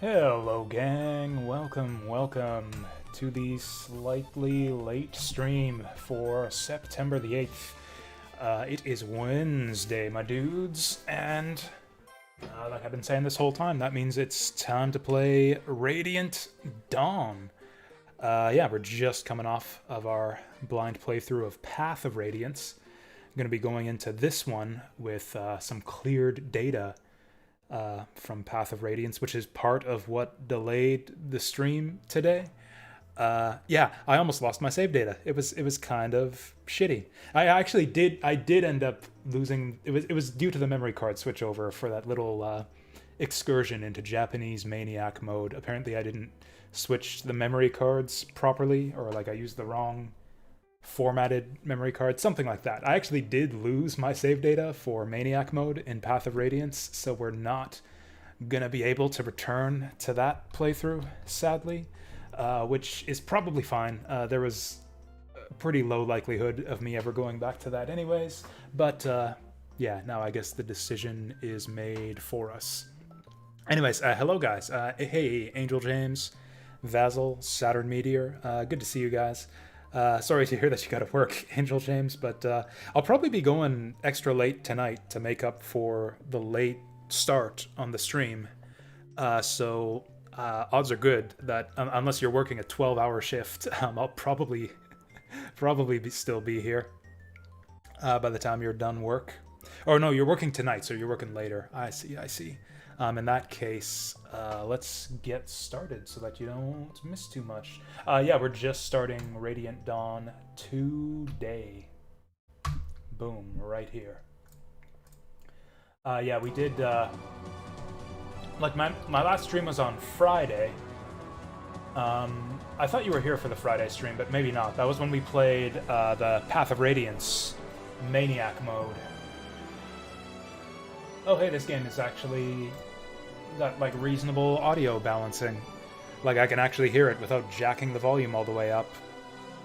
Hello, gang. Welcome to the slightly late stream for September the 8th. It is Wednesday, my dudes, and like I've been saying this whole time, that means it's time to play Radiant Dawn. Yeah, we're just coming off of our blind playthrough of Path of Radiance. I'm going to be going into this one with some cleared data from Path of Radiance, which is part of what delayed the stream today. Yeah, I almost lost my save data. It was kind of shitty. I did end up losing. It was due to the memory card switchover for that little excursion into Japanese maniac mode. Apparently, I didn't switch the memory cards properly, or like I used the wrong formatted memory card, something like that. I actually did lose my save data for Maniac mode in Path of Radiance, so we're not gonna be able to return to that playthrough, sadly, which is probably fine. There was a pretty low likelihood of me ever going back to that anyways, but yeah, now I guess the decision is made for us. Anyways, hello guys. Hey, Angel James, Vasil, Saturn Meteor, good to see you guys. Sorry to hear that you gotta work, Angel James, but I'll probably be going extra late tonight to make up for the late start on the stream. So odds are good that unless you're working a 12-hour shift, I'll probably still be here by the time you're done work. Or no, you're working tonight, so you're working later. I see. In that case, let's get started so that you don't miss too much. Yeah, we're just starting Radiant Dawn today. Boom, right here. Yeah, we did, like my last stream was on Friday. I thought you were here for the Friday stream, but maybe not. That was when we played the Path of Radiance Maniac mode. Oh hey, this game is actually got like reasonable audio balancing. Like I can actually hear it without jacking the volume all the way up.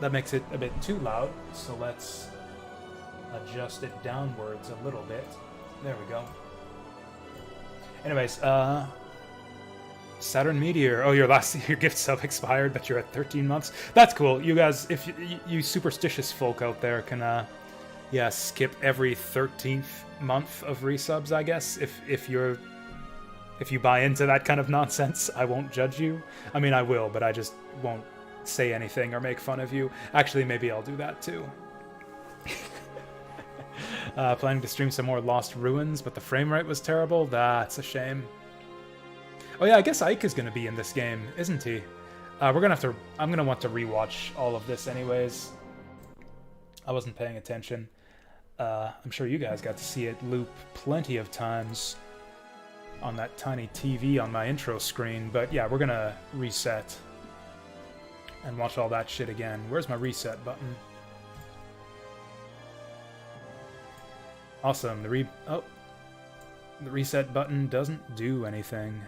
That makes it a bit too loud, so let's adjust it downwards a little bit. There we go. Anyways, Saturn Meteor. Oh, your gift sub expired, but you're at 13 months. That's cool. You guys, if you superstitious folk out there can yeah, skip every 13th month of resubs, I guess. If you buy into that kind of nonsense, I won't judge you. I mean, I will, but I just won't say anything or make fun of you. Actually, maybe I'll do that too. Planning to stream some more Lost Ruins, but the frame rate was terrible. That's a shame. Oh yeah, I guess Ike is going to be in this game, isn't he? I'm going to want to rewatch all of this anyways. I wasn't paying attention. I'm sure you guys got to see it loop plenty of times on that tiny TV on my intro screen, but yeah, we're gonna reset and watch all that shit again. Where's my reset button? Awesome, the reset button doesn't do anything.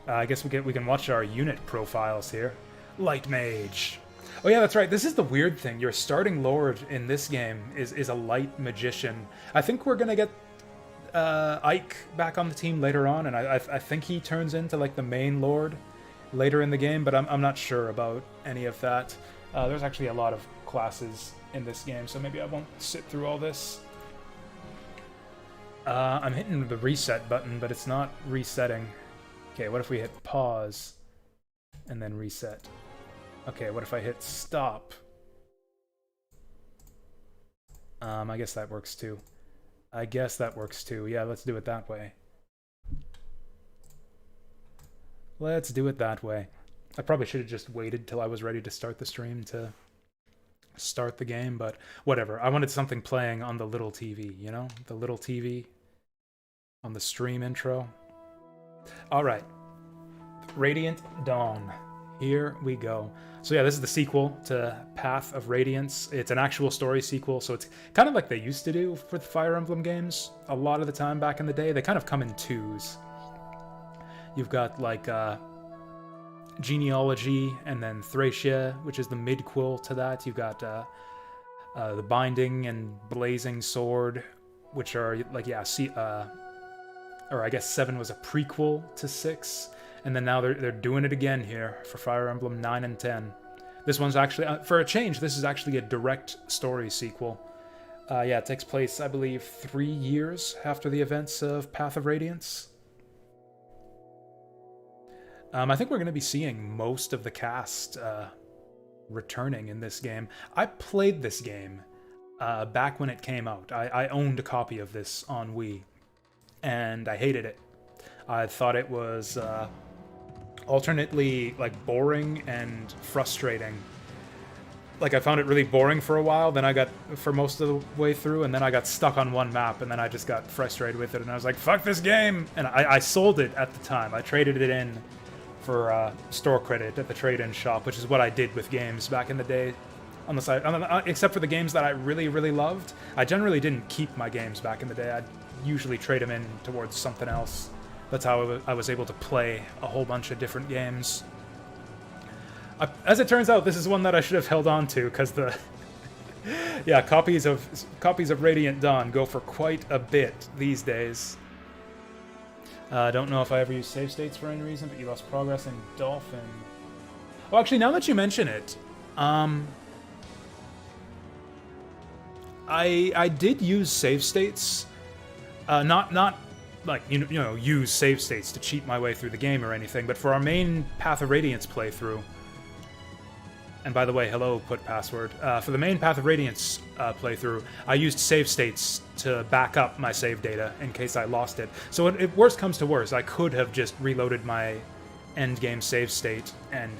I guess we can watch our unit profiles here. Light Mage. Oh yeah, that's right. This is the weird thing. Your starting lord in this game is a light magician. I think we're gonna get Ike back on the team later on, and I think he turns into like the main lord later in the game, but I'm not sure about any of that. There's actually a lot of classes in this game, so maybe I won't sit through all this. I'm hitting the reset button, but it's not resetting. Okay, what if we hit pause and then reset? Okay, what if I hit stop? I guess that works too. Yeah, let's do it that way. Let's do it that way. I probably should have just waited till I was ready to start the stream to start the game, but whatever. I wanted something playing on the little TV, you know? The little TV on the stream intro. Alright. Radiant Dawn. Here we go. So yeah, this is the sequel to Path of Radiance. It's an actual story sequel, so it's kind of like they used to do for the Fire Emblem games. A lot of the time back in the day, they kind of come in twos. You've got like Genealogy and then Thracia, which is the midquel to that. You've got the Binding and Blazing Sword, which are like, yeah, or I guess 7 was a prequel to 6, and then now they're doing it again here for Fire Emblem 9 and 10. This one's actually, for a change, this is actually a direct story sequel. Yeah, it takes place, I believe, 3 years after the events of Path of Radiance. I think we're going to be seeing most of the cast returning in this game. I played this game back when it came out. I owned a copy of this on Wii, and I hated it. I thought it was alternately like boring and frustrating. Like, I found it really boring for a while, then I got, for most of the way through, and then I got stuck on one map, and then I just got frustrated with it, and I was like, fuck this game! And I sold it at the time. I traded it in for store credit at the trade-in shop, which is what I did with games back in the day. On the side, except for the games that I really, really loved, I generally didn't keep my games back in the day. I'd usually trade them in towards something else. That's how I was able to play a whole bunch of different games. As it turns out, this is one that I should have held on to, because the yeah, copies of Radiant Dawn go for quite a bit these days. I don't know if I ever used save states for any reason, but you lost progress in Dolphin. Well, actually, now that you mention it, I did use save states, not like you know use save states to cheat my way through the game or anything, but for our main Path of Radiance playthrough. And by the way, hello, put password. For the main Path of Radiance playthrough, I used save states to back up my save data in case I lost it. So if worst comes to worst, I could have just reloaded my endgame save state and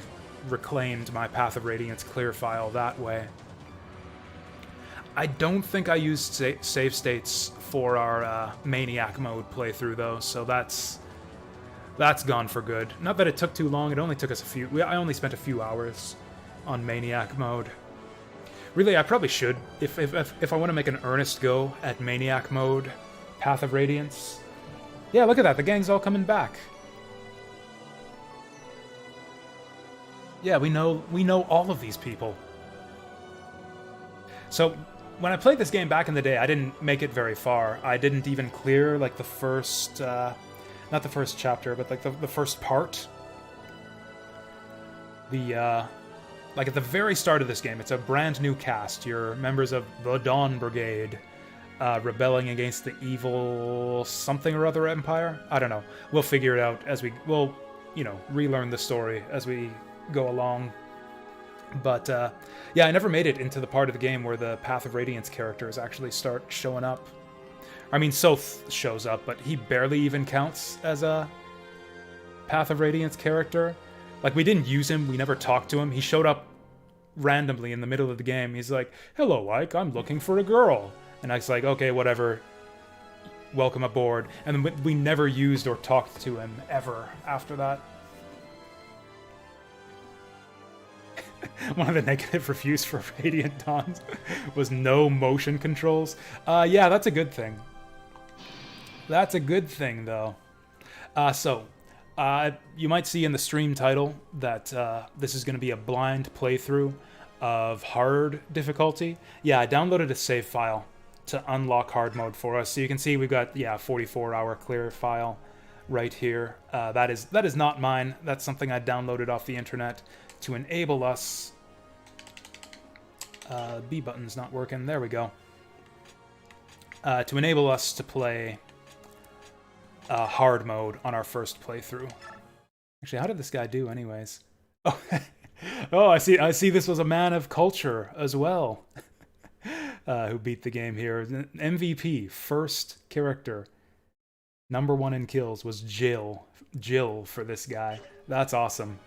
reclaimed my Path of Radiance clear file that way. I don't think I used save states for our Maniac mode playthrough, though, so that's gone for good. Not that it took too long, it only took us a few... I only spent a few hours on Maniac mode. Really, I probably should, if I want to make an earnest go at Maniac mode, Path of Radiance. Yeah, look at that, the gang's all coming back. Yeah, we know all of these people. So, when I played this game back in the day, I didn't make it very far. I didn't even clear, like, the first, not the first chapter, but, like, the first part. Like, at the very start of this game, it's a brand new cast. You're members of the Dawn Brigade, rebelling against the evil something or other empire? I don't know. We'll figure it out as we'll, you know, relearn the story as we go along. But, yeah, I never made it into the part of the game where the Path of Radiance characters actually start showing up. I mean, Soth shows up, but he barely even counts as a Path of Radiance character. Like, we didn't use him, we never talked to him. He showed up randomly in the middle of the game. He's like, hello, Ike, I'm looking for a girl. And I was like, okay, whatever. Welcome aboard. And then we never used or talked to him ever after that. One of the negative reviews for Radiant Dawn was no motion controls. Yeah, that's a good thing. That's a good thing, though. You might see in the stream title that this is going to be a blind playthrough of hard difficulty. Yeah, I downloaded a save file to unlock hard mode for us. So you can see we've got, yeah, 44-hour clear file right here. That is not mine. That's something I downloaded off the internet to enable us... B button's not working. There we go. To enable us to play... hard mode on our first playthrough. Actually, how did this guy do anyways? Oh, oh, I see this was a man of culture as well. Who beat the game here. MVP, first character. Number 1 in kills was Jill. Jill for this guy. That's awesome.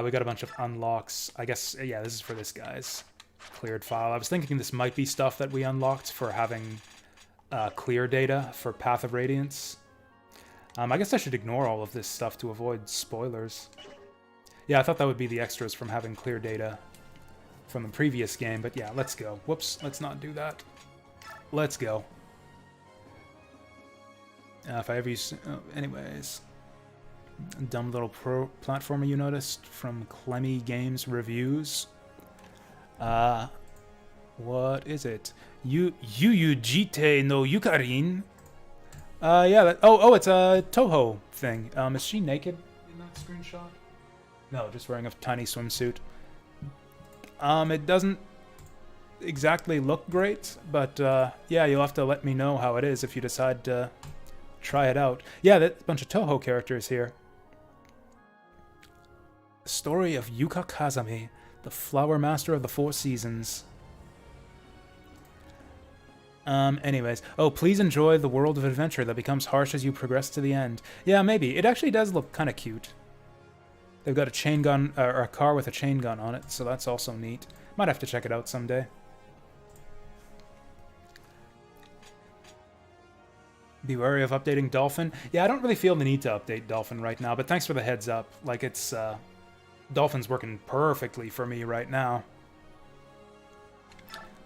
We got a bunch of unlocks. I guess, yeah, this is for this guy's cleared file. I was thinking this might be stuff that we unlocked for having... clear data for Path of Radiance. I guess I should ignore all of this stuff to avoid spoilers. Yeah, I thought that would be the extras from having clear data from the previous game, but yeah, let's go. Whoops, let's not do that. Let's go. If I ever use... anyways. Dumb little platformer you noticed from Clemmy Games Reviews. What is it? Jite no Yukarin? Yeah, oh, it's a Toho thing. Is she naked in that screenshot? No, just wearing a tiny swimsuit. It doesn't exactly look great, but yeah, you'll have to let me know how it is if you decide to try it out. Yeah, that's a bunch of Toho characters here. The story of Yuka Kazami, the flower master of the Four Seasons. Anyways. Oh, please enjoy the world of adventure that becomes harsh as you progress to the end. Yeah, maybe. It actually does look kind of cute. They've got a chain gun, or a car with a chain gun on it, so that's also neat. Might have to check it out someday. Be wary of updating Dolphin. Yeah, I don't really feel the need to update Dolphin right now, but thanks for the heads up. Like, it's, Dolphin's working perfectly for me right now.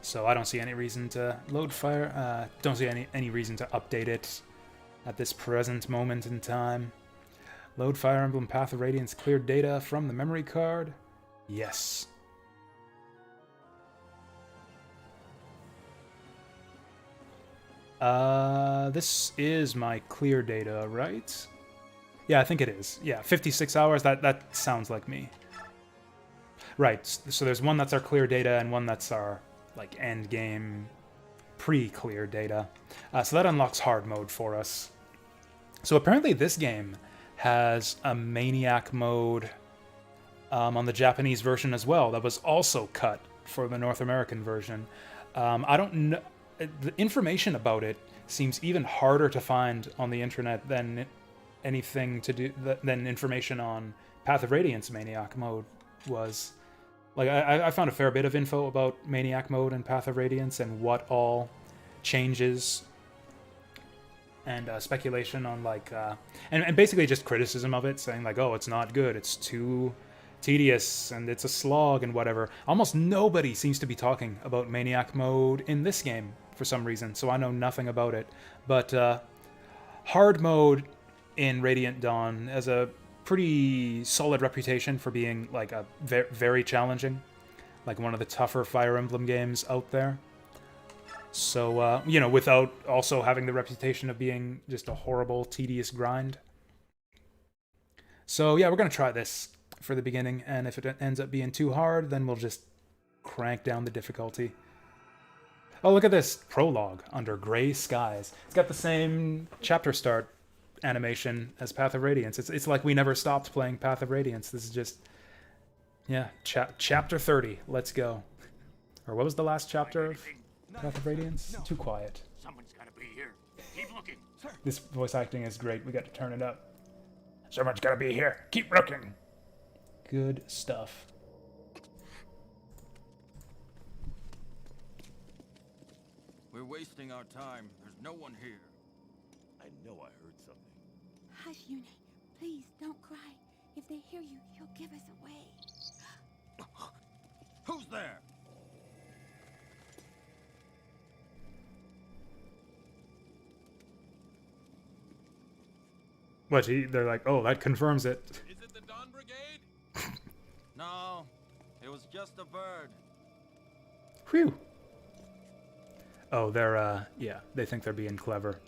So I don't see any reason to load Fire. Don't see any reason to update it at this present moment in time. Load Fire Emblem Path of Radiance cleared data from the memory card. Yes. This is my clear data, right? Yeah, I think it is. Yeah, 56 hours. That sounds like me. Right. So there's one that's our clear data and one that's our like end game pre-clear data. So that unlocks hard mode for us. So apparently this game has a Maniac mode on the Japanese version as well that was also cut for the North American version. I don't know. The information about it seems even harder to find on the internet than anything to do than information on Path of Radiance Maniac mode was. Like, I found a fair bit of info about Maniac mode and Path of Radiance and what all changes, and speculation on, like, and basically just criticism of it, saying, like, oh, it's not good, it's too tedious, and it's a slog, and whatever. Almost nobody seems to be talking about Maniac mode in this game, for some reason, so I know nothing about it. But hard mode in Radiant Dawn has a pretty solid reputation for being like a very challenging, like one of the tougher Fire Emblem games out there. So, you know, without also having the reputation of being just a horrible, tedious grind. So yeah, we're gonna try this for the beginning, and if it ends up being too hard, then we'll just crank down the difficulty. Oh, look at this prologue under gray skies. It's got the same chapter start animation as Path of Radiance. It's like we never stopped playing Path of Radiance. This is just, yeah, chapter 30. Let's go. Or what was the last chapter of Path of Radiance? Too quiet. Someone's gotta be here. Keep looking. This voice acting is great. We got to turn it up. Someone's gotta be here. Keep looking. Good stuff. We're wasting our time. There's no one here. I know I heard something. Hush, Yune. Please, don't cry. If they hear you, you'll give us away. Who's there? What? They're like, oh, that confirms it. Is it the Dawn Brigade? No, it was just a bird. Whew. Oh, they're, yeah, they think they're being clever.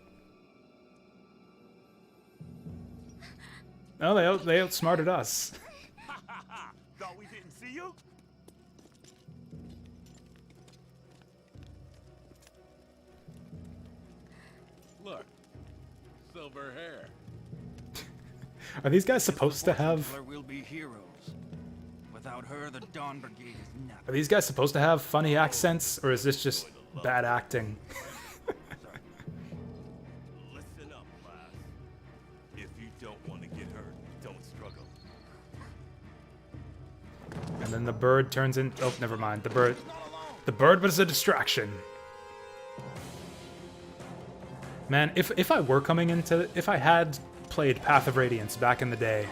Oh, they outsmarted us. Thought we didn't see you? Look, silver hair. Are these guys supposed to have... We'll be heroes. Without her, the Dawn Brigade is nothing. Are these guys supposed to have funny accents, or is this just bad acting? Listen up, class. If you don't want to get hurt, don't struggle. And then the bird turns in... Oh, never mind. The bird was a distraction. Man, if I were coming into... If I had played Path of Radiance back in the day,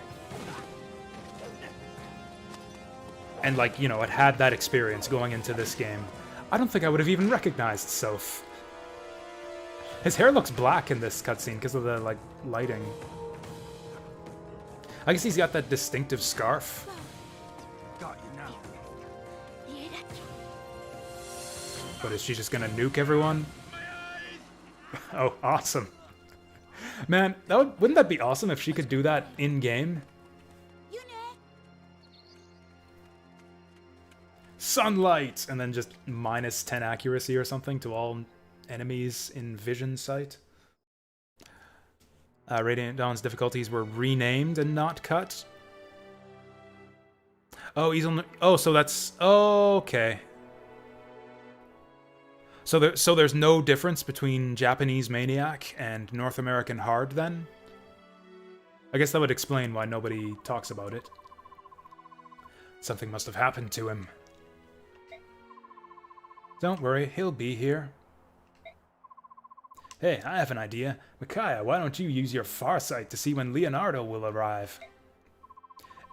and, like, you know, it had that experience going into this game, I don't think I would have even recognized Soph. His hair looks black in this cutscene because of the, like, lighting. I guess he's got that distinctive scarf. Got you now. But is she just gonna nuke everyone? Oh, awesome. Man, wouldn't that be awesome if she could do that in-game? Yune! Sunlight! And then just minus 10 accuracy or something to all enemies in vision sight. Radiant Dawn's difficulties were renamed and not cut. Oh, so that's... Oh, okay. So there's no difference between Japanese Maniac and North American Hard, then? I guess that would explain why nobody talks about it. Something must have happened to him. Don't worry, he'll be here. Hey, I have an idea. Micaiah, why don't you use your farsight to see when Leonardo will arrive?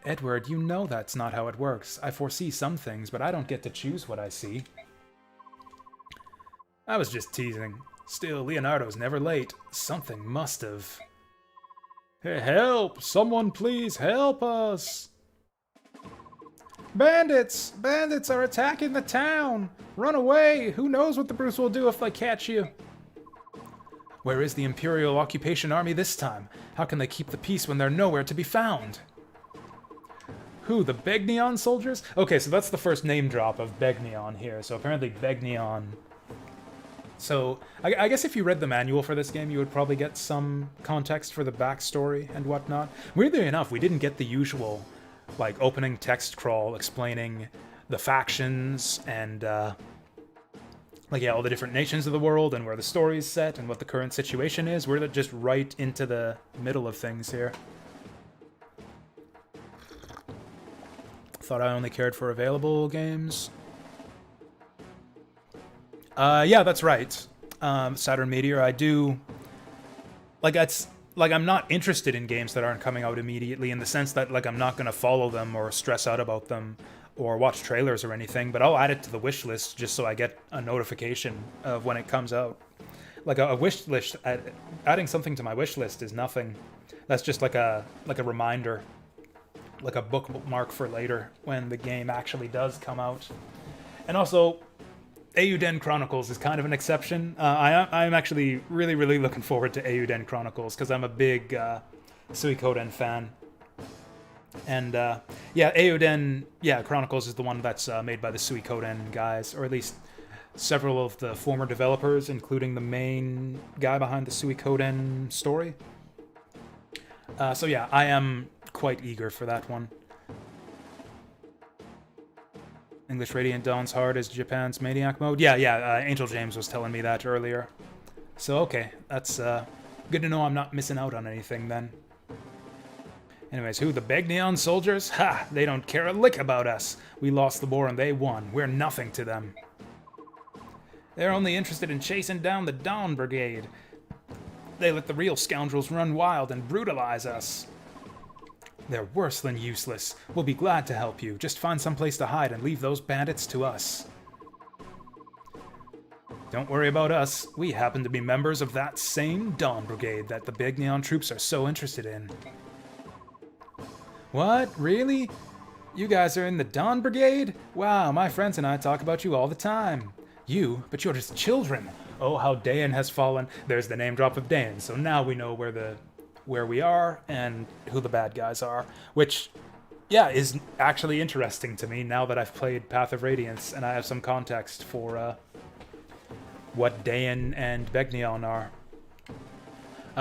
Edward, you know that's not how it works. I foresee some things, but I don't get to choose what I see. I was just teasing. Still, Leonardo's never late. Something must have. Hey, help! Someone please help us! Bandits! Bandits are attacking the town! Run away! Who knows what the Bruce will do if they catch you? Where is the Imperial Occupation Army this time? How can they keep the peace when they're nowhere to be found? Who, the Begnion soldiers? Okay, so that's the first name drop of Begnion here. So apparently Begnion... So, I guess if you read the manual for this game, you would probably get some context for the backstory and whatnot. Weirdly enough, we didn't get the usual, like, opening text crawl explaining the factions and, like, yeah, all the different nations of the world and where the story is set and what the current situation is. We're just right into the middle of things here. Thought I only cared for available games. Yeah, that's right. Saturn Meteor, I do... Like, I'm not interested in games that aren't coming out immediately in the sense that, like, I'm not gonna follow them or stress out about them or watch trailers or anything, but I'll add it to the wish list just so I get a notification of when it comes out. Like, a wish list... Adding something to my wish list is nothing. That's just like a reminder. Like a bookmark for later when the game actually does come out. And also... Eiyuden Chronicles is kind of an exception. I'm actually really, really looking forward to Eiyuden Chronicles because I'm a big Suikoden fan. And yeah, Eiyuden Chronicles is the one that's made by the Suikoden guys, or at least several of the former developers, including the main guy behind the Suikoden story. So yeah, I am quite eager for that one. English Radiant Dawn's hard as Japan's Maniac mode. Yeah, Angel James was telling me that earlier. So, okay, that's good to know I'm not missing out on anything then. Anyways, who, the Begnion soldiers? Ha! They don't care a lick about us. We lost the war and they won. We're nothing to them. They're only interested in chasing down the Dawn Brigade. They let the real scoundrels run wild and brutalize us. They're worse than useless. We'll be glad to help you. Just find some place to hide and leave those bandits to us. Don't worry about us. We happen to be members of that same Dawn Brigade that the Begnion troops are so interested in. What? Really? You guys are in the Dawn Brigade? Wow, my friends and I talk about you all the time. You? But you're just children. Oh, how Dayan has fallen. There's the name drop of Dayan, so now we know where we are and who the bad guys are, which, yeah, is actually interesting to me now that I've played Path of Radiance and I have some context for what Dayan and Begnion are.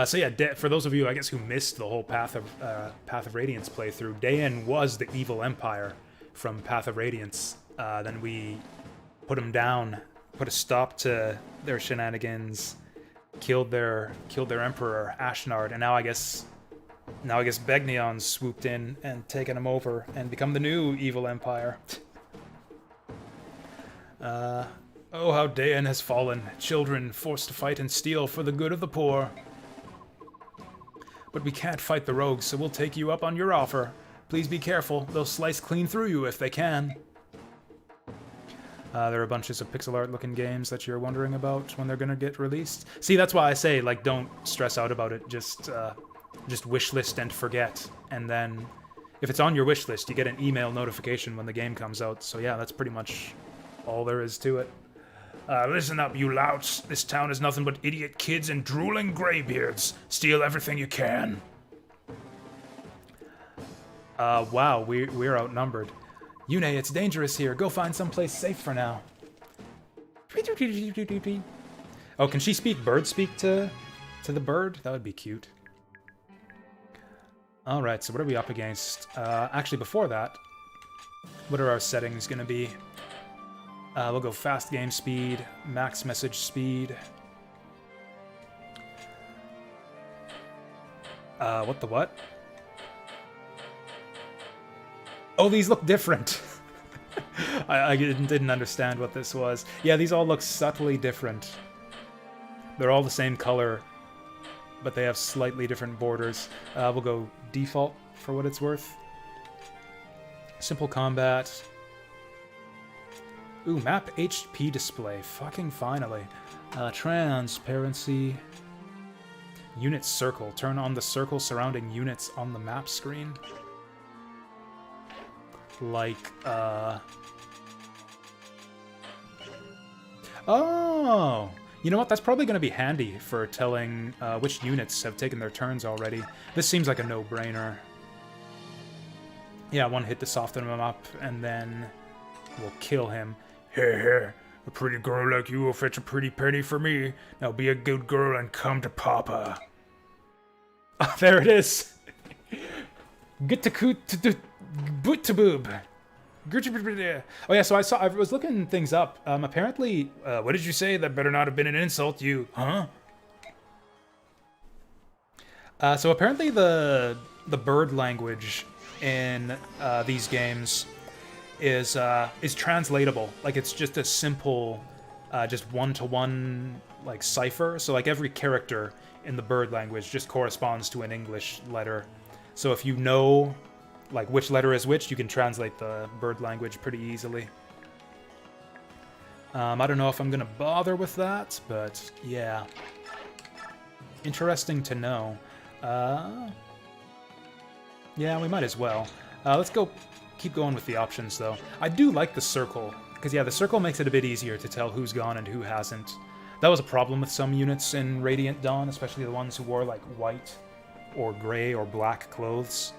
So yeah, for those of you, I guess, who missed the whole Path of Radiance playthrough, Dayan was the evil empire from Path of Radiance. Then we put him down, put a stop to their shenanigans, killed their emperor Ashnard, and now I guess Begnion's swooped in and taken him over and become the new evil empire. Oh, how Dayan has fallen. Children forced to fight and steal for the good of the poor. But we can't fight the rogues, so we'll take you up on your offer. Please be careful. They'll slice clean through you if they can. There are bunches of pixel art looking games that you're wondering about when they're gonna get released. See, that's why I say, like, don't stress out about it. Just wishlist and forget. And then, if it's on your wishlist, you get an email notification when the game comes out. So yeah, that's pretty much all there is to it. Listen up, you louts. This town is nothing but idiot kids and drooling graybeards. Steal everything you can. Wow, we're outnumbered. Yune, it's dangerous here. Go find someplace safe for now. Oh, can she speak bird speak to the bird? That would be cute. Alright, so what are we up against? Actually, before that, what are our settings going to be? We'll go fast game speed, max message speed. What the what? Oh, these look different. I didn't understand what this was. Yeah, these all look subtly different. They're all the same color, but they have slightly different borders. We'll go default for what it's worth. Simple combat. Ooh, map HP display. Fucking finally. Transparency. Unit circle. Turn on the circle surrounding units on the map screen. Like, Oh! You know what? That's probably going to be handy for telling which units have taken their turns already. This seems like a no-brainer. Yeah, one hit to soften him up, and then we'll kill him. Hey, a pretty girl like you will fetch a pretty penny for me. Now be a good girl and come to Papa. Oh, there it is. Get to coot to boot to boob. Oh yeah, so I was looking things up. Apparently, what did you say? That better not have been an insult, you, huh? So apparently the bird language in these games is translatable. Like, it's just a simple, just one-to-one like cipher. So like every character in the bird language just corresponds to an English letter. So if you know like which letter is which, you can translate the bird language pretty easily. I don't know if I'm gonna bother with that, but yeah. Interesting to know. Yeah, we might as well. Let's keep going with the options though. I do like the circle, because yeah, the circle makes it a bit easier to tell who's gone and who hasn't. That was a problem with some units in Radiant Dawn, especially the ones who wore like white or gray or black clothes.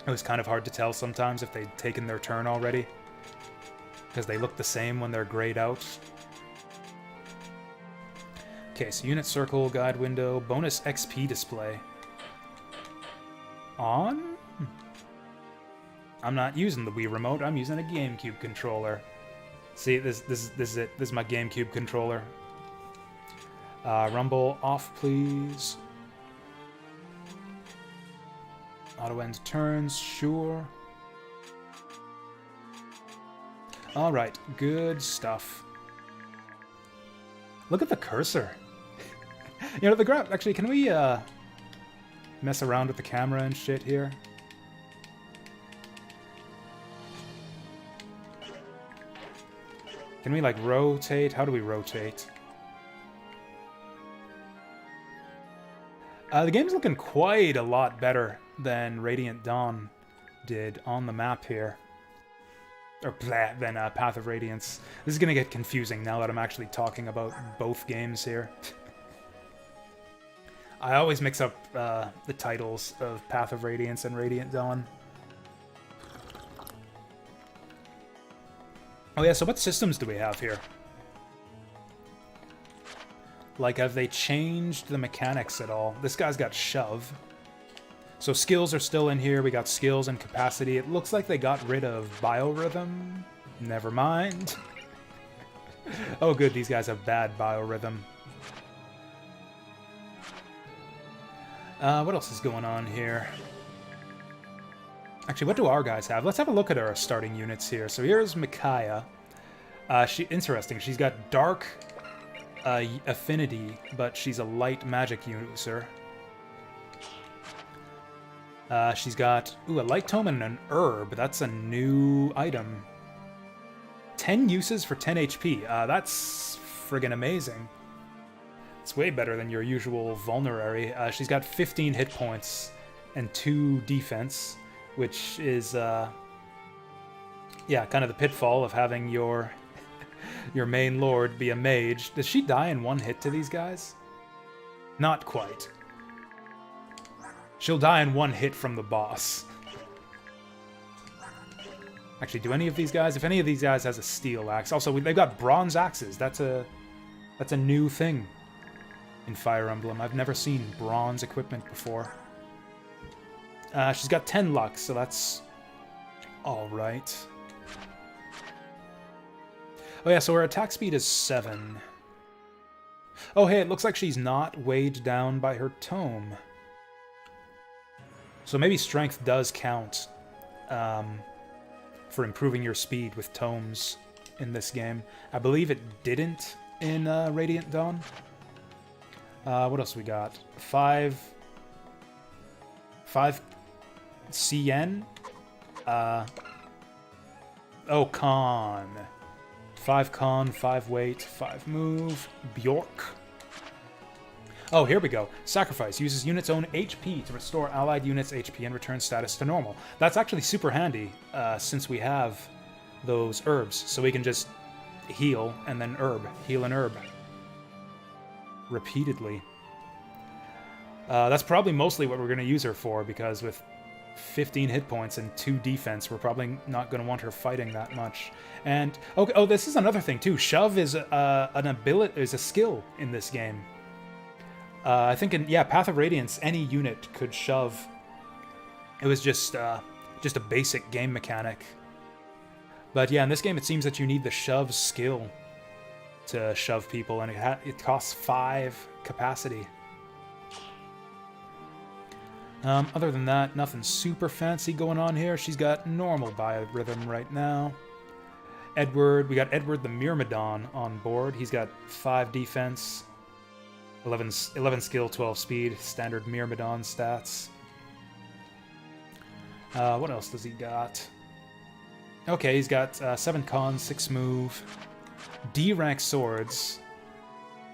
It was kind of hard to tell sometimes if they'd taken their turn already, because they look the same when they're grayed out. Okay, so unit circle, guide window, bonus XP display. On? I'm not using the Wii remote, I'm using a GameCube controller. See, this is it. This is my GameCube controller. Rumble off, please. Auto end turns, sure. Alright, good stuff. Look at the cursor. You know, the graph... Actually, can we, mess around with the camera and shit here? Can we, like, rotate? How do we rotate? The game's looking quite a lot better than Radiant Dawn did on the map here. Or blah, than Path of Radiance. This is gonna get confusing now that I'm actually talking about both games here. I always mix up the titles of Path of Radiance and Radiant Dawn. Oh yeah, so what systems do we have here? Like, have they changed the mechanics at all? This guy's got shove. So skills are still in here. We got skills and capacity. It looks like they got rid of biorhythm. Never mind. Oh good, these guys have bad biorhythm. What else is going on here? Actually, what do our guys have? Let's have a look at our starting units here. So here's Micaiah. Interesting. She's got dark affinity, but she's a light magic user. She's got, a light tome and an herb. That's a new item. 10 uses for 10 HP. That's friggin' amazing. It's way better than your usual vulnerary. She's got 15 hit points and 2 defense, which is, yeah, kind of the pitfall of having your your main lord be a mage. Does she die in one hit to these guys? Not quite. She'll die in one hit from the boss. Actually, do any of these guys? If any of these guys has a steel axe. Also, they've got bronze axes. That's a new thing in Fire Emblem. I've never seen bronze equipment before. She's got 10 luck, so that's alright. Oh yeah, so her attack speed is 7. Oh hey, it looks like she's not weighed down by her tome. So maybe strength does count for improving your speed with tomes in this game. I believe it didn't in Radiant Dawn. What else we got? 5 CN? Oh, Con. 5 Con, 5 weight, 5 move. Bjork. Oh, here we go. Sacrifice. Uses unit's own HP to restore allied units' HP and return status to normal. That's actually super handy, since we have those herbs. So we can just heal and then herb. Heal and herb. Repeatedly. That's probably mostly what we're going to use her for, because with 15 hit points and 2 defense, we're probably not going to want her fighting that much. And okay, oh, this is another thing too. Shove is an ability, is a skill in this game. I think in Path of Radiance, any unit could shove. It was just a basic game mechanic. But yeah, in this game, it seems that you need the shove skill to shove people, and it costs 5 capacity. Other than that, nothing super fancy going on here. She's got normal biorhythm right now. Edward, we got Edward the Myrmidon on board. He's got 5 defense, 11 skill, 12 speed, standard Myrmidon stats. What else does he got? Okay, he's got 7 con, 6 move, D rank swords.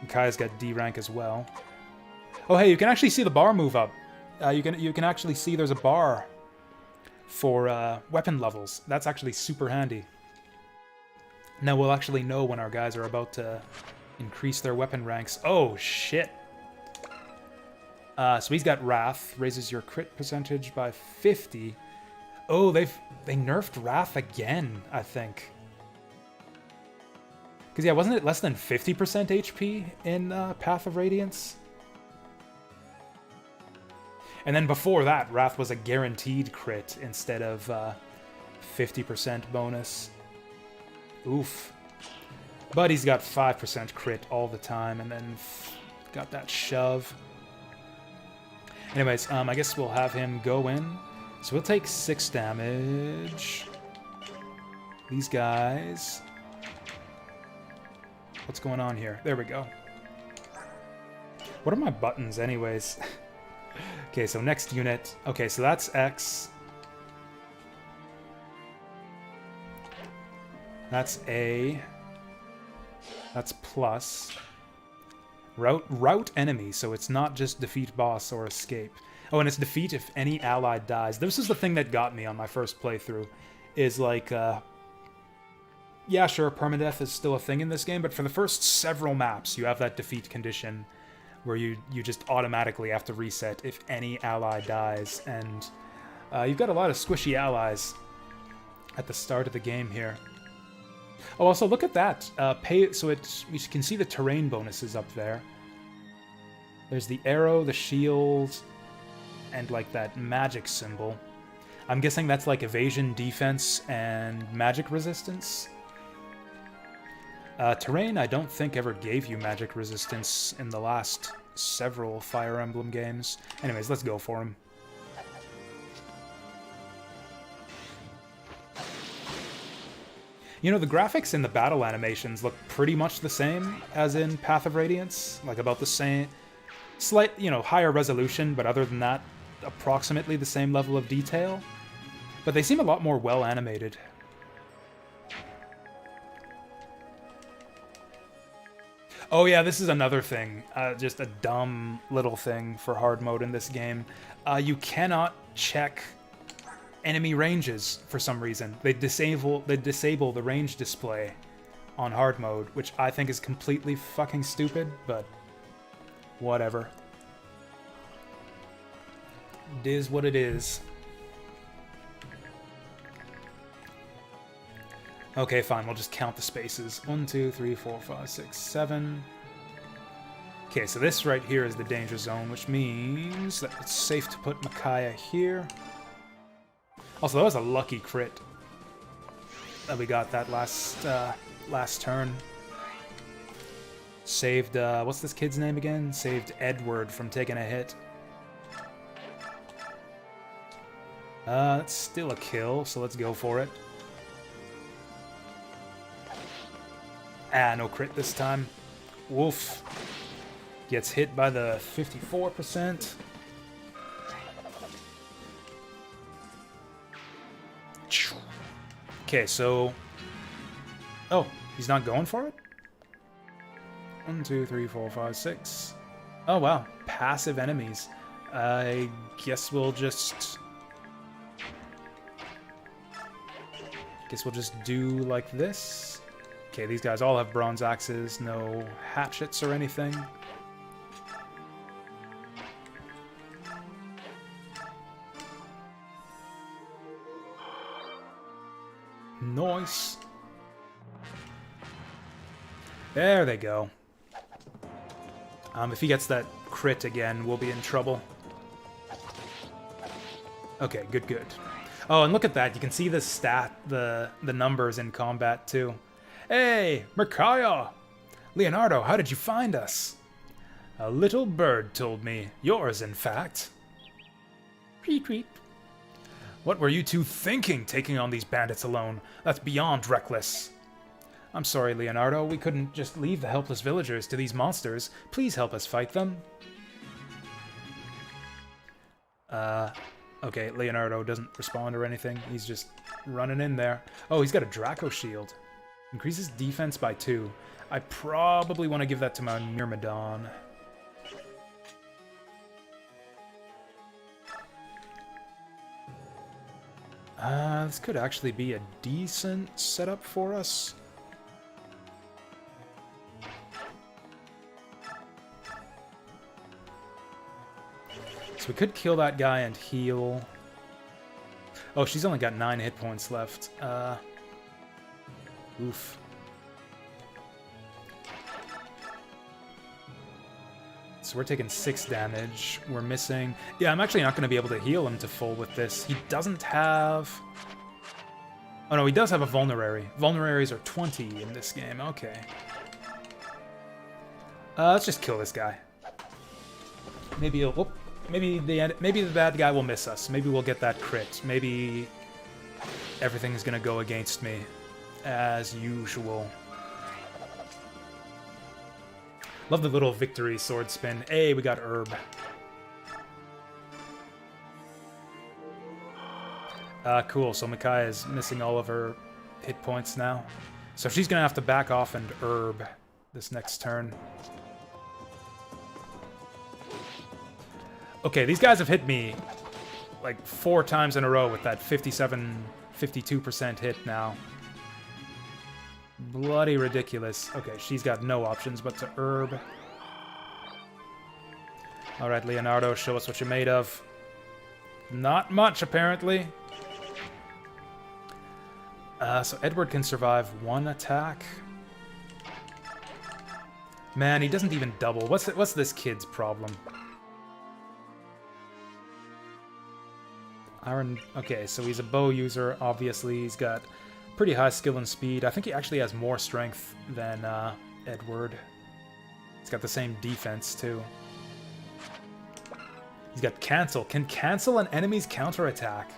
And Kai's got D rank as well. Oh hey, you can actually see the bar move up. You can actually see there's a bar for weapon levels. That's actually super handy. Now we'll actually know when our guys are about to increase their weapon ranks. Oh shit! So he's got Wrath, raises your crit percentage by 50. Oh, they nerfed Wrath again, I think. Because yeah, wasn't it less than 50% HP in Path of Radiance? And then before that, Wrath was a guaranteed crit instead of 50% bonus. Oof. But he's got 5% crit all the time, and then got that shove. Anyways, I guess we'll have him go in. So we'll take 6 damage. These guys. What's going on here? There we go. What are my buttons anyways? Okay, so next unit. Okay, so that's X. That's A. That's plus. Rout enemy, so it's not just defeat boss or escape. Oh, and it's defeat if any ally dies. This is the thing that got me on my first playthrough. Is like, yeah, sure, permadeath is still a thing in this game, but for the first several maps, you have that defeat condition where you just automatically have to reset if any ally dies, and you've got a lot of squishy allies at the start of the game here. Oh, also look at that. We can see the terrain bonuses up there. There's the arrow, the shield, and like that magic symbol. I'm guessing that's like evasion, defense, and magic resistance. Terrain, I don't think ever gave you magic resistance in the last several Fire Emblem games. Anyways, let's go for him. You know, the graphics in the battle animations look pretty much the same as in Path of Radiance. Like, about the same... Slight, higher resolution, but other than that, approximately the same level of detail. But they seem a lot more well-animated. Oh yeah, this is another thing. Just a dumb little thing for hard mode in this game. You cannot check enemy ranges for some reason. They disable the range display on hard mode, which I think is completely fucking stupid, but whatever. It is what it is. Okay, fine, we'll just count the spaces. 1, 2, 3, 4, 5, 6, 7. Okay, so this right here is the danger zone, which means that it's safe to put Micaiah here. Also, that was a lucky crit that we got that last turn. Saved, what's this kid's name again? Saved Edward from taking a hit. It's still a kill, so let's go for it. Ah, no crit this time. Woof. Gets hit by the 54%. Okay, so... Oh, he's not going for it? 1, 2, 3, 4, 5, 6. Oh, wow. Passive enemies. I guess we'll just... do like this. Okay, these guys all have bronze axes, no hatchets or anything. Nice. There they go. If he gets that crit again, we'll be in trouble. Okay, good, good. Oh, and look at that. You can see the the numbers in combat, too. Hey, Micaiah! Leonardo, how did you find us? A little bird told me. Yours, in fact. Tweet, tweet. What were you two thinking, taking on these bandits alone? That's beyond reckless. I'm sorry, Leonardo. We couldn't just leave the helpless villagers to these monsters. Please help us fight them. Okay, Leonardo doesn't respond or anything. He's just running in there. Oh, he's got a Draco shield. Increases defense by 2. I probably want to give that to my Myrmidon. This could actually be a decent setup for us. So we could kill that guy and heal. Oh, she's only got 9 hit points left. Oof. So we're taking 6 damage. We're missing... Yeah, I'm actually not going to be able to heal him to full with this. He doesn't have... Oh no, he does have a Vulnerary. Vulneraries are 20 in this game. Okay. Let's just kill this guy. Maybe he'll... Whoop. Maybe the bad guy will miss us. Maybe we'll get that crit. Maybe everything's gonna go against me, as usual. Love the little victory sword spin. Hey, we got herb. Cool. So Micaiah is missing all of her hit points now. So she's gonna have to back off and herb this next turn. Okay, these guys have hit me like 4 times in a row with that 52% hit now. Bloody ridiculous. Okay, she's got no options but to herb. Alright, Leonardo, show us what you're made of. Not much, apparently. So Edward can survive 1 attack. Man, he doesn't even double. What's this kid's problem? Iron. Okay, so he's a bow user, obviously. He's got pretty high skill and speed. I think he actually has more strength than Edward. He's got the same defense, too. He's got cancel. Can cancel an enemy's counterattack.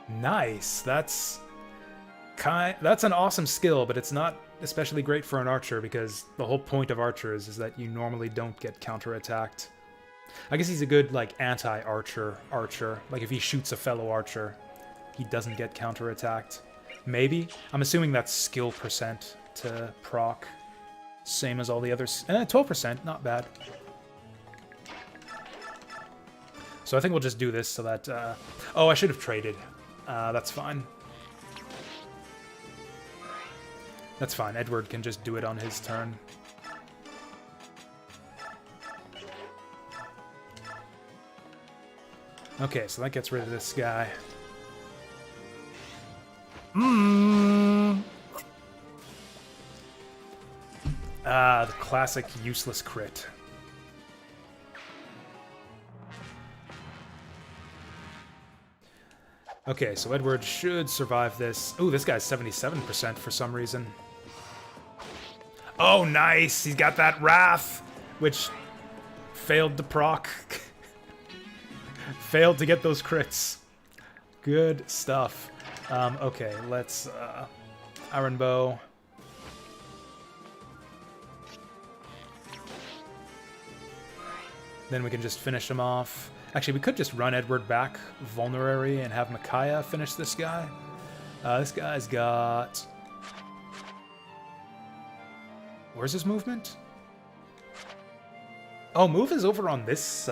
Nice. That's an awesome skill, but it's not especially great for an archer because the whole point of archers is that you normally don't get counterattacked. I guess he's a good, like, anti-archer archer. Like, if he shoots a fellow archer, he doesn't get counterattacked. Maybe? I'm assuming that's skill percent to proc. Same as all the others. 12%, not bad. So I think we'll just do this so that... Oh, I should have traded. That's fine. That's fine. Edward can just do it on his turn. Okay, so that gets rid of this guy. Ah, the classic useless crit. Okay, so Edward should survive this. Ooh, this guy's 77% for some reason. Oh, nice! He's got that Wrath, which failed to proc. Failed to get those crits. Good stuff. Okay, let's... Iron Bow. Then we can just finish him off. Actually, we could just run Edward back vulnerary and have Micaiah finish this guy. This guy's got... Where's his movement? Oh, move is over on this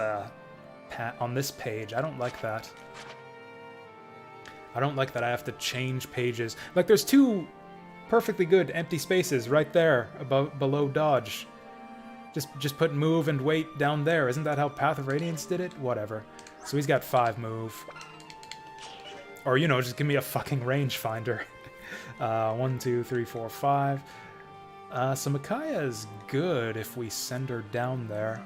page. I don't like that. I don't like that I have to change pages. Like, there's two perfectly good empty spaces right there below dodge. Just put move and wait down there. Isn't that how Path of Radiance did it? Whatever. So he's got 5 move. Or, you know, just give me a fucking rangefinder. 1, 2, 3, 4, 5. So Micaiah is good if we send her down there.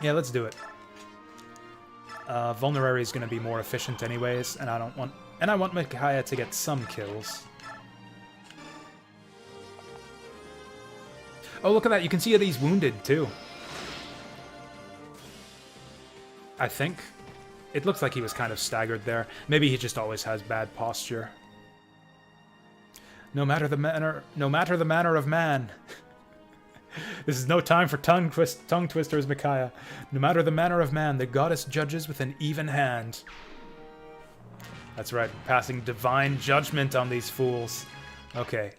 Yeah, let's do it. Vulnerary is going to be more efficient anyways, and I want Micaiah to get some kills. Oh, look at that. You can see that he's wounded, too. I think. It looks like he was kind of staggered there. Maybe he just always has bad posture. No matter the manner of man. This is no time for tongue twisters, Micaiah. No matter the manner of man, the goddess judges with an even hand. That's right, passing divine judgment on these fools. Okay,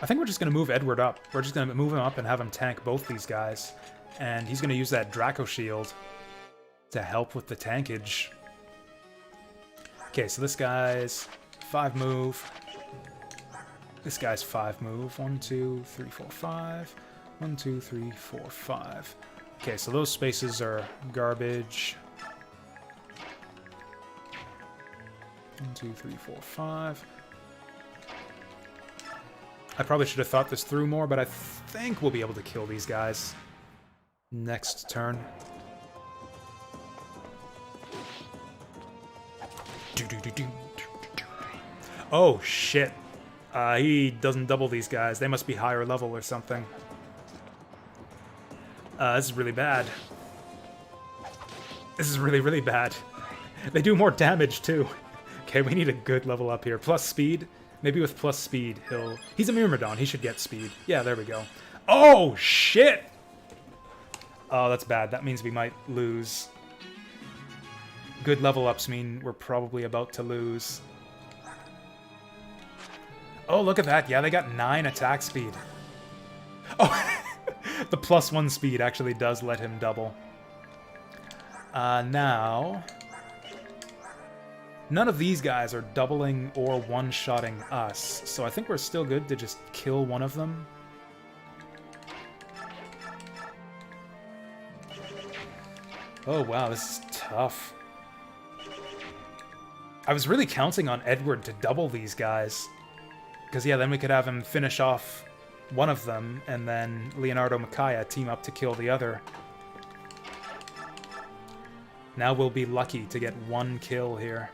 I think we're just going to move Edward up. We're just going to move him up and have him tank both these guys. And he's going to use that Draco Shield to help with the tankage. Okay, so this guy's 5 move. This guy's 5 move. 1, 2, 3, 4, 5. 1, 2, 3, 4, 5. Okay, so those spaces are garbage. 1, 2, 3, 4, 5. I probably should have thought this through more, but I think we'll be able to kill these guys next turn. Oh, shit. He doesn't double these guys. They must be higher level or something. This is really bad. This is really, really bad. They do more damage, too. Okay, we need a good level up here. Plus speed. Maybe with plus speed, he's a Myrmidon. He should get speed. Yeah, there we go. Oh, shit! Oh, that's bad. That means we might lose. Good level ups mean we're probably about to lose. Oh, look at that. Yeah, they got 9 attack speed. Oh, the +1 speed actually does let him double. Now... None of these guys are doubling or one-shotting us, so I think we're still good to just kill one of them. Oh wow, this is tough. I was really counting on Edward to double these guys. Because yeah, then we could have him finish off one of them, and then Leonardo Micaiah team up to kill the other. Now we'll be lucky to get 1 kill here.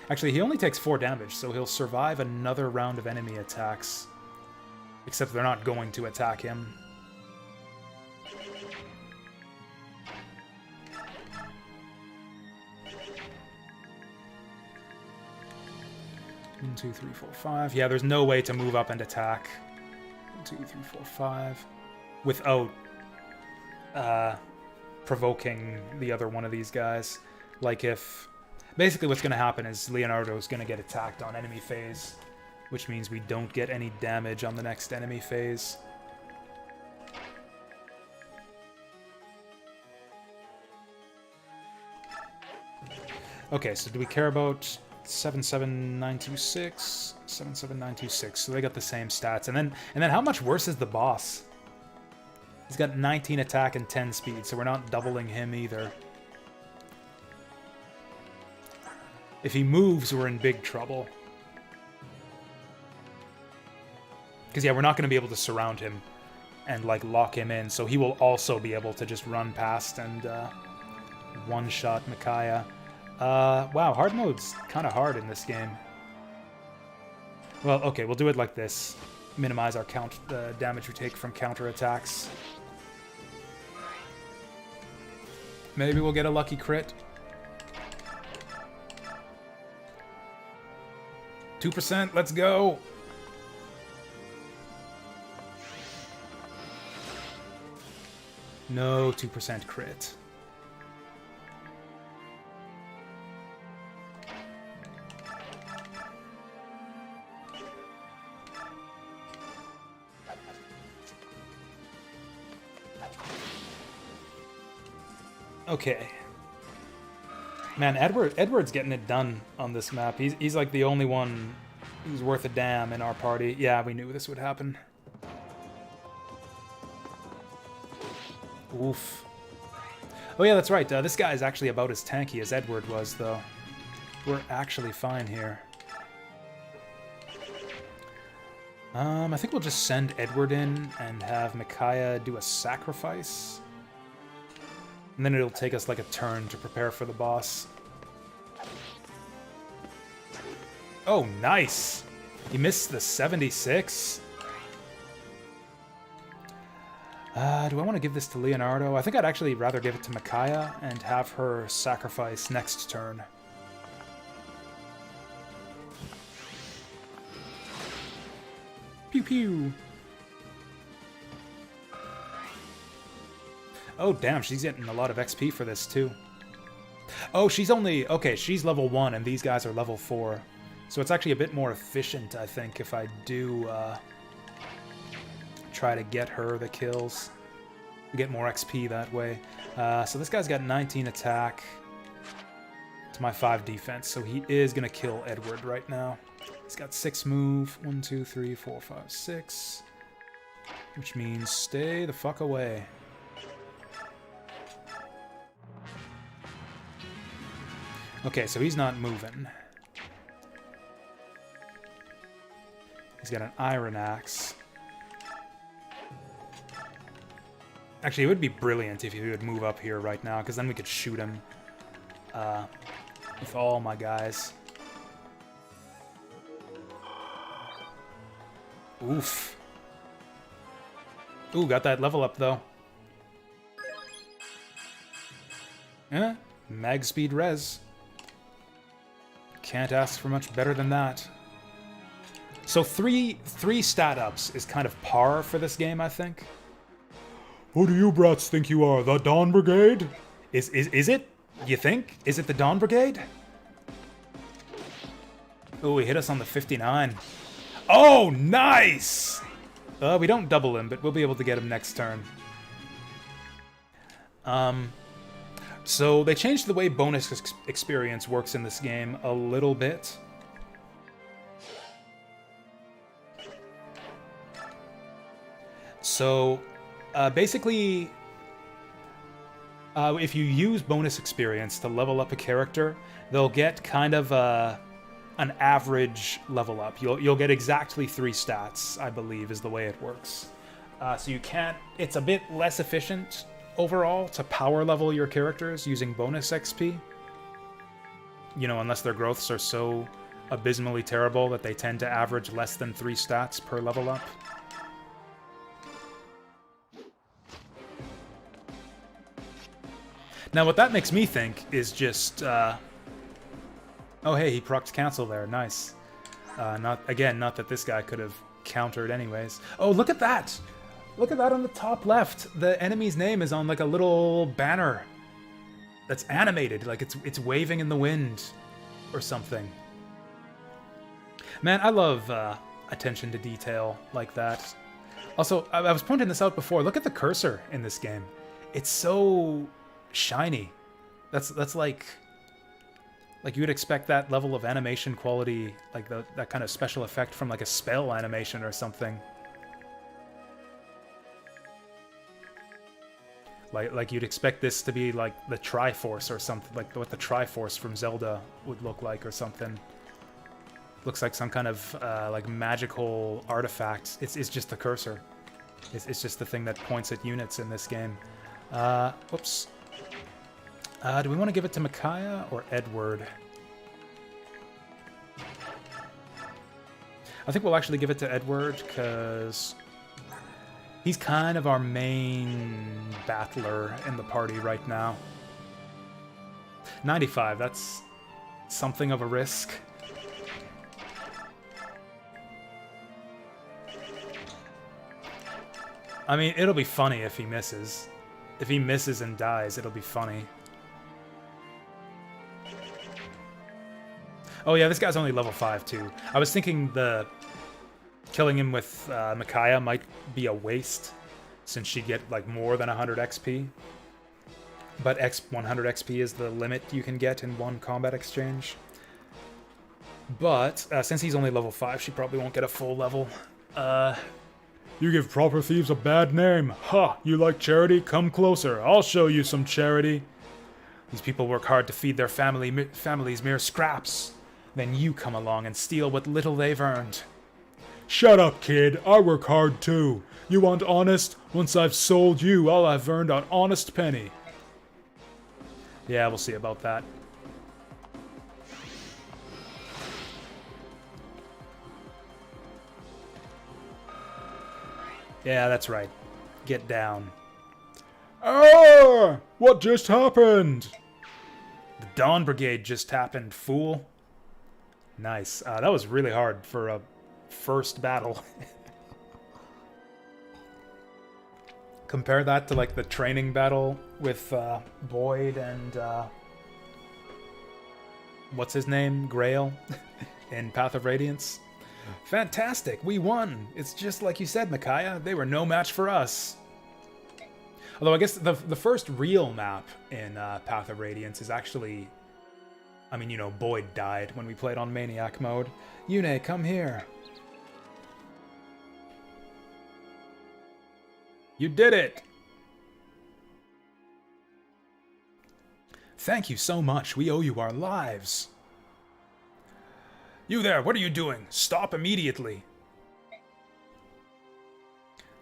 Actually, he only takes 4 damage, so he'll survive another round of enemy attacks. Except they're not going to attack him. One, 2, 3, 4, 5. Yeah, there's no way to move up and attack. 1, 2, 3, 4, 5. Without provoking the other one of these guys. Like if... Basically what's going to happen is Leonardo's going to get attacked on enemy phase, which means we don't get any damage on the next enemy phase. Okay, so do we care about 77926? 77926. So they got the same stats. And then how much worse is the boss? He's got 19 attack and 10 speed, so we're not doubling him either. If he moves, we're in big trouble. Because, yeah, we're not going to be able to surround him and, like, lock him in. So he will also be able to just run past and one-shot Micaiah. Wow, hard mode's kind of hard in this game. Well, okay, we'll do it like this. Minimize our damage we take from counterattacks. Maybe we'll get a lucky crit. 2%, let's go! No 2% crit. Okay. Man, Edward's getting it done on this map. He's like the only one who's worth a damn in our party. Yeah, we knew this would happen. Oof. Oh yeah, that's right. This guy is actually about as tanky as Edward was, though. We're actually fine here. I think we'll just send Edward in and have Micaiah do a sacrifice. And then it'll take us like a turn to prepare for the boss. Oh, nice! He missed the 76. Do I want to give this to Leonardo? I think I'd actually rather give it to Micaiah and have her sacrifice next turn. Pew pew! Oh, damn, she's getting a lot of XP for this, too. Oh, she's only... Okay, she's level 1, and these guys are level 4. So it's actually a bit more efficient, I think, if I do try to get her the kills. We get more XP that way. So this guy's got 19 attack to my 5 defense, so he is going to kill Edward right now. He's got 6 move. 1, 2, 3, 4, 5, 6. Which means stay the fuck away. Okay, so he's not moving. He's got an iron axe. Actually, it would be brilliant if he would move up here right now, because then we could shoot him with all my guys. Oof. Ooh, got that level up, though. Eh, mag speed res. Can't ask for much better than that. So three stat ups is kind of par for this game, I think. Who do you brats think you are, the Dawn Brigade? Is it? You think? Is it the Dawn Brigade? Oh, he hit us on the 59. Oh, nice! We don't double him, but we'll be able to get him next turn. So they changed the way bonus experience works in this game a little bit. So, basically, if you use bonus experience to level up a character, they'll get kind of an average level up. You'll get exactly 3 stats, I believe, is the way it works. So you can't... It's a bit less efficient overall to power level your characters using bonus XP. You know, unless their growths are so abysmally terrible that they tend to average less than 3 stats per level up. Now, what that makes me think is just... oh, hey, he procced cancel there. Nice. Not that this guy could have countered anyways. Oh, look at that! Look at that on the top left. The enemy's name is on like a little banner that's animated, like it's waving in the wind or something. Man, I love attention to detail like that. Also, I was pointing this out before. Look at the cursor in this game. It's so shiny. That's like Like, you would expect that level of animation quality, like that kind of special effect from like a spell animation or something. Like you'd expect this to be like the Triforce or something, like what the Triforce from Zelda would look like or something. Looks like some kind of like magical artifact. It's just the cursor. It's just the thing that points at units in this game. Whoops. Do we want to give it to Micaiah or Edward? I think we'll actually give it to Edward, because he's kind of our main battler in the party right now. 95, that's something of a risk. I mean, it'll be funny if he misses. If he misses and dies, it'll be funny. Oh yeah, this guy's only level 5 too. I was thinking the killing him with Micaiah might be a waste, since she'd get like more than 100 XP. But 100 XP is the limit you can get in one combat exchange. But since he's only level 5, she probably won't get a full level. You give proper thieves a bad name. Ha! You like charity? Come closer. I'll show you some charity. These people work hard to feed their families mere scraps. Then you come along and steal what little they've earned. Shut up, kid. I work hard too. You want honest? Once I've sold you, I'll have earned an honest penny. Yeah, we'll see about that. Yeah, that's right. Get down. Ah! What just happened? The Dawn Brigade just happened, fool. Nice. That was really hard for a first battle. Compare that to, like, the training battle with Boyd and, what's his name? Grail in Path of Radiance. Fantastic, we won! It's just like you said, Micaiah. They were no match for us. Although I guess the first real map in Path of Radiance is actually... I mean, you know, Boyd died when we played on Maniac mode. Yune, come here. You did it! Thank you so much. We owe you our lives. You there, what are you doing? Stop immediately.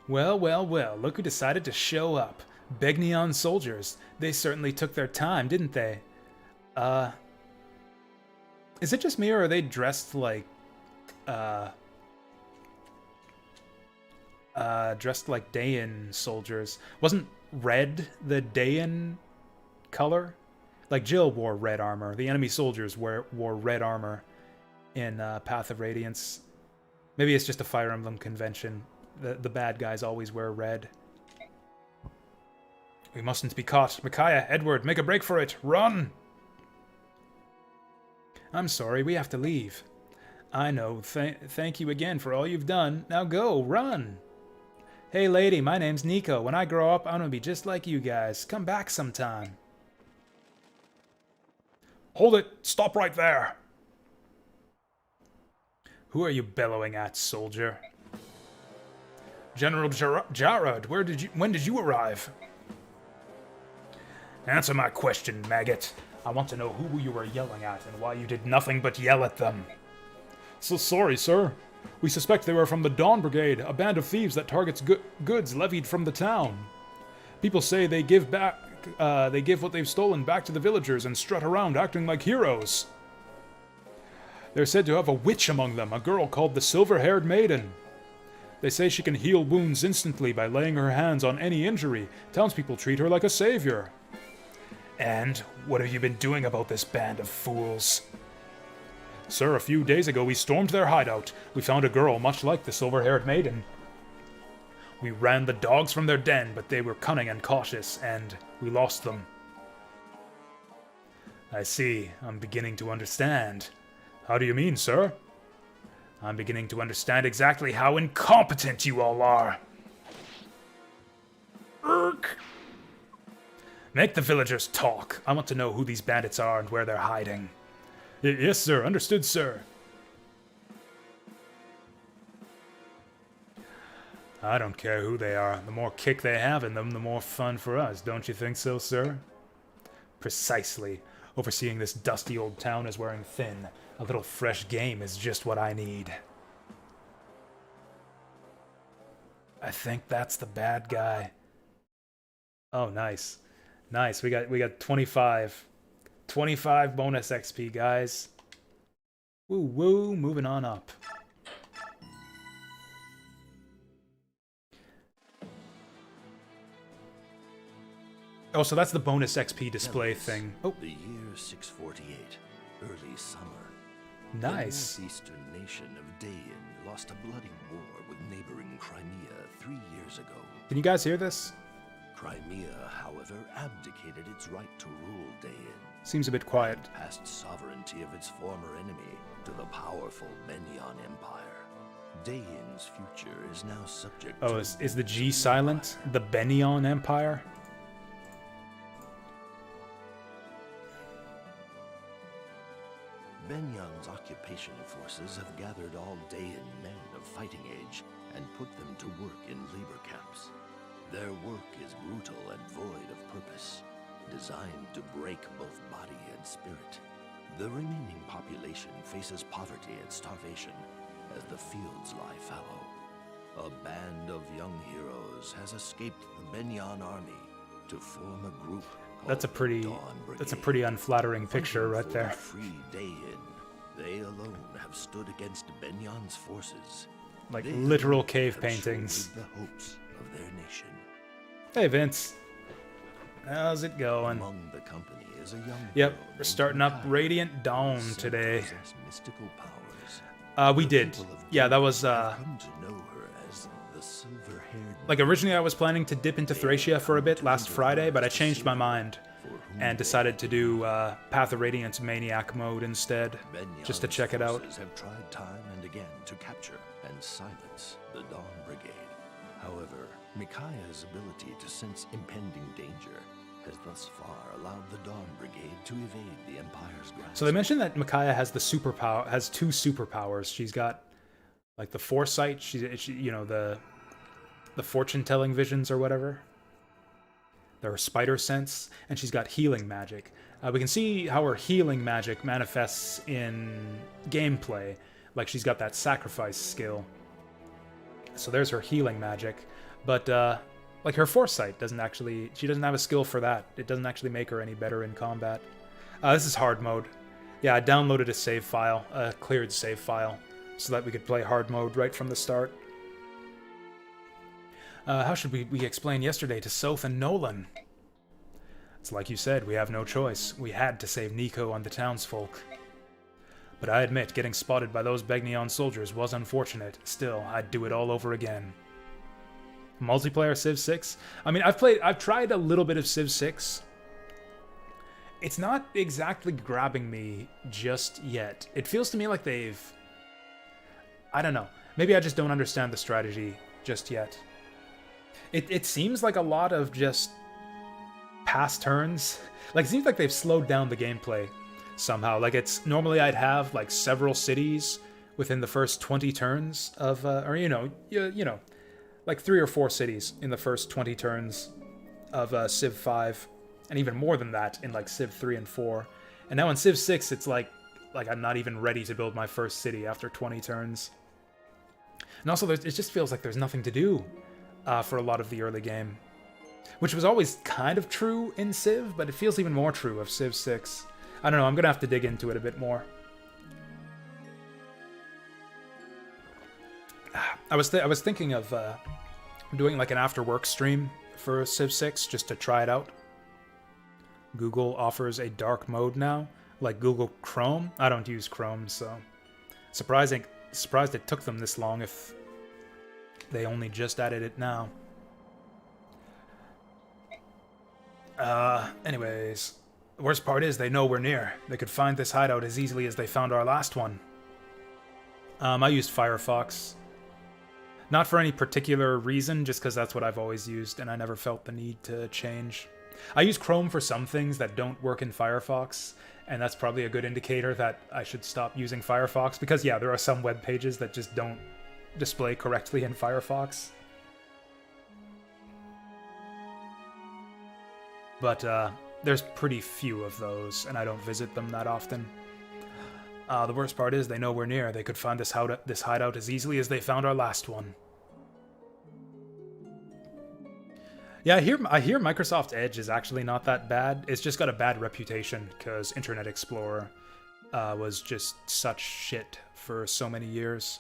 Well, well, well, look who decided to show up. Begnion soldiers. They certainly took their time, didn't they? Is it just me, or are they dressed like, Dayan soldiers? Wasn't red the Dayan color? Like, Jill wore red armor. The enemy soldiers wore red armor in Path of Radiance. Maybe it's just a Fire Emblem convention. The bad guys always wear red. We mustn't be caught. Micaiah, Edward, make a break for it. Run! I'm sorry, we have to leave. I know. Thank you again for all you've done. Now go, run! Hey lady, my name's Nico. When I grow up, I'm gonna be just like you guys. Come back sometime. Hold it! Stop right there! Who are you bellowing at, soldier? General Jarrod, when did you arrive? Answer my question, maggot. I want to know who you were yelling at and why you did nothing but yell at them. So sorry, sir. We suspect they were from the Dawn Brigade, a band of thieves that targets goods levied from the town. People say they give what they've stolen back to the villagers and strut around acting like heroes. They're said to have a witch among them, a girl called the Silver-Haired Maiden. They say she can heal wounds instantly by laying her hands on any injury. Townspeople treat her like a savior. And what have you been doing about this band of fools? Sir, a few days ago we stormed their hideout. We found a girl much like the Silver-Haired Maiden. We ran the dogs from their den, but they were cunning and cautious, and we lost them. I see. I'm beginning to understand. How do you mean, sir? I'm beginning to understand exactly how incompetent you all are. Irk! Make the villagers talk. I want to know who these bandits are and where they're hiding. Yes, sir. Understood, sir. I don't care who they are. The more kick they have in them, the more fun for us. Don't you think so, sir? Precisely. Overseeing this dusty old town is wearing thin. A little fresh game is just what I need. I think that's the bad guy. Oh, nice. Nice. We got 25. 25 bonus XP, guys. Woo woo, moving on up. Oh, so that's the bonus XP display thing. Oh, The year 648, early summer. nice. The northeastern nation of Dayan lost a bloody war with neighboring Crimea 3 years ago. Can you guys hear this? Crimea, however, abdicated its right to rule Dayan, Seems a bit quiet. passed sovereignty of its former enemy to the powerful Benyan Empire. Dayan's future is now subject Oh, to... is the G silent? The Benyan Empire? Benyan's occupation forces have gathered all Dayan men of fighting age and put them to work in labor camps. Their work is brutal and void of purpose, designed to break both body and spirit. The remaining population faces poverty and starvation as the fields lie fallow. A band of young heroes has escaped the Benyan army to form a group called That's a pretty the Dawn Brigade. that's a pretty unflattering picture Fighting right for there. the free Dayan, they alone have stood against Benyan's forces. Like They literal alone cave have paintings. shielded the hopes of their nation. Hey Vince. How's it going? Among the company is a young Yep, girl we're named starting up Micaiah, Radiant Dawn who is said to today. possess mystical powers. We The did. people of Yeah, that Dayan was have come to know her as the silver-haired like originally I was planning to dip into Thracia for a bit last Friday, but I changed my mind for whom and they decided to do Path of Radiance Maniac mode instead, Benyan's just to check it out. forces have tried time and again to capture and silence the Dawn Brigade. However, Micaiah's ability to sense impending danger has thus far allowed the Dawn Brigade to evade the Empire's grasp. So they mentioned that Micaiah has has two superpowers. She's got like the foresight, she you know, the fortune telling visions or whatever. Her spider sense, and she's got healing magic. We can see how her healing magic manifests in gameplay. Like she's got that sacrifice skill. So there's her healing magic. But like her foresight doesn't actually, she doesn't have a skill for that. It doesn't actually make her any better in combat. This is hard mode. Yeah, I downloaded a save file, a cleared save file, so that we could play hard mode right from the start. How should we explain yesterday to Soph and Nolan? It's like you said, we have no choice. We had to save Nico and the townsfolk. But I admit, getting spotted by those Begnion soldiers was unfortunate. Still, I'd do it all over again. Multiplayer Civ 6? I mean, I've tried a little bit of Civ 6. It's not exactly grabbing me just yet. It feels to me like they've... I don't know. Maybe I just don't understand the strategy just yet. It seems like a lot of just past turns. Like, it seems like they've slowed down the gameplay somehow. Like, it's normally I'd have like several cities within the first 20 turns of, or you know, like 3 or 4 cities in the first 20 turns of Civ 5, and even more than that in like Civ 3 and 4. And now in Civ 6, it's like I'm not even ready to build my first city after 20 turns. And also, it just feels like there's nothing to do for a lot of the early game. Which was always kind of true in Civ, but it feels even more true of Civ 6. I don't know, I'm gonna have to dig into it a bit more. I was thinking of doing like an after-work stream for Civ 6 just to try it out. Google offers a dark mode now, like Google Chrome. I don't use Chrome, so surprised it took them this long if they only just added it now. Anyways, the worst part is they know we're near. They could find this hideout as easily as they found our last one. I used Firefox. Not for any particular reason, just because that's what I've always used, and I never felt the need to change. I use Chrome for some things that don't work in Firefox, and that's probably a good indicator that I should stop using Firefox, because yeah, there are some web pages that just don't display correctly in Firefox. But there's pretty few of those, and I don't visit them that often. The worst part is they know we're near. They could find this hideout as easily as they found our last one. Yeah, I hear Microsoft Edge is actually not that bad. It's just got a bad reputation because Internet Explorer was just such shit for so many years.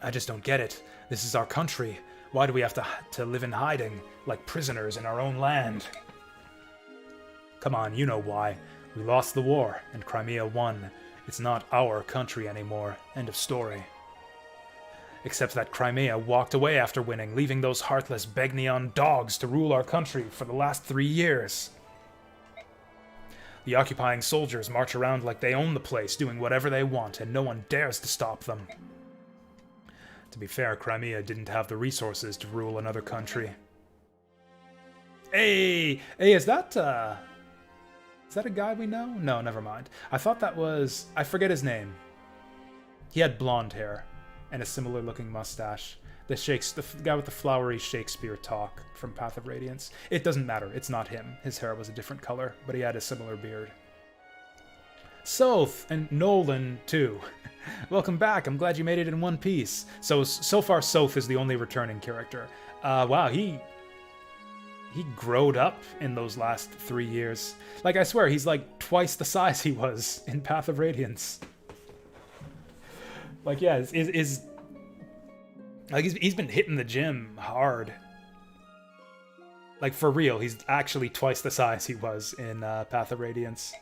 I just don't get it. This is our country. Why do we have to live in hiding, like prisoners in our own land? Come on, you know why. We lost the war, and Crimea won. It's not our country anymore. End of story. Except that Crimea walked away after winning, leaving those heartless Begnion dogs to rule our country for the last 3 years. The occupying soldiers march around like they own the place, doing whatever they want, and no one dares to stop them. To be fair, Crimea didn't have the resources to rule another country. Hey, is that a guy we know? No, never mind. I thought that was... I forget his name. He had blonde hair and a similar-looking mustache. The guy with the flowery Shakespeare talk from Path of Radiance. It doesn't matter. It's not him. His hair was a different color, but he had a similar beard. Soth and Nolan, too. Welcome back. I'm glad you made it in one piece. So far, Soth is the only returning character. Wow, he growed up in those last 3 years. Like, I swear, he's like twice the size he was in Path of Radiance. Like, yeah, he's been hitting the gym hard. Like, for real, he's actually twice the size he was in Path of Radiance.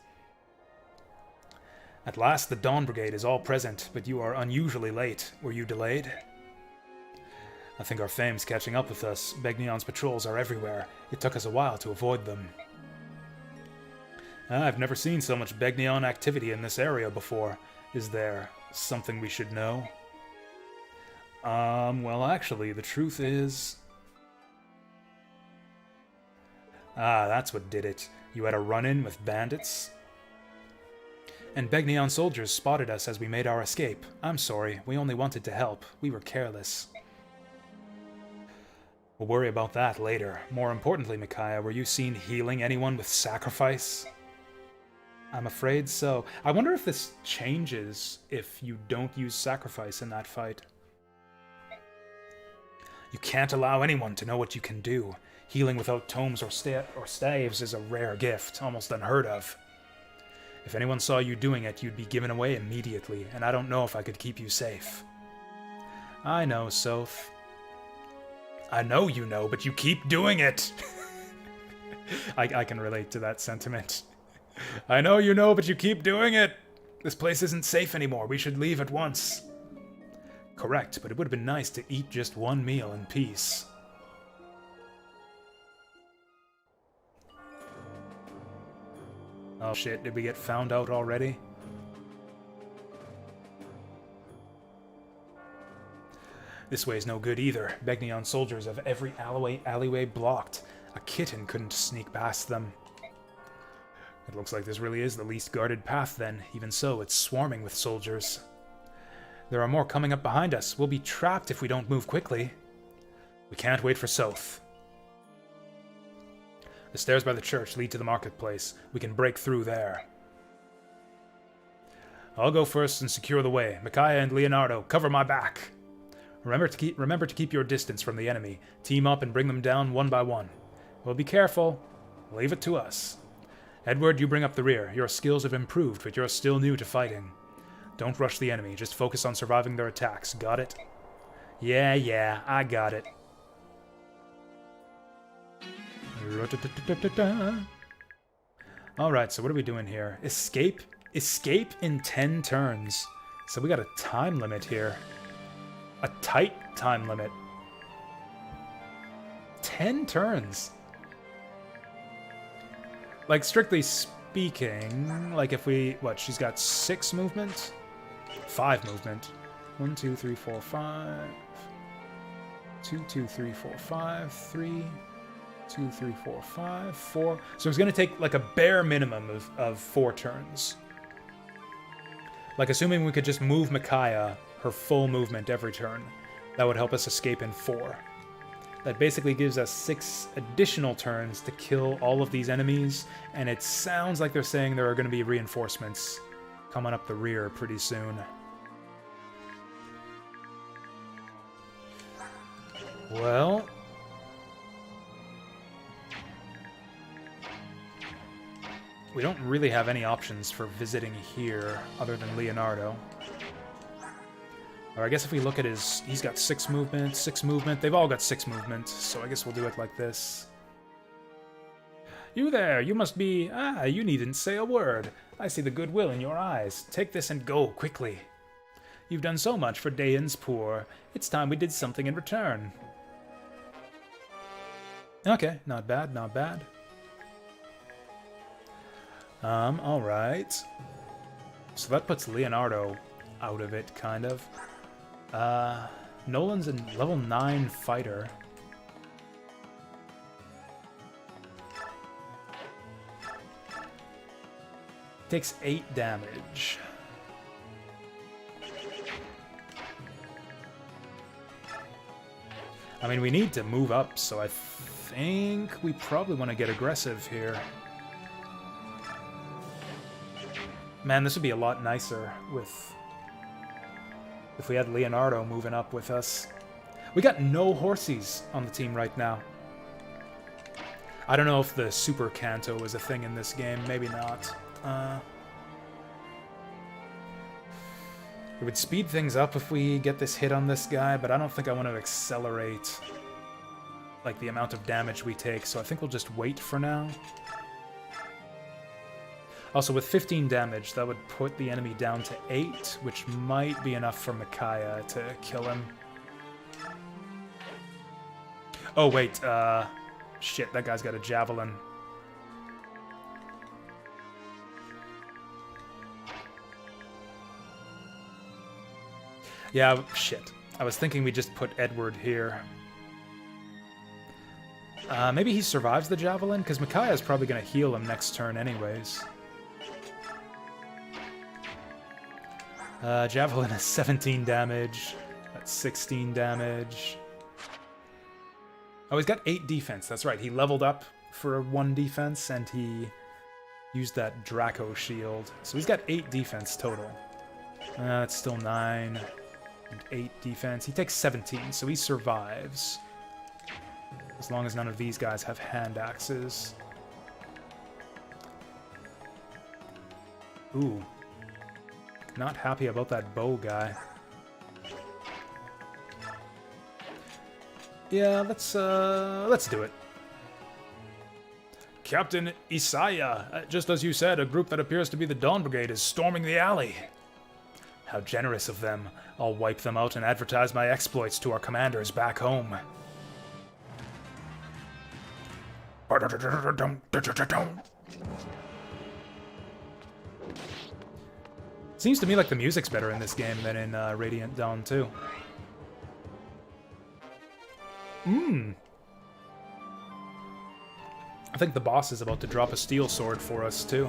At last, the Dawn Brigade is all present, but you are unusually late. Were you delayed? I think our fame's catching up with us. Begnion's patrols are everywhere. It took us a while to avoid them. I've never seen so much Begnion activity in this area before. Is there something we should know? Well, actually, the truth is... that's what did it. You had a run-in with bandits? And Begnion soldiers spotted us as we made our escape. I'm sorry, we only wanted to help. We were careless. We'll worry about that later. More importantly, Micaiah, were you seen healing anyone with sacrifice? I'm afraid so. I wonder if this changes if you don't use sacrifice in that fight. You can't allow anyone to know what you can do. Healing without tomes or staves is a rare gift, almost unheard of. If anyone saw you doing it, you'd be given away immediately, and I don't know if I could keep you safe. I know, Soph. I know you know, but you keep doing it! I can relate to that sentiment. I know you know, but you keep doing it! This place isn't safe anymore. We should leave at once. Correct, but it would have been nice to eat just one meal in peace. Oh shit, did we get found out already? This way's no good either. Begnion soldiers have every alleyway blocked. A kitten couldn't sneak past them. It looks like this really is the least guarded path then. Even so, it's swarming with soldiers. There are more coming up behind us. We'll be trapped if we don't move quickly. We can't wait for Soth. The stairs by the church lead to the marketplace. We can break through there. I'll go first and secure the way. Micaiah and Leonardo, cover my back. Remember to keep your distance from the enemy. Team up and bring them down one by one. We'll be careful. Leave it to us. Edward, you bring up the rear. Your skills have improved, but you're still new to fighting. Don't rush the enemy. Just focus on surviving their attacks. Got it? Yeah, I got it. Alright, so what are we doing here? Escape in 10 turns. So we got a time limit here. A tight time limit. 10 turns. Like, strictly speaking, like if we... What, she's got 6 movement? 5 movement. 1, 2, 3, 4, 5... 2, 2, 3, 4, 5, 3, 2, 3, 4, 5, 4. So it's going to take like a bare minimum of 4 turns. Like, assuming we could just move Micaiah her full movement every turn, that would help us escape in 4. That basically gives us 6 additional turns to kill all of these enemies, and it sounds like they're saying there are going to be reinforcements coming up the rear pretty soon. Well, we don't really have any options for visiting here other than Leonardo. Or I guess if we look at his... He's got 6 movement, 6 movement. They've all got 6 movement, so I guess we'll do it like this. You there, you must be... Ah, you needn't say a word. I see the goodwill in your eyes. Take this and go, quickly. You've done so much for Dayan's poor. It's time we did something in return. Okay, not bad, not bad. Alright. So that puts Leonardo out of it, kind of. Nolan's a level 9 fighter. Takes 8 damage. I mean, we need to move up, so I think we probably want to get aggressive here. Man, this would be a lot nicer if we had Leonardo moving up with us. We got no horsies on the team right now. I don't know if the Super Canto is a thing in this game. Maybe not. It would speed things up if we get this hit on this guy, but I don't think I want to accelerate like the amount of damage we take, so I think we'll just wait for now. Also, with 15 damage, that would put the enemy down to 8, which might be enough for Micaiah to kill him. Oh, wait, shit, that guy's got a javelin. Yeah, shit. I was thinking we just put Edward here. Maybe he survives the javelin, because Micaiah's probably going to heal him next turn anyways. Javelin has 17 damage. That's 16 damage. Oh, he's got 8 defense. That's right. He leveled up for 1 defense, and he used that Draco shield. So he's got 8 defense total. That's still 9 and 8 defense. He takes 17, so he survives. As long as none of these guys have hand axes. Ooh. Not happy about that bow guy. Yeah, let's do it. Captain Isaiah, just as you said, a group that appears to be the Dawn Brigade is storming the alley. How generous of them. I'll wipe them out and advertise my exploits to our commanders back home. Seems to me like the music's better in this game than in Radiant Dawn 2. I think the boss is about to drop a steel sword for us, too.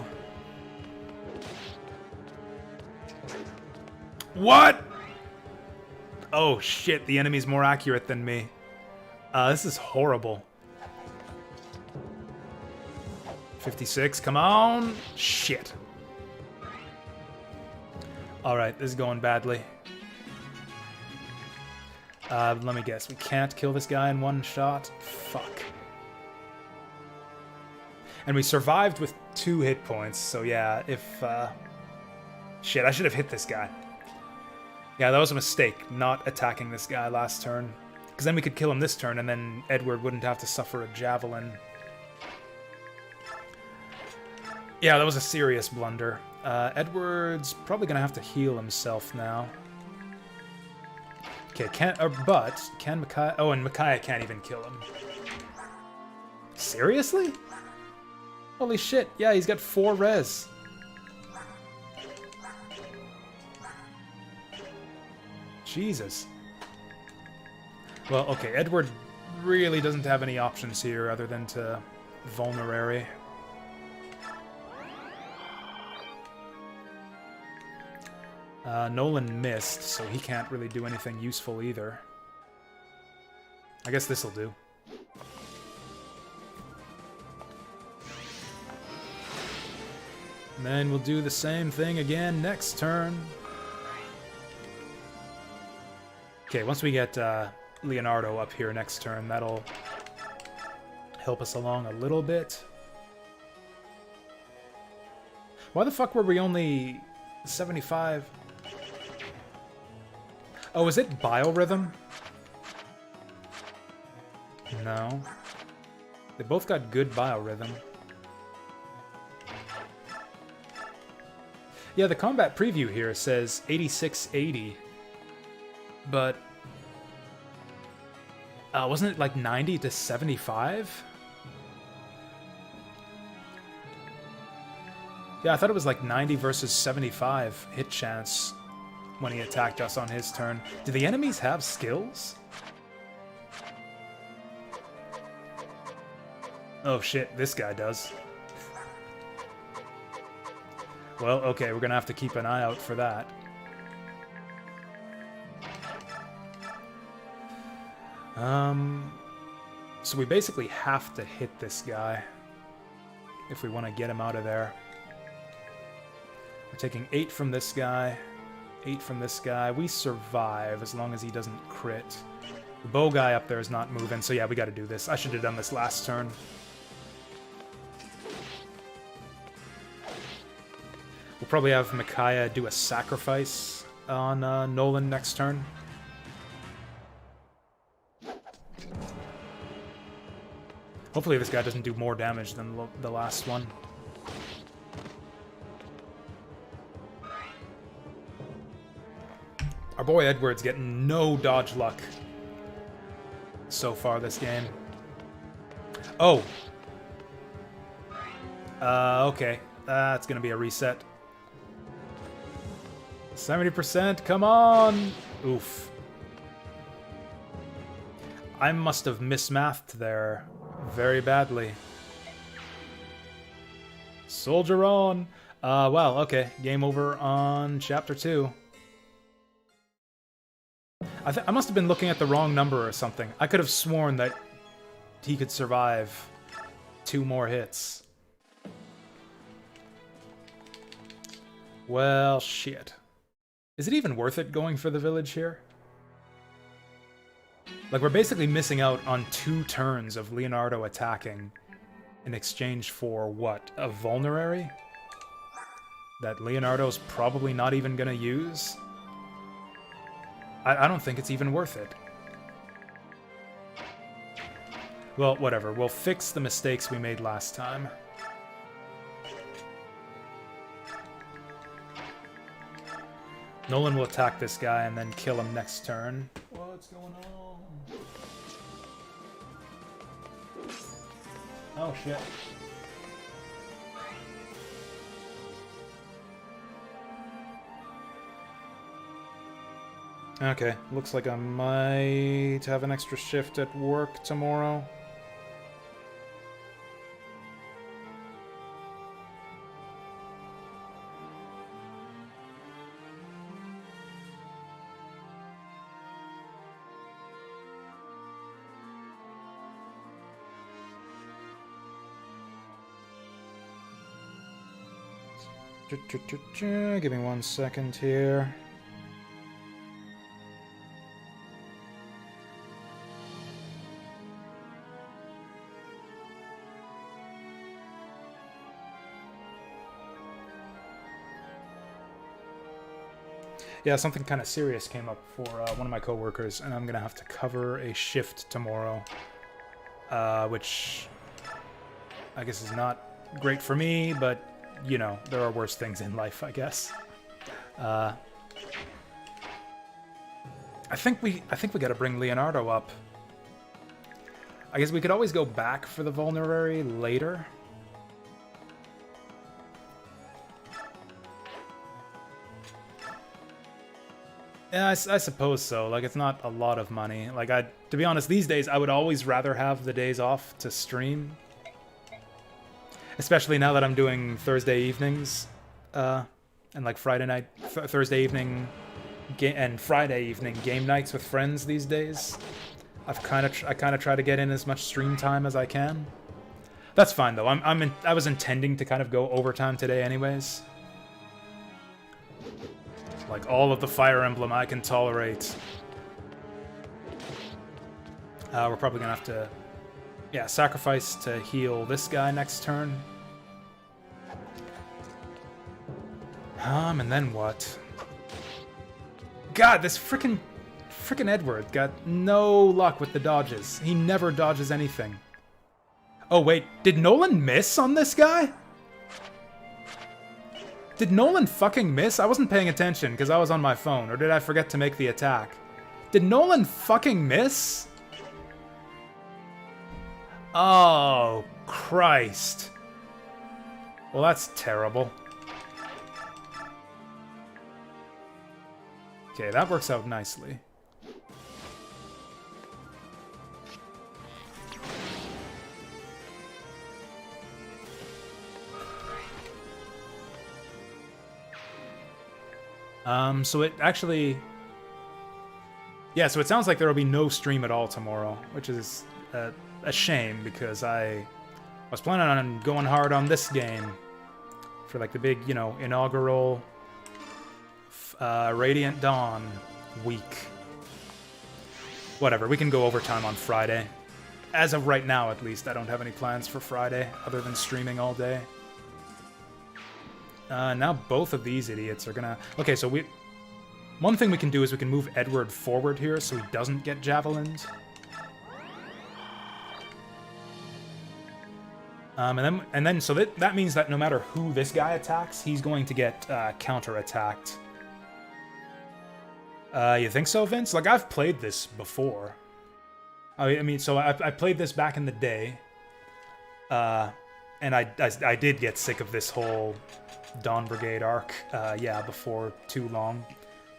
What?! Oh shit, the enemy's more accurate than me. This is horrible. 56, come on! Shit. Alright, this is going badly. Let me guess, we can't kill this guy in one shot? Fuck. And we survived with 2 hit points, so yeah, if, shit, I should have hit this guy. Yeah, that was a mistake, not attacking this guy last turn. Because then we could kill him this turn, and then Edward wouldn't have to suffer a javelin. Yeah, that was a serious blunder. Edward's probably gonna have to heal himself now. Okay, but can Micaiah... Oh, and Micaiah can't even kill him. Seriously? Holy shit, yeah, he's got 4 res. Jesus. Well, okay, Edward really doesn't have any options here other than to vulnerary. Nolan missed, so he can't really do anything useful either. I guess this'll do. And then we'll do the same thing again next turn. Okay, once we get Leonardo up here next turn, that'll help us along a little bit. Why the fuck were we only 75? Oh, is it biorhythm? No. They both got good biorhythm. Yeah, the combat preview here says 8680. But wasn't it like 90 to 75? Yeah, I thought it was like 90 versus 75 hit chance when he attacked us on his turn. Do the enemies have skills? Oh shit, this guy does. Well, okay, we're gonna have to keep an eye out for that. So we basically have to hit this guy if we want to get him out of there. We're taking 8 from this guy, 8 from this guy. We survive as long as he doesn't crit. The bow guy up there is not moving, so yeah, we gotta do this. I should have done this last turn. We'll probably have Micaiah do a sacrifice on Nolan next turn. Hopefully this guy doesn't do more damage than the last one. Our boy Edward's getting no dodge luck so far this game. Oh! Okay. That's gonna be a reset. 70%, come on! Oof. I must have mismathed there very badly. Soldier on! Well, okay. Game over on Chapter 2. I must have been looking at the wrong number or something. I could have sworn that he could survive 2 more hits. Well, shit. Is it even worth it going for the village here? Like, we're basically missing out on 2 turns of Leonardo attacking in exchange for, what, a vulnerary? That Leonardo's probably not even gonna use? I don't think it's even worth it. Well, whatever. We'll fix the mistakes we made last time. Nolan will attack this guy and then kill him next turn. What's going on? Oh, shit. Okay, looks like I might have an extra shift at work tomorrow. Give me 1 second here. Yeah, something kind of serious came up for one of my coworkers, and I'm gonna have to cover a shift tomorrow, which I guess is not great for me, but you know, there are worse things in life, I guess. I think we got to bring Leonardo up. I guess we could always go back for the vulnerary later. Yeah, I suppose so. Like, it's not a lot of money. Like, to be honest, these days, I would always rather have the days off to stream. Especially now that I'm doing Thursday evenings, and like Friday night, Thursday evening, and Friday evening game nights with friends these days. I kind of try to get in as much stream time as I can. That's fine though. I was intending to kind of go overtime today, anyways. Like all of the Fire Emblem I can tolerate. We're probably gonna have to, yeah, sacrifice to heal this guy next turn. And then what? God, this frickin' Edward got no luck with the dodges. He never dodges anything. Oh wait, did Nolan miss on this guy? Did Nolan fucking miss? I wasn't paying attention because I was on my phone, or did I forget to make the attack? Did Nolan fucking miss? Oh, Christ. Well, that's terrible. Okay, that works out nicely. So it actually... Yeah, so it sounds like there will be no stream at all tomorrow, which is a shame, because I was planning on going hard on this game for, like, the big, you know, inaugural Radiant Dawn week. Whatever, we can go overtime on Friday. As of right now, at least, I don't have any plans for Friday, other than streaming all day. Now both of these idiots are gonna... Okay, so one thing we can do is we can move Edward forward here so he doesn't get javelined. And then so that means that no matter who this guy attacks, he's going to get counter-attacked. You think so, Vince? Like, I've played this before. I mean, so I played this back in the day. And I did get sick of this whole Dawn Brigade arc, yeah, before too long.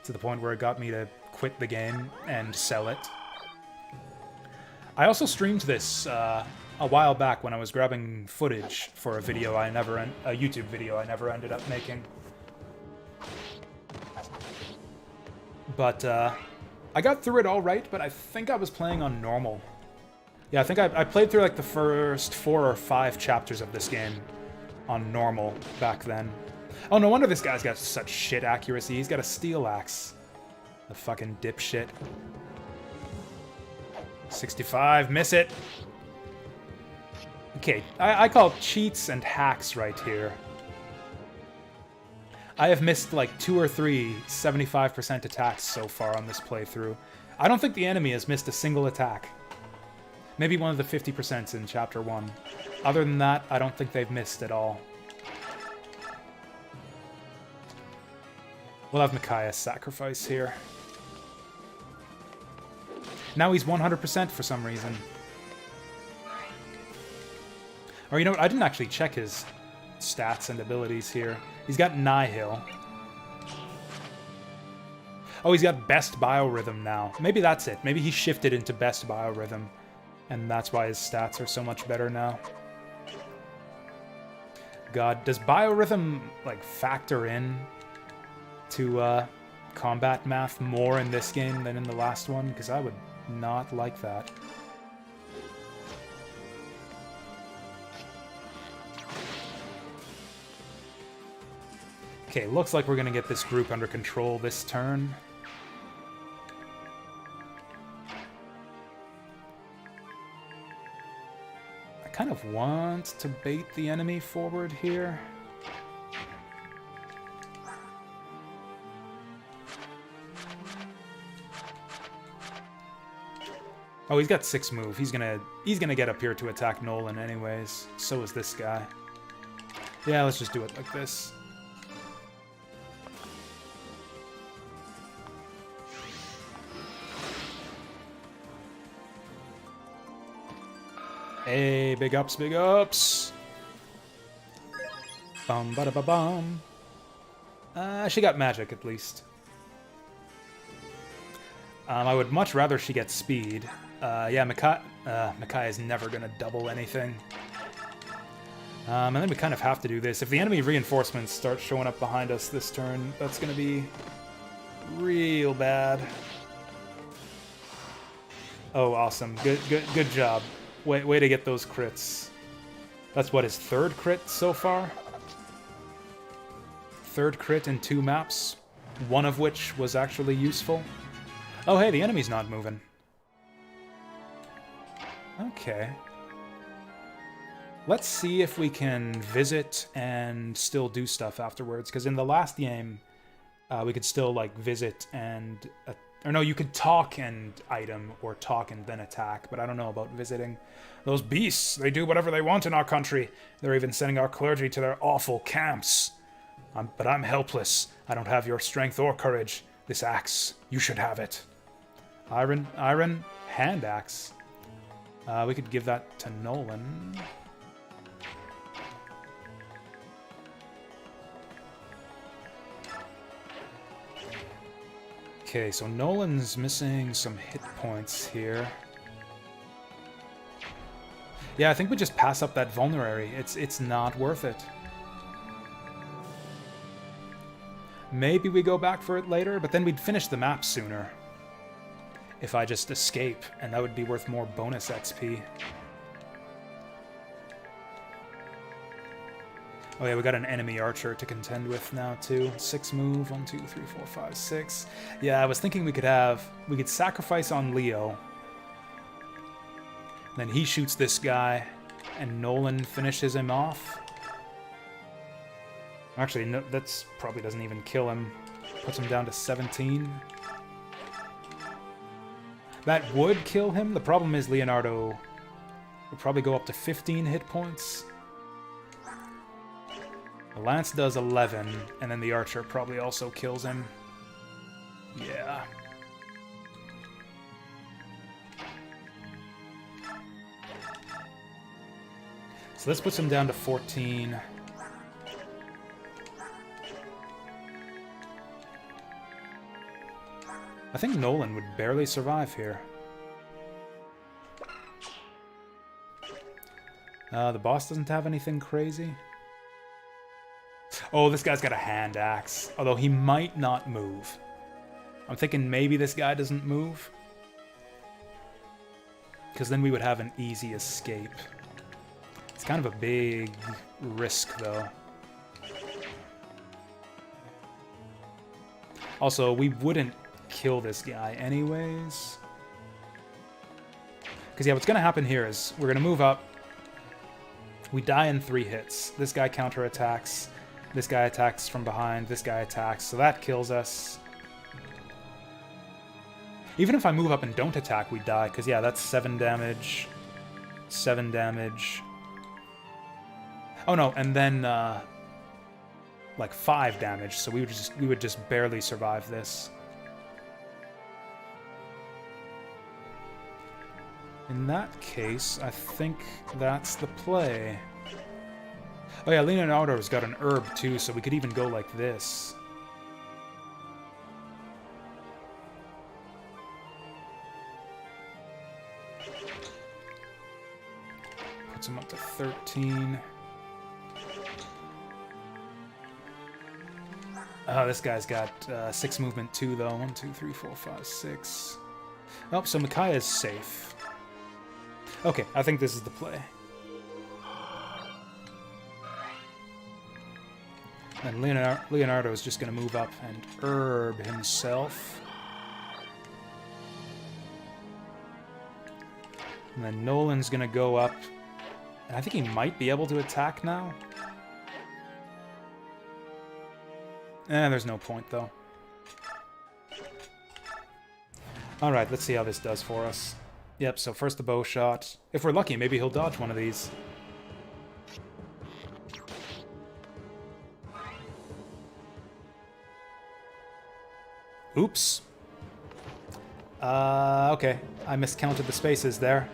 To the point where it got me to quit the game and sell it. I also streamed this a while back when I was grabbing footage for a YouTube video I never ended up making. But I got through it all right, but I think I was playing on normal. Yeah, I think I played through like the first 4 or 5 chapters of this game on normal back then. Oh, no wonder this guy's got such shit accuracy. He's got a steel axe. The fucking dipshit. 65, miss it. Okay, I call cheats and hacks right here. I have missed like 2 or 3 75% attacks so far on this playthrough. I don't think the enemy has missed a single attack. Maybe one of the 50% in Chapter 1. Other than that, I don't think they've missed at all. We'll have Micaiah's sacrifice here. Now he's 100% for some reason. Or you know what, I didn't actually check his stats and abilities here. He's got Nihil. Oh, he's got Best Biorhythm now. Maybe that's it. Maybe he shifted into Best Biorhythm. And that's why his stats are so much better now. God, does Biorhythm, like, factor in to combat math more in this game than in the last one? Because I would not like that. Okay, looks like we're gonna get this group under control this turn. I kind of want to bait the enemy forward here. Oh, he's got 6 move. He's gonna get up here to attack Nolan anyways. So is this guy. Yeah, let's just do it like this. Hey, big ups, big ups. Bum ba da ba bum. She got magic at least. I would much rather she get speed. Yeah, Micaiah is never going to double anything. And then we kind of have to do this. If the enemy reinforcements start showing up behind us this turn, that's going to be real bad. Oh, awesome. Good job. Way to get those crits. That's what, his third crit so far? Third crit in 2 maps, one of which was actually useful. Oh, hey, the enemy's not moving. Okay. Let's see if we can visit and still do stuff afterwards, because in the last game, we could still, like, visit and... or no, you could talk and item, or talk and then attack, but I don't know about visiting. Those beasts, they do whatever they want in our country. They're even sending our clergy to their awful camps. But I'm helpless. I don't have your strength or courage. This axe, you should have it. Iron, hand axe. We could give that to Nolan. Okay, so Nolan's missing some hit points here. Yeah, I think we just pass up that vulnerary. It's not worth it. Maybe we go back for it later, but then we'd finish the map sooner. If I just escape, and that would be worth more bonus XP. Oh yeah, we got an enemy archer to contend with now too. 6 move, 1, 2, 3, 4, 5, 6. Yeah, I was thinking we could sacrifice on Leo. Then he shoots this guy, and Nolan finishes him off. Actually, no, that's probably doesn't even kill him. Puts him down to 17. That would kill him. The problem is Leonardo would probably go up to 15 hit points. The Lance does 11, and then the Archer probably also kills him. Yeah. So this puts him down to 14. I think Nolan would barely survive here. The boss doesn't have anything crazy. Oh, this guy's got a hand axe. Although he might not move. I'm thinking maybe this guy doesn't move. Because then we would have an easy escape. It's kind of a big risk, though. Also, we wouldn't kill this guy anyways. Because, yeah, what's going to happen here is we're going to move up. We die in 3 hits. This guy counterattacks. This guy attacks from behind. This guy attacks. So that kills us. Even if I move up and don't attack, we die. Because, yeah, that's 7 damage. 7 damage. Oh, no. And then, like, 5 damage. So we would just barely survive this. In that case, I think that's the play. Oh yeah, Leonardo's got an herb too, so we could even go like this. Puts him up to 13. Oh, this guy's got 6 movement too, though. 1, 2, 3, 4, 5, 6. Oh, so Micaiah's safe. Okay, I think this is the play. And Leonardo is just going to move up and herb himself. And then Nolan's going to go up. And I think he might be able to attack now. There's no point, though. Alright, let's see how this does for us. Yep, so first the bow shot. If we're lucky, maybe he'll dodge one of these. Oops. Okay. I miscounted the spaces there.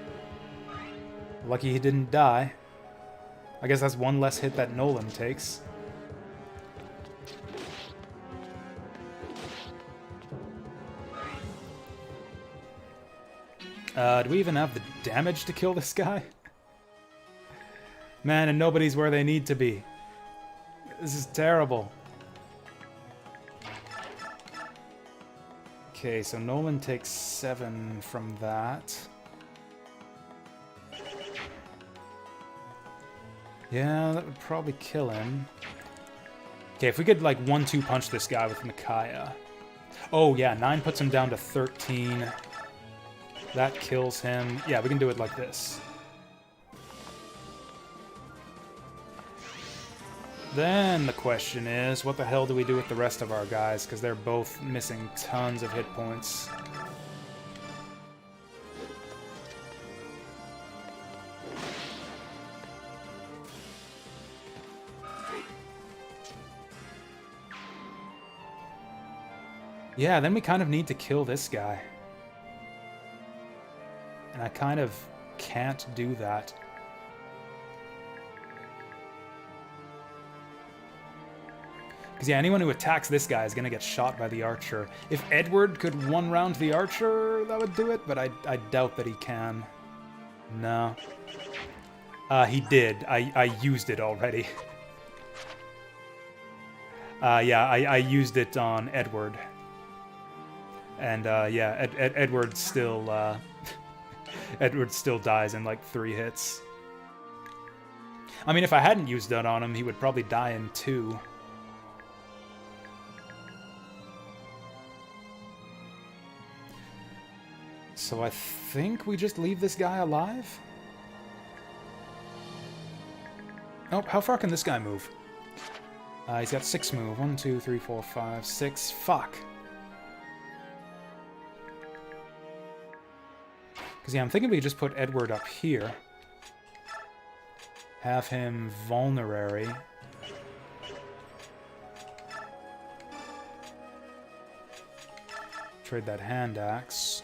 Lucky he didn't die. I guess that's 1 less hit that Nolan takes. Do we even have the damage to kill this guy? Man, and nobody's where they need to be. This is terrible. Okay, so Nolan takes 7 from that. Yeah, that would probably kill him. Okay, if we could, like, 1-2 punch this guy with Micaiah. Oh, yeah, 9 puts him down to 13. That kills him. Yeah, we can do it like this. Then the question is, what the hell do we do with the rest of our guys? Because they're both missing tons of hit points. Yeah, then we kind of need to kill this guy. And I kind of can't do that. Because, yeah, anyone who attacks this guy is going to get shot by the archer. If Edward could one-round the archer, that would do it, but I doubt that he can. No. He did. I used it already. Yeah, I used it on Edward. And, yeah, Edward still, Edward still dies in, like, 3 hits. I mean, if I hadn't used that on him, he would probably die in 2. So I think we just leave this guy alive? Oh, how far can this guy move? He's got 6 move. 1, 2, 3, 4, 5, 6. Fuck. Because, yeah, I'm thinking we could just put Edward up here. Have him vulnerary. Trade that hand axe.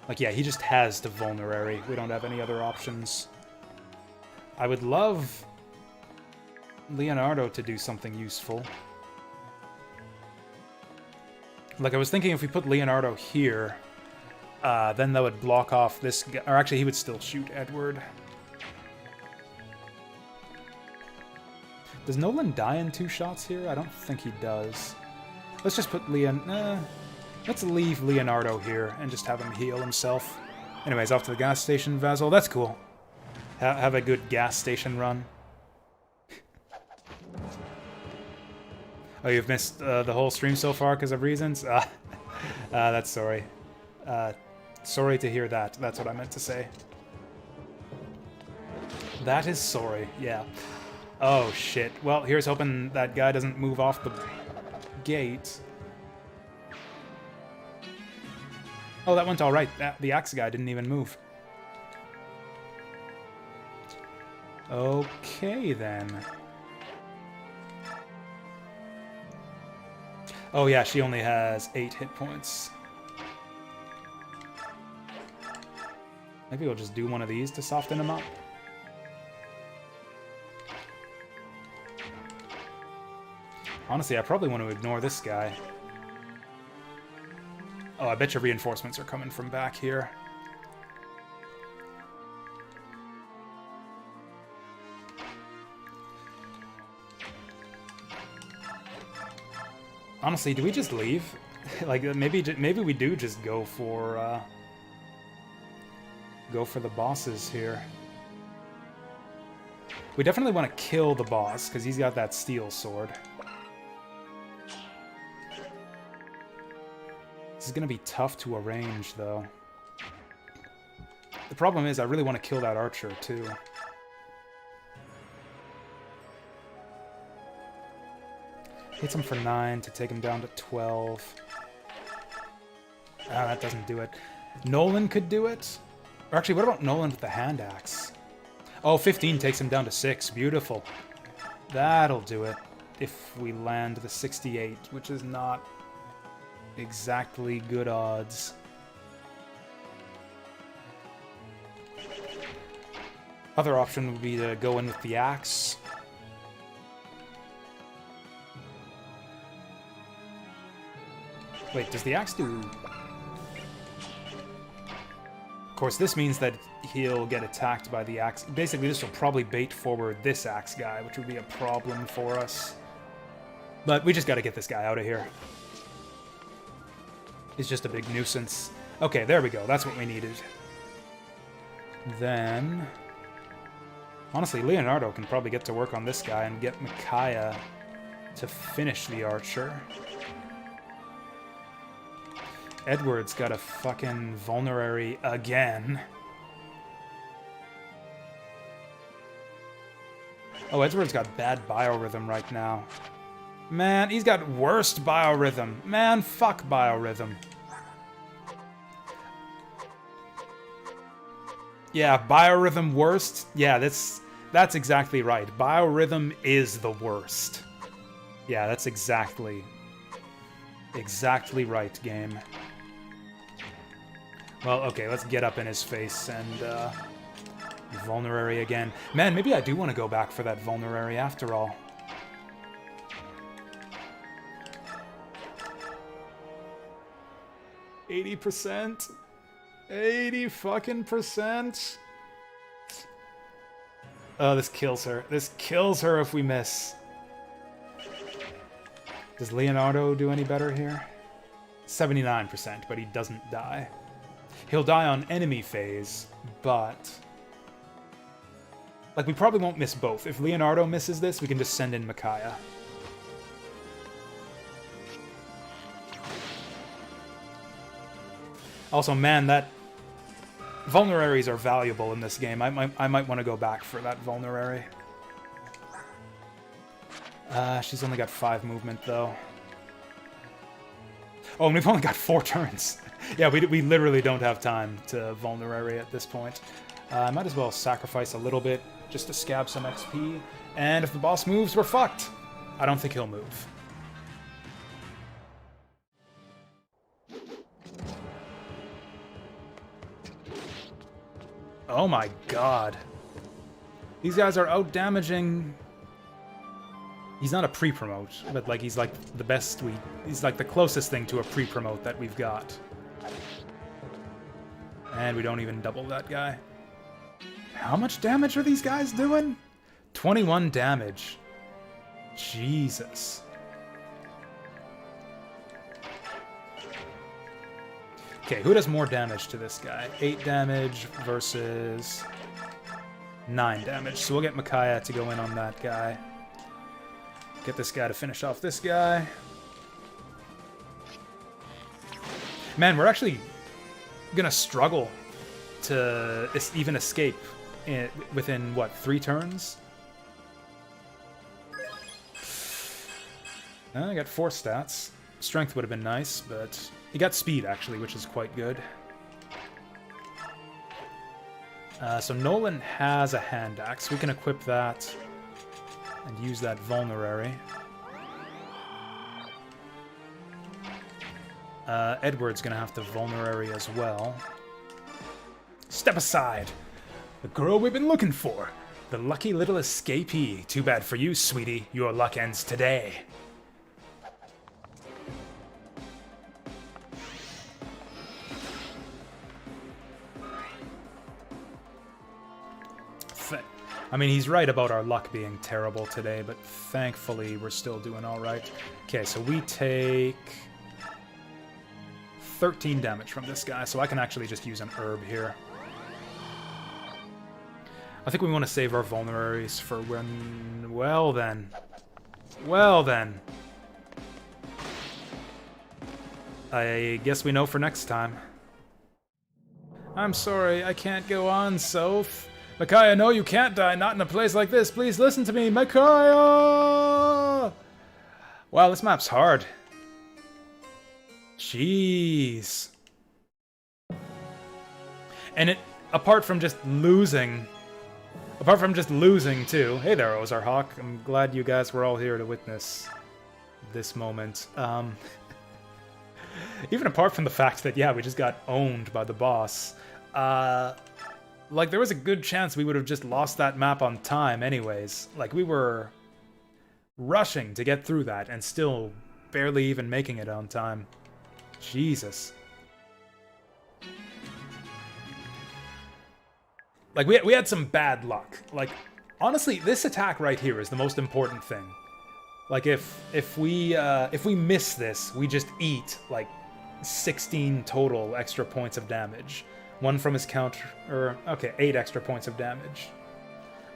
Like, yeah, he just has to vulnerary. We don't have any other options. I would love Leonardo to do something useful. Like, I was thinking if we put Leonardo here, then that would block off this guy. Or actually, he would still shoot Edward. Does Nolan die in 2 shots here? I don't think he does. Let's just put let's leave Leonardo here and just have him heal himself. Anyways, off to the gas station, Vasil. That's cool. Have a good gas station run. Oh, you've missed the whole stream so far because of reasons? That's sorry. Sorry to hear that. That's what I meant to say. That is sorry, yeah. Oh, shit. Well, here's hoping that guy doesn't move off the gate. Oh, that went alright. The axe guy didn't even move. Okay, then. Oh, yeah, she only has 8 hit points. Maybe we'll just do one of these to soften him up. Honestly, I probably want to ignore this guy. Oh, I bet your reinforcements are coming from back here. Honestly, do we just leave? Like, maybe we do just go for the bosses here. We definitely want to kill the boss, because he's got that steel sword. This is going to be tough to arrange, though. The problem is, I really want to kill that archer, too. Hits him for 9 to take him down to 12. Ah, that doesn't do it. Nolan could do it? Or actually, what about Nolan with the hand axe? Oh, 15 takes him down to 6. Beautiful. That'll do it. If we land the 68, which is not exactly good odds. Other option would be to go in with the axe. Wait, does the axe do... Of course, this means that he'll get attacked by the axe. Basically, this will probably bait forward this axe guy, which would be a problem for us. But we just gotta get this guy out of here. He's just a big nuisance. Okay, there we go. That's what we needed. Then... Honestly, Leonardo can probably get to work on this guy and get Micaiah to finish the archer. Edward's got a fucking vulnerary again. Oh, Edward's got bad biorhythm right now. Man, he's got worst biorhythm. Man, fuck biorhythm. Yeah, biorhythm worst? Yeah, that's exactly right. Biorhythm is the worst. Yeah, that's exactly right, game. Well, okay, let's get up in his face and, vulnerary again. Man, maybe I do want to go back for that vulnerary after all. %? 80 fucking %? Oh, this kills her. This kills her if we miss. Does Leonardo do any better here? 79%, but he doesn't die. He'll die on enemy phase, but... Like, we probably won't miss both. If Leonardo misses this, we can just send in Micaiah. Also, man, that... Vulneraries are valuable in this game. I might want to go back for that vulnerary. She's only got 5 movement, though. Oh, and we've only got 4 turns. Yeah, we literally don't have time to vulnerary at this point. I might as well sacrifice a little bit just to scab some XP. And if the boss moves, we're fucked. I don't think he'll move. Oh my god. These guys are out-damaging... He's not a pre-promote, but like he's like the best he's like the closest thing to a pre-promote that we've got. And we don't even double that guy. How much damage are these guys doing? 21 damage. Jesus. Okay, who does more damage to this guy? 8 damage versus 9 damage. So we'll get Micaiah to go in on that guy. Get this guy to finish off this guy. Man, we're actually gonna struggle to even escape within, what, 3 turns? I got 4 stats. Strength would have been nice, but he got speed, actually, which is quite good. So Nolan has a hand axe. We can equip that and use that vulnerary. Edward's gonna have to vulnerary as well. Step aside! The girl we've been looking for! The lucky little escapee. Too bad for you, sweetie. Your luck ends today. I mean, he's right about our luck being terrible today, but thankfully we're still doing alright. Okay, so we take 13 damage from this guy, so I can actually just use an herb here. I think we want to save our vulneraries for when... Well then. Well then. I guess we know for next time. I'm sorry, I can't go on, Soph. Micaiah, no, you can't die. Not in a place like this. Please listen to me, Micaiah! Wow, this map's hard. Jeez. And it, apart from just losing too. Hey there, Ozarhawk. I'm glad you guys were all here to witness this moment. Even apart from the fact that, yeah, we just got owned by the boss. Like, there was a good chance we would have just lost that map on time anyways. Like, we were rushing to get through that and still barely even making it on time. Jesus. Like, we had some bad luck. Like, honestly, this attack right here is the most important thing. Like, if we miss this, we just eat, like, 16 total extra points of damage. 1 from his counter, or, okay, 8 extra points of damage.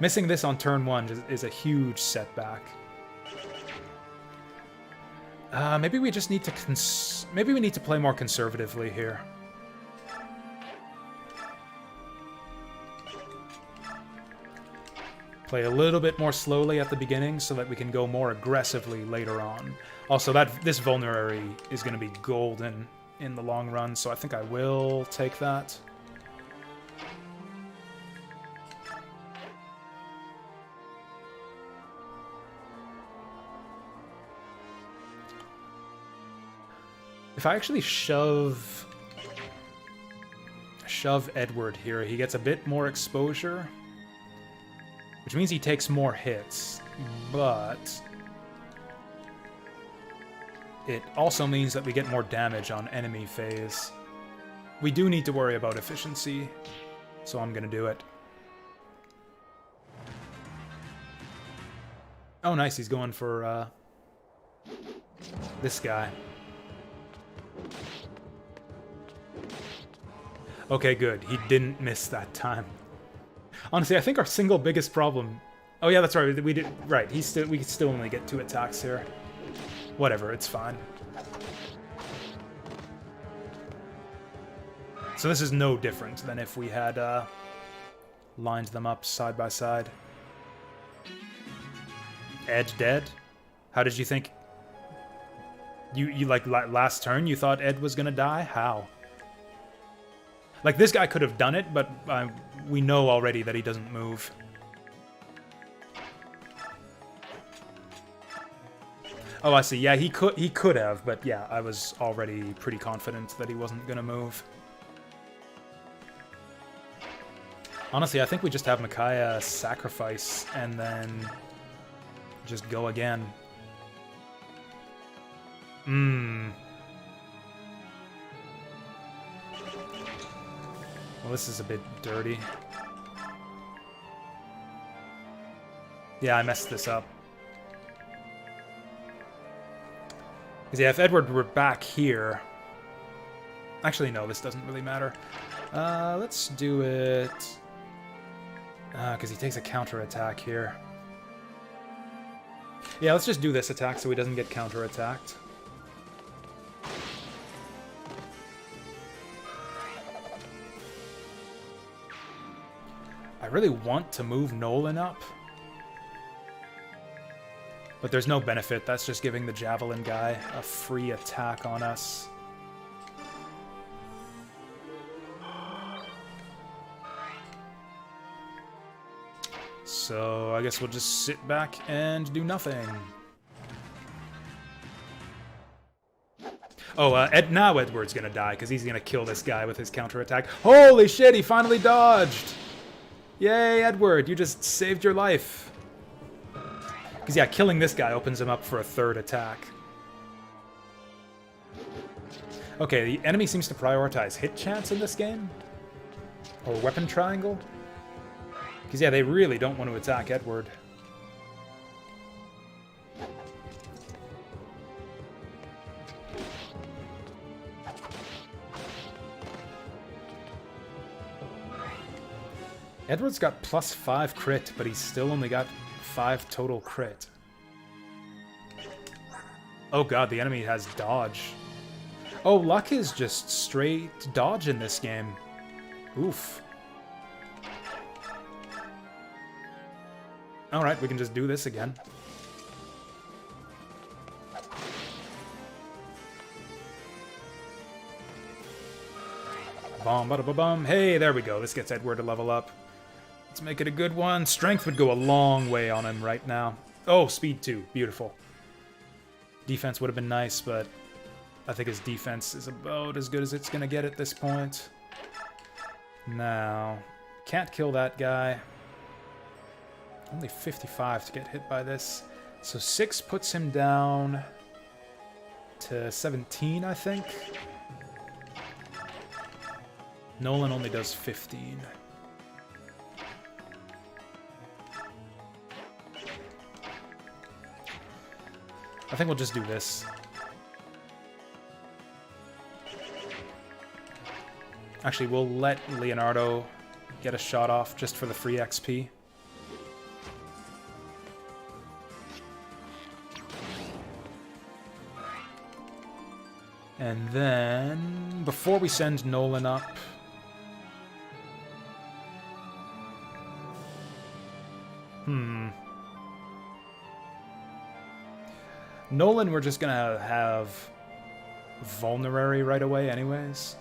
Missing this on turn 1 is a huge setback. Maybe we just need to maybe we need to play more conservatively here. Play a little bit more slowly at the beginning so that we can go more aggressively later on. Also, this vulnerary is going to be golden in the long run, so I think I will take that. If I actually shove Edward here, he gets a bit more exposure, which means he takes more hits, but it also means that we get more damage on enemy phase. We do need to worry about efficiency, so I'm gonna do it. Oh, nice, he's going for this guy. Okay, good. He didn't miss that time. Honestly, I think our single biggest problem... Oh yeah, that's right. We did right. We could still only get 2 attacks here. Whatever, it's fine. So this is no different than if we had lined them up side by side. Ed dead? How did you think? You like last turn you thought Ed was gonna die? How? Like, this guy could have done it, but we know already that he doesn't move. Oh, I see. Yeah, he could have, but yeah, I was already pretty confident that he wasn't gonna move. Honestly, I think we just have Micaiah sacrifice and then just go again. Well, this is a bit dirty. Yeah, I messed this up. Because yeah, if Edward were back here... Actually, no, this doesn't really matter. Let's do it... because he takes a counter-attack here. Yeah, let's just do this attack so he doesn't get counter-attacked. I really want to move Nolan up. But there's no benefit. That's just giving the Javelin guy a free attack on us. So I guess we'll just sit back and do nothing. Oh, now Edward's gonna die because he's gonna kill this guy with his counterattack. Holy shit, he finally dodged! Yay, Edward, you just saved your life. Because, yeah, killing this guy opens him up for a 3rd attack. Okay, the enemy seems to prioritize hit chance in this game. Or weapon triangle. Because, yeah, they really don't want to attack Edward. Edward's got +5 crit, but he's still only got 5 total crit. Oh god, the enemy has dodge. Oh, luck is just straight dodge in this game. Oof. Alright, we can just do this again. Bum, bada, ba, bum. Hey, there we go. This gets Edward to level up. Let's make it a good one. Strength would go a long way on him right now. Oh, speed 2. Beautiful. Defense would have been nice, but I think his defense is about as good as it's going to get at this point. Now, can't kill that guy. Only 55 to get hit by this. So 6 puts him down. to 17, I think. Nolan only does 15. I think we'll just do this. Actually, we'll let Leonardo get a shot off just for the free XP. And then, before we send Nolan up... Nolan, we're just gonna have vulnerary right away anyways.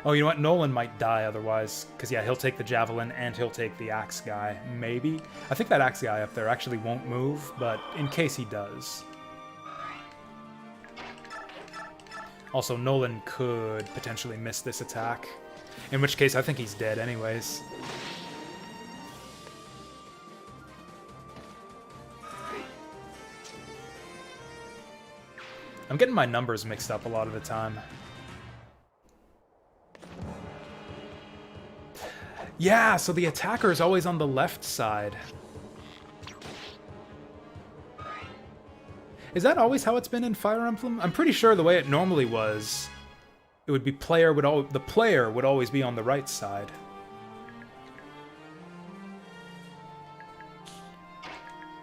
Oh, you know what? Nolan might die otherwise, because yeah, he'll take the javelin and he'll take the axe guy, maybe. I think that axe guy up there actually won't move, but in case he does. Also, Nolan could potentially miss this attack, in which case I think he's dead anyways. I'm getting my numbers mixed up a lot of the time. Yeah, so the attacker is always on the left side. Is that always how it's been in Fire Emblem? I'm pretty sure the way it normally was, it would be the player would always be on the right side.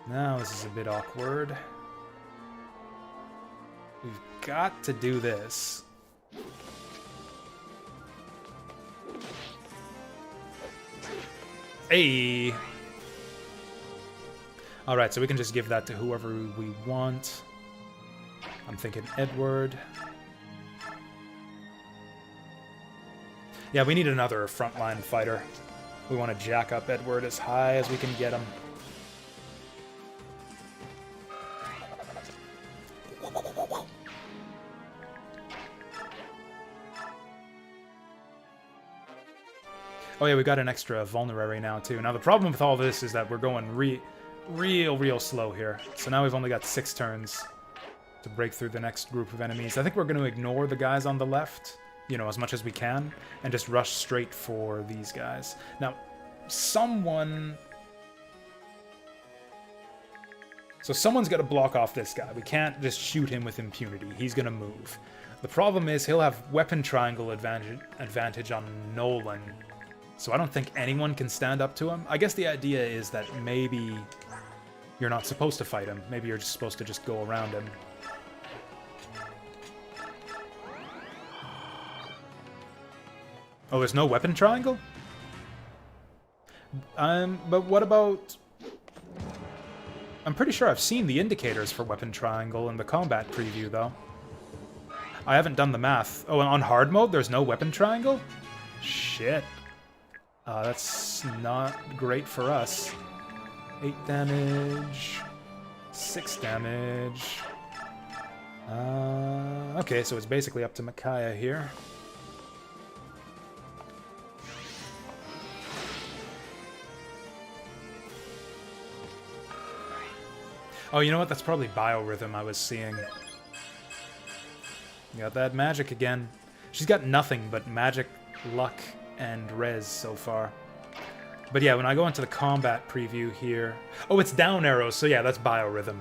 Now this is a bit awkward. We've got to do this. Hey! Alright, so we can just give that to whoever we want. I'm thinking Edward. Yeah, we need another frontline fighter. We want to jack up Edward as high as we can get him. Oh yeah, we got an extra vulnerary now too. Now the problem with all this is that we're going real slow here. So now we've only got 6 turns to break through the next group of enemies. I think we're going to ignore the guys on the left, you know, as much as we can, and just rush straight for these guys. Now, someone's got to block off this guy. We can't just shoot him with impunity. He's going to move. The problem is he'll have weapon triangle advantage on Nolan. So I don't think anyone can stand up to him. I guess the idea is that maybe you're not supposed to fight him. Maybe you're just supposed to just go around him. Oh, there's no weapon triangle? But what about... I'm pretty sure I've seen the indicators for weapon triangle in the combat preview, though. I haven't done the math. Oh, and on hard mode, there's no weapon triangle? Shit. That's not great for us. 8 damage. 6 damage. Okay, so it's basically up to Micaiah here. Oh, you know what? That's probably Biorhythm I was seeing. Got that magic again. She's got nothing but magic, luck, and res so far. But yeah, when I go into the combat preview here... Oh, it's down arrows, so yeah, that's Biorhythm.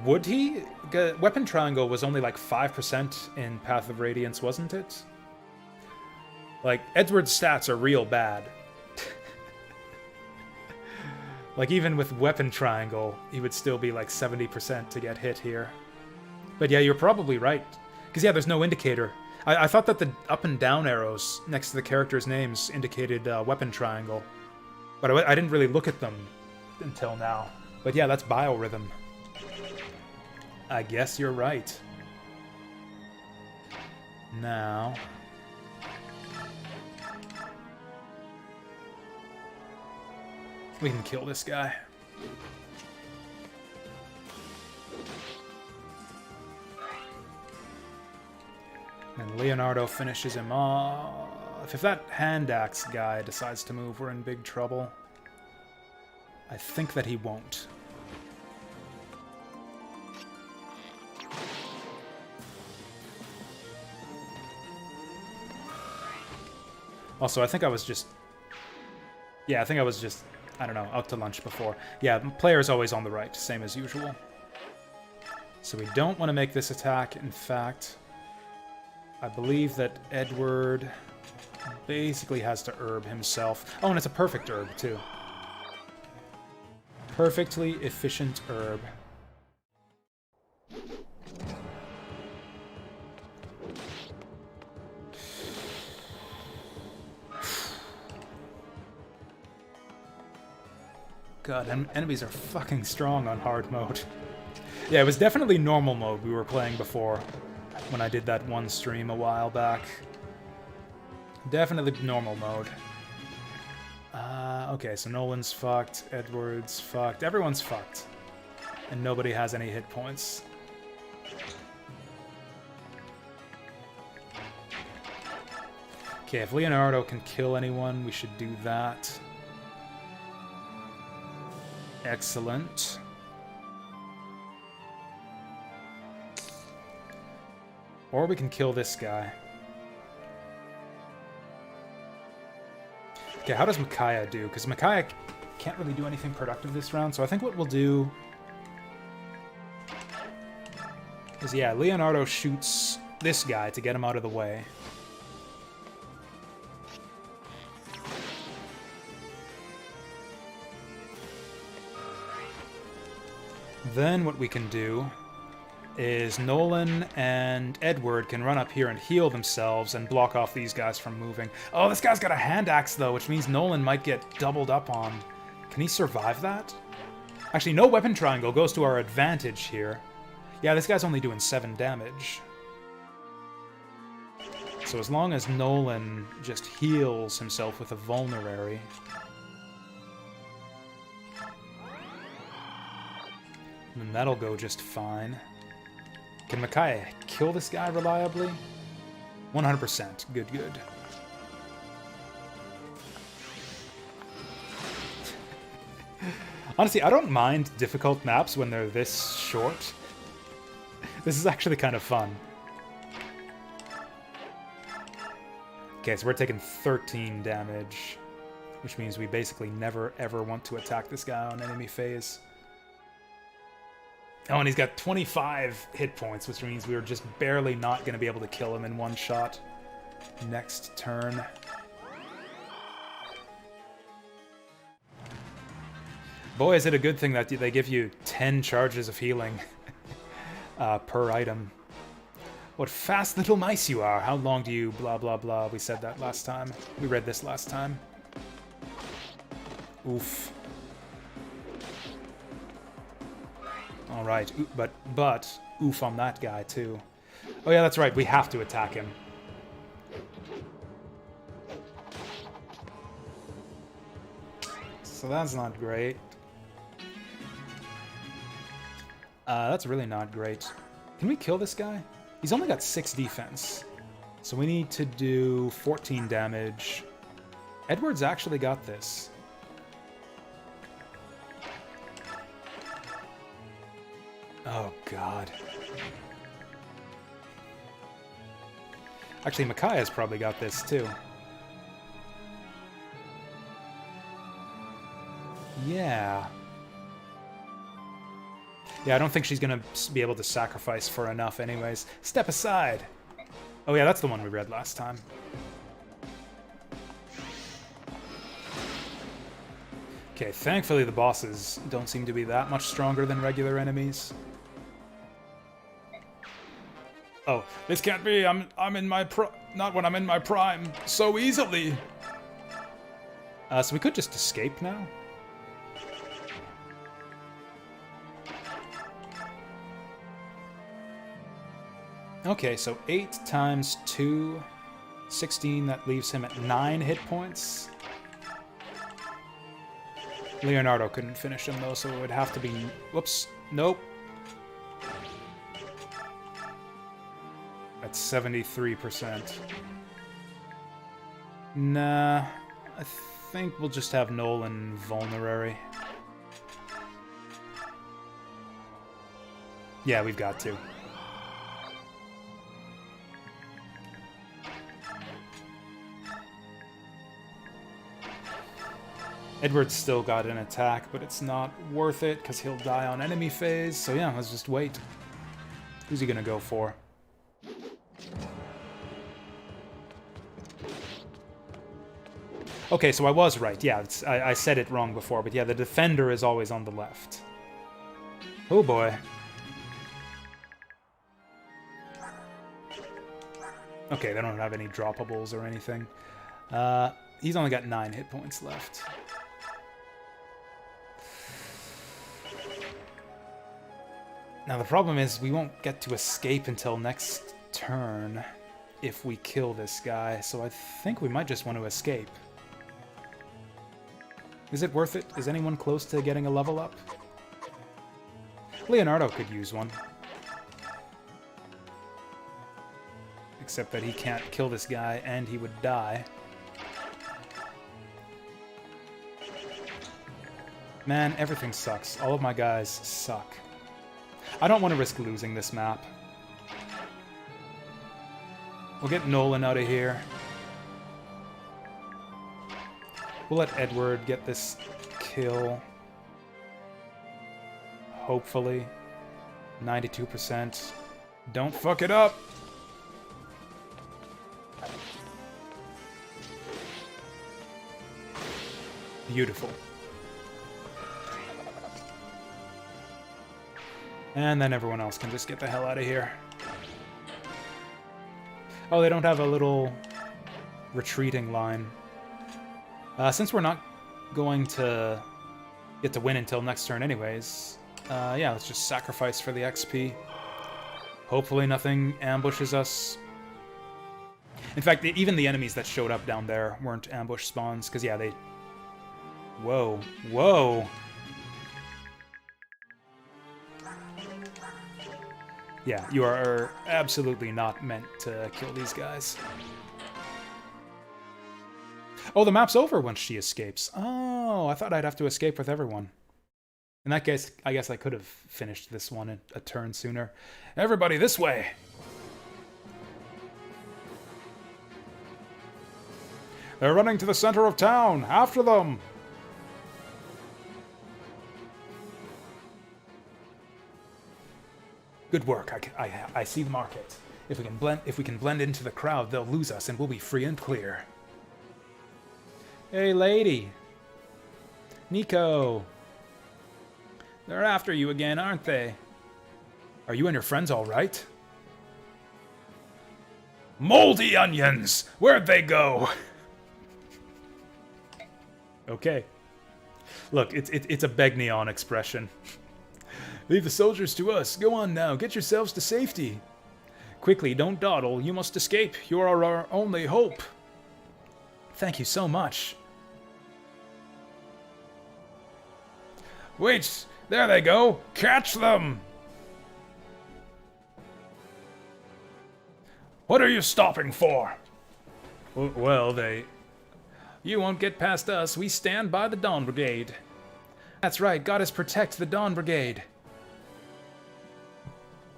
Would he? Weapon Triangle was only like 5% in Path of Radiance, wasn't it? Like, Edward's stats are real bad. Like, even with Weapon Triangle, he would still be like 70% to get hit here. But yeah, you're probably right. Because yeah, there's no indicator. I thought that the up and down arrows next to the characters' names indicated Weapon Triangle. But I didn't really look at them until now. But yeah, that's Biorhythm. I guess you're right. Now... we can kill this guy. And Leonardo finishes him off. If that hand axe guy decides to move, we're in big trouble. I think that he won't. Also, I think I was just... Yeah, I think I was just, I don't know, out to lunch before. Yeah, player's always on the right, same as usual. So we don't want to make this attack. In fact, I believe that Edward basically has to herb himself. Oh, and it's a perfect herb, too. Perfectly efficient herb. God, enemies are fucking strong on hard mode. Yeah, it was definitely normal mode we were playing before, when I did that one stream a while back. Definitely normal mode. Okay, so Nolan's fucked, Edward's fucked, everyone's fucked. And nobody has any hit points. Okay, if Leonardo can kill anyone, we should do that. Excellent. Or we can kill this guy. Okay, how does Micaiah do? Because Micaiah can't really do anything productive this round, so I think what we'll do is, yeah, Leonardo shoots this guy to get him out of the way. Then what we can do is Nolan and Edward can run up here and heal themselves and block off these guys from moving. Oh, this guy's got a hand axe, though, which means Nolan might get doubled up on. Can he survive that? Actually, no weapon triangle goes to our advantage here. Yeah, this guy's only doing 7 damage. So as long as Nolan just heals himself with a vulnerary... then that'll go just fine. Can Micaiah kill this guy reliably? 100%. Good, good. Honestly, I don't mind difficult maps when they're this short. This is actually kind of fun. Okay, so we're taking 13 damage, which means we basically never ever want to attack this guy on enemy phase. Oh, and he's got 25 hit points, which means we're just barely not going to be able to kill him in one shot. Next turn. Boy, is it a good thing that they give you 10 charges of healing per item. What fast little mice you are. How long do you blah blah blah. We said that last time. We read this last time. Oof. Alright, but oof on that guy, too. Oh yeah, that's right, we have to attack him. So that's not great. That's really not great. Can we kill this guy? He's only got 6 defense. So we need to do 14 damage. Edward's actually got this. Oh, God. Actually, Micaiah's probably got this, too. Yeah. Yeah, I don't think she's gonna be able to sacrifice for enough anyways. Step aside! Oh yeah, that's the one we read last time. Okay, thankfully the bosses don't seem to be that much stronger than regular enemies. Oh, this can't be. I'm in my not when I'm in my prime so easily. So we could just escape now. Okay, so 8 times 2, 16. That leaves him at 9 hit points. Leonardo couldn't finish him though, so it would have to be. Whoops. Nope. At 73%. Nah, I think we'll just have Nolan vulnerary. Yeah, we've got to. Edward's still got an attack, but it's not worth it because he'll die on enemy phase. So yeah, let's just wait. Who's he gonna go for? Okay, so I was right. Yeah, I said it wrong before, but yeah, the defender is always on the left. Oh boy. Okay, they don't have any droppables or anything. He's only got 9 hit points left. Now the problem is we won't get to escape until next turn if we kill this guy, so I think we might just want to escape. Is it worth it? Is anyone close to getting a level up? Leonardo could use one. Except that he can't kill this guy and he would die. Man, everything sucks. All of my guys suck. I don't want to risk losing this map. We'll get Nolan out of here. We'll let Edward get this kill. Hopefully. 92%. Don't fuck it up! Beautiful. And then everyone else can just get the hell out of here. Oh, they don't have a little retreating line. Since we're not going to get to win until next turn anyways, yeah, let's just sacrifice for the XP. Hopefully nothing ambushes us. In fact, even the enemies that showed up down there weren't ambush spawns, because yeah, they... Whoa. Whoa! Yeah, you are absolutely not meant to kill these guys. Oh, the map's over once she escapes. Oh, I thought I'd have to escape with everyone. In that case, I guess I could have finished this one a turn sooner. Everybody this way! They're running to the center of town! After them! Good work. I see the market. If we can blend into the crowd, they'll lose us and we'll be free and clear. Hey, lady. Nico. They're after you again, aren't they? Are you and your friends all right? Moldy onions! Where'd they go? Okay. Look, it's a Begnion expression. Leave the soldiers to us. Go on now. Get yourselves to safety. Quickly, don't dawdle. You must escape. You are our only hope. Thank you so much. Wait! There they go! Catch them! What are you stopping for? Well, they... You won't get past us. We stand by the Dawn Brigade. That's right. Goddess protect the Dawn Brigade.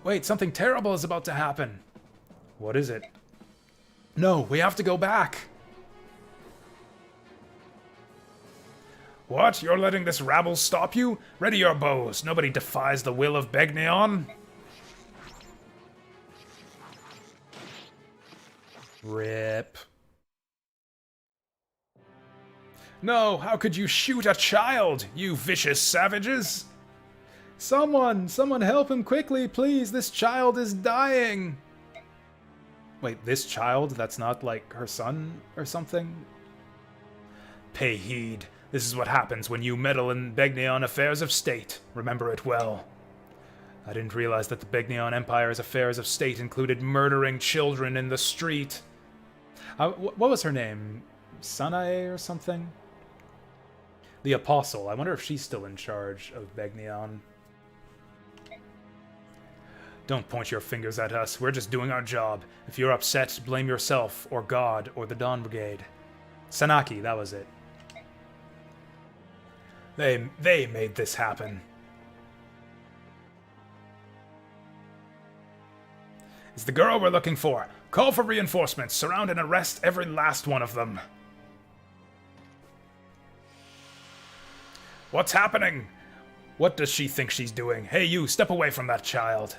Wait, something terrible is about to happen. What is it? No, we have to go back. What? You're letting this rabble stop you? Ready your bows. Nobody defies the will of Begnion. Rip. No, how could you shoot a child, you vicious savages? Someone help him quickly, please. This child is dying. Wait, this child? That's not like her son or something? Pay heed. This is what happens when you meddle in Begnion affairs of state. Remember it well. I didn't realize that the Begnion Empire's affairs of state included murdering children in the street. What was her name? Sanae or something? The Apostle. I wonder if she's still in charge of Begnion. Don't point your fingers at us. We're just doing our job. If you're upset, blame yourself, or God, or the Dawn Brigade. Sanaki, that was it. They made this happen. It's the girl we're looking for. Call for reinforcements. Surround and arrest every last one of them. What's happening? What does she think she's doing? Hey, you, step away from that child.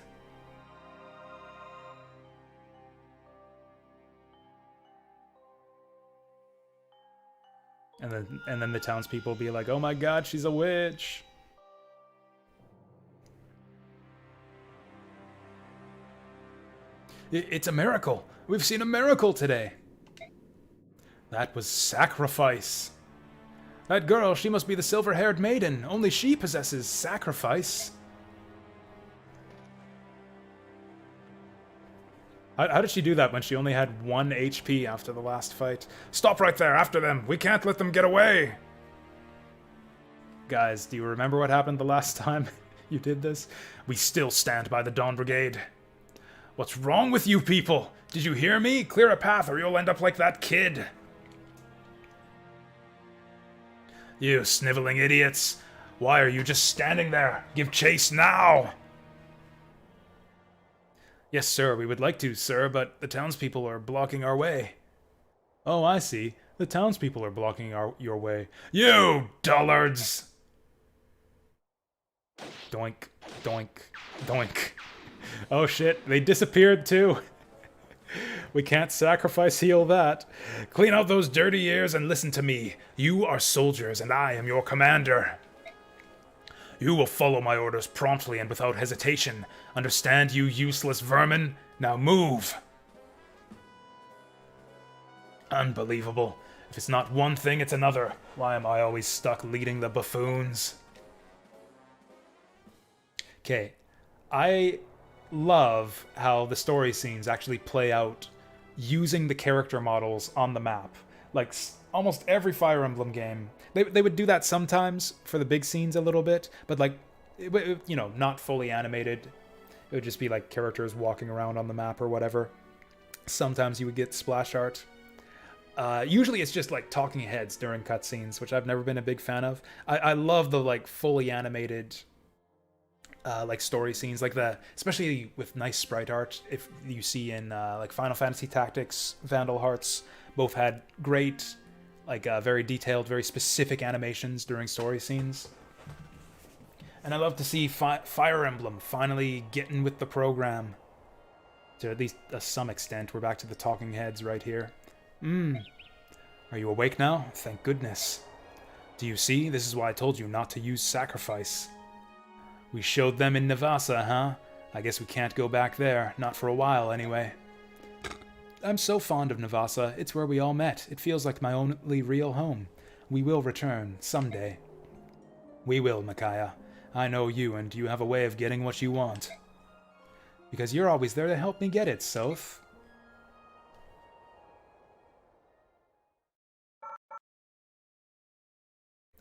And then the townspeople be like, oh my god, she's a witch. It's a miracle. We've seen a miracle today. That was sacrifice. That girl, she must be the silver-haired maiden. Only she possesses sacrifice. How did she do that when she only had 1 HP after the last fight? Stop right there, after them! We can't let them get away! Guys, do you remember what happened the last time you did this? We still stand by the Dawn Brigade. What's wrong with you people? Did you hear me? Clear a path or you'll end up like that kid. You sniveling idiots. Why are you just standing there? Give chase now! Yes, sir, we would like to, sir, but the townspeople are blocking our way. Oh, I see. The townspeople are blocking your way. You dullards! Doink, doink, doink. Oh shit, they disappeared too. We can't sacrifice heal that. Clean out those dirty ears and listen to me. You are soldiers and I am your commander. You will follow my orders promptly and without hesitation. Understand, you useless vermin? Now move! Unbelievable. If it's not one thing, it's another. Why am I always stuck leading the buffoons? Okay, I love how the story scenes actually play out using the character models on the map. Like, almost every Fire Emblem game, they would do that sometimes for the big scenes a little bit, but like, you know, not fully animated. It would just be like characters walking around on the map or whatever. Sometimes you would get splash art. Usually it's just like talking heads during cutscenes, which I've never been a big fan of. I love the like fully animated like story scenes, like especially with nice sprite art. If you see in like Final Fantasy Tactics, Vandal Hearts, both had great, like very detailed, very specific animations during story scenes. And I love to see Fire Emblem finally getting with the program. To at least some extent. We're back to the talking heads right here. Are you awake now? Thank goodness. Do you see? This is why I told you not to use sacrifice. We showed them in Navasa, huh? I guess we can't go back there. Not for a while, anyway. I'm so fond of Navasa. It's where we all met. It feels like my only real home. We will return, someday. We will, Micaiah. I know you, and you have a way of getting what you want. Because you're always there to help me get it, Soph.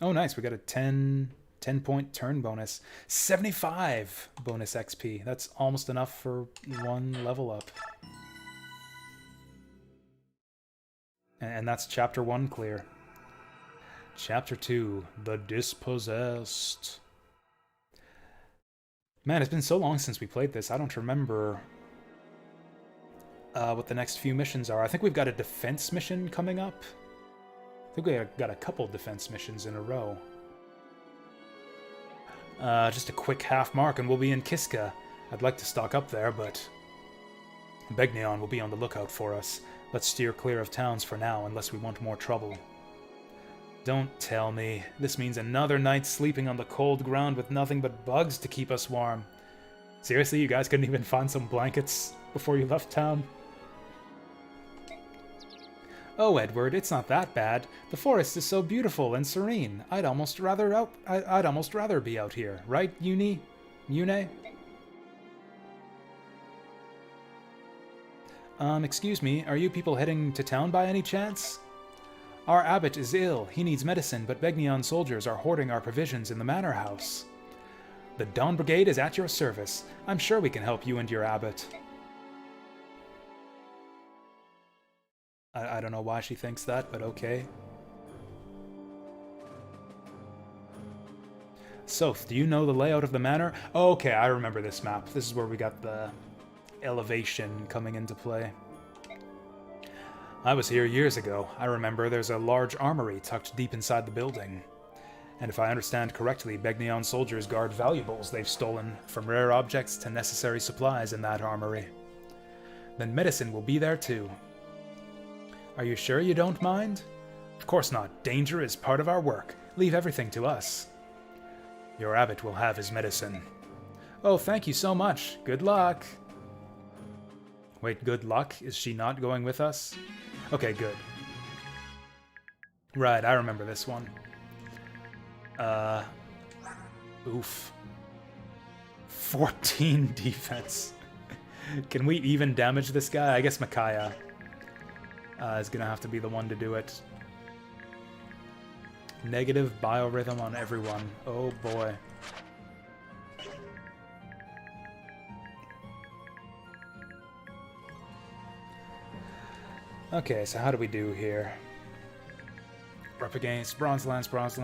Oh, nice. We got a 10-point turn bonus. 75 bonus XP. That's almost enough for 1 level up. And that's Chapter 1 clear. Chapter 2, The Dispossessed. Man, it's been so long since we played this, I don't remember what the next few missions are. I think we've got a defense mission coming up. I think we got a couple defense missions in a row. Just a quick half mark and we'll be in Kiska. I'd like to stock up there, but Begnion will be on the lookout for us. Let's steer clear of towns for now, unless we want more trouble. Don't tell me. This means another night sleeping on the cold ground with nothing but bugs to keep us warm. Seriously, you guys couldn't even find some blankets before you left town? Oh, Edward, it's not that bad. The forest is so beautiful and serene. I'd almost rather be out here, right, Yune? Excuse me, are you people heading to town by any chance? Our abbot is ill. He needs medicine, but Begnion soldiers are hoarding our provisions in the manor house. The Dawn Brigade is at your service. I'm sure we can help you and your abbot. I don't know why she thinks that, but okay. Soph, do you know the layout of the manor? Oh, okay, I remember this map. This is where we got the elevation coming into play. I was here years ago. I remember there's a large armory tucked deep inside the building. And if I understand correctly, Begnion soldiers guard valuables they've stolen, from rare objects to necessary supplies in that armory. Then medicine will be there too. Are you sure you don't mind? Of course not. Danger is part of our work. Leave everything to us. Your abbot will have his medicine. Oh, thank you so much. Good luck. Wait, good luck? Is she not going with us? Okay, good. Right, I remember this one. Oof. 14 defense. Can we even damage this guy? I guess Micaiah is gonna have to be the one to do it. Negative biorhythm on everyone. Oh boy. Okay, so how do we do here? We're up against Bronze Lance, Bronze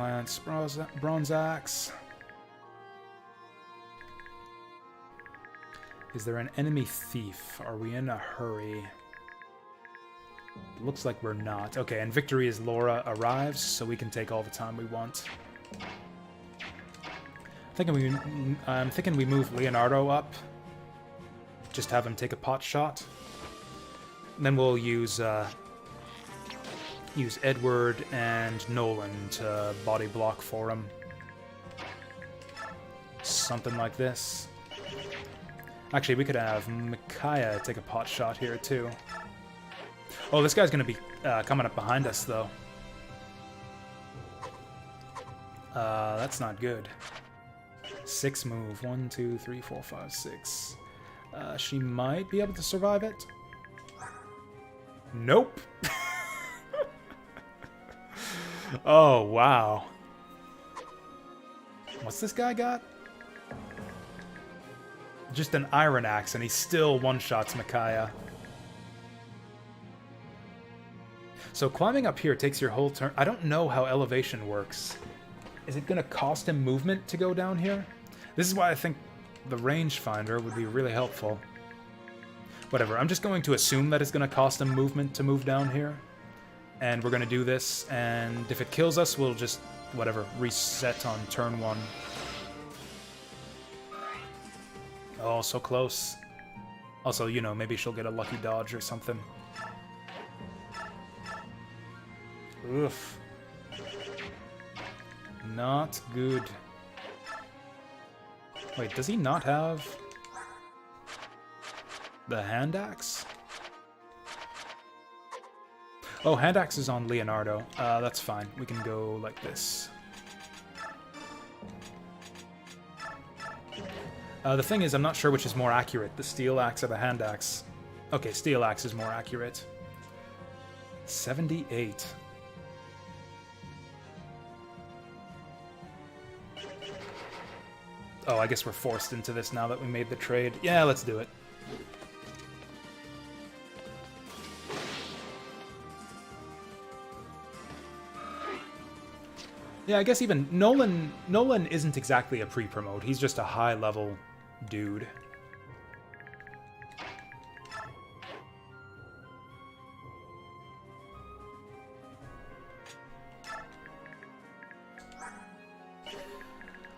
Axe. Is there an enemy thief? Are we in a hurry? Looks like we're not. Okay, and victory as Laura arrives, so we can take all the time we want. I'm thinking we move Leonardo up. Just have him take a pot shot. And then we'll use Edward and Nolan to body block for him. Something like this. Actually, we could have Micaiah take a pot shot here, too. Oh, this guy's going to be coming up behind us, though. That's not good. 6 move. 1, 2, 3, 4, 5, 6. She might be able to survive it. Nope. Oh, wow. What's this guy got? Just an iron axe, and he still one-shots Micaiah. So climbing up here takes your whole turn. I don't know how elevation works. Is it going to cost him movement to go down here? This is why I think the rangefinder would be really helpful. Whatever, I'm just going to assume that it's going to cost him movement to move down here. And we're going to do this, and if it kills us, we'll just, whatever, reset on turn 1. Oh, so close. Also, you know, maybe she'll get a lucky dodge or something. Oof. Not good. Wait, does he not have the hand axe? Oh, hand axe is on Leonardo. That's fine. We can go like this. The thing is, I'm not sure which is more accurate, the steel axe or the hand axe. Okay, steel axe is more accurate. 78. Oh, I guess we're forced into this now that we made the trade. Yeah, let's do it. Yeah, I guess even Nolan isn't exactly a pre-promote. He's just a high-level dude.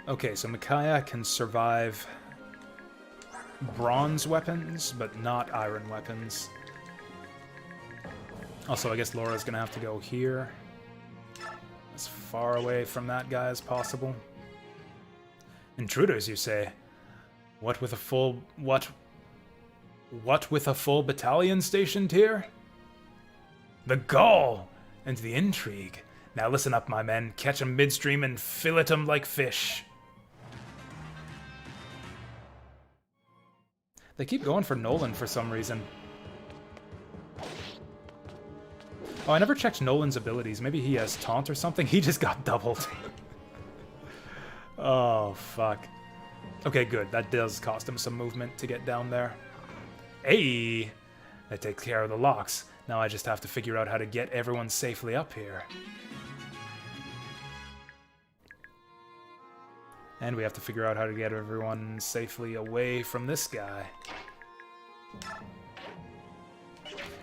Okay, so Micaiah can survive bronze weapons, but not iron weapons. Also, I guess Laura's gonna have to go here. As far away from that guy as possible. Intruders, you say? What with a full... What with a full battalion stationed here? The gall and the intrigue. Now listen up, my men. Catch 'em midstream and fillet 'em like fish. They keep going for Nolan for some reason. Oh, I never checked Nolan's abilities. Maybe he has taunt or something. He just got doubled. Oh, fuck. Okay, good. That does cost him some movement to get down there. Hey! That takes care of the locks. Now I just have to figure out how to get everyone safely up here. And we have to figure out how to get everyone safely away from this guy.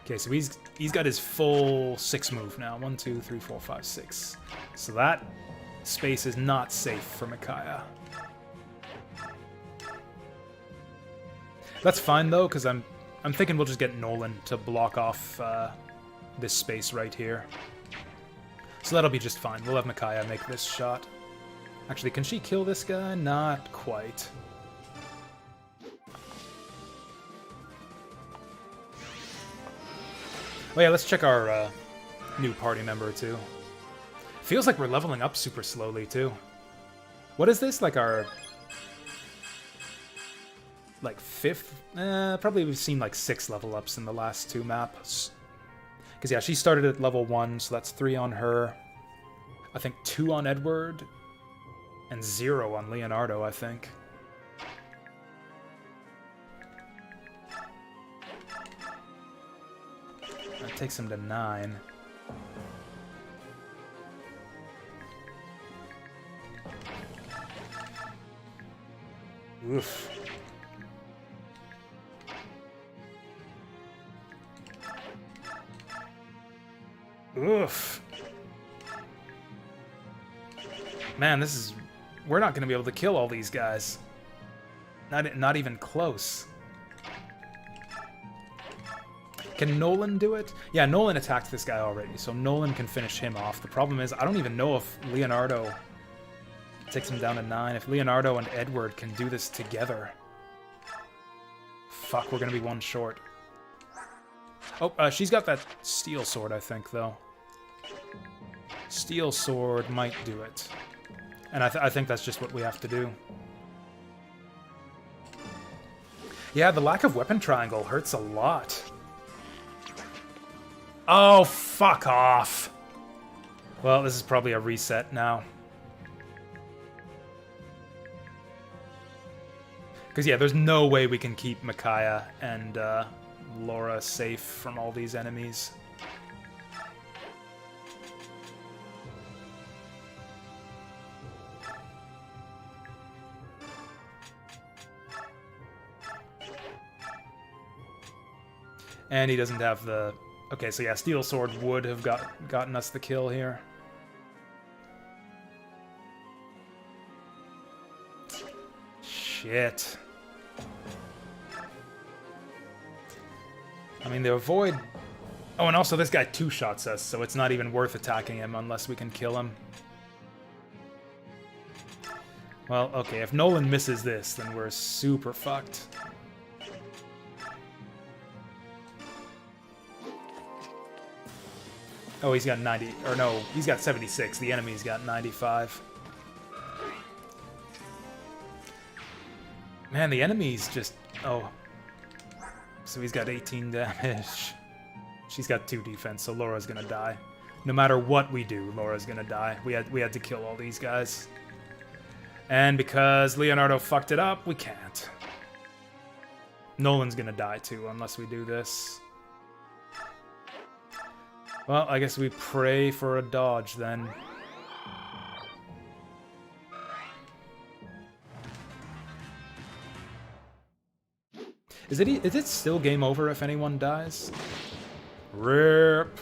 Okay, so he's got his full 6 move now. 1, 2, 3, 4, 5, 6. So that space is not safe for Micaiah. That's fine though, because I'm thinking we'll just get Nolan to block off this space right here. So that'll be just fine. We'll have Micaiah make this shot. Actually, can she kill this guy? Not quite. Oh yeah, let's check our new party member too. Feels like we're leveling up super slowly too. What is this? Like our... like 5th? Probably we've seen like 6 level ups in the last 2 maps. Because yeah, she started at level 1, so that's 3 on her. I think 2 on Edward. And 0 on Leonardo, I think. That takes him to 9. Oof. Oof. Man, this is... we're not going to be able to kill all these guys. Not even close. Can Nolan do it? Yeah, Nolan attacked this guy already, so Nolan can finish him off. The problem is, I don't even know if Leonardo takes him down to 9. If Leonardo and Edward can do this together. Fuck, we're going to be 1 short. Oh, she's got that steel sword, I think, though. Steel sword might do it. And I think that's just what we have to do. Yeah, the lack of weapon triangle hurts a lot. Oh, fuck off. Well, this is probably a reset now. Because, yeah, there's no way we can keep Micaiah and Laura safe from all these enemies. And he doesn't have the... okay, so yeah, Steel Sword would have gotten us the kill here. Shit. I mean, they avoid... oh, and also this guy 2-shots us, so it's not even worth attacking him unless we can kill him. Well, okay, if Nolan misses this, then we're super fucked. Oh, he's got 90, or no, he's got 76. The enemy's got 95. Man, the enemy's just... oh. So he's got 18 damage. She's got 2 defense, so Laura's gonna die. No matter what we do, Laura's gonna die. We had to kill all these guys. And because Leonardo fucked it up, we can't. Nolan's gonna die too, unless we do this. Well, I guess we pray for a dodge then. Is it still game over if anyone dies? RIP.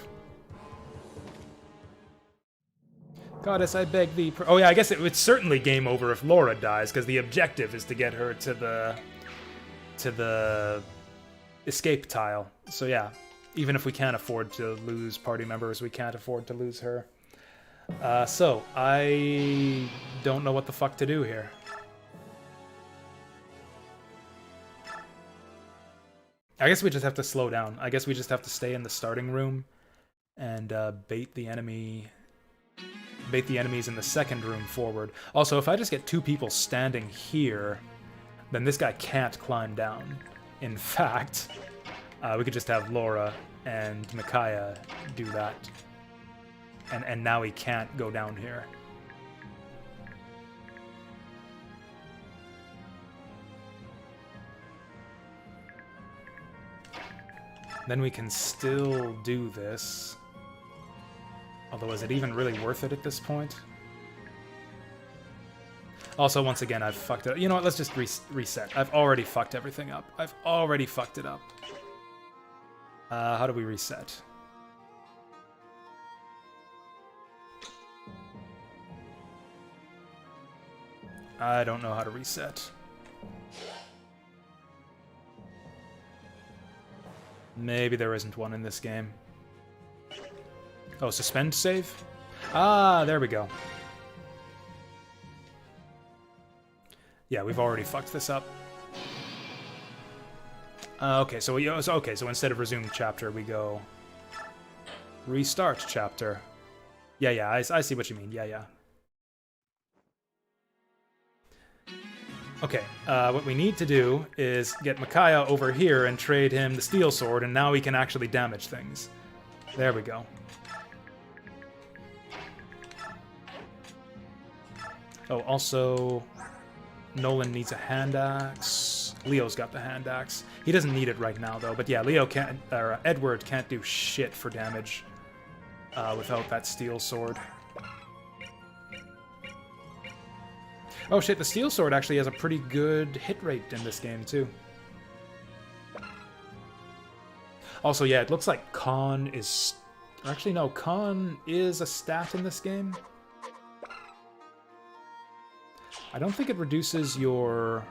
Goddess, I beg thee. Oh yeah, I guess it's certainly game over if Laura dies, because the objective is to get her to the escape tile. So yeah. Even if we can't afford to lose party members, we can't afford to lose her. So, I don't know what the fuck to do here. I guess we just have to slow down. I guess we just have to stay in the starting room and bait the enemies in the second room forward. Also, if I just get 2 people standing here, then this guy can't climb down. In fact... we could just have Laura and Micaiah do that. And now he can't go down here. Then we can still do this. Although, is it even really worth it at this point? Also, once again, I've fucked it up. You know what, let's just reset. I've already fucked everything up. I've already fucked it up. How do we reset? I don't know how to reset. Maybe there isn't one in this game. Oh, suspend save? Ah, there we go. Yeah, we've already fucked this up. Okay, so instead of resume chapter, we go restart chapter. Yeah, I see what you mean. Yeah. Okay, what we need to do is get Micaiah over here and trade him the steel sword, and now we can actually damage things. There we go. Oh, also, Nolan needs a hand axe. Leo's got the hand axe. He doesn't need it right now, though. But yeah, Edward can't do shit for damage without that steel sword. Oh shit, the steel sword actually has a pretty good hit rate in this game, too. Also, yeah, it looks like Con is... Actually, no, Con is a stat in this game. I don't think it reduces your...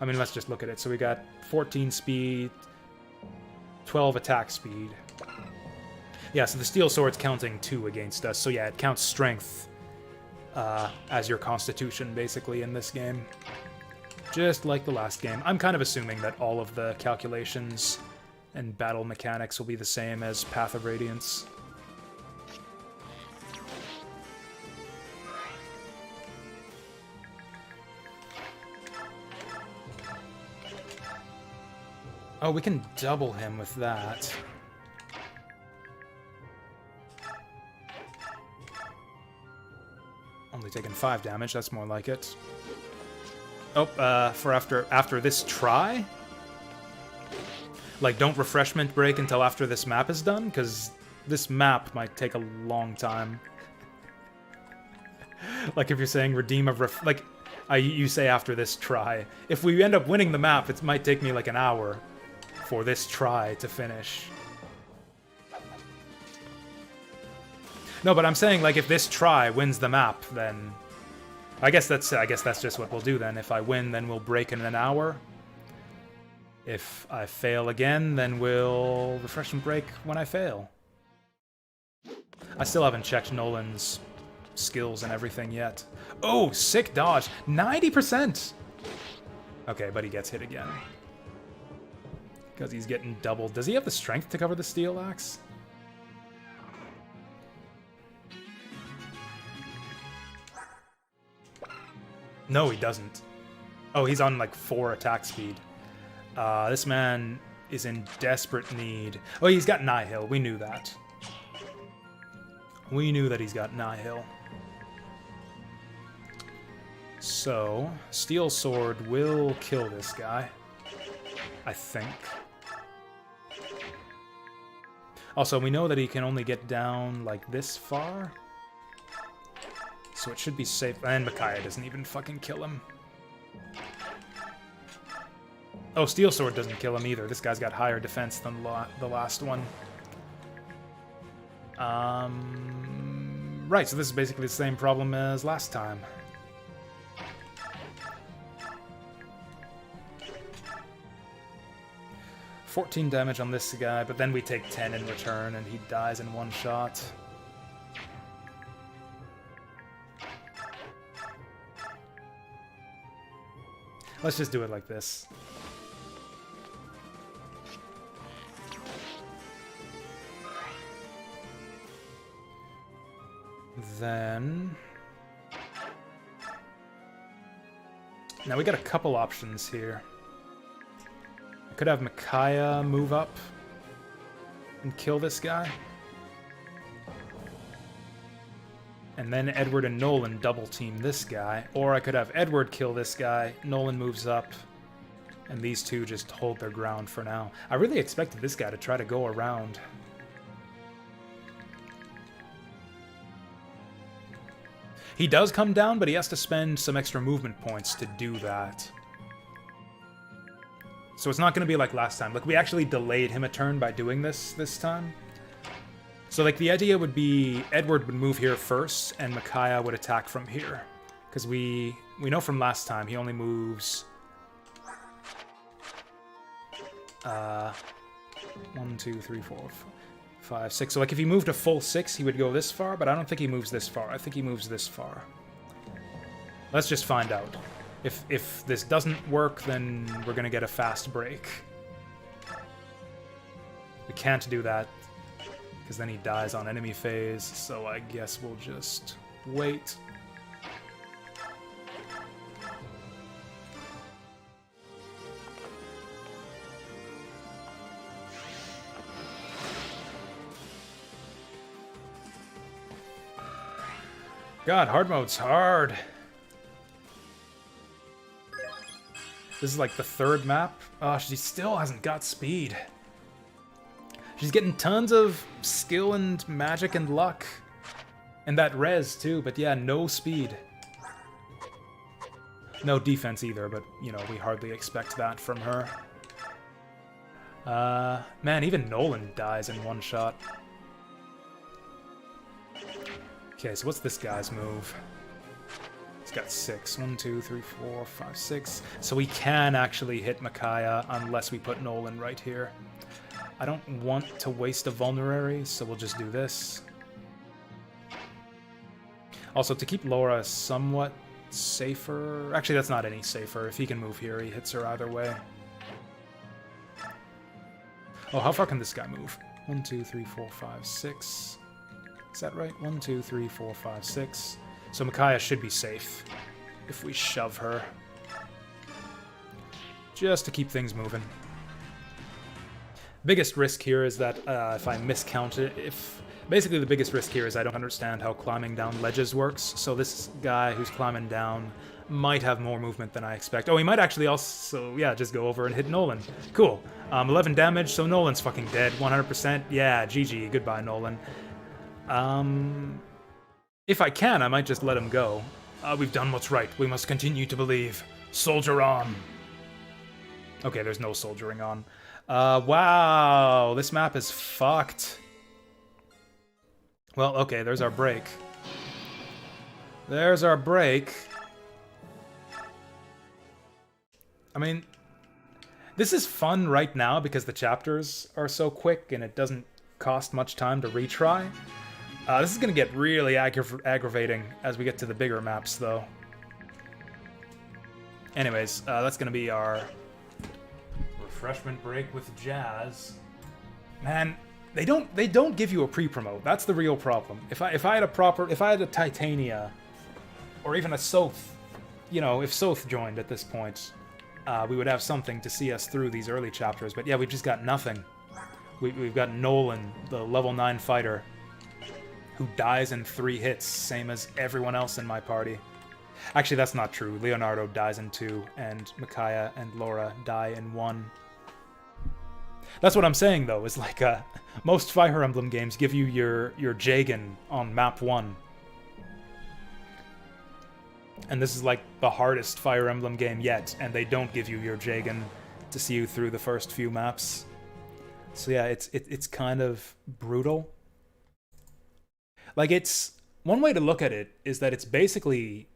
I mean, let's just look at it. So we got 14 speed, 12 attack speed. Yeah, so the steel sword's counting 2 against us. So yeah, it counts strength as your constitution, basically, in this game. Just like the last game. I'm kind of assuming that all of the calculations and battle mechanics will be the same as Path of Radiance. Oh, we can double him with that. Only taking 5 damage, that's more like it. Oh, for after this try? Like, don't refreshment break until after this map is done? Because this map might take a long time. Like, if you're saying redeem of like, you say after this try. If we end up winning the map, it might take me like an hour for this try to finish. No, but I'm saying, like, if this try wins the map, then I guess that's just what we'll do then. If I win, then we'll break in an hour. If I fail again, then we'll refresh and break when I fail. I still haven't checked Nolan's skills and everything yet. Oh, sick dodge. 90%! Okay, but he gets hit again. Because he's getting doubled. Does he have the strength to cover the steel axe? No, he doesn't. Oh, he's on like 4 attack speed. This man is in desperate need. Oh, he's got Nihil. We knew that. We knew that he's got Nihil. So, Steel Sword will kill this guy. I think. Also, we know that he can only get down like this far. So it should be safe. And Micaiah doesn't even fucking kill him. Oh, Steel Sword doesn't kill him either. This guy's got higher defense than the last one. Right, so this is basically the same problem as last time. $14 damage on this guy, but then we take 10 in return and he dies in one shot. Let's just do it like this. Then... Now we got a couple options here. I could have Micaiah move up and kill this guy. And then Edward and Nolan double team this guy. Or I could have Edward kill this guy, Nolan moves up, And these two just hold their ground for now. I really expected this guy to try to go around. He does come down, but he has to spend some extra movement points to do that. So it's not going to be like last time. Like, we actually delayed him a turn by doing this time. So, like, the idea would be Edward would move here first, and Micaiah would attack from here. Because we know from last time he only moves... 1, 2, 3, 4, 5, 6. So, like, if he moved a full 6, he would go this far, but I don't think he moves this far. I think he moves this far. Let's just find out. If this doesn't work, then we're gonna get a fast break. We can't do that, because then he dies on enemy phase, so I guess we'll just wait. God, hard mode's hard. This is like the third map. Oh, she still hasn't got speed. She's getting tons of skill and magic and luck. And that res too, but yeah, no speed. No defense either, but you know, we hardly expect that from her. Man, even Nolan dies in one shot. Okay, so what's this guy's move? He's got 6. 1, 2, 3, 4, 5, 6. So we can actually hit Micaiah unless we put Nolan right here. I don't want to waste a vulnerary, so we'll just do this. Also, to keep Laura somewhat safer... Actually, that's not any safer. If he can move here, he hits her either way. Oh, how far can this guy move? 1, 2, 3, 4, 5, 6... Is that right? 1, 2, 3, 4, 5, 6. So Micaiah should be safe if we shove her. Just to keep things moving. Biggest risk here is that if I miscount it, basically the biggest risk here is I don't understand how climbing down ledges works. So this guy who's climbing down might have more movement than I expect. Oh, he might actually also, yeah, just go over and hit Nolan. Cool. 11 damage, so Nolan's fucking dead. 100%. Yeah, GG. Goodbye, Nolan. If I can, I might just let him go. We've done what's right. We must continue to believe. Soldier on. Okay, there's no soldiering on. Wow, this map is fucked. Well, okay, there's our break. There's our break. I mean, this is fun right now because the chapters are so quick and it doesn't cost much time to retry. This is going to get really aggravating as we get to the bigger maps, though. Anyways, that's going to be our refreshment break with Jazz. Man, they don't give you a pre-promote. That's the real problem. If I had a Titania, or even a Soth, you know, if Soth joined at this point, we would have something to see us through these early chapters. But yeah, we've just got nothing. We've got Nolan, the level 9 fighter, who dies in 3 hits, same as everyone else in my party. Actually, that's not true. Leonardo dies in 2, and Micaiah and Laura die in 1. That's what I'm saying, though, is like, most Fire Emblem games give you your Jagan on map 1. And this is like the hardest Fire Emblem game yet, and they don't give you your Jagan to see you through the first few maps. So yeah, it's kind of brutal. Like, it's... One way to look at it is that it's basically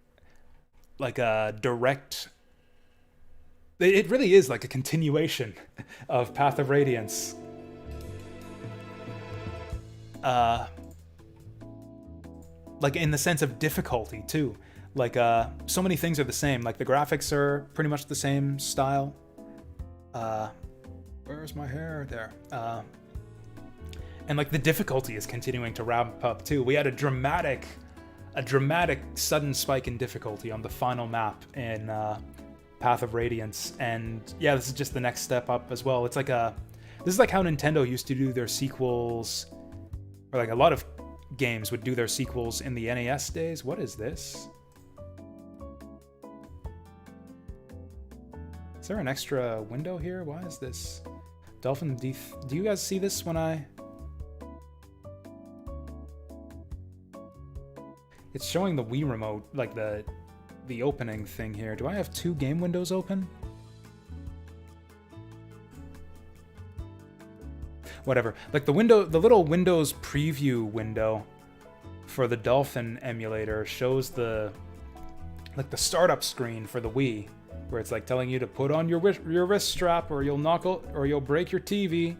like a direct... It really is like a continuation of Path of Radiance. Like, in the sense of difficulty, too. Like, so many things are the same. Like, the graphics are pretty much the same style. Where's my hair? There. And like the difficulty is continuing to ramp up too. We had a dramatic sudden spike in difficulty on the final map in Path of Radiance, and yeah, this is just the next step up as well. It's like this is like how Nintendo used to do their sequels, or like a lot of games would do their sequels in the NES days. What is this? Is there an extra window here? Why is this? Dolphin, do you guys see this when I... It's showing the Wii remote, like the opening thing here. Do I have 2 game windows open? Whatever. Like the little Windows preview window for the Dolphin emulator shows the startup screen for the Wii, where it's like telling you to put on your wrist strap or you'll break your TV.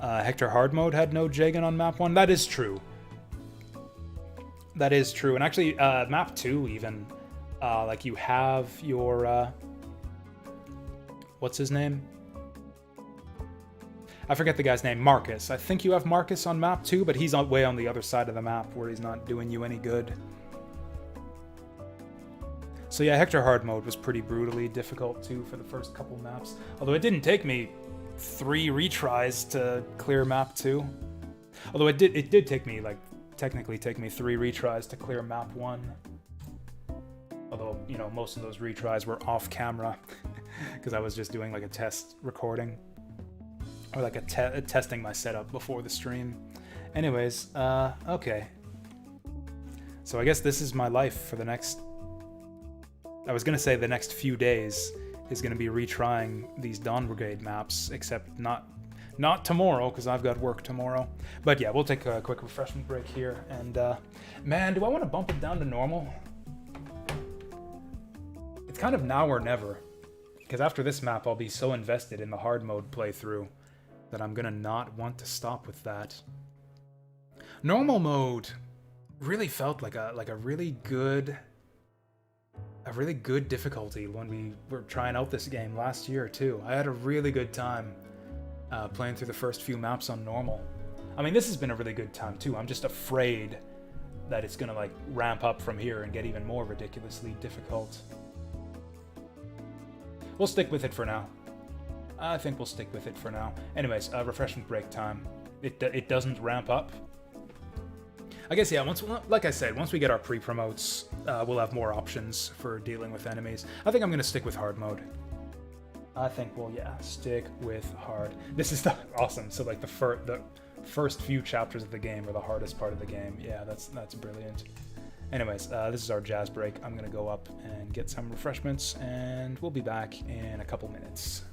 Hector hard mode had no Jagan on map 1. That is true. That is true. And actually, map 2 even, like you have your, what's his name? I forget the guy's name. Marcus. I think you have Marcus on map 2, but he's way on the other side of the map where he's not doing you any good. So yeah, Hector hard mode was pretty brutally difficult too for the first couple maps. Although it didn't take me 3 retries to clear map 2. Although it did take me, like, technically take me 3 retries to clear map 1. Although, you know, most of those retries were off camera because I was just doing like a test recording or like a testing my setup before the stream. Anyways, okay. So I guess this is my life for the next... I was gonna say the next few days is gonna be retrying these Dawn Brigade maps, except not tomorrow, because I've got work tomorrow. But yeah, we'll take a quick refreshment break here, and man, do I want to bump it down to normal? It's kind of now or never, because after this map I'll be so invested in the hard mode playthrough that I'm gonna not want to stop with that. Normal mode really felt like a really good difficulty when we were trying out this game last year too. I had a really good time playing through the first few maps on normal. I mean, this has been a really good time too. I'm just afraid that it's gonna like ramp up from here and get even more ridiculously difficult. We'll stick with it for now. I think we'll stick with it for now. Anyways, refreshment break time. It doesn't ramp up. I guess, yeah, like I said, once we get our pre-promotes, we'll have more options for dealing with enemies. I think I'm going to stick with hard mode. I think we'll, yeah, stick with hard. This is awesome. So, like, the first few chapters of the game are the hardest part of the game. Yeah, that's brilliant. Anyways, this is our jazz break. I'm going to go up and get some refreshments, and we'll be back in a couple minutes.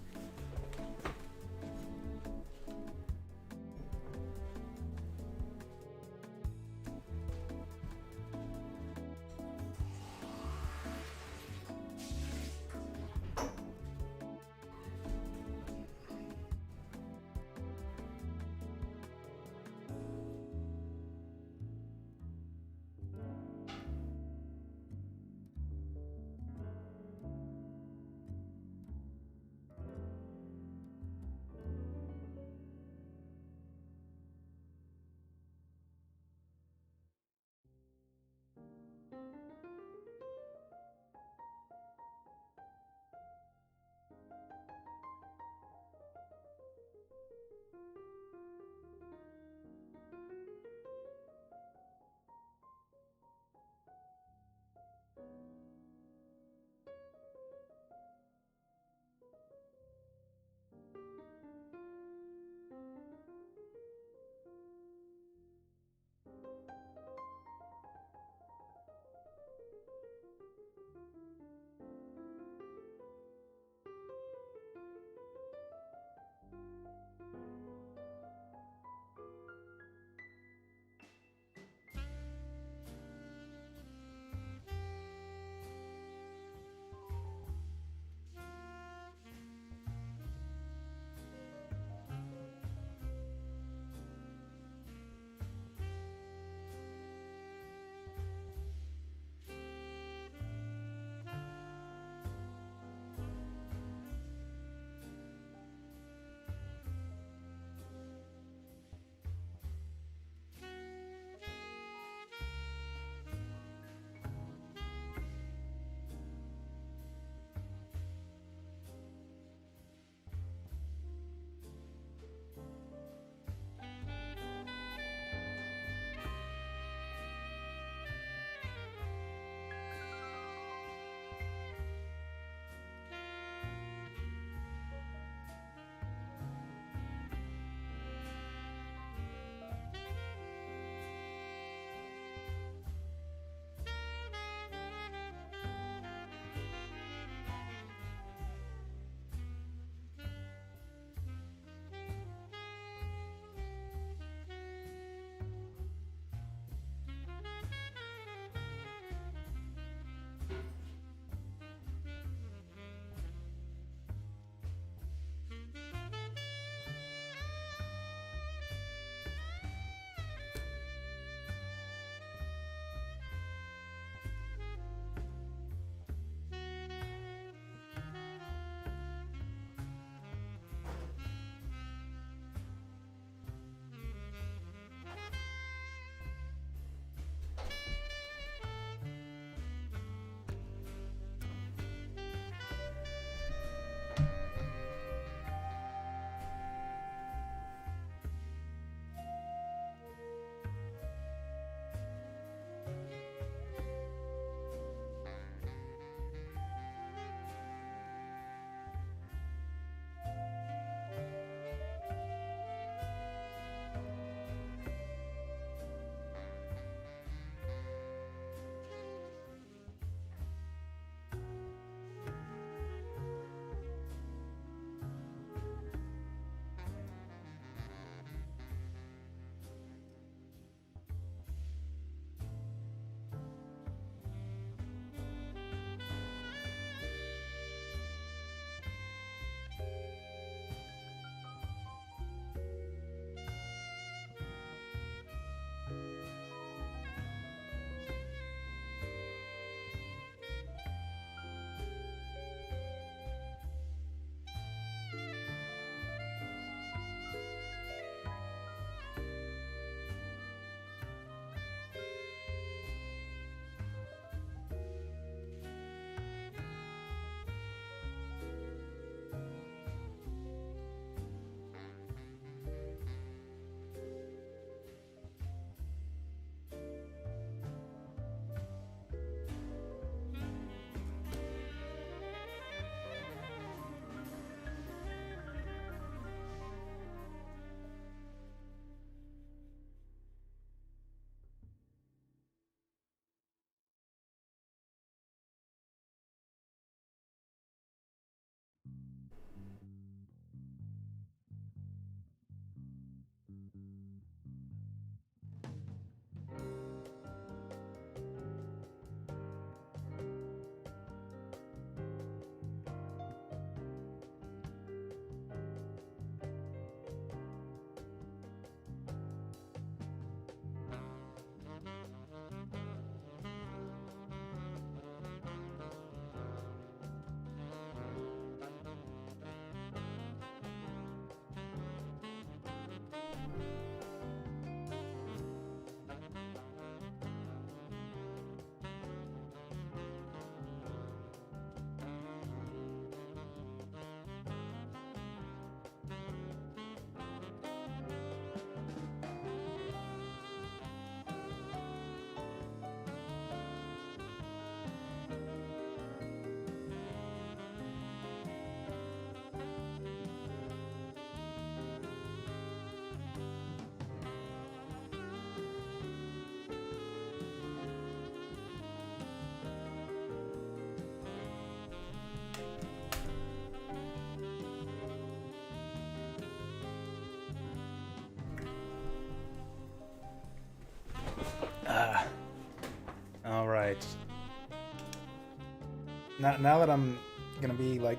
Now that I'm gonna be like,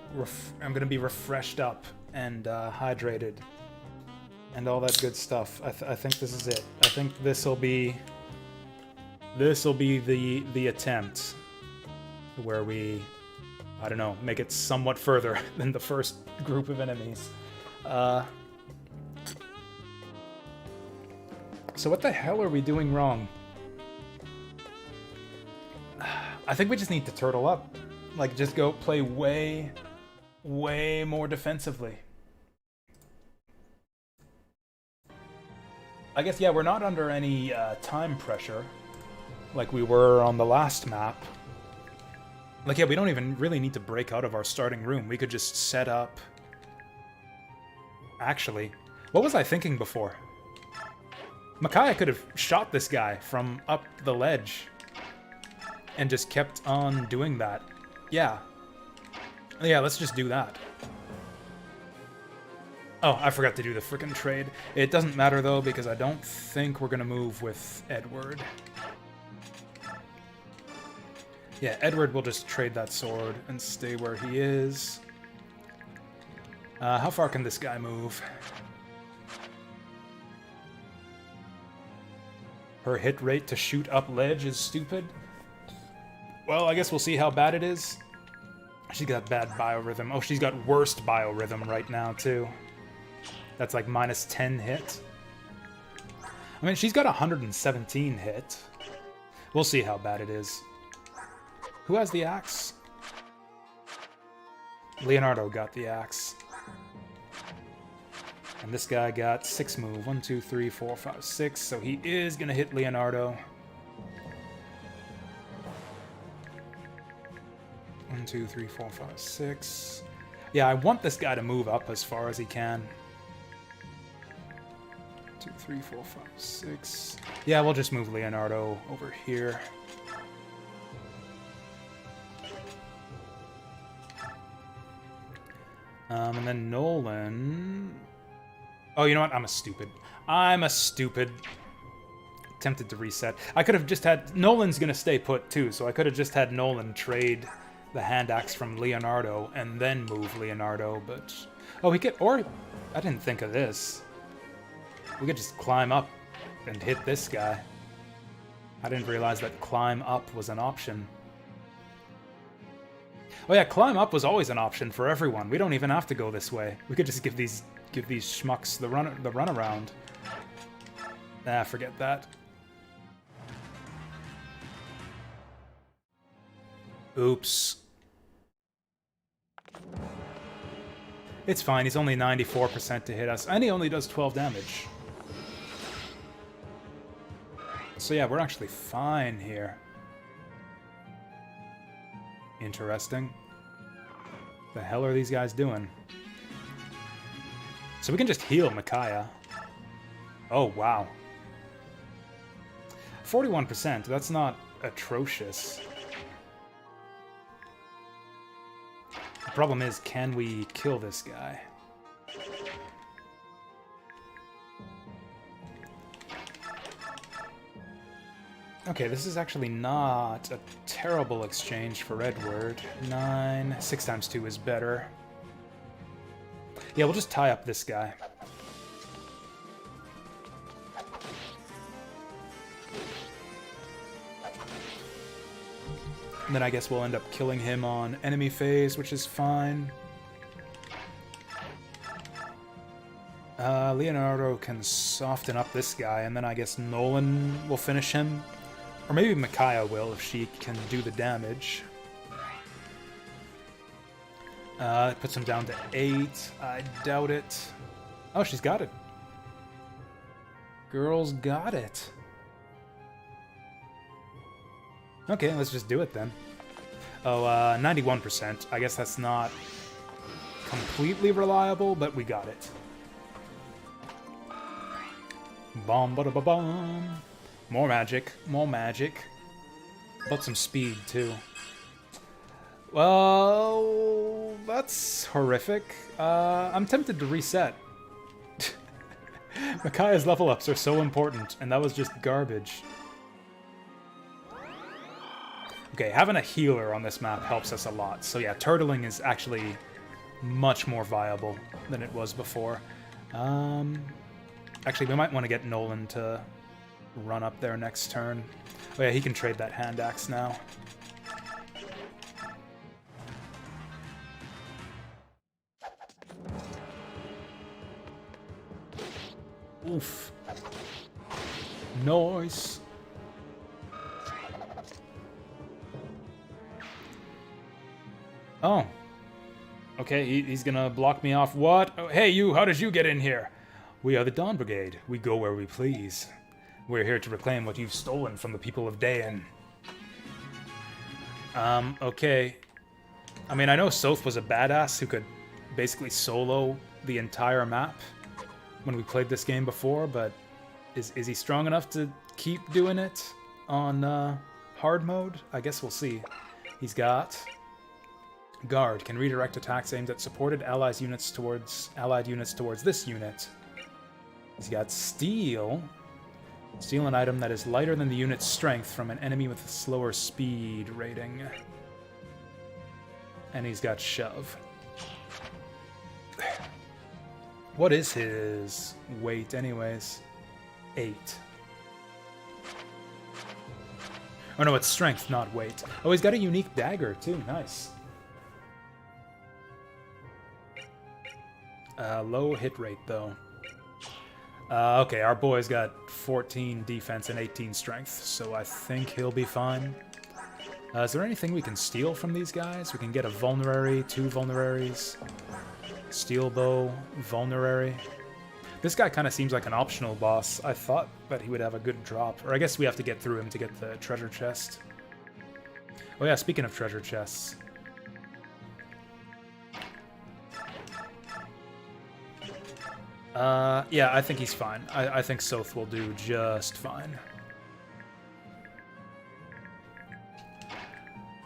I'm gonna be refreshed up and hydrated and all that good stuff. I think this is it. I think this'll be the attempt where we, I don't know, make it somewhat further than the first group of enemies. So what the hell are we doing wrong? I think we just need to turtle up. Like, just go play way more defensively. I guess, yeah, we're not under any time pressure like we were on the last map. Like, yeah, we don't even really need to break out of our starting room. We could just set up... Actually, what was I thinking before? Micaiah could have shot this guy from up the ledge and just kept on doing that. Yeah. Yeah, let's just do that. Oh, I forgot to do the frickin' trade. It doesn't matter, though, because I don't think we're gonna move with Edward. Yeah, Edward will just trade that sword and stay where he is. How far can this guy move? Her hit rate to shoot up ledge is stupid. Well, I guess we'll see how bad it is. She's got bad biorhythm. Oh, she's got worst biorhythm right now, too. That's like minus 10 hit. I mean, she's got 117 hit. We'll see how bad it is. Who has the axe? Leonardo got the axe. And this guy got 6 move. 1, 2, 3, 4, 5, 6. So he is going to hit Leonardo. 1, 2, 3, 4, 5, 6. Yeah, I want this guy to move up as far as he can. 2, 3, 4, 5, 6. Yeah, we'll just move Leonardo over here. And then Nolan... Oh, you know what? I'm a stupid. I'm a stupid. Tempted to reset. I could have just had... Nolan's gonna stay put, too, so I could have just had Nolan trade the hand axe from Leonardo and then move Leonardo, but... Oh, he could... Or... I didn't think of this. We could just climb up and hit this guy. I didn't realize that climb up was an option. Oh yeah, climb up was always an option for everyone. We don't even have to go this way. We could just give these schmucks the run around. Nah, forget that. Oops. It's fine, he's only 94% to hit us, and he only does 12 damage. So yeah, we're actually fine here. Interesting. The hell are these guys doing? So we can just heal Micaiah. Oh, wow. 41%, that's not atrocious. The problem is, can we kill this guy? Okay, this is actually not a terrible exchange for Edward. 9. 6 times 2 is better. Yeah, we'll just tie up this guy. And then I guess we'll end up killing him on enemy phase, which is fine. Leonardo can soften up this guy, and then I guess Nolan will finish him. Or maybe Micaiah will, if she can do the damage. It puts him down to 8. I doubt it. Oh, she's got it. Girl's got it. Okay, let's just do it then. Oh, 91%. I guess that's not completely reliable, but we got it. Bomb, ba da ba bomb. More magic, more magic. But some speed, too. Well, that's horrific. I'm tempted to reset. Micaiah's level ups are so important, and that was just garbage. Okay, Okay, having a healer on this map helps us a lot. So yeah, turtling is actually much more viable than it was before. Actually, we might want to get Nolan to run up there next turn. Oh yeah, he can trade that hand axe now. Oof. Nice. Oh. Okay, he's gonna block me off. What? Oh, hey, you, how did you get in here? We are the Dawn Brigade. We go where we please. We're here to reclaim what you've stolen from the people of Dayan. Okay. I mean, I know Soth was a badass who could basically solo the entire map when we played this game before, but is he strong enough to keep doing it on hard mode? I guess we'll see. He's got Guard, can redirect attacks aimed at supported allied units towards this unit. He's got Steal. Steal an item that is lighter than the unit's strength from an enemy with a slower speed rating. And he's got Shove. What is his weight anyways? 8. Oh no, it's strength, not weight. Oh, he's got a unique dagger too, nice. Low hit rate, though. Okay, our boy's got 14 defense and 18 strength, so I think he'll be fine. Is there anything we can steal from these guys? We can get a vulnerary, 2 vulneraries, steel bow, vulnerary. This guy kind of seems like an optional boss. I thought that he would have a good drop. Or I guess we have to get through him to get the treasure chest. Oh yeah, speaking of treasure chests. Yeah, I think he's fine. I think Soth will do just fine.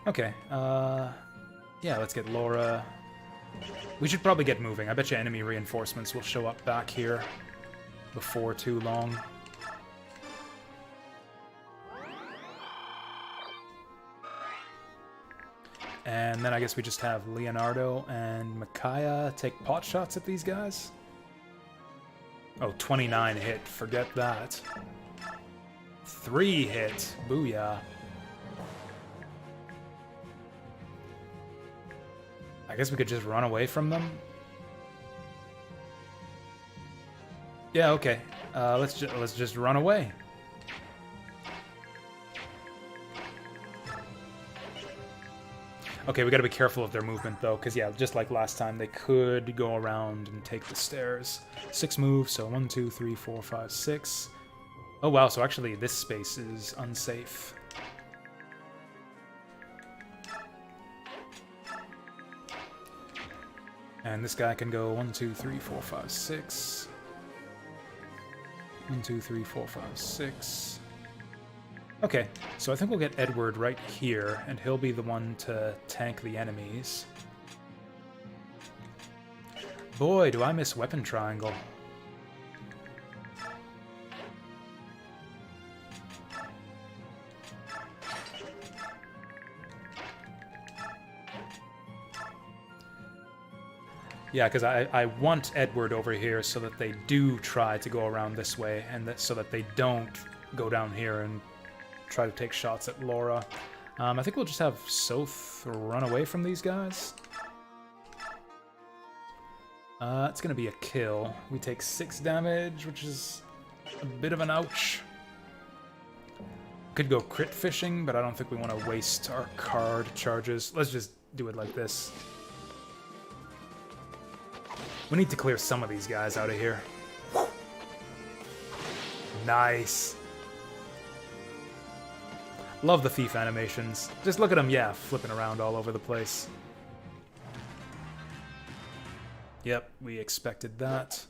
Okay, yeah, let's get Laura. We should probably get moving. I bet you enemy reinforcements will show up back here before too long. And then I guess we just have Leonardo and Micaiah take pot shots at these guys. Oh, 29 hit. Forget that. 3 hit. Booyah. I guess we could just run away from them. Yeah, okay. Let's just run away. Okay, we gotta be careful of their movement, though, because, yeah, just like last time, they could go around and take the stairs. 6 moves, so 1, 2, 3, 4, 5, 6. Oh, wow, so actually this space is unsafe. And this guy can go 1, 2, 3, 4, 5, 6. 1, 2, 3, 4, 5, 6. Okay, so I think we'll get Edward right here, and he'll be the one to tank the enemies. Boy, do I miss weapon triangle. Yeah, because I want Edward over here so that they do try to go around this way, and so that they don't go down here and try to take shots at Laura. I think we'll just have Soth run away from these guys. It's going to be a kill. We take 6 damage, which is a bit of an ouch. Could go crit fishing, but I don't think we want to waste our card charges. Let's just do it like this. We need to clear some of these guys out of here. Nice. Love the thief animations. Just look at him, yeah, flipping around all over the place. Yep, we expected that.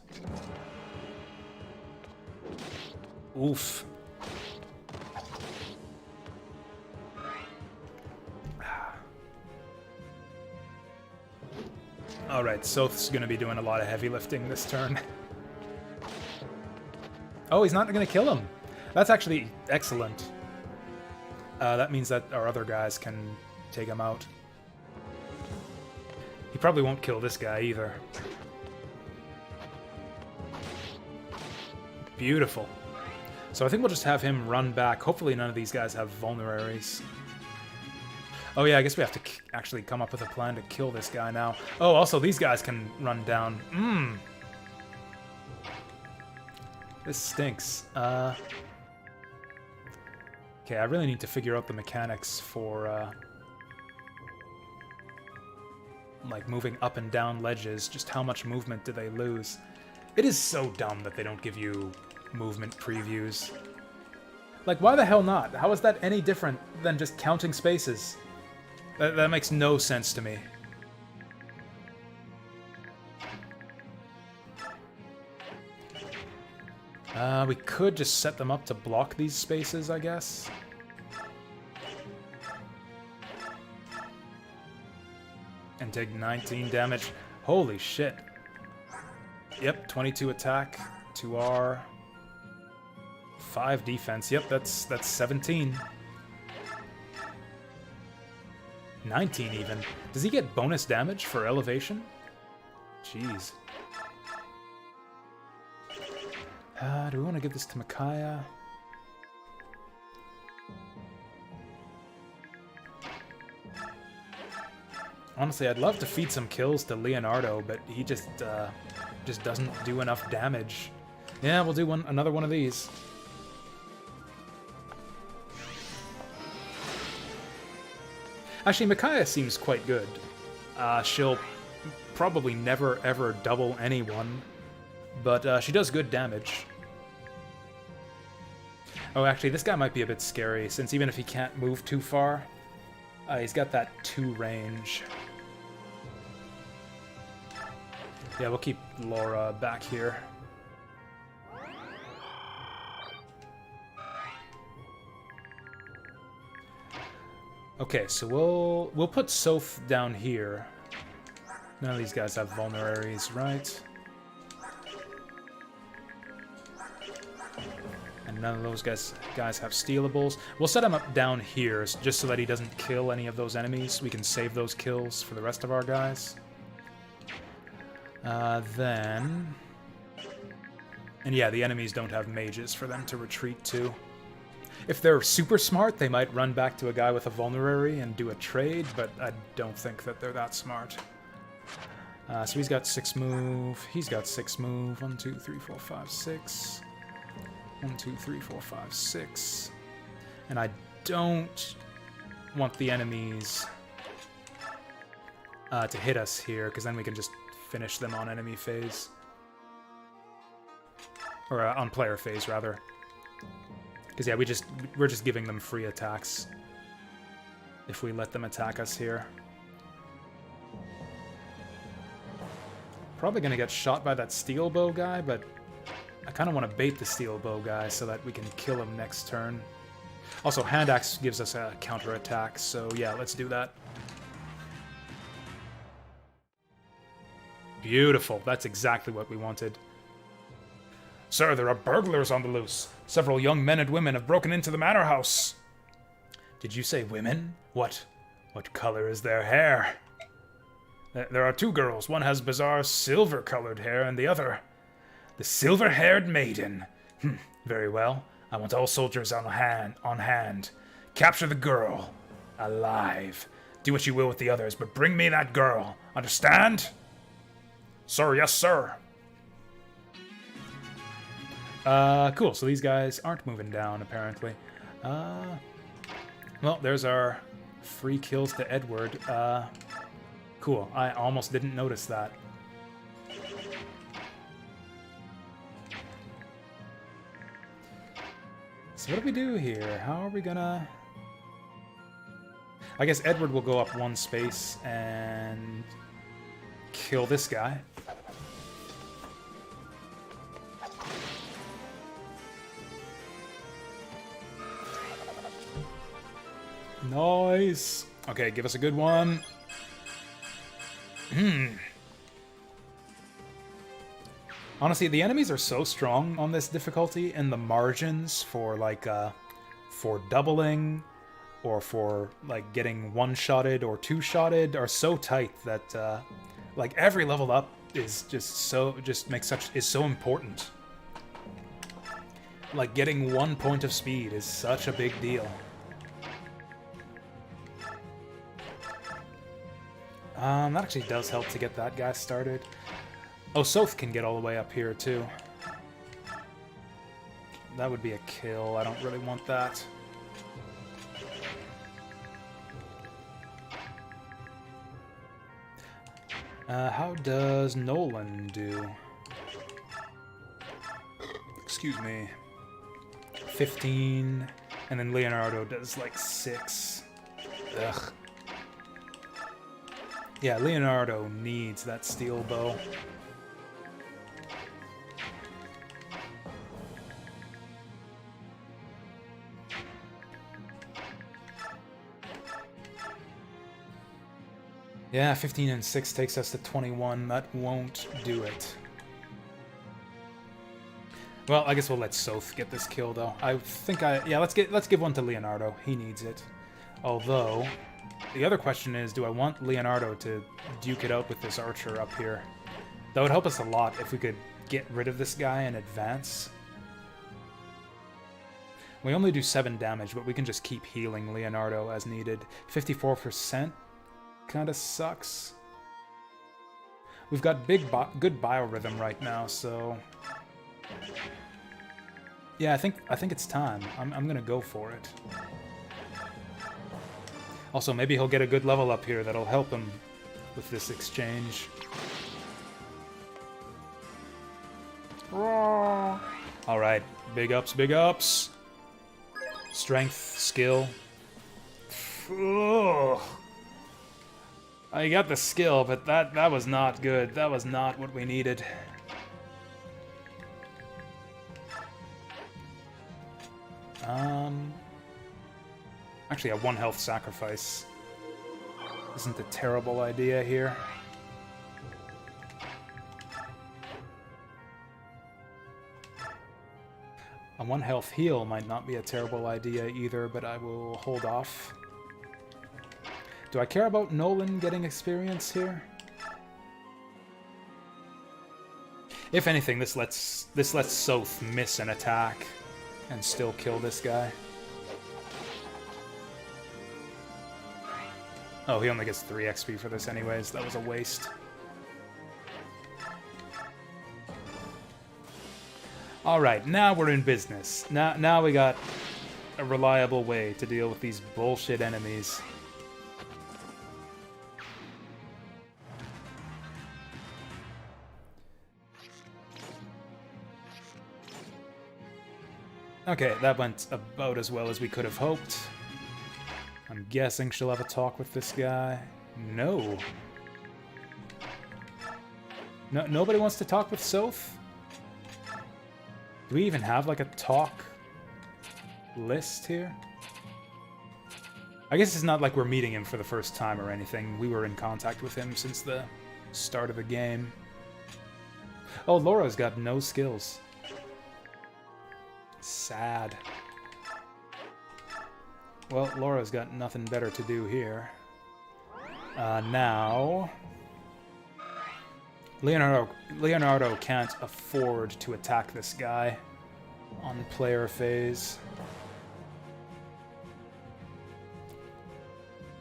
Oof. Alright, Soth's gonna be doing a lot of heavy lifting this turn. Oh, he's not gonna kill him. That's actually excellent. That means that our other guys can take him out. He probably won't kill this guy either. Beautiful. So I think we'll just have him run back. Hopefully none of these guys have vulneraries. Oh yeah, I guess we have to actually come up with a plan to kill this guy now. Oh, also these guys can run down. This stinks. Okay, I really need to figure out the mechanics for, like, moving up and down ledges. Just how much movement do they lose? It is so dumb that they don't give you movement previews. Like, why the hell not? How is that any different than just counting spaces? That makes no sense to me. We could just set them up to block these spaces, I guess. And take 19 damage. Holy shit. Yep, 22 attack, 2R, 5 defense. Yep, that's 17. 19 even. Does he get bonus damage for elevation? Jeez. Do we want to give this to Micaiah? Honestly, I'd love to feed some kills to Leonardo, but he just doesn't do enough damage. Yeah, we'll do another one of these. Actually, Micaiah seems quite good. She'll probably never ever double anyone, but she does good damage. Oh, actually, this guy might be a bit scary, since even if he can't move too far, he's got that 2 range. Yeah, we'll keep Laura back here. Okay, so we'll put Soph down here. None of these guys have vulneraries, right? And none of those guys have stealables. We'll set him up down here, just so that he doesn't kill any of those enemies. We can save those kills for the rest of our guys. Then... And yeah, the enemies don't have mages for them to retreat to. If they're super smart, they might run back to a guy with a vulnerary and do a trade, but I don't think that they're that smart. So he's got 6 move, he's got 6 move. 1, 2, 3, 4, 5, 6. 1, 2, 3, 4, 5, 6. And I don't want the enemies to hit us here, because then we can just finish them on enemy phase. Or on player phase, rather. Because yeah, we're just giving them free attacks if we let them attack us here. Probably gonna get shot by that steel bow guy, but I kind of want to bait the steel bow guy so that we can kill him next turn. Also, hand axe gives us a counter attack, so yeah, let's do that. Beautiful. That's exactly what we wanted. Sir, there are burglars on the loose. Several young men and women have broken into the manor house. Did you say women? What color is their hair? There are 2 girls. One has bizarre silver-colored hair, and the other... The silver-haired maiden. Very well. I want all soldiers on hand. Capture the girl. Alive. Do what you will with the others, but bring me that girl. Understand? Sir, yes, sir. Cool. So these guys aren't moving down, apparently. Well, there's our free kills to Edward. Cool. I almost didn't notice that. So what do we do here? How are we gonna... I guess Edward will go up 1 space and kill this guy. Nice. Okay, give us a good one. Honestly, the enemies are so strong on this difficulty, and the margins for, like, for doubling or for like getting one-shotted or two-shotted are so tight that like every level up is is so important. Like getting 1 point of speed is such a big deal. That actually does help to get that guy started. Oh, Soth can get all the way up here too. That would be a kill. I don't really want that. How does Nolan do? Excuse me. 15, and then Leonardo does like 6. Ugh. Yeah, Leonardo needs that steel bow. Yeah, 15 and 6 takes us to 21. That won't do it. Well, I guess we'll let Soth get this kill, though. I think yeah, let's give one to Leonardo. He needs it. Although, the other question is, do I want Leonardo to duke it out with this archer up here? That would help us a lot if we could get rid of this guy and advance. We only do 7 damage, but we can just keep healing Leonardo as needed. 54%. Kinda sucks. We've got good biorhythm right now, so yeah, I think it's time. I'm gonna go for it. Also, maybe he'll get a good level up here that'll help him with this exchange. All right, big ups, big ups. Strength, skill. Ugh. I got the skill, but that was not good. That was not what we needed. Actually, a 1 health sacrifice isn't a terrible idea here. A 1 health heal might not be a terrible idea either, but I will hold off. Do I care about Nolan getting experience here? If anything, this lets Soth miss an attack and still kill this guy. Oh, he only gets 3 XP for this anyways. That was a waste. Alright, now we're in business. Now we got a reliable way to deal with these bullshit enemies. Okay, that went about as well as we could have hoped. I'm guessing she'll have a talk with this guy. No. Nobody wants to talk with Soth? Do we even have, like, a talk list here? I guess it's not like we're meeting him for the first time or anything. We were in contact with him since the start of the game. Oh, Laura's got no skills. Sad. Well, Laura's got nothing better to do here. Now... Leonardo can't afford to attack this guy on player phase.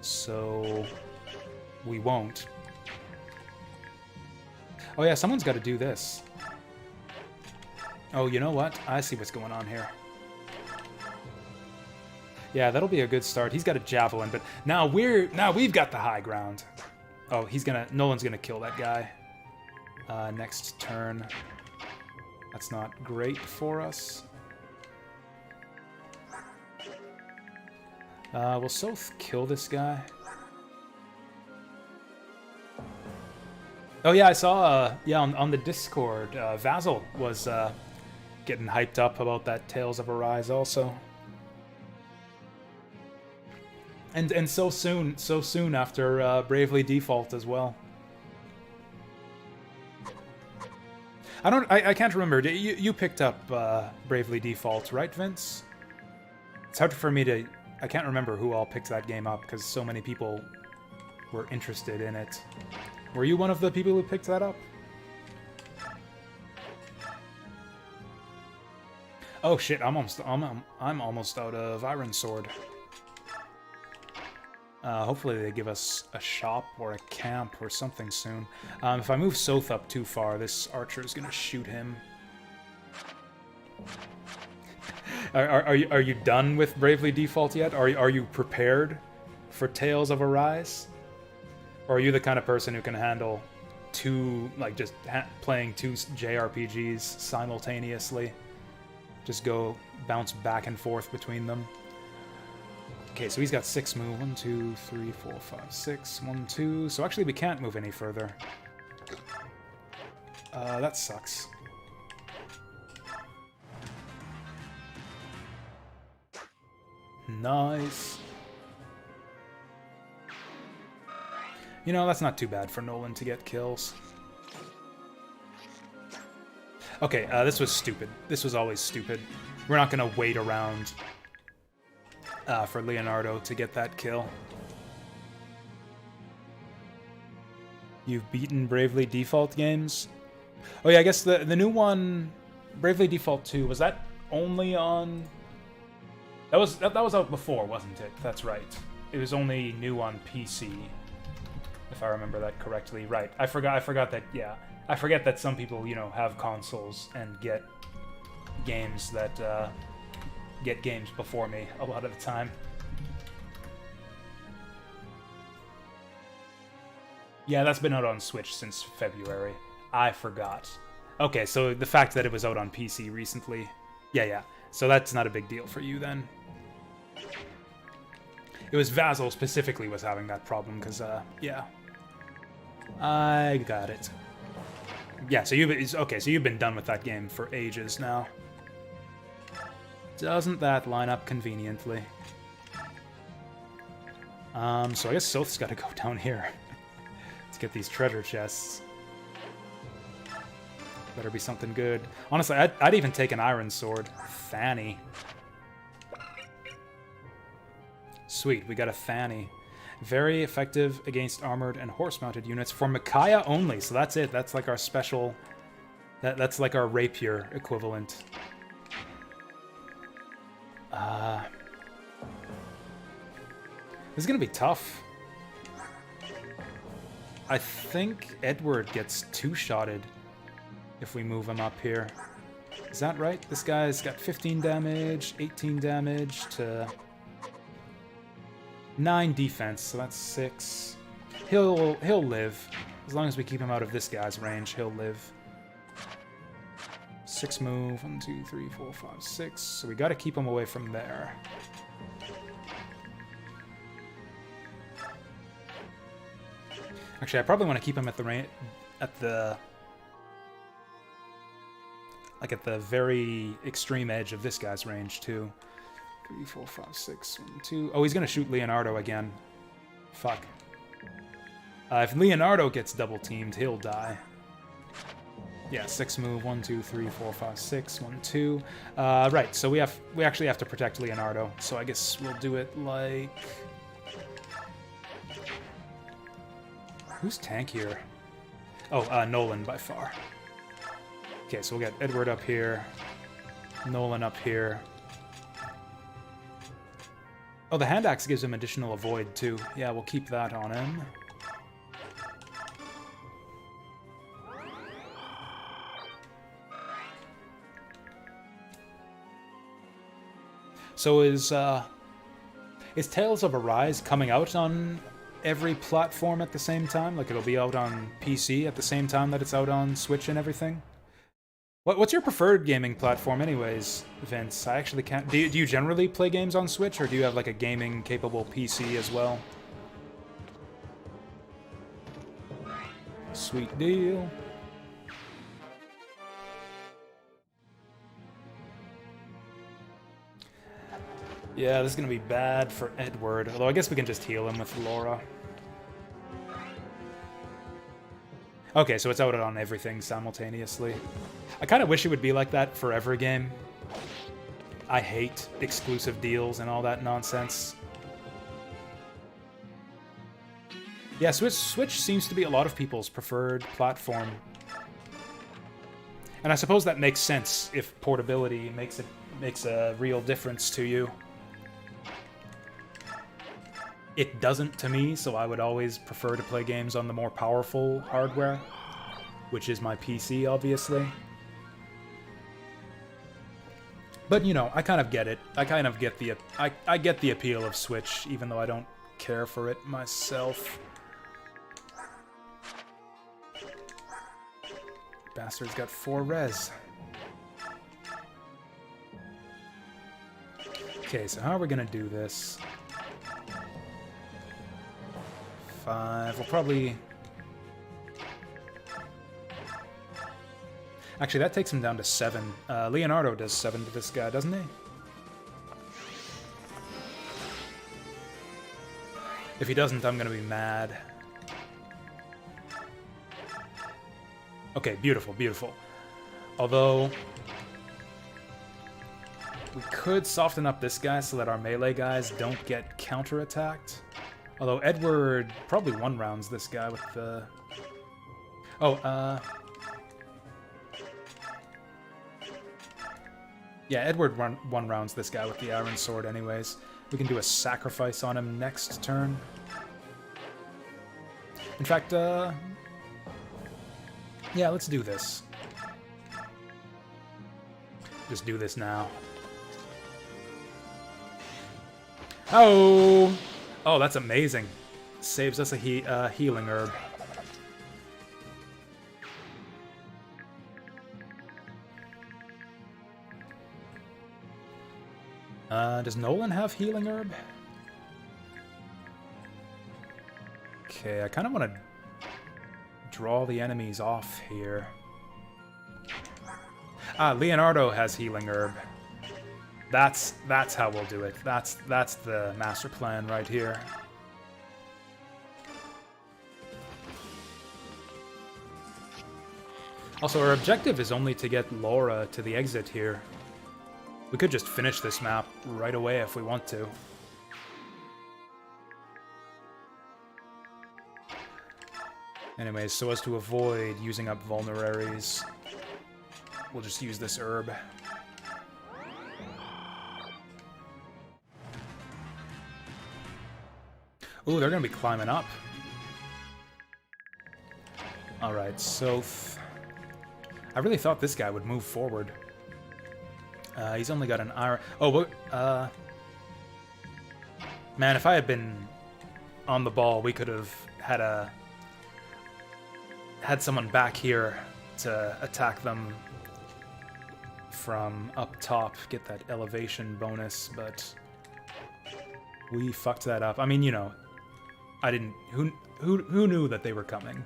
So... we won't. Oh yeah, someone's got to do this. Oh, you know what? I see what's going on here. Yeah, that'll be a good start. He's got a javelin, but now we've got the high ground. Oh, Nolan's gonna kill that guy. Next turn. That's not great for us. Will Soth kill this guy? Oh yeah, I saw, on the Discord, Vasil was, getting hyped up about that Tales of Arise also. And so soon after Bravely Default as well. I can't remember. You picked up Bravely Default, right, Vince? It's hard for me to I can't remember who all picked that game up because so many people were interested in it. Were you one of the people who picked that up? Oh shit! I'm almost out of Iron Sword. Hopefully they give us a shop or a camp or something soon. If I move Soth up too far, this archer is gonna shoot him. Are you done with Bravely Default yet? Are you prepared for Tales of Arise? Or are you the kind of person who can handle two, like just playing two JRPGs simultaneously? Just go bounce back and forth between them. Okay, so he's got 6 move. 1, 2, 3, 4, 5, 6. 1, 2. So actually we can't move any further. That sucks. Nice. You know, that's not too bad for Nolan to get kills. Okay, this was stupid. This was always stupid. We're not gonna wait around for Leonardo to get that kill. You've beaten Bravely Default games? Oh yeah, I guess the new one, Bravely Default 2, was that only on... That was out before, wasn't it? That's right. It was only new on PC, if I remember that correctly. Right. I forgot that, yeah. I forget that some people, you know, have consoles and get games that, get games before me a lot of the time. Yeah, that's been out on Switch since February. I forgot. Okay, so the fact that it was out on PC recently... Yeah. So that's not a big deal for you, then. It was Vassal specifically was having that problem, because, yeah. I got it. Yeah, so you've been done with that game for ages now. Doesn't that line up conveniently? So I guess Soth's got to go down here. Let's get these treasure chests. Better be something good. Honestly, I'd even take an Iron Sword. Fanny. Sweet, we got a Fanny. Very effective against armored and horse-mounted units for Micaiah only. So that's it. That's like our special... That's like our rapier equivalent. This is gonna be tough. I think Edward gets two-shotted if we move him up here. Is that right? This guy's got 15 damage, 18 damage to 9 defense, so that's 6. He'll live. As long as we keep him out of this guy's range, he'll live. 6 move, 1, 2, 3, 4, 5, 6. So we gotta keep him away from there. Actually, I probably want to keep him at the at the very extreme edge of this guy's range too. 3, 4, 5, 6, 1, 2. Oh, he's gonna shoot Leonardo again. Fuck. If Leonardo gets double teamed, he'll die. Yeah, 6 move. 1, 2, 3, 4, 5, 6. 1, 2. Right. So we actually have to protect Leonardo. So I guess we'll do it like. Who's tankier? Oh, Nolan by far. Okay, so we'll get Edward up here, Nolan up here. Oh, the hand axe gives him additional avoid too. Yeah, we'll keep that on him. So is Tales of Arise coming out on every platform at the same time? Like it'll be out on PC at the same time that it's out on Switch and everything? What's your preferred gaming platform anyways, Vince? I actually can't... Do you generally play games on Switch, or do you have like a gaming-capable PC as well? Sweet deal. Yeah, this is gonna be bad for Edward, although I guess we can just heal him with Laura. Okay, so it's out on everything simultaneously. I kind of wish it would be like that for every game. I hate exclusive deals and all that nonsense. Yeah, Switch seems to be a lot of people's preferred platform. And I suppose that makes sense if portability makes a real difference to you. It doesn't to me, so I would always prefer to play games on the more powerful hardware, which is my PC, obviously. But, you know, I kind of get it. I kind of get I get the appeal of Switch, even though I don't care for it myself. Bastard's got 4 res. Okay, so how are we gonna do this? 5. We'll probably... Actually, that takes him down to 7. Leonardo does 7 to this guy, doesn't he? If he doesn't, I'm gonna be mad. Okay, beautiful, beautiful. Although... we could soften up this guy so that our melee guys don't get counterattacked. Although Edward probably one-rounds this guy with the... Oh, yeah, Edward one-rounds this guy with the Iron Sword anyways. We can do a sacrifice on him next turn. In fact, yeah, let's do this. Just do this now. Oh! Oh, that's amazing. Saves us a healing herb. Does Nolan have healing herb? Okay, I kind of want to draw the enemies off here. Ah, Leonardo has healing herb. That's how we'll do it. That's the master plan right here. Also, our objective is only to get Laura to the exit here. We could just finish this map right away if we want to. Anyways, so as to avoid using up vulneraries, we'll just use this herb. Ooh, they're gonna be climbing up. Alright, so... I really thought this guy would move forward. He's only got an iron... Oh, but, man, if I had been on the ball, we could have had someone back here to attack them from up top, get that elevation bonus, but we fucked that up. I mean, you know, I didn't... Who knew that they were coming?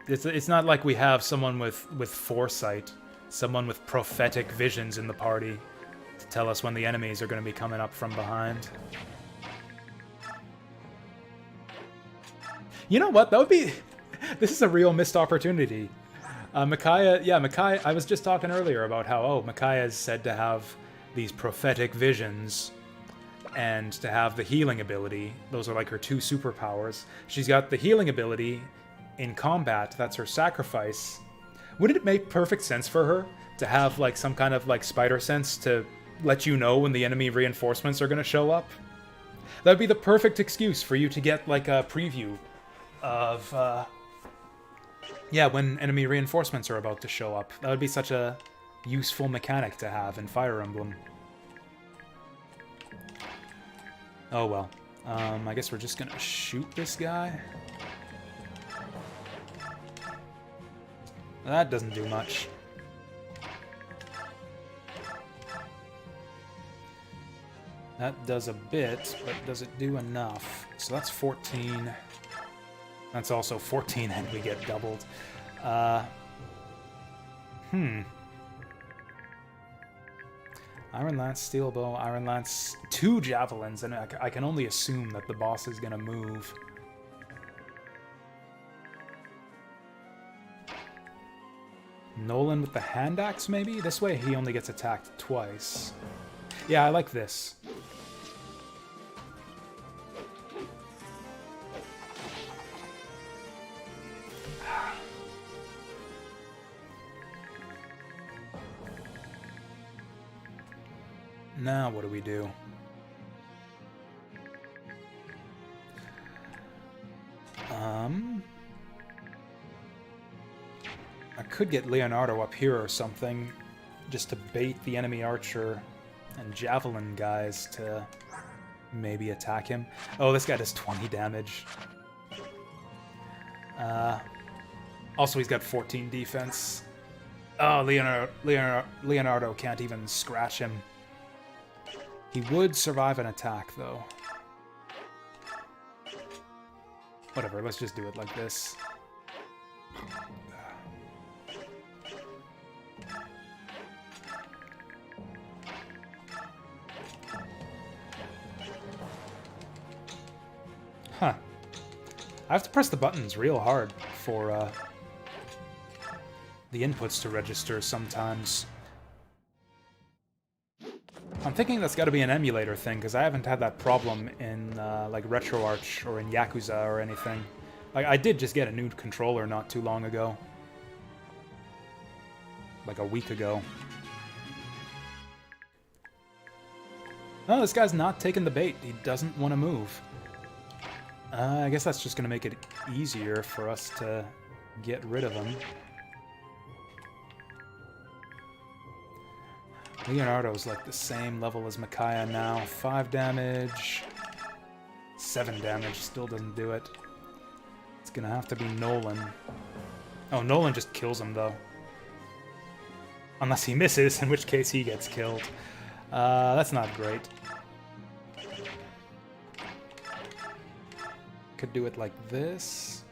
It's not like we have someone with foresight, someone with prophetic visions in the party to tell us when the enemies are going to be coming up from behind. You know what? That would be... This is a real missed opportunity. Micaiah, I was just talking earlier about how, oh, Micaiah is said to have these prophetic visions and to have the healing ability. Those are like her 2 superpowers. She's got the healing ability in combat. That's her sacrifice. Wouldn't it make perfect sense for her to have like some kind of like spider sense to let you know when the enemy reinforcements are going to show up? That would be the perfect excuse for you to get like a preview of yeah, when enemy reinforcements are about to show up. That would be such a useful mechanic to have in Fire Emblem. Oh well. I guess we're just gonna shoot this guy. That doesn't do much. That does a bit, but does it do enough? So that's 14. That's also 14 and we get doubled. Iron Lance, Steel Bow, Iron Lance, 2 javelins, and I can only assume that the boss is gonna move. Nolan with the hand axe, maybe? This way he only gets attacked twice. Yeah, I like this. Now what do we do? I could get Leonardo up here or something, just to bait the enemy archer and javelin guys to maybe attack him. Oh, this guy does 20 damage. Also, he's got 14 defense. Oh, Leonardo can't even scratch him. He would survive an attack, though. Whatever, let's just do it like this. Huh. I have to press the buttons real hard for the inputs to register sometimes. I'm thinking that's got to be an emulator thing, because I haven't had that problem in like RetroArch or in Yakuza or anything. Like, I did just get a new controller not too long ago. Like a week ago. No, this guy's not taking the bait. He doesn't want to move. I guess that's just going to make it easier for us to get rid of him. Leonardo's like the same level as Micaiah now. 5 damage. 7 damage. Still doesn't do it. It's going to have to be Nolan. Oh, Nolan just kills him, though. Unless he misses, in which case he gets killed. That's not great. Could do it like this.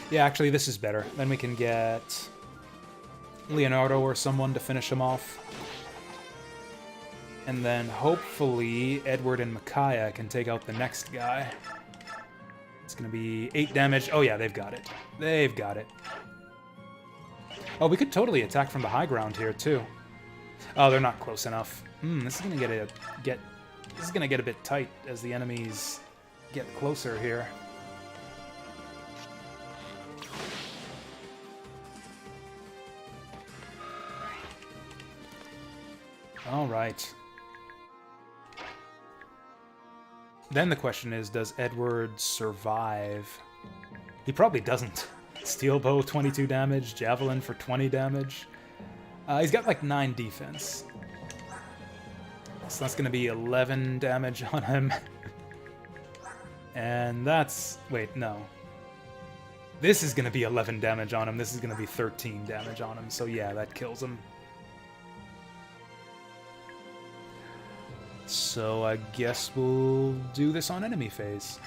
Yeah, actually, this is better. Then we can get Leonardo or someone to finish him off. And then hopefully Edward and Micaiah can take out the next guy. It's going to be 8 damage. Oh yeah, they've got it. They've got it. Oh, we could totally attack from the high ground here too. Oh, they're not close enough. This is gonna get a bit tight as the enemies get closer here. All right. Then the question is, does Edward survive? He probably doesn't. Steel bow, 22 damage. Javelin for 20 damage. He's got like 9 defense. So that's going to be 11 damage on him. And that's... Wait, no. This is going to be 11 damage on him. This is going to be 13 damage on him. So yeah, that kills him. So I guess we'll do this on enemy phase.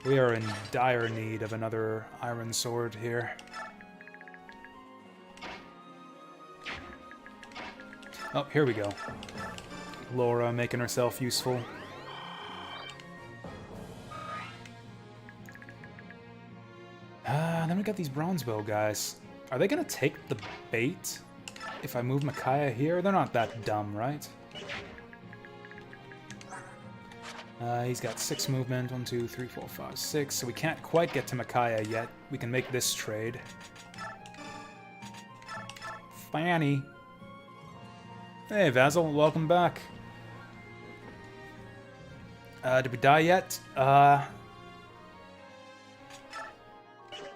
We are in dire need of another iron sword here. Oh, here we go. Laura making herself useful. Then we got these bronze bow guys. Are they gonna take the bait if I move Micaiah here? They're not that dumb, right? He's got 6 movement. 1, 2, 3, 4, 5, 6. So we can't quite get to Micaiah yet. We can make this trade. Fanny. Hey, Vasil. Welcome back. Did we die yet?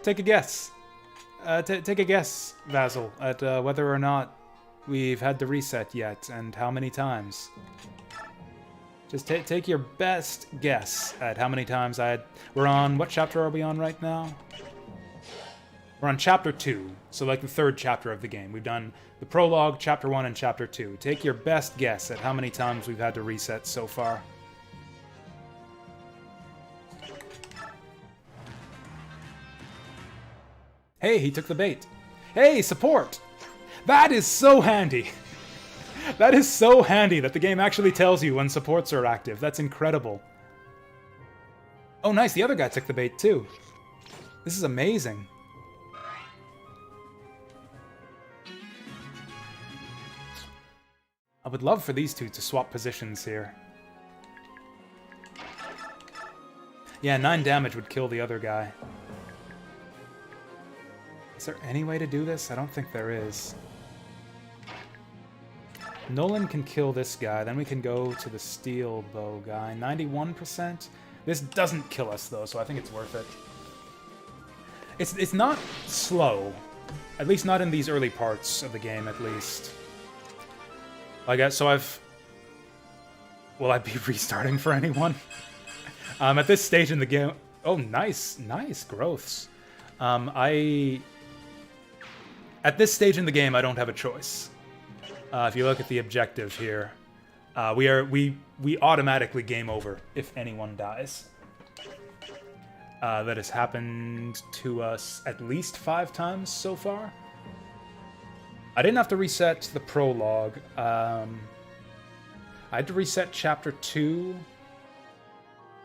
Take a guess. Take a guess, Vasil, at whether or not we've had the reset yet, and how many times. Just take your best guess at how many times I had... We're on... What chapter are we on right now? We're on chapter 2, so like the 3rd chapter of the game. We've done the prologue, chapter 1, and chapter 2. Take your best guess at how many times we've had to reset so far. Hey, he took the bait. Hey, support! That is so handy! That is so handy that the game actually tells you when supports are active. That's incredible. Oh, nice. The other guy took the bait, too. This is amazing. I would love for these two to swap positions here. Yeah, 9 damage would kill the other guy. Is there any way to do this? I don't think there is. Nolan can kill this guy, then we can go to the steel bow guy. 91%? This doesn't kill us, though, so I think it's worth it. It's not slow. At least not in these early parts of the game, at least. I guess, so will I be restarting for anyone? At this stage in the game... Oh, nice. Nice growths. At this stage in the game, I don't have a choice. If you look at the objective here, we automatically game over if anyone dies. That has happened to us at least 5 times so far. I didn't have to reset the prologue. I had to reset chapter 2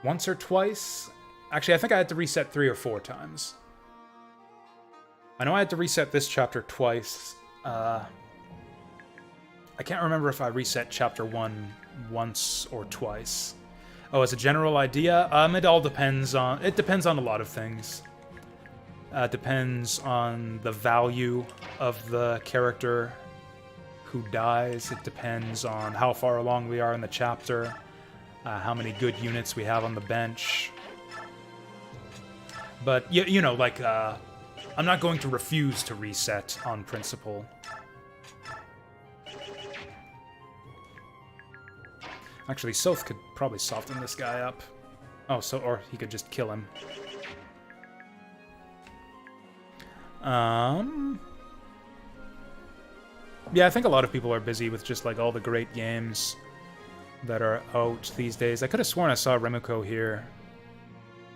once or twice. Actually, I think I had to reset 3 or 4 times. I know I had to reset this chapter twice. I can't remember if I reset chapter 1 once or twice. Oh, as a general idea, it all depends on... It depends on a lot of things. Depends on the value of the character who dies. It depends on how far along we are in the chapter. How many good units we have on the bench. But, you know, like, I'm not going to refuse to reset on principle. Actually, Soth could probably soften this guy up. Oh, so, or he could just kill him. Yeah, I think a lot of people are busy with just, like, all the great games that are out these days. I could have sworn I saw Remiko here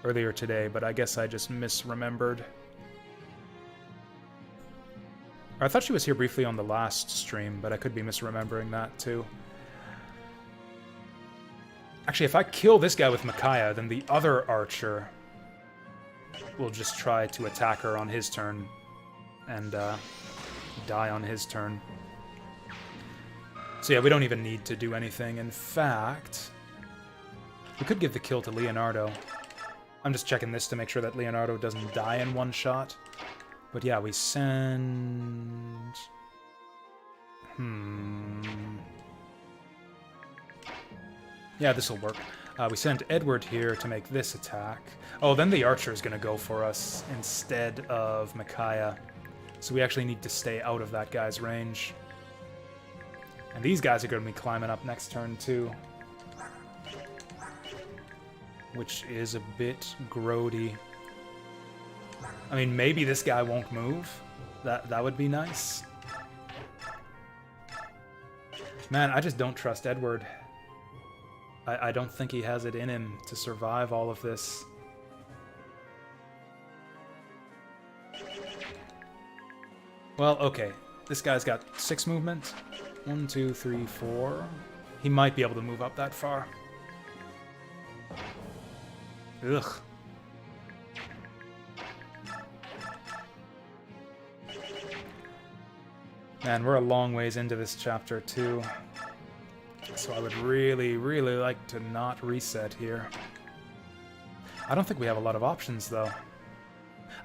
earlier today, but I guess I just misremembered. Or I thought she was here briefly on the last stream, but I could be misremembering that, too. Actually, if I kill this guy with Micaiah, then the other archer will just try to attack her on his turn and die on his turn. So yeah, we don't even need to do anything. In fact, we could give the kill to Leonardo. I'm just checking this to make sure that Leonardo doesn't die in one shot. But yeah, we send... Yeah, this'll work. We send Edward here to make this attack. Oh, then the archer's gonna go for us instead of Micaiah. So we actually need to stay out of that guy's range. And these guys are gonna be climbing up next turn, too. Which is a bit grody. I mean, maybe this guy won't move. That would be nice. Man, I just don't trust Edward. I don't think he has it in him to survive all of this. Well, okay. This guy's got 6 movement. 1, 2, 3, 4. He might be able to move up that far. Ugh. Man, we're a long ways into this chapter, too. So I would really, really like to not reset here. I don't think we have a lot of options, though.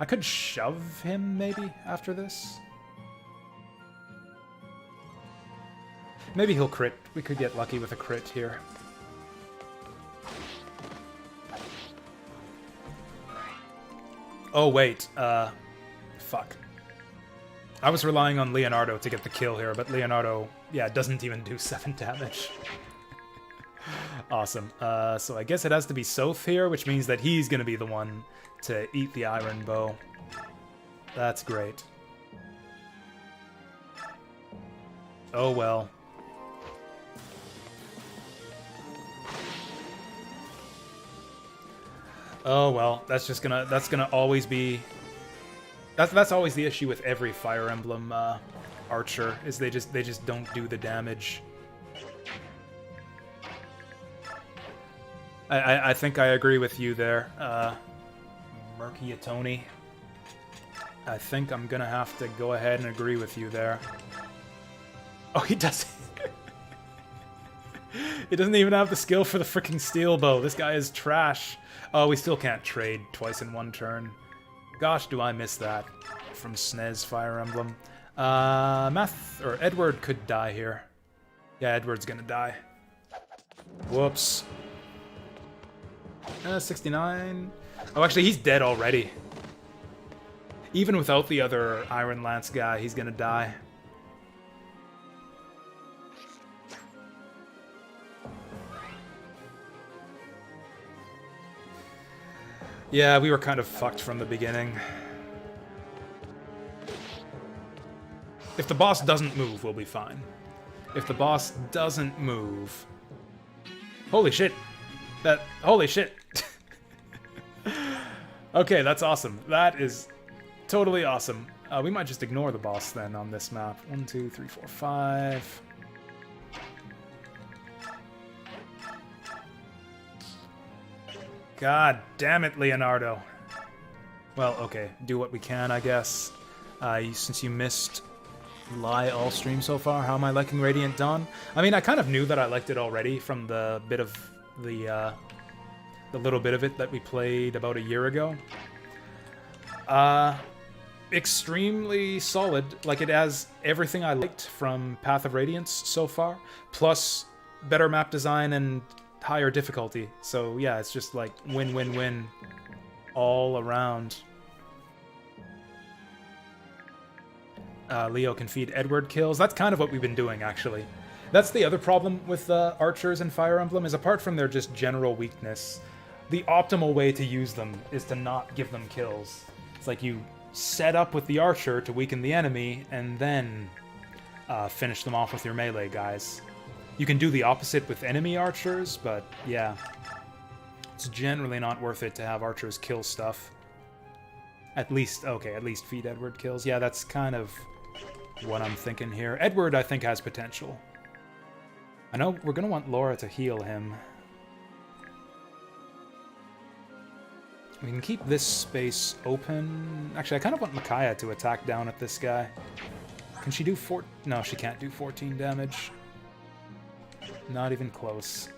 I could shove him, maybe, after this. Maybe he'll crit. We could get lucky with a crit here. Oh, wait. Fuck. I was relying on Leonardo to get the kill here, but Leonardo, yeah, doesn't even do 7 damage. Awesome. So I guess it has to be Soth here, which means that he's going to be the one to eat the iron bow. That's great. Oh, well. Oh, well. That's gonna always be... That's always the issue with every Fire Emblem Archer, is they just don't do the damage. I think I agree with you there, Murky Tony. I think I'm gonna have to go ahead and agree with you there. Oh, he doesn't. He doesn't even have the skill for the freaking steel bow. This guy is trash. Oh, we still can't trade twice in one turn. Gosh, do I miss that from SNES Fire Emblem. Edward could die here. Yeah, Edward's gonna die. Whoops. 69. Oh, actually, he's dead already. Even without the other Iron Lance guy, he's gonna die. Yeah, we were kind of fucked from the beginning. If the boss doesn't move, we'll be fine. If the boss doesn't move... Holy shit! Holy shit! Okay, that's awesome. That is totally awesome. We might just ignore the boss then on this map. 1, 2, 3, 4, 5... God damn it, Leonardo. Well, okay, do what we can, I guess. Since you missed Lie all stream so far, how am I liking Radiant Dawn? I mean, I kind of knew that I liked it already from the bit of the little bit of it that we played about a year ago. Extremely solid. Like, it has everything I liked from Path of Radiance so far, plus better map design and higher difficulty. So yeah, it's just like win-win-win all around. Leo can feed Edward kills. That's kind of what we've been doing, actually. That's the other problem with archers in Fire Emblem, is apart from their just general weakness, the optimal way to use them is to not give them kills. It's like you set up with the archer to weaken the enemy, and then finish them off with your melee guys. You can do the opposite with enemy archers, but yeah. It's generally not worth it to have archers kill stuff. At least feed Edward kills. Yeah, that's kind of what I'm thinking here. Edward, I think, has potential. I know we're going to want Laura to heal him. We can keep this space open. Actually, I kind of want Micaiah to attack down at this guy. Can she do No, she can't do 14 damage. Not even close.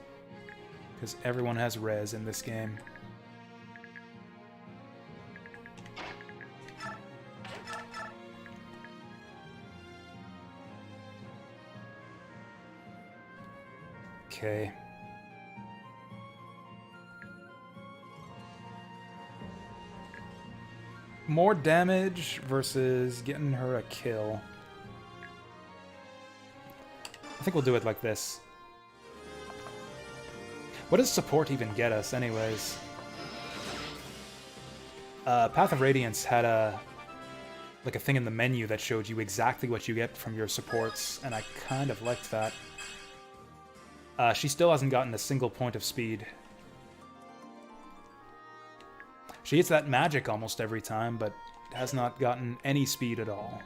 Because everyone has res in this game. Okay. More damage versus getting her a kill. I think we'll do it like this. What does support even get us, anyways? Path of Radiance had a thing in the menu that showed you exactly what you get from your supports, and I kind of liked that. She still hasn't gotten a single point of speed. She hits that magic almost every time, but has not gotten any speed at all.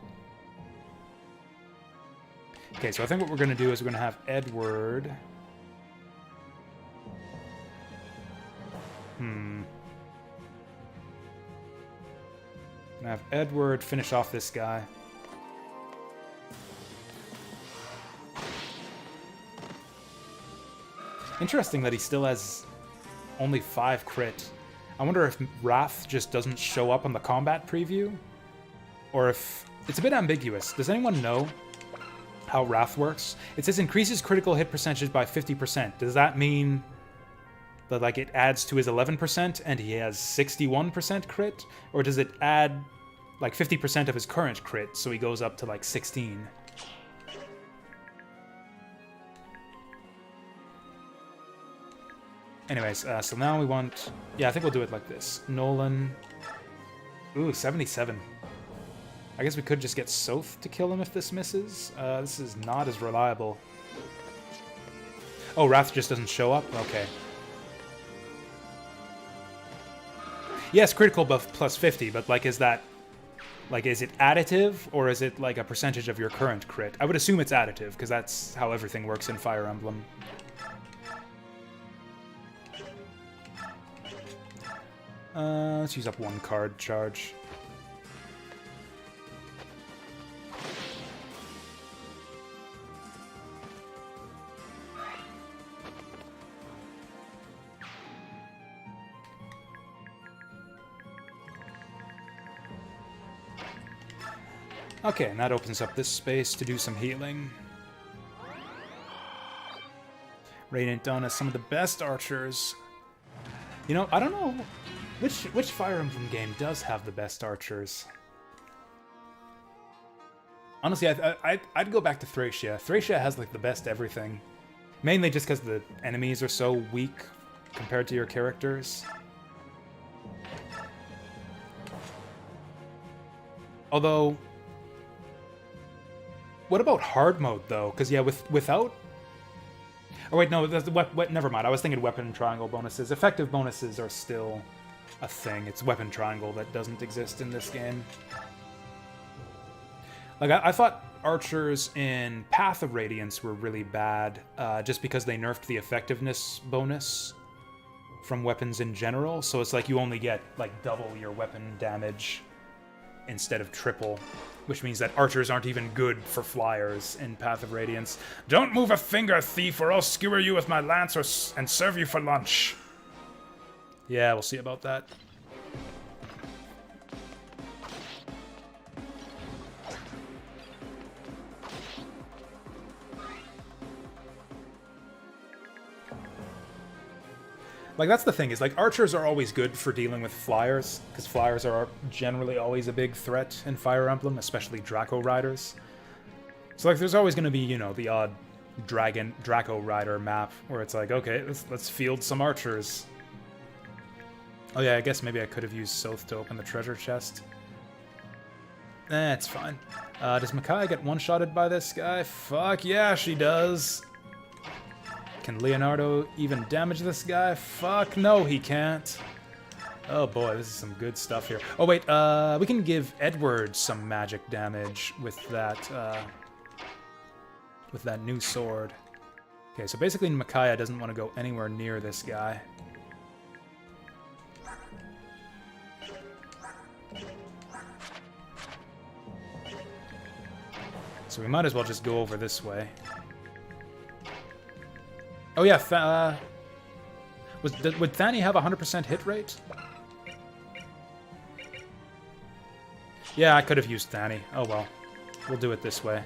Okay, so I think what we're going to do is we're going to have Edward... Gonna have Edward finish off this guy. Interesting that he still has only 5 crit. I wonder if Wrath just doesn't show up on the combat preview? Or if... It's a bit ambiguous. Does anyone know how Wrath works? It says increases critical hit percentage by 50%. Does that mean that, like, it adds to his 11% and he has 61% crit? Or does it add, like, 50% of his current crit, so he goes up to, like, 16? Anyways, so now we want... Yeah, I think we'll do it like this. Nolan... Ooh, 77. I guess we could just get Soth to kill him if this misses. This is not as reliable. Oh, Wrath just doesn't show up? Okay. Yes, critical buff plus 50, but, like, is that Like, is it additive, or is it like a percentage of your current crit? I would assume it's additive, because that's how everything works in Fire Emblem. Let's use up one card charge. Okay, and that opens up this space to do some healing. Radiant Dawn has some of the best archers. You know, I don't know which Fire Emblem game does have the best archers. Honestly, I'd go back to Thracia. Thracia has like the best everything. Mainly just because the enemies are so weak compared to your characters. Although, what about hard mode though? Because yeah, without. Oh wait, no, never mind. I was thinking weapon triangle bonuses. Effective bonuses are still a thing. It's weapon triangle that doesn't exist in this game. Like, I thought archers in Path of Radiance were really bad, just because they nerfed the effectiveness bonus from weapons in general. So it's like you only get like double your weapon damage instead of triple, which means that archers aren't even good for flyers in Path of Radiance. Don't move a finger, thief, or I'll skewer you with my lance and serve you for lunch. Yeah, we'll see about that. Like, that's the thing, is like archers are always good for dealing with flyers, because flyers are generally always a big threat in Fire Emblem, especially Draco Riders. So like there's always going to be, you know, the odd Draco Rider map where it's like, okay, let's field some archers. Oh yeah, I guess maybe I could have used Soth to open the treasure chest. It's fine. Does Micaiah get one-shotted by this guy? Fuck yeah, she does. Can Leonardo even damage this guy? Fuck no, he can't. Oh boy, this is some good stuff here. Oh wait, we can give Edward some magic damage with that new sword. Okay, so basically Micaiah doesn't want to go anywhere near this guy. So we might as well just go over this way. Oh yeah, would Thani have 100% hit rate? Yeah, I could have used Thani. Oh well. We'll do it this way.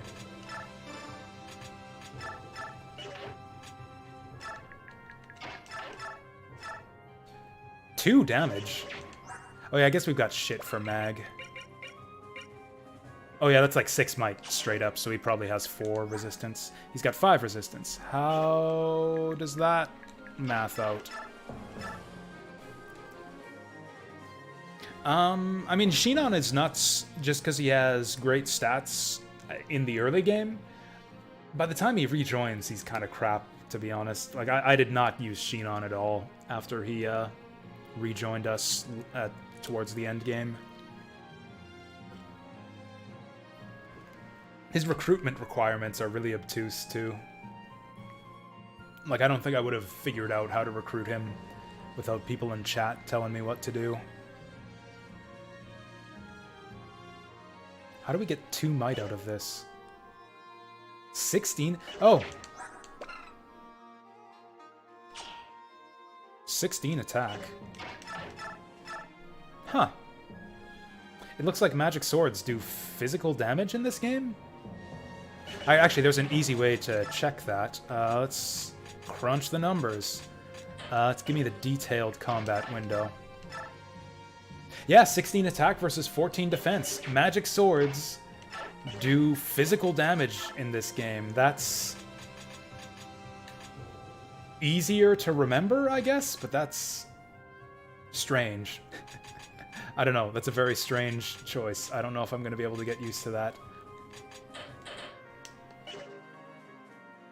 Two damage? Oh yeah, I guess we've got shit for Mag. Oh yeah, that's like 6 might straight up, so he probably has 4 resistance. He's got 5 resistance. How does that math out? I mean, Shinon is nuts just because he has great stats in the early game. By the time he rejoins, he's kind of crap, to be honest. Like, I did not use Shinon at all after he rejoined us towards the end game. His recruitment requirements are really obtuse, too. Like, I don't think I would have figured out how to recruit him without people in chat telling me what to do. How do we get 2 might out of this? 16? Oh! 16 attack. Huh. It looks like magic swords do physical damage in this game? Actually, there's an easy way to check that. Let's crunch the numbers. Let's give me the detailed combat window. Yeah, 16 attack versus 14 defense. Magic swords do physical damage in this game. That's easier to remember, I guess, but that's strange. I don't know. That's a very strange choice. I don't know if I'm going to be able to get used to that.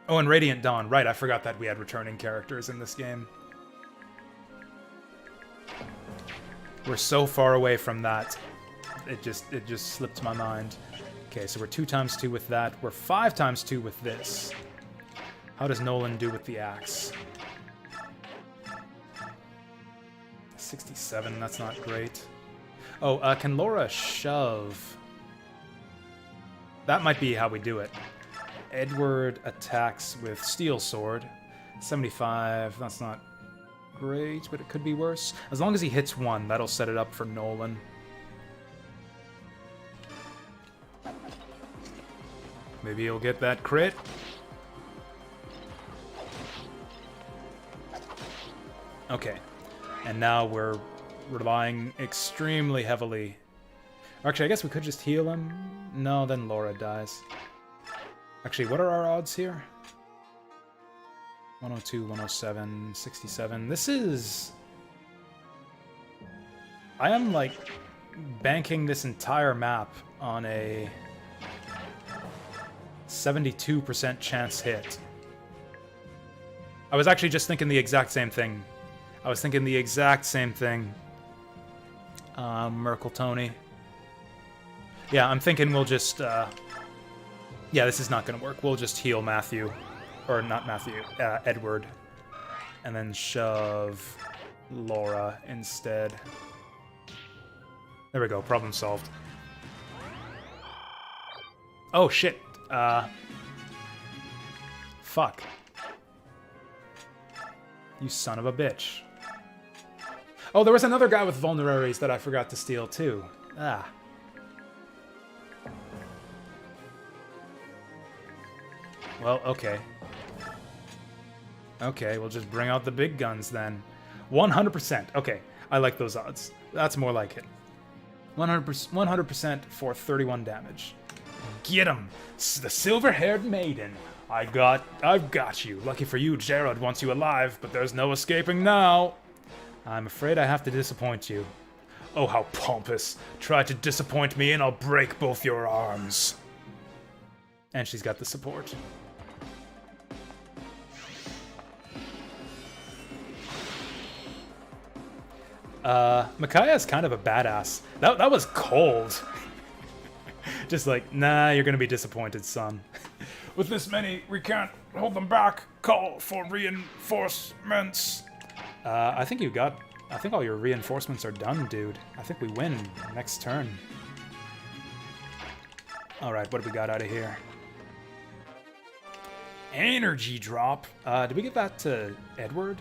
Oh, and Radiant Dawn. Right, I forgot that we had returning characters in this game. We're so far away from that It just slipped my mind. Okay, so we're 2 times 2 with that. We're 5 times 2 with this. How does Nolan do with the axe? 67, that's not great. Oh, can Laura shove? That might be how we do it. Edward attacks with steel sword. 75, that's not great, but it could be worse. As long as he hits 1, that'll set it up for Nolan. Maybe he'll get that crit. Okay. And now we're relying extremely heavily. Actually, I guess we could just heal him. No, then Laura dies. Actually, what are our odds here? 102, 107, 67. This is... I am, like, banking this entire map on a 72% chance hit. I was actually just thinking the exact same thing. Merkel Tony. Yeah, I'm thinking we'll just, yeah, this is not gonna work. We'll just heal Matthew. Or not Matthew, Edward. And then shove Laura instead. There we go, problem solved. Oh, shit. Fuck. You son of a bitch. Oh, there was another guy with vulneraries that I forgot to steal, too. Ah. Well, okay. Okay, we'll just bring out the big guns then. 100%. Okay, I like those odds. That's more like it. 100% for 31 damage. Get him! The silver-haired maiden. I've got you. Lucky for you, Gerald wants you alive, but there's no escaping now. I'm afraid I have to disappoint you. Oh, how pompous. Try to disappoint me and I'll break both your arms. And she's got the support. Micaiah's kind of a badass. That was cold. Just like, nah, you're gonna be disappointed, son. With this many, we can't hold them back. Call for reinforcements. I think all your reinforcements are done, dude. I think we win next turn. Alright, what do we got out of here? Energy drop. Did we give that to Edward?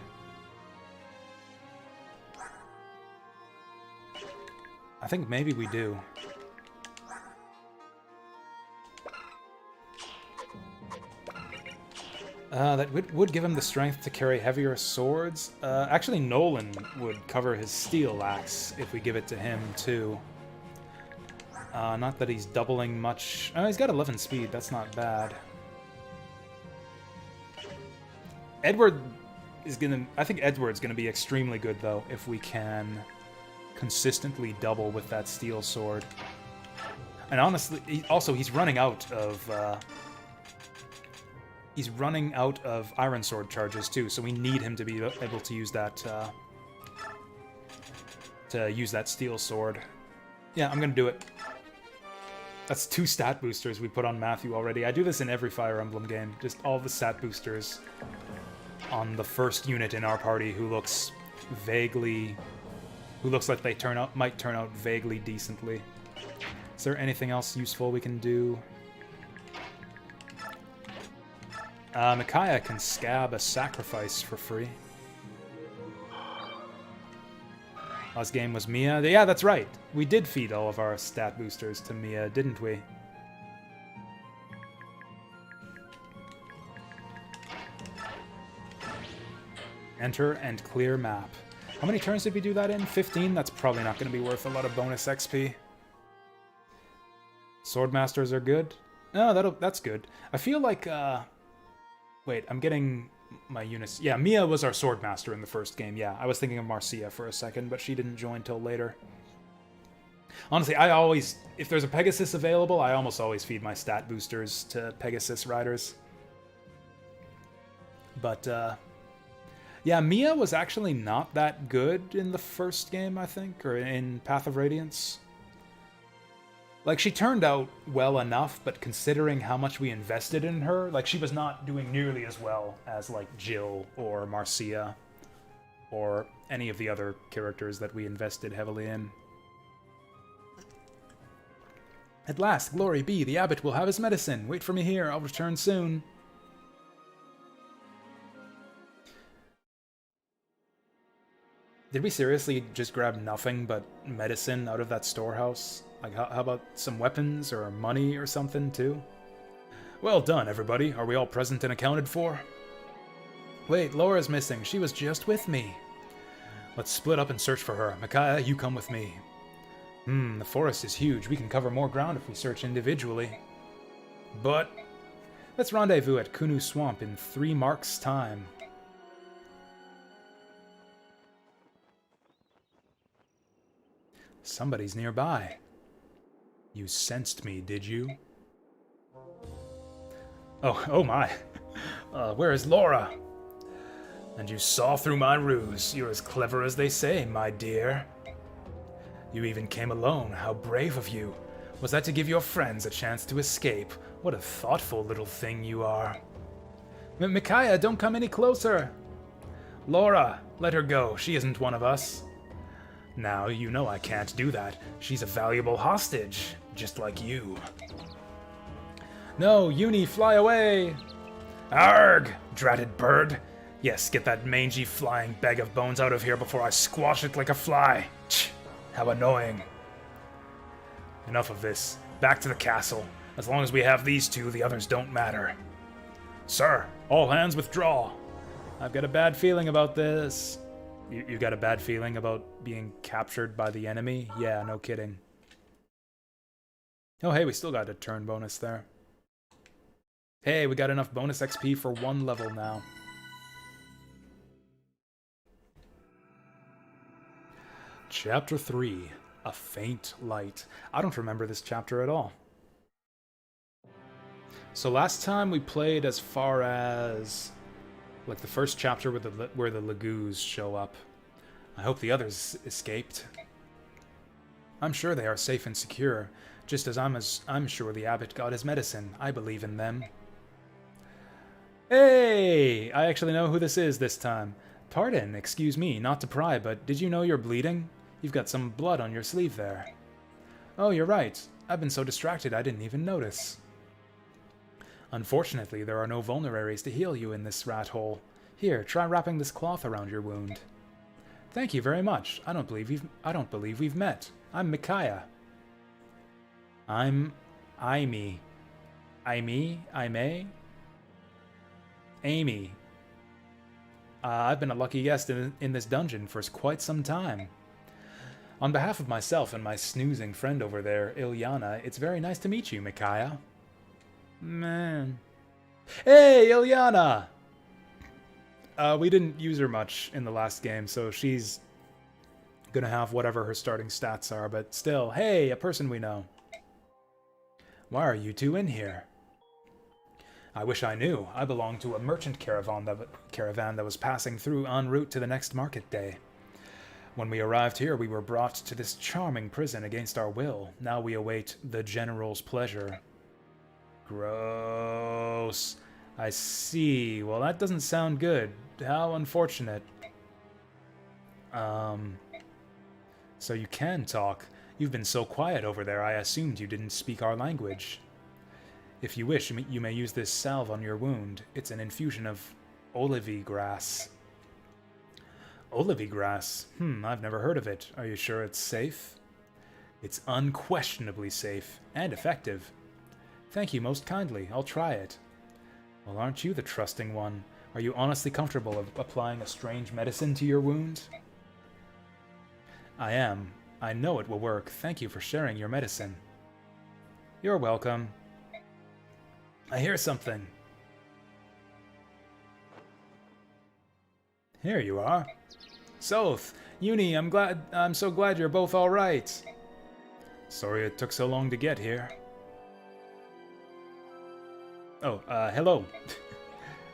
I think maybe we do. That would give him the strength to carry heavier swords. Actually, Nolan would cover his steel axe if we give it to him, too. Not that he's doubling much. Oh, he's got 11 speed. That's not bad. Edward is gonna... I think Edward's gonna be extremely good, though, if we can consistently double with that steel sword. And honestly, he's running out of... He's running out of Iron Sword charges, too, so we need him to be able to use that, steel sword. Yeah, I'm gonna do it. That's 2 stat boosters we put on Matthew already. I do this in every Fire Emblem game. Just all the stat boosters on the first unit in our party who looks like they might turn out vaguely decently. Is there anything else useful we can do? Micaiah can scab a sacrifice for free. Last game was Mia. Yeah, that's right. We did feed all of our stat boosters to Mia, didn't we? Enter and clear map. How many turns did we do that in? 15? That's probably not going to be worth a lot of bonus XP. Swordmasters are good. No, that's good. I feel like, wait, I'm getting my units. Yeah, Mia was our Swordmaster in the first game. Yeah, I was thinking of Marcia for a second, but she didn't join till later. Honestly, if there's a Pegasus available, I almost always feed my stat boosters to Pegasus riders. But, yeah, Mia was actually not that good in the first game, I think, or in Path of Radiance. Like, she turned out well enough, but considering how much we invested in her, like, she was not doing nearly as well as, like, Jill or Marcia or any of the other characters that we invested heavily in. At last, glory be, the abbot will have his medicine. Wait for me here, I'll return soon. Did we seriously just grab nothing but medicine out of that storehouse? Like, how about some weapons or money or something, too? Well done, everybody. Are we all present and accounted for? Wait, Laura's missing. She was just with me. Let's split up and search for her. Micaiah, you come with me. The forest is huge. We can cover more ground if we search individually. But let's rendezvous at Kunu Swamp in 3 marks' time. Somebody's nearby. You sensed me, did you? Oh my. Where is Laura? And you saw through my ruse. You're as clever as they say, my dear. You even came alone. How brave of you. Was that to give your friends a chance to escape? What a thoughtful little thing you are. Micaiah, don't come any closer. Laura, let her go. She isn't one of us. Now, you know I can't do that. She's a valuable hostage, just like you. No, Uni, fly away! Arg, dratted bird! Yes, get that mangy flying bag of bones out of here before I squash it like a fly. Tch, how annoying. Enough of this. Back to the castle. As long as we have these two, the others don't matter. Sir, all hands withdraw. I've got a bad feeling about this. You got a bad feeling about being captured by the enemy? Yeah, no kidding. Oh, hey, we still got a turn bonus there. Hey, we got enough bonus XP for 1 level now. Chapter 3, A Faint Light. I don't remember this chapter at all. So last time we played as far as like the first chapter where the Lagoos show up. I hope the others escaped. I'm sure they are safe and secure, just as I'm sure the abbot got his medicine. I believe in them. Hey! I actually know who this is this time. Pardon, excuse me, not to pry, but did you know you're bleeding? You've got some blood on your sleeve there. Oh, you're right. I've been so distracted I didn't even notice. Unfortunately, there are no vulneraries to heal you in this rat hole. Here, try wrapping this cloth around your wound. Thank you very much. I don't believe we've met. I'm Micaiah. I'm Amy. Amy? I've been a lucky guest in this dungeon for quite some time. On behalf of myself and my snoozing friend over there, Ilyana, it's very nice to meet you, Micaiah. Man. Hey, Ilyana! We didn't use her much in the last game, so she's gonna have whatever her starting stats are, but still, hey, a person we know. Why are you two in here? I wish I knew. I belong to a merchant caravan that was passing through en route to the next market day. When we arrived here, we were brought to this charming prison against our will. Now we await the general's pleasure. Gross. I see. Well, that doesn't sound good. How unfortunate. So you can talk. You've been so quiet over there, I assumed you didn't speak our language. If you wish, you may use this salve on your wound. It's an infusion of olivey grass. Olivey grass? I've never heard of it. Are you sure it's safe? It's unquestionably safe and effective. Thank you most kindly. I'll try it. Well, aren't you the trusting one? Are you honestly comfortable of applying a strange medicine to your wound? I am. I know it will work. Thank you for sharing your medicine. You're welcome. I hear something. Here you are. Soth, Uni, I'm so glad you're both all right. Sorry it took so long to get here. Oh, hello.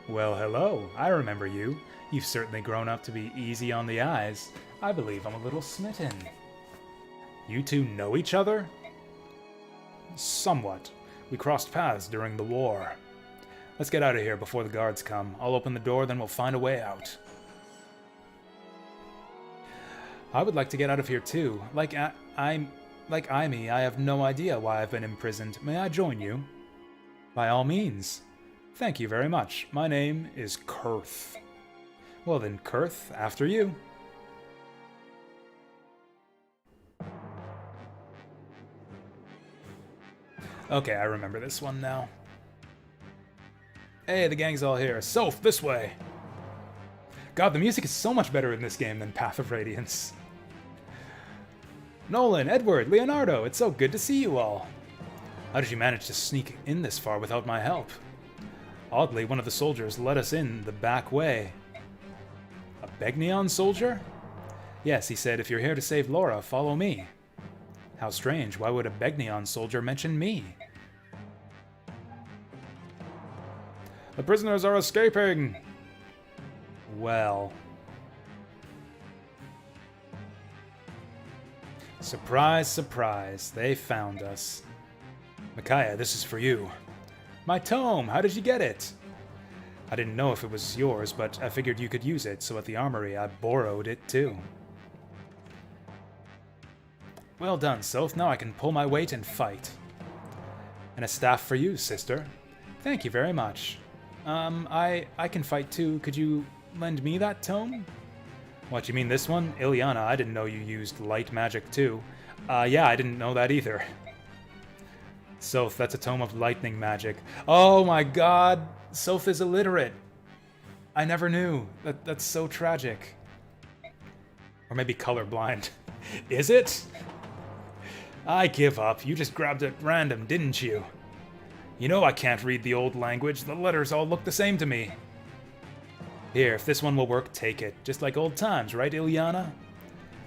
Well, hello. I remember you. You've certainly grown up to be easy on the eyes. I believe I'm a little smitten. You two know each other? Somewhat. We crossed paths during the war. Let's get out of here before the guards come. I'll open the door, then we'll find a way out. I would like to get out of here too. Like Amy, I have no idea why I've been imprisoned. May I join you? By all means. Thank you very much. My name is Kurth. Well then, Kurth, after you. Okay, I remember this one now. Hey, the gang's all here. Soph, this way! God, the music is so much better in this game than Path of Radiance. Nolan, Edward, Leonardo, it's so good to see you all. How did you manage to sneak in this far without my help? Oddly, one of the soldiers let us in the back way. A Begnion soldier? Yes, he said, if you're here to save Laura, follow me. How strange, why would a Begnion soldier mention me? The prisoners are escaping! Well. Surprise, surprise, they found us. Micaiah, this is for you. My tome, how did you get it? I didn't know if it was yours, but I figured you could use it, so at the armory I borrowed it too. Well done, Soph, now I can pull my weight and fight. And a staff for you, sister. Thank you very much. I can fight too. Could you lend me that tome? What, you mean this one? Ilyana, I didn't know you used light magic too. Yeah, I didn't know that either. Soph, that's a tome of lightning magic. Oh my god! Soph is illiterate! I never knew. That's so tragic. Or maybe colorblind. Is it? I give up. You just grabbed it at random, didn't you? You know I can't read the old language. The letters all look the same to me. Here, if this one will work, take it. Just like old times, right, Ilyana?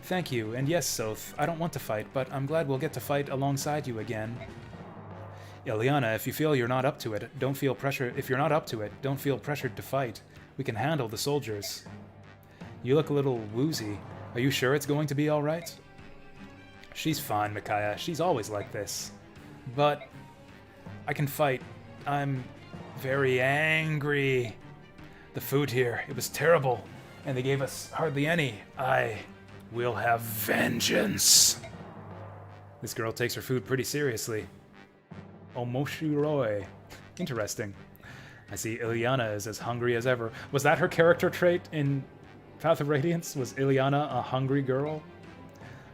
Thank you, and yes, Soph, I don't want to fight, but I'm glad we'll get to fight alongside you again. Ilyana, if you feel you're not up to it, don't feel pressure. If you're not up to it, don't feel pressured to fight. We can handle the soldiers. You look a little woozy. Are you sure it's going to be all right? She's fine, Micaiah. She's always like this. But I can fight. I'm very angry. The food here, it was terrible, and they gave us hardly any. I will have vengeance. This girl takes her food pretty seriously. Omoshiroi. Interesting. I see Ilyana is as hungry as ever. Was that her character trait in Path of Radiance? Was Ilyana a hungry girl?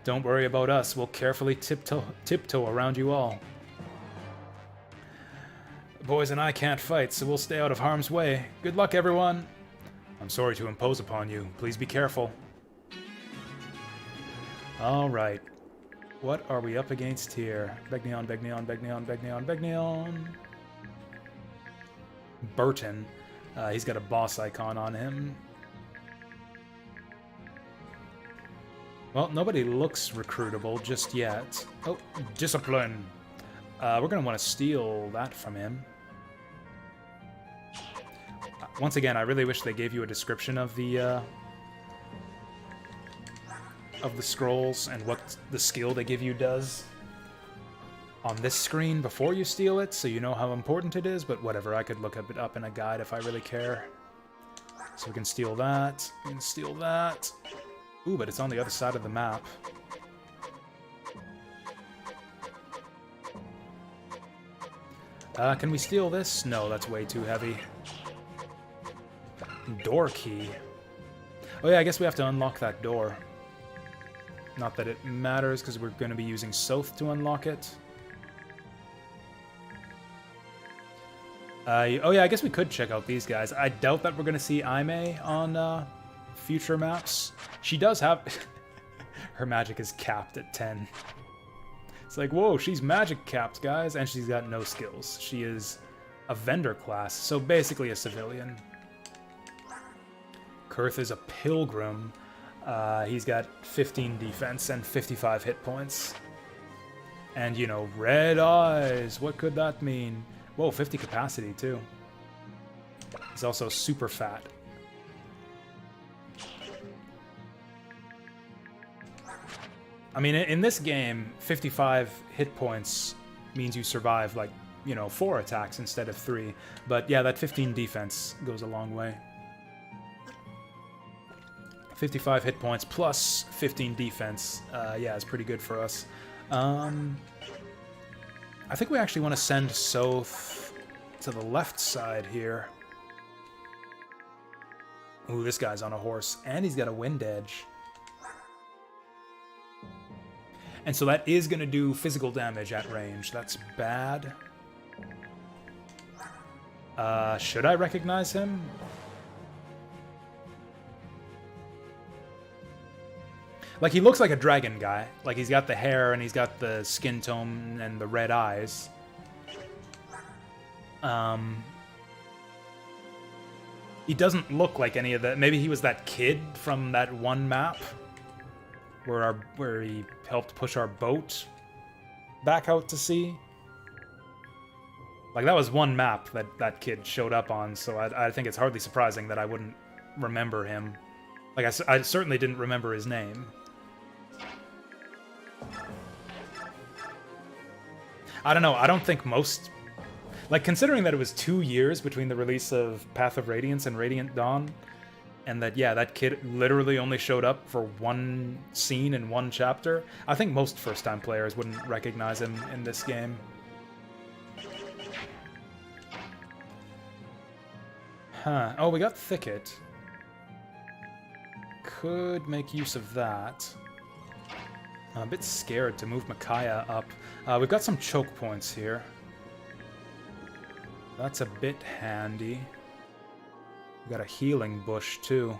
Don't worry about us. We'll carefully tiptoe around you all. The boys and I can't fight, so we'll stay out of harm's way. Good luck, everyone. I'm sorry to impose upon you. Please be careful. All right. What are we up against here? Begnion, Begnion, Begnion, Begnion, Begnion. Burton. He's got a boss icon on him. Well, nobody looks recruitable just yet. Oh, discipline. We're going to want to steal that from him. Once again, I really wish they gave you a description of the scrolls and what the skill they give you does on this screen before you steal it, so you know how important it is, but whatever, I could look it up in a guide if I really care. So we can steal that, we can steal that. Ooh, but it's on the other side of the map. Can we steal this? No, that's way too heavy. Door key. Oh yeah, I guess we have to unlock that door. Not that it matters, because we're going to be using Soph to unlock it. Oh yeah, I guess we could check out these guys. I doubt that we're going to see Aime on future maps. She does have... her magic is capped at 10. It's like, whoa, she's magic capped, guys, and she's got no skills. She is a vendor class, so basically a civilian. Kurth is a pilgrim. He's got 15 defense and 55 hit points. And, you know, red eyes. What could that mean? Whoa, 50 capacity, too. He's also super fat. I mean, in this game, 55 hit points means you survive, like, 4 attacks instead of 3. But yeah, that 15 defense goes a long way. 55 hit points plus 15 defense, yeah, is pretty good for us. I think we actually want to send Soth to the left side here. Ooh, this guy's on a horse, and he's got a wind edge. And so that is going to do physical damage at range. That's bad. Should I recognize him? Like, he looks like a dragon guy. Like, he's got the hair, and he's got the skin tone and the red eyes. He doesn't look like any of that. Maybe he was that kid from that one map where he helped push our boat back out to sea. Like, that was one map that kid showed up on, so I think it's hardly surprising that I wouldn't remember him. Like, I certainly didn't remember his name. I don't know, I don't think most... Like, considering that it was 2 years between the release of Path of Radiance and Radiant Dawn, and that, yeah, that kid literally only showed up for one scene in one chapter, I think most first-time players wouldn't recognize him in this game. Huh. Oh, we got Thicket. Could make use of that. I'm a bit scared to move Micaiah up. We've got some choke points here. That's a bit handy. We got a healing bush, too.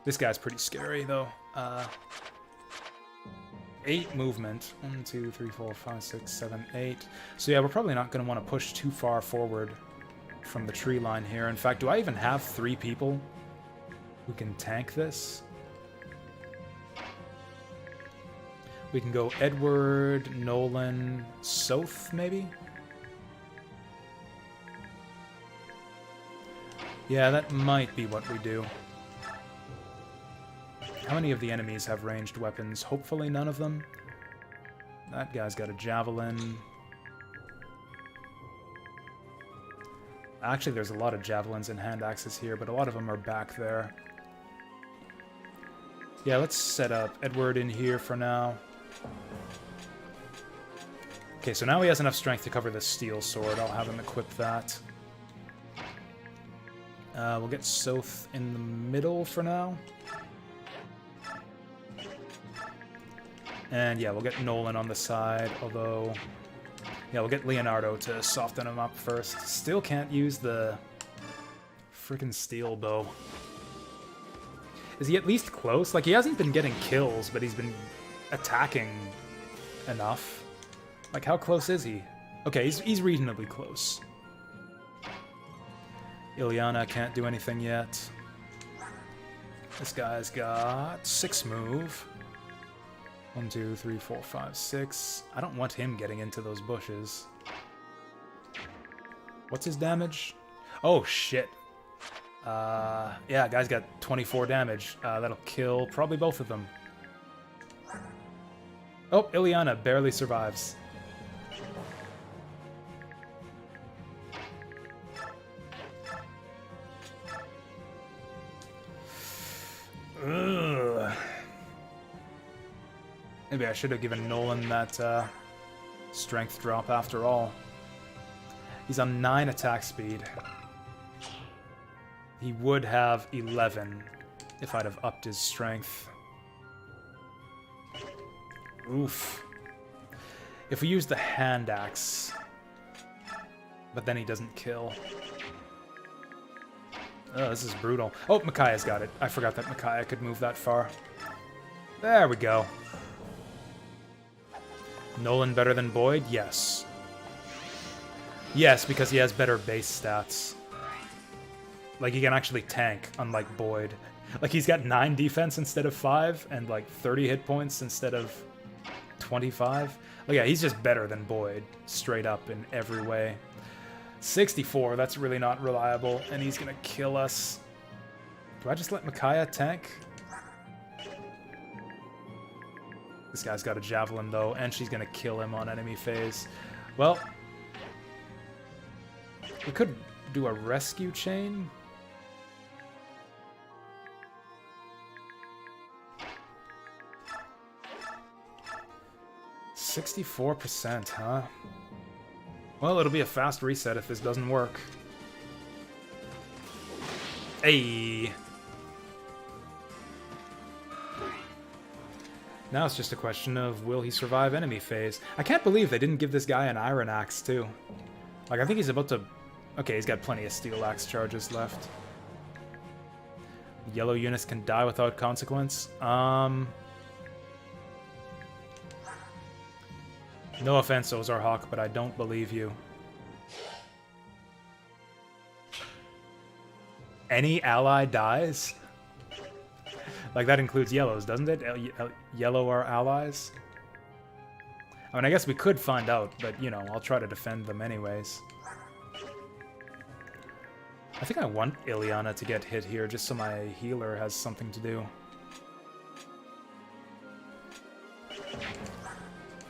This guy's pretty scary, though. 8 movement. 1, 2, 3, 4, 5, 6, 7, 8. So yeah, we're probably not going to want to push too far forward from the tree line here. In fact, do I even have 3 people who can tank this? We can go Edward, Nolan, Soth, maybe? Yeah, that might be what we do. How many of the enemies have ranged weapons? Hopefully none of them. That guy's got a javelin. Actually, there's a lot of javelins and hand axes here, but a lot of them are back there. Yeah, let's set up Edward in here for now. Okay, so now he has enough strength to cover the steel sword. I'll have him equip that. We'll get Soth in the middle for now. And yeah, we'll get Nolan on the side, although... Yeah, we'll get Leonardo to soften him up first. Still can't use the frickin' steel bow. Is he at least close? Like, he hasn't been getting kills, but he's been attacking enough. Like, how close is he? Okay, he's reasonably close. Ilyana can't do anything yet. This guy's got 6 move. 1, 2, 3, 4, 5, 6. I don't want him getting into those bushes. What's his damage? Oh, shit. Yeah, guy's got 24 damage. That'll kill probably both of them. Oh, Ilyana barely survives. Ugh. Maybe I should have given Nolan that strength drop after all. He's on 9 attack speed. He would have 11 if I'd have upped his strength. Oof. If we use the hand axe, but then he doesn't kill. Oh, this is brutal. Oh, Micaiah's got it. I forgot that Micaiah could move that far. There we go. Nolan better than Boyd? Yes. Yes, because he has better base stats. Like, he can actually tank, unlike Boyd. Like, he's got 9 defense instead of 5, and, like, 30 hit points instead of 25. Oh, yeah, he's just better than Boyd, straight up in every way. 64, that's really not reliable, and he's gonna kill us. Do I just let Micaiah tank? This guy's got a javelin, though, and she's gonna kill him on enemy phase. Well, we could do a rescue chain. $64%, huh? Well, it'll be a fast reset if this doesn't work. Hey! Now it's just a question of, will he survive enemy phase? I can't believe they didn't give this guy an iron axe, too. Like, I think he's about to... Okay, he's got plenty of steel axe charges left. Yellow units can die without consequence. No offense, Ozarhawk, but I don't believe you. Any ally dies? Like, that includes yellows, doesn't it? Yellow are allies? I mean, I guess we could find out, but, you know, I'll try to defend them anyways. I think I want Ileana to get hit here, just so my healer has something to do.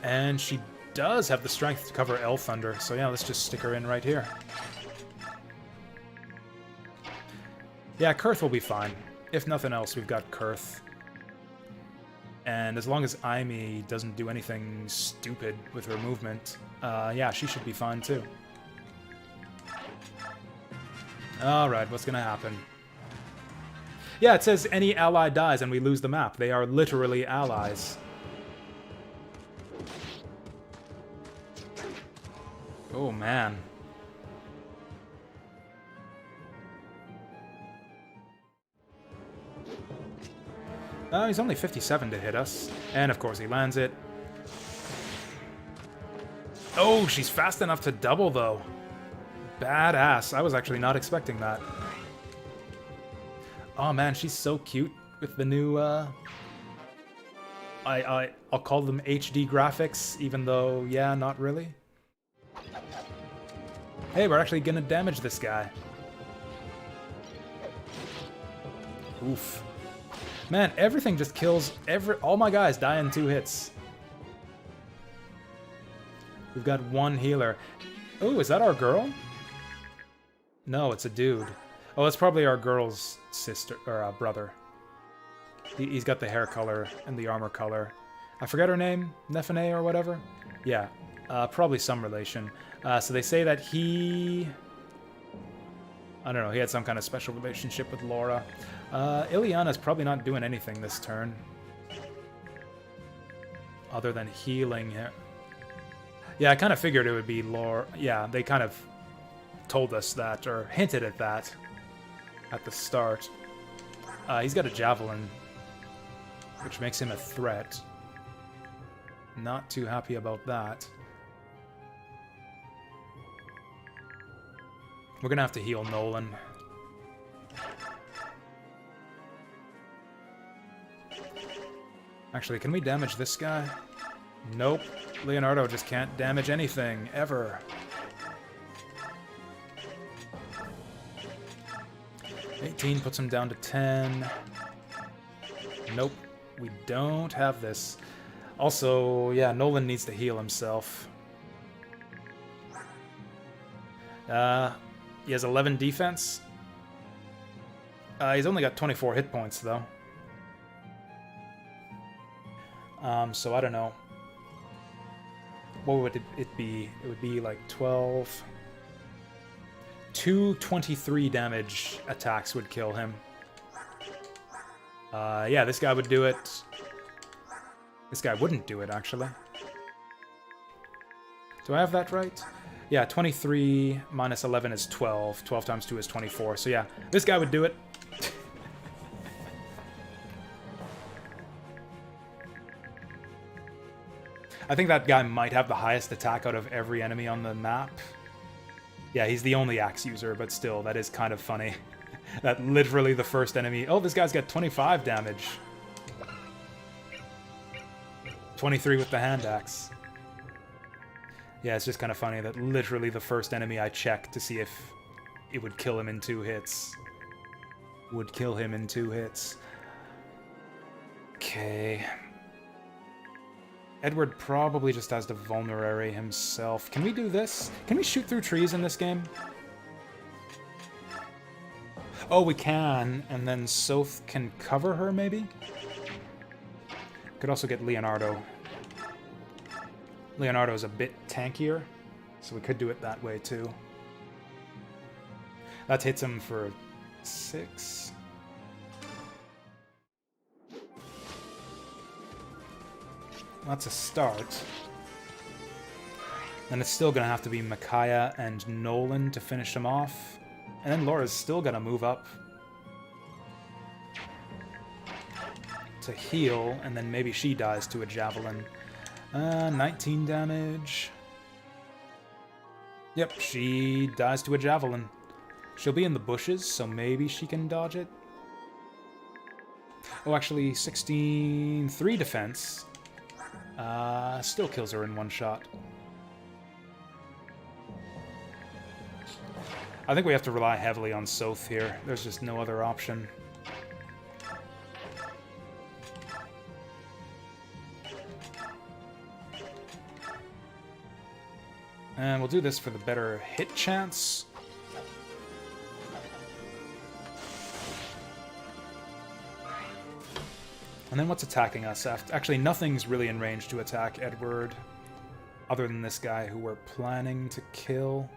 And she does have the strength to cover L Thunder, so yeah, let's just stick her in right here. Yeah, Kurth will be fine. If nothing else, we've got Kurth. And as long as Aimee doesn't do anything stupid with her movement, yeah, she should be fine too. Alright, what's gonna happen? Yeah, it says any ally dies and we lose the map. They are literally allies. Oh, man. He's only 57 to hit us. And, of course, he lands it. Oh, she's fast enough to double, though. Badass. I was actually not expecting that. Oh, man, she's so cute with the new, I'll call them HD graphics, even though, yeah, not really. Hey, we're actually gonna damage this guy. Oof. Man, everything just kills all my guys die in 2 hits. We've got one healer. Oh, is that our girl? No, it's a dude. Oh, it's probably our girl's sister, or brother. He's got the hair color and the armor color. I forget her name, Nephene or whatever? Yeah, probably some relation. So they say that he... I don't know, he had some kind of special relationship with Laura. Ileana's probably not doing anything this turn. Other than healing him. Yeah, I kind of figured it would be Laura. Yeah, they kind of told us that, or hinted at that at the start. He's got a javelin, which makes him a threat. Not too happy about that. We're gonna have to heal Nolan. Actually, can we damage this guy? Nope. Leonardo just can't damage anything, ever. 18 puts him down to 10. Nope. We don't have this. Also, yeah, Nolan needs to heal himself. He has 11 defense. He's only got 24 hit points, though. So I don't know. What would it be? It would be like 12... 223 damage attacks would kill him. Yeah, this guy would do it. This guy wouldn't do it, actually. Do I have that right? Yeah, 23 minus 11 is 12. 12 times 2 is 24. So yeah, this guy would do it. I think that guy might have the highest attack out of every enemy on the map. Yeah, he's the only axe user, but still, that is kind of funny. That literally the first enemy... Oh, this guy's got 25 damage. 23 with the hand axe. Yeah, it's just kind of funny that literally the first enemy I checked to see if it would kill him in 2 hits. Would kill him in 2 hits. Okay. Edward probably just has to vulnerary himself. Can we do this? Can we shoot through trees in this game? Oh, we can, and then Soph can cover her, maybe? Could also get Leonardo. Leonardo's a bit tankier, so we could do it that way, too. That hits him for 6. That's a start. Then it's still gonna have to be Micaiah and Nolan to finish him off. And then Laura's still gonna move up to heal, and then maybe she dies to a javelin. 19 damage. Yep, she dies to a javelin. She'll be in the bushes, so maybe she can dodge it. Oh, actually, 16... 3 defense. Still kills her in one shot. I think we have to rely heavily on Soph here. There's just no other option. And we'll do this for the better hit chance. And then what's attacking us? Actually, nothing's really in range to attack Edward, other than this guy who we're planning to kill.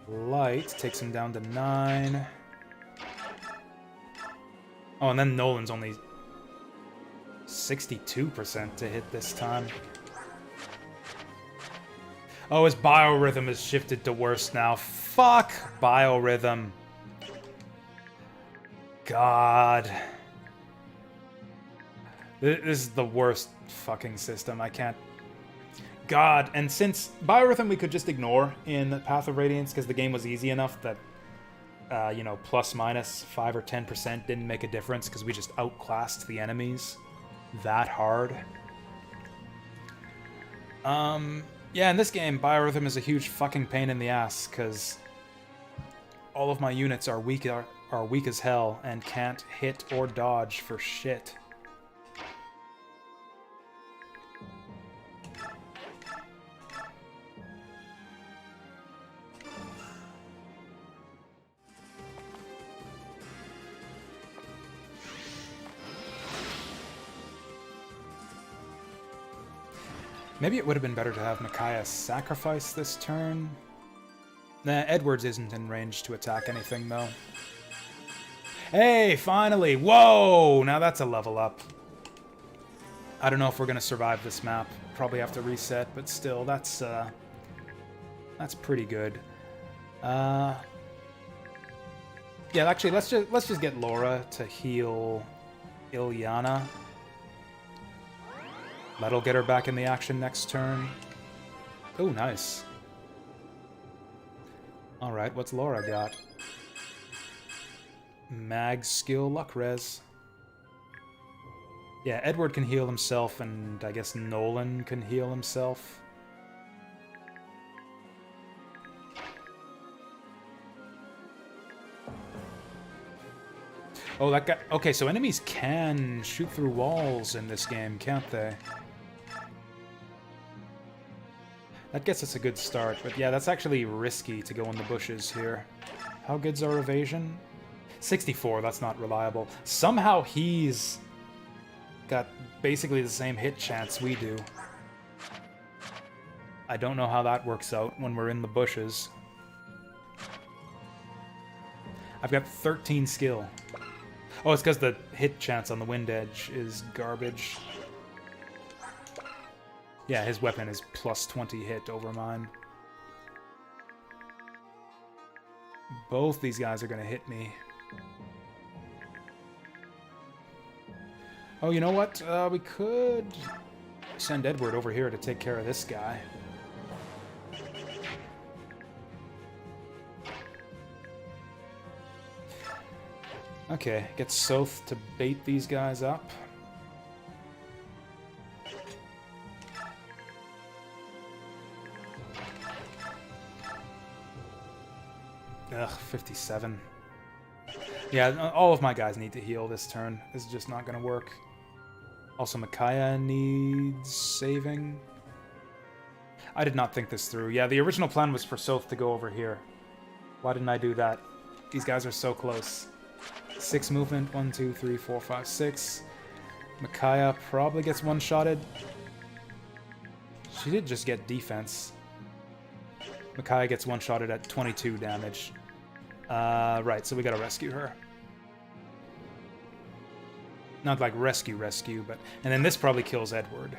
Light takes him down to 9. Oh, and then Nolan's only 62% to hit this time. Oh, his biorhythm has shifted to worse now. Fuck biorhythm. God. This is the worst fucking system. I can't... God, and since biorhythm we could just ignore in Path of Radiance because the game was easy enough that, you know, plus minus 5 or 10% didn't make a difference because we just outclassed the enemies that hard. Yeah, in this game, biorhythm is a huge fucking pain in the ass because all of my units are weak as hell and can't hit or dodge for shit. Maybe it would have been better to have Micaiah sacrifice this turn. Nah, Edwards isn't in range to attack anything, though. Hey, finally! Whoa! Now that's a level up. I don't know if we're going to survive this map. Probably have to reset, but still, that's pretty good. Yeah, actually, let's just get Laura to heal Ilyana. That'll get her back in the action next turn. Oh, nice. Alright, what's Laura got? Mag skill luck res. Yeah, Edward can heal himself, and I guess Nolan can heal himself. Oh, that guy... Okay, so enemies can shoot through walls in this game, can't they? That gets us a good start, but yeah, that's actually risky to go in the bushes here. How good's our evasion? 64, that's not reliable. Somehow he's got basically the same hit chance we do. I don't know how that works out when we're in the bushes. I've got 13 skill. Oh, it's because the hit chance on the wind edge is garbage. Yeah, his weapon is plus 20 hit over mine. Both these guys are going to hit me. Oh, you know what? We could send Edward over here to take care of this guy. Okay, get Soph to bait these guys up. Ugh, 57. Yeah, all of my guys need to heal this turn. This is just not going to work. Also, Micaiah needs saving. I did not think this through. Yeah, the original plan was for Soth to go over here. Why didn't I do that? These guys are so close. 6 movement. 1, 2, 3, 4, 5, 6. Micaiah probably gets one-shotted. She did just get defense. Micaiah gets one-shotted at 22 damage. Right, so we gotta rescue her. Not like rescue, but... And then this probably kills Edward.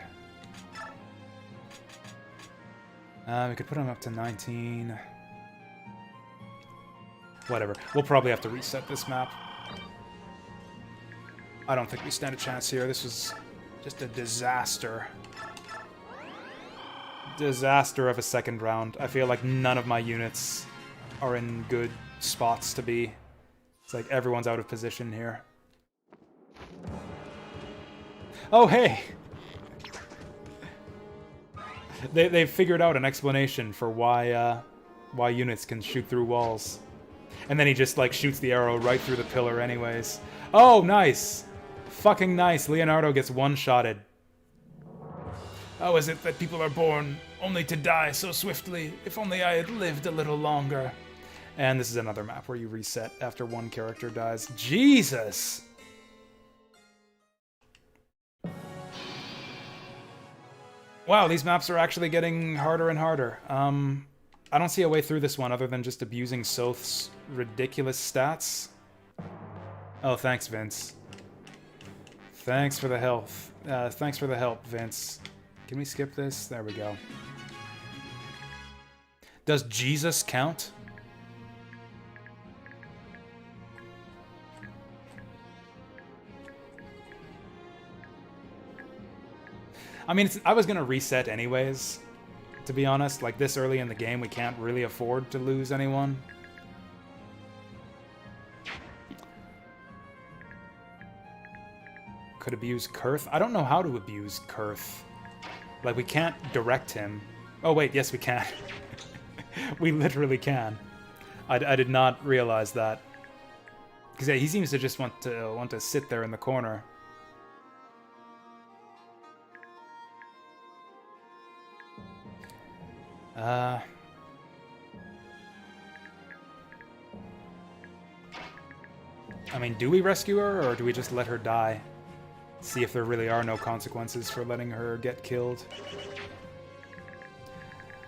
We could put him up to 19. Whatever. We'll probably have to reset this map. I don't think we stand a chance here. This was just a disaster. Disaster of a second round. I feel like none of my units are in good spots to be. It's like everyone's out of position here. Oh, hey! They've figured out an explanation for why units can shoot through walls. And then he just, like, shoots the arrow right through the pillar anyways. Oh, nice! Fucking nice. Leonardo gets one-shotted. How is it that people are born only to die so swiftly? If only I had lived a little longer. And this is another map where you reset after one character dies. Jesus! Wow, these maps are actually getting harder and harder. I don't see a way through this one other than just abusing Soth's ridiculous stats. Oh, thanks, Vince. Thanks for the health. Thanks for the help, Vince. Can we skip this? There we go. Does Jesus count? I mean, I was going to reset anyways, to be honest. Like, this early in the game, we can't really afford to lose anyone. Could abuse Kurth? I don't know how to abuse Kurth. Like, we can't direct him. Oh, wait, yes, we can. We literally can. I did not realize that. Because, yeah, he seems to just want to sit there in the corner. I mean, do we rescue her, or do we just let her die? See if there really are no consequences for letting her get killed.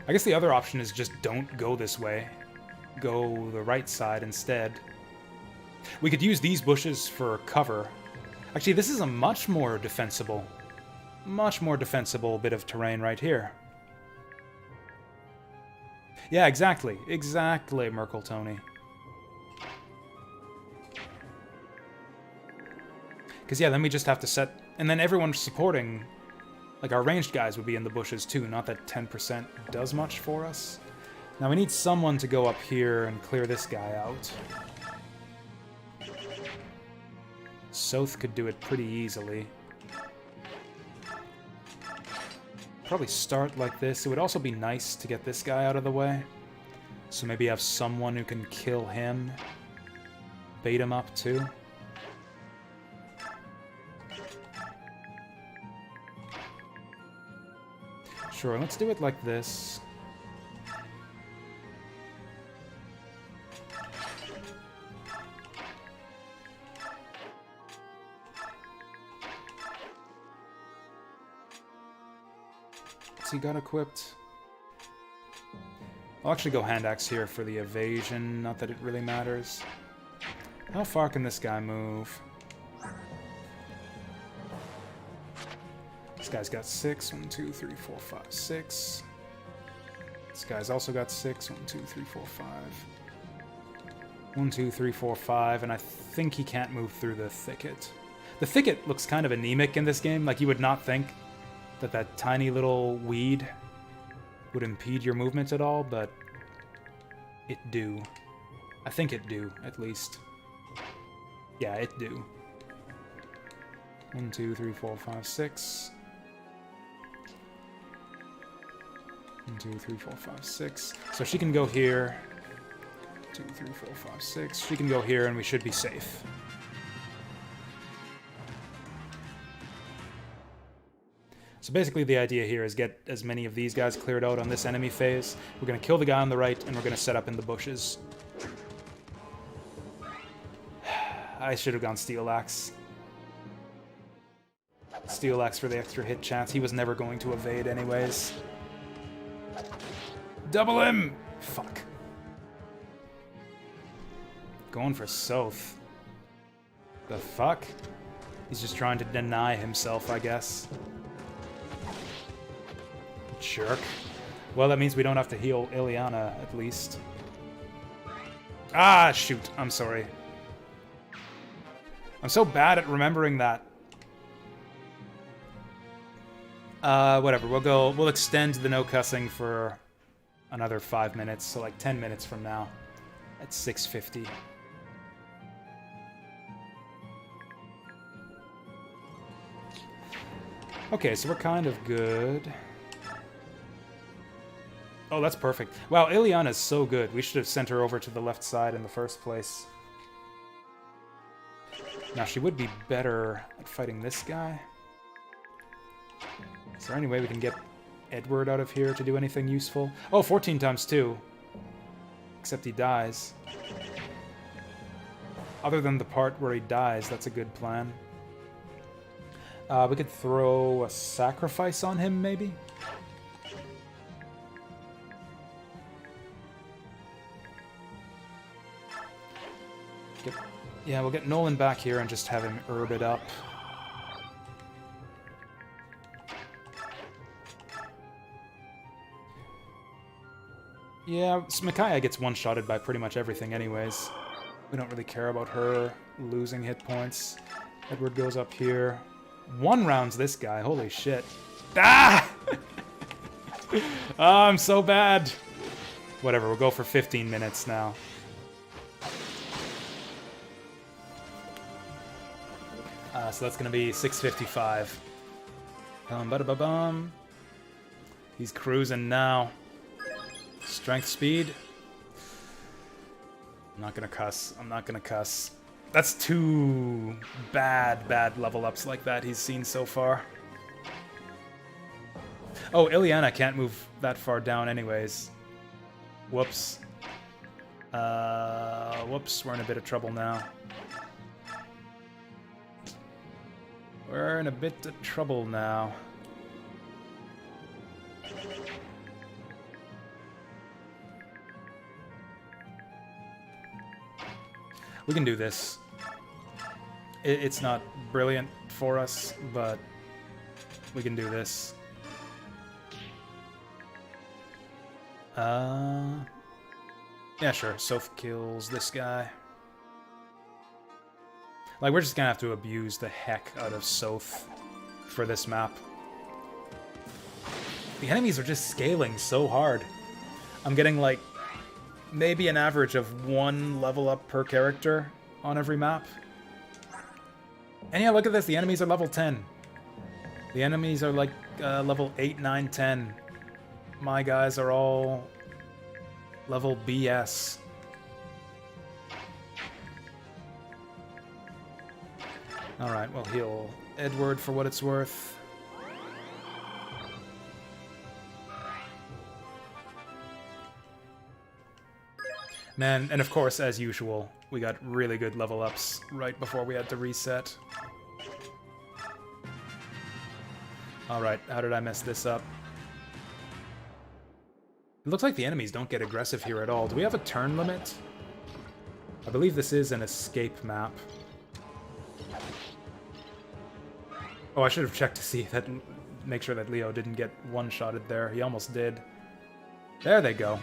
I guess the other option is just don't go this way. Go the right side instead. We could use these bushes for cover. Actually, this is a much more defensible bit of terrain right here. Yeah, exactly. Exactly, Merkel Tony. Because, yeah, then we just have to set... And then everyone supporting... Like, our ranged guys would be in the bushes, too. Not that 10% does much for us. Now, we need someone to go up here and clear this guy out. Soth could do it pretty easily. Probably start like this. It would also be nice to get this guy out of the way. So maybe have someone who can kill him. Bait him up, too. Sure, let's do it like this. What's he got equipped? I'll actually go hand axe here for the evasion, not that it really matters. How far can this guy move? This guy's got 6. 1, 2, 3, 4, 5, 6. This guy's also got 6. 1, 2, 3, 4, 5. 1, 2, 3, 4, 5, and I think he can't move through the thicket. The thicket looks kind of anemic in this game. Like, you would not think that that tiny little weed would impede your movement at all, but it do. I think it do, at least. Yeah, it do. 1, 2, 3, 4, 5, 6. 1, 2, 3, 4, 5, 6. So she can go here. 2, 3, 4, 5, 6. She can go here and we should be safe. So basically the idea here is get as many of these guys cleared out on this enemy phase. We're going to kill the guy on the right, and we're going to set up in the bushes. I should have gone Steel Axe. Steel Axe for the extra hit chance. He was never going to evade anyways. Double him! Fuck. Going for Soth. The fuck? He's just trying to deny himself, I guess. Jerk. Well, that means we don't have to heal Ileana, at least. Ah, shoot. I'm sorry. I'm so bad at remembering that. Whatever. We'll extend the no cussing for another 5 minutes, so like 10 minutes from now at 6:50. Okay, so we're kind of good. Oh, that's perfect. Wow, Ileana's so good. We should have sent her over to the left side in the first place. Now, she would be better at fighting this guy. Is there any way we can get Edward out of here to do anything useful? Oh, 14 times 2. Except he dies. Other than the part where he dies, that's a good plan. We could throw a sacrifice on him, maybe? Yeah, we'll get Nolan back here and just have him herb it up. Yeah, so Micaiah gets one-shotted by pretty much everything anyways. We don't really care about her losing hit points. Edward goes up here. One rounds this guy, holy shit. Ah! Oh, I'm so bad. Whatever, we'll go for 15 minutes now. So that's going to be 6:55. Bum. He's cruising now. Strength, speed. I'm not going to cuss. I'm not going to cuss. That's two bad level ups like that he's seen so far. Oh, Ileana can't move that far down anyways. Whoops. Whoops, we're in a bit of trouble now. We're in a bit of trouble now. We can do this. It's not brilliant for us, but we can do this. Yeah, sure. Soph kills this guy. Like, we're just gonna have to abuse the heck out of Soph for this map. The enemies are just scaling so hard. I'm getting, like, maybe an average of 1 level up per character on every map. And yeah, look at this. The enemies are level 10. The enemies are, like, level 8, 9, 10. My guys are all level BS. Alright, we'll heal Edward for what it's worth. Man, and of course, as usual, we got really good level ups right before we had to reset. Alright, how did I mess this up? It looks like the enemies don't get aggressive here at all. Do we have a turn limit? I believe this is an escape map. Oh, I should have checked to see that, make sure that Leo didn't get one-shotted there. He almost did. There they go.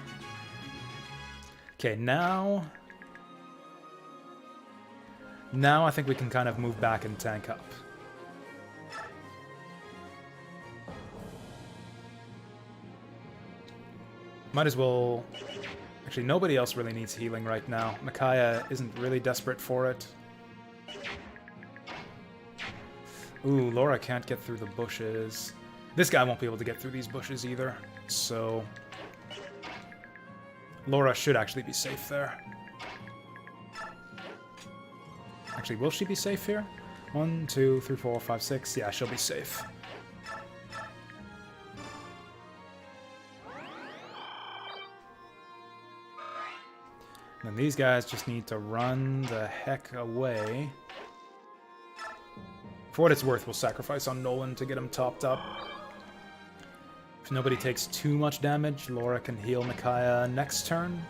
Okay, now I think we can kind of move back and tank up. Might as well... Actually, nobody else really needs healing right now. Micaiah isn't really desperate for it. Ooh, Laura can't get through the bushes. This guy won't be able to get through these bushes either, so... Laura should actually be safe there. Actually, will she be safe here? 1, 2, 3, 4, 5, 6. Yeah, she'll be safe. And these guys just need to run the heck away. For what it's worth, we'll sacrifice on Nolan to get him topped up. If nobody takes too much damage, Laura can heal Micaiah next turn.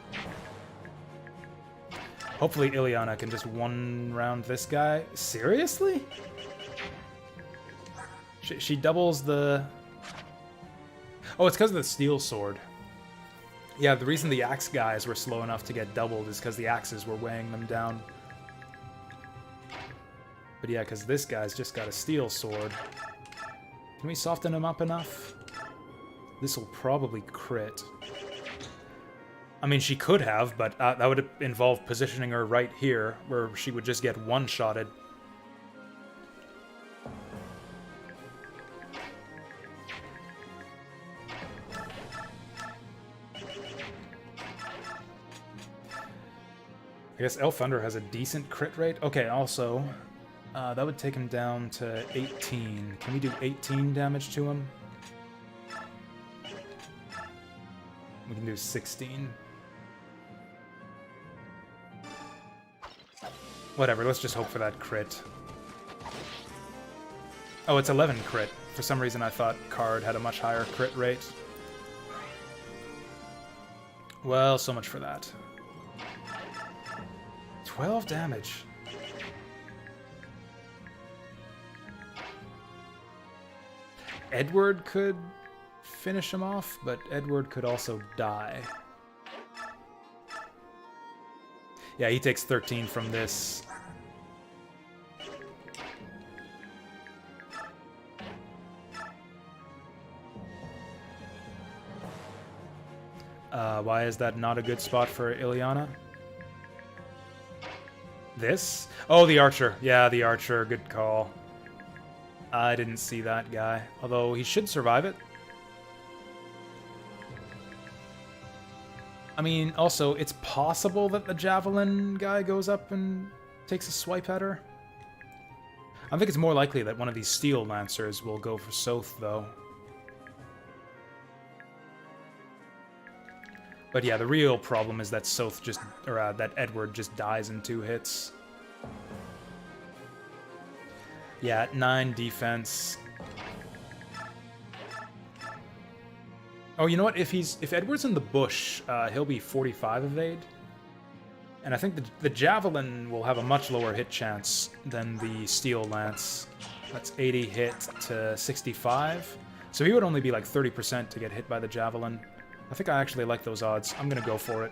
Hopefully Ileana can just one-round this guy. Seriously? She doubles the... Oh, it's because of the steel sword. Yeah, the reason the axe guys were slow enough to get doubled is because the axes were weighing them down. But yeah, because this guy's just got a steel sword. Can we soften him up enough? This will probably crit. I mean, she could have, but that would involve positioning her right here, where she would just get one-shotted. I guess Elf Thunder has a decent crit rate. Okay, also, that would take him down to 18. Can we do 18 damage to him? We can do 16. Whatever, let's just hope for that crit. Oh, it's 11 crit. For some reason I thought Card had a much higher crit rate. Well, so much for that. 12 damage. Edward could finish him off, but Edward could also die. Yeah, he takes 13 from this. Why is that not a good spot for Ileana? This? Oh, the archer. Yeah, the archer. Good call. I didn't see that guy. Although, he should survive it. I mean, also, it's possible that the javelin guy goes up and takes a swipe at her. I think it's more likely that one of these steel lancers will go for Soth, though. But yeah, the real problem is that Soth just, or that Edward just dies in 2 hits. Yeah, at 9 defense. Oh, you know what? If Edward's in the bush, he'll be 45 evade. And I think the javelin will have a much lower hit chance than the steel lance. That's 80 hit to 65. So he would only be like 30% to get hit by the javelin. I think I actually like those odds. I'm gonna go for it.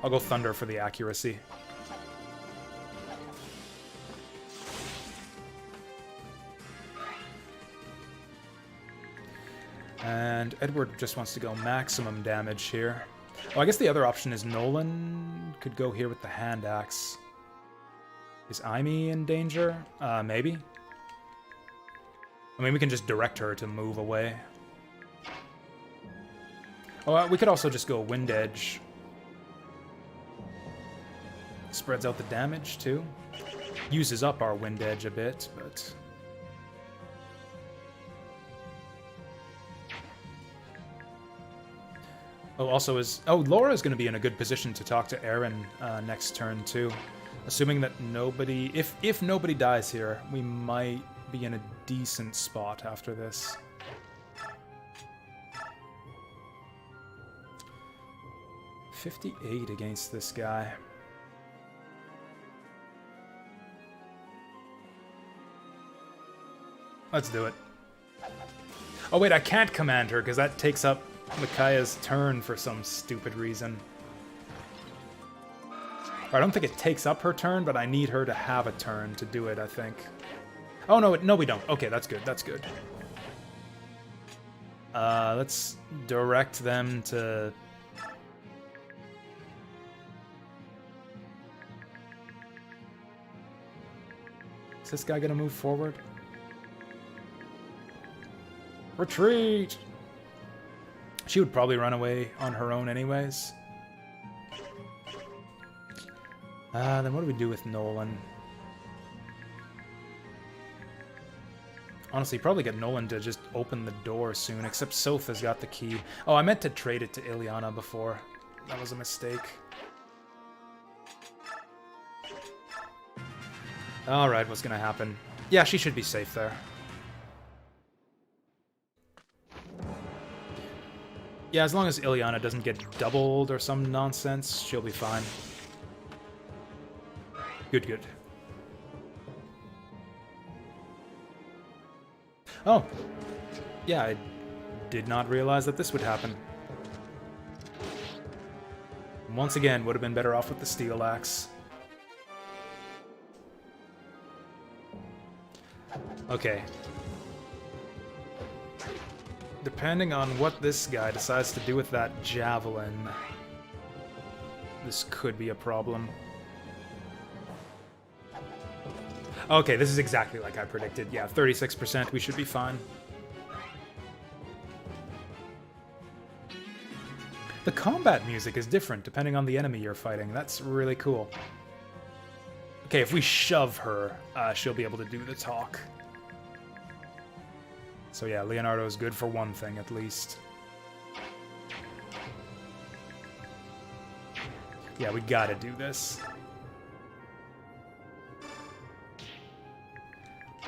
I'll go Thunder for the accuracy. And Edward just wants to go maximum damage here. Oh, I guess the other option is Nolan could go here with the hand axe. Is Aimee in danger? Maybe. I mean, we can just direct her to move away. Oh, we could also just go Wind Edge. Spreads out the damage, too. Uses up our Wind Edge a bit, but... Oh, also is... Oh, Laura's going to be in a good position to talk to Aaron next turn, too. Assuming that nobody... If nobody dies here, we might be in a decent spot after this. $58 against this guy. Let's do it. Oh wait, I can't command her because that takes up Micaiah's turn for some stupid reason. Or I don't think it takes up her turn, but I need her to have a turn to do it, I think. Oh, no, no, we don't. Okay, that's good, that's good. Let's direct them to... Is this guy gonna move forward? Retreat! She would probably run away on her own anyways. Then what do we do with Nolan? Honestly, probably get Nolan to just open the door soon, except Soph has got the key. Oh, I meant to trade it to Ilyana before. That was a mistake. Alright, what's gonna happen? Yeah, she should be safe there. Yeah, as long as Ilyana doesn't get doubled or some nonsense, she'll be fine. Good, good. Oh. Yeah, I did not realize that this would happen. Once again, would have been better off with the steel axe. Okay. Depending on what this guy decides to do with that javelin, this could be a problem. Okay, this is exactly like I predicted. Yeah, 36%, we should be fine. The combat music is different depending on the enemy you're fighting. That's really cool. Okay, if we shove her, she'll be able to do the talk. So yeah, Leonardo's good for one thing, at least. Yeah, we gotta do this.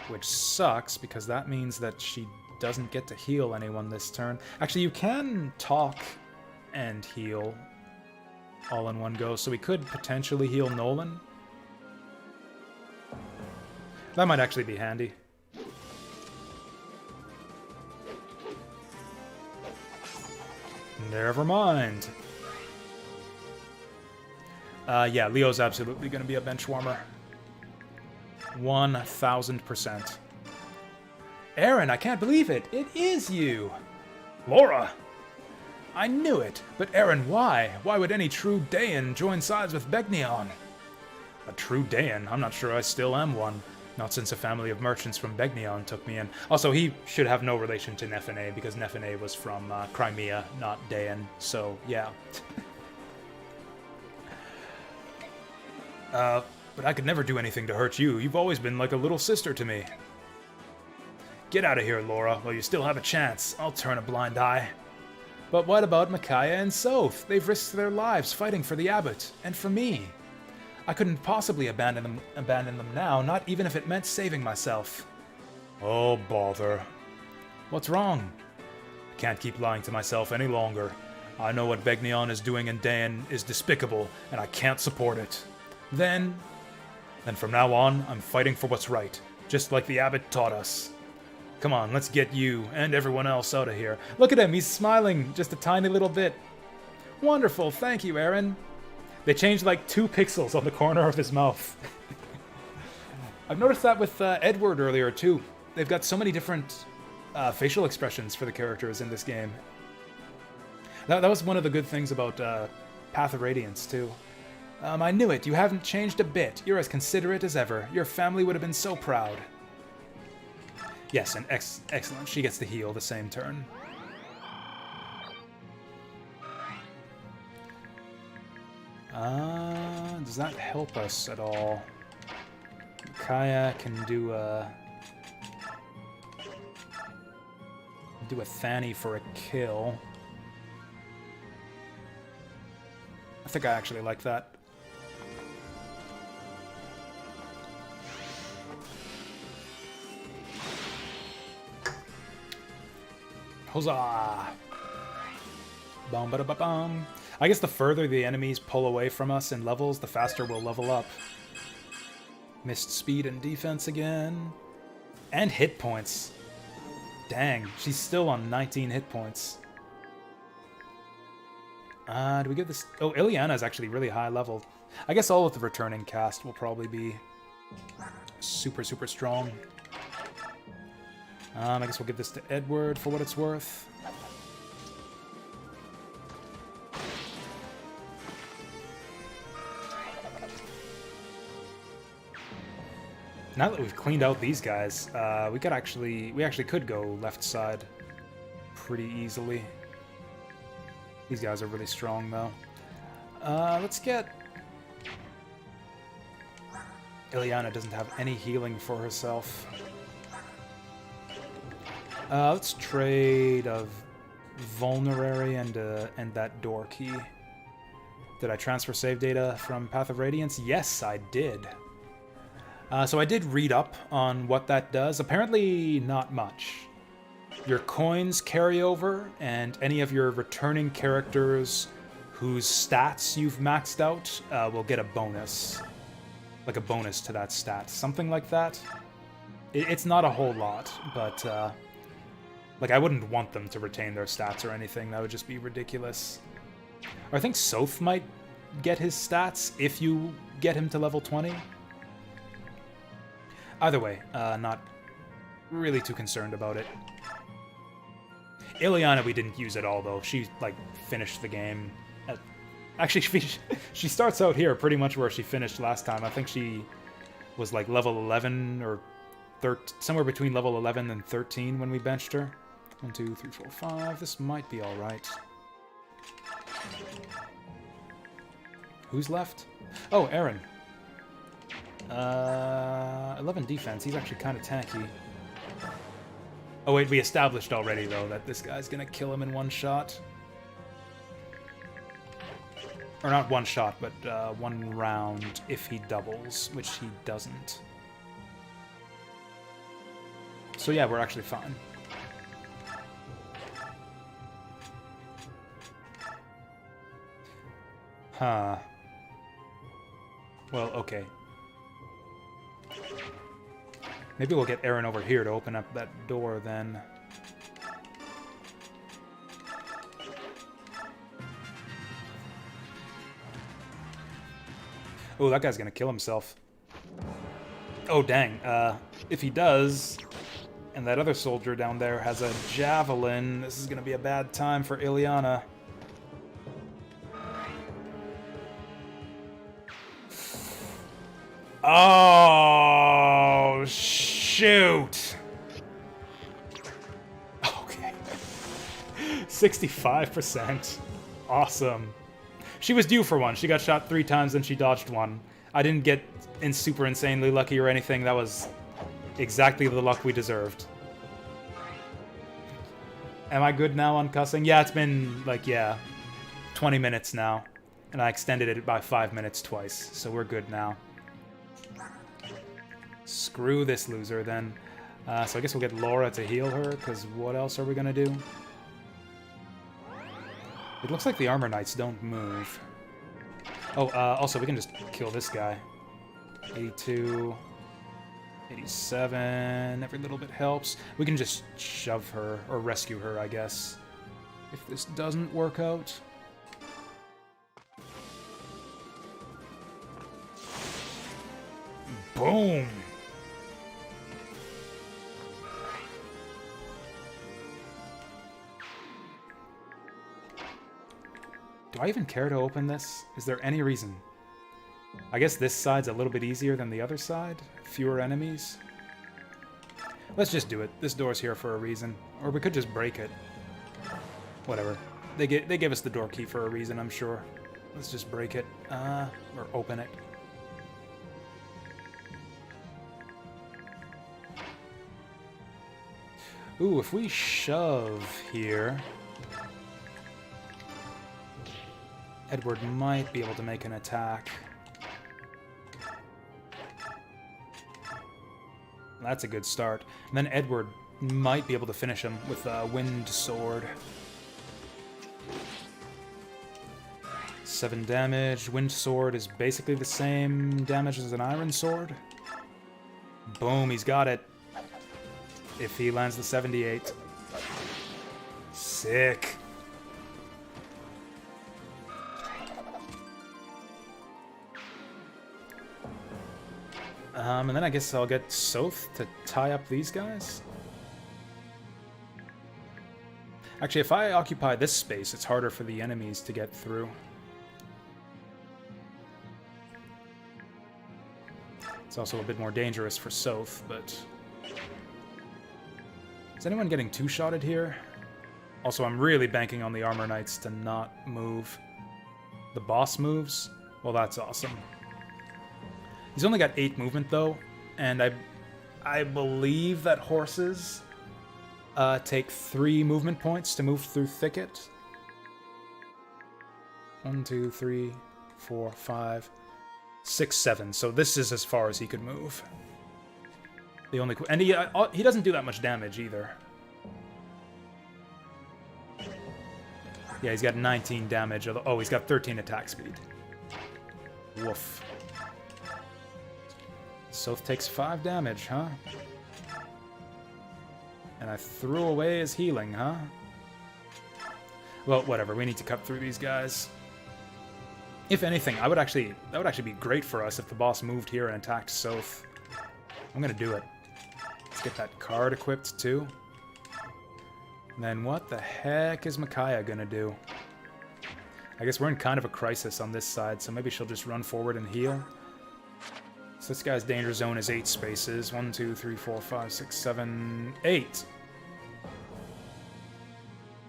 Which sucks, because that means that she doesn't get to heal anyone this turn. Actually, you can talk and heal all in one go, so we could potentially heal Nolan. That might actually be handy. Never mind. Yeah, Leo's absolutely going to be a bench warmer. 1000%. Aaron, I can't believe it. It is you. Laura. I knew it. But Aaron, why? Why would any true Daean join sides with Begnion? A true Daean? I'm not sure I still am one. Not since a family of merchants from Begnion took me in. Also, he should have no relation to Nefene, because Nefene was from Crimea, not Daean. So, yeah. But I could never do anything to hurt you. You've always been like a little sister to me. Get out of here, Laura, while you still have a chance. I'll turn a blind eye. But what about Micaiah and Soph? They've risked their lives fighting for the abbot, and for me. I couldn't possibly abandon them now, not even if it meant saving myself. Oh, bother. What's wrong? I can't keep lying to myself any longer. I know what Begnion is doing in Daean is despicable, and I can't support it. Then from now on, I'm fighting for what's right, just like the abbot taught us. Come on, let's get you and everyone else out of here. Look at him, he's smiling just a tiny little bit. Wonderful, thank you, Aaron. They changed like 2 pixels on the corner of his mouth. I've noticed that with Edward earlier, too. They've got so many different facial expressions for the characters in this game. That was one of the good things about Path of Radiance, too. I knew it. You haven't changed a bit. You're as considerate as ever. Your family would have been so proud. Yes, and excellent. She gets to heal the same turn. Does that help us at all? Kaya can do a Thani for a kill. I think I actually like that. Huzzah! Bum ba da ba bum. I guess the further the enemies pull away from us in levels, the faster we'll level up. Missed speed and defense again. And hit points. Dang, she's still on 19 hit points. Do we give this... Oh, Ilyana is actually really high leveled. I guess all of the returning cast will probably be super, super strong. I guess we'll give this to Edward for what it's worth. Now that we've cleaned out these guys, we actually could go left side pretty easily. These guys are really strong, though. Let's get Ileana doesn't have any healing for herself. Let's trade a Vulnerary and that door key. Did I transfer save data from Path of Radiance? Yes, I did. So I did read up on what that does. Apparently not much. Your coins carry over, and any of your returning characters whose stats you've maxed out will get a bonus. Like a bonus to that stat. Something like that. It's not a whole lot, but like I wouldn't want them to retain their stats or anything. That would just be ridiculous. Or I think Soth might get his stats if you get him to level 20. Either way, not really too concerned about it. Ileana we didn't use at all, though. She, like, finished the game. Actually, she starts out here pretty much where she finished last time. I think she was, like, level 11 or somewhere between level 11 and 13 when we benched her. 1, 2, 3, 4, 5. This might be alright. Who's left? Oh, Aaron. 11 defense. He's actually kind of tanky. Oh wait, we established already, though, that this guy's gonna kill him in one shot. Or not one shot, but one round if he doubles, which he doesn't. So yeah, we're actually fine. Huh. Well, okay. Maybe we'll get Aaron over here to open up that door, then. Oh, that guy's gonna kill himself. Oh, dang. If he does, and that other soldier down there has a javelin, this is gonna be a bad time for Ileana. Oh, shoot. Okay. 65%. Awesome. She was due for one. She got shot 3 times and she dodged one. I didn't get super insanely lucky or anything. That was exactly the luck we deserved. Am I good now on cussing? Yeah, it's been, like, 20 minutes now. And I extended it by 5 minutes twice. So we're good now. Screw this loser, then. So I guess we'll get Laura to heal her, because what else are we going to do? It looks like the Armor Knights don't move. Oh, also, we can just kill this guy. 82... 87... Every little bit helps. We can just shove her, or rescue her, I guess. If this doesn't work out... Boom! Do I even care to open this? Is there any reason? I guess this side's a little bit easier than the other side. Fewer enemies. Let's just do it. This door's here for a reason. Or we could just break it. Whatever. They give us the door key for a reason, I'm sure. Let's just break it. Or open it. Ooh, if we shove here... Edward might be able to make an attack. That's a good start. And then Edward might be able to finish him with a wind sword. 7 damage. Wind sword is basically the same damage as an iron sword. Boom, he's got it. If he lands the 78. Sick. And then I guess I'll get Soth to tie up these guys. Actually, if I occupy this space, it's harder for the enemies to get through. It's also a bit more dangerous for Soth, but... Is anyone getting two-shotted here? Also, I'm really banking on the Armor Knights to not move. The boss moves? Well, that's awesome. He's only got 8 movement though, and I believe that horses take 3 movement points to move through thicket. 1, 2, 3, 4, 5, 6, 7. So this is as far as he could move. The only and he doesn't do that much damage either. Yeah, he's got 19 damage. Oh, he's got 13 attack speed. Woof. Soph takes 5 damage, huh? And I threw away his healing, huh? Well, whatever. We need to cut through these guys. If anything, that would actually be great for us if the boss moved here and attacked Soph. I'm gonna do it. Let's get that card equipped too. And then what the heck is Micaiah gonna do? I guess we're in kind of a crisis on this side, so maybe she'll just run forward and heal. So this guy's danger zone is 8 spaces. 1, 2, 3, 4, 5, 6, 7, 8.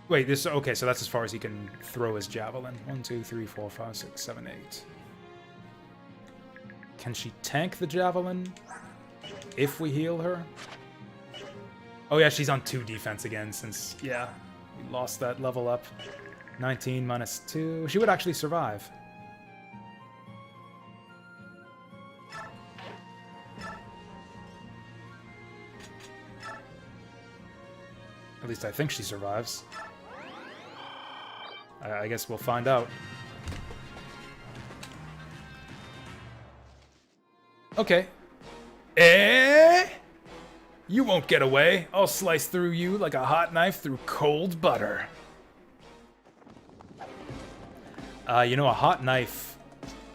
Wait, this okay, so that's as far as he can throw his javelin. 1, 2, 3, 4, 5, 6, 7, 8. Can she tank the javelin if we heal her? Oh yeah, she's on 2 defense again since, yeah, we lost that level up. 19 minus 2. She would actually survive. At least I think she survives. I guess we'll find out. Okay. You won't get away. I'll slice through you like a hot knife through cold butter. You know, a hot knife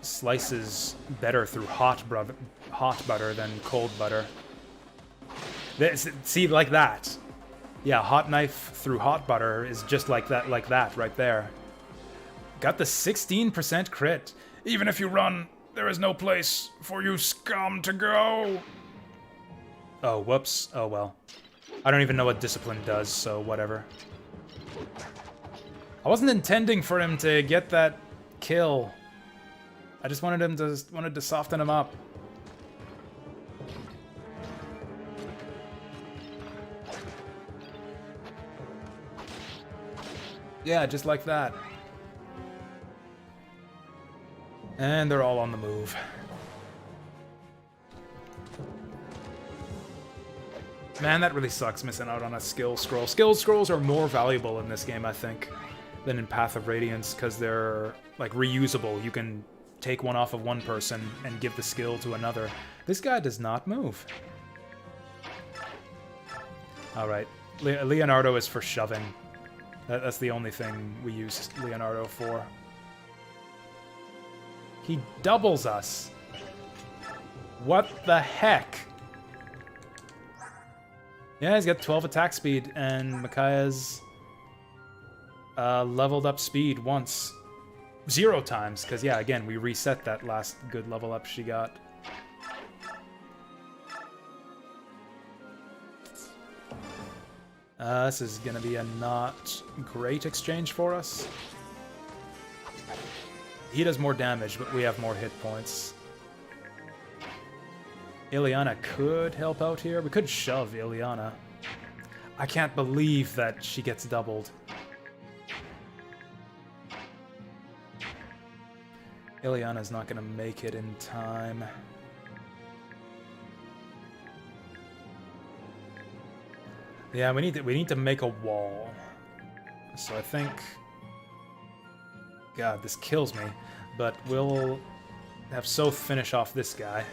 slices better through hot butter than cold butter. See, like that. Yeah, hot knife through hot butter is just like that right there. Got the 16% crit. Even if you run, there is no place for you scum to go. Oh, whoops. Oh, well. I don't even know what discipline does, so whatever. I wasn't intending for him to get that kill. I just wanted to soften him up. Yeah, just like that. And they're all on the move. Man, that really sucks missing out on a skill scroll. Skill scrolls are more valuable in this game, I think, than in Path of Radiance, because they're, like, reusable. You can take one off of one person and give the skill to another. This guy does not move. Alright. Leonardo is for shoving. That's the only thing we use Leonardo for. He doubles us. What the heck? Yeah, he's got 12 attack speed, and Micaiah's leveled up speed once. 0 times, because, yeah, again, we reset that last good level up she got. This is going to be a not great exchange for us. He does more damage, but we have more hit points. Ileana could help out here. We could shove Ileana. I can't believe that she gets doubled. Ileana's not going to make it in time. Yeah, we need to make a wall. So I think... God, this kills me. But we'll have Soph finish off this guy.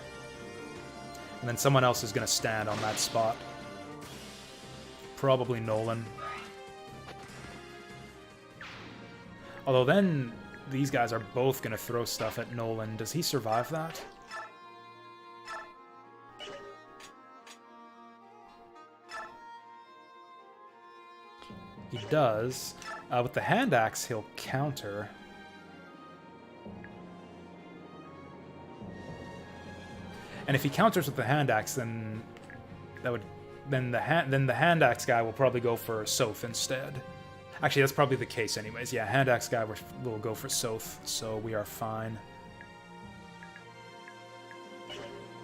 And then someone else is going to stand on that spot. Probably Nolan. Although then these guys are both going to throw stuff at Nolan. Does he survive that? He does. With the hand axe, he'll counter. And if he counters with the hand axe, then the hand axe guy will probably go for Soph instead. Actually, that's probably the case anyways. Yeah, hand axe guy will go for Soph, so we are fine.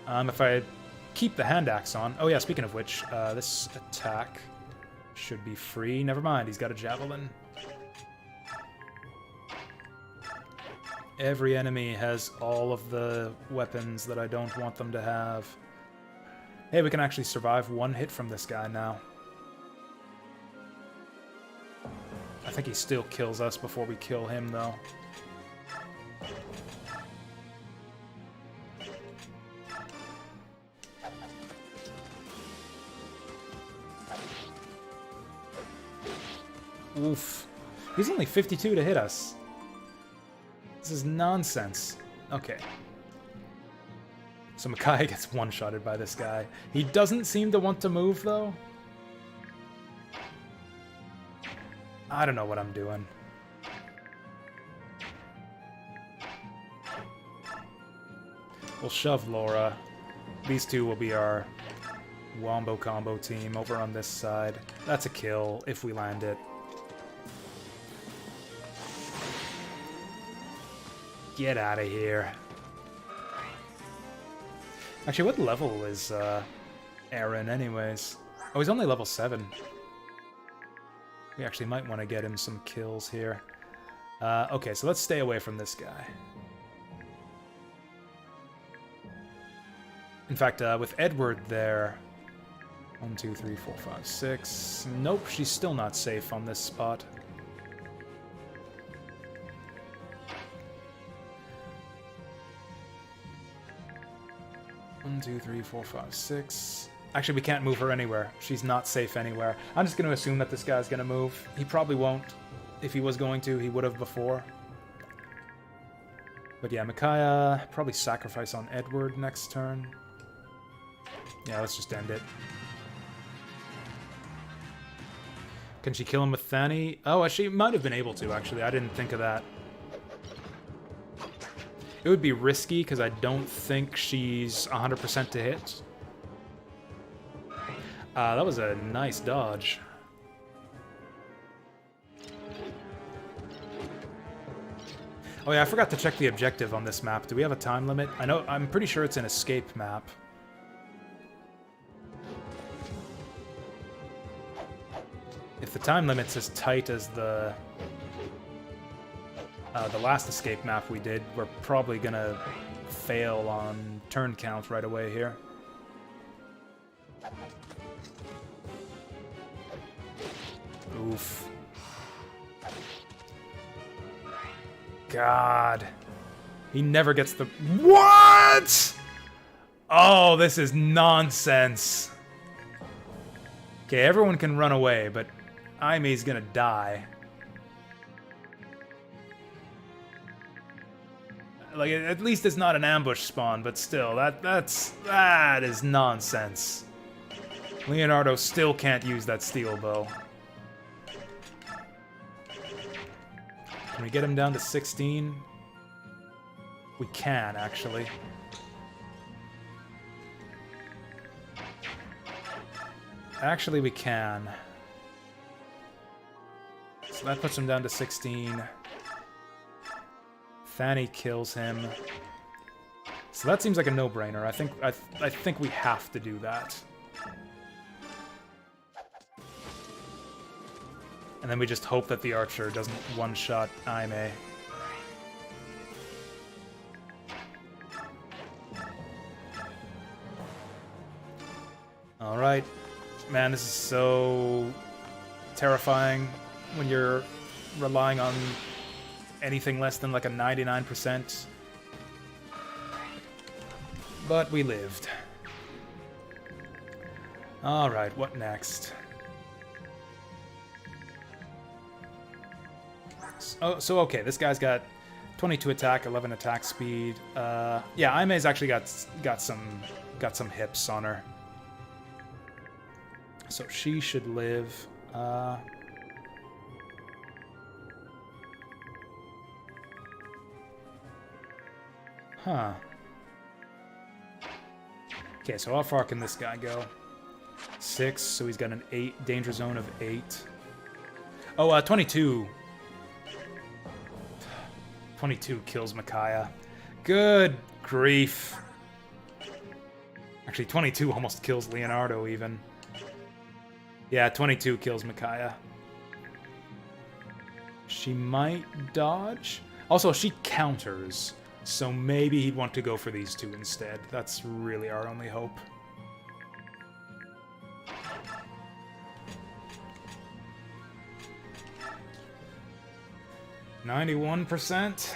If I keep the hand axe on... Oh yeah, speaking of which, this attack should be free. Never mind, he's got a javelin. Every enemy has all of the weapons that I don't want them to have. Hey, we can actually survive one hit from this guy now. I think he still kills us before we kill him, though. Oof. He's only 52 to hit us. This is nonsense. Okay. So Micaiah gets one-shotted by this guy. He doesn't seem to want to move, though. I don't know what I'm doing. We'll shove Laura. These two will be our wombo combo team over on this side. That's a kill if we land it. Get out of here. Actually, what level is Aaron anyways? Oh, he's only level 7. We actually might want to get him some kills here. Okay, so let's stay away from this guy. In fact, with Edward there... 1, 2, 3, 4, 5, 6... Nope, she's still not safe on this spot. One, 2, 3, 4, 5, 6... Actually, we can't move her anywhere. She's not safe anywhere. I'm just going to assume that this guy's going to move. He probably won't. If he was going to, he would have before. But yeah, Micaiah, probably sacrifice on Edward next turn. Yeah, let's just end it. Can she kill him with Thani? Oh, she might have been able to, actually. I didn't think of that. It would be risky, because I don't think she's 100% to hit. That was a nice dodge. Oh yeah, I forgot to check the objective on this map. Do we have a time limit? I'm pretty sure it's an escape map. If the time limit's as tight as the last escape map we did, we're probably gonna fail on turn count right away here. Oof. God. He never gets the... What?! Oh, this is nonsense. Okay, everyone can run away, but Aime's gonna die. Like, at least it's not an ambush spawn, but still, that is nonsense. Leonardo still can't use that steel bow. Can we get him down to 16? We can, actually. Actually, we can. So that puts him down to 16. Thani kills him. So that seems like a no-brainer. I think we have to do that. And then we just hope that the archer doesn't one-shot Aime. Alright. Man, this is so terrifying when you're relying on anything less than like a 99%. But we lived. Alright, what next? So okay, this guy's got 22 attack, 11 attack speed. Yeah, Aime's actually got some hips on her. So she should live. Huh. Okay, so how far can this guy go? 6, so he's got an 8, danger zone of 8. Oh, 22. 22 kills Micaiah. Good grief. Actually, 22 almost kills Leonardo, even. Yeah, 22 kills Micaiah. She might dodge. Also, she counters, so maybe he'd want to go for these two instead. That's really our only hope. %.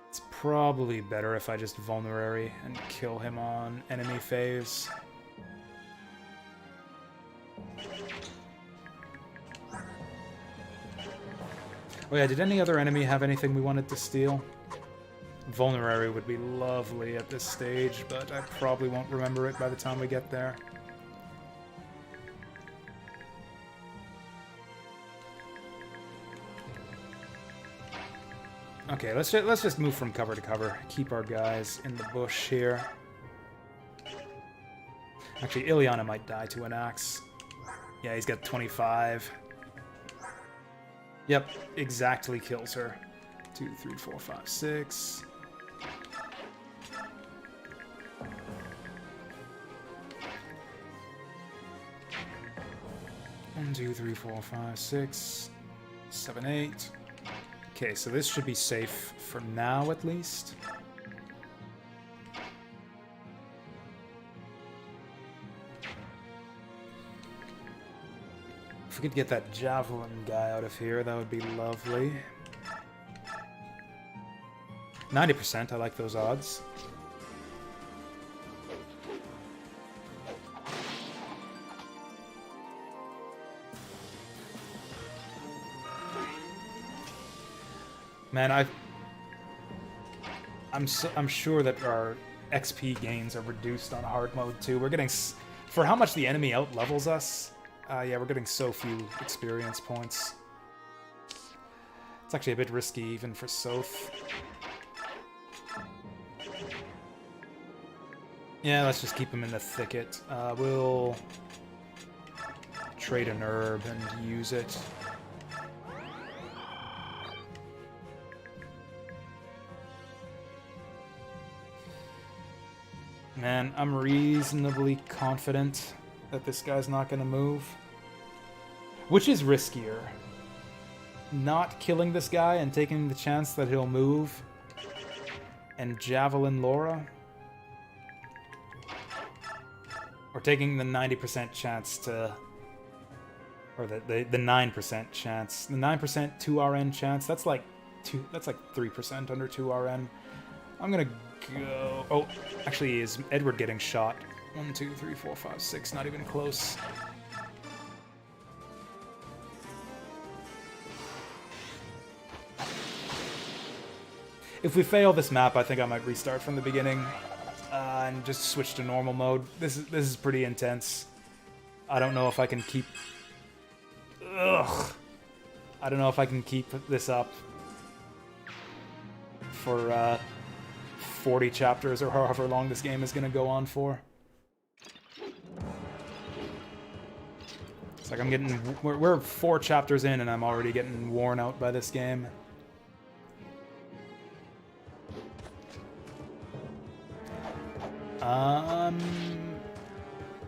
It's probably better if I just vulnerary and kill him on enemy phase. Oh yeah, did any other enemy have anything we wanted to steal? Vulnerary would be lovely at this stage, but I probably won't remember it by the time we get there. Okay, let's just move from cover to cover. Keep our guys in the bush here. Actually, Ileana might die to an axe. Yeah, he's got 25. Yep, exactly kills her. 2, 3, 4, 5, 6. One, 2, 3, 4, 5, 6, 7, 8. Okay, so this should be safe for now, at least. If we could get that javelin guy out of here, that would be lovely. 90%, I like those odds. Man, I'm sure that our XP gains are reduced on hard mode too. We're getting, for how much the enemy out levels us, yeah, we're getting so few experience points. It's actually a bit risky even for Soth. Yeah, let's just keep him in the thicket. We'll trade an herb and use it. Man, I'm reasonably confident that this guy's not going to move. Which is riskier? Not killing this guy and taking the chance that he'll move and javelin Laura? Or taking the 90% chance to... Or the 9% chance. The 9% 2RN chance, that's like 3% under 2RN. I'm gonna go... Oh, actually, is Edward getting shot? 1, 2, 3, 4, 5, 6, not even close. If we fail this map, I think I might restart from the beginning and just switch to normal mode. This is pretty intense. I don't know if I can keep... Ugh. I don't know if I can keep this up for 40 chapters or however long this game is going to go on for. It's like I'm getting... We're 4 chapters in and I'm already getting worn out by this game.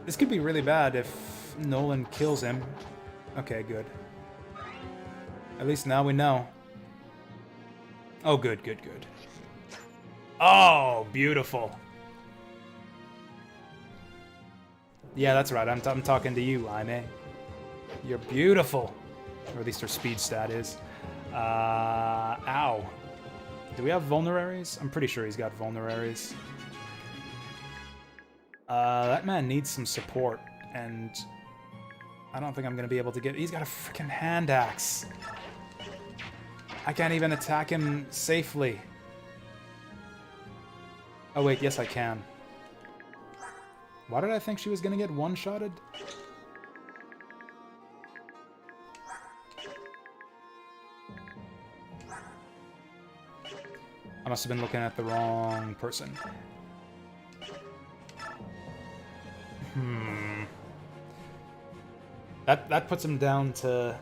This could be really bad if Nolan kills him. Okay, good. At least now we know. Oh, good, good, good. Oh, beautiful. Yeah, that's right. I'm talking to you, Aime. You're beautiful. Or at least her speed stat is. Ow. Do we have vulneraries? I'm pretty sure he's got vulneraries. That man needs some support, and I don't think I'm gonna be able to get... He's got a freaking hand axe. I can't even attack him safely. Oh wait, yes I can. Why did I think she was gonna get one-shotted? I must have been looking at the wrong person. That puts him down to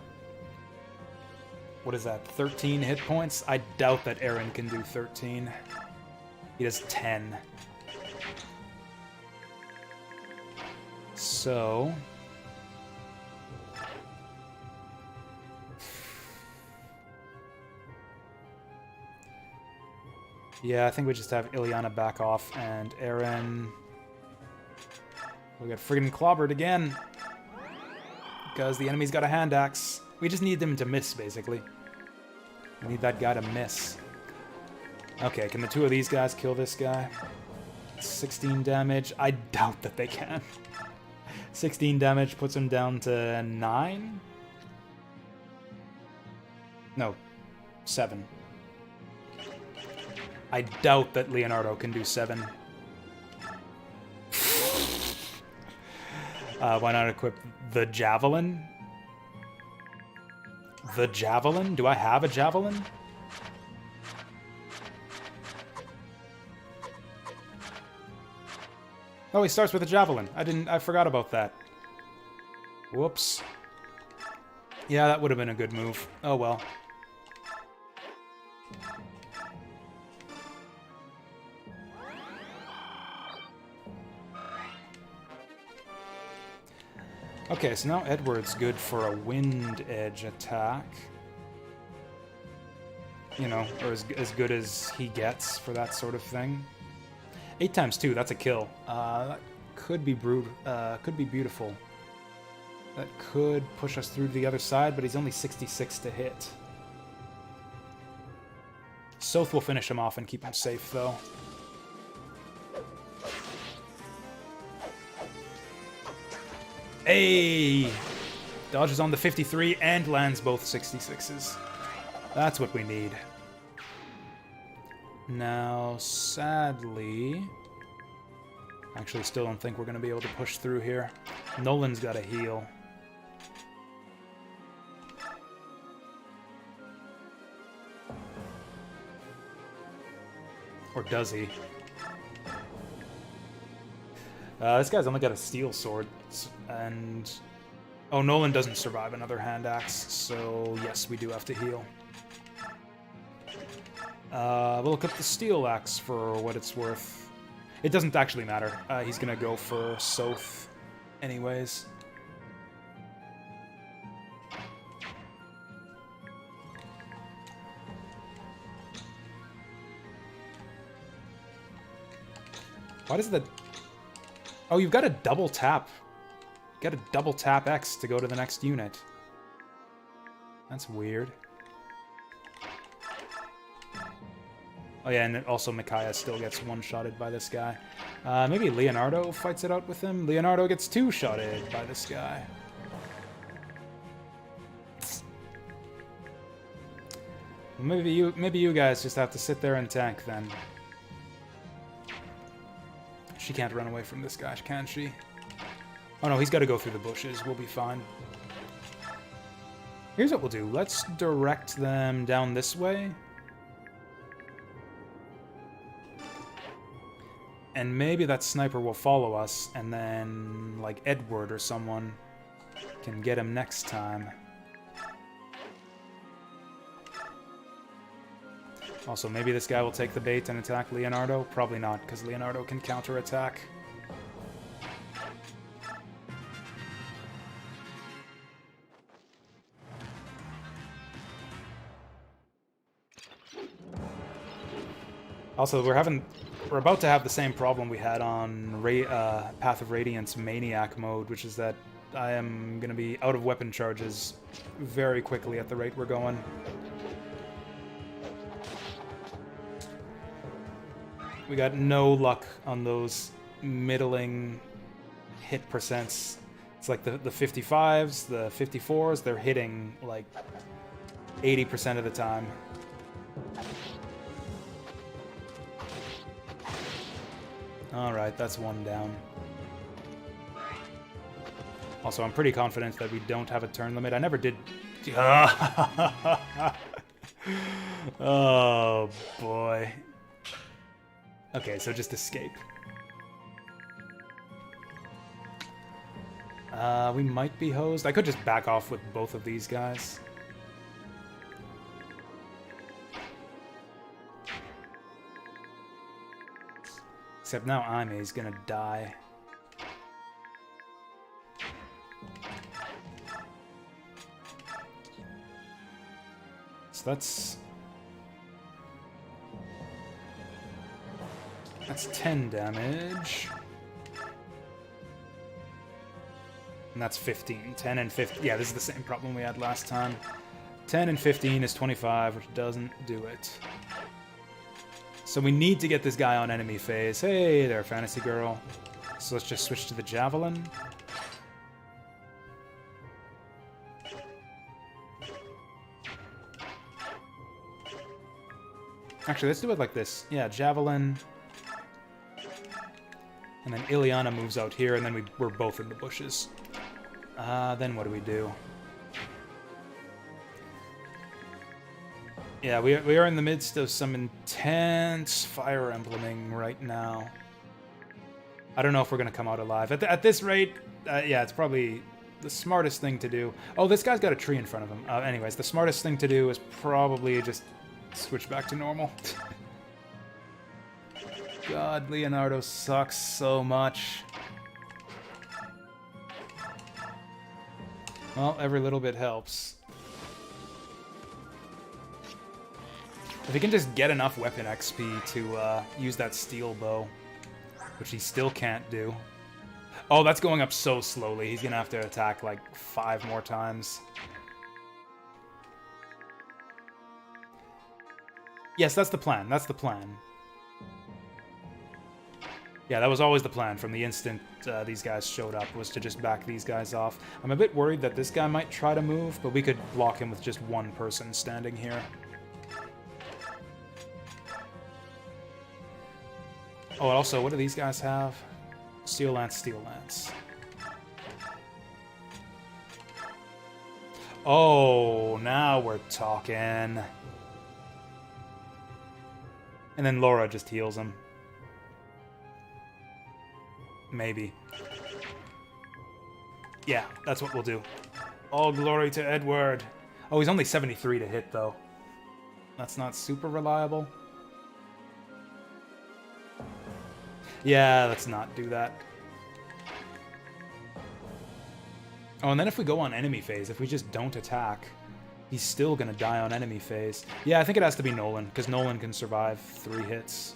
What is that, 13 hit points? I doubt that Aaron can do 13. He does 10. So... yeah, I think we just have Ilyana back off, and Aaron... we got friggin' clobbered again. Because the enemy's got a hand axe. We just need them to miss, basically. We need that guy to miss. Okay, can the two of these guys kill this guy? 16 damage. I doubt that they can. 16 damage puts him down to 9? No, 7. I doubt that Leonardo can do 7. Why not equip the Javelin? The Javelin? Do I have a Javelin? Oh, he starts with a Javelin. I forgot about that. Whoops. Yeah, that would have been a good move. Oh well. Okay, so now Edward's good for a wind edge attack. You know, or as good as he gets for that sort of thing. 8 times 2, that's a kill. That could be could be beautiful. That could push us through to the other side, but he's only 66 to hit. Soth will finish him off and keep him safe, though. Hey! Dodges on the 53 and lands both 66s. That's what we need. Now, sadly... actually, still don't think we're going to be able to push through here. Nolan's got a heal. Or does he? This guy's only got a steel sword, and... oh, Nolan doesn't survive another hand axe, so yes, we do have to heal. We'll look up the steel axe for what it's worth. It doesn't actually matter. He's gonna go for Soth anyways. Why does the... oh, you've got a double tap. You got a double tap X to go to the next unit. That's weird. Oh yeah, and also Micaiah still gets one-shotted by this guy. Maybe Leonardo fights it out with him? Leonardo gets two-shotted by this guy. Maybe you guys just have to sit there and tank then. She can't run away from this guy, can she? Oh no, he's got to go through the bushes. We'll be fine. Here's what we'll do. Let's direct them down this way. And maybe that sniper will follow us, and then, like, Edward or someone can get him next time. Also, maybe this guy will take the bait and attack Leonardo. Probably not, because Leonardo can counterattack. Also, we're about to have the same problem we had on Path of Radiance Maniac mode, which is that I am going to be out of weapon charges very quickly at the rate we're going. We got no luck on those middling hit percents. It's like the 55s, the 54s, they're hitting like 80% of the time. Alright, that's one down. Also, I'm pretty confident that we don't have a turn limit. I never did... oh, boy. Okay, so just escape. We might be hosed. I could just back off with both of these guys. Except now Aime's gonna die. So that's 10 damage. And that's 15. 10 and 15. Yeah, this is the same problem we had last time. 10 and 15 is 25, which doesn't do it. So we need to get this guy on enemy phase. Hey there, fantasy girl. So let's just switch to the javelin. Actually, let's do it like this. Yeah, javelin. And then Ileana moves out here, and then we're both in the bushes. Then what do we do? Yeah, we are in the midst of some intense Fire Embleming right now. I don't know if we're going to come out alive. At this rate, yeah, it's probably the smartest thing to do. Oh, this guy's got a tree in front of him. Anyways, the smartest thing to do is probably just switch back to normal. God, Leonardo sucks so much. Well, every little bit helps. If he can just get enough weapon XP to use that steel bow, which he still can't do. Oh, that's going up so slowly. He's gonna have to attack like 5 more times. Yes, that's the plan. That's the plan. Yeah, that was always the plan from the instant these guys showed up, was to just back these guys off. I'm a bit worried that this guy might try to move, but we could block him with just one person standing here. Oh, also, what do these guys have? Steel Lance, Steel Lance. Oh, now we're talking. And then Laura just heals him. Maybe. Yeah, that's what we'll do. All glory to Edward. Oh, he's only 73 to hit, though. That's not super reliable. Yeah, let's not do that. Oh, and then if we go on enemy phase, if we just don't attack, he's still gonna die on enemy phase. Yeah, I think it has to be Nolan, because Nolan can survive 3 hits.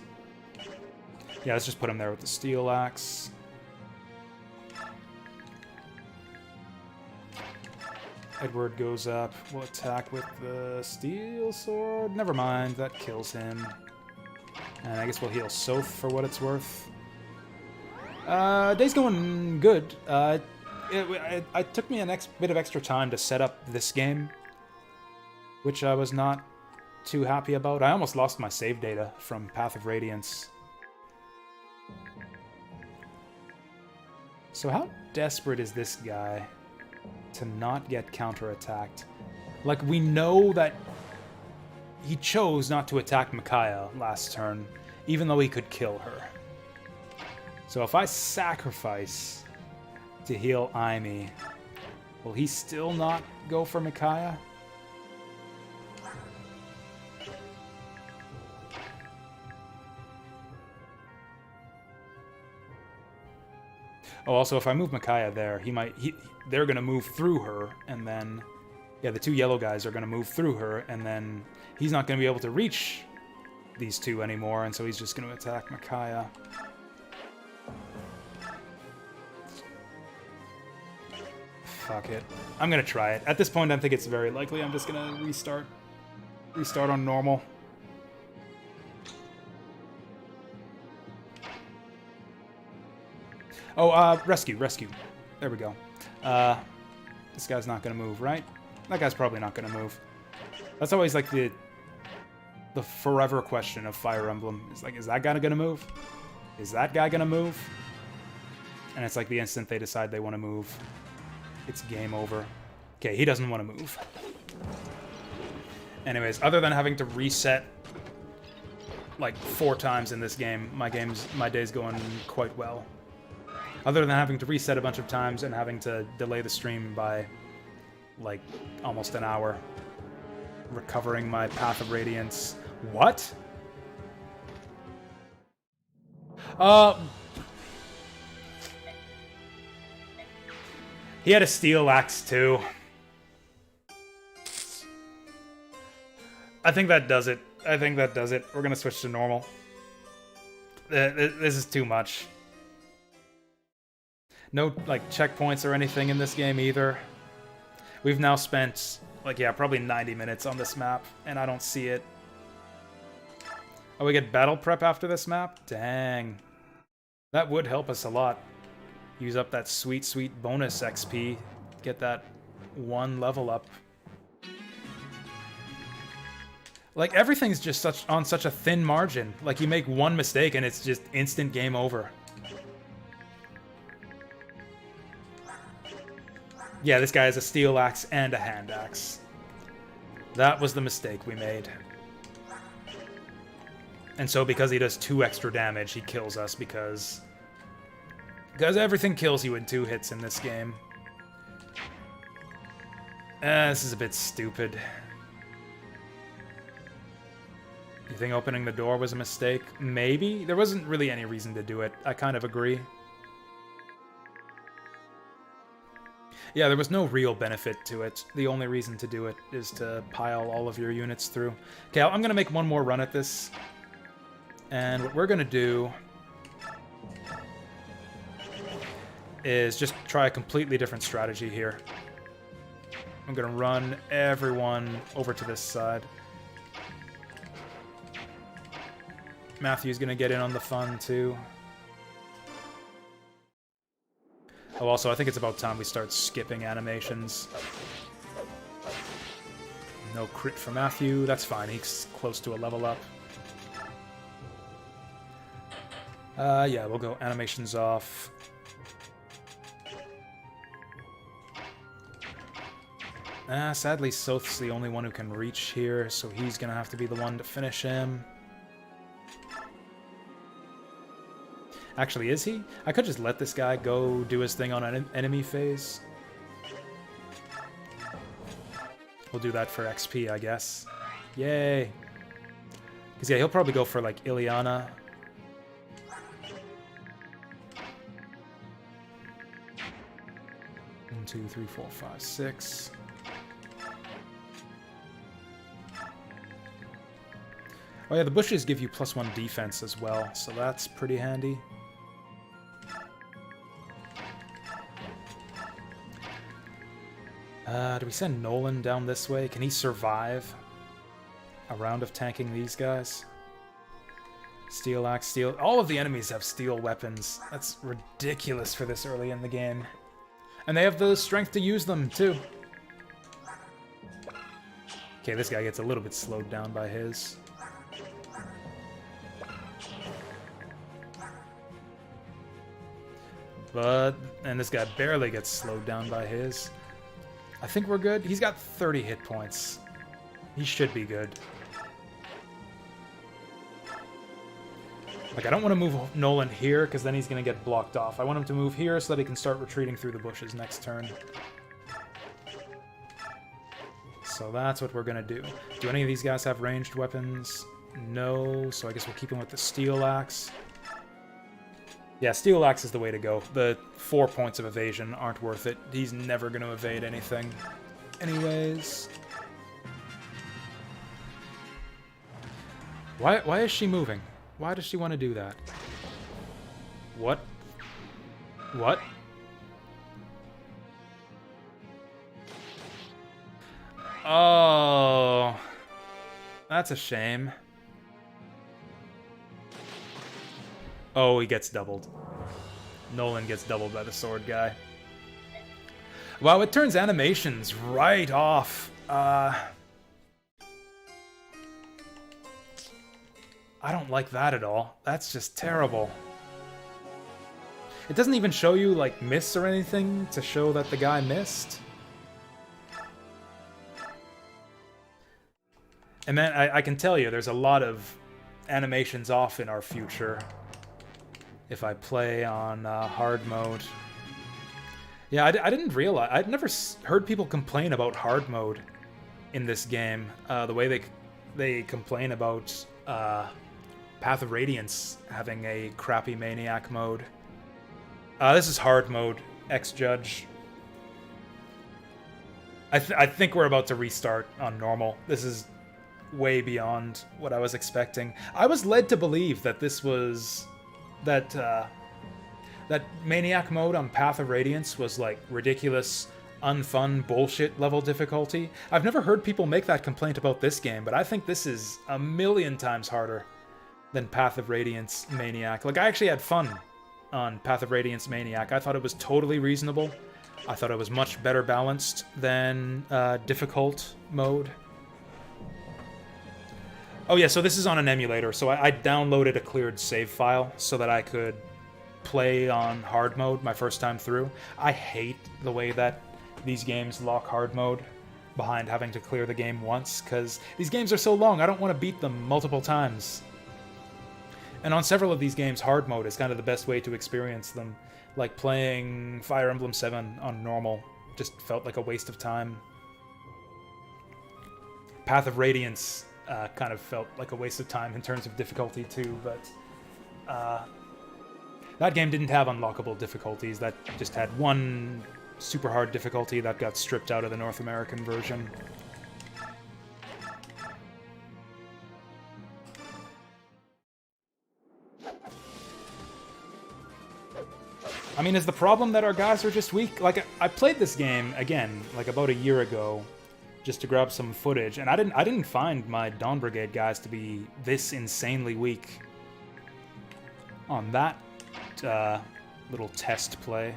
Yeah, let's just put him there with the steel axe. Edward goes up. We'll attack with the steel sword. Never mind, that kills him. And I guess we'll heal Soph for what it's worth. Day's going good. It took me a bit of extra time to set up this game, which I was not too happy about. I almost lost my save data from Path of Radiance. So how desperate is this guy to not get counterattacked? Like, we know that he chose not to attack Micaiah last turn, even though he could kill her. So if I sacrifice to heal Aimee, will he still not go for Micaiah? Oh, also, if I move Micaiah there, they're gonna move through her, and then, yeah, the 2 yellow guys are gonna move through her, and then he's not gonna be able to reach these 2 anymore, and so he's just gonna attack Micaiah. Fuck it. I'm gonna try it. At this point, I think it's very likely I'm just gonna restart on normal. Oh, rescue. There we go. This guy's not gonna move, right? That guy's probably not gonna move. That's always like the forever question of Fire Emblem. It's like, is that guy gonna move? Is that guy gonna move? And it's like the instant they decide they want to move, it's game over. Okay, he doesn't want to move. Anyways, other than having to reset like 4 times in this game, my day's going quite well. Other than having to reset a bunch of times and having to delay the stream by like almost an hour. Recovering my Path of Radiance. What? He had a steel axe too. I think that does it. I think that does it. We're gonna switch to normal. This is too much. No, like, checkpoints or anything in this game either. We've now spent, like, yeah, probably 90 minutes on this map, and I don't see it. Oh, we get battle prep after this map? Dang. That would help us a lot. Use up that sweet, sweet bonus XP. Get that one level up. Like, everything's just on such a thin margin. Like, you make one mistake and it's just instant game over. Yeah, this guy has a steel axe and a hand axe. That was the mistake we made. And so because he does 2 extra damage, he kills us because everything kills you in 2 hits in this game. This is a bit stupid. You think opening the door was a mistake? Maybe. There wasn't really any reason to do it. I kind of agree. Yeah, there was no real benefit to it. The only reason to do it is to pile all of your units through. Okay, I'm going to make one more run at this. And what we're going to do is just try a completely different strategy here. I'm going to run everyone over to this side. Matthew's going to get in on the fun, too. Oh, also, I think it's about time we start skipping animations. No crit for Matthew. That's fine. He's close to a level up. Yeah, we'll go animations off. Sadly, Soth's the only one who can reach here, so he's gonna have to be the one to finish him. Actually, is he? I could just let this guy go do his thing on an enemy phase. We'll do that for XP, I guess. Yay! Because, yeah, he'll probably go for, like, Ileana. One, 2, 3, 4, 5, 6. Oh yeah, the bushes give you +1 defense as well, so that's pretty handy. Do we send Nolan down this way? Can he survive a round of tanking these guys? Steel axe, steel... All of the enemies have steel weapons. That's ridiculous for this early in the game. And they have the strength to use them, too. Okay, this guy gets a little bit slowed down by his. And this guy barely gets slowed down by his. I think we're good. He's got 30 hit points. He should be good. Like, I don't want to move Nolan here, because then he's going to get blocked off. I want him to move here so that he can start retreating through the bushes next turn. So that's what we're going to do. Do any of these guys have ranged weapons? No, so I guess we'll keep him with the steel axe. Yeah, steel axe is the way to go. The 4 points of evasion aren't worth it. He's never going to evade anything. Anyways. Why is she moving? Why does she want to do that? What? What? Oh. That's a shame. Oh, he gets doubled. Nolan gets doubled by the sword guy. Wow, it turns animations right off. I don't like that at all. That's just terrible. It doesn't even show you, like, miss or anything to show that the guy missed. And man, I can tell you, there's a lot of animations off in our future. If I play on hard mode. Yeah, I didn't realize... I'd never heard people complain about hard mode in this game. The way they complain about Path of Radiance having a crappy Maniac mode. This is hard mode, X-Judge. I think we're about to restart on normal. This is way beyond what I was expecting. I was led to believe that this was... that Maniac mode on Path of Radiance was like ridiculous, unfun, bullshit level difficulty. I've never heard people make that complaint about this game, but I think this is a million times harder than Path of Radiance Maniac. Like, I actually had fun on Path of Radiance Maniac. I thought it was totally reasonable. I thought it was much better balanced than difficult mode. Oh yeah, so this is on an emulator, so I downloaded a cleared save file so that I could play on hard mode my first time through. I hate the way that these games lock hard mode behind having to clear the game once, because these games are so long, I don't want to beat them multiple times. And on several of these games, hard mode is kind of the best way to experience them. Like playing Fire Emblem 7 on normal just felt like a waste of time. Path of Radiance kind of felt like a waste of time in terms of difficulty too, but that game didn't have unlockable difficulties. That just had one super hard difficulty that got stripped out of the North American version. I mean, is the problem that our guys are just weak? Like, I played this game, again, like about a year ago, just to grab some footage, and I didn't find my Dawn Brigade guys to be this insanely weak on that little test play.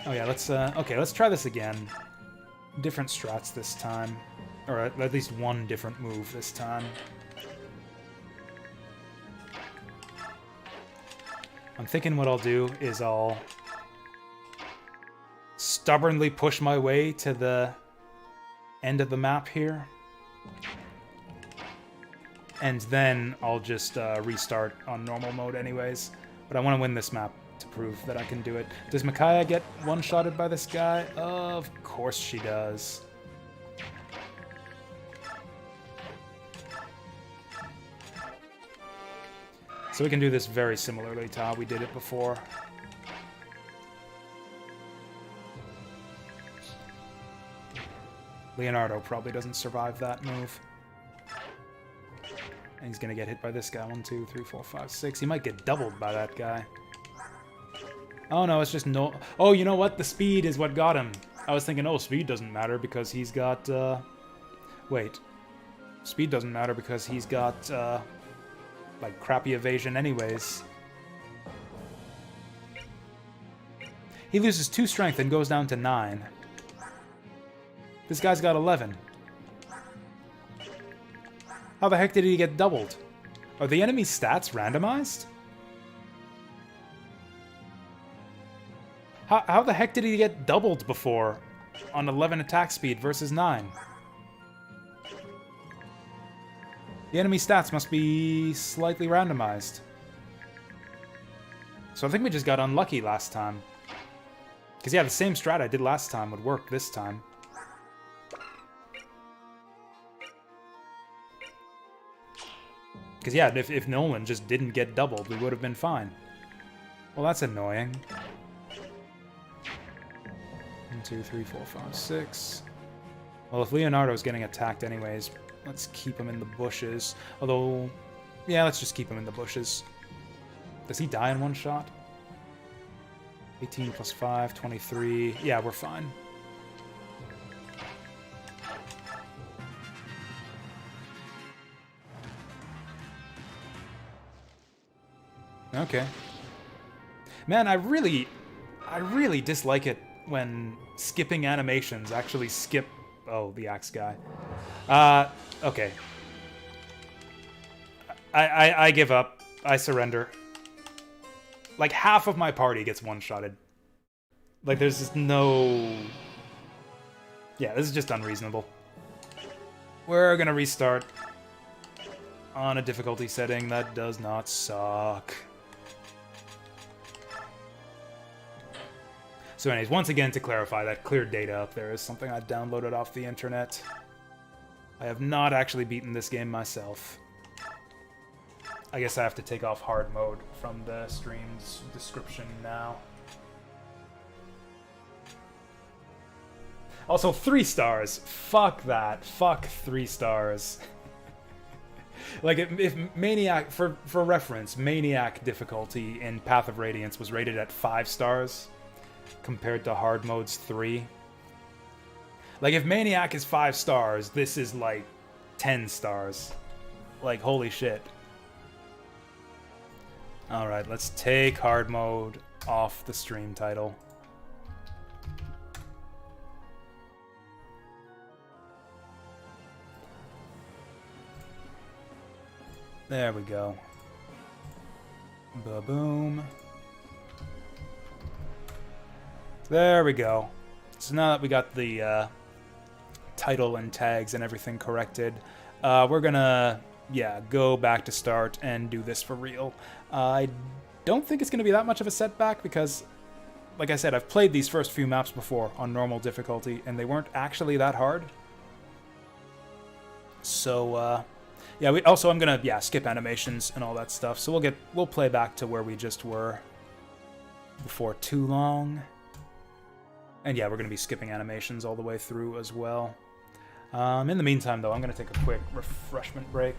Oh yeah, let's try this again. Different strats this time, or at least one different move this time. I'm thinking what I'll do is I'll stubbornly push my way to the end of the map here. And then I'll just restart on normal mode anyways. But I want to win this map to prove that I can do it. Does Micaiah get one-shotted by this guy? Of course she does. So we can do this very similarly to how we did it before. Leonardo probably doesn't survive that move. And he's gonna get hit by this guy. 1, 2, 3, 4, 5, 6. He might get doubled by that guy. Oh no, it's just no... Oh, you know what? The speed is what got him. I was thinking, oh, speed doesn't matter because he's got... Wait. Speed doesn't matter because he's got... like, crappy evasion anyways. He loses 2 strength and goes down to 9. This guy's got 11. How the heck did he get doubled? Are the enemy's stats randomized? How the heck did he get doubled before on 11 attack speed versus 9? The enemy stats must be slightly randomized. So I think we just got unlucky last time. Because yeah, the same strat I did last time would work this time. Because yeah, if Nolan just didn't get doubled, we would have been fine. Well, that's annoying. 1, 2, 3, 4, 5, 6. Well, if Leonardo's getting attacked anyways, let's keep him in the bushes. Although, yeah, let's just keep him in the bushes. Does he die in one shot? 18 plus 5, 23. Yeah, we're fine. Okay. Man, I really dislike it when skipping animations actually skip... Oh, the axe guy. Okay. I give up. I surrender. Like, half of my party gets one-shotted. Like, there's just no... Yeah, this is just unreasonable. We're gonna restart on a difficulty setting that does not suck. So anyways, once again, to clarify, that cleared data up there is something I downloaded off the internet. I have not actually beaten this game myself. I guess I have to take off hard mode from the stream's description now. Also, 3 stars. Fuck that. Fuck 3 stars. Like, if Maniac, for reference, Maniac difficulty in Path of Radiance was rated at 5 stars compared to hard mode's 3. Like, if Maniac is 5 stars, this is like 10 stars. Like, holy shit. Alright, let's take hard mode off the stream title. There we go. Ba-boom. There we go. So now that we got the title and tags and everything corrected, we're gonna, yeah, go back to start and do this for real. I don't think it's gonna be that much of a setback because, like I said, I've played these first few maps before on normal difficulty and they weren't actually that hard. So, yeah, I'm gonna, yeah, skip animations and all that stuff. So we'll play back to where we just were before too long. And yeah, we're gonna be skipping animations all the way through as well. In the meantime, though, I'm gonna take a quick refreshment break.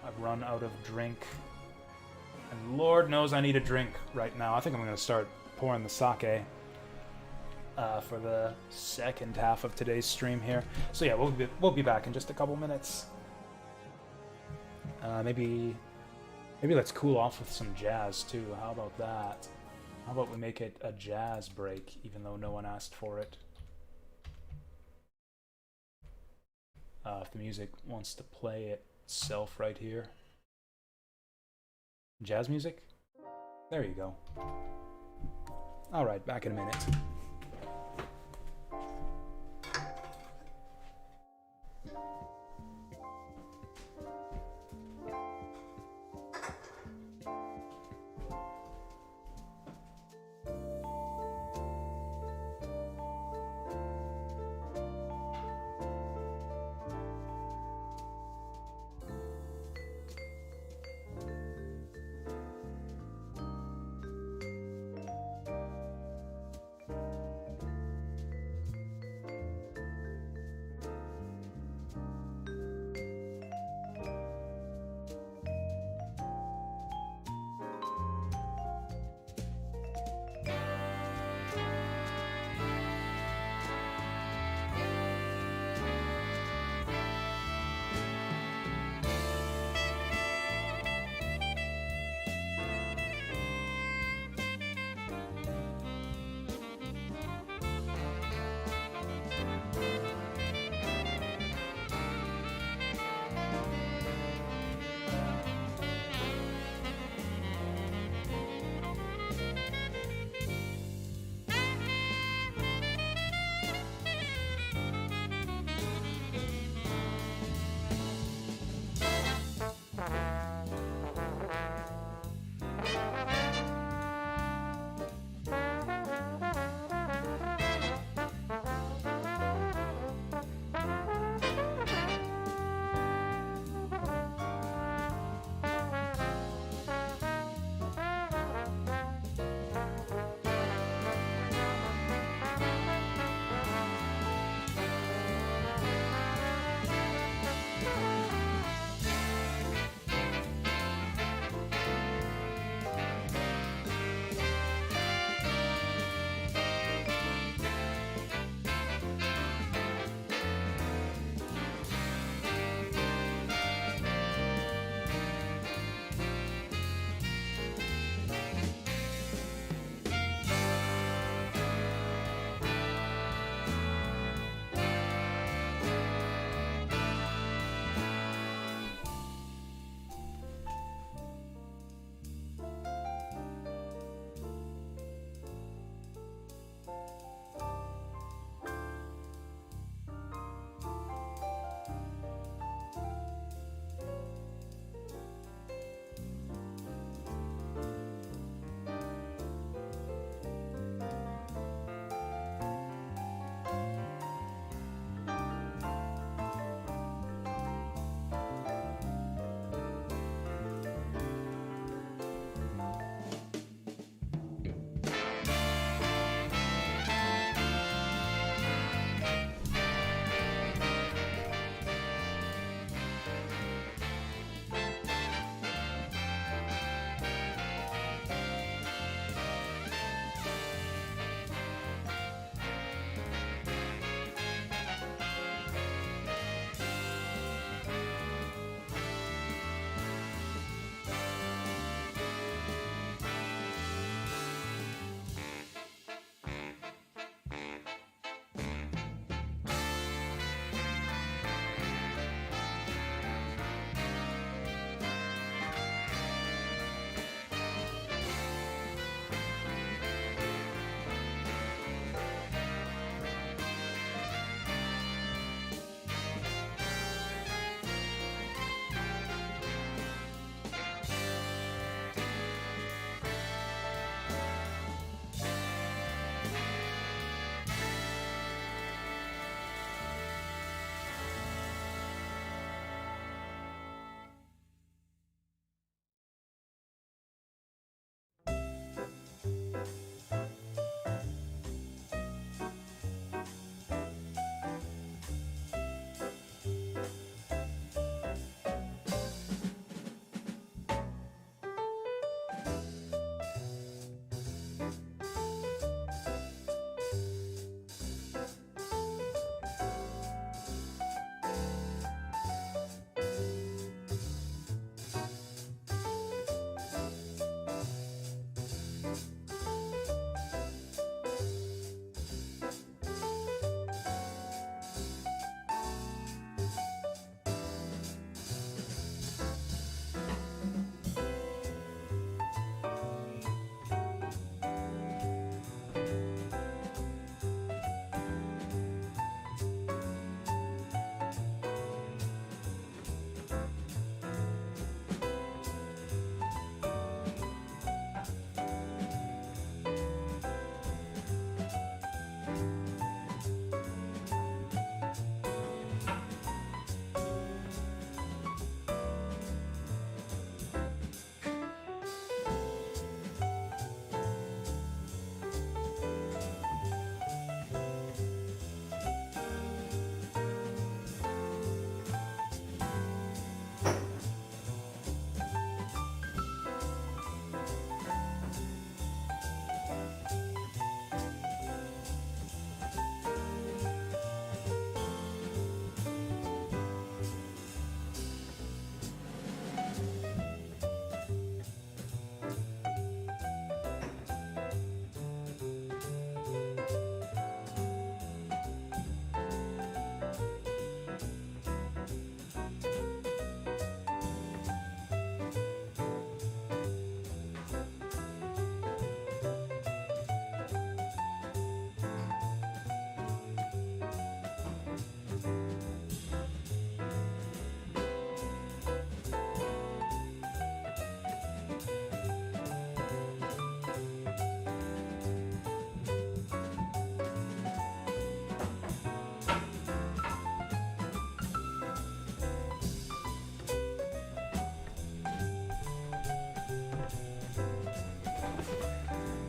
I've run out of drink. And Lord knows I need a drink right now. I think I'm gonna start pouring the sake for the second half of today's stream here. So yeah, we'll be back in just a couple minutes. Maybe let's cool off with some jazz too. How about that? How about we make it a jazz break, even though no one asked for it? If the music wants to play itself right here. Jazz music? There you go. Alright, back in a minute.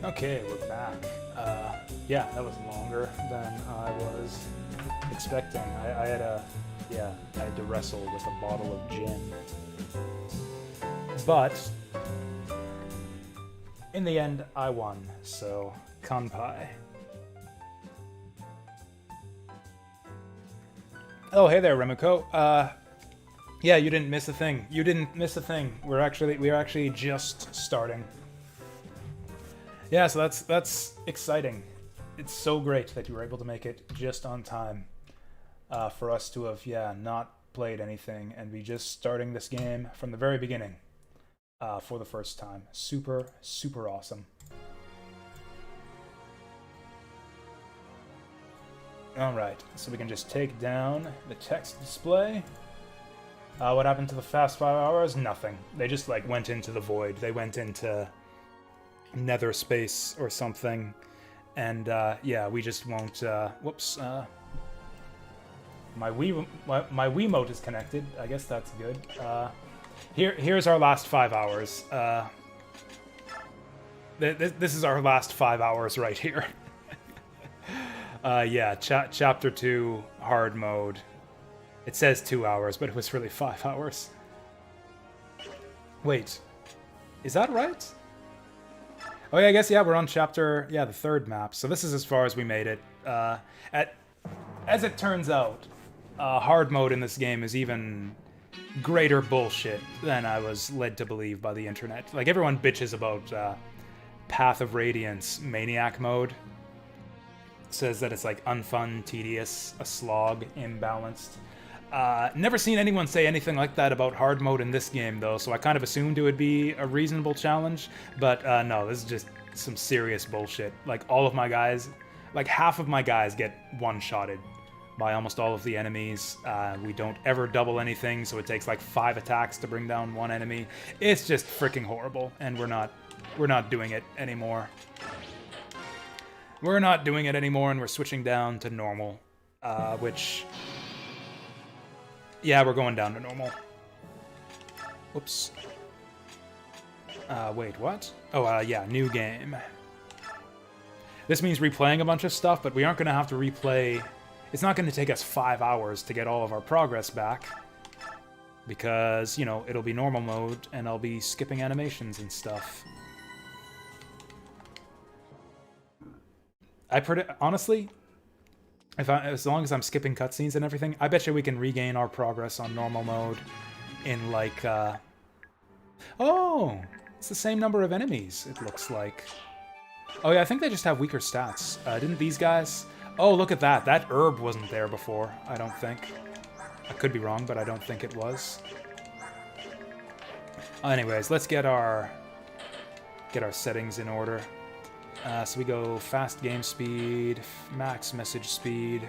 Okay, we're back. Yeah, that was longer than I was expecting. I had to wrestle with a bottle of gin. But in the end, I won, so kanpai. Oh, hey there, Remiko. Yeah, you didn't miss a thing. You didn't miss a thing. We are actually just starting. Yeah, so that's exciting. It's so great that you were able to make it just on time for us to have not played anything and be just starting this game from the very beginning for the first time. Super, super awesome. Alright, so we can just take down the text display. What happened to the fast 5 hours? Nothing. They just like went into the void. They went into nether space or something. And yeah, we just won't whoops. My Wiimote is connected. I guess that's good. Here's our last 5 hours. This is our last 5 hours right here. Yeah, chapter 2 hard mode. It says 2 hours, but it was really 5 hours. Wait, is that right? Oh yeah, I guess we're on chapter the 3rd map. So this is as far as we made it. As it turns out, hard mode in this game is even greater bullshit than I was led to believe by the internet. Like everyone bitches about Path of Radiance Maniac mode. Says that it's like unfun, tedious, a slog, imbalanced. Never seen anyone say anything like that about hard mode in this game though, so I kind of assumed it would be a reasonable challenge, but no, this is just some serious bullshit. Like all of my guys, like half of my guys get one-shotted by almost all of the enemies. We don't ever double anything, so it takes like 5 attacks to bring down one enemy. It's just freaking horrible, and we're not doing it anymore. We're not doing it anymore, and we're switching down to normal, which... Yeah, we're going down to normal. Whoops. Wait, what? Oh, yeah, new game. This means replaying a bunch of stuff, but we aren't going to have to replay... It's not going to take us 5 hours to get all of our progress back. Because, you know, it'll be normal mode, and I'll be skipping animations and stuff. Honestly, as long as I'm skipping cutscenes and everything, I bet you we can regain our progress on normal mode in like, Oh! It's the same number of enemies, it looks like. Oh yeah, I think they just have weaker stats. Didn't these guys... Oh, look at that. That herb wasn't there before, I don't think. I could be wrong, but I don't think it was. Anyways, let's get our settings in order. So we go fast game speed, max message speed.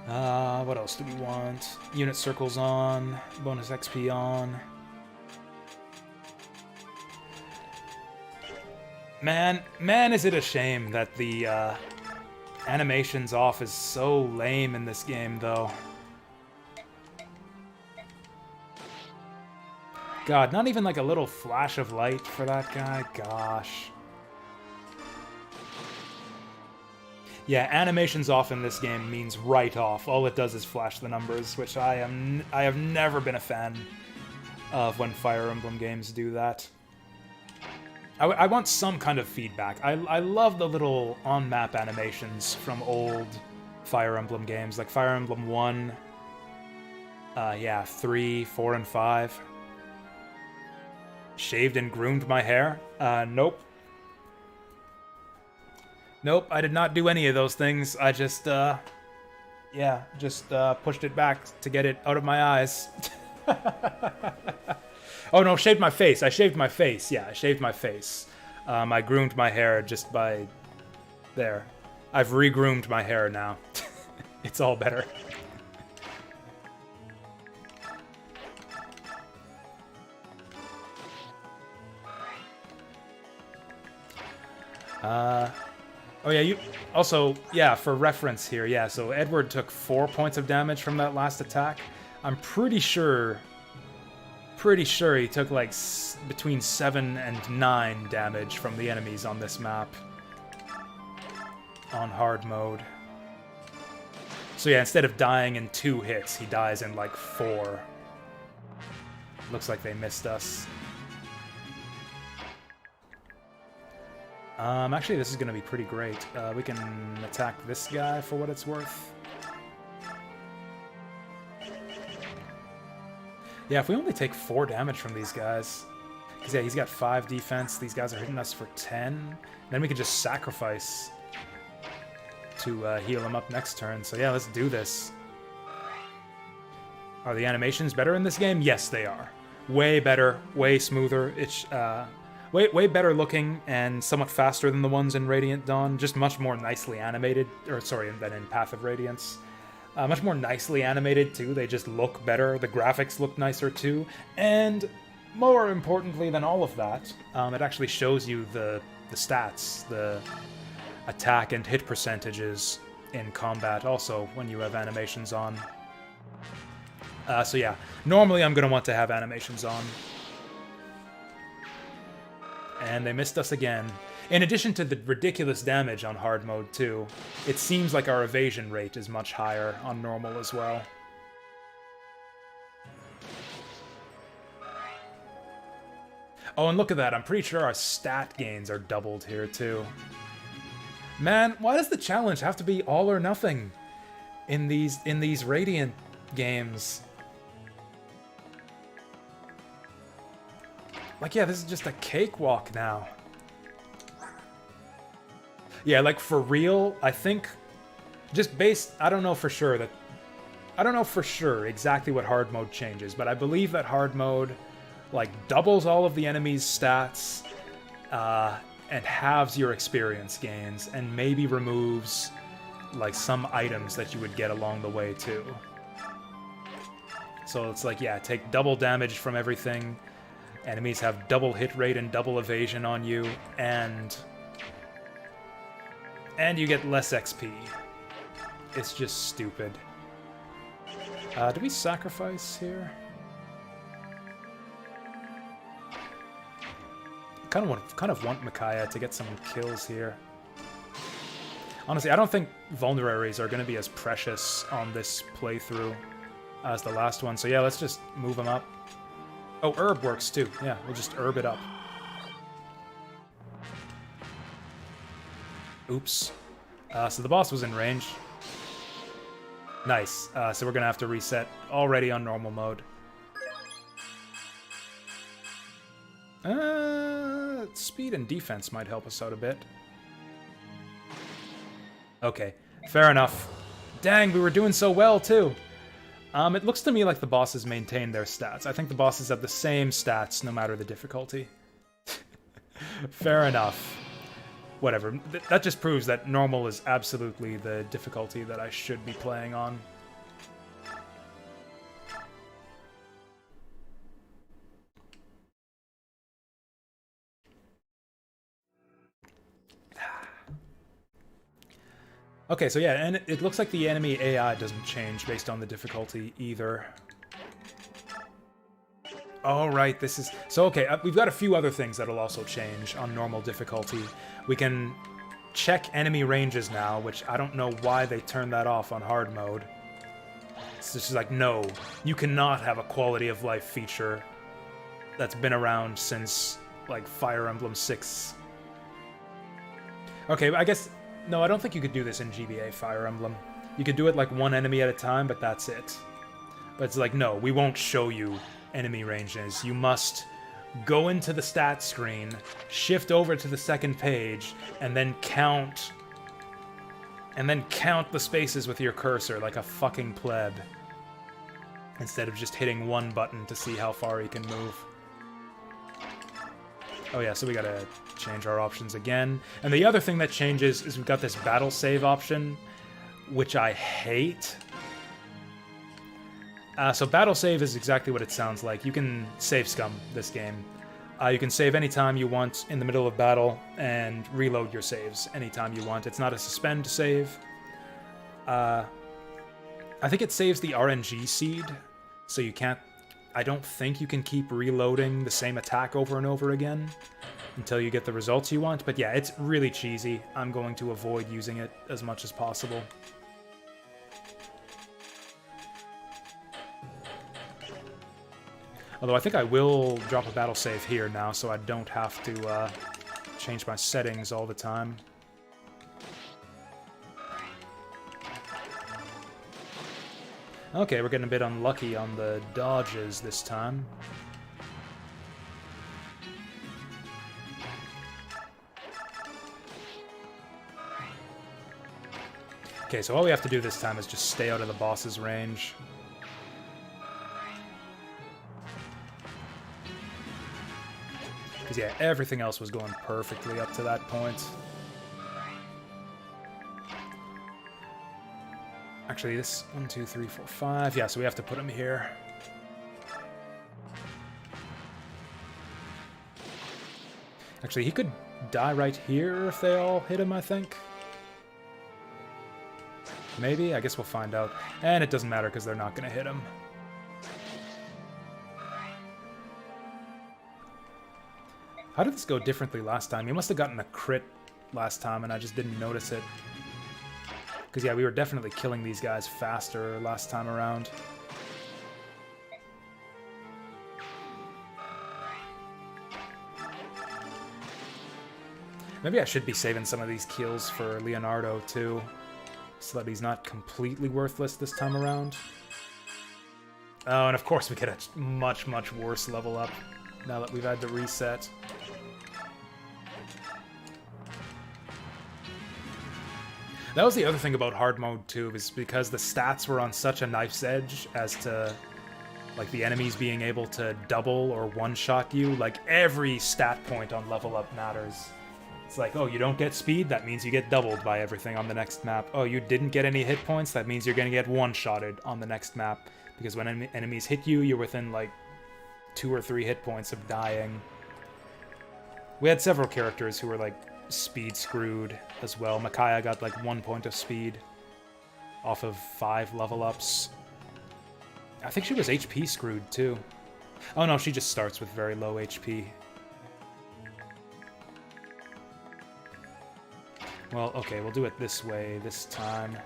What else do we want? Unit circles on, bonus XP on. Man, is it a shame that the animations off is so lame in this game, though. God, not even like a little flash of light for that guy? Gosh. Yeah, animations off in this game means right off. All it does is flash the numbers, which I have never been a fan of when Fire Emblem games do that. I want some kind of feedback. I love the little on-map animations from old Fire Emblem games, like Fire Emblem 1, 3, 4, and 5. Shaved and groomed my hair? Nope. Nope, I did not do any of those things. I just, pushed it back to get it out of my eyes. Oh no, shaved my face. I shaved my face. Yeah, I shaved my face. I groomed my hair just by... There. I've re-groomed my hair now. It's all better. Oh yeah, you... Also, yeah, for reference here, yeah, so Edward took 4 points of damage from that last attack. I'm pretty sure pretty sure he took like between 7 and 9 damage from the enemies on this map. On hard mode. So yeah, instead of dying in 2 hits, he dies in like 4. Looks like they missed us. Actually, this is going to be pretty great. We can attack this guy for what it's worth. Yeah, if we only take 4 damage from these guys... Because yeah, he's got 5 defense, these guys are hitting us for 10. Then we could just sacrifice to heal him up next turn. So yeah, let's do this. Are the animations better in this game? Yes, they are. Way better, way smoother. It's way better looking and somewhat faster than the ones in Radiant Dawn. Just much more nicely animated, or sorry, than in Path of Radiance. Much more nicely animated too. They just look better. The graphics look nicer too. And more importantly than all of that, it actually shows you the stats, the attack and hit percentages in combat also when you have animations on. So yeah, normally I'm going to want to have animations on. And they missed us again. In addition to the ridiculous damage on hard mode too, it seems like our evasion rate is much higher on normal as well. Oh, and look at that, I'm pretty sure our stat gains are doubled here too. Man, why does the challenge have to be all or nothing in these Radiant games? Like, yeah, this is just a cakewalk now. Yeah, like, for real, I think, just based, I don't know for sure exactly what hard mode changes, but I believe that hard mode, like, doubles all of the enemies' stats, and halves your experience gains, and maybe removes, like, some items that you would get along the way, too. So it's like, yeah, take double damage from everything, enemies have double hit rate and double evasion on you, and you get less XP. It's just stupid. Do we sacrifice here? Kind of want Micaiah to get some kills here. Honestly, I don't think vulneraries are going to be as precious on this playthrough as the last one. So yeah, let's just move them up. Oh, herb works too. Yeah, we'll just herb it up. Oops. So the boss was in range. Nice. So we're going to have to reset already on normal mode. Speed and defense might help us out a bit. Okay, fair enough. Dang, we were doing so well, too. It looks to me like the bosses maintain their stats. I think the bosses have the same stats no matter the difficulty. Fair enough. Whatever. That just proves that normal is absolutely the difficulty that I should be playing on. Okay, so yeah, and it looks like the enemy AI doesn't change based on the difficulty either. All right, this is... So, okay, we've got a few other things that'll also change on normal difficulty. We can check enemy ranges now, which I don't know why they turned that off on hard mode. It's just like, no, you cannot have a quality of life feature that's been around since, like, Fire Emblem 6. Okay, I guess... No, I don't think you could do this in GBA Fire Emblem. You could do it like one enemy at a time, but that's it. But it's like, no, we won't show you enemy ranges. You must go into the stat screen, shift over to the second page, and then count the spaces with your cursor like a fucking pleb. Instead of just hitting one button to see how far he can move. Oh yeah, so we gotta change our options again. And the other thing that changes is we've got this battle save option, which I hate. So battle save is exactly what it sounds like. You can save scum this game. You can save anytime you want in the middle of battle and reload your saves anytime you want. It's not a suspend save. I think it saves the RNG seed, so you can't I don't think you can keep reloading the same attack over and over again until you get the results you want. But yeah, it's really cheesy. I'm going to avoid using it as much as possible. Although I think I will drop a battle save here now, so I don't have to change my settings all the time. Okay, we're getting a bit unlucky on the dodges this time. Okay, so all we have to do this time is just stay out of the boss's range. Because yeah, everything else was going perfectly up to that point. Actually, this 1, 2, 3, 4, 5. Yeah, so we have to put him here. Actually, he could die right here if they all hit him, I think. Maybe? I guess we'll find out. And it doesn't matter because they're not going to hit him. How did this go differently last time? He must have gotten a crit last time and I just didn't notice it. Because yeah, we were definitely killing these guys faster last time around. Maybe I should be saving some of these kills for Leonardo too, so that he's not completely worthless this time around. Oh, and of course we get a much, much worse level up now that we've had to reset. That was the other thing about hard mode too, is because the stats were on such a knife's edge as to, like, the enemies being able to double or one-shot you. Like, every stat point on level up matters. It's like, oh, you don't get speed? That means you get doubled by everything on the next map. Oh, you didn't get any hit points? That means you're gonna get one-shotted on the next map. Because when enemies hit you, you're within, like, 2 or 3 hit points of dying. We had several characters who were, like, speed screwed as well. Micaiah got like 1 point of speed off of 5 level ups. I think she was HP screwed too. Oh no, she just starts with very low HP. Well, okay, we'll do it this way this time.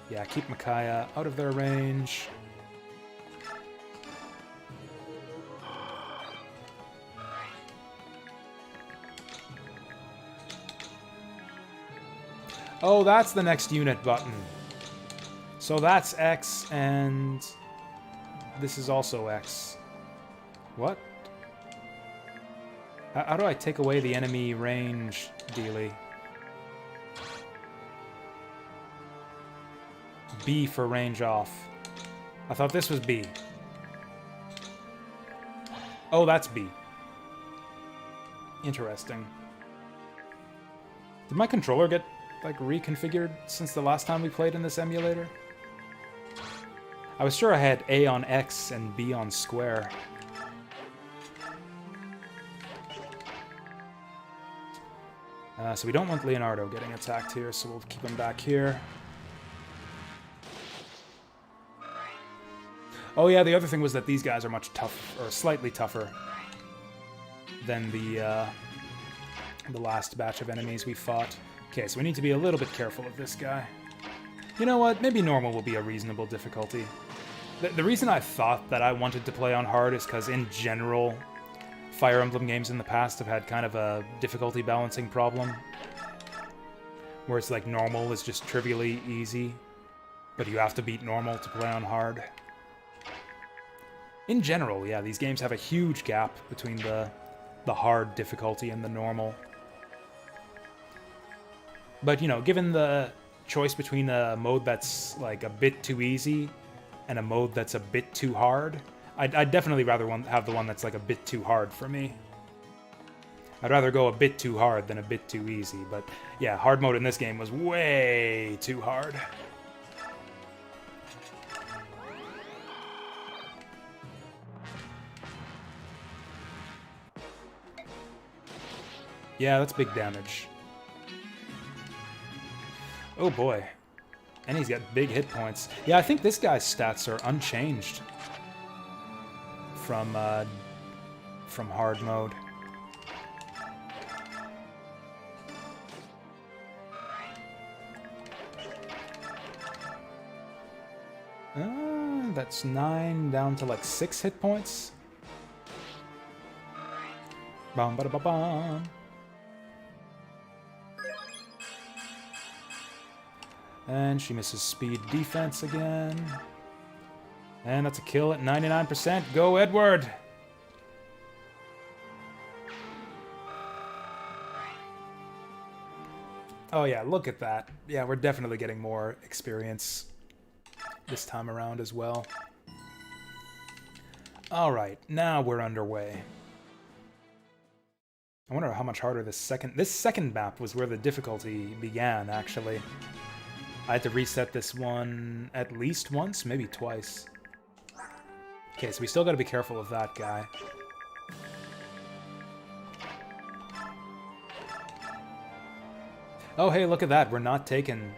Yeah, keep Micaiah out of their range. Oh, that's the next unit button. So that's X, and this is also X. What? How do I take away the enemy range dealy? B for range off. I thought this was B. Oh, that's B. Interesting. Did my controller get, like, reconfigured since the last time we played in this emulator? I was sure I had A on X and B on square. So we don't want Leonardo getting attacked here, so we'll keep him back here. Oh yeah, the other thing was that these guys are much tougher, or slightly tougher than the last batch of enemies we fought. Okay, so we need to be a little bit careful of this guy. You know what? Maybe normal will be a reasonable difficulty. The reason I thought that I wanted to play on hard is because, in general, Fire Emblem games in the past have had kind of a difficulty balancing problem. Where it's like normal is just trivially easy, but you have to beat normal to play on hard. In general, yeah, these games have a huge gap between the hard difficulty and the normal. But, you know, given the choice between a mode that's, like, a bit too easy and a mode that's a bit too hard, I'd definitely rather have the one that's, like, a bit too hard for me. I'd rather go a bit too hard than a bit too easy, but, yeah, hard mode in this game was way too hard. Yeah, that's big damage. Oh boy. And he's got big hit points. Yeah, I think this guy's stats are unchanged. from hard mode. That's 9 down to like 6 hit points. Bum ba da ba bum. And she misses speed defense again. And that's a kill at 99%. Go, Edward! Oh yeah, look at that. Yeah, we're definitely getting more experience this time around as well. Alright, now we're underway. I wonder how much harder this second map was where the difficulty began, actually. I had to reset this one at least once, maybe twice. Okay, so we still gotta be careful of that guy. Oh, hey, look at that. We're not taking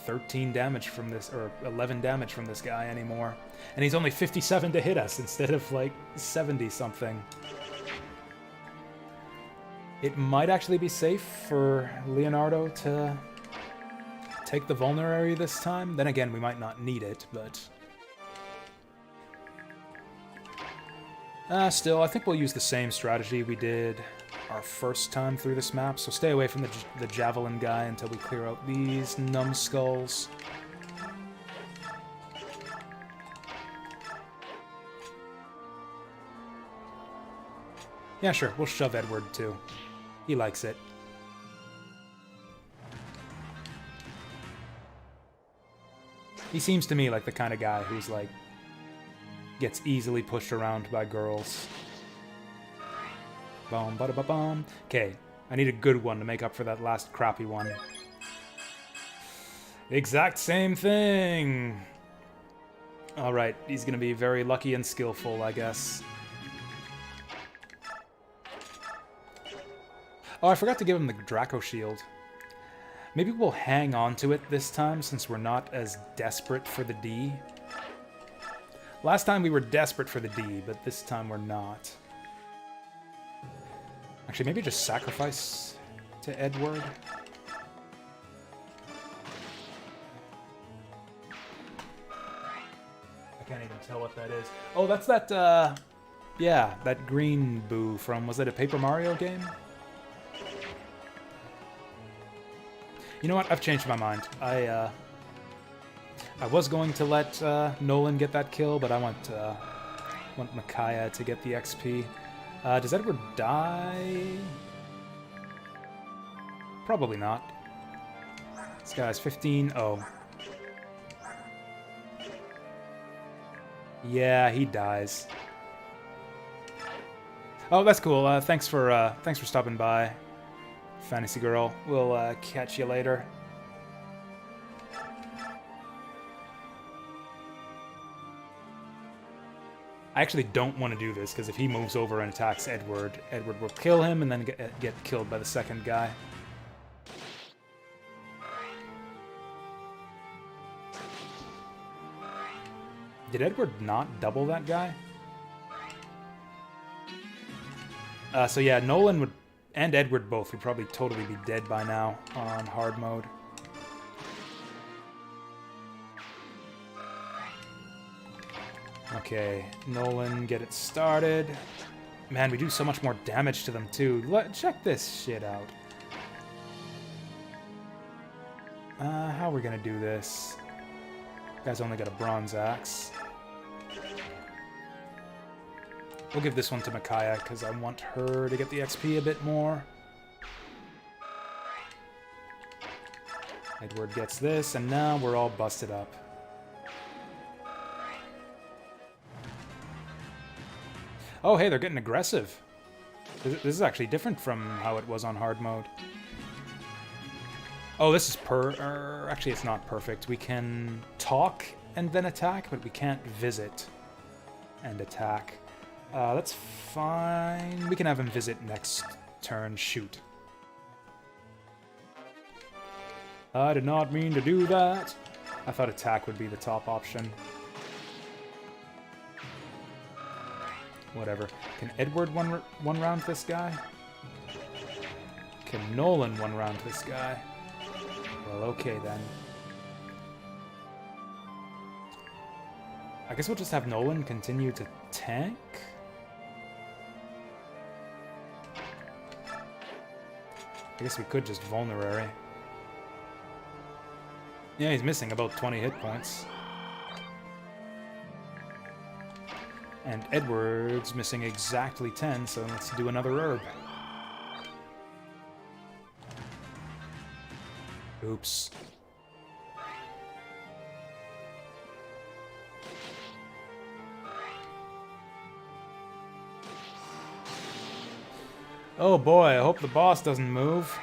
13 damage from this, or 11 damage from this guy anymore. And he's only 57 to hit us instead of, like, 70-something. It might actually be safe for Leonardo to take the vulnerary this time. Then again, we might not need it, but... still, I think we'll use the same strategy we did our first time through this map, so stay away from the javelin guy until we clear out these numbskulls. Yeah, sure, we'll shove Edward too. He likes it. He seems to me like the kind of guy who's like, gets easily pushed around by girls. Boom, bada ba bum. Okay, I need a good one to make up for that last crappy one. Exact same thing! Alright, he's gonna be very lucky and skillful, I guess. Oh, I forgot to give him the Draco Shield. Maybe we'll hang on to it this time, since we're not as desperate for the D. Last time we were desperate for the D, but this time we're not. Actually, maybe just sacrifice to Edward. I can't even tell what that is. Oh, that's that, yeah, that green boo from, was it a Paper Mario game? You know what? I've changed my mind. I was going to let Nolan get that kill, but I want Micaiah to get the XP. Does Edward die? Probably not. This guy's 15. Oh. Yeah, he dies. Oh, that's cool. Thanks for stopping by, Fantasy Girl. We'll catch you later. I actually don't want to do this, because if he moves over and attacks Edward, Edward will kill him and then get killed by the second guy. Did Edward not double that guy? So yeah, Nolan would, and Edward both would probably totally be dead by now on hard mode. Okay, Nolan, get it started. Man, we do so much more damage to them, too. Check this shit out. How are we gonna do this? Guy's only got a bronze axe. We'll give this one to Micaiah, because I want her to get the XP a bit more. Edward gets this, and now we're all busted up. Oh, hey, they're getting aggressive. This is actually different from how it was on hard mode. Oh, this is actually, it's not perfect. We can talk and then attack, but we can't visit and attack. That's fine. We can have him visit next turn. Shoot. I did not mean to do that. I thought attack would be the top option. Whatever. Can Edward one round this guy? Can Nolan one round this guy? Well, okay then. I guess we'll just have Nolan continue to tank? I guess we could just vulnerary. Yeah, he's missing about 20 hit points. And Edward's missing exactly 10, so let's do another herb. Oops. Oh boy, I hope the boss doesn't move.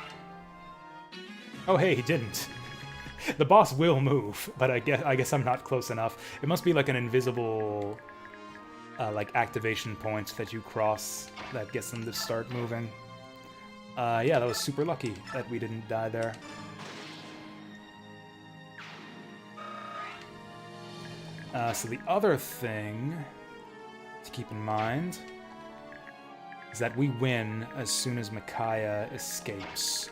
Oh hey, he didn't. The boss will move, but I guess I'm not close enough. It must be like an invisible like activation point that you cross that gets them to start moving. Yeah, that was super lucky that we didn't die there. So the other thing to keep in mind is that we win as soon as Micaiah escapes.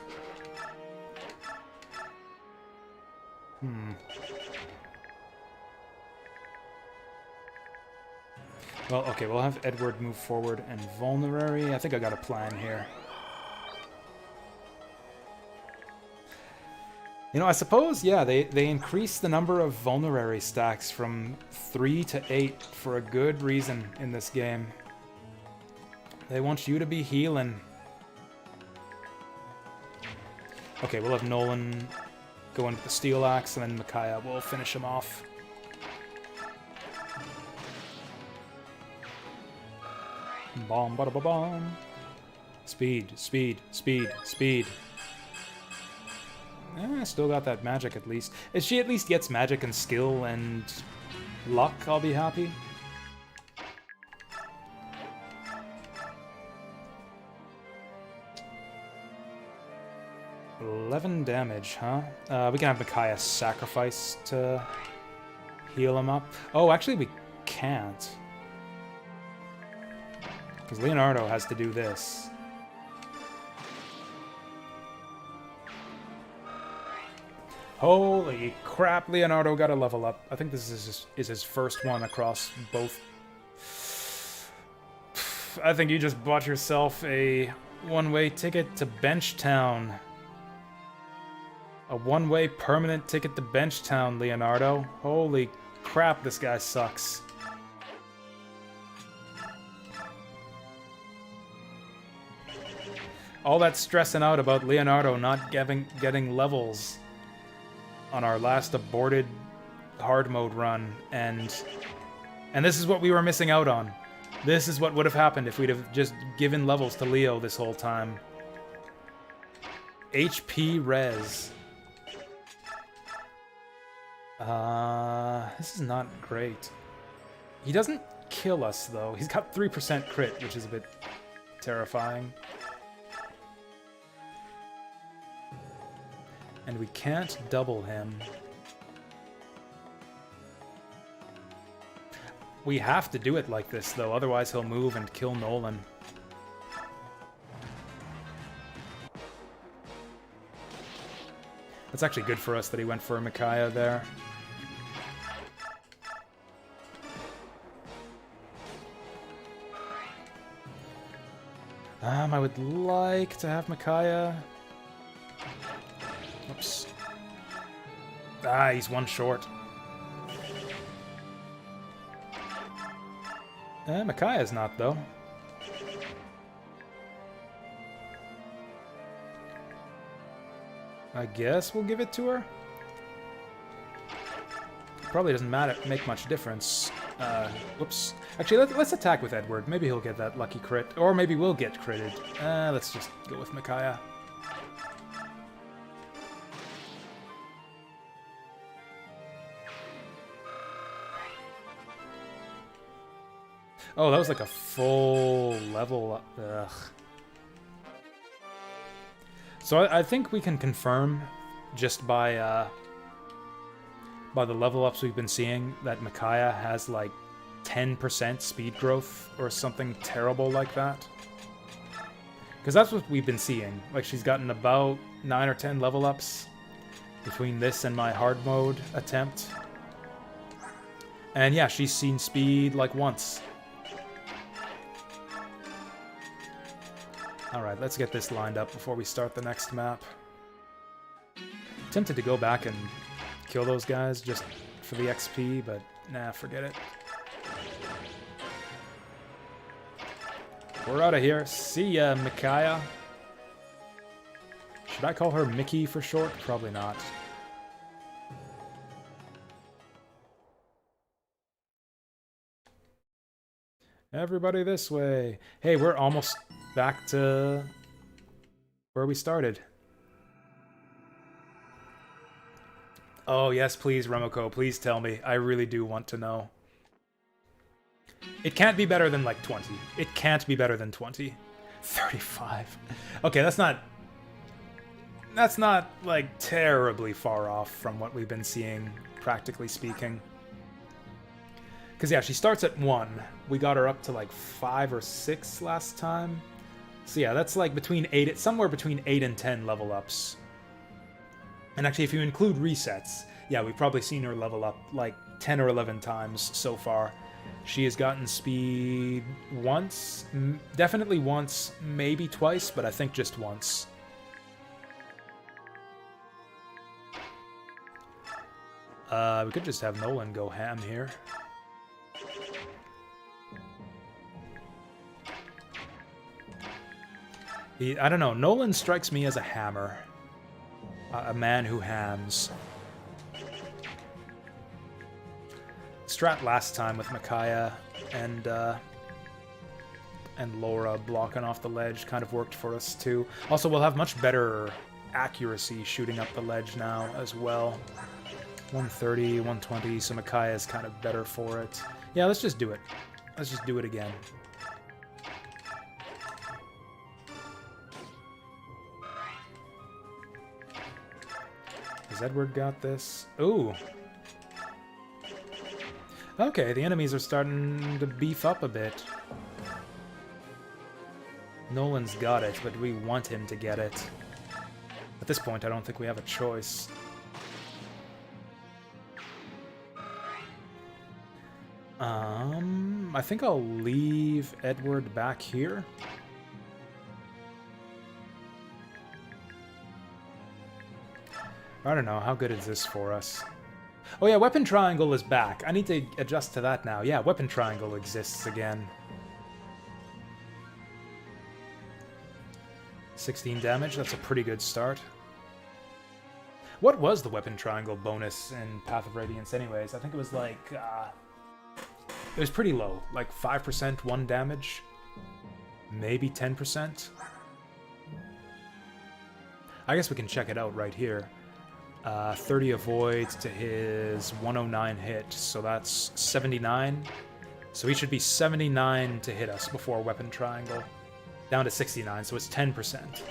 Well, okay, we'll have Edward move forward and vulnerary. I think I got a plan here. You know, I suppose, yeah, they increased the number of vulnerary stacks from 3 to 8 for a good reason in this game. They want you to be healing. Okay, we'll have Nolan go in with the steel axe, and then Micaiah will finish him off. Bomb, bada ba bomb. Speed, speed, speed, speed. Still got that magic at least. If she at least gets magic and skill and luck, I'll be happy. $11 damage, huh? We can have Micaiah sacrifice to heal him up. Oh, actually we can't. Because Leonardo has to do this. Holy crap, Leonardo got a level up. I think this is his first one across both. I think you just bought yourself a one-way ticket to Benchtown. A one-way permanent ticket to Benchtown, Leonardo. Holy crap, this guy sucks. All that stressing out about Leonardo not getting levels on our last aborted hard mode run, and this is what we were missing out on. This is what would have happened if we'd have just given levels to Leo this whole time. HP res. This is not great. He doesn't kill us though. He's got 3% crit, which is a bit terrifying. And we can't double him. We have to do it like this, though, otherwise he'll move and kill Nolan. That's actually good for us that he went for a Micaiah there. I would like to have Micaiah. Oops. Ah, he's one short. Micaiah's not, though. I guess we'll give it to her. Probably doesn't make much difference. Whoops. Actually, let's attack with Edward. Maybe he'll get that lucky crit. Or maybe we'll get critted. Let's just go with Micaiah. Oh, that was like a full level up. Ugh. So I think we can confirm, just by the level ups we've been seeing, that Micaiah has like 10% speed growth or something terrible like that. Because that's what we've been seeing. Like, she's gotten about 9 or 10 level ups between this and my hard mode attempt. And yeah, she's seen speed like once. Alright, let's get this lined up before we start the next map. Tempted to go back and kill those guys just for the XP, but nah, forget it. We're out of here. See ya, Micaiah. Should I call her Mickey for short? Probably not. Everybody this way. Hey, we're almost back to where we started. Oh, yes, please, Remoko. Please tell me. I really do want to know. It can't be better than, like, 20. It can't be better than 20. 35. Okay, that's not, like, terribly far off from what we've been seeing, practically speaking. Because, yeah, she starts at 1. We got her up to, like, 5 or 6 last time. So, yeah, that's, like, somewhere between 8 and 10 level ups. And actually, if you include resets, yeah, we've probably seen her level up, like, 10 or 11 times so far. She has gotten speed once, definitely once, maybe twice, but I think just once. We could just have Nolan go ham here. I don't know, Nolan strikes me as a hammer. A man who hams. Strat last time with Micaiah and Laura blocking off the ledge kind of worked for us too. Also, we'll have much better accuracy shooting up the ledge now as well. 130, 120, so Micaiah is kind of better for it. Yeah, let's just do it. Let's just do it again. Has Edward got this? Ooh. Okay, the enemies are starting to beef up a bit. Nolan's got it, but we want him to get it. At this point, I don't think we have a choice. I think I'll leave Edward back here. I don't know, how good is this for us? Oh yeah, Weapon Triangle is back. I need to adjust to that now. Yeah, Weapon Triangle exists again. 16 damage, that's a pretty good start. What was the Weapon Triangle bonus in Path of Radiance anyways? I think it was like, it was pretty low. Like 5% 1 damage? Maybe 10%? I guess we can check it out right here. 30 avoids to his 109 hit, so that's 79. So he should be 79 to hit us before Weapon Triangle. Down to 69, so it's 10%.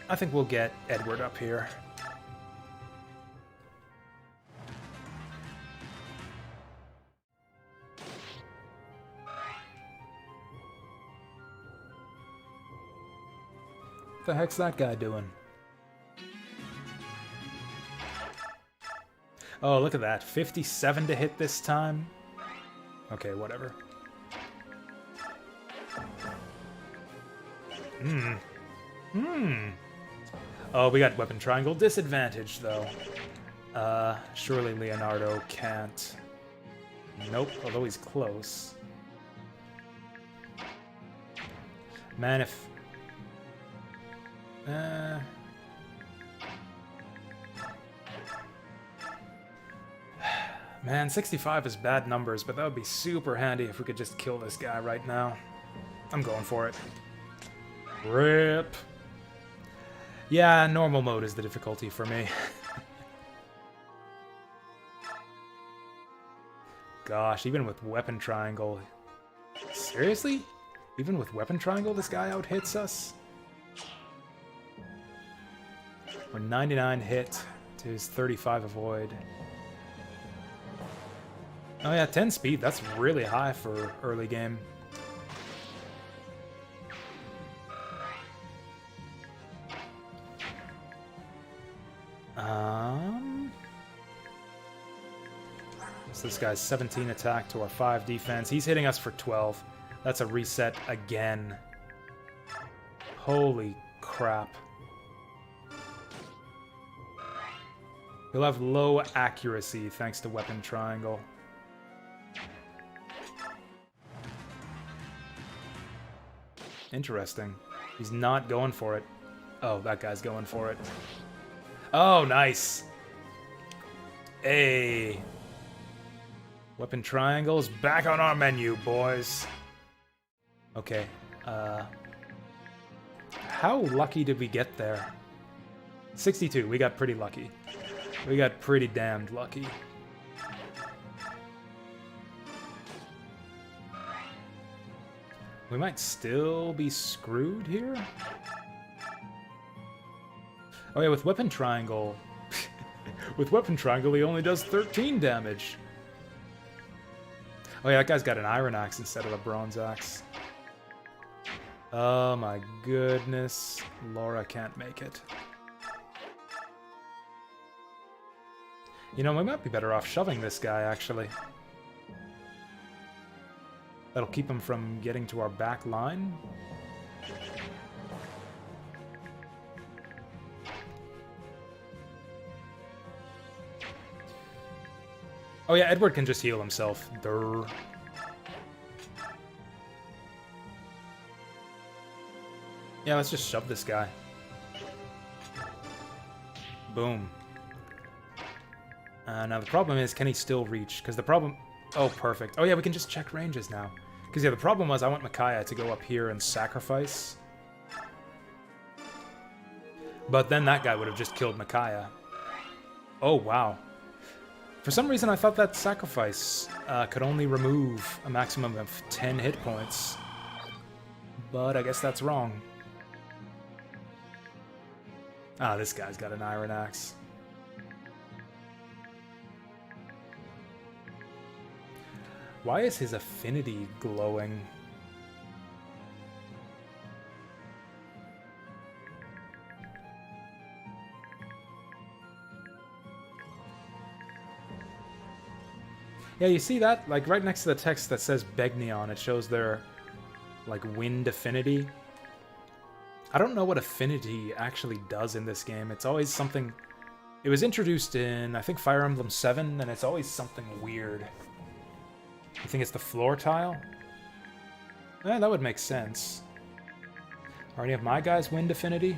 I think we'll get Edward up here. What the heck's that guy doing? Oh, look at that. 57 to hit this time? Okay, whatever. Oh, we got Weapon Triangle disadvantage, though. Surely Leonardo can't. Nope, although he's close. Man, if... Man, 65 is bad numbers, but that would be super handy if we could just kill this guy right now. I'm going for it. RIP. Yeah, normal mode is the difficulty for me. Gosh, even with Weapon Triangle... Seriously? Even with Weapon Triangle, this guy out-hits us? We're 99 hit to his 35 avoid. Oh yeah, 10 speed. That's really high for early game. So this guy's 17 attack to our 5 defense. He's hitting us for 12. That's a reset again. Holy crap. He'll have low accuracy thanks to weapon triangle. Interesting. He's not going for it. Oh, that guy's going for it. Oh, nice. Hey. Weapon triangles back on our menu, boys. Okay. How lucky did we get there? 62. We got pretty lucky. We got pretty damned lucky. We might still be screwed here. Oh yeah, with weapon triangle. With weapon triangle, he only does 13 damage. Oh yeah, that guy's got an iron axe instead of a bronze axe. Oh my goodness. Laura can't make it. You know, we might be better off shoving this guy, actually. That'll keep him from getting to our back line. Oh yeah, Edward can just heal himself. Durr. Yeah, let's just shove this guy. Boom. Now the problem is, can he still reach? Because the problem... Oh, perfect. Oh yeah, we can just check ranges now. Because yeah, the problem was I want Micaiah to go up here and sacrifice. But then that guy would have just killed Micaiah. Oh, wow. For some reason, I thought that sacrifice could only remove a maximum of 10 hit points. But I guess that's wrong. Ah, this guy's got an iron axe. Why is his affinity glowing? Yeah, you see that? Like, right next to the text that says Begnion, it shows their, like, wind affinity. I don't know what affinity actually does in this game. It's always something... It was introduced in, I think, Fire Emblem 7, and it's always something weird. You think it's the floor tile? Eh, that would make sense. Are any of my guys wind affinity?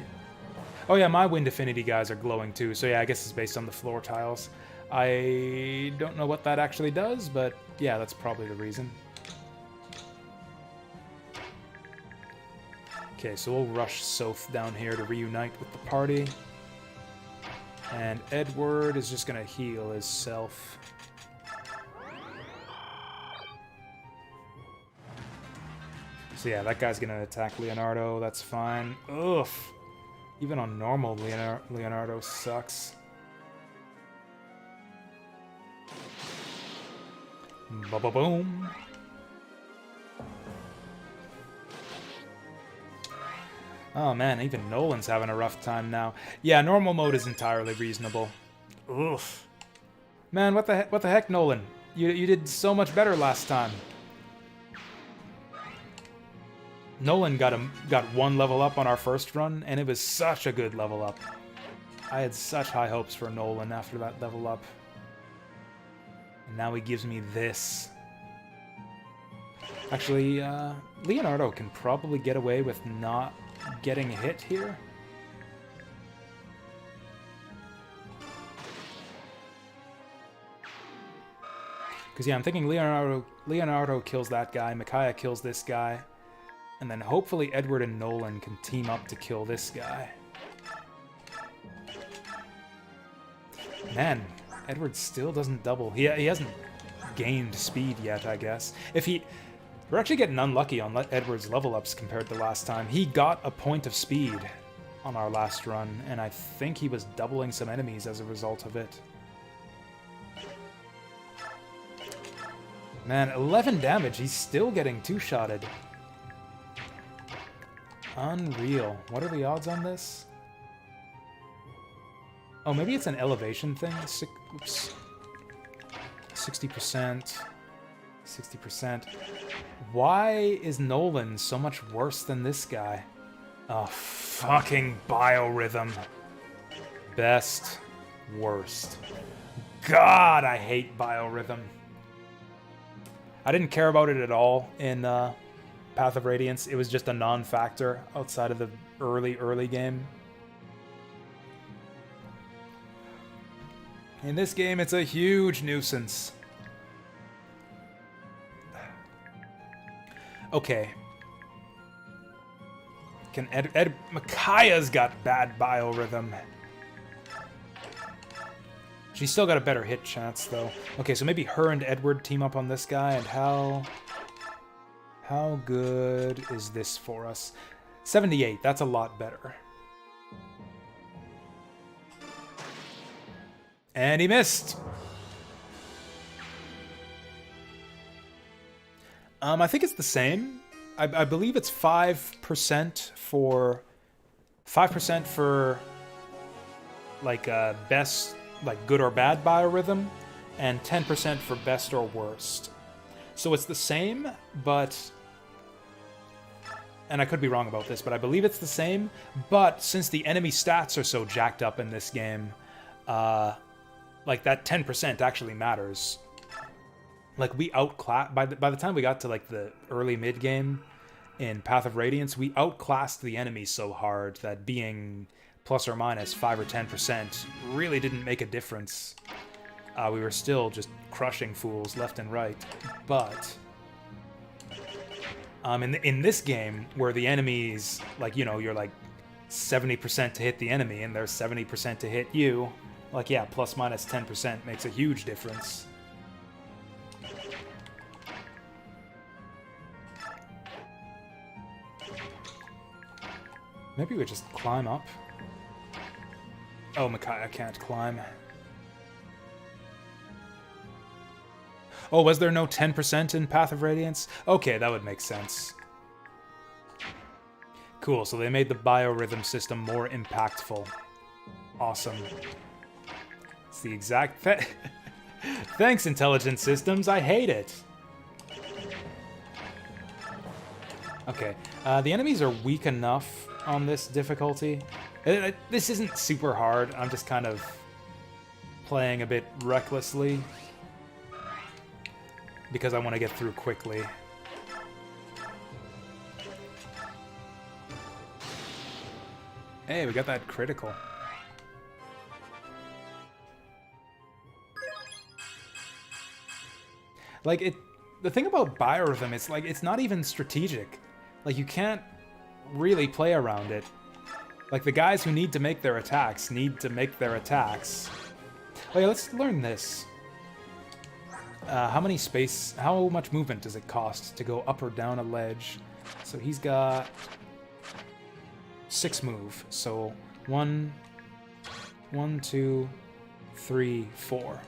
Oh yeah, my wind affinity guys are glowing too, so yeah, I guess it's based on the floor tiles. I don't know what that actually does, but yeah, that's probably the reason. Okay, so we'll rush Soph down here to reunite with the party. And Edward is just gonna heal himself. So yeah, that guy's gonna attack Leonardo, that's fine. Ugh! Even on normal, Leonardo sucks. Ba-ba-boom! Oh man, even Nolan's having a rough time now. Yeah, normal mode is entirely reasonable. Ugh. Man, what the heck, Nolan? You did so much better last time. Nolan got one level up on our first run, and it was such a good level up. I had such high hopes for Nolan after that level up. And now he gives me this. Actually, Leonardo can probably get away with not getting hit here. Because yeah, I'm thinking Leonardo kills that guy, Micaiah kills this guy. And then hopefully Edward and Nolan can team up to kill this guy. Man, Edward still doesn't double. He hasn't gained speed yet, I guess. We're actually getting unlucky on Edward's level ups compared to last time. He got a point of speed on our last run, and I think he was doubling some enemies as a result of it. Man, 11 damage. He's still getting two-shotted. Unreal. What are the odds on this? Oh, maybe it's an elevation thing? Oops. 60%. 60%. Why is Nolan so much worse than this guy? Oh, fucking biorhythm. Best. Worst. God, I hate biorhythm. I didn't care about it at all in Path of Radiance. It was just a non-factor outside of the early game. In this game, it's a huge nuisance. Okay. Can Micaiah's got bad biorhythm. She's still got a better hit chance, though. Okay, so maybe her and Edward team up on this guy, and how good is this for us? 78, that's a lot better. And he missed! I think it's the same. I believe it's 5% for... 5% for... like, best... like, good or bad biorhythm, and 10% for best or worst. So it's the same, but... and I could be wrong about this, but I believe it's the same, but since the enemy stats are so jacked up in this game, like, that 10% actually matters. Like, we outclass... by the time we got to, like, the early mid-game in Path of Radiance, we outclassed the enemy so hard that being plus or minus 5 or 10% really didn't make a difference. We were still just crushing fools left and right. But in this game, where the enemies, like, you know, you're like 70% to hit the enemy and there's 70% to hit you, like, yeah, plus minus 10% makes a huge difference. Maybe we just climb up. Oh, Micaiah can't climb. Oh, was there no 10% in Path of Radiance? Okay, that would make sense. Cool, so they made the biorhythm system more impactful. Awesome. It's the exact... Thanks, Intelligent Systems, I hate it! Okay, the enemies are weak enough on this difficulty. This isn't super hard, I'm just kind of playing a bit recklessly because I want to get through quickly. Hey, we got that critical. Like, the thing about biorhythm, it's like, it's not even strategic. Like, you can't really play around it. Like, the guys who need to make their attacks need to make their attacks. Oh yeah, let's learn this. How much movement does it cost to go up or down a ledge? So he's got 6 move. So 1, 2, 3, 4.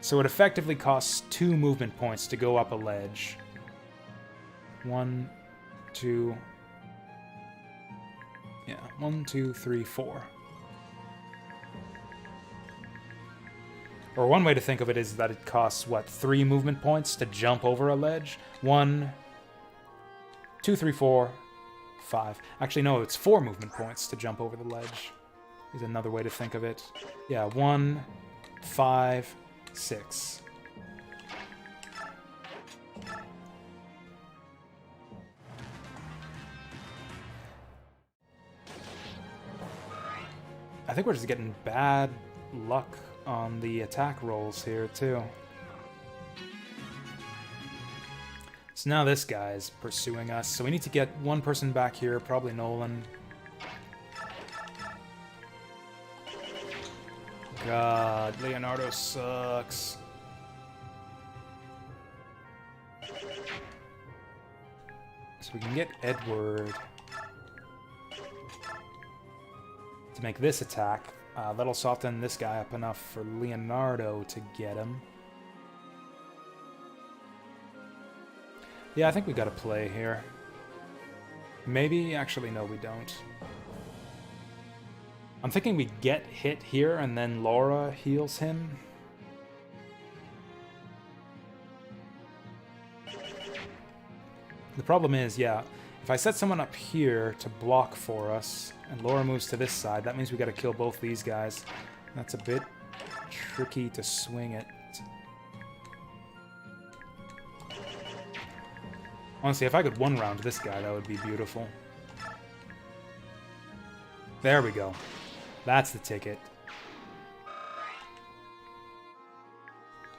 So it effectively costs 2 movement points to go up a ledge. 1, 2... yeah, 1, 2, 3, 4. Or one way to think of it is that it costs, what, 3 movement points to jump over a ledge? 1, 2, 3, 4, 5. Actually, no, it's 4 movement points to jump over the ledge. Is another way to think of it. Yeah, 1, 5, 6. I think we're just getting bad luck on the attack rolls here, too. So now this guy's pursuing us, so we need to get one person back here, probably Nolan. God, Leonardo sucks. So we can get Edward. to make this attack. That'll soften this guy up enough for Leonardo to get him. Yeah, I think we got a play here. Maybe, actually, no, we don't. I'm thinking we get hit here and then Laura heals him. The problem is, yeah, if I set someone up here to block for us, and Laura moves to this side, that means we gotta kill both these guys. That's a bit tricky to swing it. Honestly, if I could one-round this guy, that would be beautiful. There we go. That's the ticket.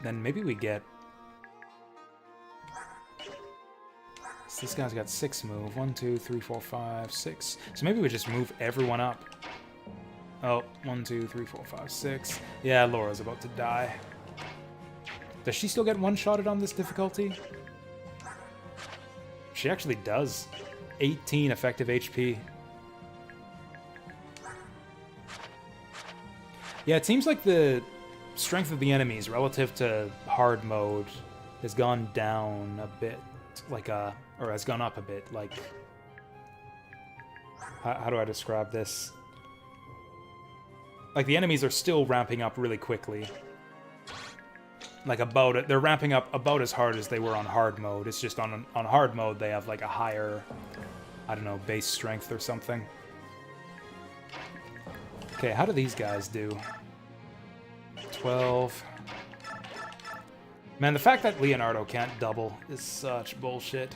Then maybe we get... So this guy's got 6 move. 1, 2, 3, 4, 5, 6. So maybe we just move everyone up. Oh, 1, 2, 3, 4, 5, 6. Yeah, Laura's about to die. Does she still get one-shotted on this difficulty? She actually does. 18 effective HP. Yeah, it seems like the strength of the enemies relative to hard mode has gone down a bit. Like, or has gone up a bit. Like, how do I describe this? Like, the enemies are still ramping up really quickly. Like, they're ramping up about as hard as they were on hard mode. It's just on hard mode they have, like, a higher, I don't know, base strength or something. Okay, how do these guys do? 12. Man, the fact that Leonardo can't double is such bullshit.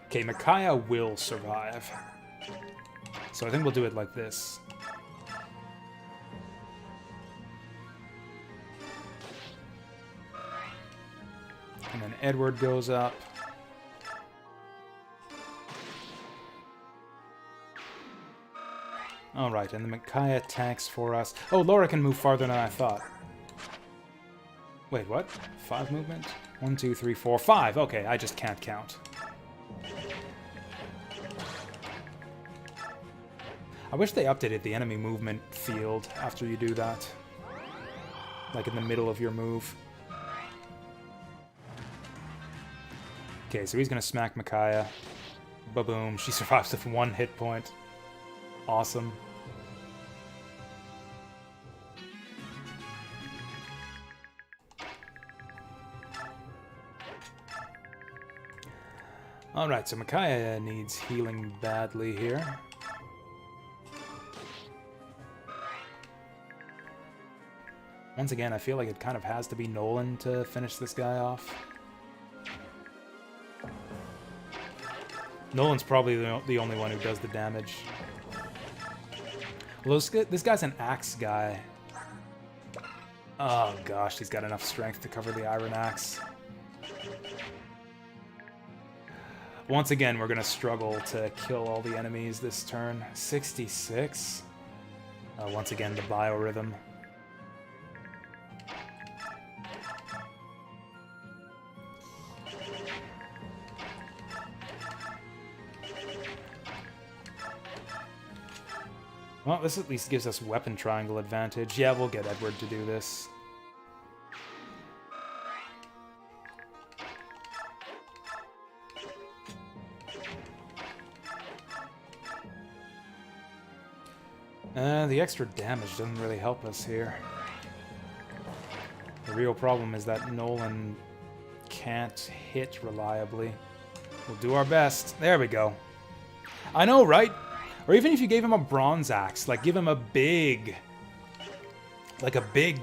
Okay, Micaiah will survive. So I think we'll do it like this. And then Edward goes up. Alright, and the Micaiah tanks for us. Oh, Laura can move farther than I thought. Wait, what? 5 movement? 1, 2, 3, 4, 5. Okay, I just can't count. I wish they updated the enemy movement field after you do that. Like in the middle of your move. Okay, so he's gonna smack Micaiah. Ba-boom. She survives with 1 hit point. Awesome. Alright, so Micaiah needs healing badly here. Once again, I feel like it kind of has to be Nolan to finish this guy off. Nolan's probably the only one who does the damage. Well, this guy's an axe guy. Oh gosh, he's got enough strength to cover the iron axe. Once again, we're gonna struggle to kill all the enemies this turn. 66. Once again, the biorhythm. Well, this at least gives us weapon triangle advantage. Yeah, we'll get Edward to do this. The extra damage doesn't really help us here. The real problem is that Nolan can't hit reliably. We'll do our best. There we go. I know, right? Or even if you gave him a bronze axe, like give him a big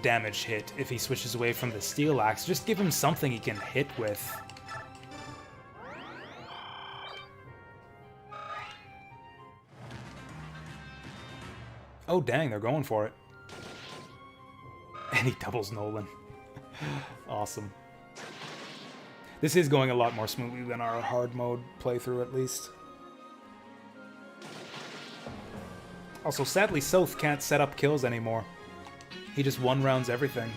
damage hit if he switches away from the steel axe. Just give him something he can hit with. Oh dang, they're going for it. And he doubles Nolan. Awesome. This is going a lot more smoothly than our hard mode playthrough, at least. Also, sadly, Soth can't set up kills anymore. He just one-rounds everything.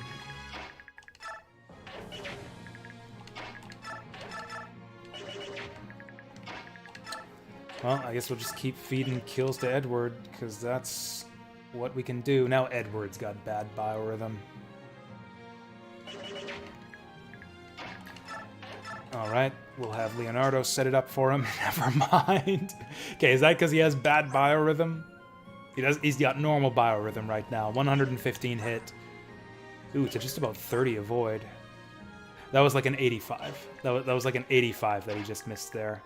Well, I guess we'll just keep feeding kills to Edward, because that's what we can do. Now Edward's got bad biorhythm. Alright, we'll have Leonardo set it up for him. Never mind. Okay, is that because he has bad biorhythm? He's got normal biorhythm right now. 115 hit. Ooh, to just about 30 avoid. That was like an 85. That was like an 85 that he just missed there.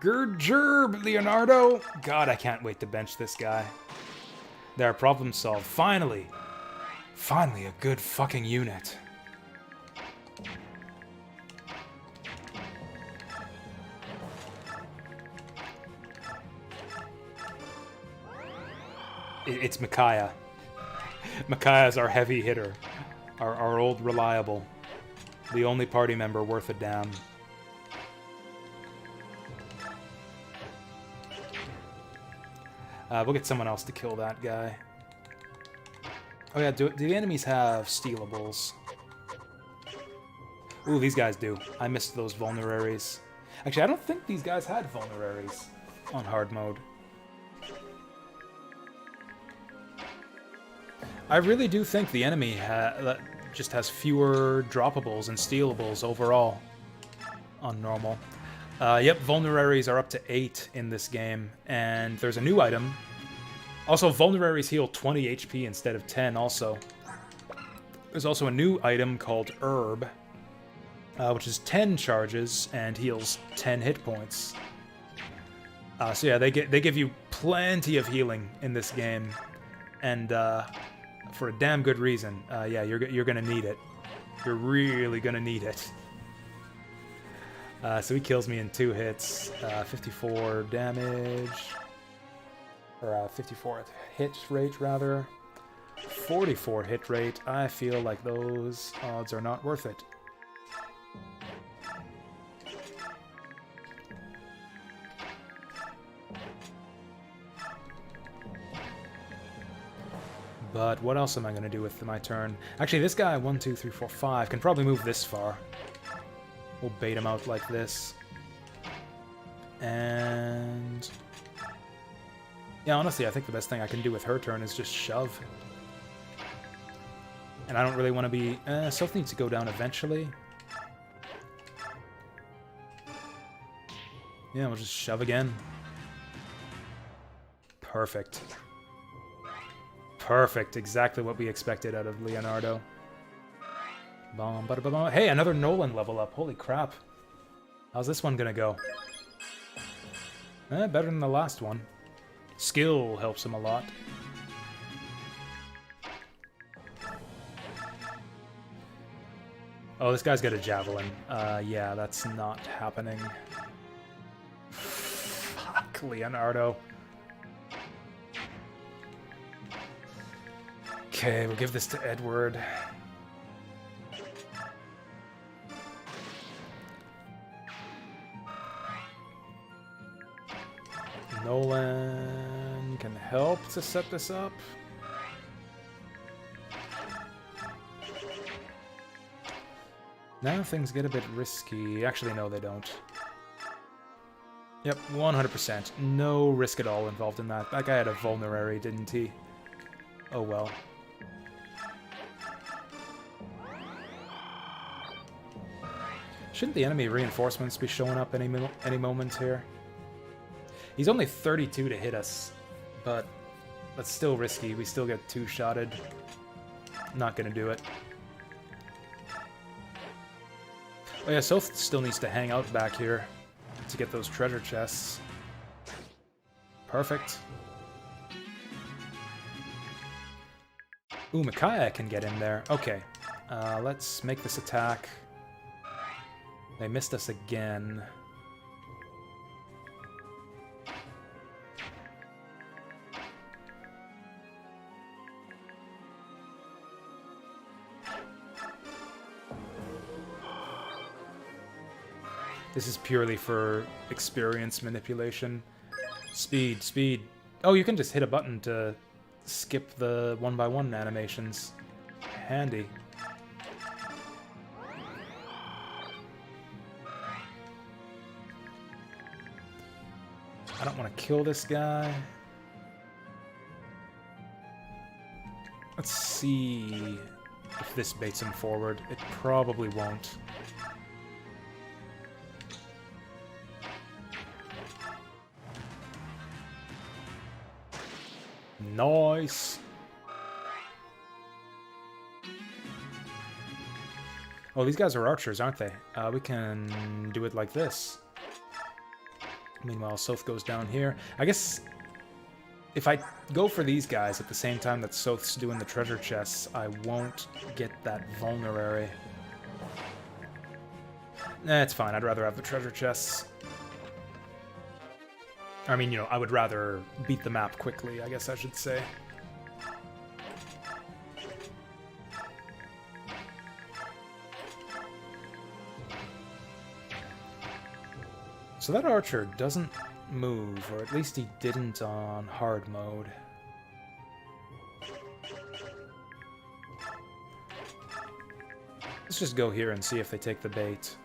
Good job, Leonardo! God, I can't wait to bench this guy. There, problem solved. Finally! Finally, a good fucking unit. It's Micaiah. Micaiah's our heavy hitter. Our old reliable. The only party member worth a damn. We'll get someone else to kill that guy. Oh yeah, do the enemies have stealables? Ooh, these guys do. I missed those vulneraries. Actually, I don't think these guys had vulneraries on hard mode. I really do think the enemy just has fewer droppables and stealables overall on normal. Yep, vulneraries are up to 8 in this game, and there's a new item. Also, vulneraries heal 20 HP instead of 10 also. There's also a new item called Herb, which is 10 charges and heals 10 hit points. So yeah, they give you plenty of healing in this game, and for a damn good reason. Yeah, you're gonna need it. You're really gonna need it. So he kills me in 2 hits, 54 damage, or 54 hit rate rather, 44 hit rate. I feel like those odds are not worth it. But what else am I going to do with my turn? Actually, this guy, 1, 2, 3, 4, 5, can probably move this far. We'll bait him out like this. And... yeah, honestly, I think the best thing I can do with her turn is just shove. And I don't really want to be... Soph needs to go down eventually. Yeah, we'll just shove again. Perfect. Perfect. Exactly what we expected out of Leonardo. Bom, bada, bada. Hey, another Nolan level up. Holy crap. How's this one gonna go? Better than the last one. Skill helps him a lot. Oh, this guy's got a javelin. Yeah, that's not happening. Fuck, Leonardo. Okay, we'll give this to Edward. Nolan can help to set this up. Now things get a bit risky. Actually, no, they don't. Yep, 100%. No risk at all involved in that. That guy had a vulnerary, didn't he? Oh well. Shouldn't the enemy reinforcements be showing up any moment here? He's only 32 to hit us, but that's still risky. We still get 2-shotted. Not gonna do it. Oh yeah, Soph still needs to hang out back here to get those treasure chests. Perfect. Ooh, Micaiah can get in there. Okay, let's make this attack. They missed us again. This is purely for experience manipulation. Speed, speed. Oh, you can just hit a button to skip the 1x1 animations. Handy. kill this guy. Let's see if this baits him forward. It probably won't. Nice. Oh, these guys are archers, aren't they? We can do it like this. Meanwhile, Soth goes down here. I guess if I go for these guys at the same time that Soth's doing the treasure chests, I won't get that vulnerary. Nah, it's fine. I'd rather have the treasure chests. I mean, you know, I would rather beat the map quickly, I guess I should say. So that archer doesn't move, or at least he didn't on hard mode. Let's just go here and see if they take the bait.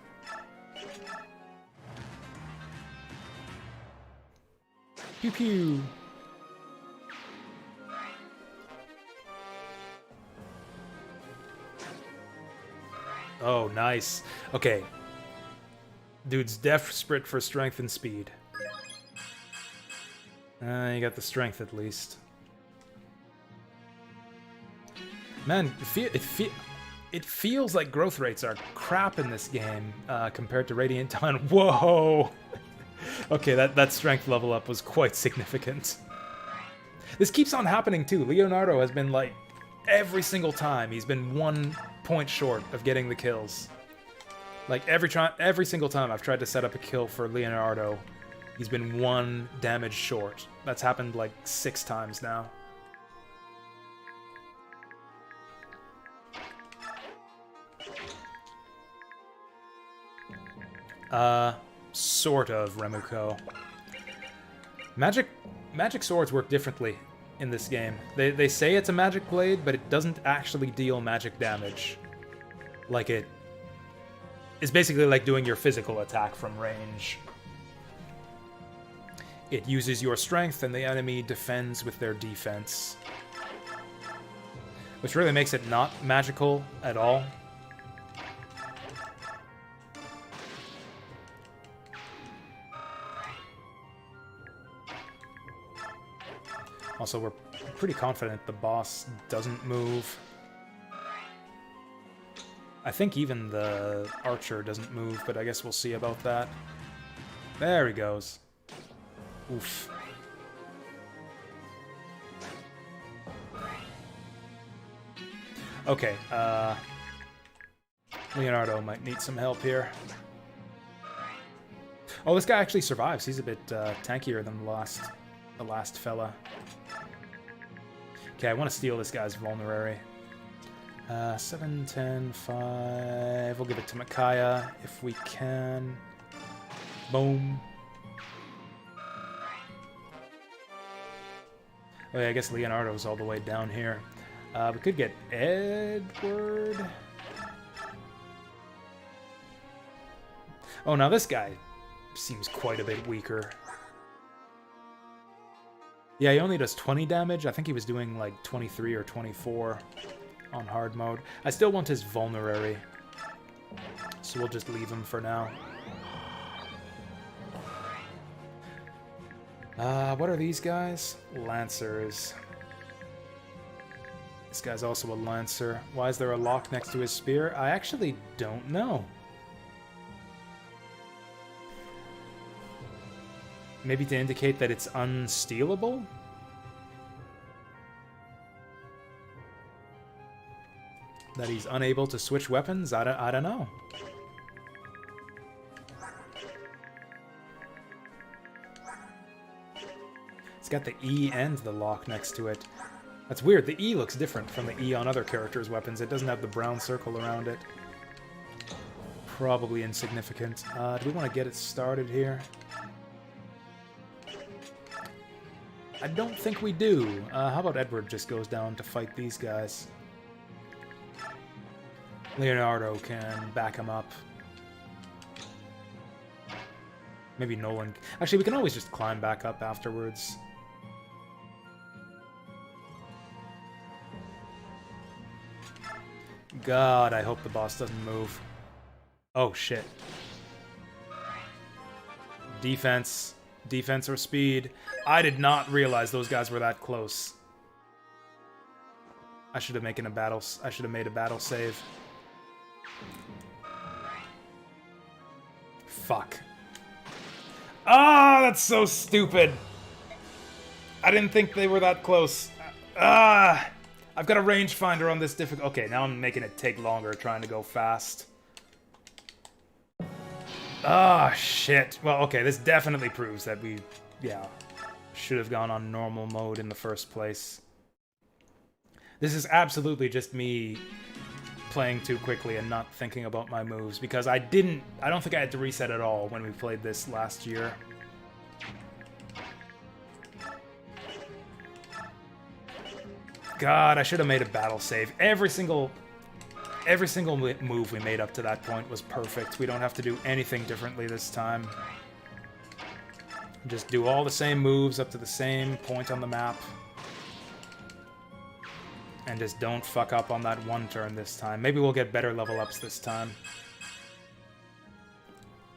Pew pew! Oh, nice. Okay. Dude's desperate for strength and speed. You got the strength at least. Man, it feels like growth rates are crap in this game compared to Radiant Dawn. Whoa! Okay, that strength level up was quite significant. This keeps on happening too. Leonardo has been like, every single time, he's been 1 point short of getting the kills. Like every single time I've tried to set up a kill for Leonardo, he's been 1 damage short. That's happened like 6 times now. Sort of, Remuko. Magic swords work differently in this game. They say it's a magic blade, but it doesn't actually deal magic damage. Like it is basically like doing your physical attack from range. It uses your strength and the enemy defends with their defense. Which really makes it not magical at all. Also, we're pretty confident the boss doesn't move. I think even the archer doesn't move, but I guess we'll see about that. There he goes. Oof. Okay, Leonardo might need some help here. Oh, this guy actually survives. He's a bit tankier than the last fella. Okay, I want to steal this guy's vulnerary. 7, 10, 5... We'll give it to Micaiah if we can. Boom. Oh yeah, I guess Leonardo's all the way down here. We could get Edward. Oh, now this guy seems quite a bit weaker. Yeah, he only does 20 damage. I think he was doing like 23 or 24 on hard mode. I still want his vulnerary, so we'll just leave him for now. What are these guys? Lancers. This guy's also a lancer. Why is there a lock next to his spear? I actually don't know. Maybe to indicate that it's unstealable? That he's unable to switch weapons? I don't know. It's got the E and the lock next to it. That's weird. The E looks different from the E on other characters' weapons. It doesn't have the brown circle around it. Probably insignificant. Do we want to get it started here? I don't think we do. How about Edward just goes down to fight these guys? Leonardo can back him up. Maybe Nolan... Actually, we can always just climb back up afterwards. God, I hope the boss doesn't move. Oh, shit. Defense. Defense or speed. I did not realize those guys were that close. I should have made a battle save. Fuck. Ah, that's so stupid. I didn't think they were that close. Ah, I've got a rangefinder on this difficult. Okay, now I'm making it take longer trying to go fast. Ah, shit. Well, okay, this definitely proves that we, yeah, should have gone on normal mode in the first place. This is absolutely just me playing too quickly and not thinking about my moves, because I don't think I had to reset at all when we played this last year. God, I should have made a battle save. Every single move we made up to that point was perfect. We don't have to do anything differently this time. Just do all the same moves up to the same point on the map. And just don't fuck up on that one turn this time. Maybe we'll get better level ups this time.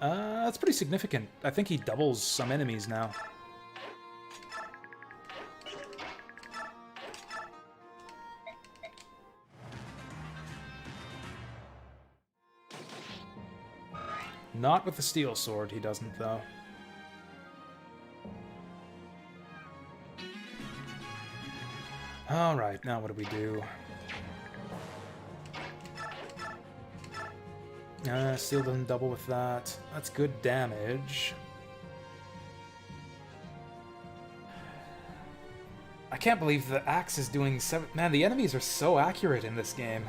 That's pretty significant. I think he doubles some enemies now. Not with the steel sword, he doesn't, though. Alright, now what do we do? Steel doesn't double with that. That's good damage. I can't believe the axe is doing 7... Man, the enemies are so accurate in this game.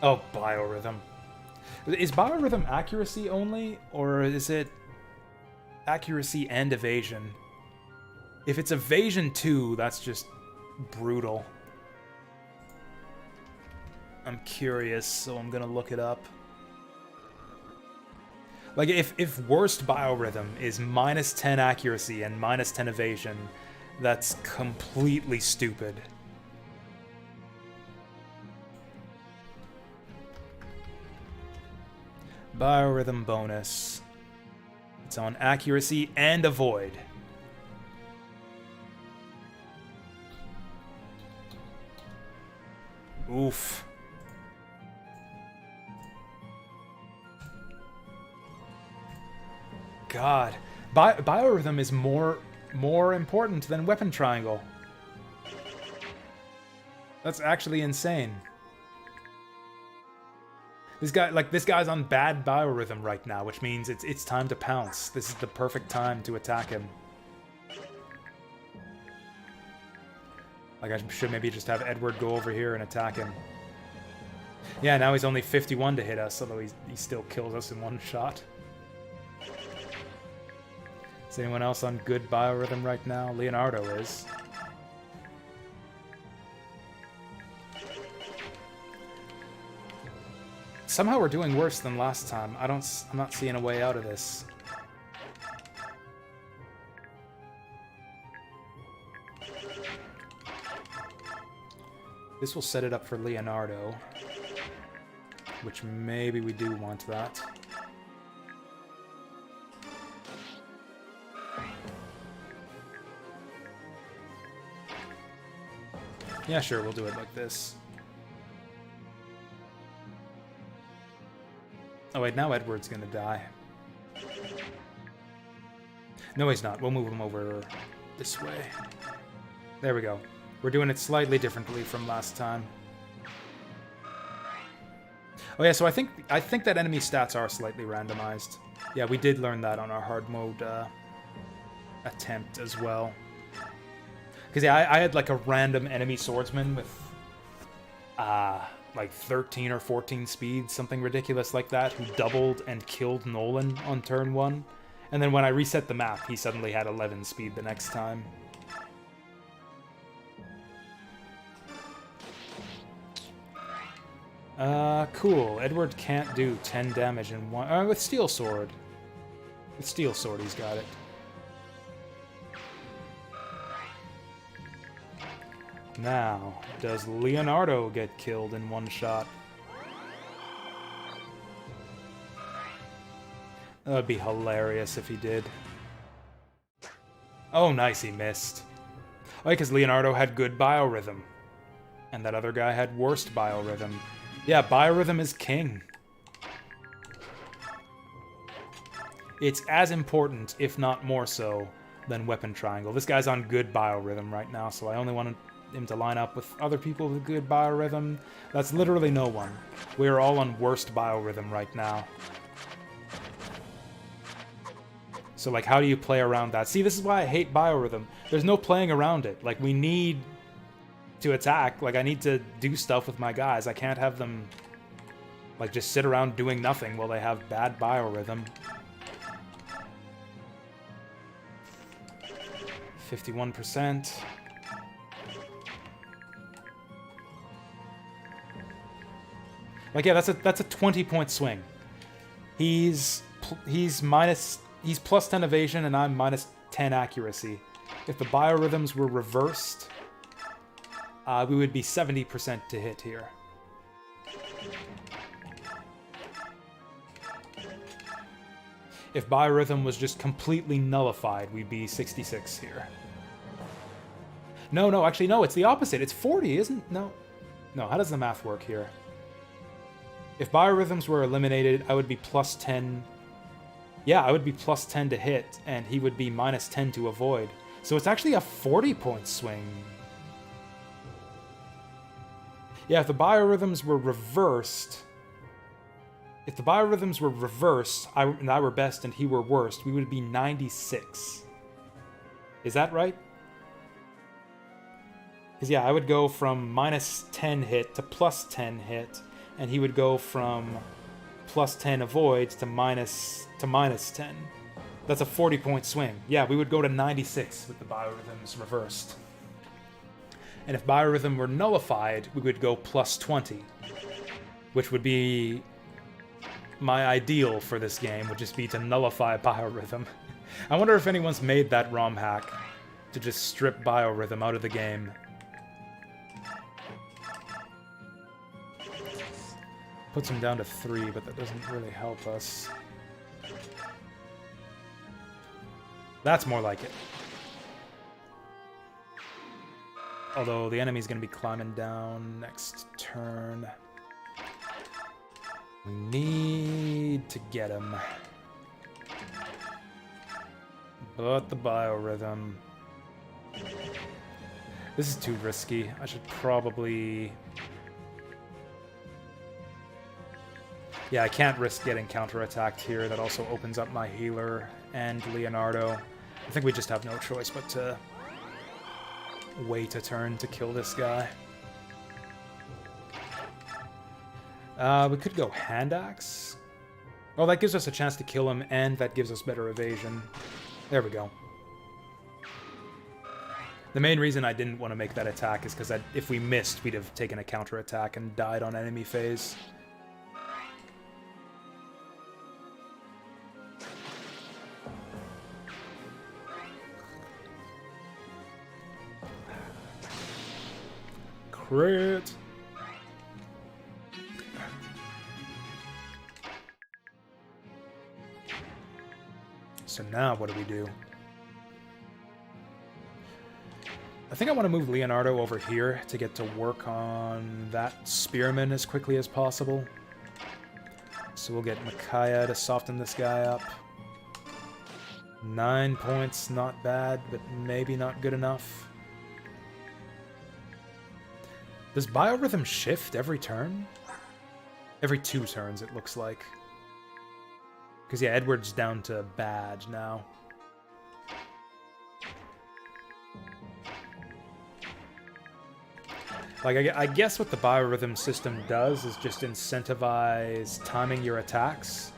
Oh, biorhythm. Is biorhythm accuracy only, or is it accuracy and evasion? If it's evasion 2, that's just brutal. I'm curious, so I'm gonna look it up. Like, if worst biorhythm is minus 10 accuracy and minus 10 evasion, that's completely stupid. Biorhythm bonus. It's on accuracy and avoid. Oof. God. Biorhythm is more important than weapon triangle. That's actually insane. This guy's on bad biorhythm right now, which means it's time to pounce. This is the perfect time to attack him. Like, I should maybe just have Edward go over here and attack him. Yeah, now he's only 51 to hit us, although he still kills us in one shot. Is anyone else on good biorhythm right now? Leonardo is. Somehow we're doing worse than last time. I'm not seeing a way out of this. This will set it up for Leonardo, which maybe we do want that. Yeah, sure, we'll do it like this. Oh wait, now Edward's gonna die. No, he's not. We'll move him over this way. There we go. We're doing it slightly differently from last time. Oh yeah, so I think that enemy stats are slightly randomized. Yeah, we did learn that on our hard mode attempt as well. Because yeah, I had like a random enemy swordsman with like 13 or 14 speed, something ridiculous like that, who doubled and killed Nolan on turn 1. And then when I reset the map, he suddenly had 11 speed the next time. Cool. Edward can't do 10 damage in one... with Steel Sword. With Steel Sword, he's got it. Now, does Leonardo get killed in one shot? That would be hilarious if he did. Oh, nice, he missed. Oh, because Leonardo had good biorhythm. And that other guy had worst biorhythm. Yeah, biorhythm is king. It's as important, if not more so, than weapon triangle. This guy's on good biorhythm right now, so I only wanted him to line up with other people with good biorhythm. That's literally no one. We are all on worst biorhythm right now. So, like, how do you play around that? See, this is why I hate biorhythm. There's no playing around it. Like, we need to attack. Like, I need to do stuff with my guys. I can't have them, like, just sit around doing nothing while they have bad biorhythm. 51%. Like, yeah, that's a 20-point swing. He's plus 10 evasion and I'm minus 10 accuracy. If the biorhythms were reversed, we would be 70% to hit here. If biorhythm was just completely nullified, we'd be 66 here. No, actually, no, it's the opposite. It's 40, isn't... No, how does the math work here? If biorhythms were eliminated, I would be plus 10... Yeah, I would be plus 10 to hit, and he would be minus 10 to avoid. So it's actually a 40-point swing. Yeah, if the biorhythms were reversed... If the biorhythms were reversed, and I were best and he were worst, we would be 96. Is that right? Because, yeah, I would go from minus 10 hit to plus 10 hit, and he would go from plus 10 avoids to minus 10. That's a 40-point swing. Yeah, we would go to 96 with the biorhythms reversed. And if biorhythm were nullified, we would go plus 20, which would be... My ideal for this game would just be to nullify biorhythm. I wonder if anyone's made that ROM hack to just strip biorhythm out of the game. Puts him down to 3, but that doesn't really help us. That's more like it. Although the enemy's gonna be climbing down next turn. We need to get him. But the biorhythm... This is too risky. I should probably... Yeah, I can't risk getting counterattacked here. That also opens up my healer and Leonardo. I think we just have no choice but to wait a turn to kill this guy. We could go Hand Axe. Oh, that gives us a chance to kill him, and that gives us better evasion. There we go. The main reason I didn't want to make that attack is because if we missed, we'd have taken a counterattack and died on enemy phase. Crit! So now, what do we do? I think I want to move Leonardo over here to get to work on that spearman as quickly as possible. So we'll get Micaiah to soften this guy up. 9 points, not bad, but maybe not good enough. Does biorhythm shift every turn? Every 2 turns, it looks like. Because, yeah, Edward's down to bad now. Like, I guess what the biorhythm system does is just incentivize timing your attacks.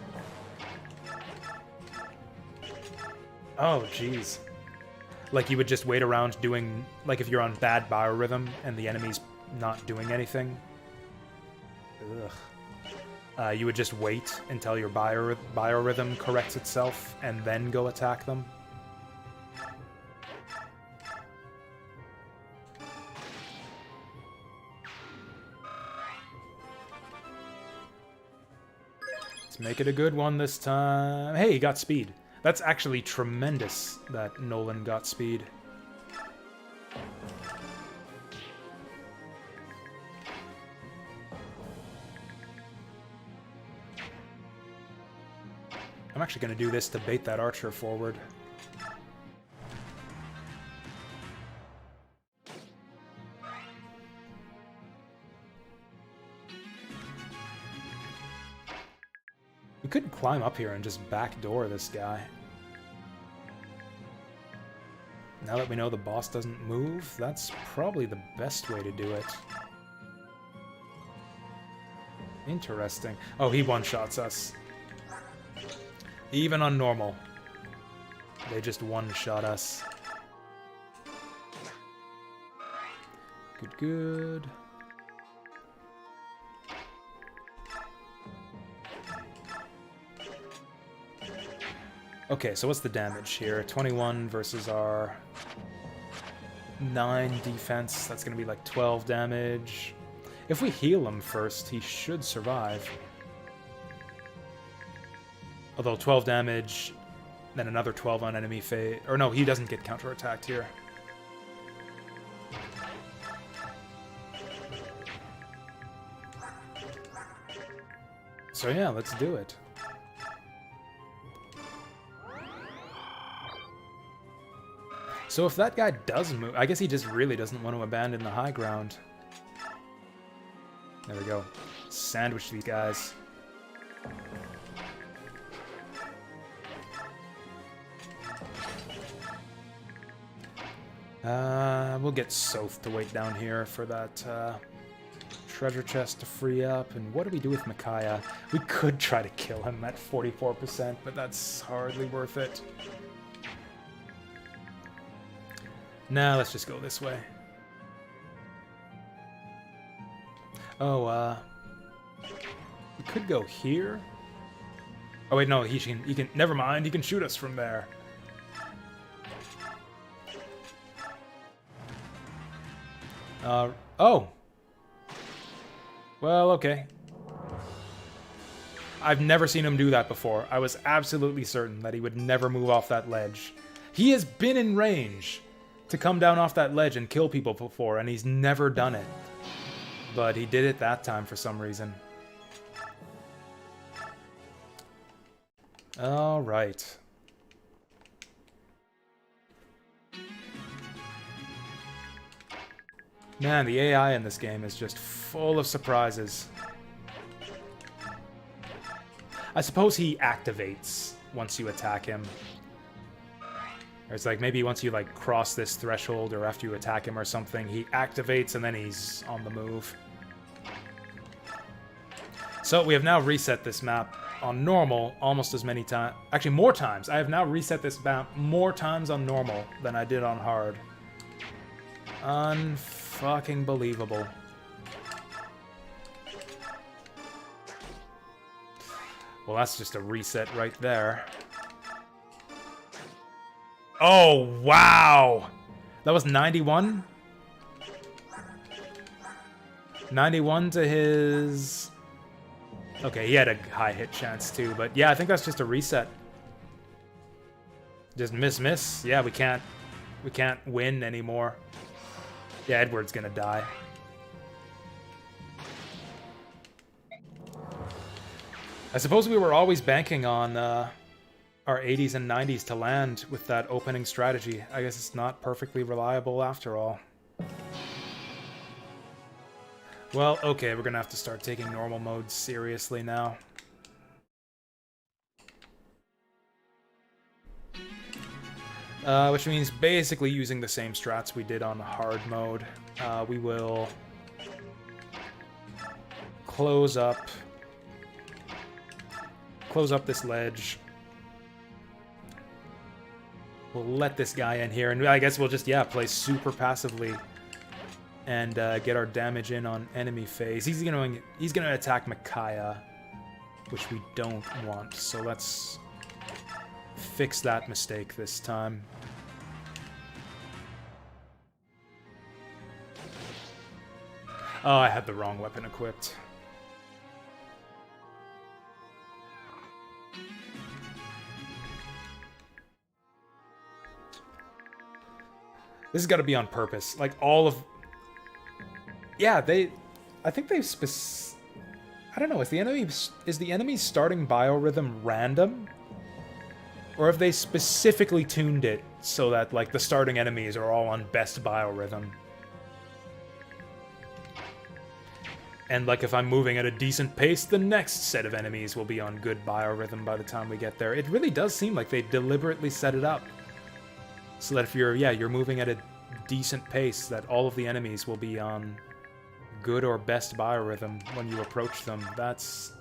Oh, jeez. Like, you would just wait around doing... Like, if you're on bad biorhythm and the enemy's not doing anything. Ugh. you would just wait until your biorhythm corrects itself and then go attack them. Let's make it a good one this time. Hey, he got speed. That's actually tremendous that Nolan got speed. I'm actually going to do this to bait that archer forward. We could climb up here and just backdoor this guy. Now that we know the boss doesn't move, that's probably the best way to do it. Interesting. Oh, he one-shots us. Even on normal. They just one-shot us. Good, good. Okay, so what's the damage here? 21 versus our 9 defense. That's going to be like 12 damage. If we heal him first, he should survive. Although 12 damage, then another 12 on enemy phase. Or no, he doesn't get counterattacked here. So yeah, let's do it. So if that guy does move, I guess he just really doesn't want to abandon the high ground. There we go. Sandwich these guys. We'll get Soth to wait down here for that treasure chest to free up. And what do we do with Micaiah? We could try to kill him at 44%, but that's hardly worth it. Nah, let's just go this way. Oh, we could go here. Oh wait, no, he can. Never mind. He can shoot us from there. Oh. Well, okay. I've never seen him do that before. I was absolutely certain that he would never move off that ledge. He has been in range to come down off that ledge and kill people before, and he's never done it. But he did it that time for some reason. All right. Man, the AI in this game is just full of surprises. I suppose he activates once you attack him. Or it's like maybe once you like cross this threshold or after you attack him or something, he activates and then he's on the move. So we have now reset this map on normal almost as many times. Actually, more times. I have now reset this map more times on normal than I did on hard. Unfucking believable. Well, that's just a reset right there. Oh, wow! That was 91? 91 to his... Okay, he had a high hit chance too, but yeah, I think that's just a reset. Just miss. Yeah, we can't win anymore. Yeah, Edward's gonna die. I suppose we were always banking on our 80s and 90s to land with that opening strategy. I guess it's not perfectly reliable after all. Well, okay, we're gonna have to start taking normal mode seriously now. Which means basically using the same strats we did on hard mode. We will close up this ledge. We'll let this guy in here, and I guess we'll just, yeah, play super passively and get our damage in on enemy phase. He's gonna attack Micaiah, which we don't want. So let's fix that mistake this time. Oh, I had the wrong weapon equipped. This has got to be on purpose. Like, all of... Yeah, I think they I don't know, is the enemy's starting biorhythm random? Or have they specifically tuned it so that, like, the starting enemies are all on best biorhythm? And, like, if I'm moving at a decent pace, the next set of enemies will be on good biorhythm by the time we get there. It really does seem like they deliberately set it up so that if you're moving at a decent pace, that all of the enemies will be on good or best biorhythm when you approach them. That's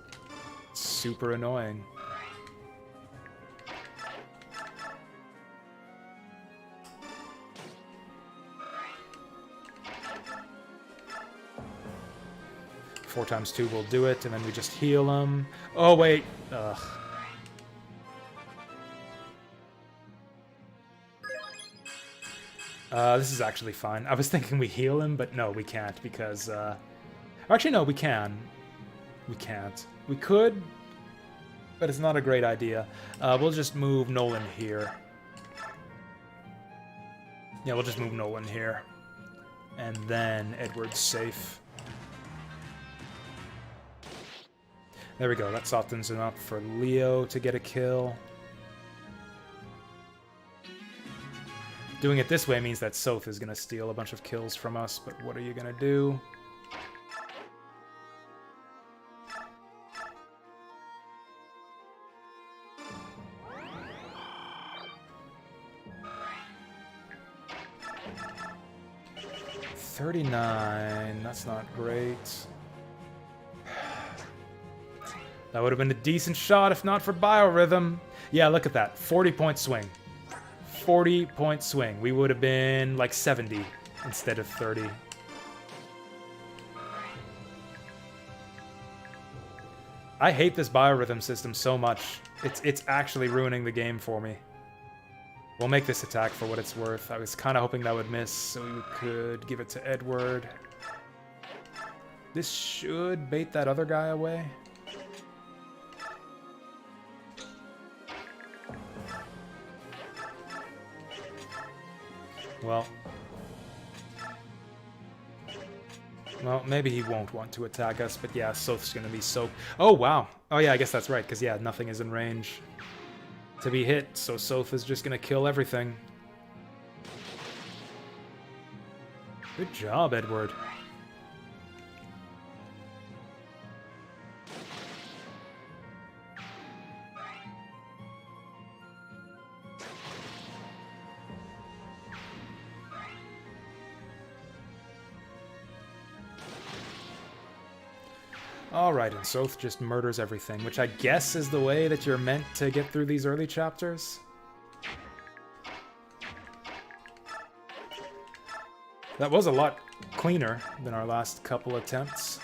super annoying. Four times 2 will do it, and then we just heal them. Oh, wait. Ugh. This is actually fine. I was thinking we heal him, but no, we can't, because... Actually, no, we can. We can't. We could, but it's not a great idea. We'll just move Nolan here. Yeah, we'll just move Nolan here. And then Edward's safe. There we go, that softens him up for Leo to get a kill. Doing it this way means that Soth is going to steal a bunch of kills from us, but what are you going to do? $39, that's not great. That would have been a decent shot if not for biorhythm. Yeah, look at that. 40-point swing. 40-point swing. We would have been like 70 instead of 30. I hate this biorhythm system so much. It's actually ruining the game for me. We'll make this attack for what it's worth. I was kind of hoping that would miss, so we could give it to Edward. This should bait that other guy away. Well, maybe he won't want to attack us, but yeah, Soth's gonna be soaked. Oh, wow. Oh, yeah, I guess that's right, because, yeah, nothing is in range to be hit, so Soth is just gonna kill everything. Good job, Edward. Alright, and Soth just murders everything, which I guess is the way that you're meant to get through these early chapters. That was a lot cleaner than our last couple attempts.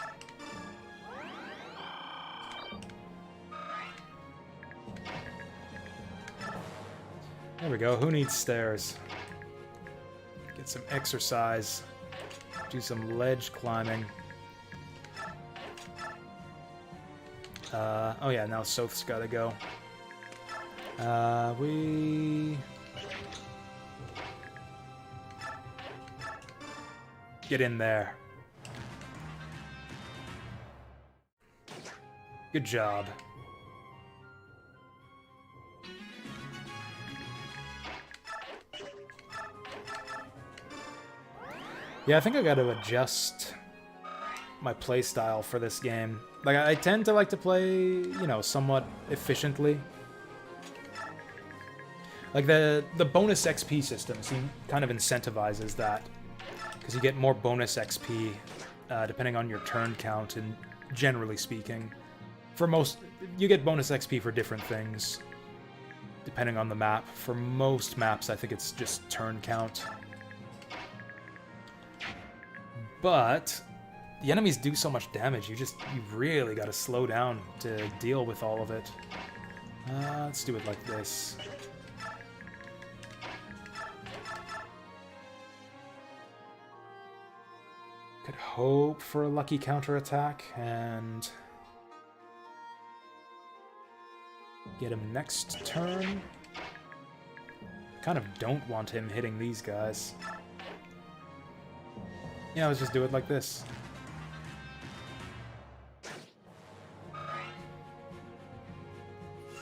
There we go. Who needs stairs? Get some exercise. Do some ledge climbing. Oh yeah, now Soth's gotta go. We... Get in there. Good job. Yeah, I think I gotta adjust my playstyle for this game. Like, I tend to like to play, you know, somewhat efficiently. Like, the bonus XP system kind of incentivizes that. Because you get more bonus XP depending on your turn count, and generally speaking. For most... You get bonus XP for different things, depending on the map. For most maps, I think it's just turn count. But... the enemies do so much damage. You really got to slow down to deal with all of it. Let's do it like this. Could hope for a lucky counterattack and get him next turn. Kind of don't want him hitting these guys. Yeah, let's just do it like this.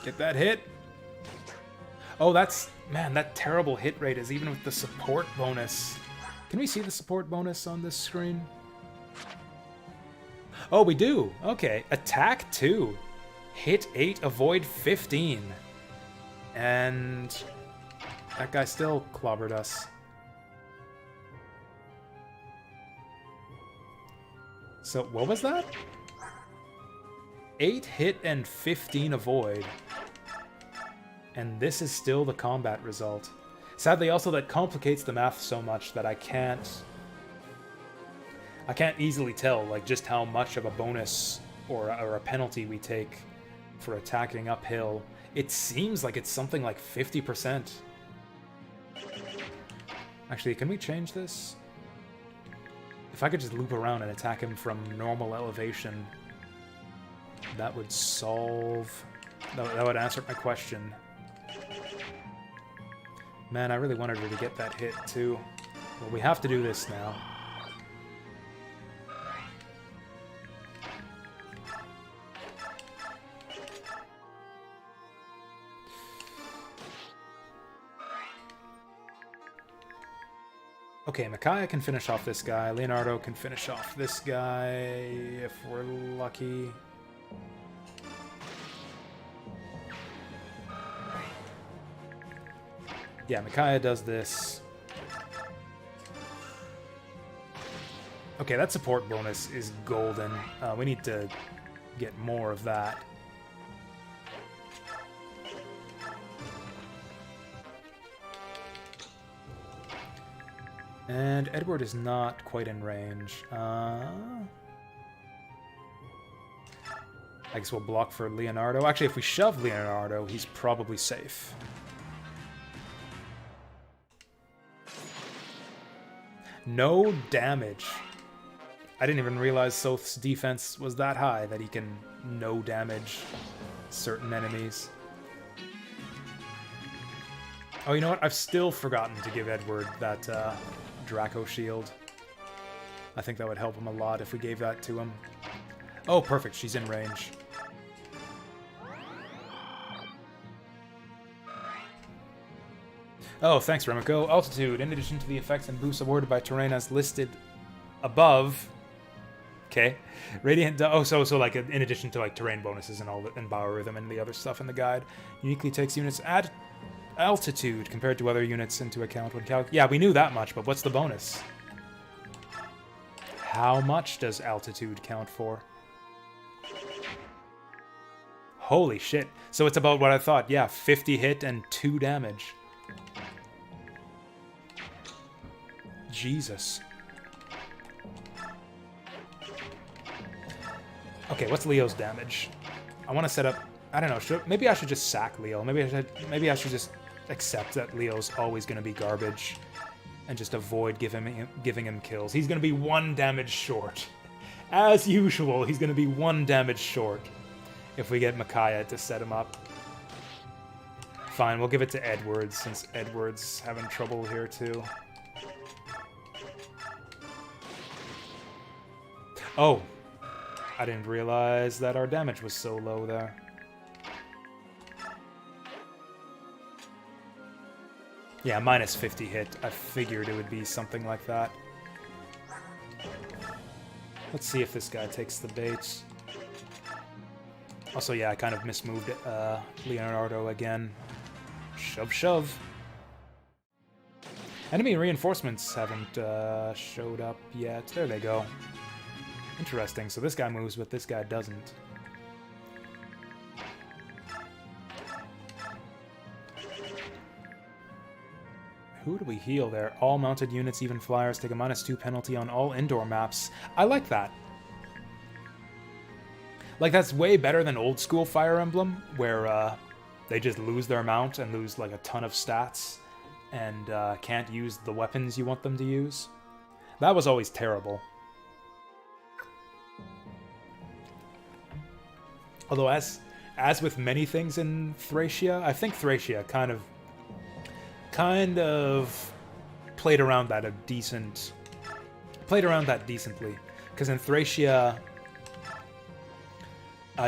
Get that hit. Oh, that's... Man, that terrible hit rate is even with the support bonus. Can we see the support bonus on this screen? Oh, we do. Okay. Attack 2. Hit 8, avoid 15. And that guy still clobbered us. So, what was that? 8 hit and 15 avoid. And this is still the combat result. Sadly, also, that complicates the math so much that I can't easily tell, like, just how much of a bonus or a penalty we take for attacking uphill. It seems like it's something like 50%. Actually, can we change this? If I could just loop around and attack him from normal elevation, that would solve... That would answer my question. Man, I really wanted her to get that hit, too. Well, we have to do this now. Okay, Micaiah can finish off this guy. Leonardo can finish off this guy, if we're lucky. Yeah, Micaiah does this. Okay, that support bonus is golden. We need to get more of that. And Edward is not quite in range. I guess we'll block for Leonardo. Actually, if we shove Leonardo, he's probably safe. No damage. I didn't even realize Soth's defense was that high, that he can no damage certain enemies. Oh, you know what? I've still forgotten to give Edward that Draco shield. I think that would help him a lot if we gave that to him. Oh, perfect. She's in range. Oh, thanks, Remiko. Altitude, in addition to the effects and boosts awarded by terrain as listed above. Okay. Radiant... Oh, so like, in addition to, like, terrain bonuses and all that, and biorhythm and the other stuff in the guide, uniquely takes units at altitude compared to other units into account when yeah, we knew that much, but what's the bonus? How much does altitude count for? Holy shit. So it's about what I thought. Yeah, 50 hit and 2 damage. Jesus. Okay, what's Leo's damage? I want to set up... I don't know. Maybe I should just sack Leo. Maybe I should just accept that Leo's always going to be garbage and just avoid giving him kills. He's going to be 1 damage short. As usual, he's going to be 1 damage short if we get Micaiah to set him up. Fine, we'll give it to Edwards, since Edwards having trouble here too. Oh, I didn't realize that our damage was so low there. Yeah, minus 50 hit. I figured it would be something like that. Let's see if this guy takes the bait. Also, yeah, I kind of mismoved Leonardo again. Shove, shove. Enemy reinforcements haven't showed up yet. There they go. Interesting. So this guy moves, but this guy doesn't. Who do we heal there? All mounted units, even flyers, take a -2 penalty on all indoor maps. I like that. Like, that's way better than old school Fire Emblem, where they just lose their mount and lose, like, a ton of stats and can't use the weapons you want them to use. That was always terrible. Although, as with many things in Thracia, I think Thracia kind of played around that decently. Because in Thracia,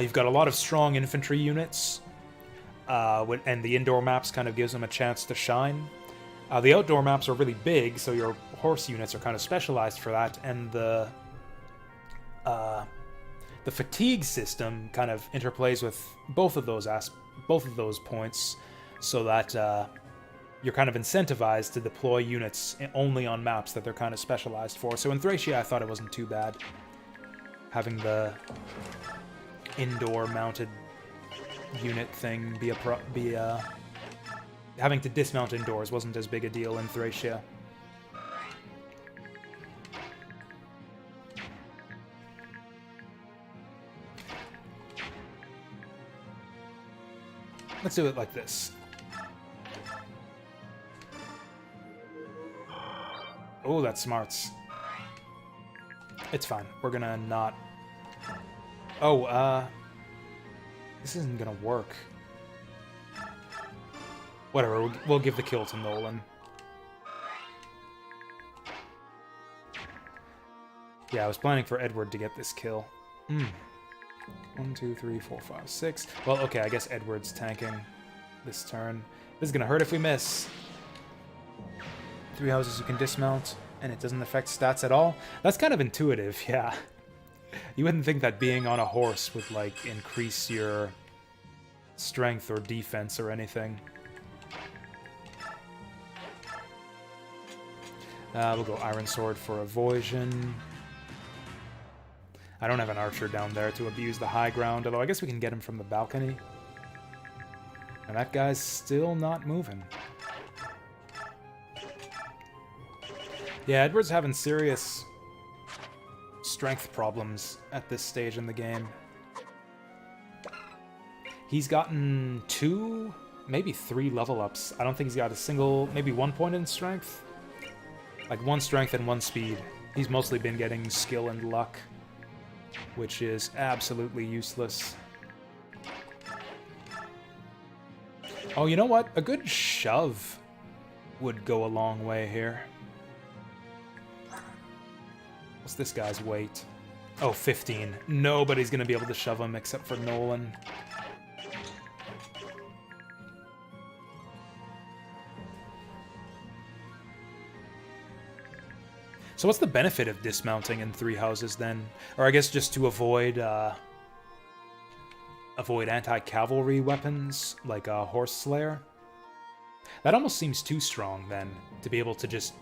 you've got a lot of strong infantry units, and the indoor maps kind of gives them a chance to shine. The outdoor maps are really big, so your horse units are kind of specialized for that, and the fatigue system kind of interplays with both of those points, so that you're kind of incentivized to deploy units only on maps that they're kind of specialized for. So in Thracia, I thought it wasn't too bad having the indoor mounted unit thing having to dismount indoors wasn't as big a deal in Thracia. Let's do it like this. Oh, that's smarts. It's fine. We're gonna not... Oh, this isn't gonna work. Whatever, we'll give the kill to Nolan. Yeah, I was planning for Edward to get this kill. 1, 2, 3, 4, 5, 6. Well, okay, I guess Edward's tanking this turn. This is gonna hurt if we miss. 3 houses you can dismount, and it doesn't affect stats at all. That's kind of intuitive, yeah. You wouldn't think that being on a horse would, like, increase your strength or defense or anything. We'll go Iron Sword for Avoision. I don't have an archer down there to abuse the high ground, although I guess we can get him from the balcony. And that guy's still not moving. Yeah, Edward's having serious strength problems at this stage in the game. He's gotten 2, maybe 3 level ups. I don't think he's got a single, maybe 1 point in strength. Like 1 strength and 1 speed. He's mostly been getting skill and luck, which is absolutely useless. Oh, you know what? A good shove would go a long way here. What's this guy's weight? Oh, 15. Nobody's gonna be able to shove him except for Nolan. So what's the benefit of dismounting in 3 houses then? Or I guess just to avoid anti-cavalry weapons like a Horse Slayer? That almost seems too strong then, to be able to just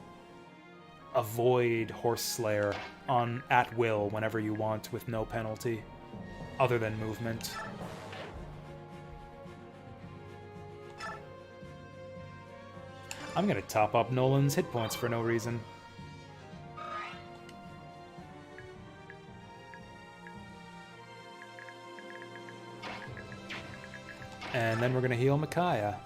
avoid Horse Slayer at will whenever you want with no penalty, other than movement. I'm gonna top up Nolan's hit points for no reason. And then we're going to heal Micaiah.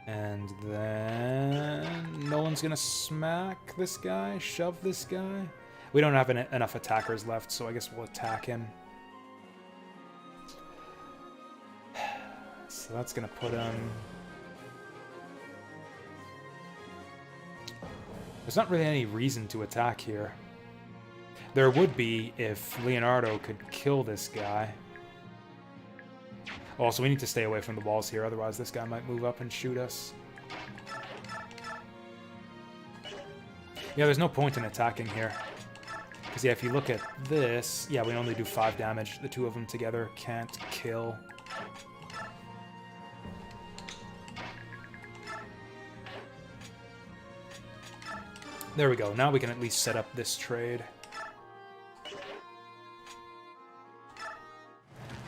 And then Nolan's going to smack this guy, shove this guy. We don't have enough attackers left, so I guess we'll attack him. So that's going to put him... There's not really any reason to attack here. There would be if Leonardo could kill this guy. Also, we need to stay away from the walls here, otherwise this guy might move up and shoot us. Yeah, there's no point in attacking here. Because, yeah, if you look at this... Yeah, we only do 5 damage. The 2 of them together can't kill. There we go. Now we can at least set up this trade.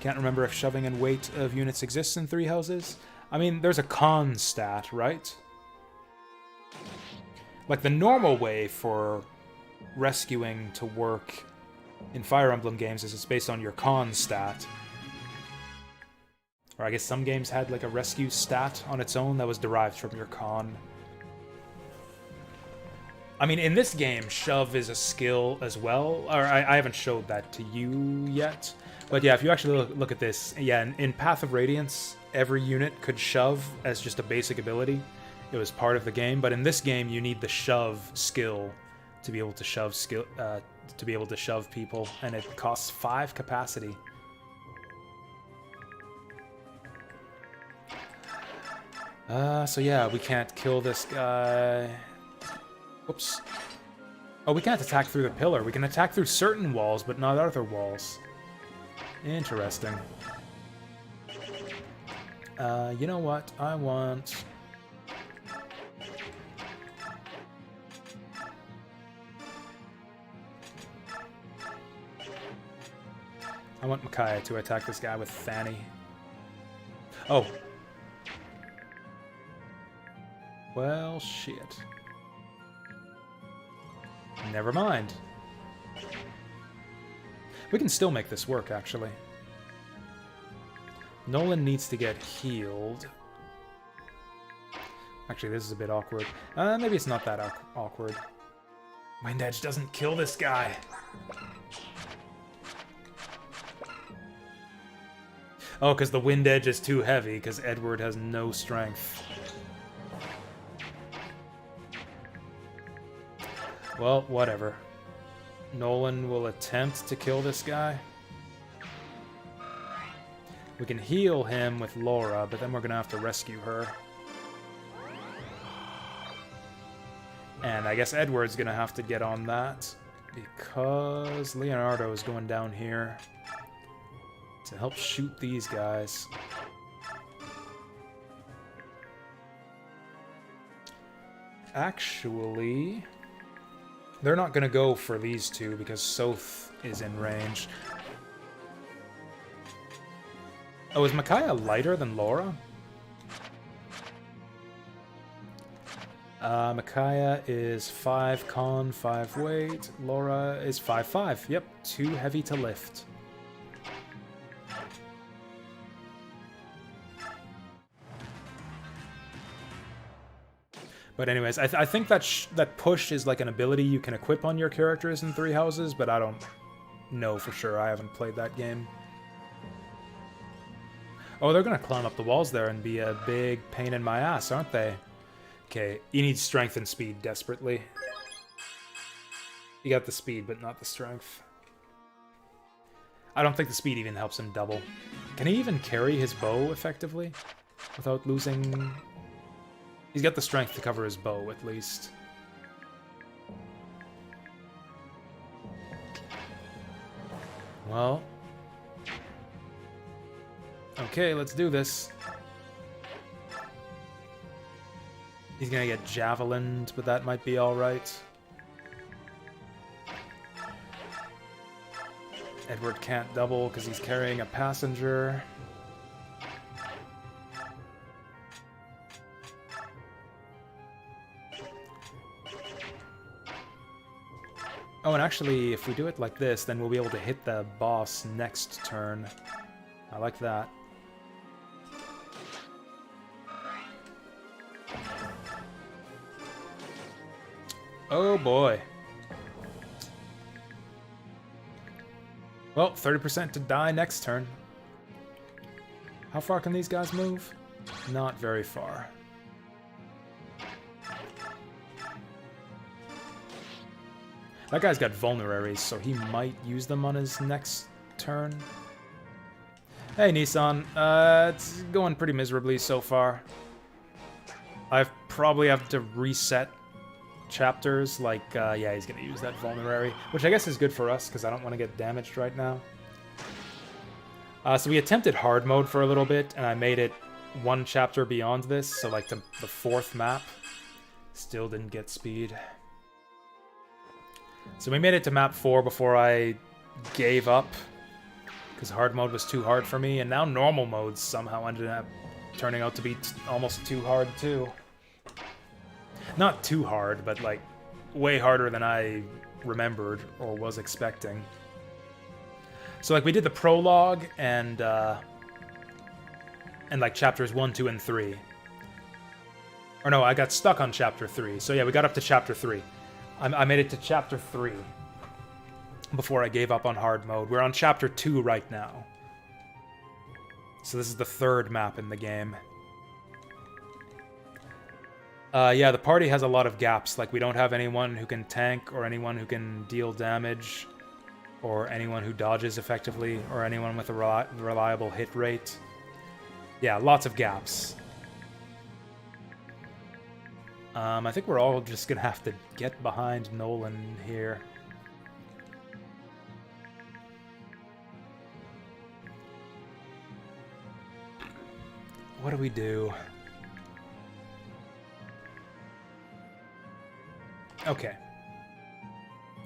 Can't remember if shoving and weight of units exists in 3 houses. I mean, there's a con stat, right? Like, the normal way for rescuing to work in Fire Emblem games is it's based on your con stat. Or I guess some games had like a rescue stat on its own that was derived from your con. I mean, in this game, shove is a skill as well. Or I haven't showed that to you yet. But yeah, if you actually look at this, yeah, in Path of Radiance, every unit could shove as just a basic ability. It was part of the game, but in this game, you need the shove skill to be able to shove people, and it costs 5 capacity. So yeah, we can't kill this guy. Whoops. Oh, we can't attack through the pillar. We can attack through certain walls, but not other walls. Interesting. You know what? I want... Micaiah to attack this guy with Fanny. Oh. Well, shit. Never mind. We can still make this work, actually. Nolan needs to get healed. Actually, this is a bit awkward. Maybe it's not that awkward. Wind Edge doesn't kill this guy. Oh, because the Wind Edge is too heavy, because Edward has no strength. Well, whatever. Nolan will attempt to kill this guy. We can heal him with Laura, but then we're going to have to rescue her. And I guess Edward's going to have to get on that, because Leonardo is going down here to help shoot these guys. Actually, they're not going to go for these two because Soth is in range. Oh, is Micaiah lighter than Laura? Micaiah is 5 con, 5 weight. Laura is 5'5". Yep, too heavy to lift. But anyways, I think that push is like an ability you can equip on your characters in Three Houses, but I don't know for sure. I haven't played that game. Oh, they're going to climb up the walls there and be a big pain in my ass, aren't they? Okay, you need strength and speed desperately. You got the speed, but not the strength. I don't think the speed even helps him double. Can he even carry his bow effectively without losing... He's got the strength to cover his bow, at least. Well. Okay, let's do this. He's gonna get javelined, but that might be alright. Edward can't double because he's carrying a passenger. Oh, and actually, if we do it like this, then we'll be able to hit the boss next turn. I like that. Oh boy. Well, 30% to die next turn. How far can these guys move? Not very far. That guy's got vulneraries, so he might use them on his next turn. Hey, Nissan. It's going pretty miserably so far. I probably have to reset chapters. Like, yeah, he's going to use that vulnerary, which I guess is good for us, because I don't want to get damaged right now. So we attempted hard mode for a little bit, and I made it one chapter beyond this, so like the 4th map. Still didn't get speed. So we made it to map 4 before I gave up, because hard mode was too hard for me, and now normal mode somehow ended up turning out to be almost too hard too. Not too hard, but like way harder than I remembered or was expecting. So like we did the prologue and like chapters 1, 2, and 3. Or no, I got stuck on chapter 3. So yeah, we got up to chapter 3. I made it to chapter 3 before I gave up on hard mode. We're on chapter 2 right now. So this is the third map in the game. Yeah, the party has a lot of gaps. Like, we don't have anyone who can tank, or anyone who can deal damage, or anyone who dodges effectively, or anyone with a reliable hit rate. Yeah, lots of gaps. I think we're all just gonna have to get behind Nolan here. What do we do? Okay.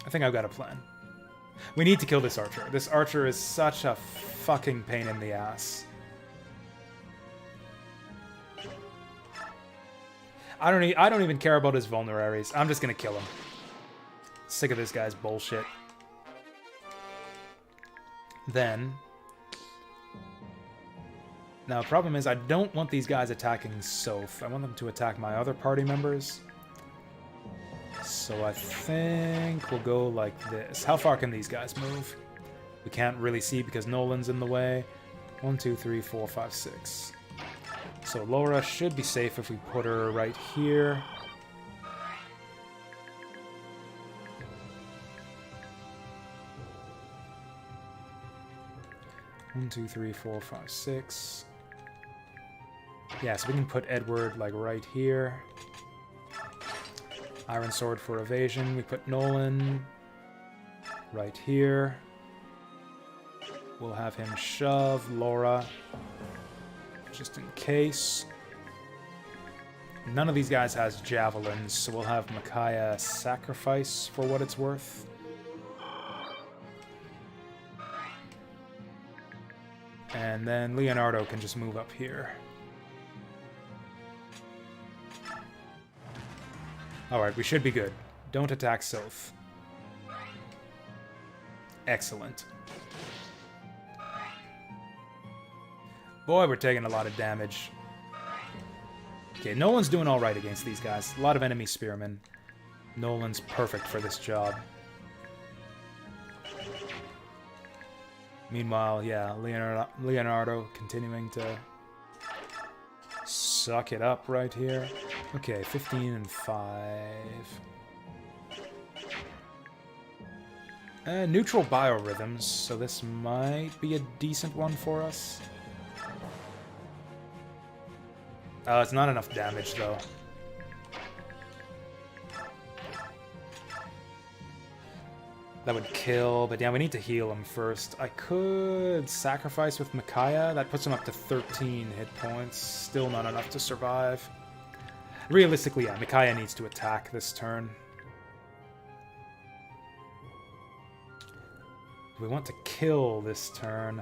I think I've got a plan. We need to kill this archer. This archer is such a fucking pain in the ass. I don't even care about his vulneraries. I'm just gonna kill him. Sick of this guy's bullshit. Then... Now, the problem is I don't want these guys attacking Soph. I want them to attack my other party members. So I think we'll go like this. How far can these guys move? We can't really see because Nolan's in the way. 1, 2, 3, 4, 5, 6. So Laura should be safe if we put her right here. One, 2, 3, 4, 5, 6. Yeah, so we can put Edward like right here. Iron Sword for evasion. We put Nolan right here. We'll have him shove Laura just in case. None of these guys has javelins, so we'll have Micaiah sacrifice for what it's worth. And then Leonardo can just move up here. Alright, we should be good. Don't attack Soph. Excellent. Boy, we're taking a lot of damage. Okay, Nolan's doing alright against these guys. A lot of enemy spearmen. Nolan's perfect for this job. Meanwhile, yeah, Leonardo continuing to suck it up right here. Okay, 15 and 5. Neutral biorhythms, so this might be a decent one for us. It's not enough damage, though. That would kill, but yeah, we need to heal him first. I could sacrifice with Micaiah. That puts him up to 13 hit points. Still not enough to survive. Realistically, yeah, Micaiah needs to attack this turn. We want to kill this turn.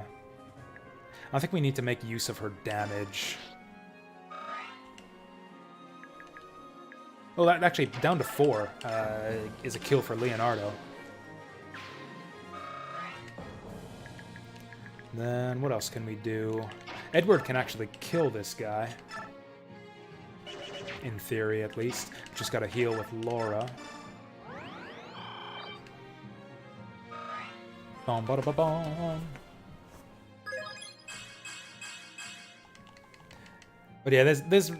I think we need to make use of her damage. Oh, that actually, down to 4 is a kill for Leonardo. Then, what else can we do? Edward can actually kill this guy. In theory, at least. Just gotta heal with Laura. Bom, ba, ba, bom. But yeah, there's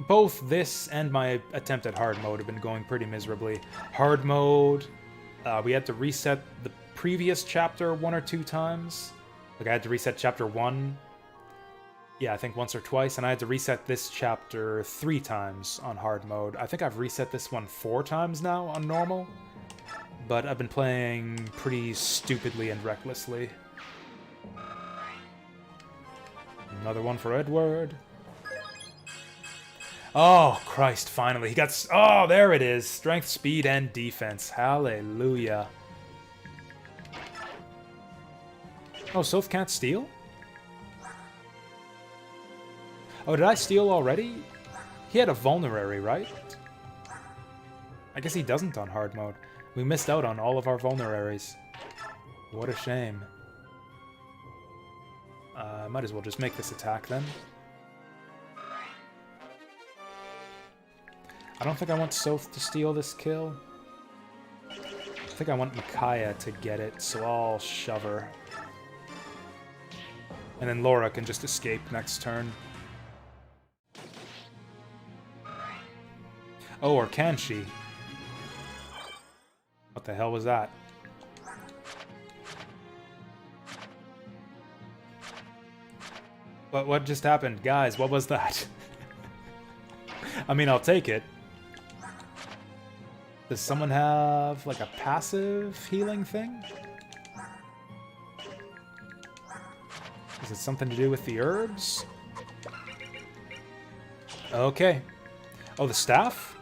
both this and my attempt at hard mode have been going pretty miserably. Hard mode, we had to reset the previous chapter 1 or 2 times. Like, I had to reset chapter 1, yeah, I think once or twice, and I had to reset this chapter 3 times on hard mode. I think I've reset this one 4 times now on normal, but I've been playing pretty stupidly and recklessly. Another one for Edward. Oh, Christ, finally. He got... Oh, there it is. Strength, speed, and defense. Hallelujah. Oh, Soph can't steal? Oh, did I steal already? He had a vulnerary, right? I guess he doesn't on hard mode. We missed out on all of our vulneraries. What a shame. Might as well just make this attack then. I don't think I want Soph to steal this kill. I think I want Micaiah to get it, so I'll shove her. And then Laura can just escape next turn. Oh, or can she? What the hell was that? What just happened? Guys, what was that? I mean, I'll take it. Does someone have, like, a passive healing thing? Is it something to do with the herbs? Okay. Oh, the staff?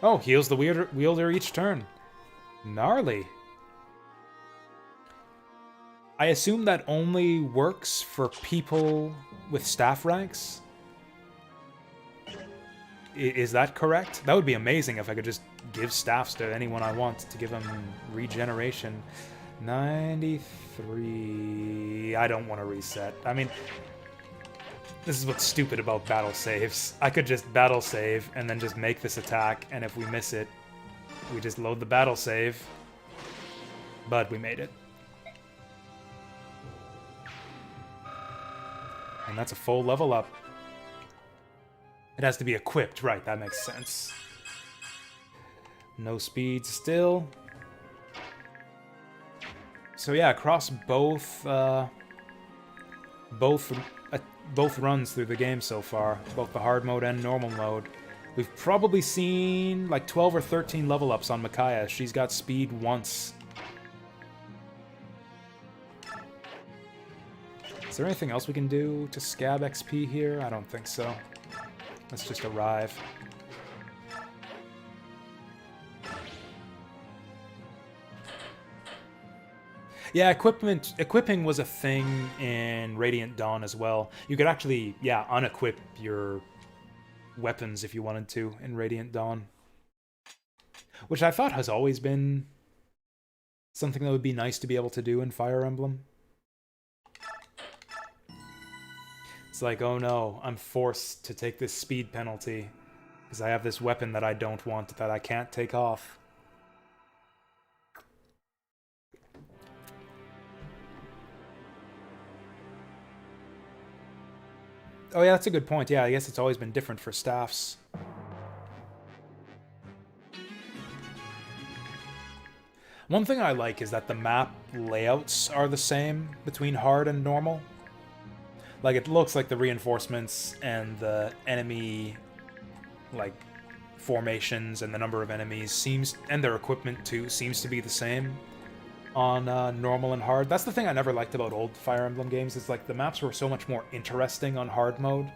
Oh, heals the wielder each turn. Gnarly. I assume that only works for people with staff ranks? Is that correct? That would be amazing if I could just give staffs to anyone I want to give them regeneration. 93... I don't want to reset. I mean, this is what's stupid about battle saves. I could just battle save and then just make this attack, and if we miss it, we just load the battle save. But we made it. And that's a full level up. It has to be equipped, right, that makes sense. No speed still. So yeah, across both runs through the game so far, both the hard mode and normal mode, we've probably seen like 12 or 13 level ups on Micaiah. She's got speed once. Is there anything else we can do to scab XP here? I don't think so. Let's just arrive. Yeah, equipping was a thing in Radiant Dawn as well. You could actually, yeah, unequip your weapons if you wanted to in Radiant Dawn. Which I thought has always been something that would be nice to be able to do in Fire Emblem. It's like, oh no, I'm forced to take this speed penalty because I have this weapon that I don't want, that I can't take off. Oh yeah, that's a good point. Yeah, I guess it's always been different for staffs. One thing I like is that the map layouts are the same between hard and normal. Like, it looks like the reinforcements and the enemy, like, formations and the number of enemies seems, and their equipment too, seems to be the same on normal and hard. That's the thing I never liked about old Fire Emblem games, is like the maps were so much more interesting on hard mode,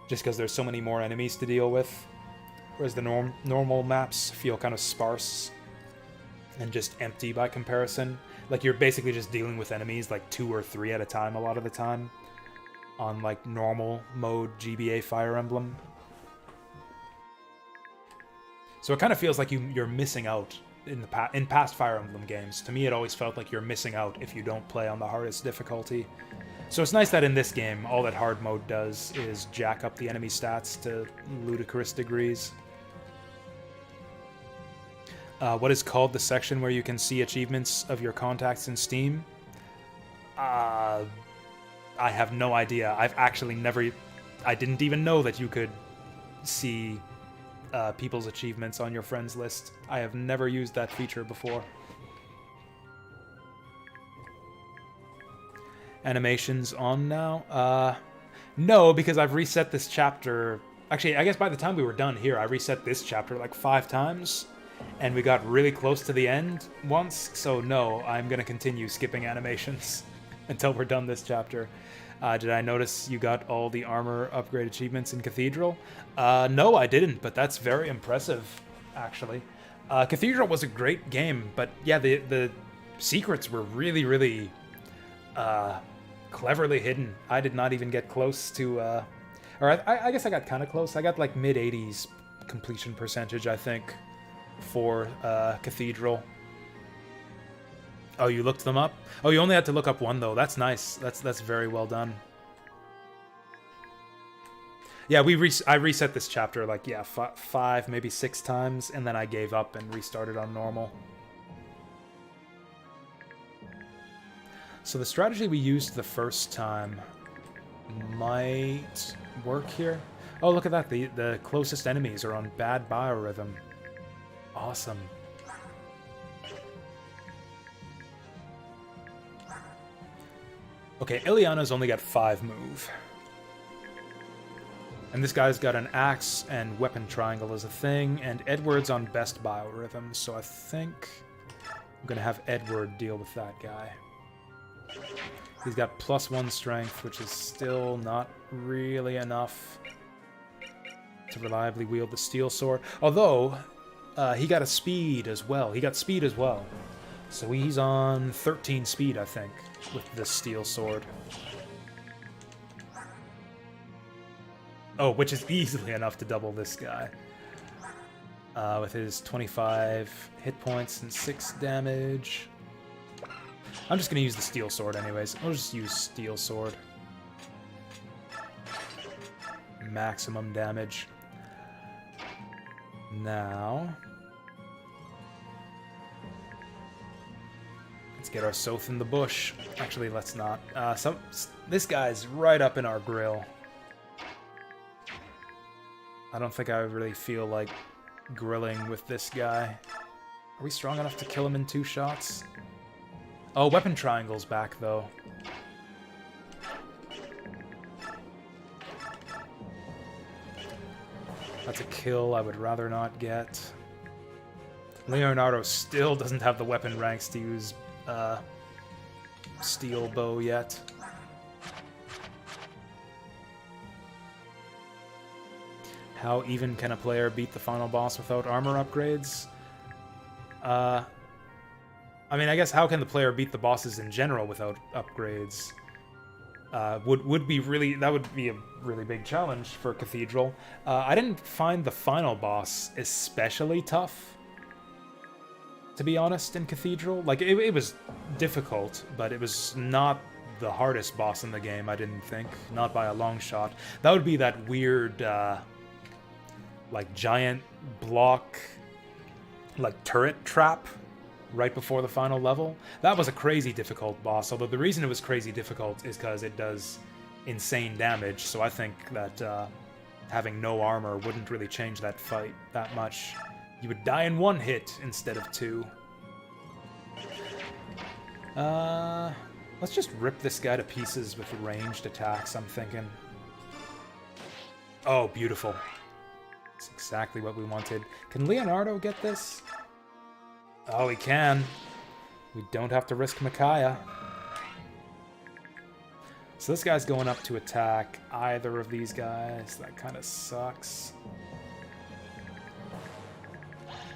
just because there's so many more enemies to deal with, whereas the normal maps feel kind of sparse and just empty by comparison. Like, you're basically just dealing with enemies like 2 or 3 at a time a lot of the time on like normal mode GBA Fire Emblem. So it kind of feels like you're missing out in past Fire Emblem games. To me, it always felt like you're missing out if you don't play on the hardest difficulty. So it's nice that in this game, all that hard mode does is jack up the enemy stats to ludicrous degrees. What is called the section where you can see achievements of your contacts in Steam? I have no idea. I've actually never... I didn't even know that you could see people's achievements on your friends list. I have never used that feature before. Animations on now? No, because I've reset this chapter... Actually, I guess by the time we were done here, I reset this chapter like 5 times. And we got really close to the end once, so no, I'm going to continue skipping animations until we're done this chapter. Did I notice you got all the armor upgrade achievements in Cathedral? No, I didn't, but that's very impressive, actually. Cathedral was a great game, but yeah, the secrets were really, really cleverly hidden. I did not even get close to... or I guess I got kind of close. I got like mid-80s completion percentage, I think. for Cathedral. Oh, you looked them up? Oh, you only had to look up one, though. That's nice. That's very well done. Yeah, I reset this chapter, like, yeah, 5, maybe 6 times, and then I gave up and restarted on normal. So the strategy we used the first time might work here. Oh, look at that. The closest enemies are on bad biorhythm. Awesome. Okay, Ileana's only got 5 move. And this guy's got an axe and weapon triangle as a thing, and Edward's on best biorhythm, so I think I'm gonna have Edward deal with that guy. He's got +1 strength, which is still not really enough to reliably wield the steel sword. Although, he got a speed as well. He got speed as well. So he's on 13 speed, I think, with this steel sword. Oh, which is easily enough to double this guy. With his 25 hit points and 6 damage. I'm just going to use the steel sword anyways. I'll just use steel sword. Maximum damage. Now, let's get our Soth in the bush. Actually, let's not. This guy's right up in our grill. I don't think I really feel like grilling with this guy. Are we strong enough to kill him in 2 shots? Oh, weapon triangle's back, though. That's a kill I would rather not get. Leonardo still doesn't have the weapon ranks to use steel bow yet. How even can a player beat the final boss without armor upgrades? I mean, I guess how can the player beat the bosses in general without upgrades? Would be really, that would be a really big challenge for Cathedral. I didn't find the final boss especially tough, to be honest, in Cathedral. Like, it was difficult, but it was not the hardest boss in the game, I didn't think. Not by a long shot. That would be that weird, like, giant block, like, turret trap right before the final level. That was a crazy difficult boss, although the reason it was crazy difficult is because it does insane damage, so I think that having no armor wouldn't really change that fight that much. You would die in 1 hit instead of 2. Let's just rip this guy to pieces with ranged attacks, I'm thinking. Oh, beautiful. That's exactly what we wanted. Can Leonardo get this? Oh, he can. We don't have to risk Micaiah. So this guy's going up to attack either of these guys. That kind of sucks.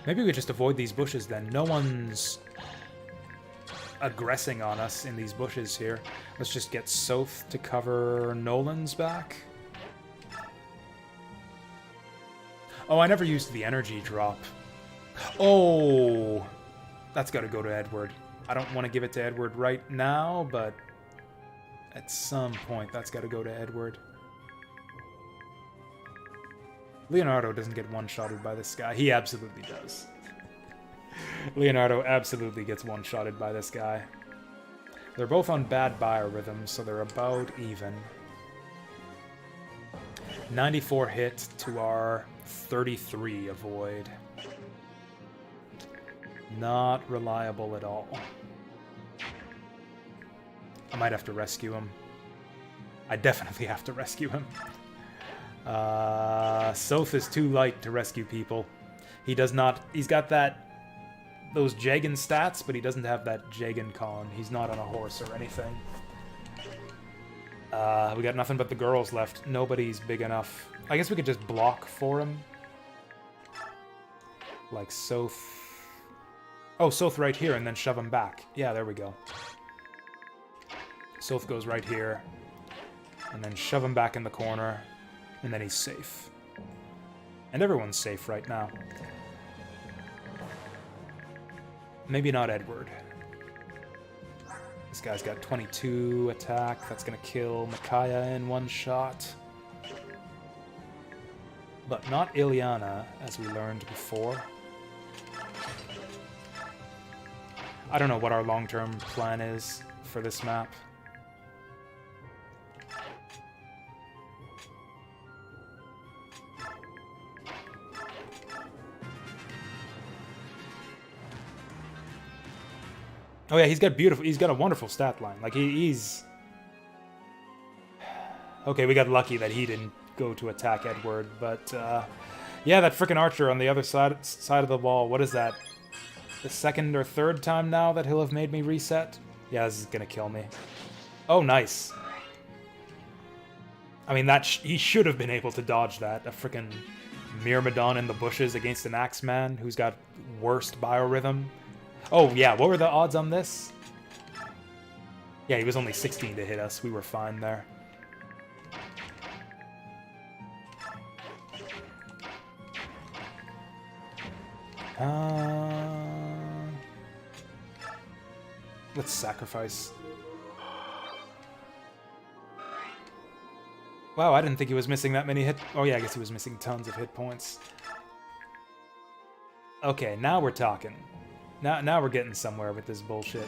Maybe we just avoid these bushes then. No one's aggressing on us in these bushes here. Let's just get Soth to cover Nolan's back. Oh, I never used the energy drop. Oh! That's got to go to Edward. I don't want to give it to Edward right now, but at some point that's got to go to Edward. Leonardo doesn't get one-shotted by this guy. He absolutely does. Leonardo absolutely gets one-shotted by this guy. They're both on bad biorhythms, so they're about even. 94 hit to our 33 avoid. Not reliable at all. I might have to rescue him. I definitely have to rescue him. Soth is too light to rescue people. He does not... He's got those Jagan stats, but he doesn't have that Jagan con. He's not on a horse or anything. We got nothing but the girls left. Nobody's big enough. I guess we could just block for him. Like Soth... Oh, Soth right here, and then shove him back. Yeah, there we go. Soth goes right here, and then shove him back in the corner, and then he's safe. And everyone's safe right now. Maybe not Edward. This guy's got 22 attack. That's gonna kill Micaiah in one shot. But not Ileana, as we learned before. I don't know what our long-term plan is for this map. Oh yeah, he's got a wonderful stat line. Like he's okay, we got lucky that he didn't go to attack Edward, but yeah, that frickin' archer on the other side of the wall. What is that? The second or third time now that he'll have made me reset? Yeah, this is gonna kill me. Oh, nice. I mean, he should have been able to dodge that. A frickin' Myrmidon in the bushes against an Axeman who's got worst biorhythm. Oh, yeah, what were the odds on this? Yeah, he was only 16 to hit us. We were fine there. Let's sacrifice. Wow, I didn't think he was missing that many hit... Oh yeah, I guess he was missing tons of hit points. Okay, now we're talking. Now we're getting somewhere with this bullshit.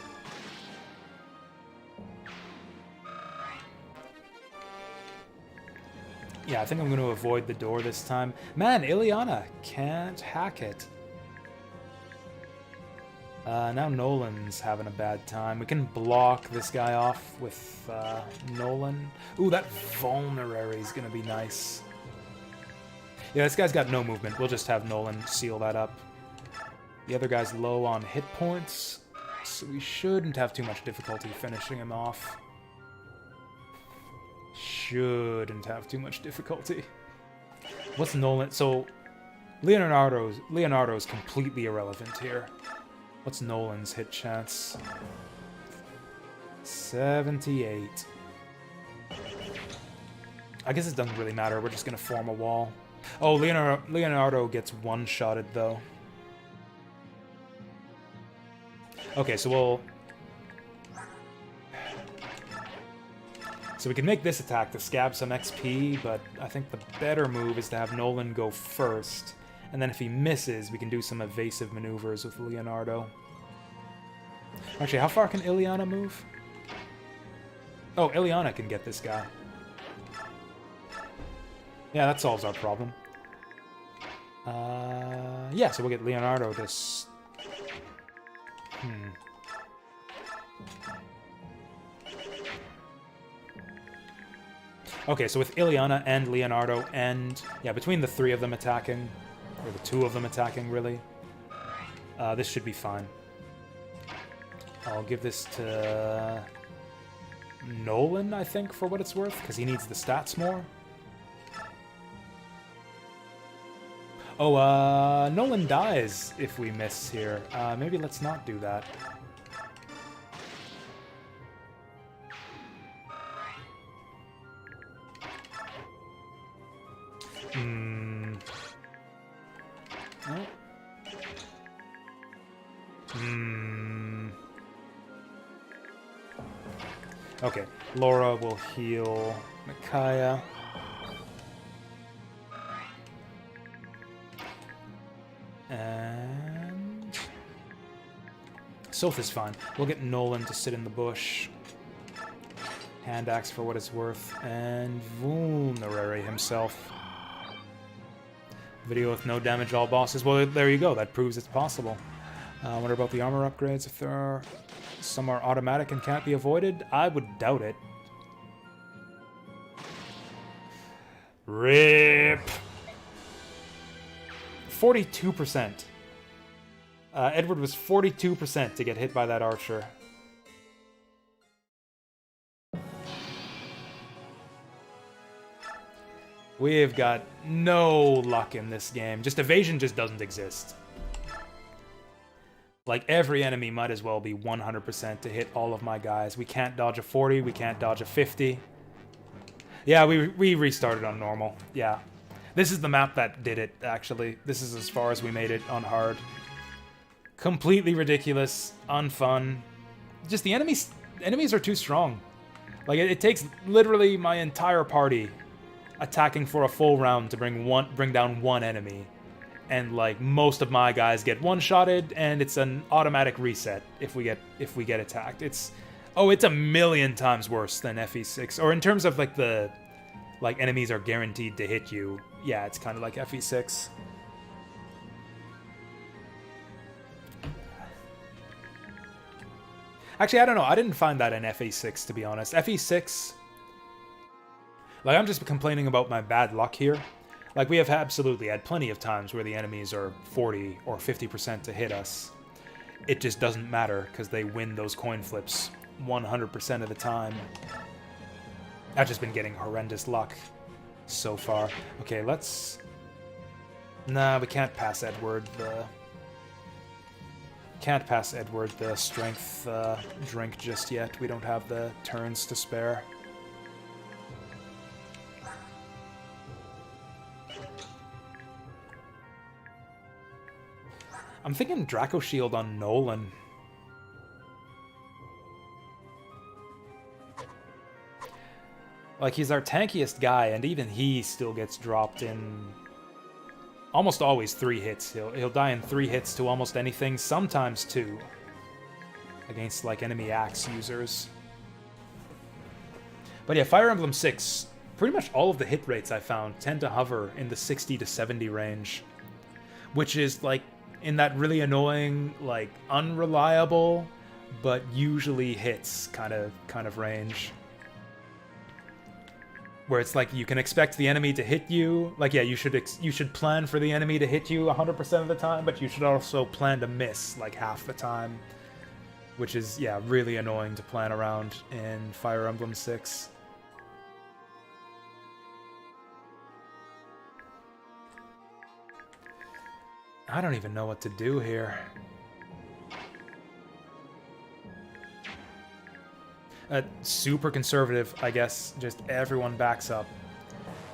Yeah, I think I'm going to avoid the door this time. Man, Ileana can't hack it. Now Nolan's having a bad time. We can block this guy off with Nolan. Ooh, that vulnerary is going to be nice. Yeah, this guy's got no movement. We'll just have Nolan seal that up. The other guy's low on hit points, so we shouldn't have too much difficulty finishing him off. Shouldn't have too much difficulty. What's Nolan? So, Leonardo's completely irrelevant here. What's Nolan's hit chance? 78. I guess it doesn't really matter. We're just gonna form a wall. Oh, Leonardo gets one-shotted though. Okay, so we can make this attack to scab some XP, but I think the better move is to have Nolan go first, and then if he misses, we can do some evasive maneuvers with Leonardo. Actually, how far can Ileana move? Oh, Ileana can get this guy. Yeah, that solves our problem. Yeah, so we'll get Leonardo this. Okay, so with Ileana and Leonardo and... Yeah, between the three of them attacking, or the two of them attacking, really, this should be fine. I'll give this to Nolan, I think, for what it's worth, because he needs the stats more. Oh, Nolan dies if we miss here. Maybe let's not do that. No. Okay, Laura will heal Micaiah. And Soph is fine. We'll get Nolan to sit in the bush. Hand axe for what it's worth. And Vulnerary himself. Video with no damage all bosses. Well, there you go. That proves it's possible. I wonder about the armor upgrades. If there are some are automatic and can't be avoided, I would doubt it. RIP! 42%. Edward was 42% to get hit by that archer. We've got no luck in this game. Just evasion just doesn't exist. Like, every enemy might as well be 100% to hit all of my guys. We can't dodge a 40, we can't dodge a 50. Yeah, we restarted on normal. Yeah. This is the map that did it, actually. This is as far as we made it on hard. Completely ridiculous, unfun. Just the enemies are too strong. Like it takes literally my entire party attacking for a full round to bring down one enemy. And like most of my guys get one-shotted, and it's an automatic reset if we get attacked. It's a million times worse than FE6. Or in terms of like the enemies are guaranteed to hit you. Yeah, it's kind of like FE6. Actually, I don't know. I didn't find that in FE6, to be honest. FE6, like, I'm just complaining about my bad luck here. Like, we have absolutely had plenty of times where the enemies are 40 or 50% to hit us. It just doesn't matter, because they win those coin flips 100% of the time. I've just been getting horrendous luck so far. Okay, let's... Nah, we can't pass Edward the... Can't pass Edward the strength drink just yet. We don't have the turns to spare. I'm thinking Draco Shield on Nolan. Like, he's our tankiest guy, and even he still gets dropped in almost always 3 hits. He'll die in 3 hits to almost anything, sometimes 2. Against, like, enemy axe users. But yeah, Fire Emblem 6, pretty much all of the hit rates I found tend to hover in the 60 to 70 range. Which is, like, in that really annoying, like, unreliable, but usually hits kind of range. Where it's like you can expect the enemy to hit you. Like, yeah, you should plan for the enemy to hit you 100% of the time, but you should also plan to miss like half the time. Which is, yeah, really annoying to plan around in Fire Emblem 6. I don't even know what to do here. Super conservative, I guess. Just everyone backs up.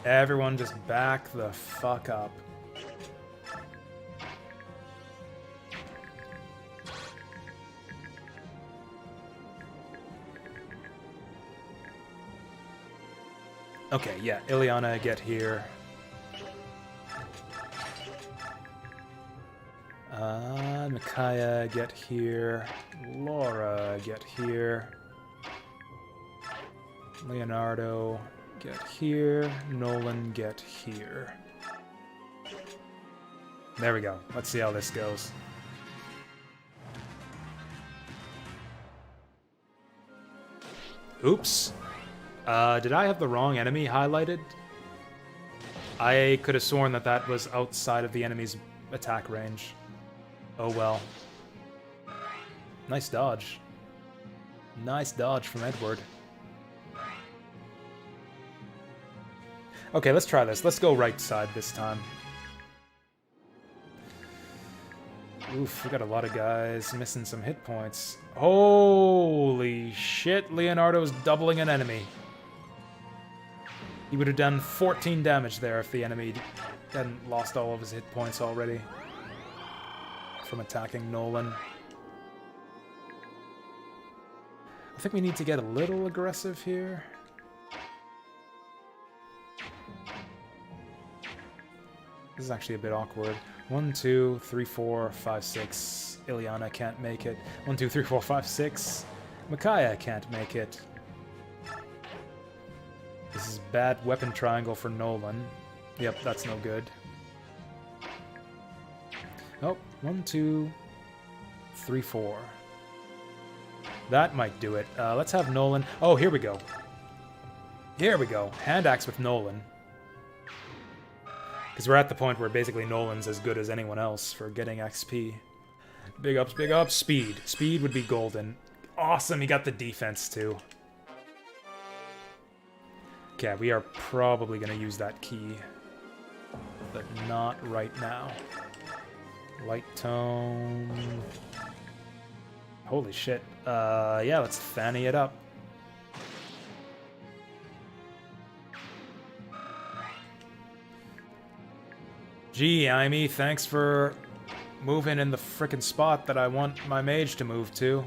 Everyone just back the fuck up. Okay, yeah, Ileana, get here. Micaiah, get here. Laura, get here. Leonardo, get here. Nolan, get here. There we go. Let's see how this goes. Oops. Did I have the wrong enemy highlighted? I could have sworn that that was outside of the enemy's attack range. Oh well. Nice dodge. Nice dodge from Edward. Okay, let's try this. Let's go right side this time. Oof, we got a lot of guys missing some hit points. Holy shit, Leonardo's doubling an enemy. He would have done 14 damage there if the enemy hadn't lost all of his hit points already from attacking Nolan. I think we need to get a little aggressive here. This is actually a bit awkward. 1, 2, 3, 4, 5, 6. Ileana can't make it. 1, 2, 3, 4, 5, 6. Micaiah can't make it. This is bad weapon triangle for Nolan. Yep, that's no good. Oh, 1, 2, 3, 4. That might do it. Let's have Nolan. Oh, here we go. Here we go. Hand axe with Nolan. Because we're at the point where basically Nolan's as good as anyone else for getting XP. Big ups, big ups. Speed. Speed would be golden. Awesome, he got the defense too. Okay, we are probably going to use that key. But not right now. Light tone. Holy shit. Yeah, let's fanny it up. Gee, Amy, thanks for moving in the frickin' spot that I want my mage to move to.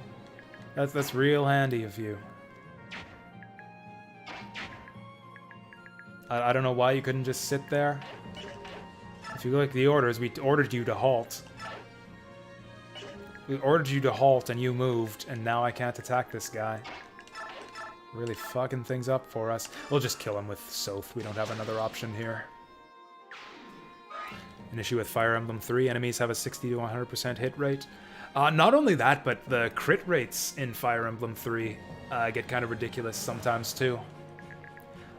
That's real handy of you. I don't know why you couldn't just sit there. If you look at the orders, we ordered you to halt. We ordered you to halt and you moved, and now I can't attack this guy. Really fucking things up for us. We'll just kill him with Soth. We don't have another option here. An issue with Fire Emblem 3, enemies have a 60 to 100% hit rate. Not only that, but the crit rates in Fire Emblem 3 get kind of ridiculous sometimes too.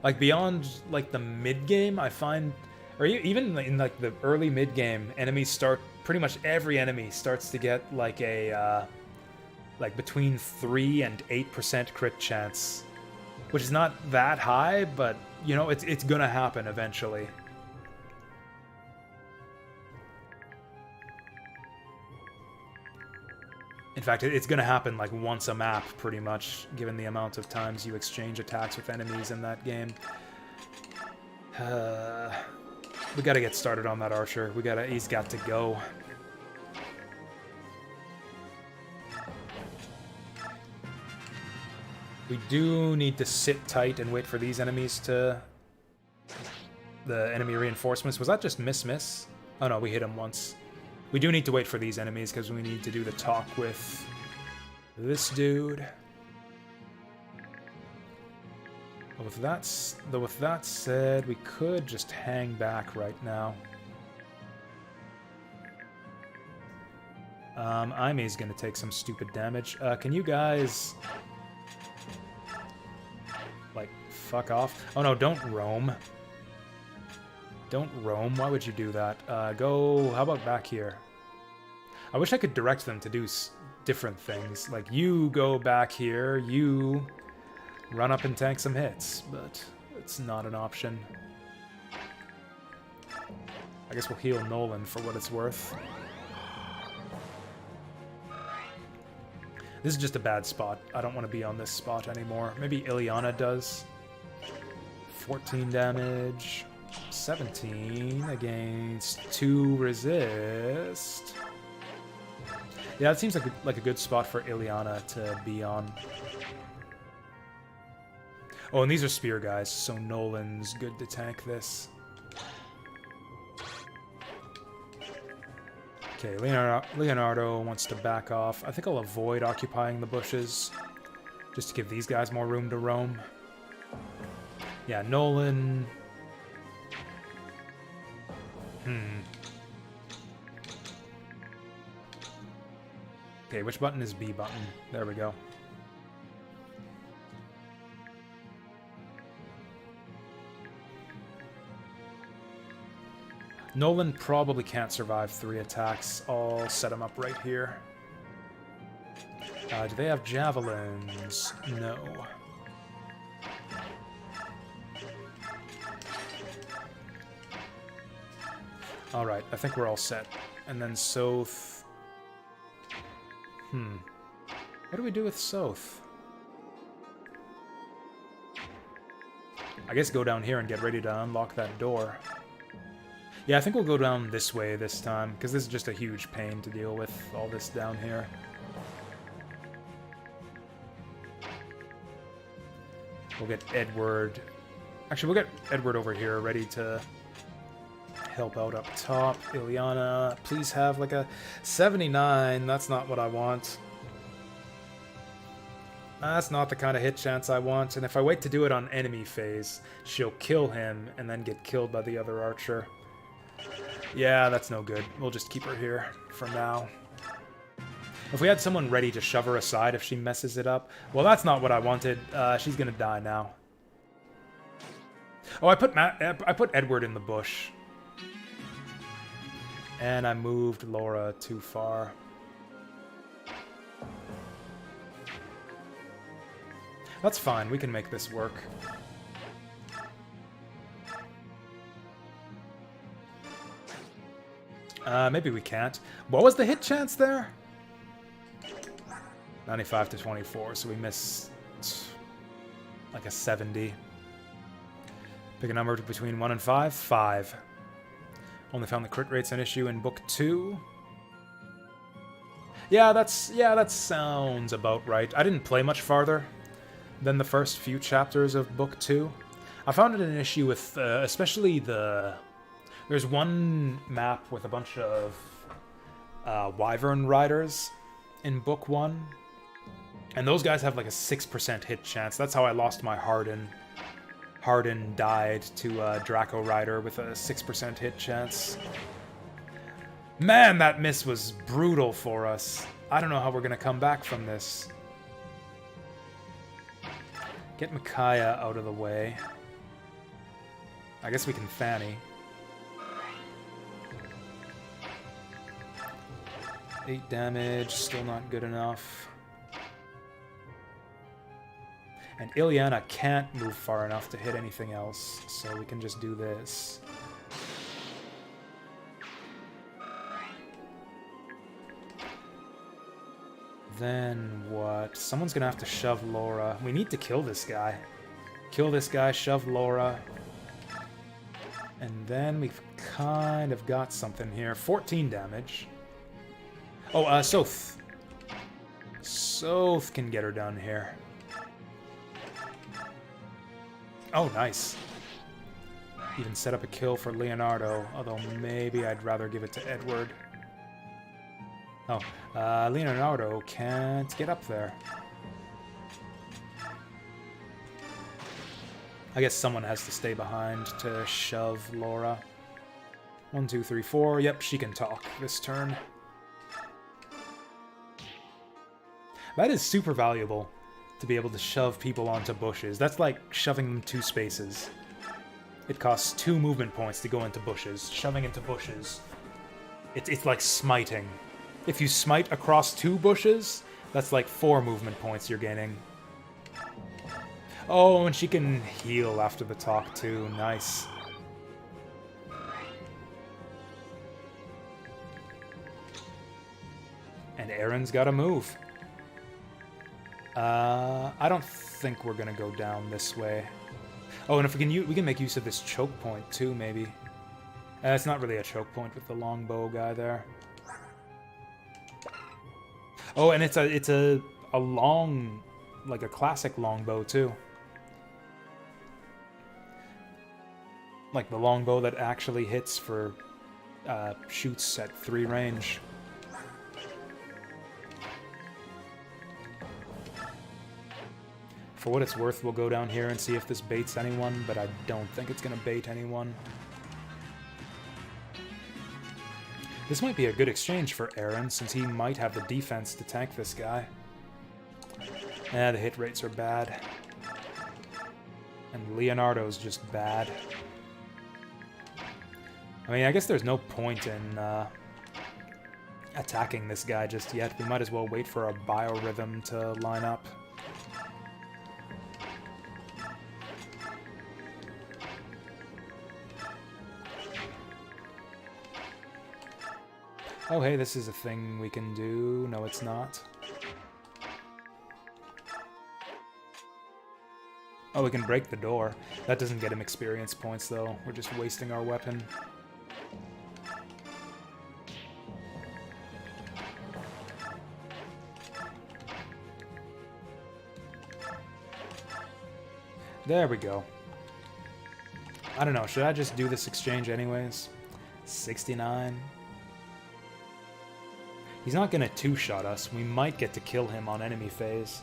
Like beyond like the mid game, I find, or even in like the early mid game, enemies start, pretty much every enemy starts to get like a like between 3 and 8% crit chance, which is not that high, but you know it's gonna happen eventually. In fact, it's going to happen like once a map, pretty much, given the amount of times you exchange attacks with enemies in that game. We got to get started on that archer. He's got to go. We do need to sit tight and wait for these enemies to... The enemy reinforcements. Was that just miss? Oh no, we hit him once. We do need to wait for these enemies because we need to do the talk with this dude. But with that said, we could just hang back right now. Aime's gonna take some stupid damage. Can you guys... like, fuck off? Oh no, don't roam. Don't roam. Why would you do that? Go... How about back here? I wish I could direct them to do different things. Like, you go back here, you run up and tank some hits, but it's not an option. I guess we'll heal Nolan for what it's worth. This is just a bad spot. I don't want to be on this spot anymore. Maybe Ileana does. 14 damage... 17 against 2 resist. Yeah, it seems like a good spot for Ileana to be on. Oh, and these are spear guys, so Nolan's good to tank this. Okay, Leonardo wants to back off. I think I'll avoid occupying the bushes, just to give these guys more room to roam. Yeah, Nolan... Okay, which button is B button? There we go. Nolan probably can't survive 3 attacks. I'll set him up right here. Do they have javelins? No. Alright, I think we're all set. And then Soth... What do we do with Soth? I guess go down here and get ready to unlock that door. Yeah, I think we'll go down this way this time, because this is just a huge pain to deal with, all this down here. We'll get Edward... Actually, we'll get Edward over here ready to help out up top. Ileana, please have like a 79. That's not what I want. That's not the kind of hit chance I want, and if I wait to do it on enemy phase, she'll kill him and then get killed by the other archer. Yeah, that's no good. We'll just keep her here for now. If we had someone ready to shove her aside if she messes it up... Well, that's not what I wanted. She's gonna die now. Oh, I put Edward in the bush. And I moved Laura too far. That's fine, we can make this work. Maybe we can't. What was the hit chance there? 95 to 24, so we missed like a 70. Pick a number between 1 and 5. 5. Only found the crit rate's an issue in Book 2. Yeah, that sounds about right. I didn't play much farther than the first few chapters of Book 2. I found it an issue with, especially there's one map with a bunch of Wyvern Riders in Book 1. And those guys have like a 6% hit chance. That's how I lost my Harden. Harden died to Draco Rider with a 6% hit chance. Man, that miss was brutal for us. I don't know how we're going to come back from this. Get Micaiah out of the way. I guess we can Fanny. 8 damage, still not good enough. And Ilyana can't move far enough to hit anything else, so we can just do this. Then what? Someone's gonna have to shove Laura. We need to kill this guy. Kill this guy, shove Laura. And then we've kind of got something here. 14 damage. Oh, Soth. Soth can get her done here. Oh, nice. Even set up a kill for Leonardo, although maybe I'd rather give it to Edward. Oh, Leonardo can't get up there. I guess someone has to stay behind to shove Laura. 1, 2, 3, 4. Yep, she can talk this turn. That is super valuable, to be able to shove people onto bushes. That's like shoving them 2 spaces. It costs 2 movement points to go into bushes. Shoving into bushes, it's like smiting. If you smite across 2 bushes, that's like 4 movement points you're gaining. Oh, and she can heal after the talk too. Nice. And Aaron's got to move. I don't think we're gonna go down this way. Oh, and if we can make use of this choke point too, maybe. It's not really a choke point with the longbow guy there. Oh, and it's a long, like a classic longbow too. Like the longbow that actually hits for shoots at 3 range. For what it's worth, we'll go down here and see if this baits anyone, but I don't think it's going to bait anyone. This might be a good exchange for Aaron, since he might have the defense to tank this guy. The hit rates are bad. And Leonardo's just bad. I mean, I guess there's no point in attacking this guy just yet. We might as well wait for a biorhythm to line up. Oh, hey, this is a thing we can do. No, it's not. Oh, we can break the door. That doesn't get him experience points, though. We're just wasting our weapon. There we go. I don't know, should I just do this exchange anyways? 69. He's not gonna 2-shot us. We might get to kill him on enemy phase.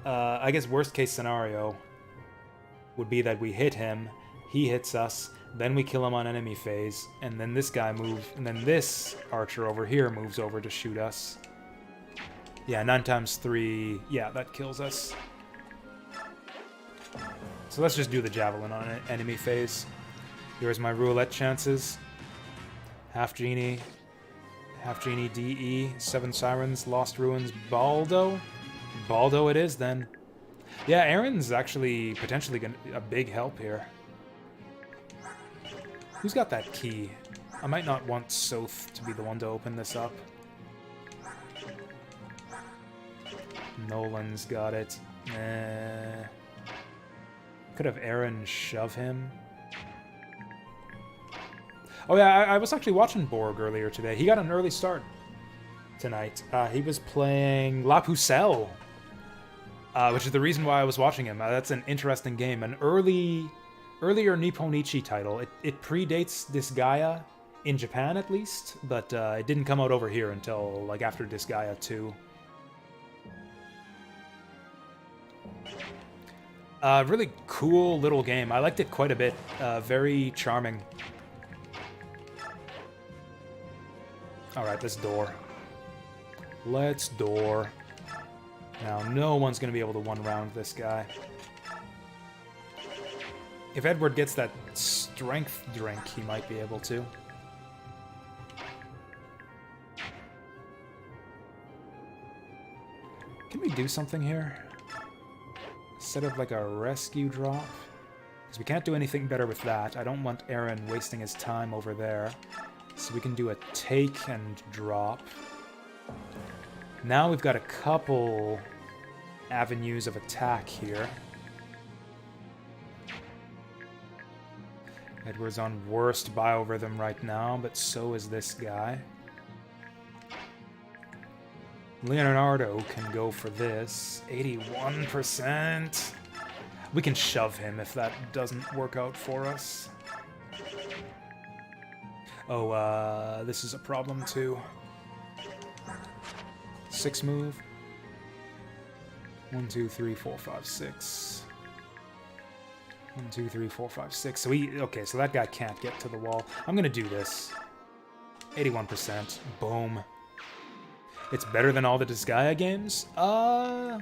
I guess worst case scenario would be that we hit him, he hits us, then we kill him on enemy phase, and then this guy moves, and then this archer over here moves over to shoot us. Yeah, 9 times 3, yeah, that kills us. So let's just do the javelin on enemy phase. Here's my roulette chances. Half Genie DE, 7 Sirens, Lost Ruins, Baldo? Baldo it is then. Yeah, Aaron's actually potentially a big help here. Who's got that key? I might not want Soth to be the one to open this up. Nolan's got it. Could have Aaron shove him. Oh yeah, I was actually watching Borg earlier today. He got an early start. tonight. He was playing La Pucelle, which is the reason why I was watching him. That's an interesting game. An earlier Nipponichi title. It predates Disgaea, in Japan at least, but it didn't come out over here until like after Disgaea 2. Really cool little game. I liked it quite a bit. Very charming. Alright, let's door. Let's door. Now, no one's going to be able to one-round this guy. If Edward gets that strength drink, he might be able to. Can we do something here? Set up like a rescue drop? Because we can't do anything better with that. I don't want Aaron wasting his time over there. So we can do a take and drop. Now we've got a couple avenues of attack here. Edward's on worst biorhythm right now, but so is this guy. Leonardo can go for this. 81%. We can shove him if that doesn't work out for us. Oh, this is a problem too. 6 move. 1, 2, 3, 4, 5, 6. 1, 2, 3, 4, 5, 6. So okay, so that guy can't get to the wall. I'm gonna do this. 81%. Boom. It's better than all the Disgaea games? I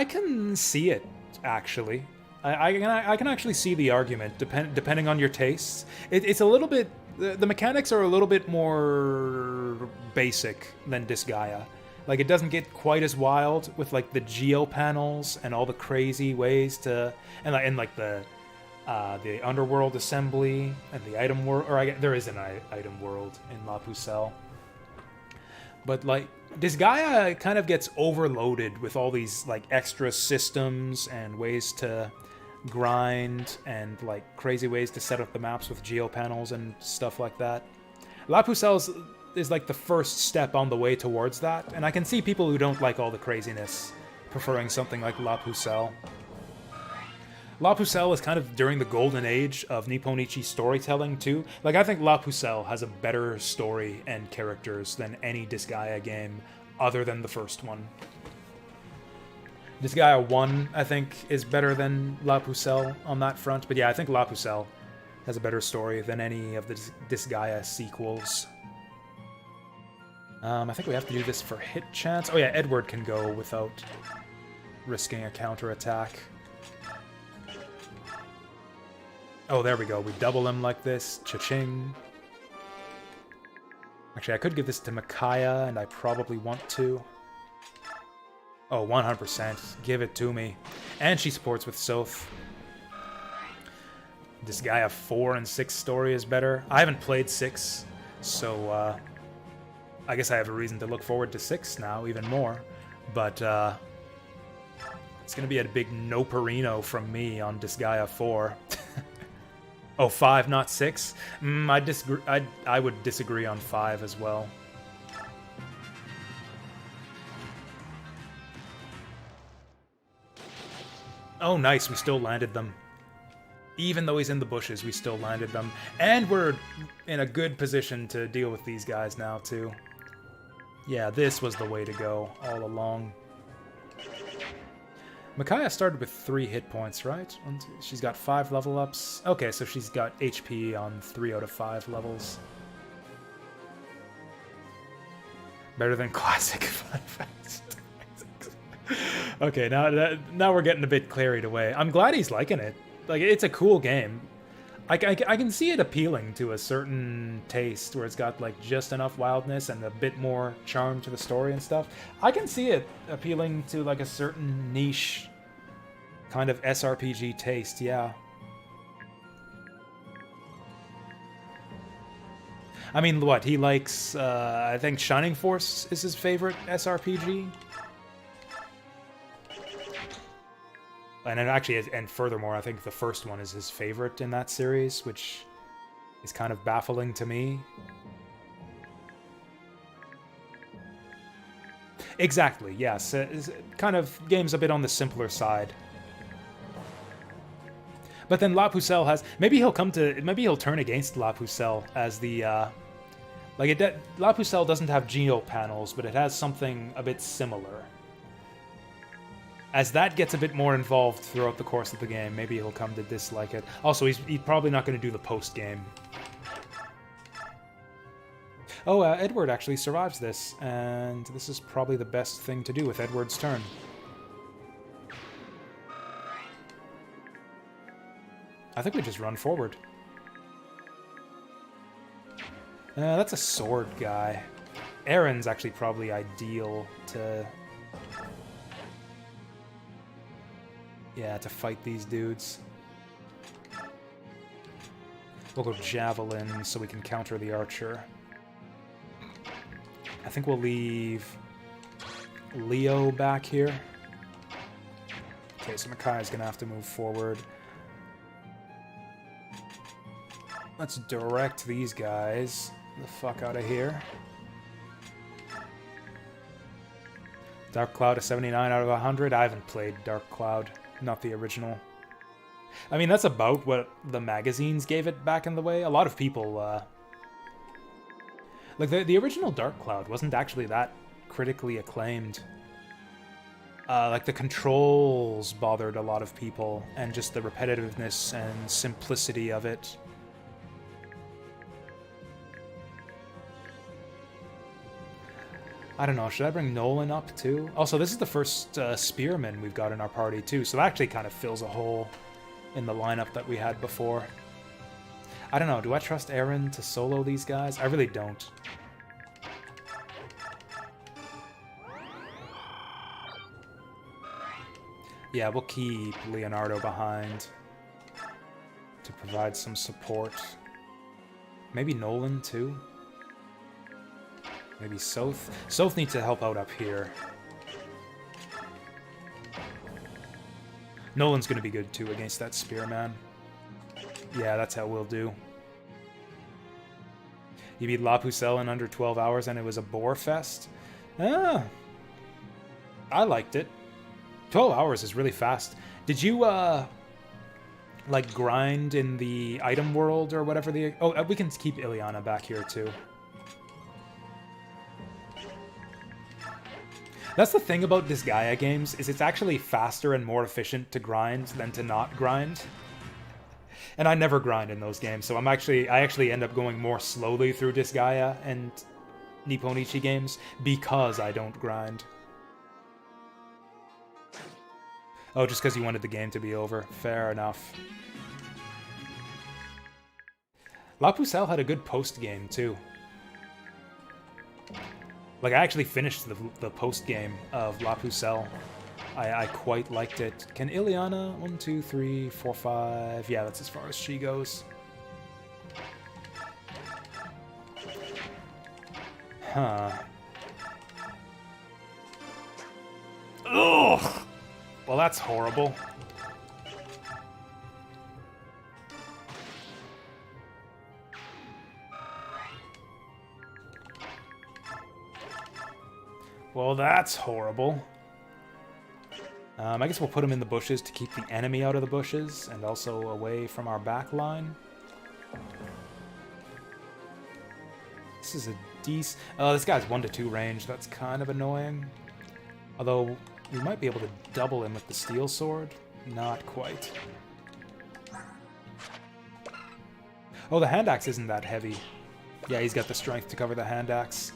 can see it, actually. I can actually see the argument, depending on your tastes. It's a little bit... The mechanics are a little bit more basic than Disgaea. Like, it doesn't get quite as wild with, like, the geo panels and all the crazy ways to... And like, the underworld assembly and the item world... Or there is an item world in La Pucelle. But, like, Disgaea kind of gets overloaded with all these, like, extra systems and ways to grind and, like, crazy ways to set up the maps with geopanels and stuff like that. La Pucelle is, like, the first step on the way towards that, and I can see people who don't like all the craziness preferring something like La Pucelle. La Pucelle is kind of during the golden age of Nipponichi storytelling, too. Like, I think La Pucelle has a better story and characters than any Disgaea game other than the first one. Disgaea 1, I think, is better than La Pucelle on that front. But yeah, I think La Pucelle has a better story than any of the Disgaea sequels. I think we have to do this for hit chance. Oh yeah, Edward can go without risking a counterattack. Oh, there we go. We double him like this. Cha-ching. Actually, I could give this to Micaiah, and I probably want to. Oh, 100%. Give it to me. And she supports with Soth. This guy a 4 and 6 story is better. I haven't played 6, so I guess I have a reason to look forward to 6 now, even more. But it's going to be a big no-perino from me on Disgaea 4. Oh, 5, not 6? I disagree. I would disagree on 5 as well. Oh, nice. We still landed them. Even though he's in the bushes, we still landed them. And we're in a good position to deal with these guys now, too. Yeah, this was the way to go all along. Micaiah started with 3 hit points, right? She's got 5 level ups. Okay, so she's got HP on 3 out of 5 levels. Better than classic Fun Facts. Okay, now we're getting a bit carried away. I'm glad he's liking it. Like, it's a cool game. I can see it appealing to a certain taste where it's got, like, just enough wildness and a bit more charm to the story and stuff. I can see it appealing to, like, a certain niche kind of SRPG taste, yeah. I mean, what, he likes, I think Shining Force is his favorite SRPG? And it actually is, and furthermore, I think the first one is his favorite in that series, which is kind of baffling to me. Exactly, yes. Kind of game's a bit on the simpler side. But then La Pucelle has... Maybe he'll turn against La Pucelle as the... La Pucelle doesn't have geo panels, but it has something a bit similar. As that gets a bit more involved throughout the course of the game, maybe he'll come to dislike it. Also, he's probably not going to do the post-game. Oh, Edward actually survives this, and this is probably the best thing to do with Edward's turn. I think we just run forward. That's a sword guy. Aaron's actually probably ideal to... Yeah, to fight these dudes. We'll go Javelin so we can counter the Archer. I think we'll leave Leo back here. Okay, so Makai's gonna have to move forward. Let's direct these guys the fuck out of here. Dark Cloud, a 79 out of 100. I haven't played Dark Cloud, not the original. I mean, that's about what the magazines gave it back in the way. A lot of people, like, the original Dark Cloud wasn't actually that critically acclaimed. Like, the controls bothered a lot of people, and just the repetitiveness and simplicity of it. I don't know, should I bring Nolan up too? Also, this is the first spearman we've got in our party too, so that actually kind of fills a hole in the lineup that we had before. I don't know, do I trust Aaron to solo these guys? I really don't. Yeah, we'll keep Leonardo behind to provide some support. Maybe Nolan too? Maybe Soth? Soth needs to help out up here. Nolan's gonna be good too against that Spearman. Yeah, that's how we'll do. You beat La Pucelle in under 12 hours and it was a bore fest? Ah, I liked it. 12 hours is really fast. Did you, like, grind in the item world or whatever the... Oh, we can keep Ileana back here too. That's the thing about Disgaea games, is it's actually faster and more efficient to grind than to not grind. And I never grind in those games, so I actually end up going more slowly through Disgaea and Nipponichi games because I don't grind. Oh, just because you wanted the game to be over. Fair enough. La Pucelle had a good post-game, too. Like, I actually finished the post-game of La Pucelle. I quite liked it. Can Ileana? 1, 2, 3, 4, 5... Yeah, that's as far as she goes. Huh. Ugh! Well, that's horrible. Well, that's horrible. I guess we'll put him in the bushes to keep the enemy out of the bushes and also away from our back line. This is a decent... Oh, this guy's 1 to 2 range. That's kind of annoying. Although, we might be able to double him with the steel sword. Not quite. Oh, the hand axe isn't that heavy. Yeah, he's got the strength to cover the hand axe.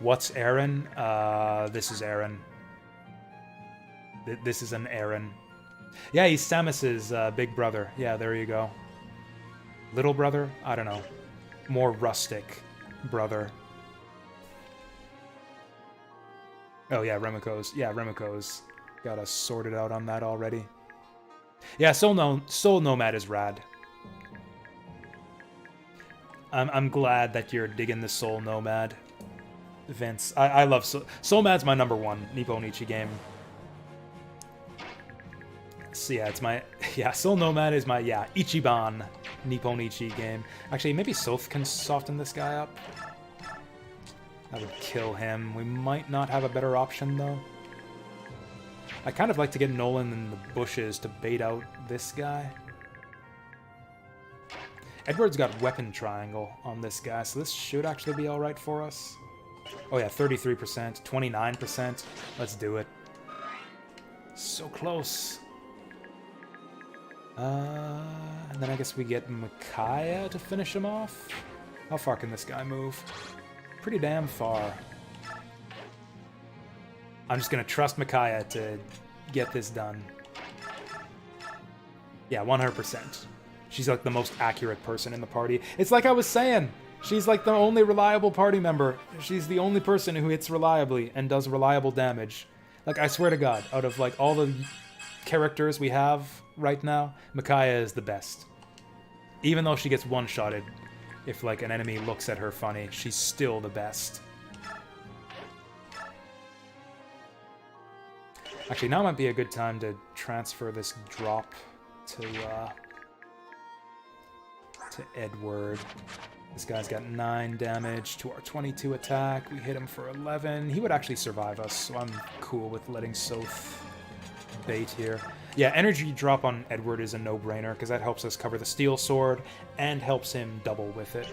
What's Aaron? This is Aaron. This is an Aaron. Yeah, he's Samus's big brother. Yeah, there you go. Little brother? I don't know. More rustic brother. Oh yeah, Remiko's. Yeah, Remiko's got us sorted out on that already. Yeah, Soul Nomad is rad. I'm glad that you're digging the Soul Nomad, Vince. I love Soul Mad's my #1 Nipponichi game. So yeah, it's my Soul Nomad is my Ichiban Nipponichi game. Actually, maybe Soth can soften this guy up. That would kill him. We might not have a better option, though. I kind of like to get Nolan in the bushes to bait out this guy. Edward's got weapon triangle on this guy, so this should actually be alright for us. Oh yeah, 33%, 29%. Let's do it. So close. And then I guess we get Micaiah to finish him off. How far can this guy move? Pretty damn far. I'm just gonna trust Micaiah to get this done. Yeah, 100%. She's like the most accurate person in the party. It's like I was saying. She's like the only reliable party member. She's the only person who hits reliably and does reliable damage. Like, I swear to God, out of like all the characters we have right now, Micaiah is the best. Even though she gets one-shotted, if like an enemy looks at her funny, she's still the best. Actually, now might be a good time to transfer this drop to Edward. This guy's got 9 damage to our 22 attack. We hit him for 11. He would actually survive us, so I'm cool with letting Soph bait here. Yeah, energy drop on Edward is a no-brainer, because that helps us cover the steel sword and helps him double with it.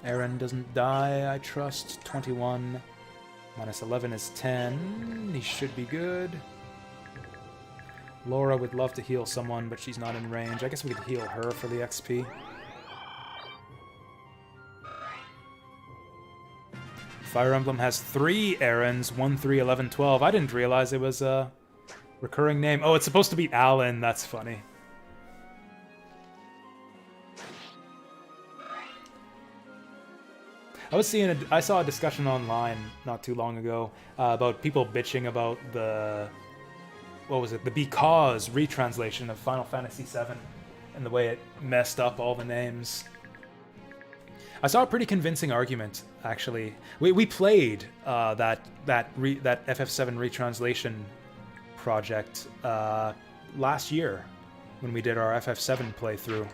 Aaron doesn't die, I trust. 21 minus 11 is 10. He should be good. Laura would love to heal someone, but she's not in range. I guess we could heal her for the XP. Fire Emblem has 3 Aarons, 1, 3, 11, 12. I didn't realize it was a recurring name. Oh, it's supposed to be Alan. That's funny. I saw a discussion online not too long ago about people bitching about the... what was it? The Because retranslation of Final Fantasy VII and the way it messed up all the names. I saw a pretty convincing argument, actually. We played that FF7 retranslation project last year when we did our FF7 playthrough.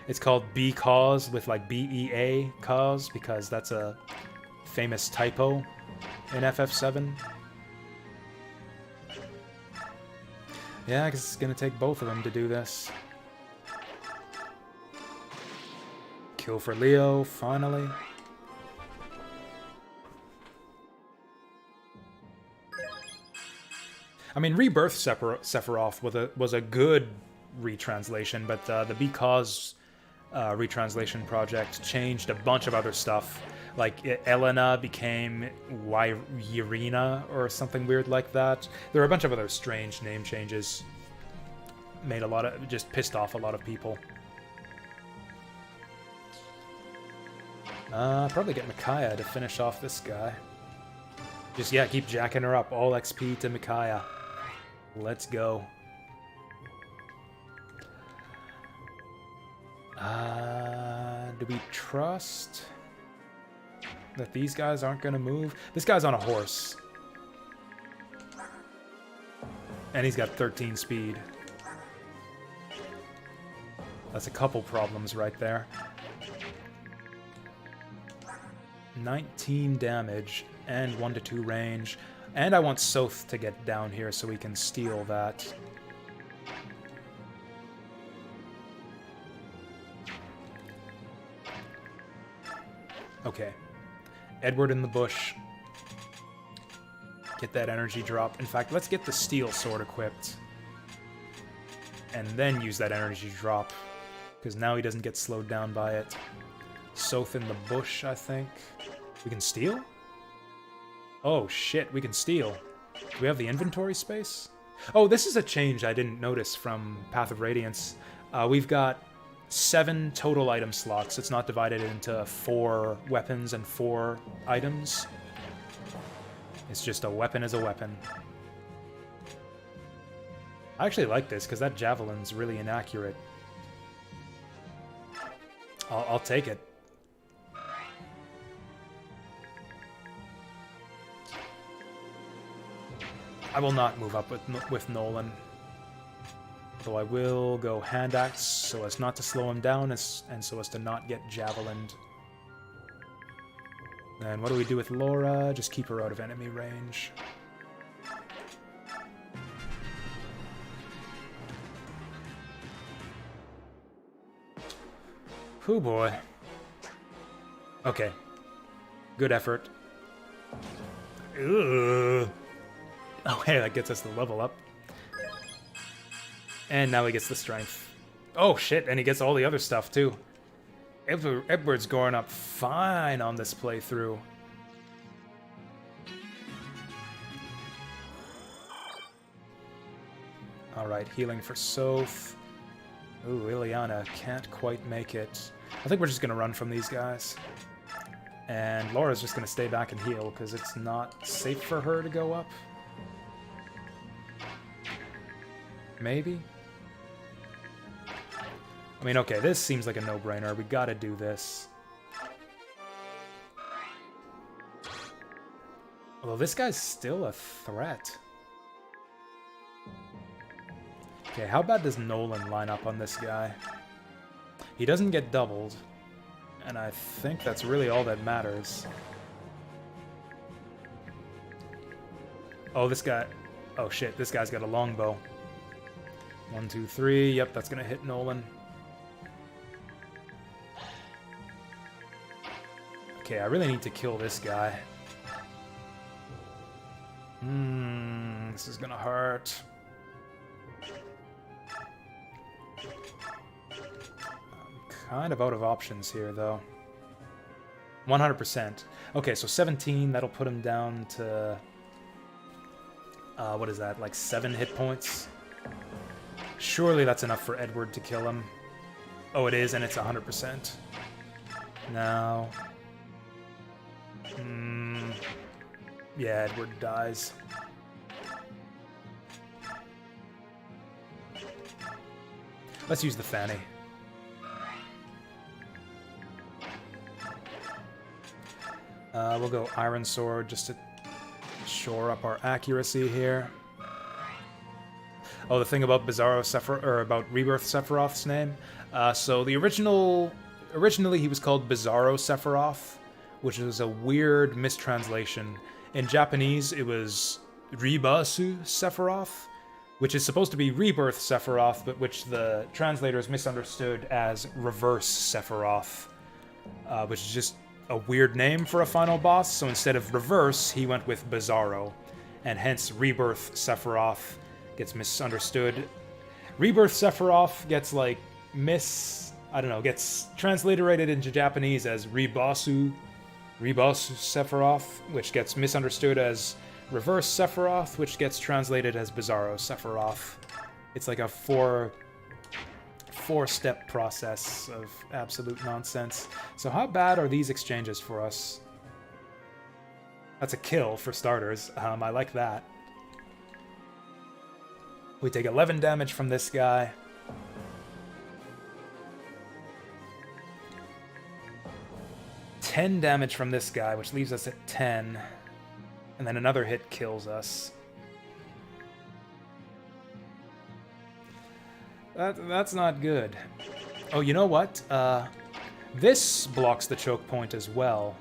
It's called Because with like B-E-A cause because that's a famous typo in FF7. Yeah, I guess it's gonna take both of them to do this. Kill for Leo, finally. I mean, Rebirth Sephiroth was a good retranslation, but the Because retranslation project changed a bunch of other stuff. Like, Elena became Yrina or something weird like that. There are a bunch of other strange name changes. Just pissed off a lot of people. Probably get Micaiah to finish off this guy. Just, yeah, keep jacking her up. All XP to Micaiah. Let's go. Do we trust that these guys aren't going to move? This guy's on a horse. And he's got 13 speed. That's a couple problems right there. 19 damage and 1 to 2 range. And I want Soth to get down here so we can steal that. Okay. Edward in the bush. Get that energy drop. In fact, let's get the steel sword equipped. And then use that energy drop. Because now he doesn't get slowed down by it. Soth in the bush, I think. We can steal? Oh shit, we can steal. Do we have the inventory space? Oh, this is a change I didn't notice from Path of Radiance. We've got 7 total item slots. It's not divided into 4 weapons and 4 items. It's just a weapon is a weapon. I actually like this, because that javelin's really inaccurate. I'll take it. I will not move up with Nolan. Though I will go hand axe so as not to slow him down and so as to not get javelined. Then what do we do with Laura? Just keep her out of enemy range. Whew, boy. Okay. Good effort. Ugh. Oh, hey, that gets us the level up. And now he gets the strength. Oh, shit, and he gets all the other stuff, too. Edward's going up fine on this playthrough. Alright, healing for Soph. Ooh, Ileana can't quite make it. I think we're just going to run from these guys. And Laura's just going to stay back and heal, because it's not safe for her to go up. Maybe? I mean, okay, this seems like a no-brainer. We gotta do this. Although this guy's still a threat. Okay, how bad does Nolan line up on this guy? He doesn't get doubled. And I think that's really all that matters. Oh, this guy... Oh, shit, this guy's got a longbow. 1, 2, 3. Yep, that's gonna hit Nolan. Okay, I really need to kill this guy. This is gonna hurt. I'm kind of out of options here, though. 100%. Okay, so 17, that'll put him down to... what is that, like 7 hit points? Surely that's enough for Edward to kill him. Oh, it is, and it's 100%. Now... yeah, Edward dies. Let's use the Fanny. We'll go Iron Sword just to shore up our accuracy here. Oh, the thing about about Rebirth Sephiroth's name. So the originally he was called Bizarro Sephiroth, which is a weird mistranslation. In Japanese, it was Ribasu Sephiroth, which is supposed to be Rebirth Sephiroth, but which the translators misunderstood as Reverse Sephiroth, which is just a weird name for a final boss. So instead of Reverse, he went with Bizarro, and hence Rebirth Sephiroth gets misunderstood. Rebirth Sephiroth gets like gets transliterated into Japanese as Ribasu Sephiroth, which gets misunderstood as Reverse Sephiroth, which gets translated as Bizarro Sephiroth. It's like a four-step process of absolute nonsense. So how bad are these exchanges for us? That's a kill, for starters. I like that. We take 11 damage from this guy. $10 damage from this guy, which leaves us at 10. And then another hit kills us. That's not good. Oh, you know what? This blocks the choke point as well.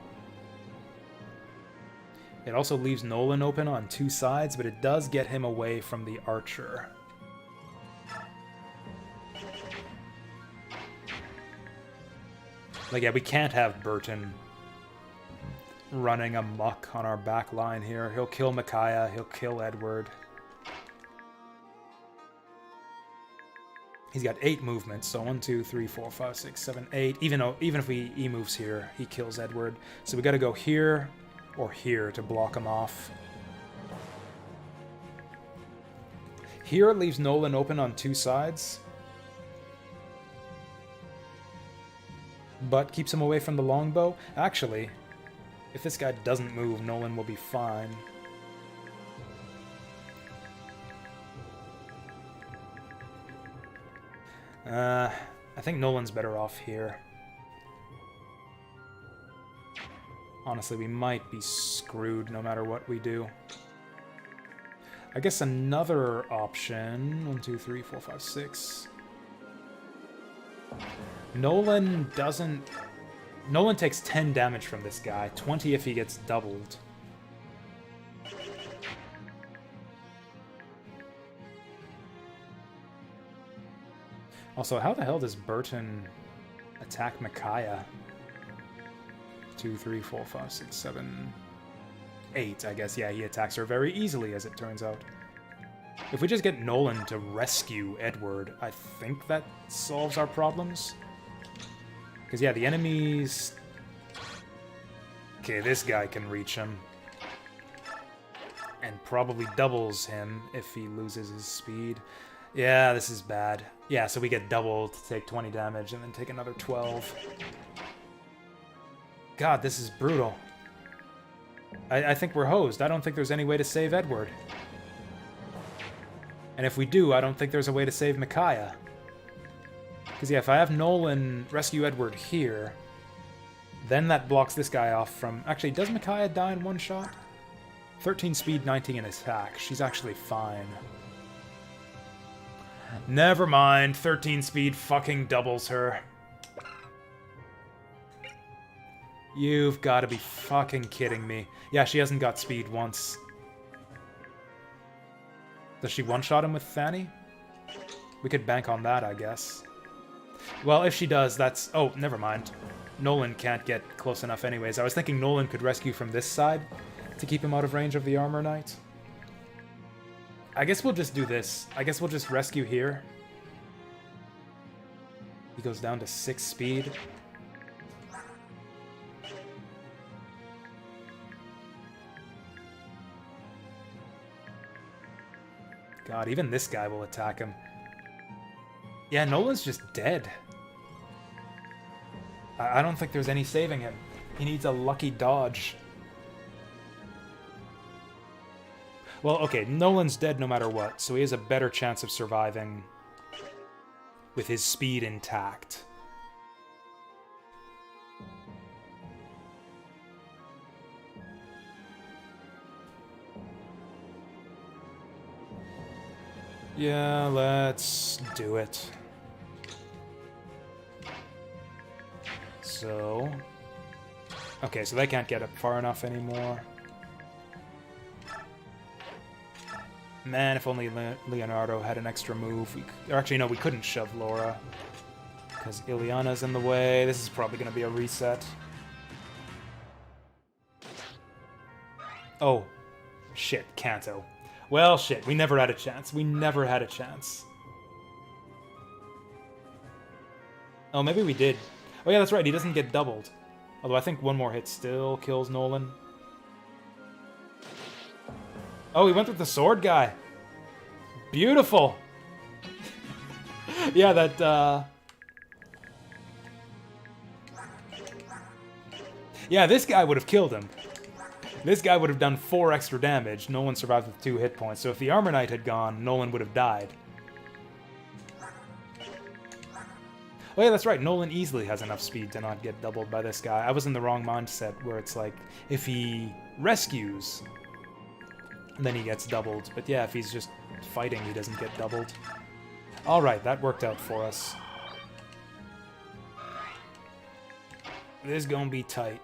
It also leaves Nolan open on 2 sides, but it does get him away from the archer. Like, yeah, we can't have Burton running amok on our back line here. He'll kill Micaiah, he'll kill Edward. He's got 8 movements, so 1, 2, 3, 4, 5, 6, 7, 8. Even if he moves here, he kills Edward. So we gotta go here or here to block him off. Here leaves Nolan open on 2 sides, but keeps him away from the longbow. Actually, if this guy doesn't move, Nolan will be fine. I think Nolan's better off here. Honestly, we might be screwed no matter what we do. I guess another option. 1, 2, 3, 4, 5, 6. Nolan doesn't... Nolan takes 10 damage from this guy. 20 if he gets doubled. Also, how the hell does Burton attack Micaiah? 2, 3, 4, 5, 6, 7, 8, I guess. Yeah, he attacks her very easily, as it turns out. If we just get Nolan to rescue Edward, I think that solves our problems. Because, yeah, the enemies... Okay, this guy can reach him. And probably doubles him if he loses his speed. Yeah, this is bad. Yeah, so we get double to take 20 damage and then take another 12. God, this is brutal. I think we're hosed. I don't think there's any way to save Edward. And if we do, I don't think there's a way to save Micaiah. Because, yeah, if I have Nolan rescue Edward here, then that blocks this guy off from... Actually, does Micaiah die in one shot? 13 speed, 19 in attack. She's actually fine. Never mind. 13 speed fucking doubles her. You've got to be fucking kidding me. Yeah, she hasn't got speed once. Does she one-shot him with Fanny? We could bank on that, I guess. Well, if she does, that's... Oh, never mind. Nolan can't get close enough anyways. I was thinking Nolan could rescue from this side to keep him out of range of the Armor Knight. I guess we'll just do this. I guess we'll just rescue here. He goes down to 6 speed. God, even this guy will attack him. Yeah, Nolan's just dead. I don't think there's any saving him. He needs a lucky dodge. Well, okay, Nolan's dead no matter what, so he has a better chance of surviving with his speed intact. Yeah, let's do it. So... Okay, so they can't get up far enough anymore. Man, if only Leonardo had an extra move. Or actually, no, we couldn't shove Laura. Because Ileana's in the way. This is probably going to be a reset. Oh. Shit, Kanto. Well, shit, we never had a chance. We never had a chance. Oh, maybe we did. Oh yeah, that's right, he doesn't get doubled. Although I think one more hit still kills Nolan. Oh, he went with the sword guy. Beautiful! Yeah, that, Yeah, this guy would have killed him. This guy would have done 4 extra damage. Nolan survived with 2 hit points. So if the Armor Knight had gone, Nolan would have died. Oh yeah, that's right. Nolan easily has enough speed to not get doubled by this guy. I was in the wrong mindset where it's like, if he rescues, then he gets doubled. But yeah, if he's just fighting, he doesn't get doubled. Alright, that worked out for us. This is gonna be tight.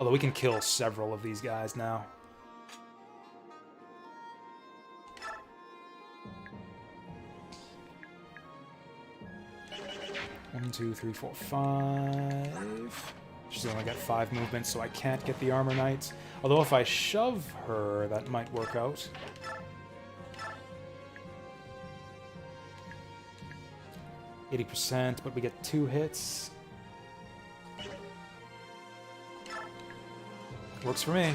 Although we can kill several of these guys now. One, 2, 3, 4, 5. She's only got 5 movements, so I can't get the Armor Knight. Although if I shove her, that might work out. %, but we get 2 hits. Works for me.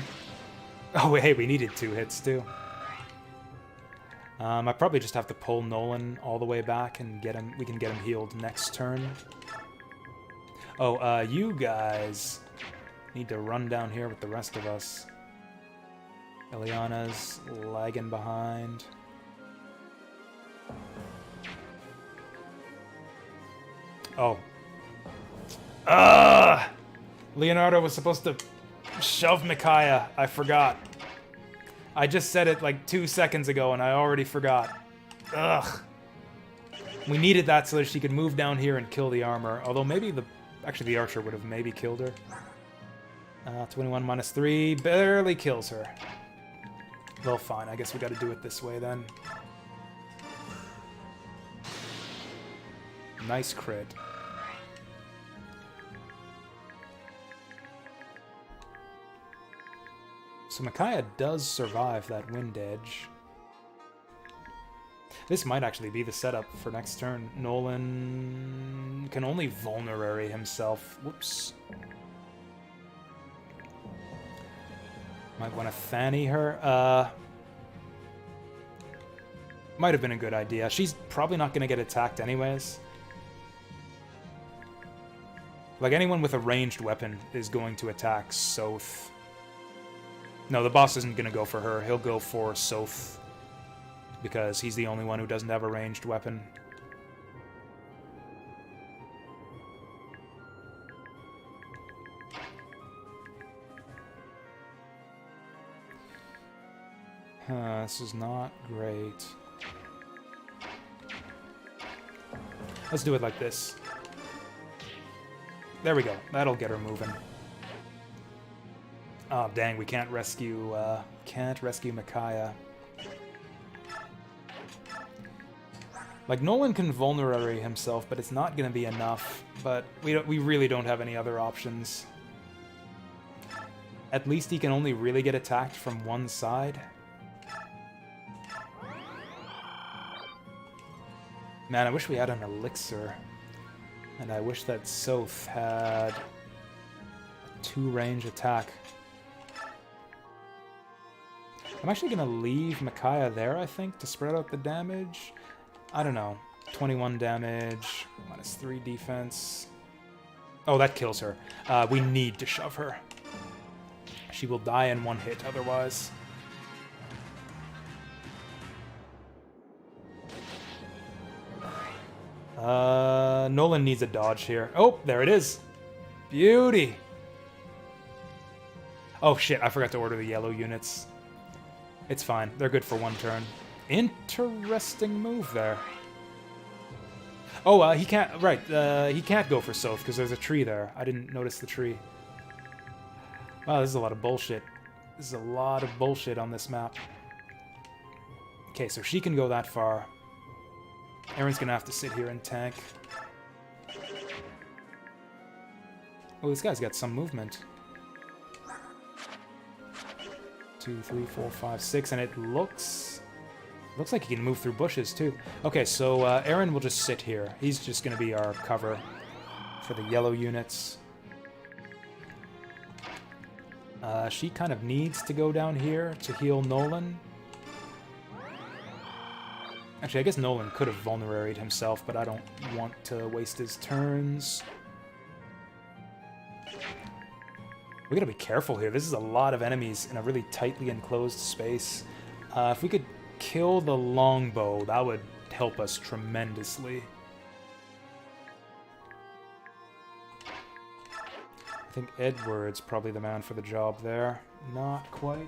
Oh, hey, we needed 2 hits, too. I probably just have to pull Nolan all the way back and get him. We can get him healed next turn. Oh, you guys need to run down here with the rest of us. Ileana's lagging behind. Oh. Leonardo was supposed to shove Micaiah. I forgot. I just said it like 2 seconds ago and I already forgot. Ugh. We needed that so that she could move down here and kill the armor. Although maybe the... Actually, the archer would have maybe killed her. 21 minus 3 barely kills her. Well, fine. I guess we gotta do it this way then. Nice crit. So Micaiah does survive that wind edge. This might actually be the setup for next turn. Nolan can only vulnerary himself. Whoops. Might want to fanny her. Might have been a good idea. She's probably not going to get attacked anyways. Like, anyone with a ranged weapon is going to attack Soth. No, the boss isn't going to go for her. He'll go for Soth. Because he's the only one who doesn't have a ranged weapon. This is not great. Let's do it like this. There we go. That'll get her moving. Oh, dang, we can't rescue Micaiah. Like, Nolan can vulnerary himself, but it's not going to be enough. But we really don't have any other options. At least he can only really get attacked from one side. Man, I wish we had an elixir. And I wish that Soth had a 2-range attack. I'm actually going to leave Micaiah there, I think, to spread out the damage. I don't know. 21 damage, minus 3 defense. Oh, that kills her. We need to shove her. She will die in one hit otherwise. Nolan needs a dodge here. Oh, there it is. Beauty. Oh shit, I forgot to order the yellow units. It's fine. They're good for one turn. Interesting move there. Oh, he can't... Right, he can't go for Soth because there's a tree there. I didn't notice the tree. Wow, this is a lot of bullshit. This is a lot of bullshit on this map. Okay, so she can go that far. Aaron's gonna have to sit here and tank. Oh, this guy's got some movement. 2, 3, 4, 5, 6, and it looks like he can move through bushes too. Okay, so Aaron will just sit here. He's just gonna be our cover for the yellow units. She kind of needs to go down here to heal Nolan. Actually, I guess Nolan could have vulneraried himself, but I don't want to waste his turns. We gotta be careful here. This is a lot of enemies in a really tightly enclosed space. If we could kill the longbow, that would help us tremendously. I think Edward's probably the man for the job there. Not quite.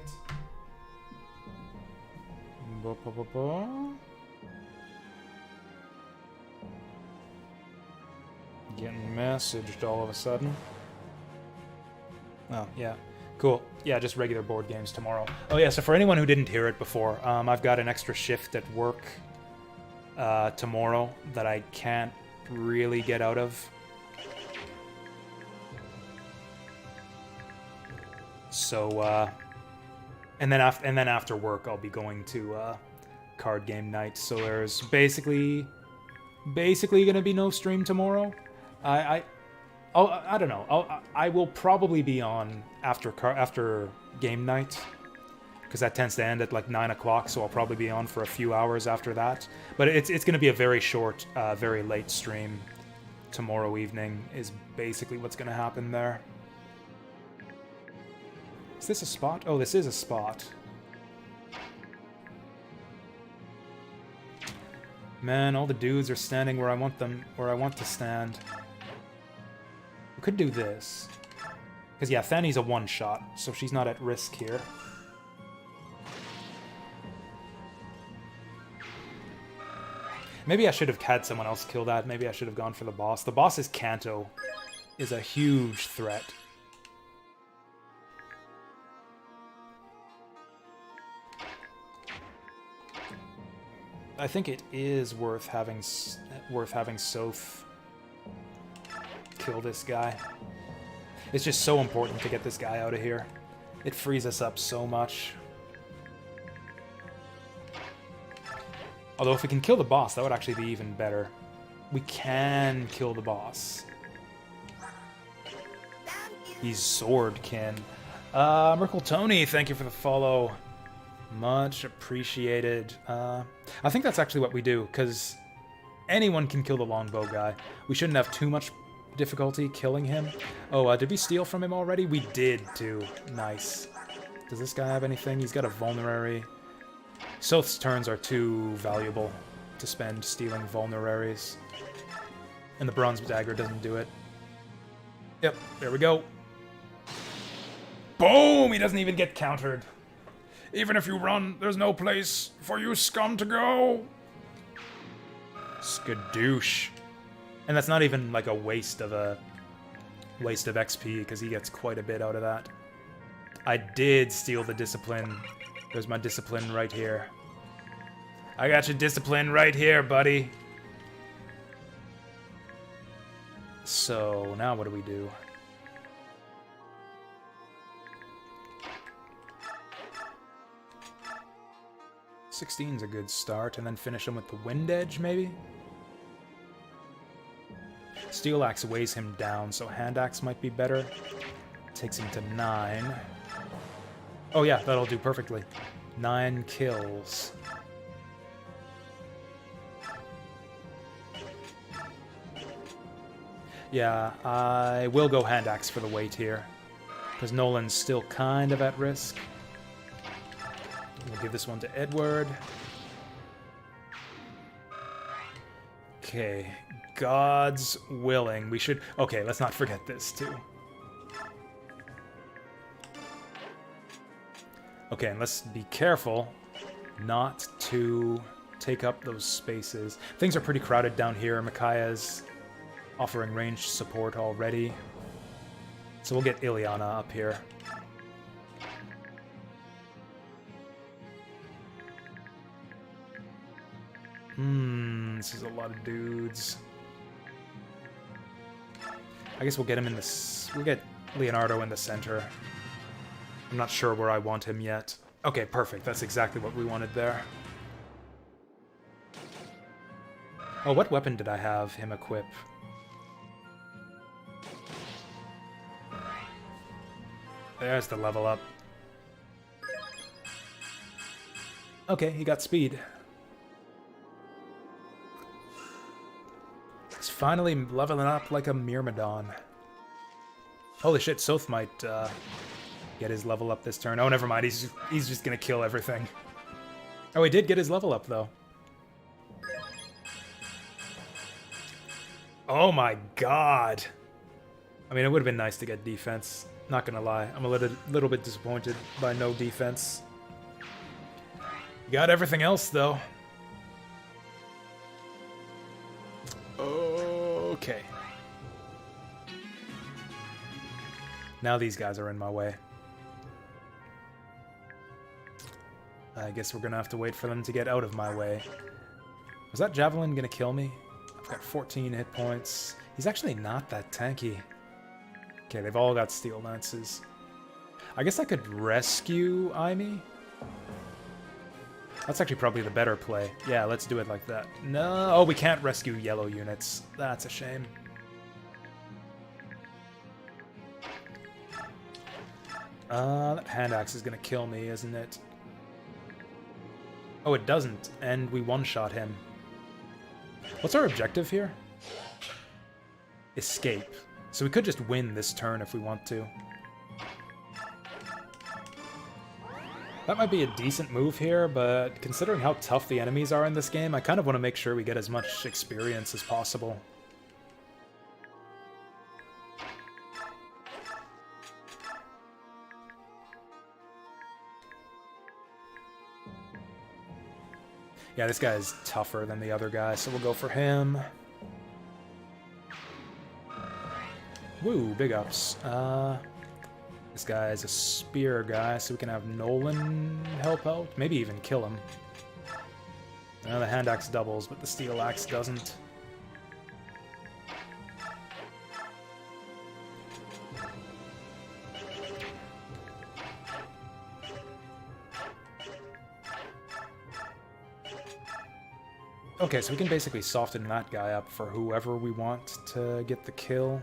Getting messaged all of a sudden. Oh, yeah. Cool. Yeah, just regular board games tomorrow. Oh, yeah, so for anyone who didn't hear it before, I've got an extra shift at work tomorrow that I can't really get out of. So, and then after work, I'll be going to card game night. So there's basically gonna be no stream tomorrow. I don't know. I will probably be on after game night, because that tends to end at like 9 o'clock. So I'll probably be on for a few hours after that. But it's gonna be a very short, very late stream tomorrow evening. Is basically what's gonna happen there. Is this a spot? Oh, this is a spot. Man, all the dudes are standing where I want them, where I want to stand. We could do this. Because, yeah, Fanny's a one-shot, so she's not at risk here. Maybe I should have had someone else kill that. Maybe I should have gone for the boss. The boss is Kanto. Is a huge threat. I think it is worth having Soph kill this guy. It's just so important to get this guy out of here. It frees us up so much. Although if we can kill the boss, that would actually be even better. We can kill the boss. He's Swordkin. Merkle Tony, thank you for the follow. Much appreciated. I think that's actually what we do, because anyone can kill the longbow guy. We shouldn't have too much difficulty killing him. Oh, did we steal from him already? We did, too. Nice. Does this guy have anything? He's got a vulnerary. Soth's turns are too valuable to spend stealing vulneraries. And the bronze dagger doesn't do it. Yep, there we go. Boom! He doesn't even get countered. Even if you run, there's no place for you scum to go. Skadoosh. And that's not even like a waste of XP, because he gets quite a bit out of that. I did steal the discipline. There's my discipline right here. I got your discipline right here, buddy. So, now what do we do? $16's a good start, and then finish him with the Wind Edge, maybe? Steel Axe weighs him down, so Hand Axe might be better. Takes him to 9. Oh yeah, that'll do perfectly. 9 kills. Yeah, I will go Hand Axe for the weight here, because Nolan's still kind of at risk. We'll give this one to Edward. Okay, God's willing. We should... Okay, let's not forget this, too. Okay, and let's be careful not to take up those spaces. Things are pretty crowded down here. Micaiah's offering ranged support already. So we'll get Ileana up here. This is a lot of dudes. I guess we'll get him in the... We'll get Leonardo in the center. I'm not sure where I want him yet. Okay, perfect. That's exactly what we wanted there. Oh, what weapon did I have him equip? There's the level up. Okay, he got speed. He's finally leveling up like a Myrmidon. Holy shit, Soth might get his level up this turn. Oh, never mind. He's just gonna kill everything. Oh, he did get his level up, though. Oh my god. I mean, it would have been nice to get defense. Not gonna lie. I'm a little bit disappointed by no defense. You got everything else, though. Okay. Now these guys are in my way. I guess we're gonna have to wait for them to get out of my way. Was that javelin gonna kill me? I've got 14 hit points. He's actually not that tanky. Okay, they've all got steel lances. I guess I could rescue Aimee. That's actually probably the better play. Yeah, let's do it like that. No, oh, we can't rescue yellow units. That's a shame. That hand axe is gonna kill me, isn't it? Oh, it doesn't, and we one-shot him. What's our objective here? Escape. So we could just win this turn if we want to. That might be a decent move here, but considering how tough the enemies are in this game, I kind of want to make sure we get as much experience as possible. Yeah, this guy is tougher than the other guy, so we'll go for him. Woo, big ups. This guy is a spear guy, so we can have Nolan help out. Maybe even kill him. The hand axe doubles, but the steel axe doesn't. Okay, so we can basically soften that guy up for whoever we want to get the kill.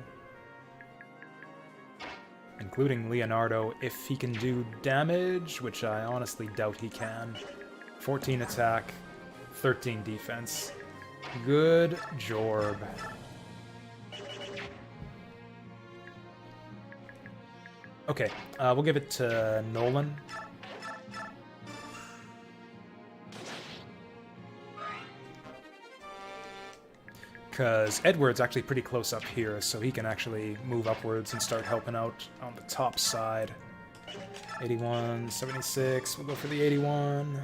Including Leonardo, if he can do damage, which I honestly doubt he can. 14 attack, 13 defense. Good jorb. Okay, we'll give it to Nolan. Because Edward's actually pretty close up here, so he can actually move upwards and start helping out on the top side. 81, 76, we'll go for the 81.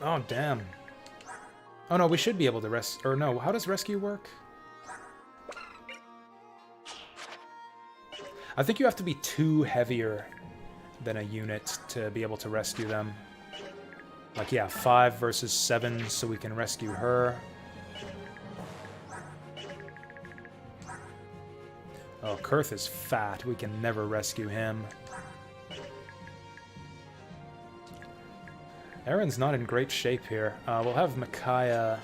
Oh, damn. Oh no, we should be able to or no, how does rescue work? I think you have to be 2 heavier than a unit to be able to rescue them. Like, yeah, 5 versus 7, so we can rescue her. Oh, Kurth is fat. We can never rescue him. Aaron's not in great shape here. We'll have Micaiah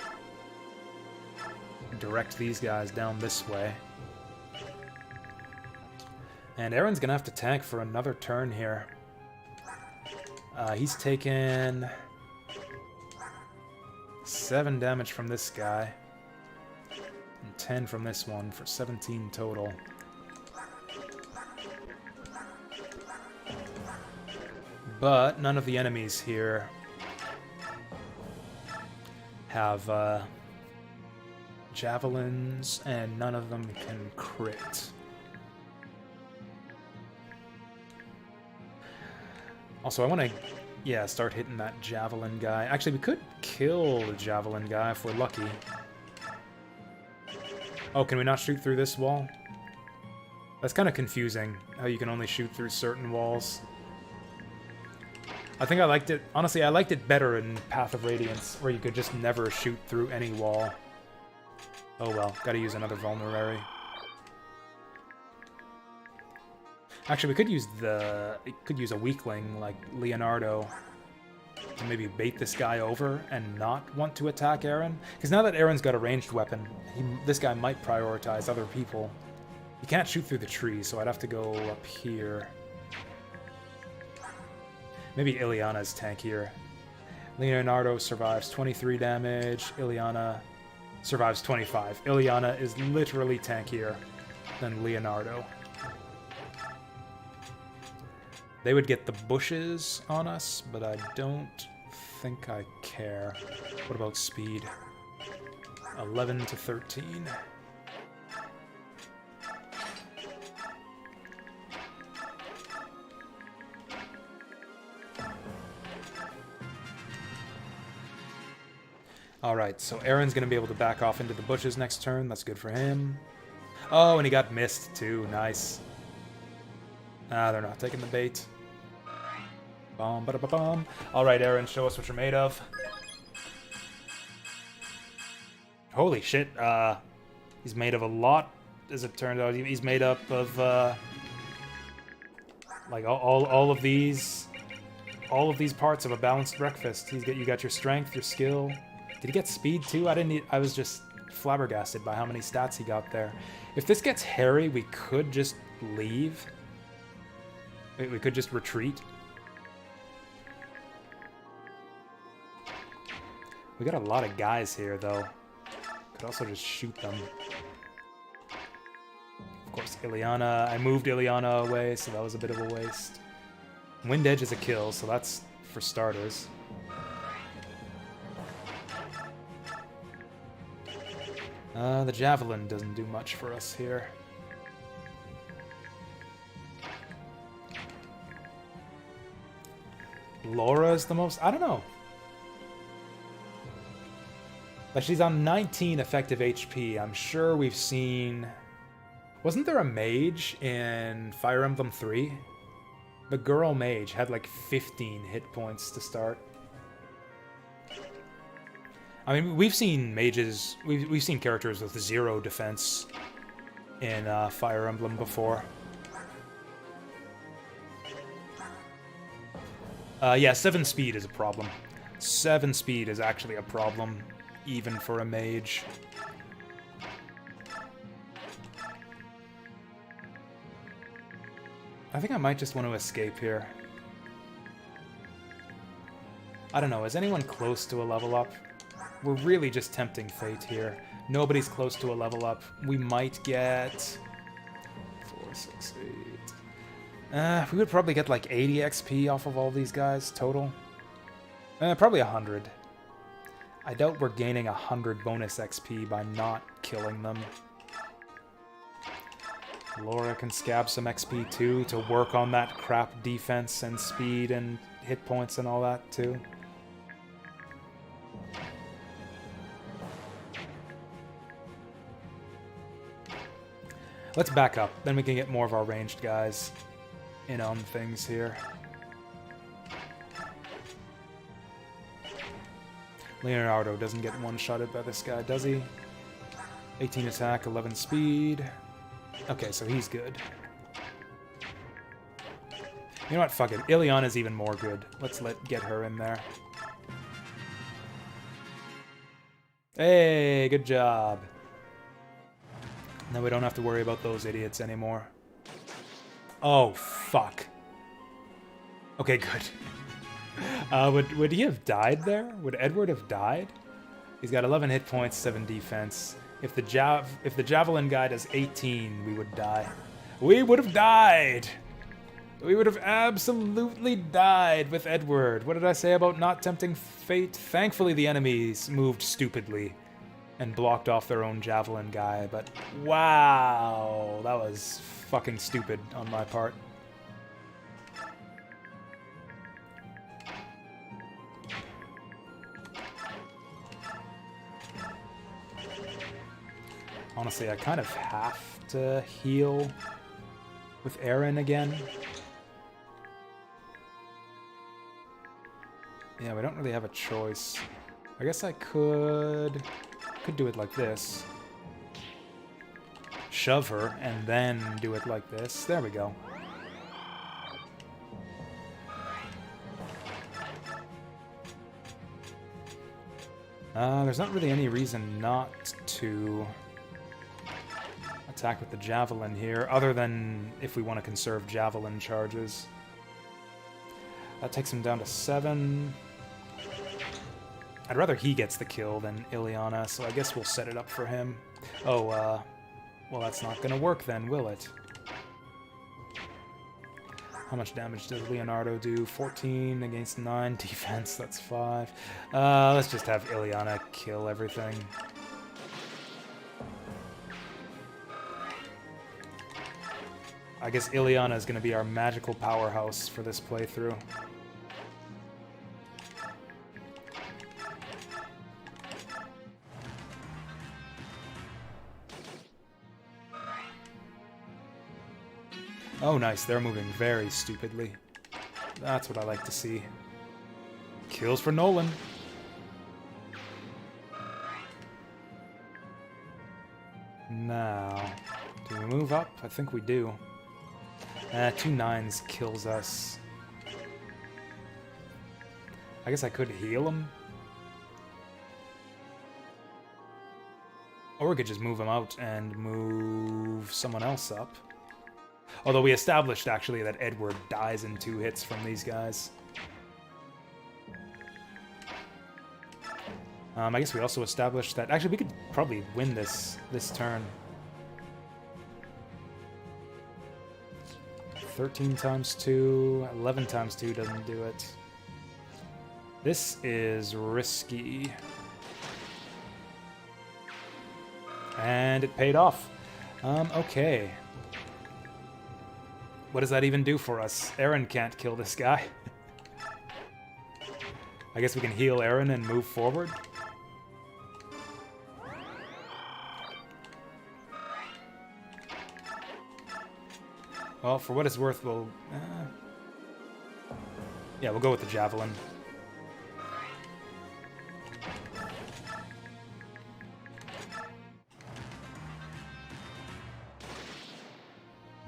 direct these guys down this way. And Aaron's gonna have to tank for another turn here. He's taken 7 damage from this guy. And 10 from this one for 17 total. But none of the enemies here have javelins, and none of them can crit. Also, I want to, yeah, start hitting that javelin guy. Actually, we could kill the javelin guy if we're lucky. Oh, can we not shoot through this wall? That's kind of confusing, how you can only shoot through certain walls. I think I liked it, honestly, I liked it better in Path of Radiance, where you could just never shoot through any wall. Oh well, gotta use another vulnerary. Actually, we could use a weakling like Leonardo to maybe bait this guy over and not want to attack Aaron. Because now that Aaron's got a ranged weapon, this guy might prioritize other people. He can't shoot through the trees, so I'd have to go up here. Maybe Ileana's tankier. Leonardo survives 23 damage. Ileana survives 25. Ileana is literally tankier than Leonardo. They would get the bushes on us, but I don't think I care. What about speed? 11 to 13. Alright, so Aaron's going to be able to back off into the bushes next turn. That's good for him. Oh, and he got missed too. Nice. Ah, they're not taking the bait. Bum, ba-da-ba-bum. Alright, Aaron, show us what you're made of. Holy shit. He's made of a lot, as it turned out. He's made up of, like, all of these parts of a balanced breakfast. You got your strength, your skill. Did he get speed too? I was just flabbergasted by how many stats he got there. If this gets hairy, we could just leave. We could just retreat. We got a lot of guys here, though. Could also just shoot them. Of course, Ileana. I moved Ileana away, so that was a bit of a waste. Wind Edge is a kill, so that's for starters. The Javelin doesn't do much for us here. Laura is the most? I don't know. But she's on 19 effective HP. I'm sure we've seen... Wasn't there a mage in Fire Emblem 3? The girl mage had like 15 hit points to start. I mean, we've seen mages... We've seen characters with 0 defense in Fire Emblem before. Yeah, 7 speed is a problem. 7 speed is actually a problem, even for a mage. I think I might just want to escape here. I don't know, is anyone close to a level up? We're really just tempting fate here. Nobody's close to a level up. We might get... 4, 6, 8... we would probably get like 80 XP off of all these guys total. Probably 100. I doubt we're gaining 100 bonus XP by not killing them. Laura can scab some XP too to work on that crap defense and speed and hit points and all that too. Let's back up, then we can get more of our ranged guys in on things here. Leonardo doesn't get one-shotted by this guy, does he? 18 attack, 11 speed. Okay, so he's good. You know what? Fuck it. Ileana's even more good. Let's get her in there. Hey, good job. Now we don't have to worry about those idiots anymore. Oh, fuck. Okay, good. Would he have died there? Would Edward have died? He's got 11 hit points, 7 defense. If the javelin guy does 18, we would die. We would have died! We would have absolutely died with Edward. What did I say about not tempting fate? Thankfully the enemies moved stupidly and blocked off their own javelin guy, but wow, that was fucking stupid on my part. Honestly, I kind of have to heal with Aaron again. Yeah, we don't really have a choice. I guess I could do it like this. Shove her, and then do it like this. There we go. There's not really any reason not to attack with the javelin here, other than if we want to conserve javelin charges. That takes him down to 7. I'd rather he gets the kill than Ileana, so I guess we'll set it up for him. Oh, well, that's not gonna work then, will it? How much damage does Leonardo do? 14 against 9 defense, that's 5. Let's just have Ileana kill everything. I guess Ileana is gonna be our magical powerhouse for this playthrough. Oh, nice. They're moving very stupidly. That's what I like to see. Kills for Nolan. Now, do we move up? I think we do. 2 9s kills us. I guess I could heal him. Or we could just move him out and move someone else up. Although we established, actually, that Edward dies in 2 hits from these guys. I guess we also established that... Actually, we could probably win this turn. 13 times 2, 11 times 2 doesn't do it. This is risky. And it paid off. Okay. What does that even do for us? Aaron can't kill this guy. I guess we can heal Aaron and move forward. Well, for what it's worth, we'll... yeah, we'll go with the javelin.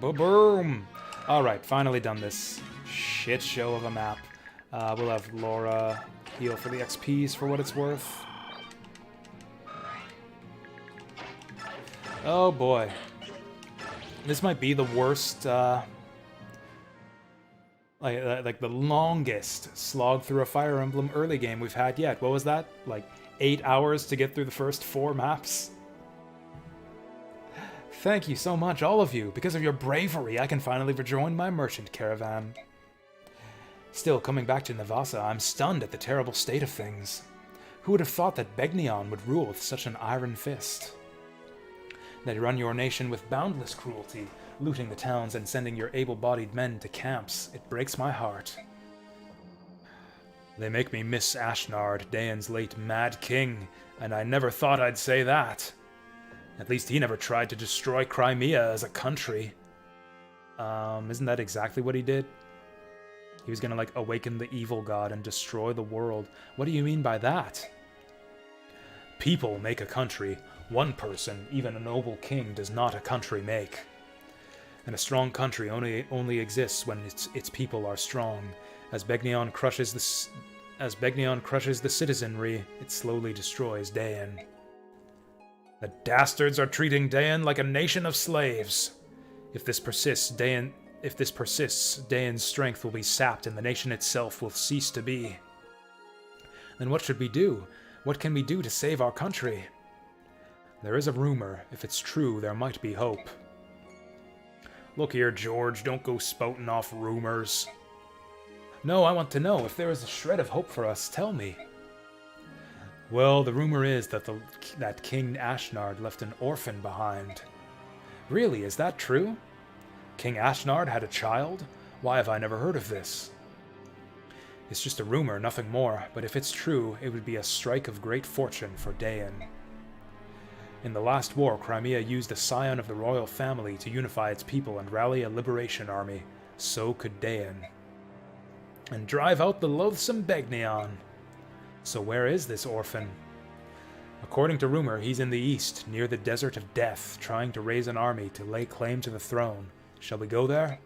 Boom! Alright, finally done this shit show of a map. We'll have Laura heal for the XPs for what it's worth. Oh boy. This might be the worst, like the longest slog through a Fire Emblem early game we've had yet. What was that? Like 8 hours to get through the first 4 maps? Thank you so much, all of you. Because of your bravery, I can finally rejoin my merchant caravan. Still, coming back to Navasa, I'm stunned at the terrible state of things. Who would have thought that Begnion would rule with such an iron fist? They run your nation with boundless cruelty, looting the towns and sending your able-bodied men to camps. It breaks my heart. They make me miss Ashnard, Dayan's late Mad King, and I never thought I'd say that. At least he never tried to destroy Crimea as a country. Isn't that exactly what he did? He was gonna, like, awaken the evil god and destroy the world. What do you mean by that? People make a country. One person, even a noble king, does not a country make. And a strong country only exists when its people are strong. As Begnion crushes the citizenry, it slowly destroys Dayan. The dastards are treating Dayan like a nation of slaves. If this persists, Dayan's strength will be sapped and the nation itself will cease to be. Then what should we do? What can we do to save our country? There is a rumor. If it's true, there might be hope. Look here, George, don't go spouting off rumors. No, I want to know. If there is a shred of hope for us, tell me. Well, the rumor is that that King Ashnard left an orphan behind. Really, is that true? King Ashnard had a child? Why have I never heard of this? It's just a rumor, nothing more, but if it's true, it would be a strike of great fortune for Dayan. In the last war, Crimea used a scion of the royal family to unify its people and rally a liberation army. So could Dayan. And drive out the loathsome Begnion. So where is this orphan? According to rumor, he's in the east, near the Desert of Death, trying to raise an army to lay claim to the throne. Shall we go there?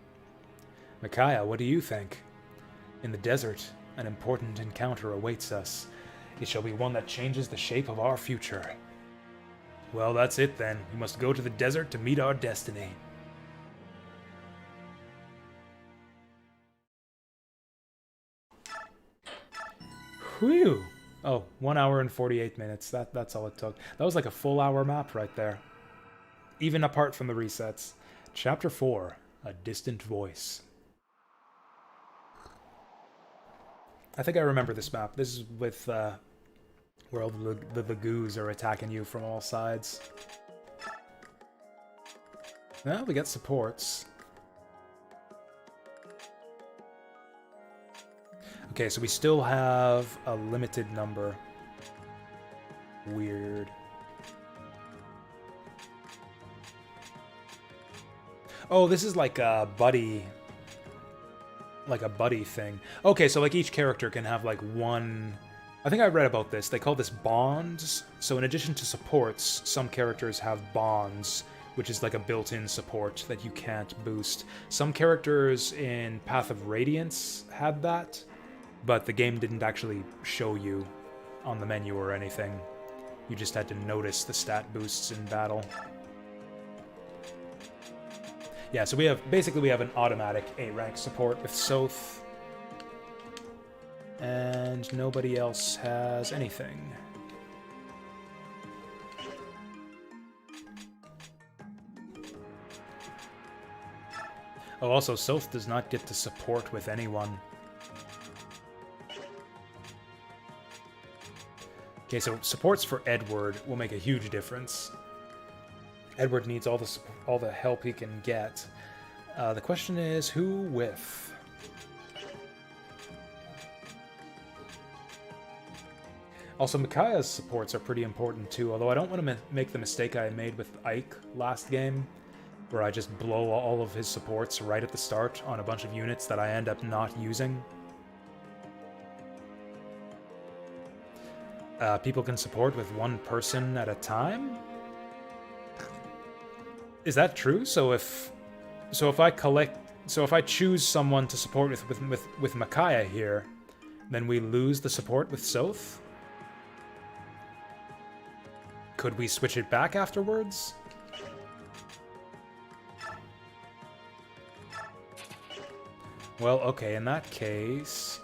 Micaiah, what do you think? In the desert, an important encounter awaits us. It shall be one that changes the shape of our future. Well, that's it then. We must go to the desert to meet our destiny. Whew! Oh, 1 hour and 48 minutes. That's all it took. That was like a full hour map right there. Even apart from the resets. Chapter 4, A Distant Voice. I think I remember this map. This is with, where all the Lagoos are attacking you from all sides. Well, we got supports. Okay, so we still have a limited number. Weird. Oh, this is like a buddy... like a buddy thing. Okay, so like each character can have like one... I think I read about this. They call this bonds. So in addition to supports, some characters have bonds, which is like a built-in support that you can't boost. Some characters in Path of Radiance had that, but the game didn't actually show you on the menu or anything. You just had to notice the stat boosts in battle. Yeah, so we have an automatic A-rank support with Soth. And nobody else has anything. Oh, also, Soth does not get to support with anyone. Okay, so supports for Edward will make a huge difference. Edward needs all the help he can get. The question is, who with? Also, Micaiah's supports are pretty important too, although I don't want to make the mistake I made with Ike last game, where I just blow all of his supports right at the start on a bunch of units that I end up not using. People can support with one person at a time? Is that true? So if I choose someone to support with Micaiah here, then we lose the support with Soth? Could we switch it back afterwards? Well, okay, in that case...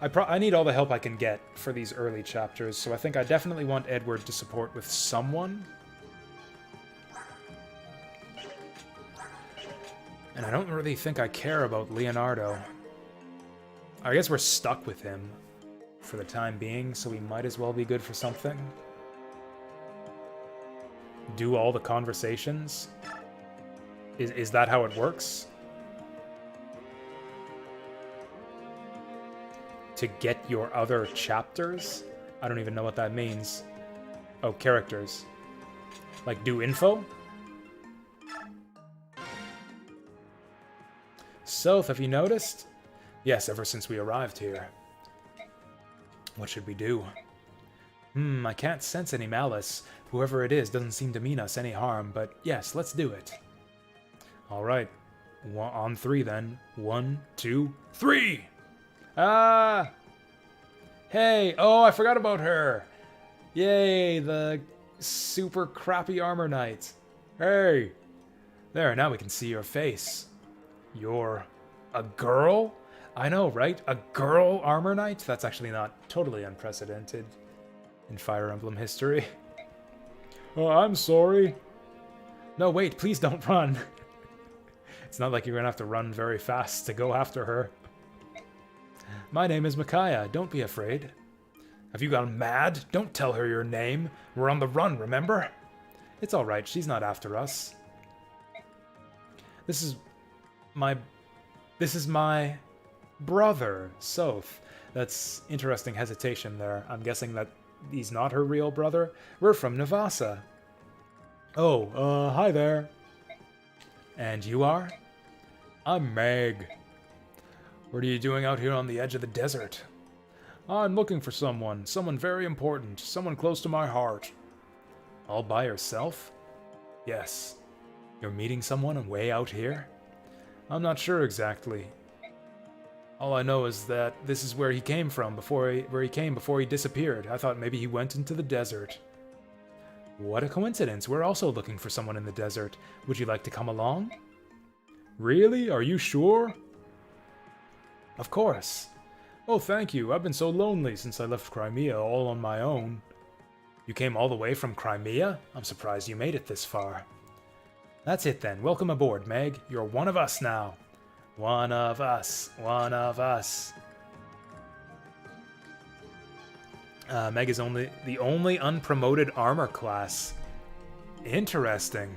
I need all the help I can get for these early chapters, so I think I definitely want Edward to support with someone. And I don't really think I care about Leonardo. I guess we're stuck with him for the time being, so we might as well be good for something. Do all the conversations? Is that how it works? To get your other chapters? I don't even know what that means. Oh, characters. Like, do info? Soth, have you noticed? Yes, ever since we arrived here. What should we do? I can't sense any malice. Whoever it is doesn't seem to mean us any harm, but yes, let's do it. Alright. On 3 then. 1, 2, 3! Ah! Hey! Oh, I forgot about her! Yay, the super crappy armor knight. Hey! There, now we can see your face. You're a girl? I know, right? A girl armor knight? That's actually not totally unprecedented in Fire Emblem history. Oh, I'm sorry. No, wait, please don't run. It's not like you're gonna have to run very fast to go after her. My name is Micaiah. Don't be afraid. Have you gone mad? Don't tell her your name. We're on the run, remember? It's alright, she's not after us. This is my brother, Soth. That's interesting hesitation there. I'm guessing that he's not her real brother. We're from Navasa. Oh, hi there. And you are? I'm Meg. What are you doing out here on the edge of the desert? I'm looking for someone very important, someone close to my heart. All by yourself? Yes. You're meeting someone way out here? I'm not sure exactly. All I know is that this is where he came from before he disappeared. I thought maybe he went into the desert. What a coincidence. We're also looking for someone in the desert. Would you like to come along? Really? Are you sure? Of course. Oh, thank you. I've been so lonely since I left Crimea all on my own. You came all the way from Crimea? I'm surprised you made it this far. That's it then. Welcome aboard, Meg. You're one of us now. One of us. One of us. Meg is the only unpromoted armor class. Interesting.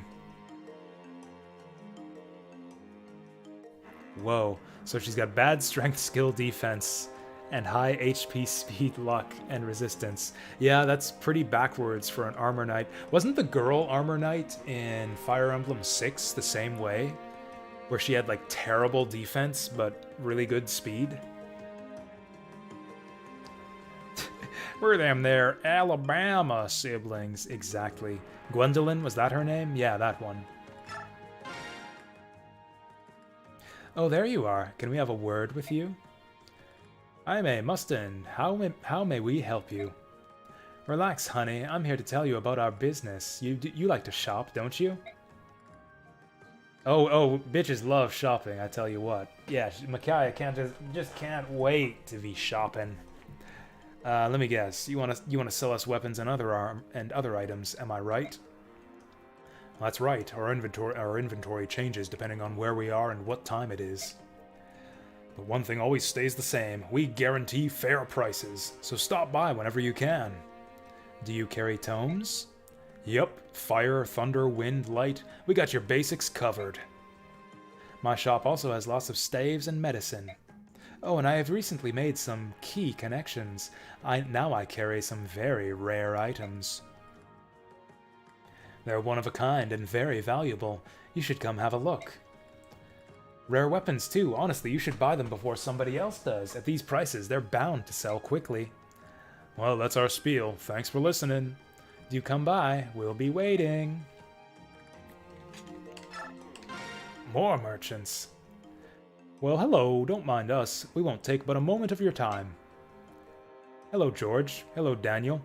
Whoa. So she's got bad strength, skill, defense, and high HP, speed, luck, and resistance. Yeah, that's pretty backwards for an armor knight. Wasn't the girl armor knight in Fire Emblem 6 the same way? Where she had like terrible defense, but really good speed? We're them there Alabama siblings. Exactly. Gwendolyn, was that her name? Yeah, that one. Oh, there you are. Can we have a word with you? I'm a Mustin. How may we help you? Relax, honey. I'm here to tell you about our business. You like to shop, don't you? Oh, bitches love shopping, I tell you what. Yeah, Micaiah just can't wait to be shopping. Let me guess. You wanna sell us weapons and other items, am I right? That's right. Our inventory changes depending on where we are and what time it is. But one thing always stays the same. We guarantee fair prices, so stop by whenever you can. Do you carry tomes? Yep. Fire, thunder, wind, light. We got your basics covered. My shop also has lots of staves and medicine. Oh, and I have recently made some key connections. Now I carry some very rare items. They're one of a kind and very valuable. You should come have a look. Rare weapons, too. Honestly, you should buy them before somebody else does. At these prices, they're bound to sell quickly. Well, that's our spiel. Thanks for listening. Do come by. We'll be waiting. More merchants. Well, hello. Don't mind us. We won't take but a moment of your time. Hello, George. Hello, Daniel.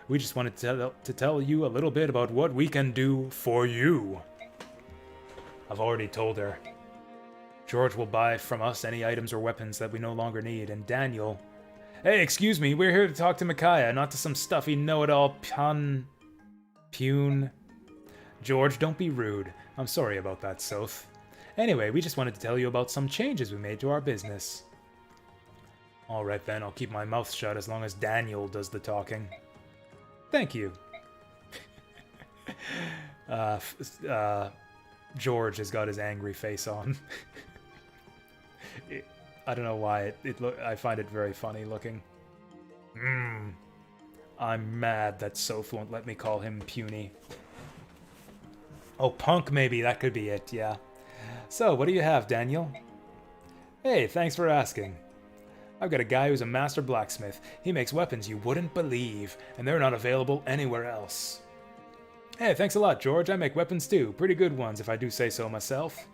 We just wanted to tell you a little bit about what we can do for you. I've already told her. George will buy from us any items or weapons that we no longer need, and Daniel... Hey, excuse me, we're here to talk to Micaiah, not to some stuffy know-it-all pune. George, don't be rude. I'm sorry about that, Soth. Anyway, we just wanted to tell you about some changes we made to our business. Alright then, I'll keep my mouth shut as long as Daniel does the talking. Thank you. George has got his angry face on. I don't know why I find it very funny looking. I'm mad that Soph won't let me call him puny. Oh, punk maybe, that could be it, yeah. So, what do you have, Daniel? Hey, thanks for asking. I've got a guy who's a master blacksmith. He makes weapons you wouldn't believe, and they're not available anywhere else. Hey, thanks a lot, George. I make weapons too. Pretty good ones, if I do say so myself.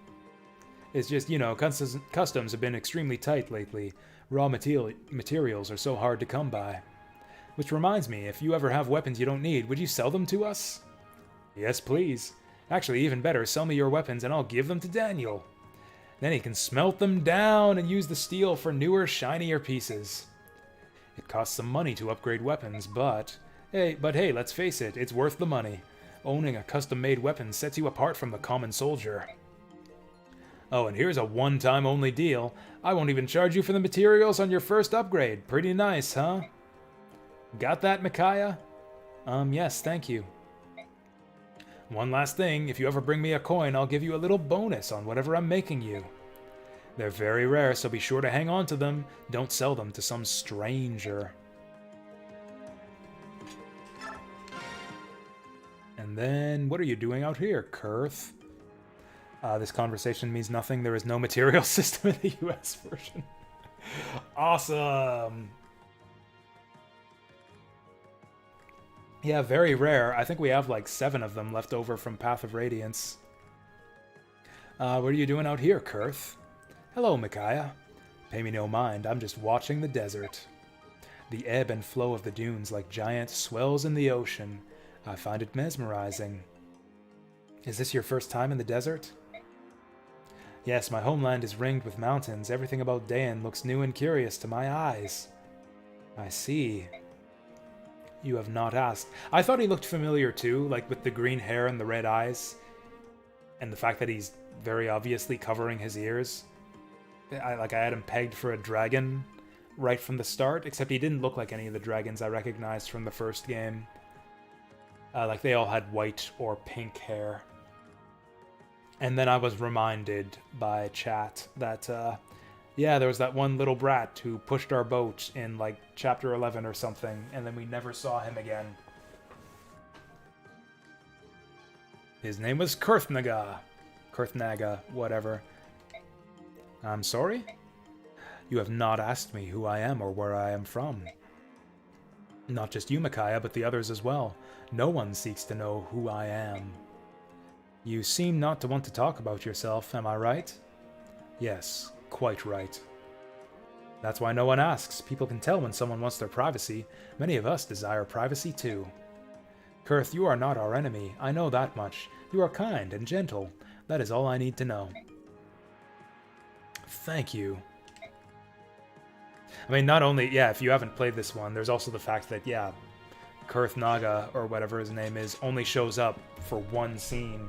It's just, you know, customs have been extremely tight lately. Raw materials are so hard to come by. Which reminds me, if you ever have weapons you don't need, would you sell them to us? Yes, please. Actually, even better, sell me your weapons and I'll give them to Daniel. Then he can smelt them down and use the steel for newer, shinier pieces. It costs some money to upgrade weapons, but hey, let's face it, it's worth the money. Owning a custom-made weapon sets you apart from the common soldier. Oh, and here's a one-time only deal. I won't even charge you for the materials on your first upgrade. Pretty nice, huh? Got that, Micaiah? Yes, thank you. One last thing, if you ever bring me a coin, I'll give you a little bonus on whatever I'm making you. They're very rare, so be sure to hang on to them. Don't sell them to some stranger. And then, what are you doing out here, Kurth? This conversation means nothing. There is no material system in the US version. Awesome! Yeah, very rare. I think we have like 7 of them left over from Path of Radiance. What are you doing out here, Kurth? Hello, Micaiah. Pay me no mind, I'm just watching the desert. The ebb and flow of the dunes like giant swells in the ocean. I find it mesmerizing. Is this your first time in the desert? Yes, my homeland is ringed with mountains. Everything about Dayan looks new and curious to my eyes. I see. You have not asked. I thought he looked familiar too, like with the green hair and the red eyes. And the fact that he's very obviously covering his ears. I had him pegged for a dragon right from the start, except he didn't look like any of the dragons I recognized from the first game. Like they all had white or pink hair. And then I was reminded by chat that, yeah, there was that one little brat who pushed our boat in, like, Chapter 11 or something, and then we never saw him again. His name was Kurthnaga, whatever. I'm sorry? You have not asked me who I am or where I am from. Not just you, Micaiah, but the others as well. No one seeks to know who I am. You seem not to want to talk about yourself, am I right? Yes, quite right. That's why no one asks. People can tell when someone wants their privacy. Many of us desire privacy too. Kurth, you are not our enemy. I know that much. You are kind and gentle. That is all I need to know. Thank you. I mean, not only, yeah, if you haven't played this one, there's also the fact that, yeah, Kurthnaga, or whatever his name is, only shows up for one scene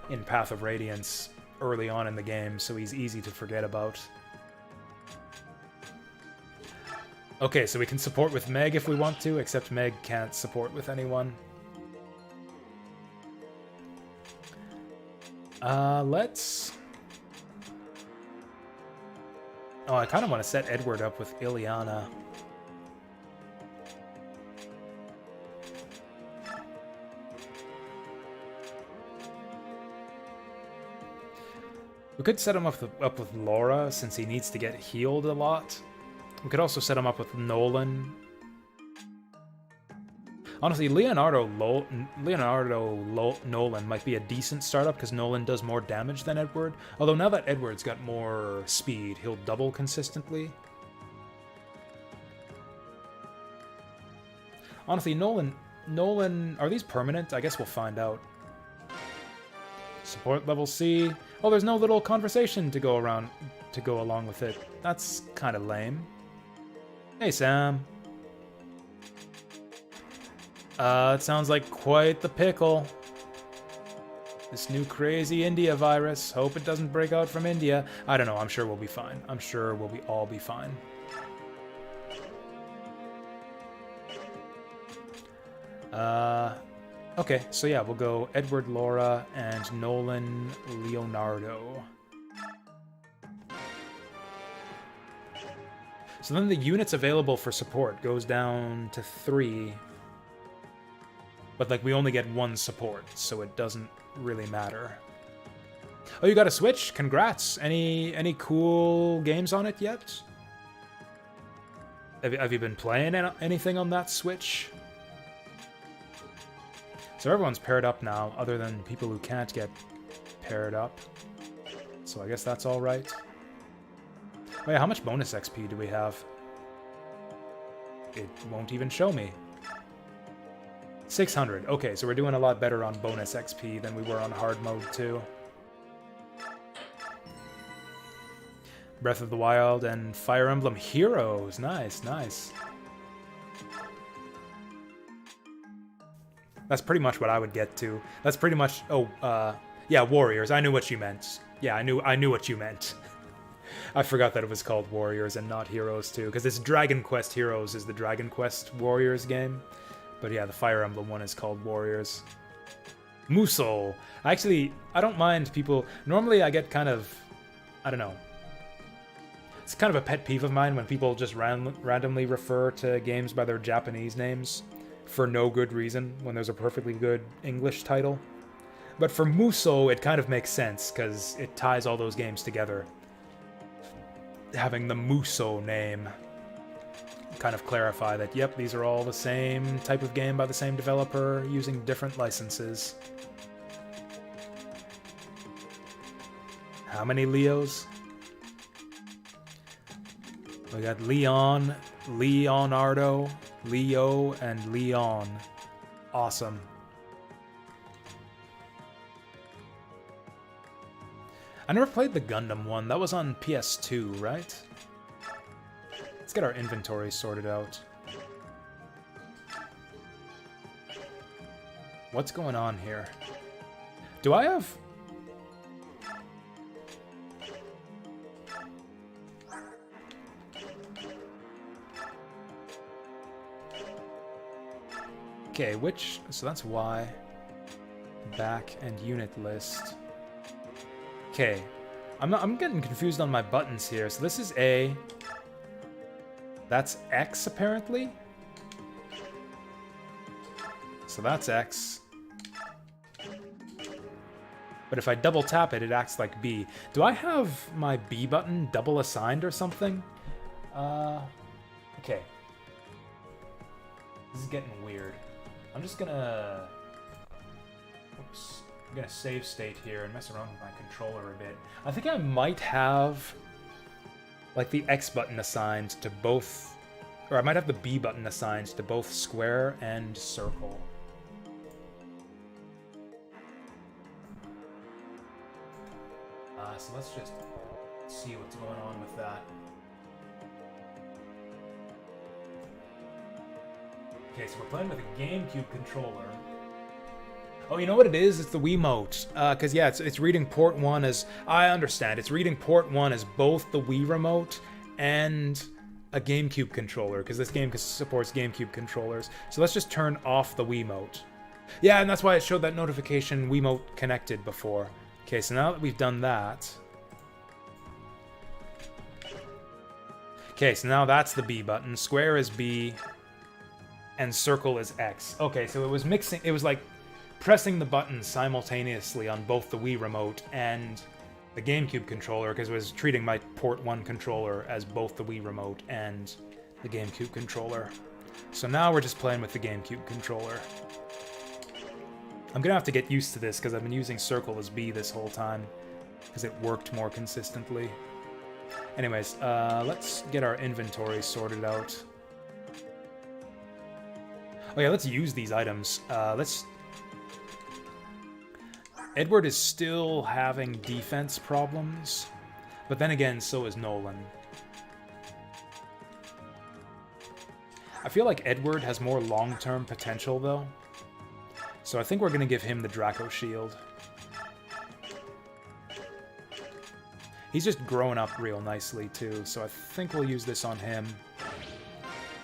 in Path of Radiance early on in the game, so he's easy to forget about. Okay, so we can support with Meg if we want to, except Meg can't support with anyone. Let's... Oh, I kind of want to set Edward up with Ileana. We could set him up with Laura, since he needs to get healed a lot. We could also set him up with Nolan. Honestly, Nolan might be a decent startup, because Nolan does more damage than Edward. Although now that Edward's got more speed, he'll double consistently. Honestly, Nolan, are these permanent? I guess we'll find out. Support level C. Oh, there's no little conversation to go along with it. That's kind of lame. Hey, Sam. It sounds like quite the pickle. This new crazy India virus. Hope it doesn't break out from India. I don't know. I'm sure we'll be fine. I'm sure we'll all be fine. Okay, so yeah, we'll go Edward, Laura, and Nolan, Leonardo. So then the units available for support goes down to 3. But, like, we only get 1 support, so it doesn't really matter. Oh, you got a Switch? Congrats! Any cool games on it yet? Have you been playing anything on that Switch? So everyone's paired up now, other than people who can't get paired up. So I guess that's alright. Oh yeah, how much bonus XP do we have? It won't even show me. 600. Okay, so we're doing a lot better on bonus XP than we were on hard mode too. Breath of the Wild and Fire Emblem Heroes. Nice, nice. That's pretty much what I would get to. That's pretty much... Oh, yeah, Warriors. I knew what you meant. Yeah, I knew what you meant. I forgot that it was called Warriors and not Heroes too, because this Dragon Quest Heroes is the Dragon Quest Warriors game. But yeah, the Fire Emblem one is called Warriors. Musou. I don't mind people... Normally I get kind of... I don't know. It's kind of a pet peeve of mine when people just randomly refer to games by their Japanese names for no good reason when there's a perfectly good English title. But for Musou, it kind of makes sense, because it ties all those games together. Having the Musou name kind of clarify that, yep, these are all the same type of game by the same developer, using different licenses. How many Leos? We got Leon, Leonardo, Leo, and Leon. Awesome. I never played the Gundam one. That was on PS2, right? Let's get our inventory sorted out. What's going on here? Do I have... Okay, which... So that's Y. Back and unit list. Okay. I'm getting confused on my buttons here. So this is A. That's X, apparently. So that's X. But if I double tap it, it acts like B. Do I have my B button double assigned or something? Okay. This is getting weird. I'm just gonna... Oops. I'm gonna save state here and mess around with my controller a bit. I think I might have... like the X button assigned to both... Or I might have the B button assigned to both square and circle. So let's just see what's going on with that. Okay, so we're playing with a GameCube controller. Oh, you know what it is? It's the Wiimote. Because, yeah, it's reading port 1 as... I understand. It's reading port 1 as both the Wii Remote and a GameCube controller, because this game supports GameCube controllers. So let's just turn off the Wiimote. Yeah, and that's why it showed that notification Wiimote connected before. Okay, so now that we've done that... Okay, so now that's the B button. Square is B, and circle is X. Okay, so it was mixing, it was like pressing the buttons simultaneously on both the Wii remote and the GameCube controller, because it was treating my Port 1 controller as both the Wii remote and the GameCube controller. So now we're just playing with the GameCube controller. I'm gonna have to get used to this, because I've been using circle as B this whole time, because it worked more consistently. Anyways, let's get our inventory sorted out. Oh yeah, let's use these items. Edward is still having defense problems, but then again, so is Nolan. I feel like Edward has more long-term potential, though. So I think we're going to give him the Draco Shield. He's just growing up real nicely, too, so I think we'll use this on him.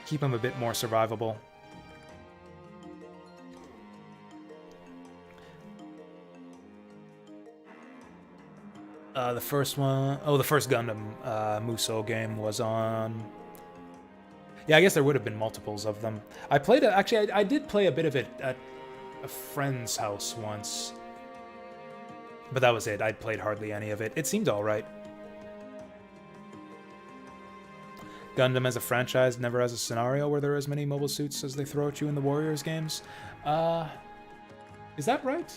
Keep him a bit more survivable. The first one... Oh, the first Gundam Musou game was on... Yeah, I guess there would have been multiples of them. I played... Actually, I did play a bit of it at a friend's house once. But that was it. I played hardly any of it. It seemed alright. Gundam as a franchise never has a scenario where there are as many mobile suits as they throw at you in the Warriors games. Is that right?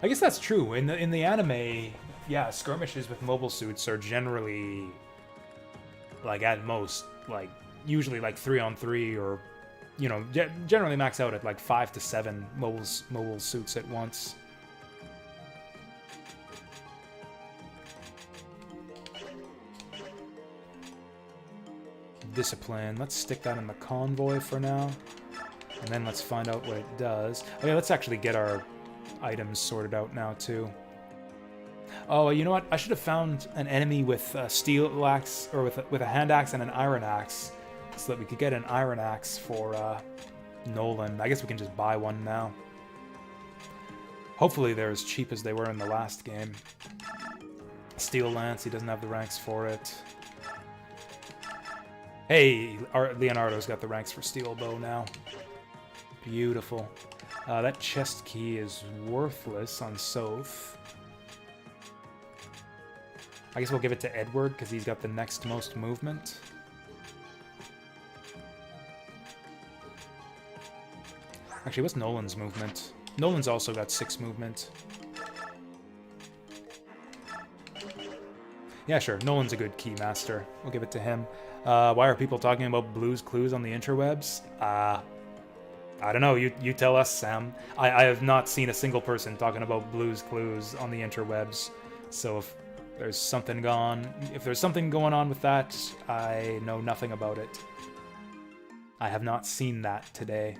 I guess that's true. In the anime, yeah, skirmishes with mobile suits are generally, like, at most, like, usually like 3-on-3 or, you know, generally max out at like 5 to 7 mobile suits at once. Discipline. Let's stick that in the convoy for now. And then let's find out what it does. Oh yeah, let's actually get our items sorted out now, too. Oh, you know what? I should have found an enemy with a steel axe, or with a hand axe and an iron axe, so that we could get an iron axe for Nolan. I guess we can just buy one now. Hopefully they're as cheap as they were in the last game. Steel lance, he doesn't have the ranks for it. Hey, Leonardo's got the ranks for steel bow now. Beautiful. That chest key is worthless on Soth. I guess we'll give it to Edward, because he's got the next most movement. Actually, what's Nolan's movement? Nolan's also got 6 movement. Yeah, sure. Nolan's a good key master. We'll give it to him. Why are people talking about Blue's Clues on the interwebs? I don't know. You tell us, Sam. I have not seen a single person talking about Blue's Clues on the interwebs. So if there's something going on with that, I know nothing about it. I have not seen that today.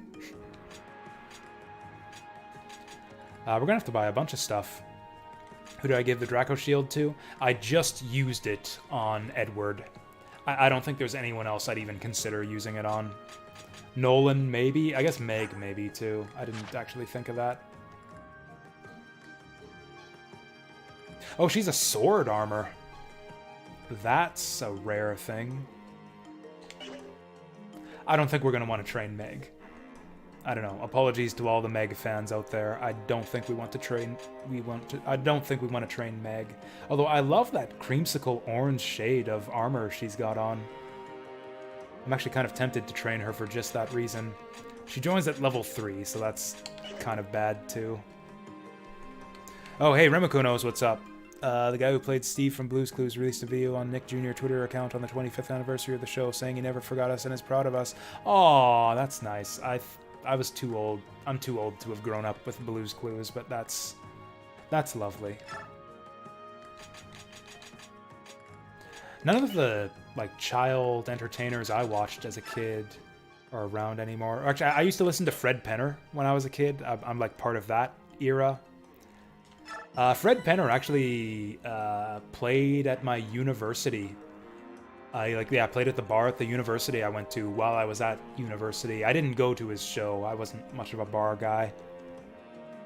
We're gonna have to buy a bunch of stuff. Who did I give the Draco Shield to? I just used it on Edward. I don't think there's anyone else I'd even consider using it on. Nolan, maybe? I guess Meg, maybe, too. I didn't actually think of that. Oh, she's a sword armor. That's a rare thing. I don't think we're going to want to train Meg. I don't know. Apologies to all the Meg fans out there. I don't think we want to train... I don't think we want to train Meg. Although I love that creamsicle orange shade of armor she's got on. I'm actually kind of tempted to train her for just that reason. She joins at level 3, so that's kind of bad, too. Oh, hey, Remiko knows what's up. The guy who played Steve from Blue's Clues released a video on Nick Jr. Twitter account on the 25th anniversary of the show saying he never forgot us and is proud of us. Aw, that's nice. I was too old. I'm too old to have grown up with Blue's Clues, but that's lovely. None of the, like, child entertainers I watched as a kid are around anymore. Actually, I used to listen to Fred Penner when I was a kid. I'm like, part of that era. Fred Penner actually played at my university. I played at the bar at the university I went to while I was at university. I didn't go to his show. I wasn't much of a bar guy.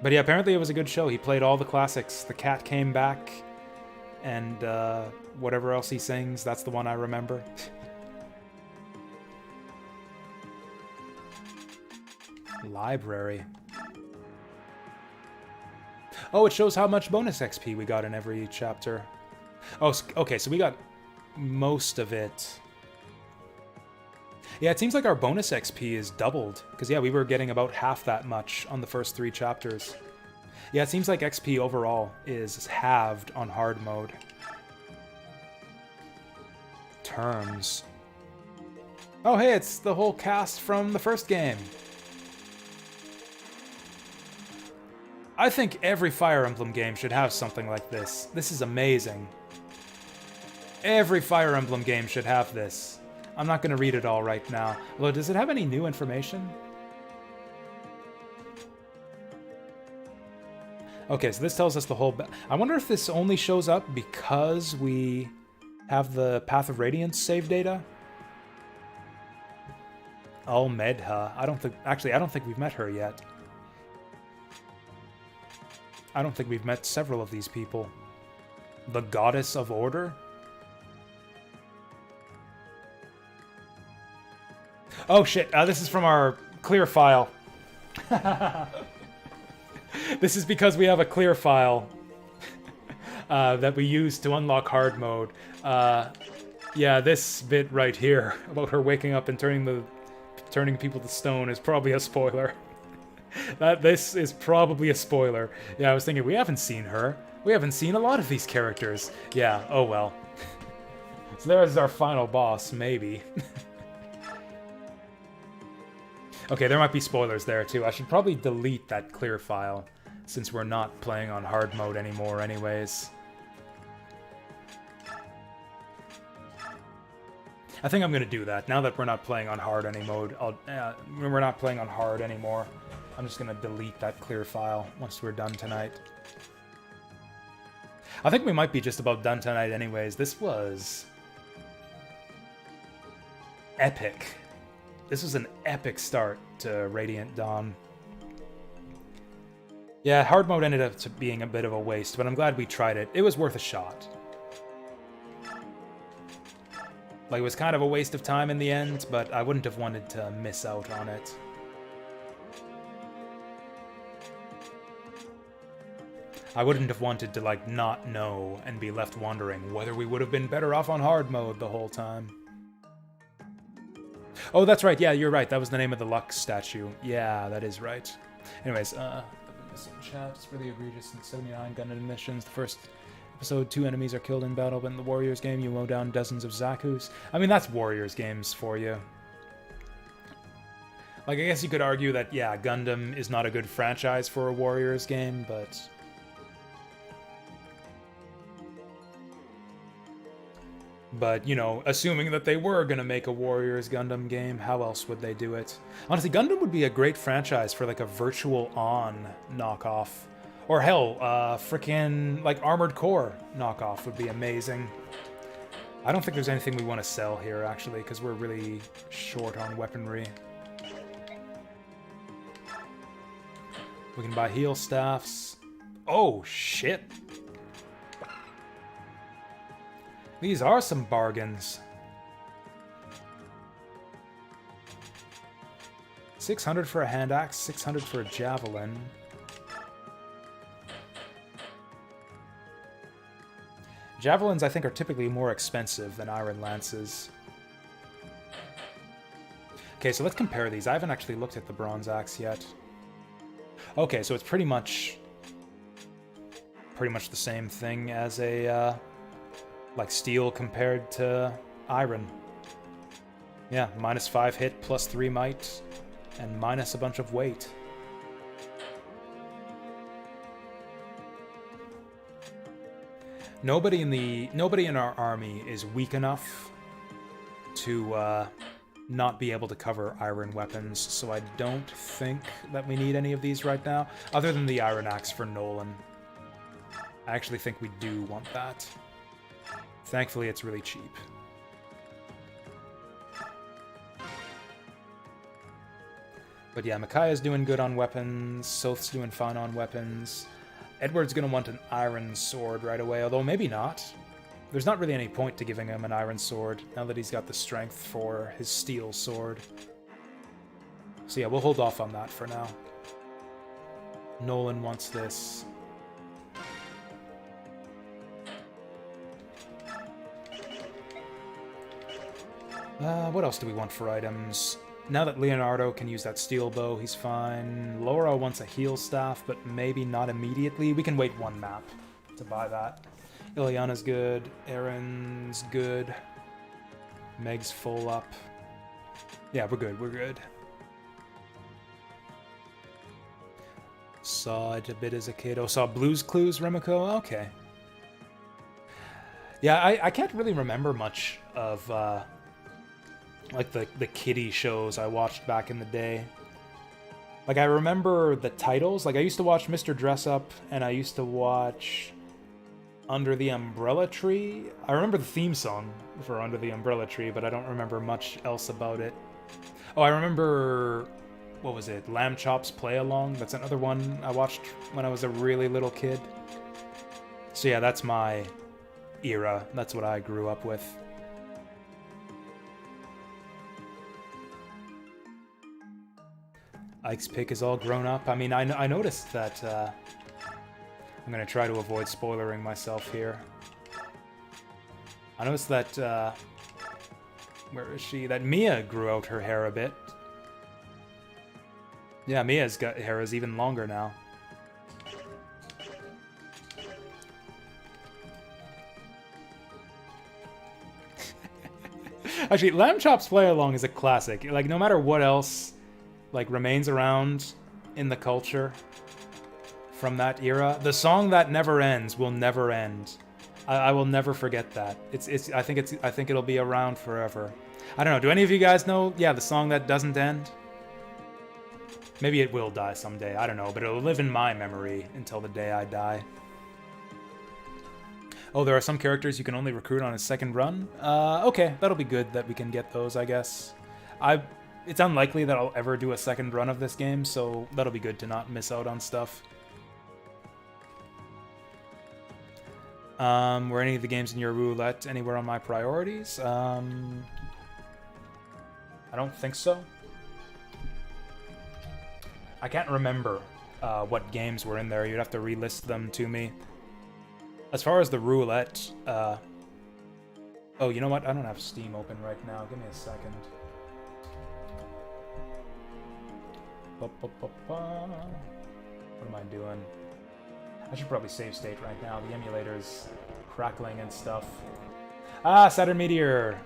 But yeah, apparently it was a good show. He played all the classics. The Cat Came Back. and whatever else he sings, that's the one I remember. Library. Oh, it shows how much bonus XP we got in every chapter. Oh, okay, so we got most of it. Yeah, it seems like our bonus XP is doubled. Because, yeah, we were getting about half that much on the first 3 chapters. Yeah, it seems like XP overall is halved on hard mode. Terms. Oh, hey, it's the whole cast from the first game. I think every Fire Emblem game should have something like this. This is amazing. Every Fire Emblem game should have this. I'm not going to read it all right now. Although, does it have any new information? Okay, so this tells us the whole... I wonder if this only shows up because we have the Path of Radiance save data? Oh, Medha. I don't think... Actually, I don't think we've met her yet. I don't think we've met several of these people. The Goddess of Order? Oh shit, this is from our clear file. This is because we have a clear file that we use to unlock hard mode. Yeah, this bit right here about her waking up and turning people to stone is probably a spoiler. This is probably a spoiler. Yeah, I was thinking, we haven't seen her. We haven't seen a lot of these characters. Yeah, oh well. So there's our final boss, maybe. Okay, there might be spoilers there too. I should probably delete that clear file, since we're not playing on hard mode anymore anyways. I think I'm gonna do that. Now that we're not playing on hard anymore, we're not playing on hard anymore. I'm just gonna delete that clear file once we're done tonight. I think we might be just about done tonight anyways. This was... epic. This was an epic start to Radiant Dawn. Yeah, hard mode ended up being a bit of a waste, but I'm glad we tried it. It was worth a shot. Like, it was kind of a waste of time in the end, but I wouldn't have wanted to miss out on it. I wouldn't have wanted to, like, not know and be left wondering whether we would have been better off on hard mode the whole time. Oh, that's right. Yeah, you're right. That was the name of the Lux statue. Yeah, that is right. Anyways, I've been missing chats. Really egregious in 79 Gundam missions. The first episode, 2 enemies are killed in battle, but in the Warriors game, you mow down dozens of Zakus. I mean, that's Warriors games for you. Like, I guess you could argue that, yeah, Gundam is not a good franchise for a Warriors game, but... But, you know, assuming that they were going to make a Warriors Gundam game, how else would they do it? Honestly, Gundam would be a great franchise for, like, a Virtual On knockoff. Or, hell, frickin', like, Armored Core knockoff would be amazing. I don't think there's anything we want to sell here, actually, because we're really short on weaponry. We can buy heal staffs. Oh, shit! These are some bargains. 600 for a hand axe, 600 for a javelin. Javelins, I think, are typically more expensive than iron lances. Okay, so let's compare these. I haven't actually looked at the bronze axe yet. Okay, so it's pretty much the same thing as a like steel compared to iron. Yeah, -5 hit, +3 might, and minus a bunch of weight. Nobody in our army is weak enough to not be able to cover iron weapons, so I don't think that we need any of these right now, other than the iron axe for Nolan. I actually think we do want that. Thankfully, it's really cheap. But yeah, Micaiah's doing good on weapons, Soth's doing fine on weapons. Edward's gonna want an iron sword right away, although maybe not. There's not really any point to giving him an iron sword, now that he's got the strength for his steel sword. So yeah, we'll hold off on that for now. Nolan wants this. What else do we want for items? Now that Leonardo can use that steel bow, he's fine. Laura wants a heal staff, but maybe not immediately. We can wait one map to buy that. Ileana's good. Aaron's good. Meg's full up. Yeah, we're good. We're good. Saw it a bit as a kid. Oh, saw Blue's Clues, Remiko? Okay. Yeah, I can't really remember much of, like, the kiddie shows I watched back in the day. Like, I remember the titles. Like, I used to watch Mr. Dress Up, and I used to watch Under the Umbrella Tree. I remember the theme song for Under the Umbrella Tree, but I don't remember much else about it. Oh, I remember... What was it? Lamb Chop's Play Along? That's another one I watched when I was a really little kid. So yeah, that's my era. That's what I grew up with. Ike's pick is all grown up. I mean, I noticed that... I'm going to try to avoid spoilering myself here. I noticed that... where is she? That Mia grew out her hair a bit. Yeah, Mia's got hair is even longer now. Actually, Lamb Chop's Play Along is a classic. Like, no matter what else, like, remains around in the culture from that era, the song that never ends will never end. I will never forget that. I think it'll be around forever. I don't know. Do any of you guys know? Yeah, the song that doesn't end. Maybe it will die someday, I don't know, but it'll live in my memory until the day I die. Oh, there are some characters you can only recruit on a second run? Okay, that'll be good that we can get those, I guess. It's unlikely that I'll ever do a second run of this game, so that'll be good to not miss out on stuff. Were any of the games in your roulette anywhere on my priorities? I don't think so. I can't remember what games were in there. You'd have to relist them to me. As far as the roulette... Oh, you know what? I don't have Steam open right now. Give me a second. What am I doing? I should probably save state right now. The emulator's crackling and stuff. Ah, Saturn Meteor!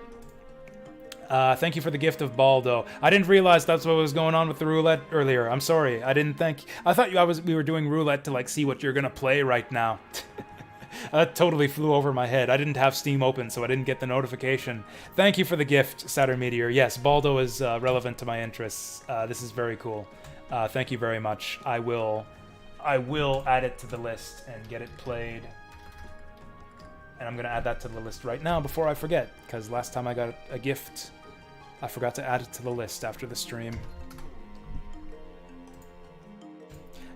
Thank you for the gift of Baldo. I didn't realize that's what was going on with the roulette earlier. I'm sorry. I didn't think... I thought we were doing roulette to, like, see what you're gonna play right now. That totally flew over my head. I didn't have Steam open, so I didn't get the notification. Thank you for the gift, Saturn Meteor. Yes, Baldo is relevant to my interests. This is very cool. Thank you very much. I will add it to the list and get it played. And I'm gonna add that to the list right now before I forget, because last time I got a gift... I forgot to add it to the list after the stream.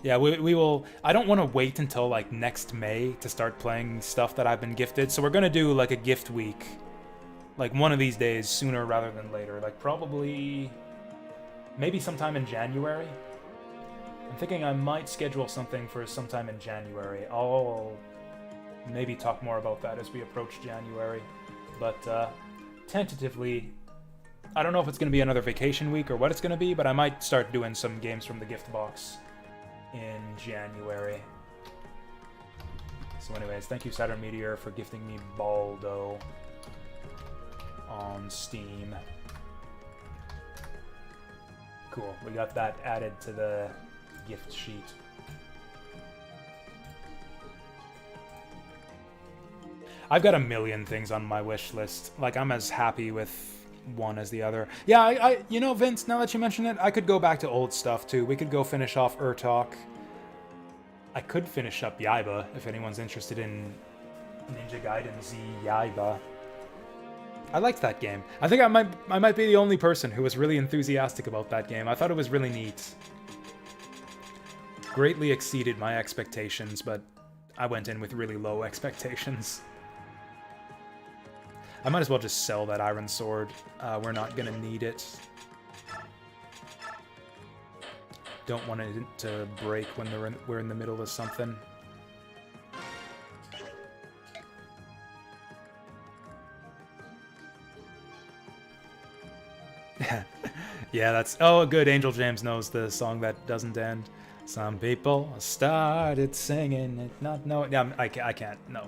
Yeah, we will... I don't want to wait until, like, next May to start playing stuff that I've been gifted, so we're gonna do, like, a gift week. Like, one of these days, sooner rather than later. Like, probably... maybe sometime in January? I'm thinking I might schedule something for sometime in January. I'll maybe talk more about that as we approach January. But, tentatively... I don't know if it's going to be another vacation week or what it's going to be, but I might start doing some games from the gift box in January. So anyways, thank you Saturn Meteor for gifting me Baldo on Steam. Cool, we got that added to the gift sheet. I've got a million things on my wish list. Like, I'm as happy with one as the other. Yeah, you know, Vince, now that you mention it, I could go back to old stuff, too. We could go finish off Urtalk. I could finish up Yaiba, if anyone's interested in Ninja Gaiden Z Yaiba. I liked that game. I think I might be the only person who was really enthusiastic about that game. I thought it was really neat. greatly exceeded my expectations, but I went in with really low expectations. I might as well just sell that iron sword. We're not gonna need it. Don't want it to break when we're in the middle of something. Yeah, that's... Oh, good. Angel James knows the song that doesn't end. Some people started singing it, not knowing... Yeah, I can't. No.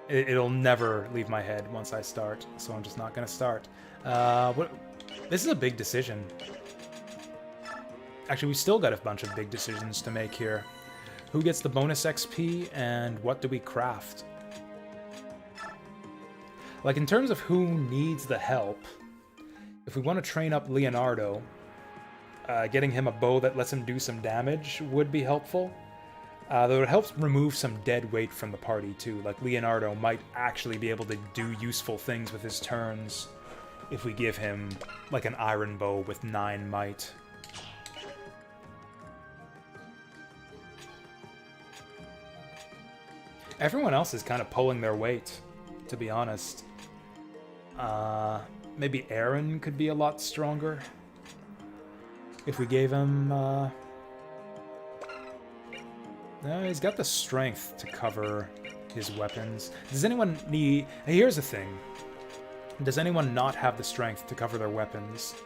It'll never leave my head once I start, so I'm just not going to start. This is a big decision. Actually, we still got a bunch of big decisions to make here. Who gets the bonus XP, and what do we craft? Like, in terms of who needs the help, if we want to train up Leonardo, getting him a bow that lets him do some damage would be helpful. Though it helps remove some dead weight from the party, too. Like, Leonardo might actually be able to do useful things with his turns if we give him, like, an iron bow with 9 might. Everyone else is kind of pulling their weight, to be honest. Maybe Aaron could be a lot stronger if we gave him... No, he's got the strength to cover his weapons. Does anyone need... Here's the thing. Does anyone not have the strength to cover their weapons?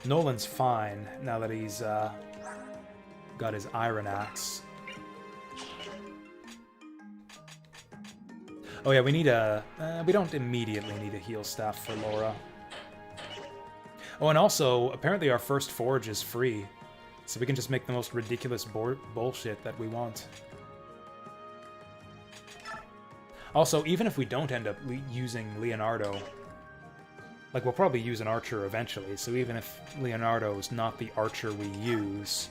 Nolan's fine now that he's got his iron axe. Oh yeah, we need a... we don't immediately need a heal staff for Laura. Oh, and also, apparently our first forge is free. So we can just make the most ridiculous bullshit that we want. Also, even if we don't end up using Leonardo... Like, we'll probably use an archer eventually, so even if Leonardo is not the archer we use...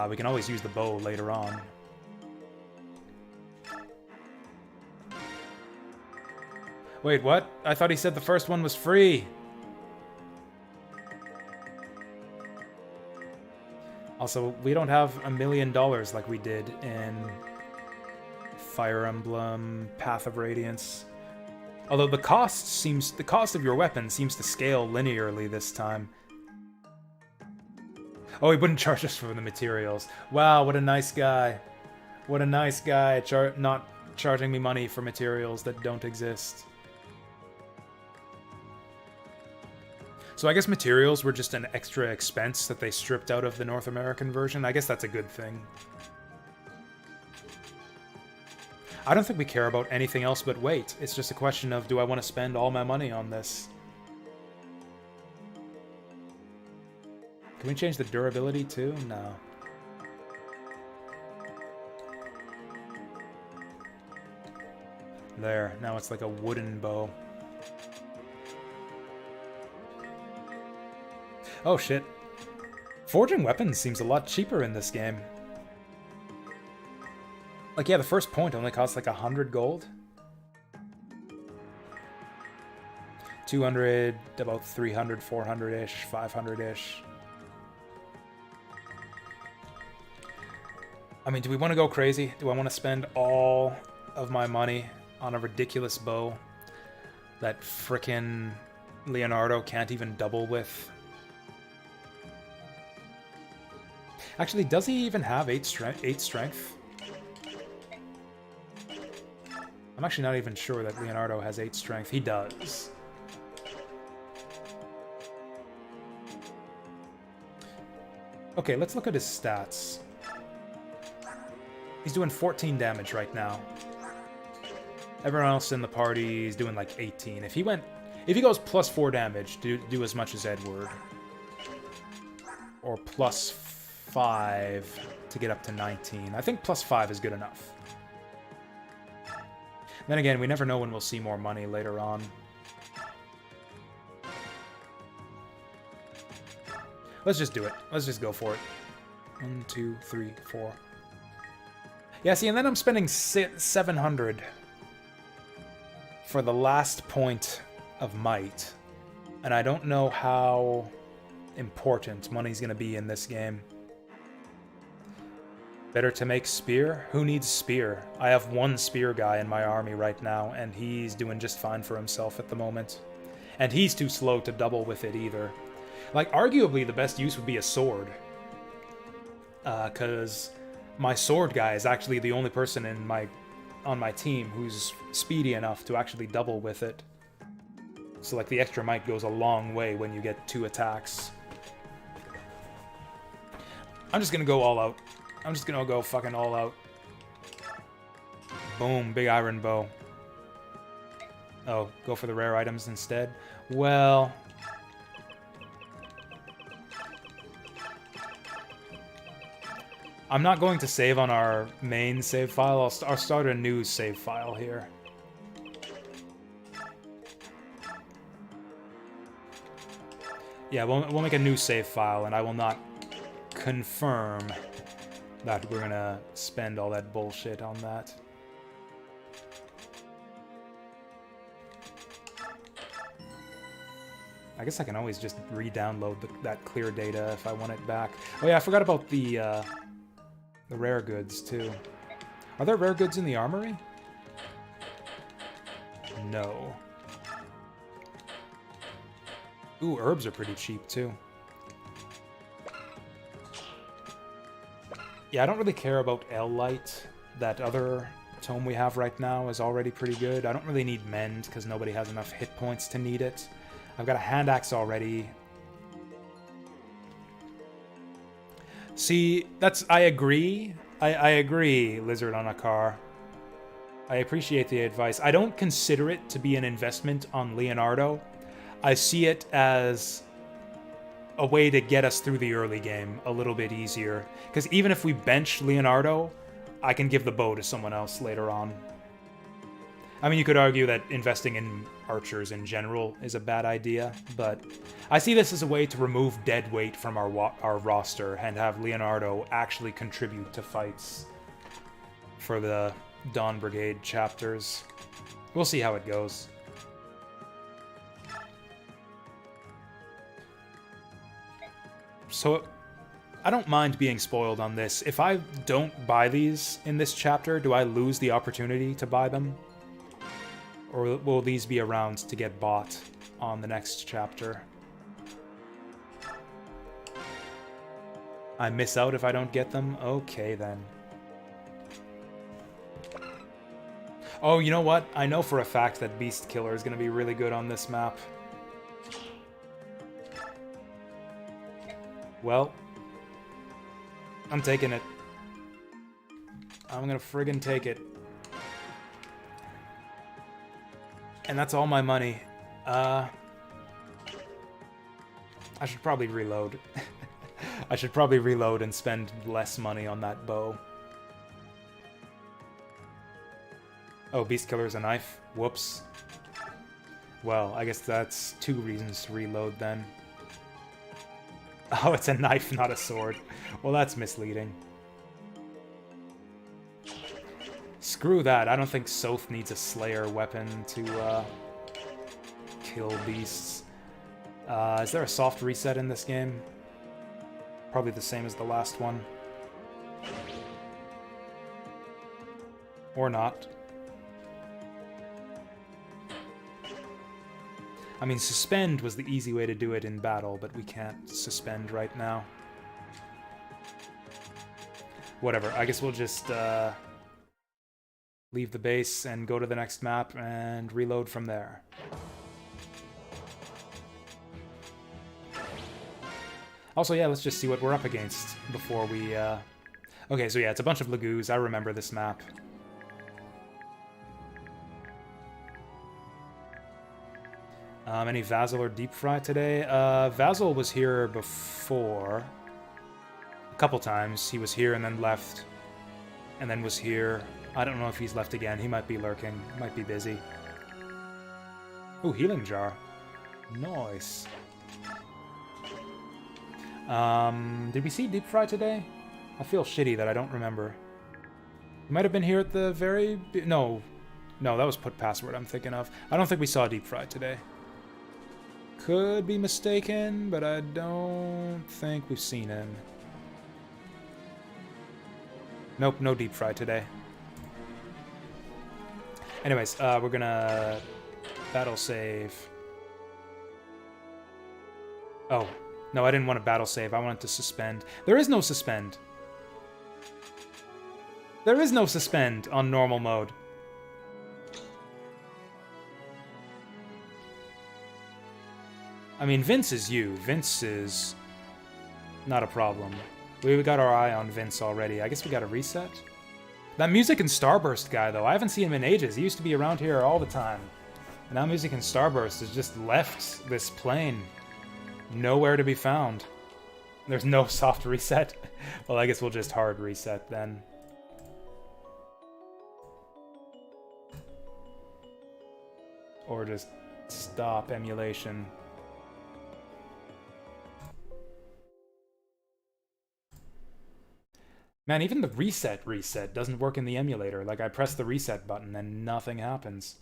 we can always use the bow later on. Wait, what? I thought he said the first one was free! Also, we don't have $1 million like we did in Fire Emblem Path of Radiance. Although the cost of your weapon seems to scale linearly this time. Oh, he wouldn't charge us for the materials. Wow, what a nice guy. What a nice guy, not charging me money for materials that don't exist. So I guess materials were just an extra expense that they stripped out of the North American version. I guess that's a good thing. I don't think we care about anything else but weight. It's just a question of, do I want to spend all my money on this? Can we change the durability too? No. There, now it's like a wooden bow. Oh shit. Forging weapons seems a lot cheaper in this game. Like, yeah, the first point only costs like 100 gold. 200, about 300, 400-ish, 500-ish. I mean, do we want to go crazy? Do I want to spend all of my money on a ridiculous bow that frickin' Leonardo can't even double with? Actually, does he even have 8 strength? I'm actually not even sure that Leonardo has 8 strength. He does. Okay, let's look at his stats. He's doing 14 damage right now. Everyone else in the party is doing like 18. If he goes plus 4 damage, do as much as Edward. Or plus 5 to get up to 19. I think plus 5 is good enough. Then again, we never know when we'll see more money later on. Let's just do it. Let's just go for it. 1, 2, 3, 4. Yeah, see, and then I'm spending 700 for the last point of might. And I don't know how important money's going to be in this game. Better to make spear? Who needs spear? I have one spear guy in my army right now, and he's doing just fine for himself at the moment. And he's too slow to double with it either. Like, arguably the best use would be a sword. Because my sword guy is actually the only person on my team who's speedy enough to actually double with it. So, like, the extra might goes a long way when you get 2 attacks. I'm just gonna go all out. I'm just gonna go fucking all out. Boom, big iron bow. Oh, go for the rare items instead? Well... I'm not going to save on our main save file. I'll start a new save file here. Yeah, we'll make a new save file, and I will not confirm that we're gonna spend all that bullshit on that. I guess I can always just re-download that clear data if I want it back. Oh yeah, I forgot about the rare goods, too. Are there rare goods in the armory? No. Ooh, herbs are pretty cheap, too. Yeah, I don't really care about L-Light. That other tome we have right now is already pretty good. I don't really need Mend, because nobody has enough hit points to need it. I've got a hand axe already. See, I agree. I agree, Lizard on a car. I appreciate the advice. I don't consider it to be an investment on Leonardo. I see it as a way to get us through the early game a little bit easier. Because even if we bench Leonardo, I can give the bow to someone else later on. I mean, you could argue that investing in archers in general is a bad idea, but I see this as a way to remove dead weight from our roster and have Leonardo actually contribute to fights for the Dawn Brigade chapters. We'll see how it goes. So, I don't mind being spoiled on this. If I don't buy these in this chapter, do I lose the opportunity to buy them? Or will these be around to get bought on the next chapter? I miss out if I don't get them? Okay, then. Oh, you know what? I know for a fact that Beast Killer is going to be really good on this map. Well, I'm taking it. I'm gonna friggin' take it. And that's all my money. I should probably reload. I should probably reload and spend less money on that bow. Oh, Beast Killer's a knife? Whoops. Well, I guess that's 2 reasons to reload then. Oh, it's a knife, not a sword. Well, that's misleading. Screw that. I don't think Soth needs a Slayer weapon to kill beasts. Is there a soft reset in this game? Probably the same as the last one. Or not. I mean, suspend was the easy way to do it in battle, but we can't suspend right now. Whatever, I guess we'll just leave the base and go to the next map and reload from there. Also, yeah, let's just see what we're up against before we... Okay, so yeah, it's a bunch of Lagoos. I remember this map. Any Vasil or Deep Fry today? Vasil was here before. A couple times. He was here and then left. And then was here. I don't know if he's left again. He might be lurking. Might be busy. Ooh, Healing Jar. Nice. Did we see Deep Fry today? I feel shitty that I don't remember. He might have been here at the very... No, that was Put Password I'm thinking of. I don't think we saw Deep Fry today. Could be mistaken, but I don't think we've seen him. Nope, no deep fry today. Anyways, we're gonna battle save. Oh, no, I didn't want to battle save. I wanted to suspend. There is no suspend. There is no suspend on normal mode. I mean, Vince is you. Vince is not a problem. We got our eye on Vince already. I guess we got a reset. That Music and Starburst guy, though, I haven't seen him in ages. He used to be around here all the time. And now Music and Starburst has just left this plane. Nowhere to be found. There's no soft reset. Well, I guess we'll just hard reset then. Or just stop emulation. Man, even the reset doesn't work in the emulator. Like, I press the reset button and nothing happens.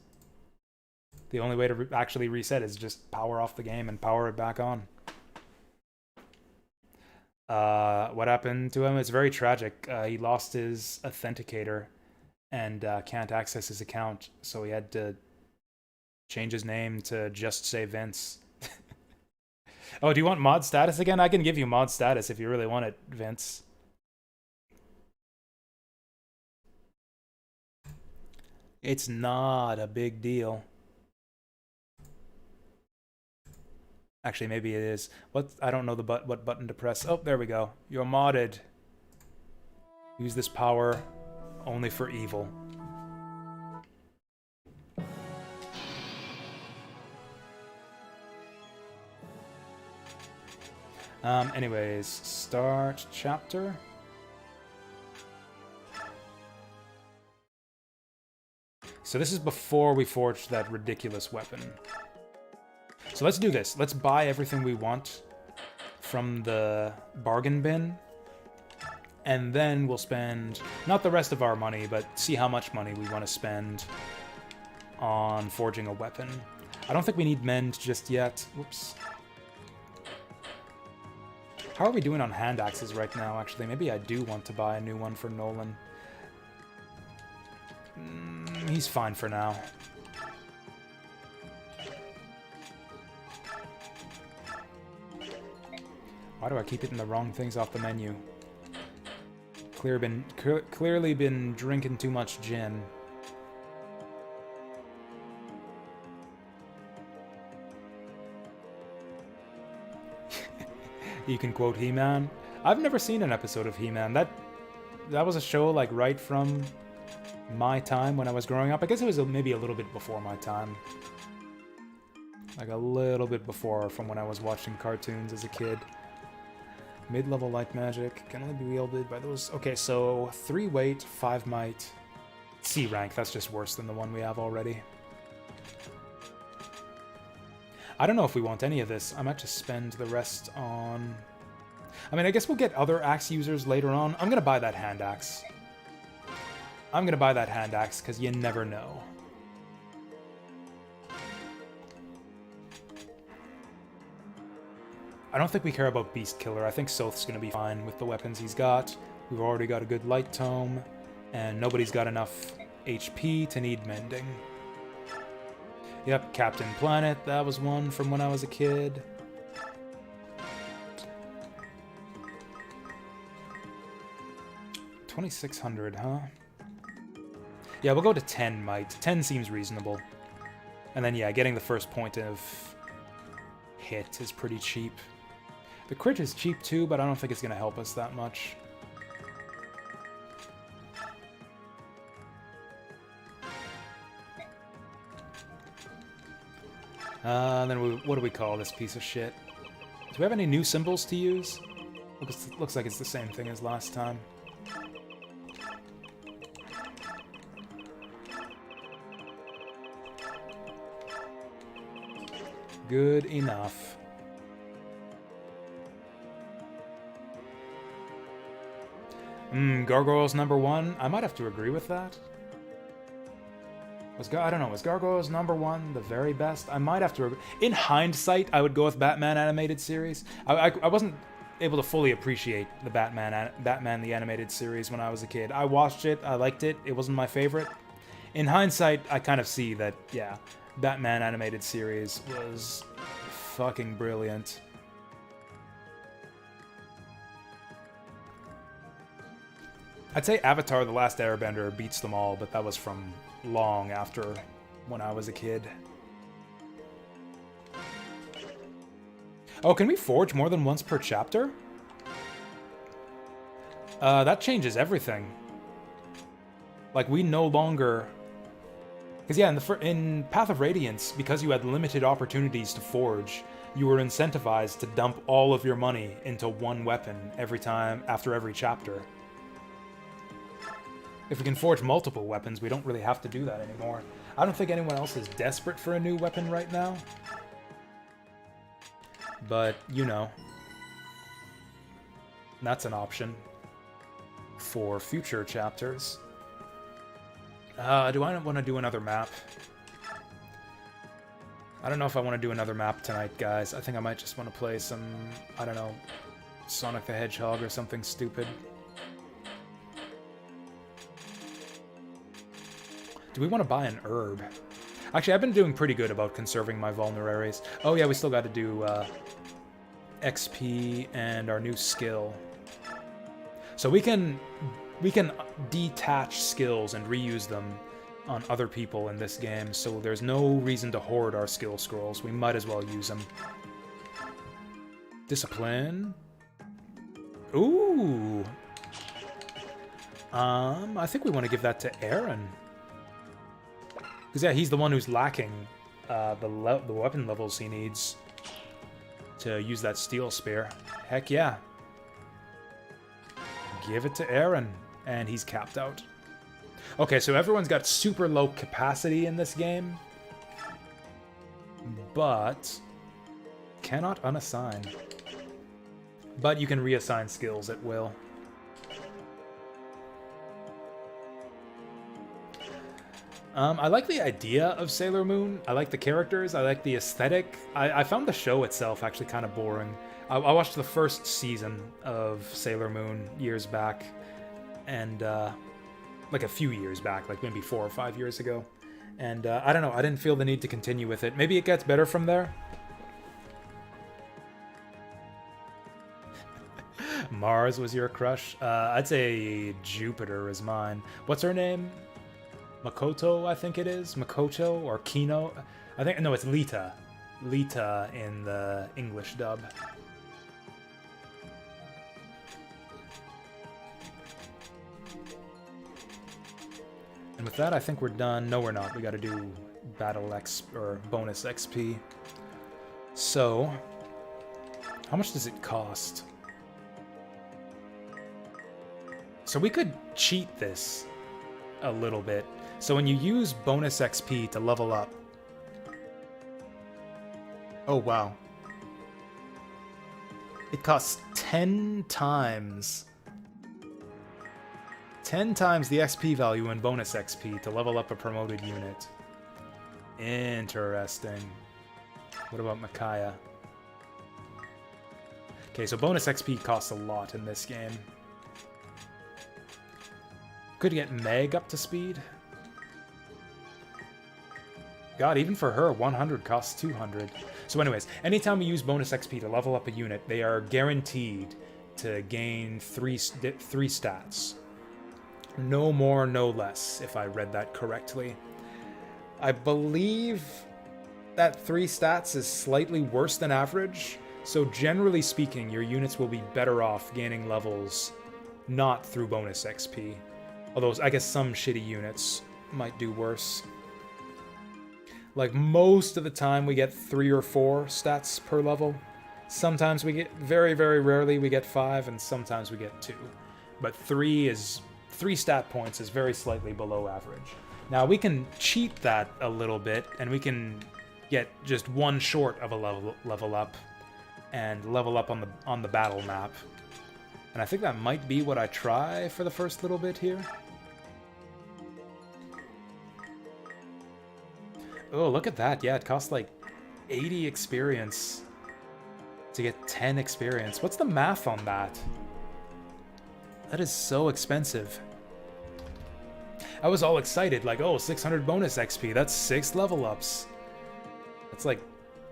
The only way to actually reset is just power off the game and power it back on. What happened to him? It's very tragic. He lost his authenticator and can't access his account, so he had to change his name to just say Vince. Oh, do you want mod status again? I can give you mod status if you really want it, Vince. It's not a big deal. Actually, maybe it is. What? I don't know what button to press. Oh, there we go. You're modded. Use this power only for evil. Anyways, start chapter. So this is before we forged that ridiculous weapon. So let's do this. Let's buy everything we want from the bargain bin. And then we'll spend, not the rest of our money, but see how much money we want to spend on forging a weapon. I don't think we need mend just yet. Whoops. How are we doing on hand axes right now, actually? Maybe I do want to buy a new one for Nolan. He's fine for now. Why do I keep hitting the wrong things off the menu? Clearly been drinking too much gin. You can quote He-Man. I've never seen an episode of He-Man. That was a show like right from my time when I was growing up. I guess it was maybe a little bit before my time. Like a little bit before from when I was watching cartoons as a kid. Mid-level light magic can only be wielded by those. Okay, so 3 weight, 5 might. C rank, that's just worse than the one we have already. I don't know if we want any of this. I might just spend the rest on... I mean, I guess we'll get other axe users later on. I'm gonna buy that hand axe. I'm gonna buy that hand axe, because you never know. I don't think we care about Beast Killer. I think Soth's gonna be fine with the weapons he's got. We've already got a good light tome, and nobody's got enough HP to need mending. Yep, Captain Planet, that was one from when I was a kid. $2,600, huh? Yeah, we'll go to 10 might. 10 seems reasonable. And then, yeah, getting the first point of hit is pretty cheap. The crit is cheap too, but I don't think it's going to help us that much. Then what do we call this piece of shit? Do we have any new symbols to use? Looks like it's the same thing as last time. Good enough. Gargoyles #1? I might have to agree with that. I don't know, was Gargoyles #1 the very best? I might have to agree. In hindsight, I would go with Batman animated series. I wasn't able to fully appreciate the Batman the Animated Series when I was a kid. I watched it, I liked it, it wasn't my favorite. In hindsight, I kind of see that, yeah, Batman Animated Series was fucking brilliant. I'd say Avatar The Last Airbender beats them all, but that was from long after when I was a kid. Oh, can we forge more than once per chapter? That changes everything. Like, we no longer... Because, yeah, in Path of Radiance, because you had limited opportunities to forge, you were incentivized to dump all of your money into one weapon every time, after every chapter. If we can forge multiple weapons, we don't really have to do that anymore. I don't think anyone else is desperate for a new weapon right now. But, you know, that's an option for future chapters. Do I want to do another map? I don't know if I want to do another map tonight, guys. I think I might just want to play some, I don't know, Sonic the Hedgehog or something stupid. Do we want to buy an herb? Actually, I've been doing pretty good about conserving my vulneraries. Oh yeah, we still got to do XP and our new skill. So we can detach skills and reuse them on other people in this game, so there's no reason to hoard our skill scrolls. We might as well use them. Discipline. Ooh. I think we want to give that to Aaron. Because, yeah, he's the one who's lacking the weapon levels he needs to use that steel spear. Heck yeah. Give it to Aaron. And he's capped out. Okay, so everyone's got super low capacity in this game. But cannot unassign. But you can reassign skills at will. I like the idea of Sailor Moon. I like the characters. I like the aesthetic. I found the show itself actually kind of boring. I watched the first season of Sailor Moon years back. And, like a few years back, like maybe 4 or 5 years ago. And, I don't know, I didn't feel the need to continue with it. Maybe it gets better from there? Mars was your crush? I'd say Jupiter is mine. What's her name? Makoto, I think it is? Makoto or Kino? I think, no, it's Lita. Lita in the English dub. And with that, I think we're done. No, we're not. We gotta do battle X or bonus XP. So, how much does it cost? So we could cheat this a little bit. So when you use bonus XP to level up... Oh, wow. It costs 10 times... 10 times the XP value in bonus XP to level up a promoted unit. Interesting. What about Micaiah? Okay, so bonus XP costs a lot in this game. Could get Meg up to speed. God, even for her, 100 costs 200. So anyways, anytime we use bonus XP to level up a unit, they are guaranteed to gain 3 stats. No more, no less, if I read that correctly. I believe that 3 stats is slightly worse than average, so generally speaking, your units will be better off gaining levels not through bonus XP. Although, I guess some shitty units might do worse. Like, most of the time we get 3 or 4 stats per level. Sometimes we get, very, very rarely we get 5, and sometimes we get 2. But 3 stat points is very slightly below average. Now, we can cheat that a little bit, and we can get just 1 short of a level up, and level up on the battle map. And I think that might be what I try for the first little bit here. Oh, look at that. Yeah, it costs like 80 experience to get 10 experience. What's the math on that? That is so expensive. I was all excited, like, oh, 600 bonus XP. That's 6 level ups. That's like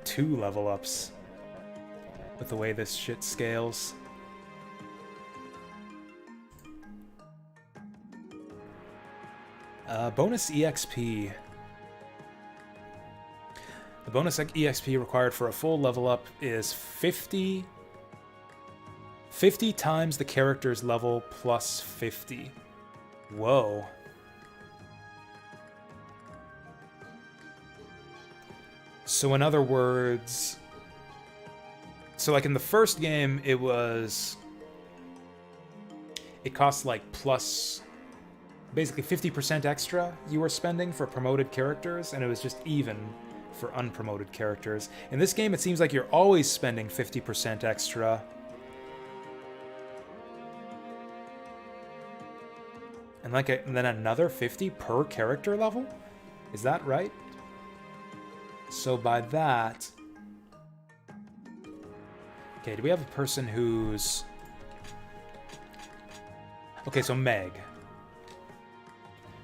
2 level ups with the way this shit scales. Bonus EXP. The bonus EXP required for a full level up is 50 times the character's level plus 50. Whoa. So in other words, so like in the first game, it costs like plus basically 50% extra you were spending for promoted characters, and it was just even for unpromoted characters. In this game, it seems like you're always spending 50% extra. And then another 50 per character level? Is that right? So by that... Okay, do we have a person who's... Okay, so Meg.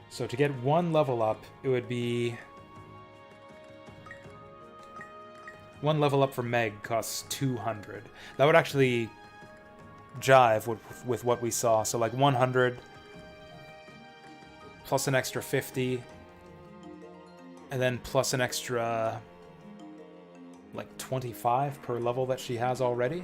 So to get 1 level up, it would be... 1 level up for Meg costs 200. That would actually jive with what we saw. So like 100 plus an extra 50, and then plus an extra like 25 per level that she has already.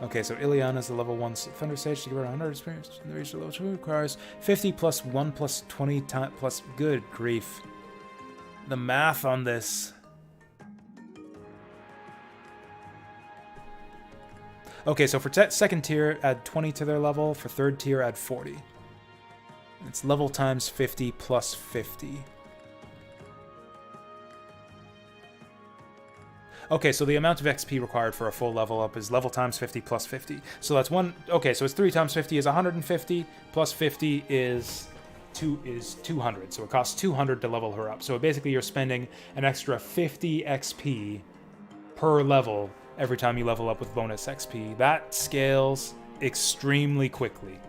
Okay, so Ileana's the level 1 Thunder Sage to give her 100 experience. The reach level 2 requires 50 plus 1 plus 20 times plus... Good grief. The math on this. Okay, so for second tier, add 20 to their level. For third tier, add 40. It's level times 50 plus 50. Okay, so the amount of XP required for a full level up is level times 50 plus 50. So that's one... Okay, so it's 3 times 50 is 150, plus 50 is 200. So it costs 200 to level her up. So basically you're spending an extra 50 XP per level every time you level up with bonus XP. That scales extremely quickly.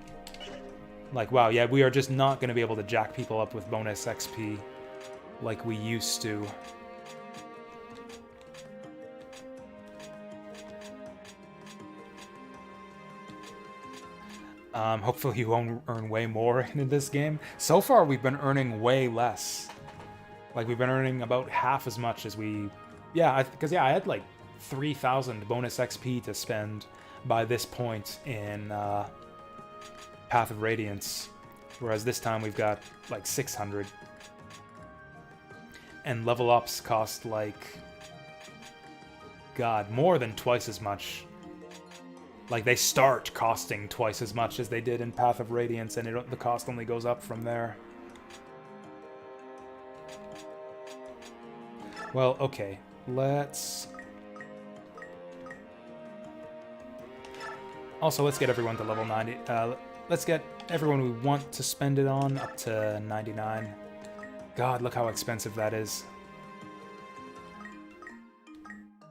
Like, wow, yeah, we are just not going to be able to jack people up with bonus XP like we used to. Hopefully you won't earn way more in this game. So far, we've been earning way less. Like, we've been earning about half as much as we... Yeah, because I had like 3,000 bonus XP to spend by this point in Path of Radiance. Whereas this time we've got like 600. And level ups cost like... God, more than twice as much. Like, they start costing twice as much as they did in Path of Radiance, and the cost only goes up from there. Well, okay. Let's... Also, let's get everyone to level 90. Let's get everyone we want to spend it on up to 99. God, look how expensive that is.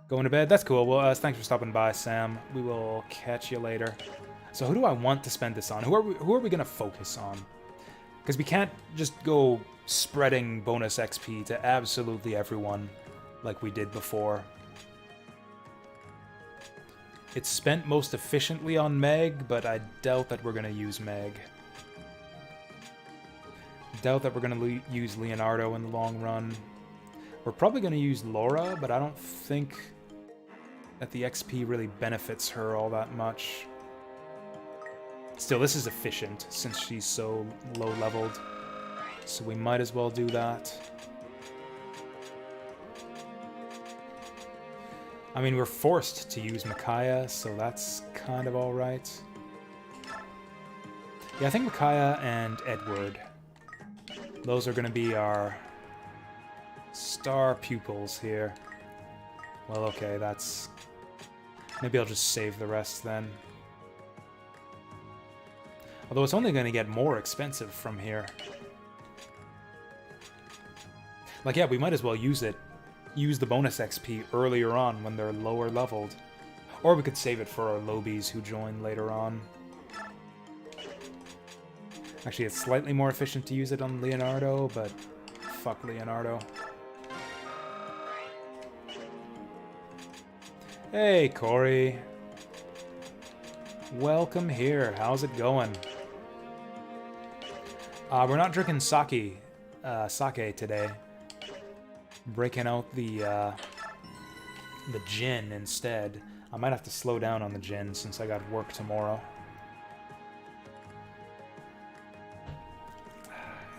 Going to bed? That's cool. Well, thanks for stopping by, Sam. We will catch you later. So who do I want to spend this on? Who are we going to focus on? Because we can't just go spreading bonus XP to absolutely everyone like we did before. It's spent most efficiently on Meg, but I doubt that we're going to use Meg. Doubt that we're going to use Leonardo in the long run. We're probably going to use Laura, but I don't think that the XP really benefits her all that much. Still, this is efficient since she's so low-leveled, so we might as well do that. I mean, we're forced to use Micaiah, so that's kind of alright. Yeah, I think Micaiah and Edward, those are going to be our star pupils here. Well, okay, that's... Maybe I'll just save the rest then. Although it's only going to get more expensive from here. Like, yeah, we might as well use the bonus XP earlier on when they're lower leveled. Or we could save it for our lobies who join later on. Actually, it's slightly more efficient to use it on Leonardo, but fuck Leonardo. Hey, Corey. Welcome here. How's it going? We're not drinking sake today. Breaking out the gin instead. I might have to slow down on the gin since I got work tomorrow.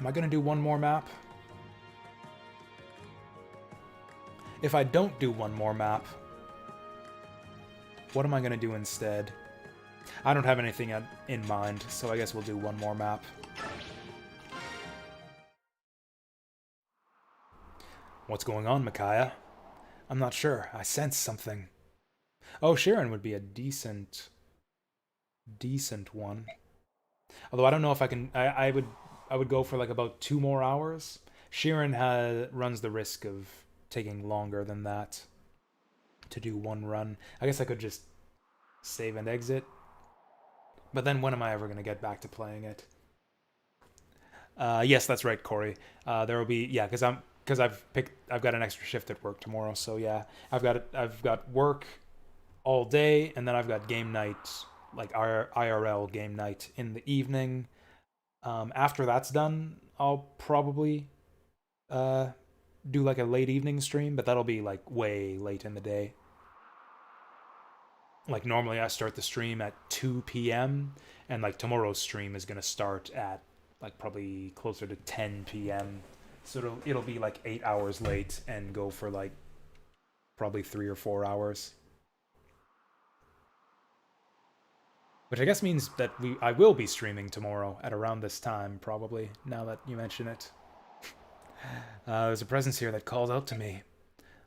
Am I gonna do one more map? If I don't do one more map, what am I gonna do instead? I don't have anything in mind, so I guess we'll do one more map. What's going on, Micaiah? I'm not sure. I sense something. Oh, Sharon would be a decent one. Although I don't know if I can. I would go for like about 2 more hours. Sharon runs the risk of taking longer than that to do one run. I guess I could just save and exit. But then when am I ever going to get back to playing it? Yes, that's right, Corey. There will be, yeah, because I've got an extra shift at work tomorrow. So yeah, I've got work all day, and then I've got game night, like our IRL game night in the evening. After that's done, I'll probably do like a late evening stream, but that'll be like way late in the day. Like normally I start the stream at 2 p.m. and like tomorrow's stream is gonna start at like probably closer to 10 p.m. So it'll be like 8 hours late and go for like probably 3 or 4 hours. Which I guess means that I will be streaming tomorrow at around this time, probably, now that you mention it. There's a presence here that called out to me.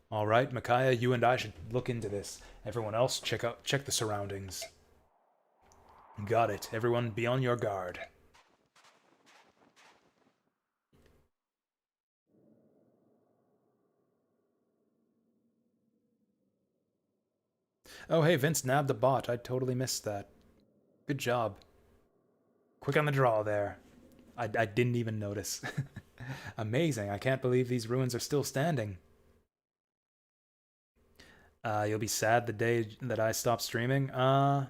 Alright, Micaiah, you and I should look into this. Everyone else, check the surroundings. Got it. Everyone be on your guard. Oh hey, Vince nabbed the bot. I totally missed that. Good job. Quick on the draw there. I didn't even notice. Amazing. I can't believe these ruins are still standing. You'll be sad the day that I stop streaming. I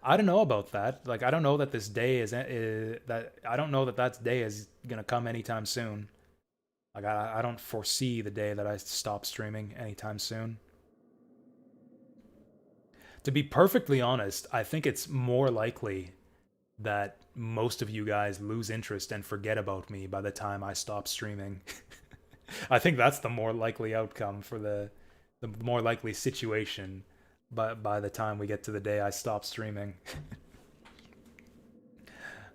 don't know about that. Like, I don't know that this day I don't know that day is gonna come anytime soon. Like, I don't foresee the day that I stop streaming anytime soon. To be perfectly honest, I think it's more likely that most of you guys lose interest and forget about me by the time I stop streaming. I think that's the more likely outcome for the more likely situation by the time we get to the day I stop streaming.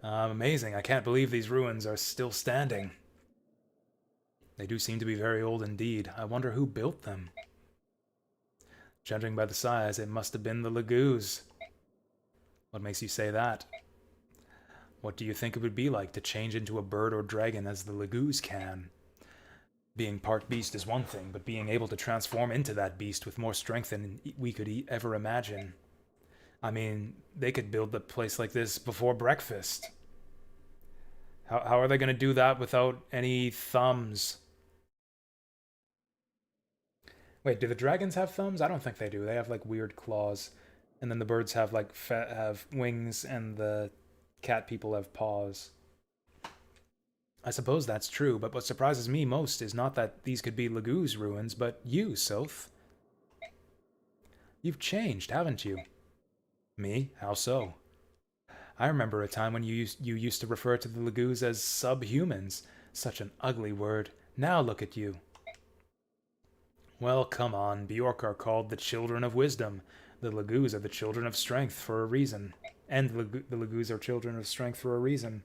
Amazing. I can't believe these ruins are still standing. They do seem to be very old indeed. I wonder who built them. Judging by the size, it must have been the Lagoos. What makes you say that? What do you think it would be like to change into a bird or dragon as the Lagoos can? Being part beast is one thing, but being able to transform into that beast with more strength than we could ever imagine. I mean, they could build a place like this before breakfast. How are they going to do that without any thumbs? Wait, do the dragons have thumbs? I don't think they do. They have like weird claws. And then the birds have like have wings, and the cat people have paws. I suppose that's true, but what surprises me most is not that these could be Lagoo's ruins, but you, Soph. You've changed, haven't you? Me? How so? I remember a time when you used to refer to the Lagoos as subhumans. Such an ugly word. Now look at you. Well, come on. Bjork are called the children of wisdom. The Lagoos are the children of strength for a reason. And the Lagoos are children of strength for a reason.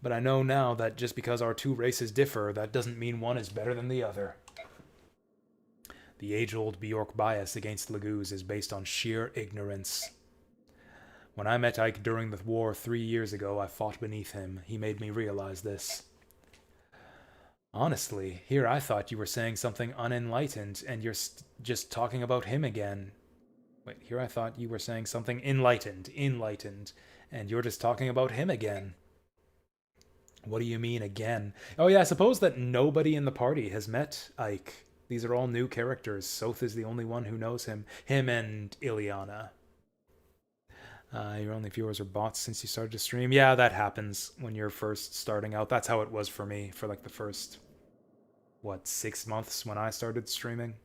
But I know now that just because our two races differ, that doesn't mean one is better than the other. The age-old Bjork bias against Lagoos is based on sheer ignorance. When I met Ike during the war 3 years ago, I fought beneath him. He made me realize this. Honestly, here I thought you were saying something unenlightened, and you're just talking about him again. Wait, here I thought you were saying something enlightened, and you're just talking about him again. What do you mean, again? Oh yeah, I suppose that nobody in the party has met Ike. These are all new characters. Soth is the only one who knows him. Him and Ileana. Your only viewers are bots since you started to stream. Yeah, that happens when you're first starting out. That's how it was for me for like the first, 6 months when I started streaming.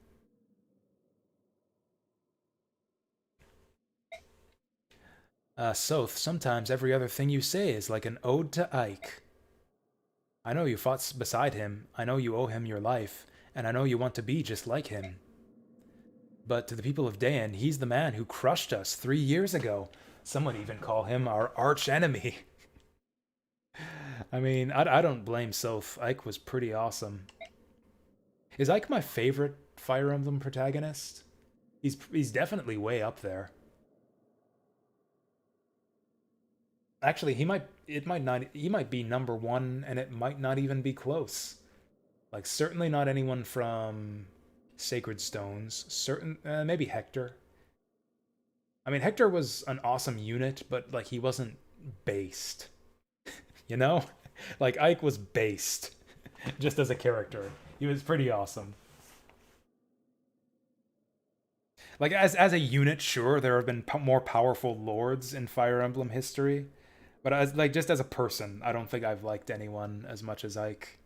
Soth, sometimes every other thing you say is like an ode to Ike. I know you fought beside him, I know you owe him your life, and I know you want to be just like him. But to the people of Dayan, he's the man who crushed us 3 years ago. Some would even call him our arch enemy. I mean, I don't blame Soth. Ike was pretty awesome. Is Ike my favorite Fire Emblem protagonist? He's definitely way up there. Actually, he might be number 1, and it might not even be close. Like, certainly not anyone from Sacred Stones. Maybe Hector. I mean, Hector was an awesome unit, but, like, he wasn't based. You know? Like, Ike was based. Just as a character. He was pretty awesome. Like, as a unit, sure, there have been more powerful lords in Fire Emblem history. But as just as a person, I don't think I've liked anyone as much as Ike.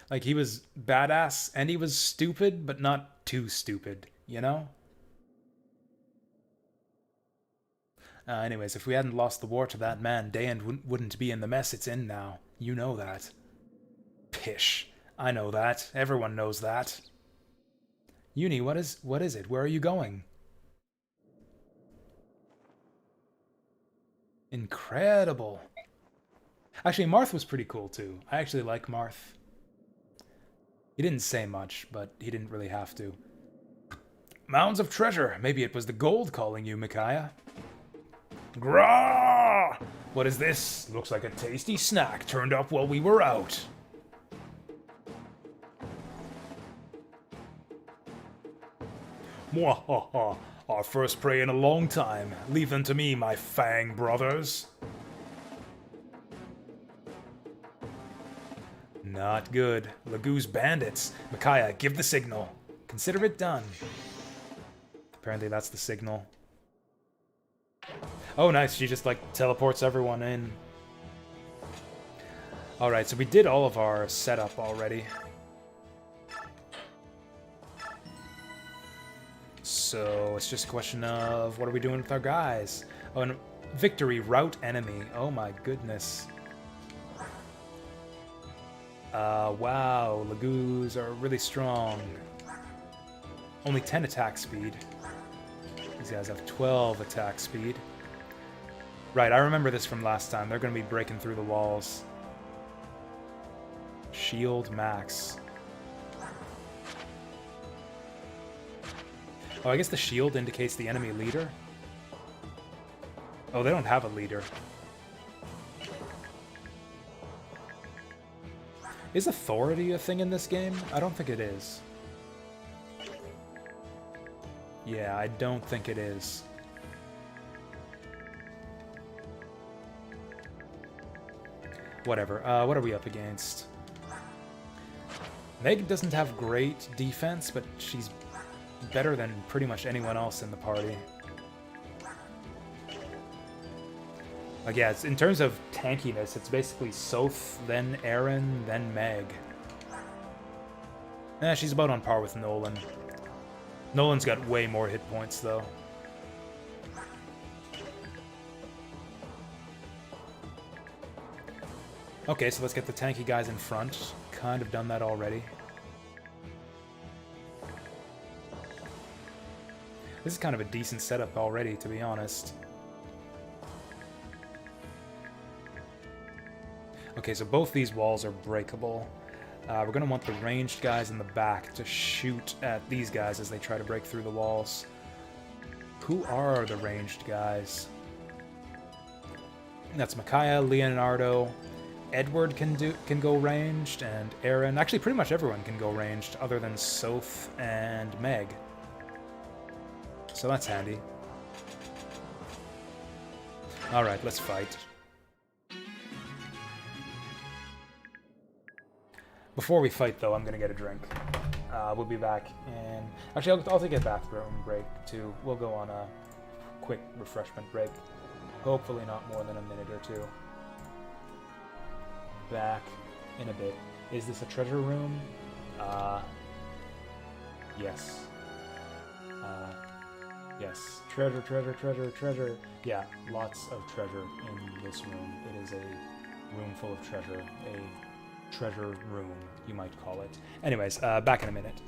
Like, he was badass, and he was stupid, but not too stupid, you know? Anyways, if we hadn't lost the war to that man, Dayan wouldn't be in the mess it's in now. You know that. Pish. I know that. Everyone knows that. Uni, what is it? Where are you going? Incredible. Actually, Marth was pretty cool, too. I actually like Marth. He didn't say much, but he didn't really have to. Mounds of treasure. Maybe it was the gold calling you, Micaiah. Grah! What is this? Looks like a tasty snack turned up while we were out. Mwahaha. Our first prey in a long time. Leave them to me, my Fang brothers. Not good. Lagoo's bandits. Micaiah, give the signal. Consider it done. Apparently that's the signal. Oh, nice. She just, like, teleports everyone in. Alright, so we did all of our setup already. So it's just a question of what are we doing with our guys? Oh, and victory, rout enemy. Oh my goodness. Wow, Lagoos are really strong. Only 10 attack speed. These guys have 12 attack speed. Right, I remember this from last time. They're going to be breaking through the walls. Shield max. Oh, I guess the shield indicates the enemy leader. Oh, they don't have a leader. Is authority a thing in this game? I don't think it is. Yeah, I don't think it is. Whatever. What are we up against? Meg doesn't have great defense, but she's better than pretty much anyone else in the party. Like, yeah, in terms of tankiness, it's basically Soth, then Aaron, then Meg. She's about on par with Nolan. Nolan's got way more hit points, though. Okay, so let's get the tanky guys in front. Kind of done that already. This is kind of a decent setup already, to be honest. Okay, so both these walls are breakable. We're going to want the ranged guys in the back to shoot at these guys as they try to break through the walls. who are the ranged guys? That's Micaiah, Leonardo, Edward can go ranged, and Aaron. Actually, pretty much everyone can go ranged, other than Soph and Meg. So that's handy. All right, let's fight. Before we fight, though, I'm gonna get a drink. We'll be back in... Actually, I'll take a bathroom break, too. We'll go on a quick refreshment break. Hopefully not more than a minute or two. Back in a bit. Is this a treasure room? Yes. Yes. Treasure, treasure, treasure, treasure. Yeah, lots of treasure in this room. It is a room full of treasure. A treasure room, you might call it. Anyways, back in a minute.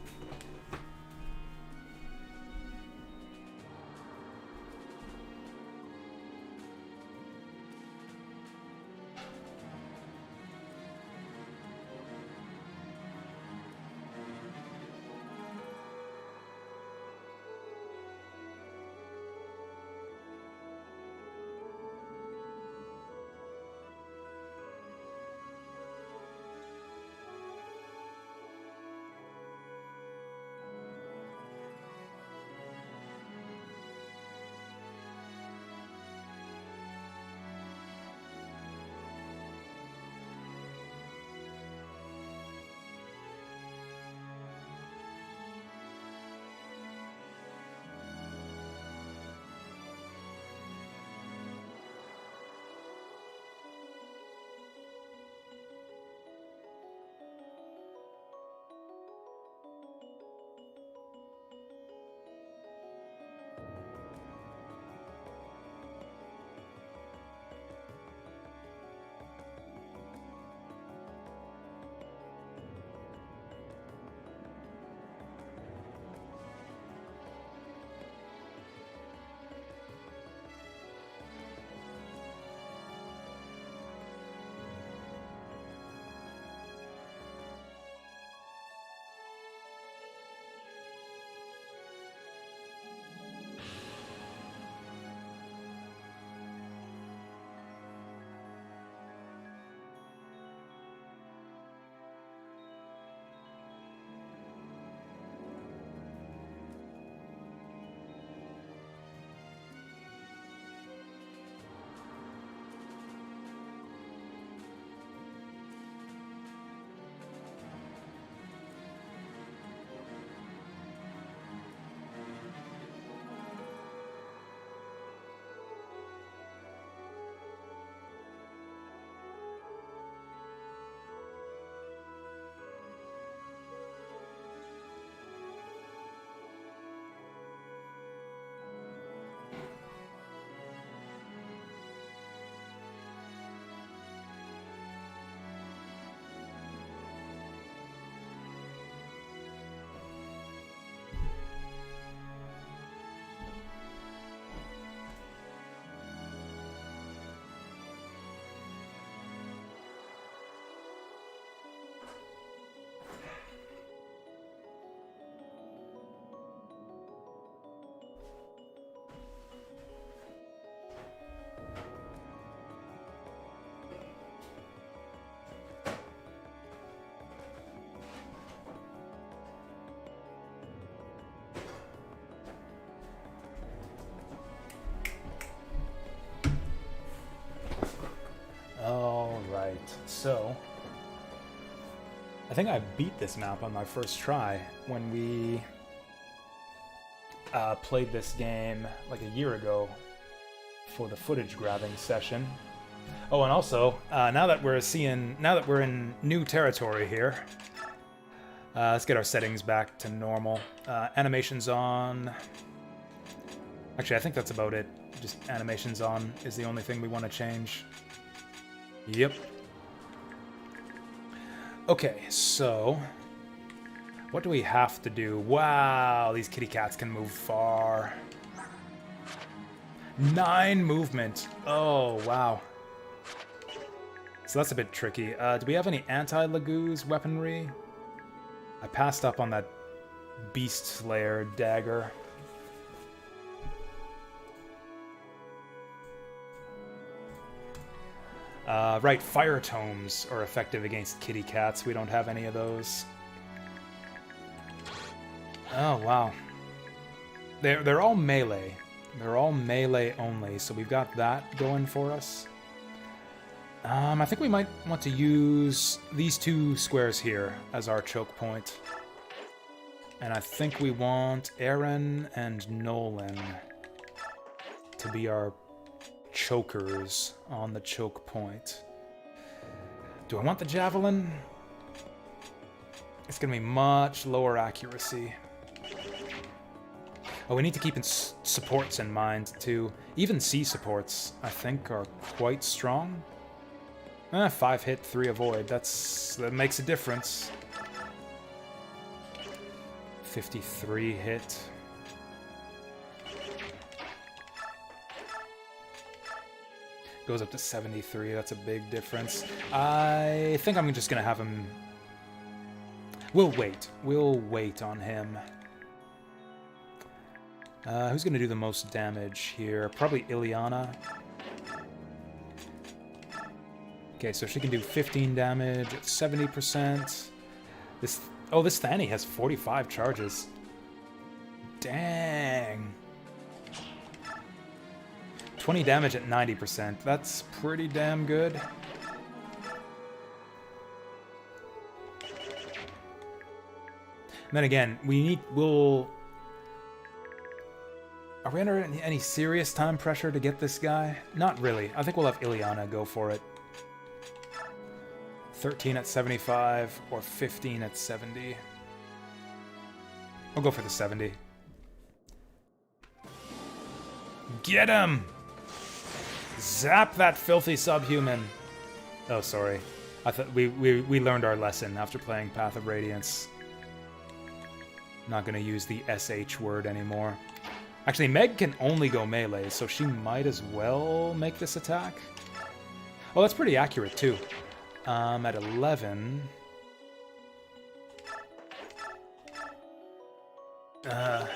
Alright, so I think I beat this map on my first try when we played this game like a year ago for the footage grabbing session. Oh, and also, now that we're in new territory here, let's get our settings back to normal. Animations on. Actually, I think that's about it. Just animations on is the only thing we want to change. Yep. Okay, so what do we have to do? Wow, these kitty cats can move far. 9 movement. Oh, wow. So that's a bit tricky. Do we have any anti-Laguz weaponry? I passed up on that Beast Slayer dagger. Right, fire tomes are effective against kitty cats. We don't have any of those. Oh, wow. They're all melee. They're all melee only, so we've got that going for us. I think we might want to use these two squares here as our choke point. And I think we want Aaron and Nolan to be our chokers on the choke point. Do I want the javelin? It's going to be much lower accuracy. Oh, we need to keep supports in mind, too. Even C supports, I think, are quite strong. 5 hit, 3 avoid. That makes a difference. 53 hit. Goes up to 73. That's a big difference. I think I'm just going to have him... We'll wait. We'll wait on him. Who's going to do the most damage here? Probably Ileana. Okay, so she can do 15 damage at 70%. This Thani has 45 charges. Dang. 20 damage at 90%. That's pretty damn good. And then again, are we under any serious time pressure to get this guy? Not really. I think we'll have Ileana go for it. 13 at 75 or 15 at 70. I'll go for the 70. Get him! Zap that filthy subhuman. Oh, sorry. I thought we learned our lesson after playing Path of Radiance. Not gonna use the SH word anymore. Actually, Meg can only go melee, so she might as well make this attack. Oh, that's pretty accurate, too. At 11... what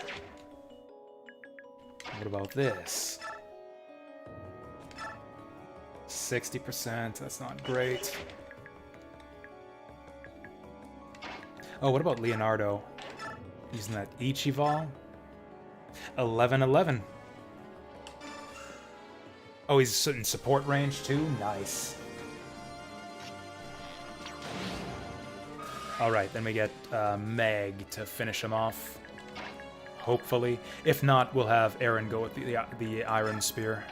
about this? 60%, that's not great. Oh, what about Leonardo? Using that Ichival? 11-11. Oh, he's in support range too? Nice. Alright, then we get Meg to finish him off. Hopefully. If not, we'll have Aaron go with the Iron Spear.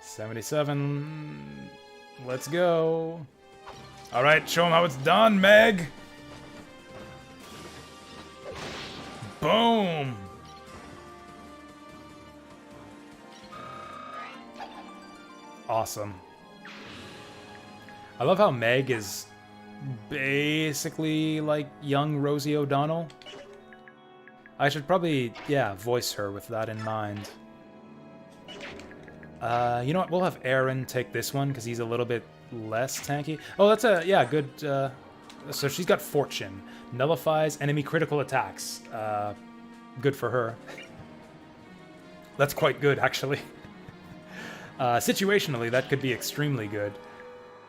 77. Let's go. Alright, show him how it's done, Meg! Boom! Awesome. I love how Meg is basically like young Rosie O'Donnell. I should probably, yeah, voice her with that in mind. You know what? We'll have Aaron take this one because he's a little bit less tanky. Oh, that's a, yeah, good, so she's got Fortune. Nullifies enemy critical attacks. Good for her. That's quite good, actually. Situationally, that could be extremely good.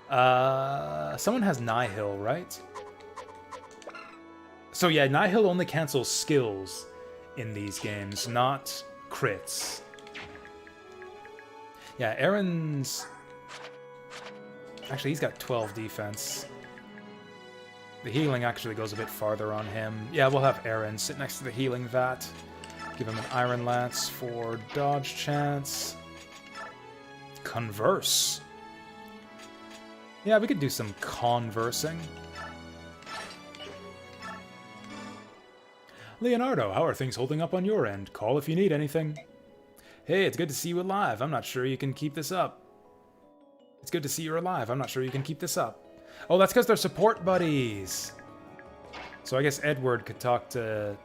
Someone has Nihil, right? So yeah, Nihil only cancels skills in these games, not crits. Yeah, Aaron's... Actually, he's got 12 defense. The healing actually goes a bit farther on him. Yeah, we'll have Aaron sit next to the healing vat. Give him an Iron Lance for dodge chance. Converse. Yeah, we could do some conversing. Leonardo, how are things holding up on your end? Call if you need anything. Hey, it's good to see you alive. I'm not sure you can keep this up. It's good to see you're alive. I'm not sure you can keep this up. Oh, that's because they're support buddies. So I guess Edward could talk to...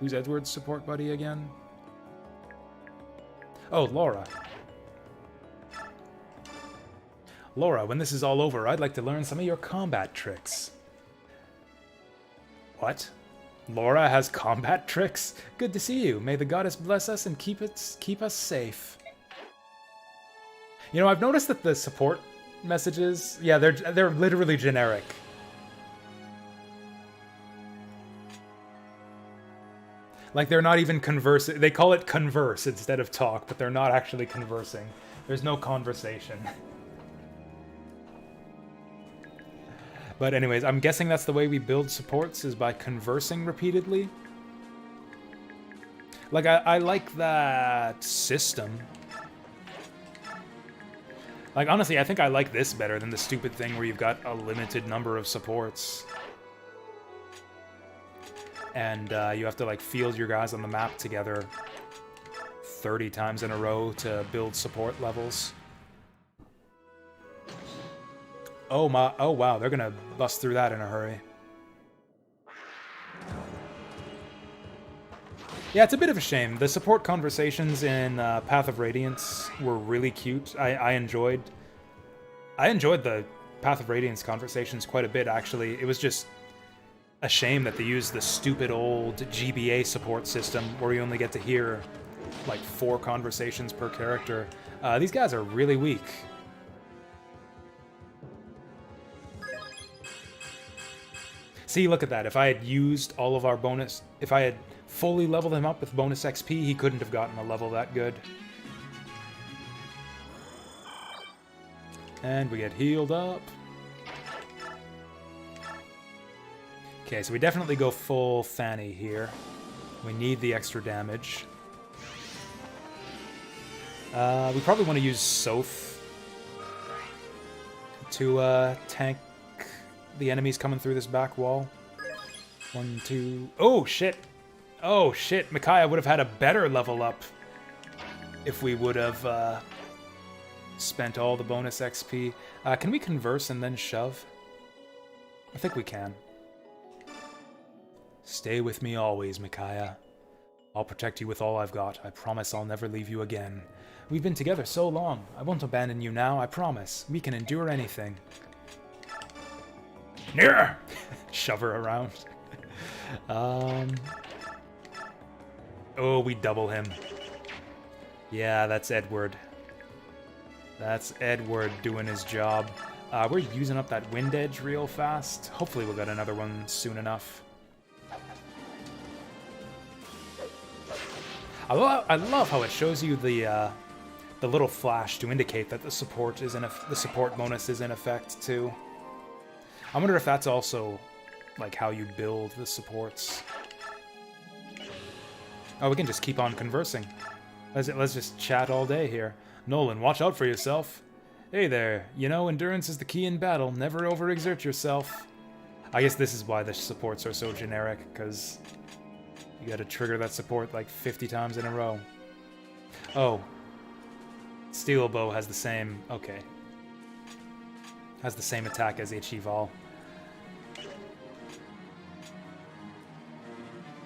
Who's Edward's support buddy again? Oh, Laura. Laura, when this is all over, I'd like to learn some of your combat tricks. What? Laura has combat tricks? Good to see you. May the goddess bless us and keep us safe. You know, I've noticed that the support messages, yeah, they're literally generic. Like, they're not even conversing. They call it converse instead of talk, but they're not actually conversing. There's no conversation. But anyways, I'm guessing that's the way we build supports, is by conversing repeatedly. Like, I like that system. Like, honestly, I think I like this better than the stupid thing where you've got a limited number of supports. And you have to, like, field your guys on the map together 30 times in a row to build support levels. Oh wow, they're gonna bust through that in a hurry. Yeah, it's a bit of a shame. The support conversations in Path of Radiance were really cute. I enjoyed the Path of Radiance conversations quite a bit, actually. It was just a shame that they used the stupid old GBA support system where you only get to hear like 4 conversations per character. These guys are really weak. See, look at that. If I had used all of our bonus... If I had fully leveled him up with bonus XP, he couldn't have gotten a level that good. And we get healed up. Okay, so we definitely go full Fanny here. We need the extra damage. We probably want to use Soth to tank the enemies coming through this back wall. 1, 2... Oh, shit! Oh, shit! Micaiah would have had a better level up if we would have spent all the bonus XP. Can we converse and then shove? I think we can. Stay with me always, Micaiah. I'll protect you with all I've got. I promise I'll never leave you again. We've been together so long. I won't abandon you now, I promise. We can endure anything. Near! Shove her around. Oh, we double him. Yeah, that's Edward. That's Edward doing his job. We're using up that wind edge real fast. Hopefully we'll get another one soon enough. I love how it shows you the little flash to indicate that the support bonus is in effect too. I wonder if that's also like how you build the supports. Oh, we can just keep on conversing. Let's just chat all day here. Nolan, watch out for yourself. Hey there, you know, endurance is the key in battle. Never overexert yourself. I guess this is why the supports are so generic, because you gotta trigger that support like 50 times in a row. Oh. Steel Bow has the same... Okay. Has the same attack as Ichival.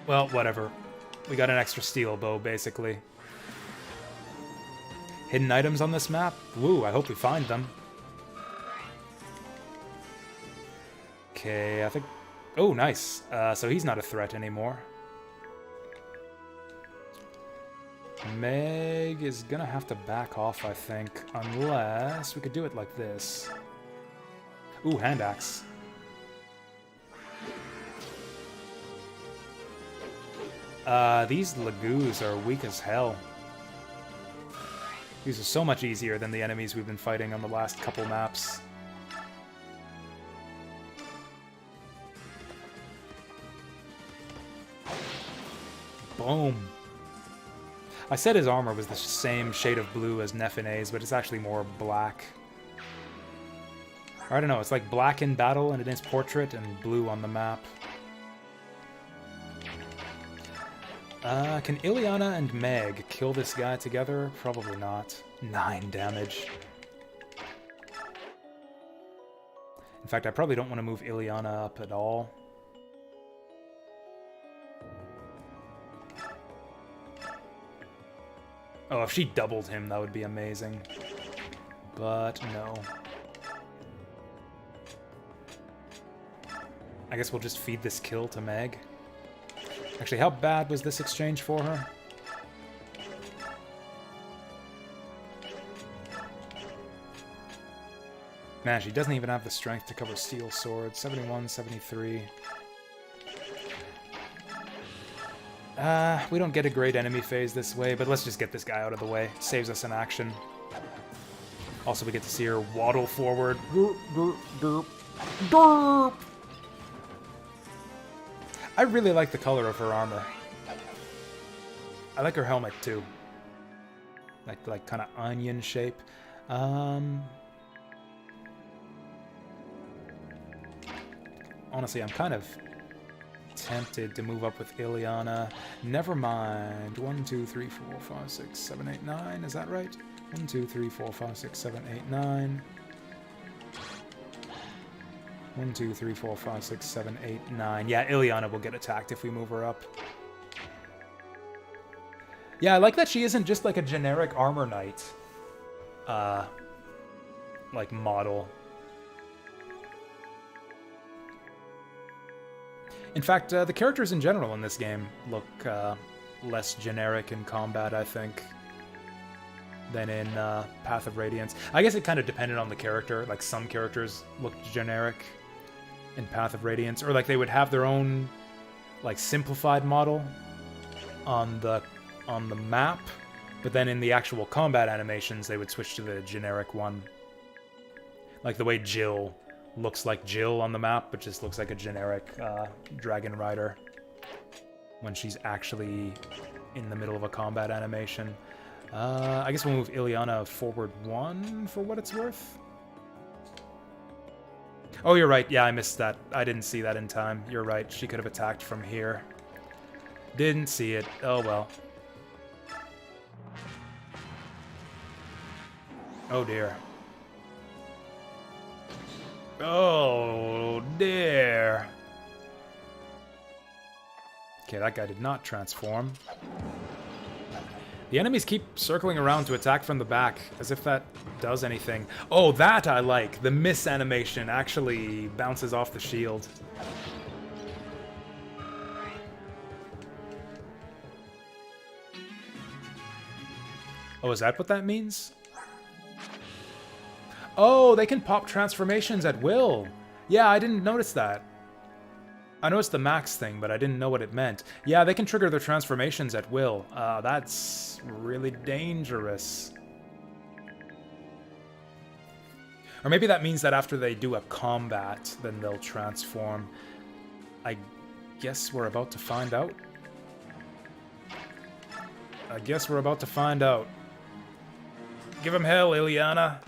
Well, whatever. We got an extra Steel Bow, basically. Hidden items on this map? Woo, I hope we find them. Okay, I think... Oh, nice. So he's not a threat anymore. Meg is gonna have to back off, I think. Unless we could do it like this. Ooh, hand axe. These Lagoos are weak as hell. These are so much easier than the enemies we've been fighting on the last couple maps. Boom. I said his armor was the same shade of blue as Nephine's, but it's actually more black. Or I don't know, it's like black in battle and in his portrait and blue on the map. Can Ileana and Meg kill this guy together? Probably not. 9 damage. In fact, I probably don't want to move Ileana up at all. Oh, if she doubled him, that would be amazing. But no. I guess we'll just feed this kill to Meg. Actually, how bad was this exchange for her? Man, she doesn't even have the strength to cover steel sword. 71, 73. We don't get a great enemy phase this way, but let's just get this guy out of the way. It saves us an action. Also, we get to see her waddle forward. Derp, derp, derp, derp. I really like the color of her armor. I like her helmet too. Like kind of onion shape. Honestly, I'm kind of tempted to move up with Ileana. Never mind. 1, 2, 3, 4, 5, 6, 7, 8, 9. Is that right? 1, 2, 3, 4, 5, 6, 7, 8, 9. 1, 2, 3, 4, 5, 6, 7, 8, 9. Yeah, Ileana will get attacked if we move her up. Yeah, I like that she isn't just like a generic armor knight. Like model. In fact, the characters in general in this game look less generic in combat, I think, than in Path of Radiance. I guess it kind of depended on the character. Like, some characters looked generic in Path of Radiance, or like they would have their own like simplified model on the map, but then in the actual combat animations they would switch to the generic one. Like the way Jill looks like Jill on the map, but just looks like a generic Dragon Rider when she's actually in the middle of a combat animation. I guess we'll move Ileana forward 1 for what it's worth. Oh, you're right. Yeah, I missed that. I didn't see that in time. You're right. She could have attacked from here. Didn't see it. Oh, well. Oh, dear. Oh, dear. Okay, that guy did not transform. The enemies keep circling around to attack from the back, as if that does anything. Oh, that I like. The miss animation actually bounces off the shield. Oh, is that what that means? Oh, they can pop transformations at will. Yeah, I didn't notice that. I noticed the max thing, but I didn't know what it meant. Yeah, they can trigger their transformations at will. That's really dangerous. Or maybe that means that after they do a combat, then they'll transform. I guess we're about to find out. I guess we're about to find out. Give him hell, Ileana.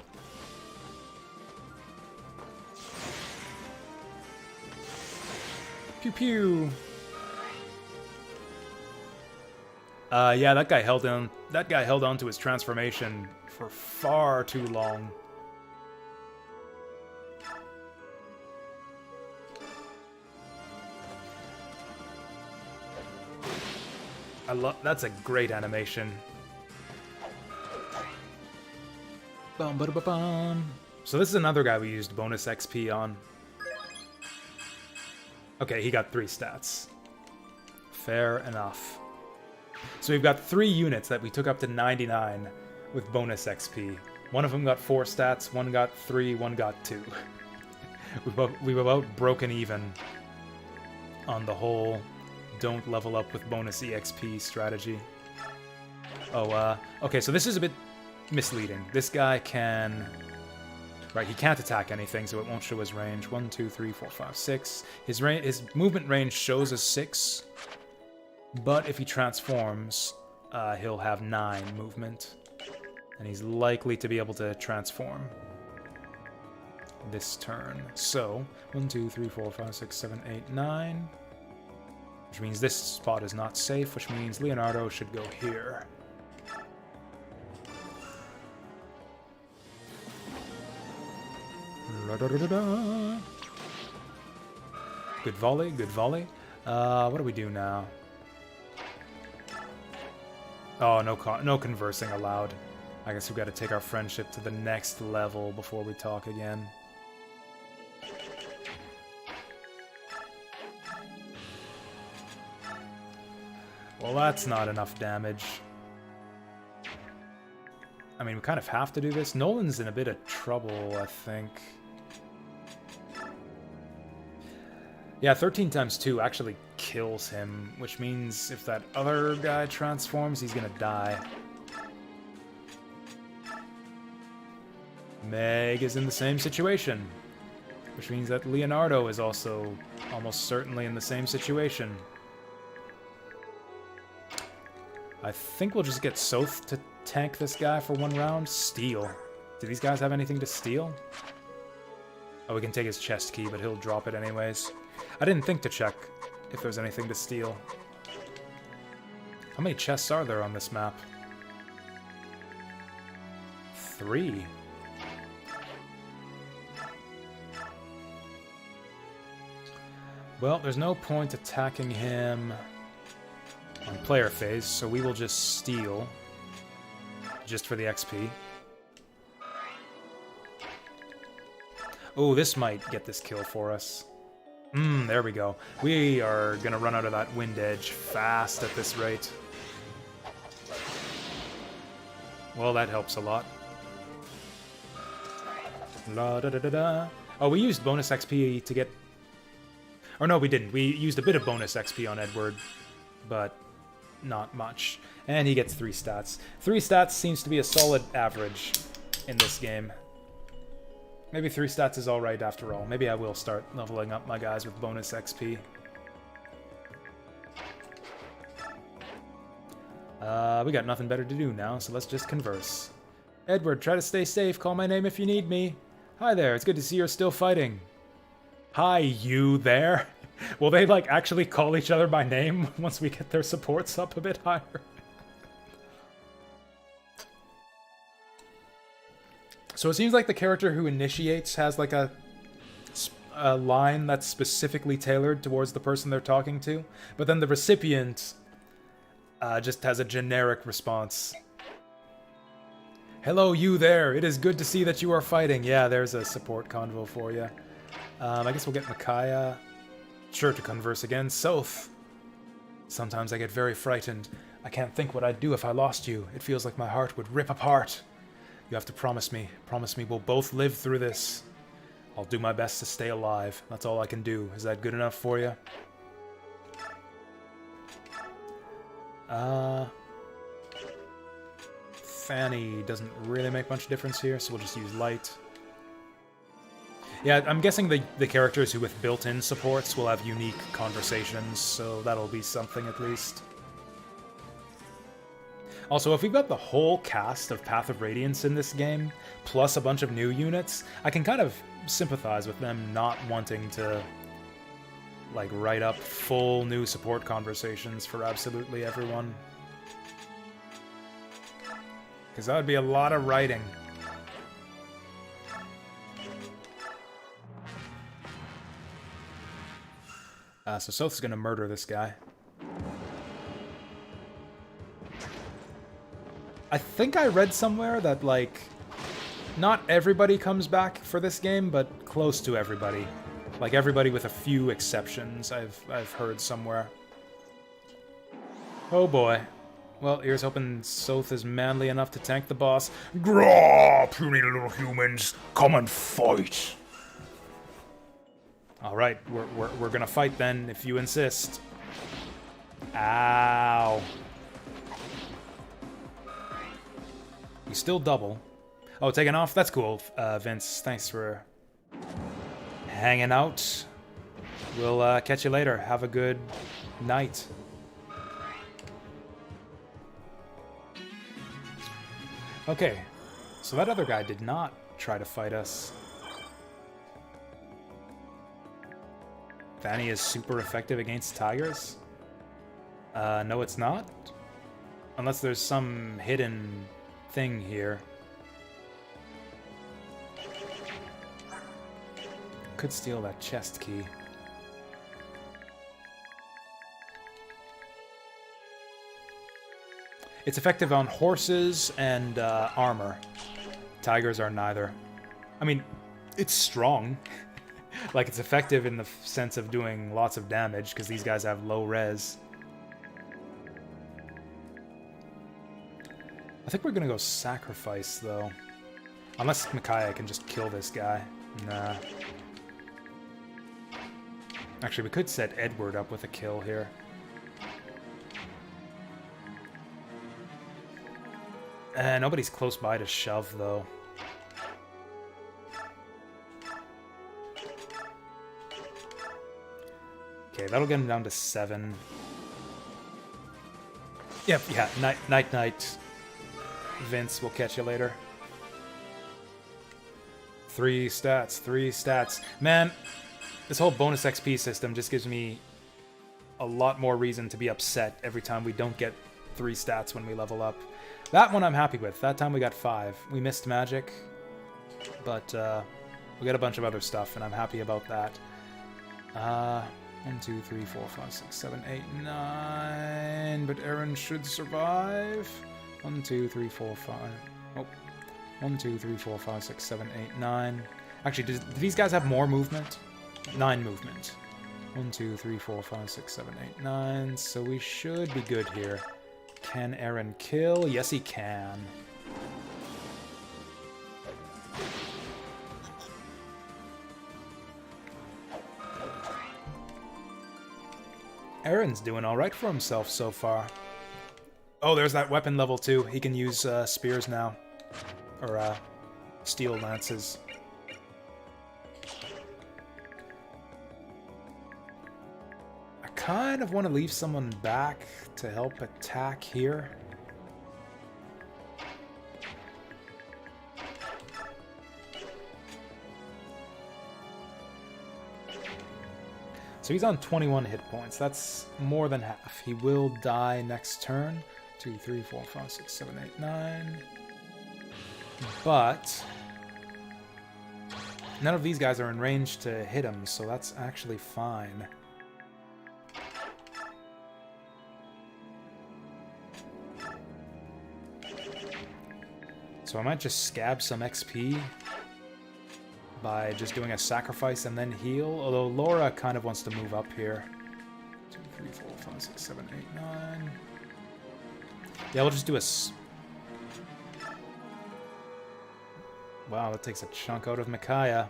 Pew pew. Yeah, that guy held on to his transformation for far too long. That's a great animation. Bum ba da ba bum. So this is another guy we used bonus XP on. Okay, he got 3 stats. Fair enough. So we've got 3 units that we took up to 99 with bonus XP. One of them got 4 stats, one got 3, one got 2. We've about broken even on the whole don't level up with bonus EXP strategy. Oh, okay, so this is a bit misleading. This guy can... Right, he can't attack anything, so it won't show his range. 1, 2, 3, 4, 5, 6. His movement range shows as 6, but if he transforms, he'll have 9 movement. And he's likely to be able to transform this turn. So, 1, 2, 3, 4, 5, 6, 7, 8, 9. Which means this spot is not safe, which means Leonardo should go here. Good volley, good volley. What do we do now? Oh, no conversing allowed. I guess we've got to take our friendship to the next level before we talk again. Well, that's not enough damage. I mean, we kind of have to do this. Nolan's in a bit of trouble, I think. Yeah, 13 times 2 actually kills him, which means if that other guy transforms, he's gonna die. Meg is in the same situation, which means that Leonardo is also almost certainly in the same situation. I think we'll just get Soth to tank this guy for one round. Steal. Do these guys have anything to steal? Oh, we can take his chest key, but he'll drop it anyways. I didn't think to check if there's anything to steal. How many chests are there on this map? 3. Well, there's no point attacking him on player phase, so we will just steal. Just for the XP. Oh, this might get this kill for us. There we go. We are gonna run out of that wind edge fast at this rate. Well, that helps a lot. La da da da da. Oh, we used bonus XP to get... Or no, we didn't. We used a bit of bonus XP on Edward, but not much. And he gets 3 stats. 3 stats seems to be a solid average in this game. Maybe 3 stats is alright after all. Maybe I will start leveling up my guys with bonus XP. We got nothing better to do now, so let's just converse. Edward, try to stay safe. Call my name if you need me. Hi there, it's good to see you're still fighting. Hi, you there. Will they, like, actually call each other by name once we get their supports up a bit higher? So it seems like the character who initiates has, like, a line that's specifically tailored towards the person they're talking to, but then the recipient just has a generic response. Hello, you there. It is good to see that you are fighting. Yeah, there's a support convo for you. I guess we'll get Micaiah. Sure to converse again. Soth. Sometimes I get very frightened. I can't think what I'd do if I lost you. It feels like my heart would rip apart. You have to promise me. Promise me we'll both live through this. I'll do my best to stay alive. That's all I can do. Is that good enough for you? Fanny doesn't really make much difference here, so we'll just use light. Yeah, I'm guessing the characters who with built-in supports will have unique conversations, so that'll be something at least. Also, if we've got the whole cast of Path of Radiance in this game, plus a bunch of new units, I can kind of sympathize with them not wanting to, like, write up full new support conversations for absolutely everyone. Because that would be a lot of writing. So Soth's gonna murder this guy. I think I read somewhere that, like, not everybody comes back for this game, but close to everybody. Like, everybody with a few exceptions, I've heard somewhere. Oh boy. Well, here's hoping Soth is manly enough to tank the boss. Graw, puny little humans, come and fight! Alright, we're gonna fight then, if you insist. Ow. You still double. Oh, taking off? That's cool, Vince. Thanks for hanging out. We'll catch you later. Have a good night. Okay, so that other guy did not try to fight us. Fanny is super effective against tigers? No it's not. Unless there's some hidden thing here. Could steal that chest key. It's effective on horses and armor. Tigers are neither. I mean, it's strong. Like, it's effective in the sense of doing lots of damage, because these guys have low res. I think we're gonna go sacrifice, though. Unless Micaiah can just kill this guy. Nah. Actually, we could set Edward up with a kill here. Nobody's close by to shove, though. Okay, that'll get him down to 7. Yep, yeah, night. Vince, we'll catch you later. 3 stats, 3 stats. Man, this whole bonus XP system just gives me a lot more reason to be upset every time we don't get 3 stats when we level up. That one I'm happy with. That time we got 5. We missed magic, but we got a bunch of other stuff, and I'm happy about that. 1, 2, 3, 4, 5, 6, 7, 8, 9. But Aaron should survive. 1, 2, 3, 4, 5. Oh. 1, 2, 3, 4, 5, 6, 7, 8, 9. Actually, do these guys have more movement? 9 movement. 1, 2, 3, 4, 5, 6, 7, 8, 9. So we should be good here. Can Aaron kill? Yes, he can. Aaron's doing alright for himself so far. Oh, there's that weapon level 2. He can use spears now. Or, steel lances. I kind of want to leave someone back to help attack here. So he's on 21 hit points. That's more than half. He will die next turn. 2, 3, 4, 5, 6, 7, 8, 9. But none of these guys are in range to hit him, so that's actually fine. So I might just scab some XP by just doing a sacrifice and then heal, although Laura kind of wants to move up here. 2, 3, 4, 5, 6, 7, 8, 9. Yeah, we'll just do a... Wow, that takes a chunk out of Micaiah.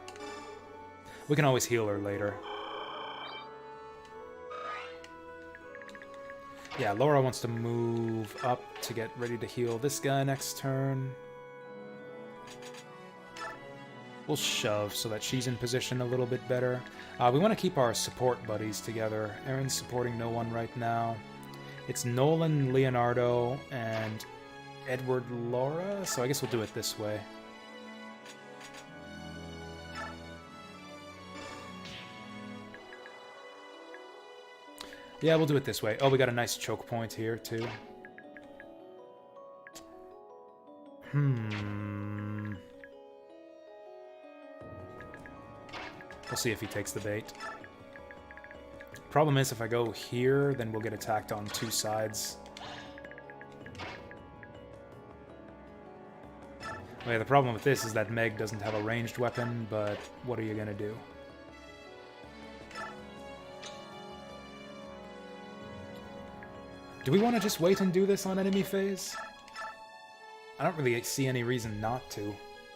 We can always heal her later. Yeah, Laura wants to move up to get ready to heal this guy next turn. We'll shove so that she's in position a little bit better. We want to keep our support buddies together. Aaron's supporting no one right now. It's Nolan, Leonardo, and Edward, Laura, so I guess we'll do it this way. Yeah, we'll do it this way. Oh, we got a nice choke point here, too. We'll see if he takes the bait. Problem is, if I go here, then we'll get attacked on 2 sides. Oh yeah, the problem with this is that Meg doesn't have a ranged weapon, but what are you gonna do? Do we want to just wait and do this on enemy phase? I don't really see any reason not to.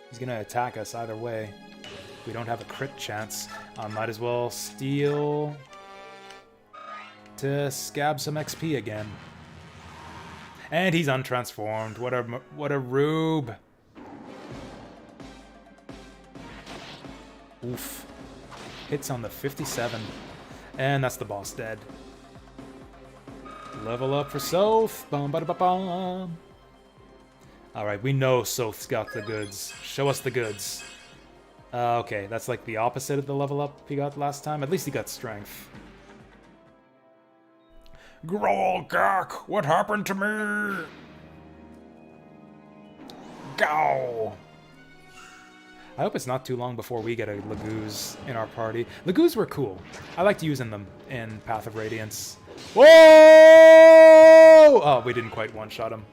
He's gonna attack us either way. We don't have a crit chance. I might as well steal to scab some XP again. And he's untransformed. What a rube. Oof. Hits on the 57. And that's the boss dead. Level up for Soth. Bum ba da ba bum. Alright, we know Soth's got the goods. Show us the goods. Okay, that's like the opposite of the level up he got last time. At least he got strength. Grolgak, what happened to me? Go! I hope it's not too long before we get a Laguz in our party. Laguz were cool. I liked using them in Path of Radiance. Whoa! Oh, we didn't quite one-shot him.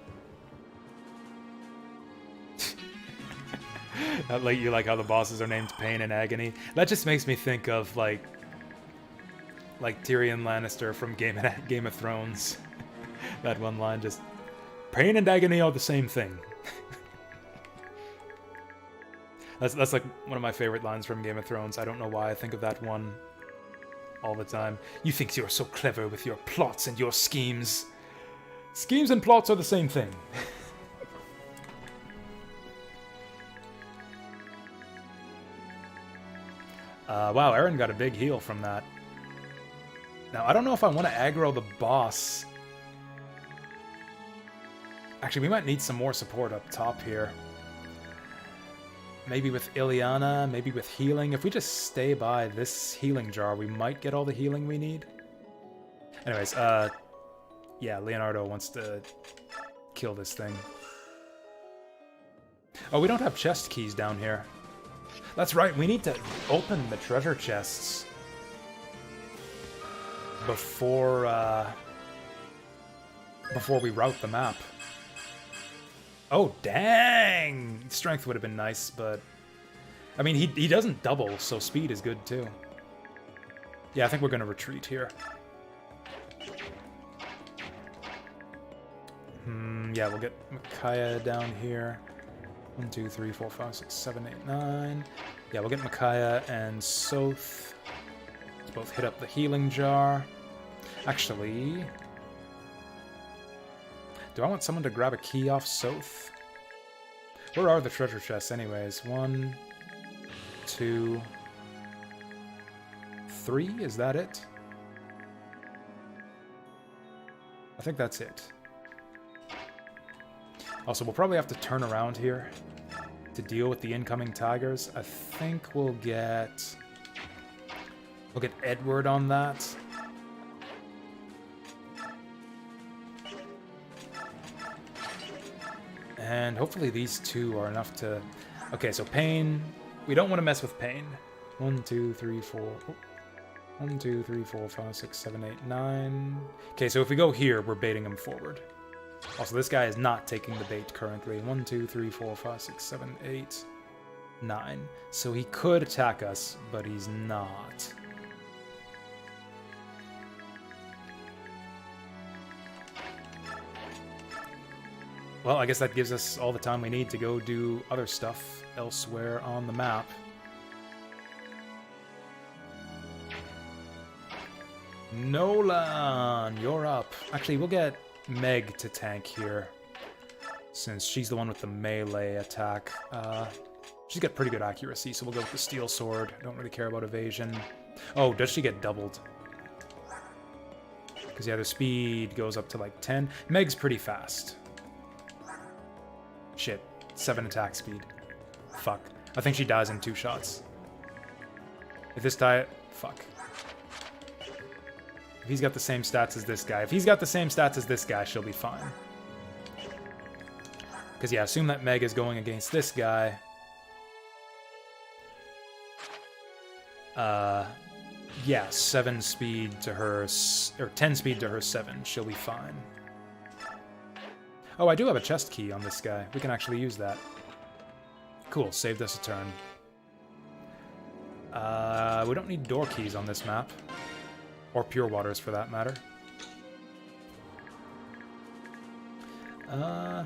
You like how the bosses are named Pain and Agony? That just makes me think of, like Tyrion Lannister from Game of Thrones. That one line just... Pain and Agony are the same thing. That's like one of my favorite lines from Game of Thrones. I don't know why I think of that one all the time. You think you're so clever with your plots and your schemes. Schemes and plots are the same thing. Wow, Aaron got a big heal from that. Now, I don't know if I want to aggro the boss. Actually, we might need some more support up top here. Maybe with Ileana, maybe with healing. If we just stay by this healing jar, we might get all the healing we need. Anyways, yeah, Leonardo wants to kill this thing. Oh, we don't have chest keys down here. That's right, we need to open the treasure chests before we route the map. Oh, dang! Strength would have been nice, but... I mean, he doesn't double, so speed is good, too. Yeah, I think we're going to retreat here. Yeah, we'll get Micaiah down here. 1, 2, 3, 4, 5, 6, 7, 8, 9. Yeah, we'll get Micaiah and Soth. Let's both hit up the healing jar. Actually... do I want someone to grab a key off Soth? Where are the treasure chests anyways? 1, 2, 3? Is that it? I think that's it. Also, we'll probably have to turn around here to deal with the incoming tigers. I think we'll get Edward on that. And hopefully these two are enough to... Okay, so Pain... We don't want to mess with Pain. 1, 2, 3, 4... 1, 2, 3, 4, 5, 6, 7, 8, 9... Okay, so if we go here, we're baiting him forward. Also, this guy is not taking the bait currently. 1, 2, 3, 4, 5, 6, 7, 8, 9. So he could attack us, but he's not. Well, I guess that gives us all the time we need to go do other stuff elsewhere on the map. Nolan, you're up. Actually, we'll get Meg to tank here, since she's the one with the melee attack. She's got pretty good accuracy, so we'll go with the steel sword. Don't really care about evasion. Oh, does she get doubled? Because, yeah, the speed goes up to, like, 10. Meg's pretty fast. Shit. 7 attack speed. Fuck. I think she dies in 2 shots. If this die... Fuck. If he's got the same stats as this guy. If he's got the same stats as this guy, she'll be fine. Because, yeah, assume that Meg is going against this guy. Yeah, 7 speed to her... Or 10 speed to her 7. She'll be fine. Oh, I do have a chest key on this guy. We can actually use that. Cool, saved us a turn. We don't need door keys on this map. Or pure waters, for that matter. I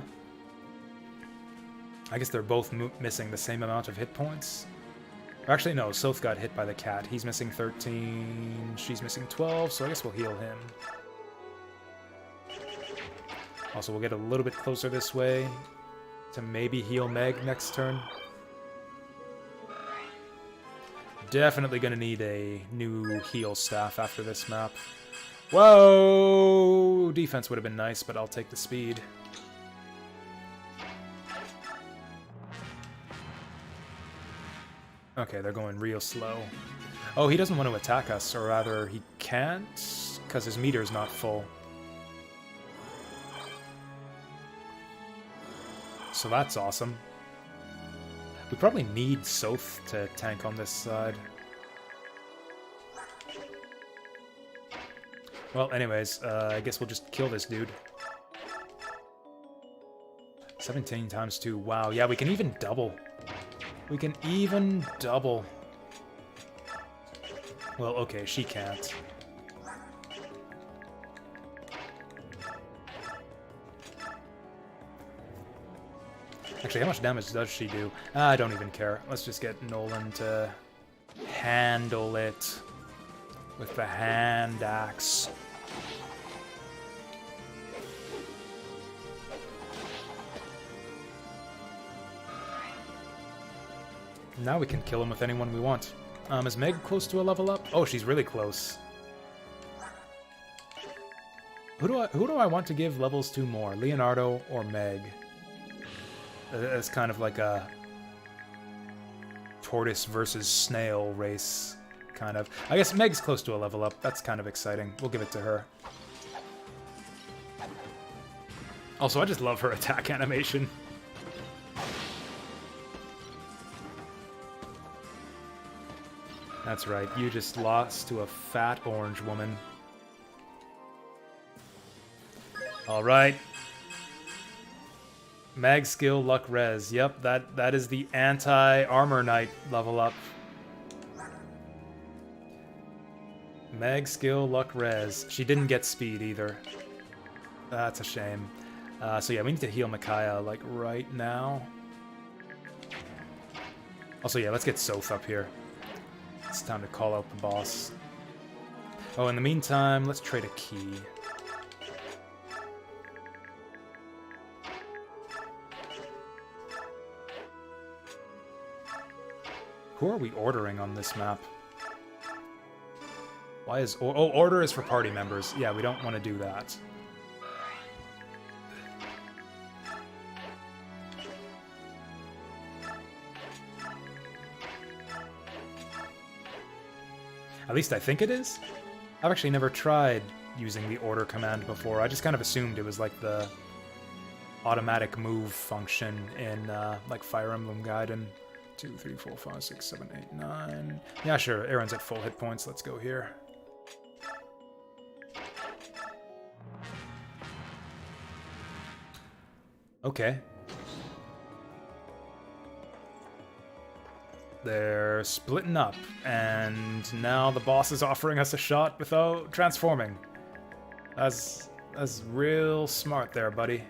guess they're both missing the same amount of hit points. Or actually, no, Soth got hit by the cat. He's missing 13, she's missing 12, so I guess we'll heal him. Also, we'll get a little bit closer this way to maybe heal Meg next turn. Definitely gonna need a new heal staff after this map. Whoa! Defense would have been nice, but I'll take the speed. Okay, they're going real slow. Oh, he doesn't want to attack us, or rather, he can't, because his meter's not full. So that's awesome. We probably need Soth to tank on this side. Well, anyways, I guess we'll just kill this dude. 17 times 2. Wow, yeah, we can even double. We can even double. Well, okay, she can't. Actually, how much damage does she do? I don't even care. Let's just get Nolan to handle it. with the hand axe. Now we can kill him with anyone we want. Is Meg close to a level up? Oh, she's really close. Who do I want to give levels to more? Leonardo or Meg? It's kind of like a tortoise versus snail race, kind of. I guess Meg's close to a level up. That's kind of exciting. We'll give it to her. Also, I just love her attack animation. That's right, you just lost to a fat orange woman. Alright. Mag skill, luck res. Yep, that is the anti-armor knight level up. Mag skill, luck res. She didn't get speed either. That's a shame. So yeah, we need to heal Micaiah, like, right now. Also, yeah, let's get Soth up here. It's time to call out the boss. Oh, in the meantime, let's trade a key. Who are we ordering on this map? Why is... Oh, order is for party members. Yeah, we don't want to do that. At least I think it is. I've actually never tried using the order command before. I just kind of assumed it was like the automatic move function in like Fire Emblem Gaiden. 2, 3, 4, 5, 6, 7, 8, 9. Yeah, sure. Aaron's at full hit points. Let's go here. Okay. They're splitting up, and now the boss is offering us a shot without transforming. That's real smart there, buddy.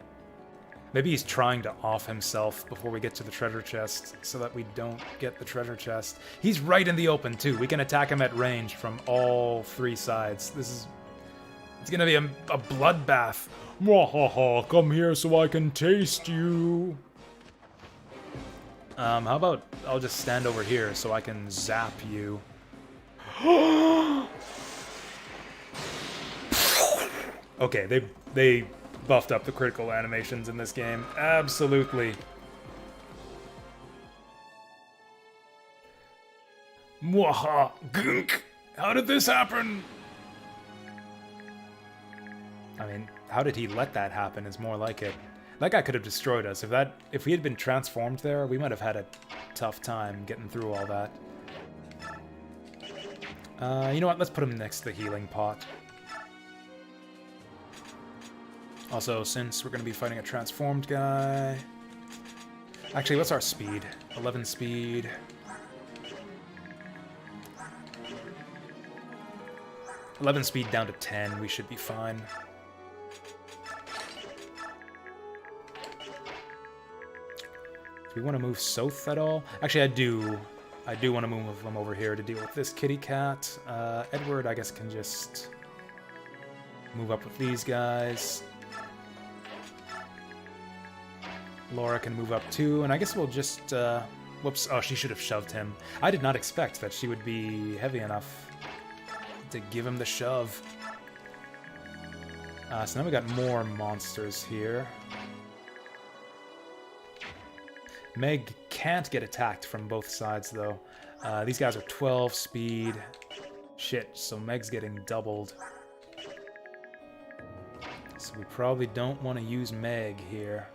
Maybe he's trying to off himself before we get to the treasure chest, so that we don't get the treasure chest. He's right in the open, too. We can attack him at range from all three sides. It's gonna be a bloodbath. Mwahaha, come here so I can taste you. How about I'll just stand over here so I can zap you. Okay, they buffed up the critical animations in this game. Absolutely. Mwaha, gunk. How did this happen? I mean, how did he let that happen is more like it. That guy could have destroyed us. If we had been transformed there, we might have had a tough time getting through all that. You know what? Let's put him next to the healing pot. Also, since we're going to be fighting a transformed guy... Actually, what's our speed? 11 speed. $11 speed down to 10. We should be fine. Do we want to move Soth at all? Actually, I do want to move him over here to deal with this kitty cat. Edward, I guess, can just move up with these guys. Laura can move up too, and I guess we'll just... whoops, oh, she should have shoved him. I did not expect that she would be heavy enough to give him the shove. So now we got more monsters here. Meg can't get attacked from both sides, though. These guys are 12 speed. Shit, so Meg's getting doubled. So we probably don't want to use Meg here.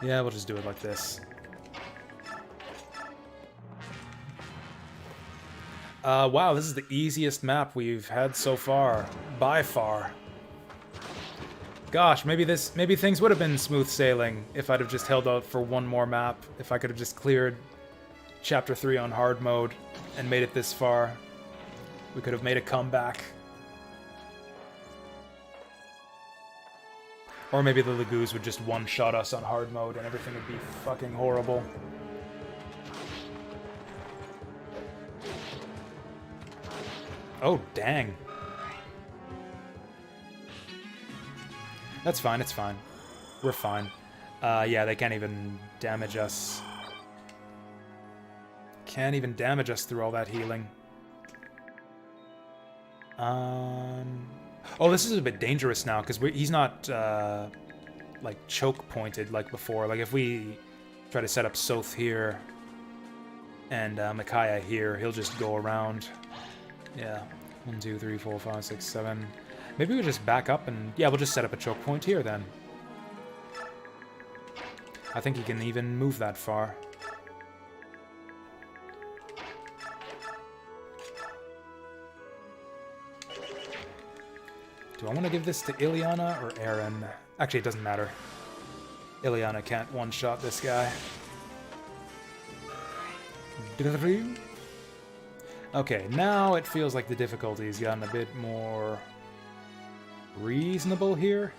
Yeah, we'll just do it like this. Wow, this is the easiest map we've had so far. By far. Gosh, maybe things would have been smooth sailing if I'd have just held out for one more map. If I could have just cleared Chapter 3 on hard mode and made it this far. We could have made a comeback. Or maybe the Lagoos would just one-shot us on hard mode and everything would be fucking horrible. Oh, dang. That's fine, it's fine. We're fine. Yeah, they can't even damage us. Can't even damage us through all that healing. Oh, this is a bit dangerous now, because he's not, like, choke-pointed like before. Like, if we try to set up Soth here and Micaiah here, he'll just go around. Yeah. 1, 2, 3, 4, 5, 6, 7. Maybe we just back up and... Yeah, we'll just set up a choke point here, then. I think he can even move that far. Do I want to give this to Ileana or Aaron? Actually, it doesn't matter. Ileana can't one-shot this guy. Okay, now it feels like the difficulty's gotten a bit more reasonable here.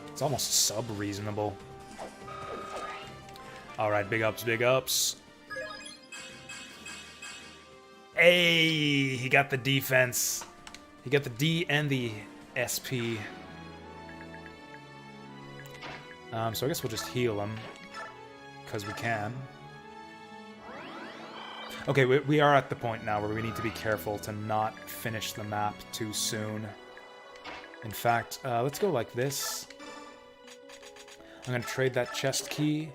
It's almost sub-reasonable. Alright, big ups, big ups. Hey, he got the defense. He got the D and the SP. So I guess we'll just heal him. Because we can. Okay, we are at the point now where we need to be careful to not finish the map too soon. In fact, let's go like this. I'm going to trade that chest key.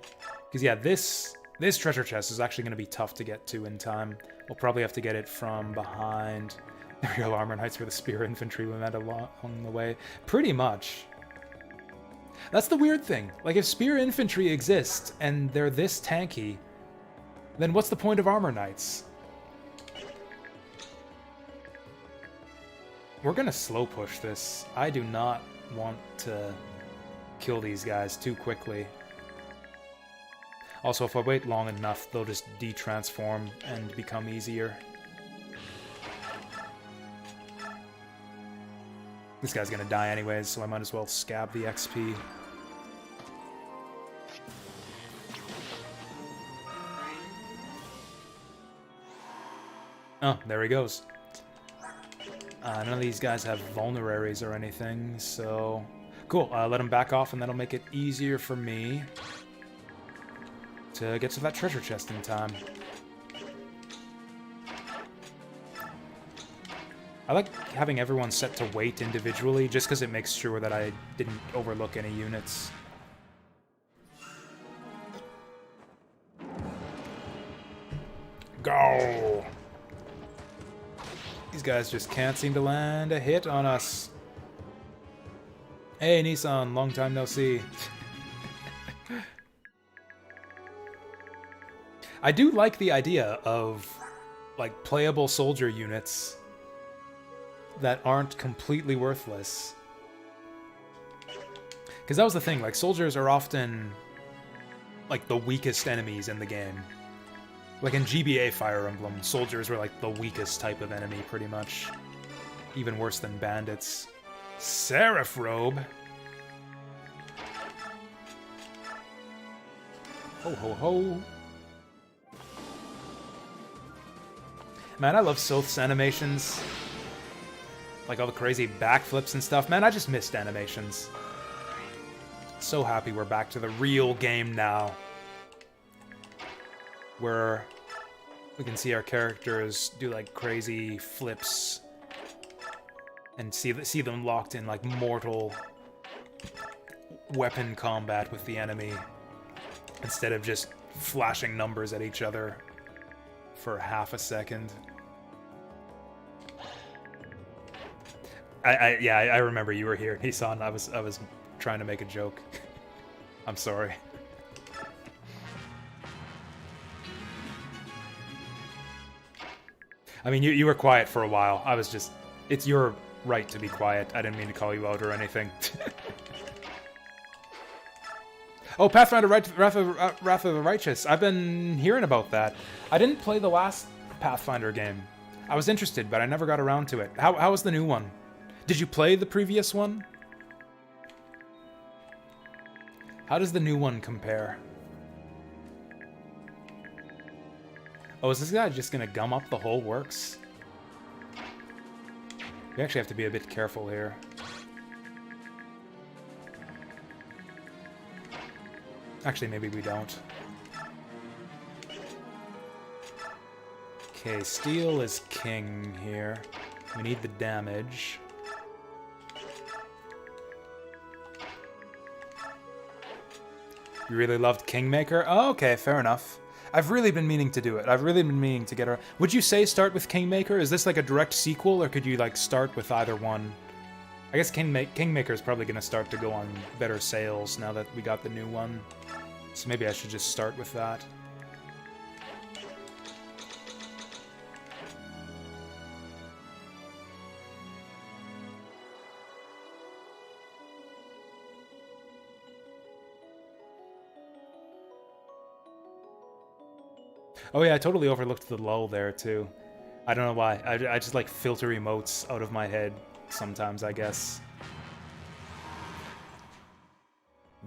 Because, yeah, this treasure chest is actually going to be tough to get to in time. We'll probably have to get it from behind the real armor knights where the spear infantry we met along the way. Pretty much. That's the weird thing. Like, if spear infantry exists and they're this tanky, then what's the point of armor knights? We're gonna slow push this. I do not want to kill these guys too quickly. Also, if I wait long enough, they'll just de-transform and become easier. This guy's gonna die anyways, so I might as well scab the XP. Oh, there he goes. None of these guys have vulneraries or anything, so... Cool, let him back off and that'll make it easier for me to get to that treasure chest in time. I like having everyone set to wait individually, just because it makes sure that I didn't overlook any units. Go! These guys just can't seem to land a hit on us. Hey, Nissan, long time no see. I do like the idea of, like, playable soldier units that aren't completely worthless. Because that was the thing, like, soldiers are often, like, the weakest enemies in the game. Like in GBA Fire Emblem, soldiers were, like, the weakest type of enemy, pretty much. Even worse than bandits. Seraph Robe! Ho ho ho! Man, I love Soth's animations. Like all the crazy backflips and stuff. Man, I just missed animations. So happy we're back to the real game now. Where we can see our characters do like crazy flips. And see them locked in like mortal weapon combat with the enemy. Instead of just flashing numbers at each other for half a second. I remember you were here, Nissan. I was trying to make a joke. I'm sorry. I mean, you were quiet for a while. I was just... It's your right to be quiet. I didn't mean to call you out or anything. Oh, Pathfinder Wrath of the Righteous. I've been hearing about that. I didn't play the last Pathfinder game. I was interested, but I never got around to it. How was the new one? Did you play the previous one? How does the new one compare? Oh, is this guy just gonna gum up the whole works? We actually have to be a bit careful here. Actually, maybe we don't. Okay, steel is king here. We need the damage. You really loved Kingmaker? Oh, okay, fair enough. I've really been meaning to do it. I've really been meaning to get her. Would you say start with Kingmaker? Is this like a direct sequel, or could you like start with either one? I guess Kingmaker is probably going to start to go on better sales now that we got the new one. So maybe I should just start with that. Oh yeah, I totally overlooked the lull there too. I don't know why. I just like filter emotes out of my head sometimes, I guess.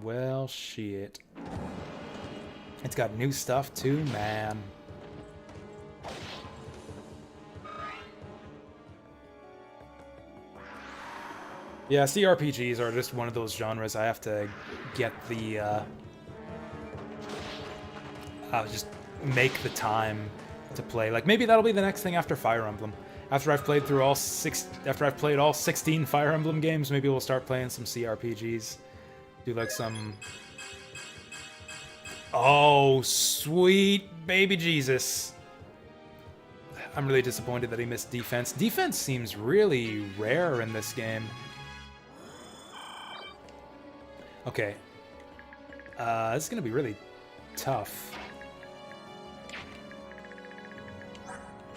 Well, shit. It's got new stuff too, man. Yeah, CRPGs are just one of those genres I have to get the, just make the time to play. Like, maybe that'll be the next thing after Fire Emblem. After I've played through all 16 Fire Emblem games, maybe we'll start playing some CRPGs. Do like some... Oh, sweet baby Jesus. I'm really disappointed that he missed defense. Defense seems really rare in this game. Okay. This is gonna be really tough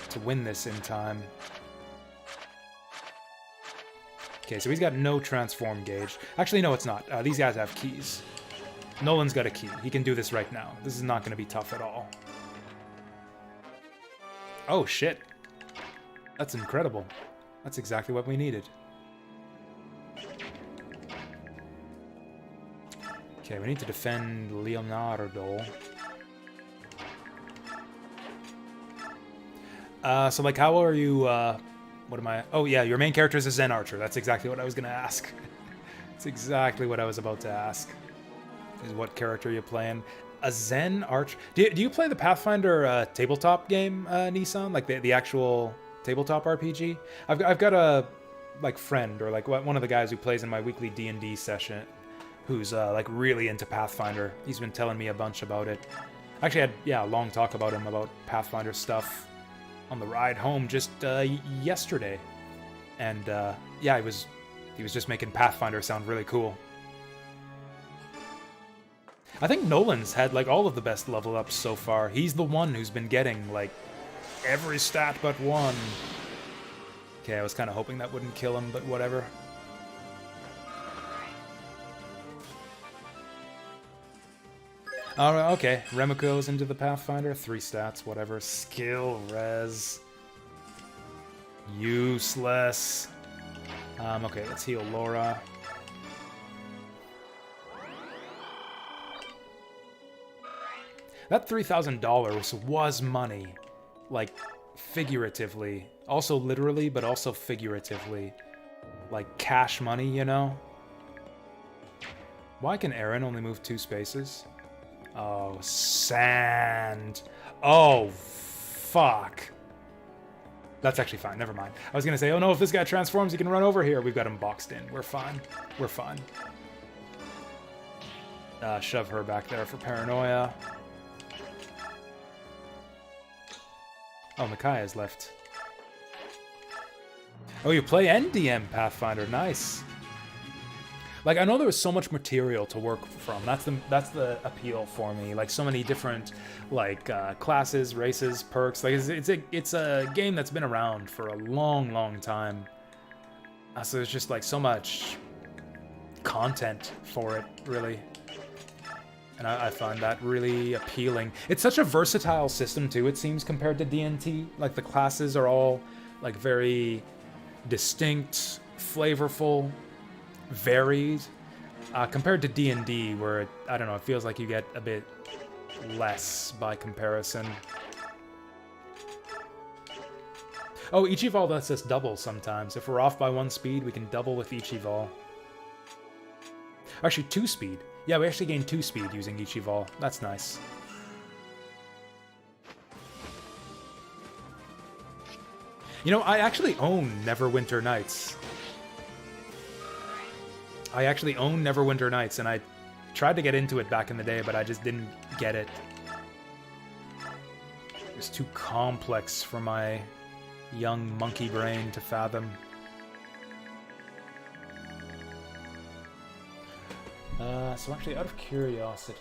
to win this in time. Okay, so he's got no transform gauge. Actually, no, it's not. These guys have keys. Nolan's got a key. He can do this right now. This is not going to be tough at all. Oh, shit. That's incredible. That's exactly what we needed. Okay, we need to defend Leonardo. So, like, how are you, what am I... Oh, yeah, your main character is a Zen Archer. That's exactly what I was going to ask. That's exactly what I was about to ask. Is what character you're playing. A Zen Archer... Do you play the Pathfinder tabletop game, Nissan? Like, the actual tabletop RPG? I've got a, like, friend, or, like, one of the guys who plays in my weekly D&D session, who's, like, really into Pathfinder. He's been telling me a bunch about it. Actually, I had, yeah, a long talk about him, about Pathfinder stuff on the ride home just yesterday. And yeah, he was just making Pathfinder sound really cool. I think Nolan's had like all of the best level ups so far. He's the one who's been getting like every stat but one. Okay, I was kind of hoping that wouldn't kill him, but whatever. Alright, okay. Remiko's into the Pathfinder. 3 stats, whatever. Skill, res. Useless. Okay, let's heal Laura. That $3,000 was money. Like, figuratively. Also literally, but also figuratively. Like, cash money, you know? Why can Aaron only move 2 spaces? Oh, sand. Oh, fuck. That's actually fine. Never mind. I was going to say, oh no, if this guy transforms, he can run over here. We've got him boxed in. We're fine. We're fine. Shove her back there for paranoia. Oh, Micaiah's left. Oh, you play NDM Pathfinder. Nice. Like, I know there was so much material to work from. That's the appeal for me. Like, so many different, like, classes, races, perks. Like, it's a game that's been around for a long, long time. So there's just, like, so much content for it, really. And I find that really appealing. It's such a versatile system, too, it seems, compared to D&T. Like, the classes are all Like, very distinct, flavorful, varied. Compared to D&D, where, I don't know, it feels like you get a bit less by comparison. Oh, each evol lets us double sometimes. If we're off by 1 speed, we can double with each evol. Actually, 2 speed. Yeah, we actually gain 2 speed using each evol. That's nice. You know, I actually own Neverwinter Nights. I actually own Neverwinter Nights, and I tried to get into it back in the day, but I just didn't get it. It was too complex for my young monkey brain to fathom. So actually, out of curiosity...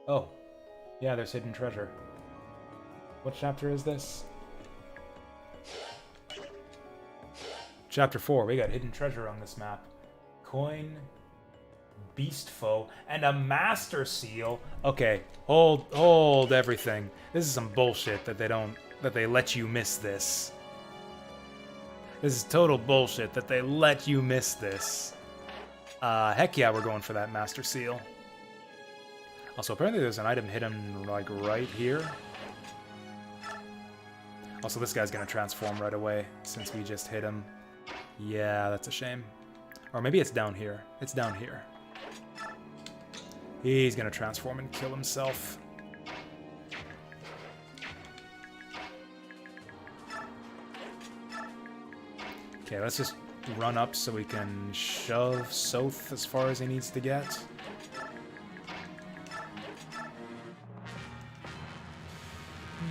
Oh. Yeah, there's hidden treasure. What chapter is this? Chapter 4. We got hidden treasure on this map. Coin, beast foe, and a master seal. Okay, hold everything. This is some bullshit that they let you miss this. This is total bullshit that they let you miss this. Heck yeah, we're going for that master seal. Also, apparently there's an item hidden, like, right here. Also, this guy's gonna transform right away, since we just hit him. Yeah, that's a shame. Or maybe it's down here. It's down here. He's gonna transform and kill himself. Okay, let's just run up so we can shove Soth as far as he needs to get.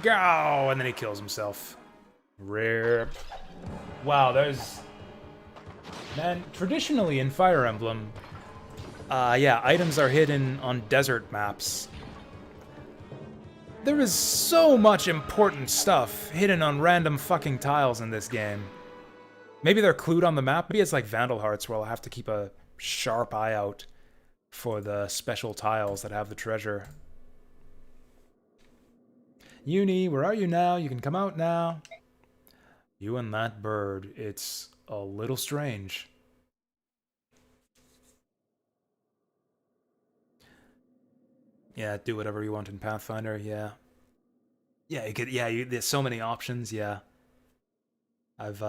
Go! And then he kills himself. Rip. Wow, there's... Man, traditionally in Fire Emblem, yeah, items are hidden on desert maps. There is so much important stuff hidden on random fucking tiles in this game. Maybe they're clued on the map. Maybe it's like Vandal Hearts, where I'll have to keep a sharp eye out for the special tiles that have the treasure. Uni, where are you now? You can come out now. You and that bird, it's a little strange. Yeah, do whatever you want in Pathfinder, yeah. Yeah, you could, yeah, there's so many options, yeah. I've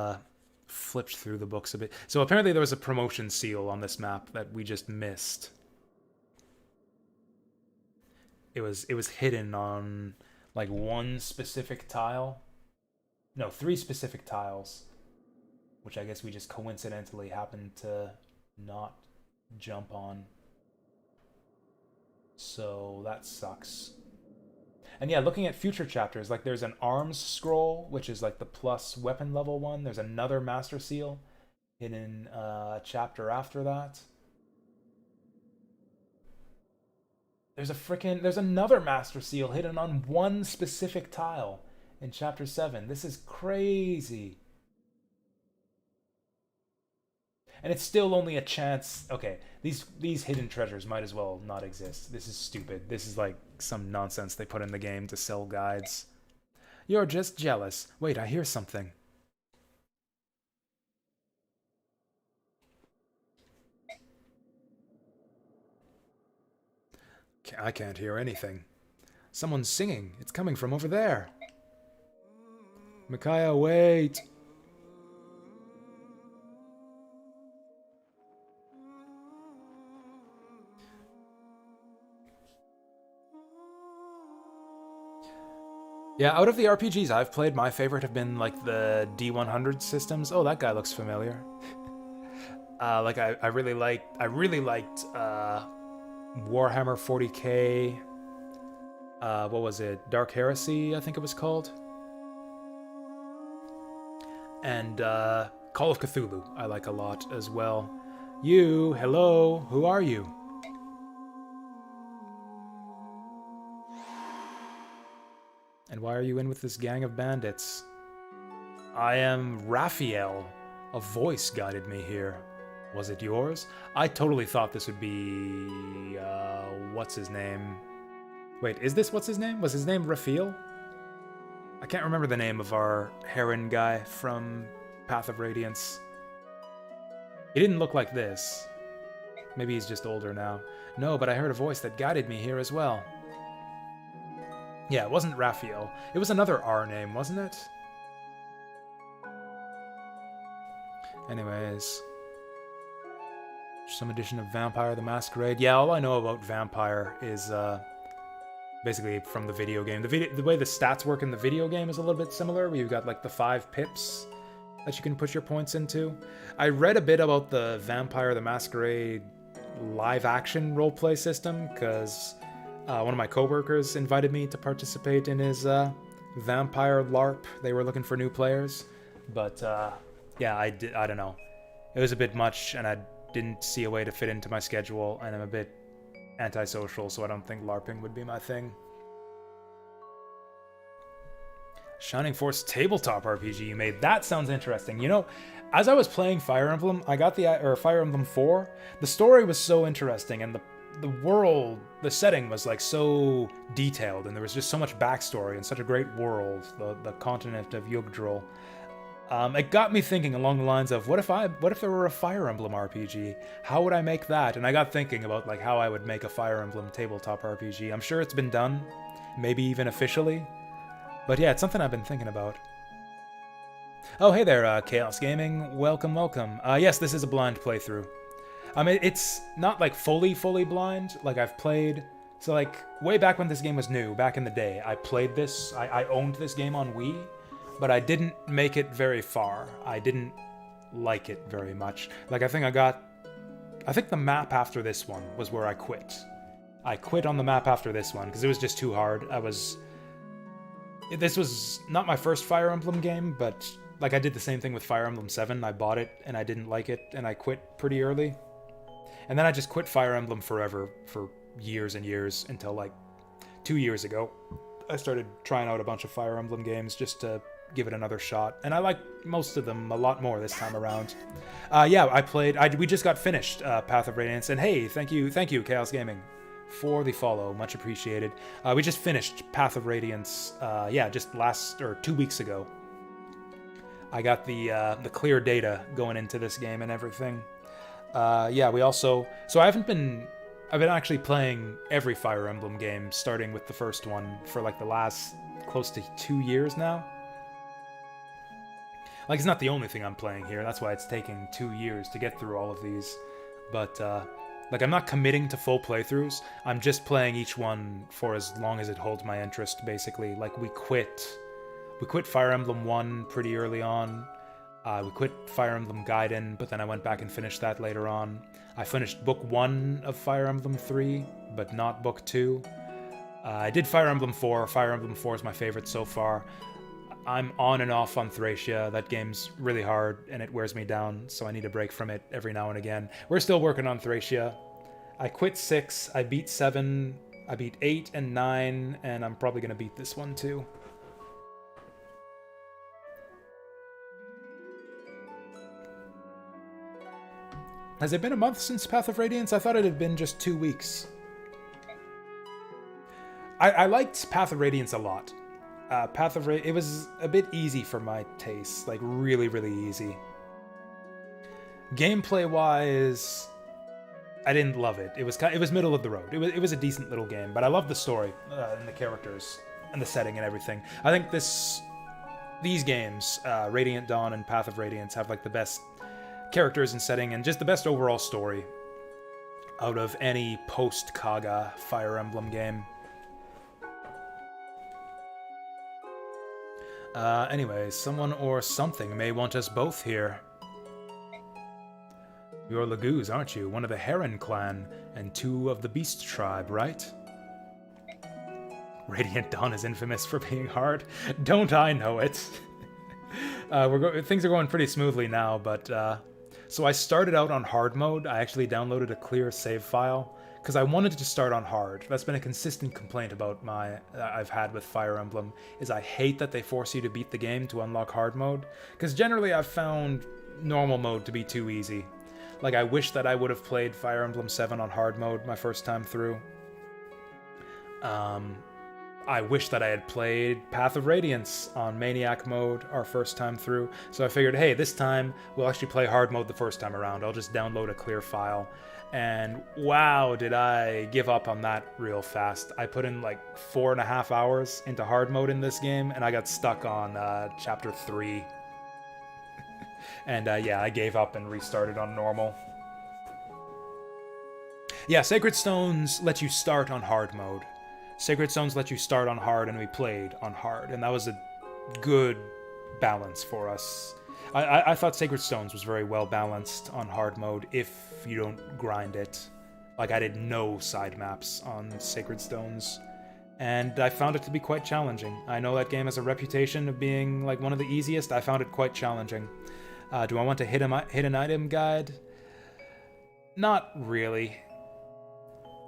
flipped through the books a bit. So apparently there was a promotion seal on this map that we just missed. It was hidden on like 1 specific tile. No, 3 specific tiles, which I guess we just coincidentally happened to not jump on. So that sucks. And yeah, looking at future chapters, like there's an arms scroll, which is like the plus weapon level one. There's another master seal hidden a chapter after that. There's another master seal hidden on 1 specific tile in chapter 7. This is crazy. And it's still only a chance. Okay, these hidden treasures might as well not exist. This is stupid. This is like some nonsense they put in the game to sell guides. You're just jealous. Wait, I hear something. I can't hear anything. Someone's singing. It's coming from over there. Micaiah, wait. Yeah, out of the RPGs I've played, my favorite have been like the D100 systems. Oh, that guy looks familiar. Like I really liked Warhammer 40k. What was it? Dark Heresy, I think it was called. And Call of Cthulhu, I like a lot as well. You, hello, who are you? And why are you in with this gang of bandits? I am Raphael. A voice guided me here. Was it yours? I totally thought this would be... what's his name? Wait, is this what's his name? Was his name Raphael? I can't remember the name of our Heron guy from Path of Radiance. He didn't look like this. Maybe he's just older now. No, but I heard a voice that guided me here as well. Yeah, it wasn't Raphael. It was another R name, wasn't it? Anyways. Some edition of Vampire the Masquerade. Yeah, all I know about Vampire is basically from the video game. The way the stats work in the video game is a little bit similar, where you've got like the 5 pips that you can put your points into. I read a bit about the Vampire the Masquerade live action roleplay system, because one of my coworkers invited me to participate in his Vampire LARP. They were looking for new players, but yeah, I don't know. It was a bit much, and I didn't see a way to fit into my schedule, and I'm a bit antisocial, so I don't think LARPing would be my thing. Shining Force tabletop RPG you made. That sounds interesting. You know, as I was playing Fire Emblem, I got the Fire Emblem 4. The story was so interesting, and the world, the setting was like so detailed, and there was just so much backstory and such a great world, the continent of Yggdrasil. It got me thinking along the lines of, what if there were a Fire Emblem RPG? How would I make that? And I got thinking about like how I would make a Fire Emblem tabletop RPG. I'm sure it's been done, maybe even officially. But yeah, it's something I've been thinking about. Oh, hey there, Chaos Gaming. Welcome, welcome. Yes, this is a blind playthrough. I mean, it's not like fully blind. Like I've played, so like way back when this game was new, back in the day, I played this. I owned this game on Wii. But I didn't make it very far. I didn't like it very much. Like, I think the map after this one was where I quit. I quit on the map after this one, because it was just too hard. This was not my first Fire Emblem game, but, like, I did the same thing with Fire Emblem 7. I bought it, and I didn't like it, and I quit pretty early. And then I just quit Fire Emblem forever, for years and years, until, like, 2 years ago. I started trying out a bunch of Fire Emblem games just to give it another shot, and I like most of them a lot more this time around. Yeah, we just got finished Path of Radiance, and hey, thank you, Chaos Gaming, for the follow, much appreciated. We just finished Path of Radiance, just 2 weeks ago. I got the clear data going into this game and everything. We also, so I've been actually playing every Fire Emblem game, starting with the first one, for like the last close to 2 years now. Like, it's not the only thing I'm playing here, that's why it's taking 2 years to get through all of these. But, like, I'm not committing to full playthroughs, I'm just playing each one for as long as it holds my interest, basically. Like, we quit Fire Emblem 1 pretty early on, we quit Fire Emblem Gaiden, but then I went back and finished that later on. I finished Book 1 of Fire Emblem 3, but not Book 2. I did Fire Emblem 4, Fire Emblem 4 is my favorite so far. I'm on and off on Thracia. That game's really hard, and it wears me down, so I need a break from it every now and again. We're still working on Thracia. I quit 6, I beat 7, I beat 8 and 9, and I'm probably going to beat this one too. Has it been a month since Path of Radiance? I thought it had been just 2 weeks. I liked Path of Radiance a lot. It was a bit easy for my taste, like really, really easy. Gameplay-wise, I didn't love it. It was middle of the road. It was a decent little game, but I loved the story and the characters and the setting and everything. I think these games, Radiant Dawn and Path of Radiance, have like the best characters and setting and just the best overall story out of any post-Kaga Fire Emblem game. Anyway, someone or something may want us both here. You're Laguz, aren't you? One of the Heron clan, and 2 of the Beast tribe, right? Radiant Dawn is infamous for being hard. Don't I know it? Things are going pretty smoothly now, but, so I started out on hard mode. I actually downloaded a clear save file, because I wanted to start on hard. That's been a consistent complaint I've had with Fire Emblem, is I hate that they force you to beat the game to unlock hard mode, because generally I've found normal mode to be too easy. Like, I wish that I would have played Fire Emblem 7 on hard mode my first time through. I wish that I had played Path of Radiance on Maniac mode our first time through. So I figured, hey, this time we'll actually play hard mode the first time around. I'll just download a clear file. And wow, did I give up on that real fast. I put in like 4.5 hours into hard mode in this game, and I got stuck on chapter 3. And yeah, I gave up and restarted on normal. Yeah, Sacred Stones let you start on hard mode. Sacred Stones let you start on hard, and we played on hard, and that was a good balance for us. I thought Sacred Stones was very well balanced on hard mode if you don't grind it. Like, I did no side maps on Sacred Stones, and I found it to be quite challenging. I know that game has a reputation of being like one of the easiest. I found it quite challenging. Do I want to hit an item guide? Not really.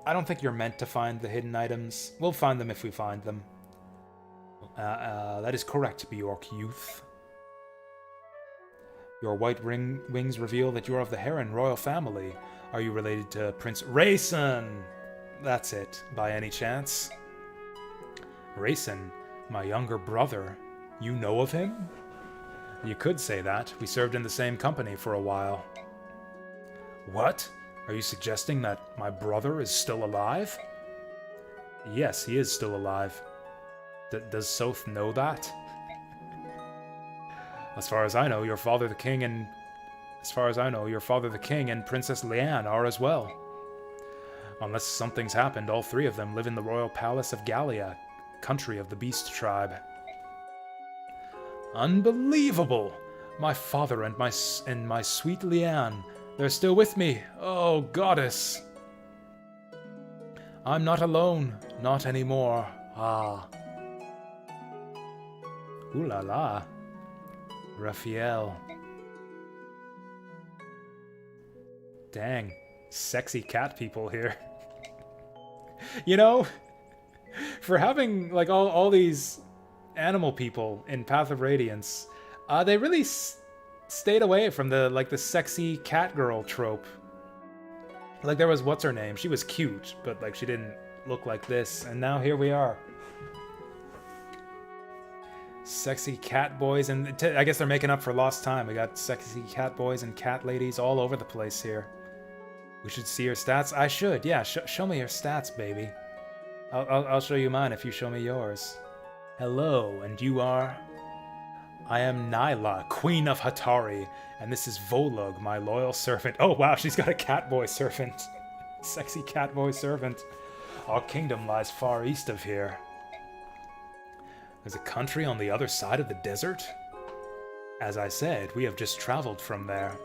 I don't think you're meant to find the hidden items. We'll find them if we find them. That is correct, Bjork youth. Your white wings reveal that you are of the Heron royal family. Are you related to Prince Rayson? That's it, by any chance? Rayson, my younger brother. You know of him? You could say that. We served in the same company for a while. What? Are you suggesting that my brother is still alive? Yes, he is still alive. Does Soth know that? As far as I know, your father the king and Princess Leanne are as well. Unless something's happened, all three of them live in the royal palace of Gallia, country of the Beast tribe. Unbelievable! My father and my sweet Leanne, they're still with me. Oh, goddess! I'm not alone, not anymore. Ah. Ooh la la. Raphael. Dang, sexy cat people here. You know, for having like all these animal people in Path of Radiance, they really stayed away from the sexy cat girl trope. Like, there was what's her name? She was cute, but like she didn't look like this, and now here we are. Sexy cat boys, and I guess they're making up for lost time. We got sexy cat boys and cat ladies all over the place here. We should see your stats. I should, yeah. Show me your stats, baby. I'll show you mine if you show me yours. Hello, and you are? I am Nyla, Queen of Hatari, and this is Volug, my loyal servant. Oh wow, she's got a catboy servant. Sexy catboy servant. Our kingdom lies far east of here. There's a country on the other side of the desert? As I said, we have just traveled from there.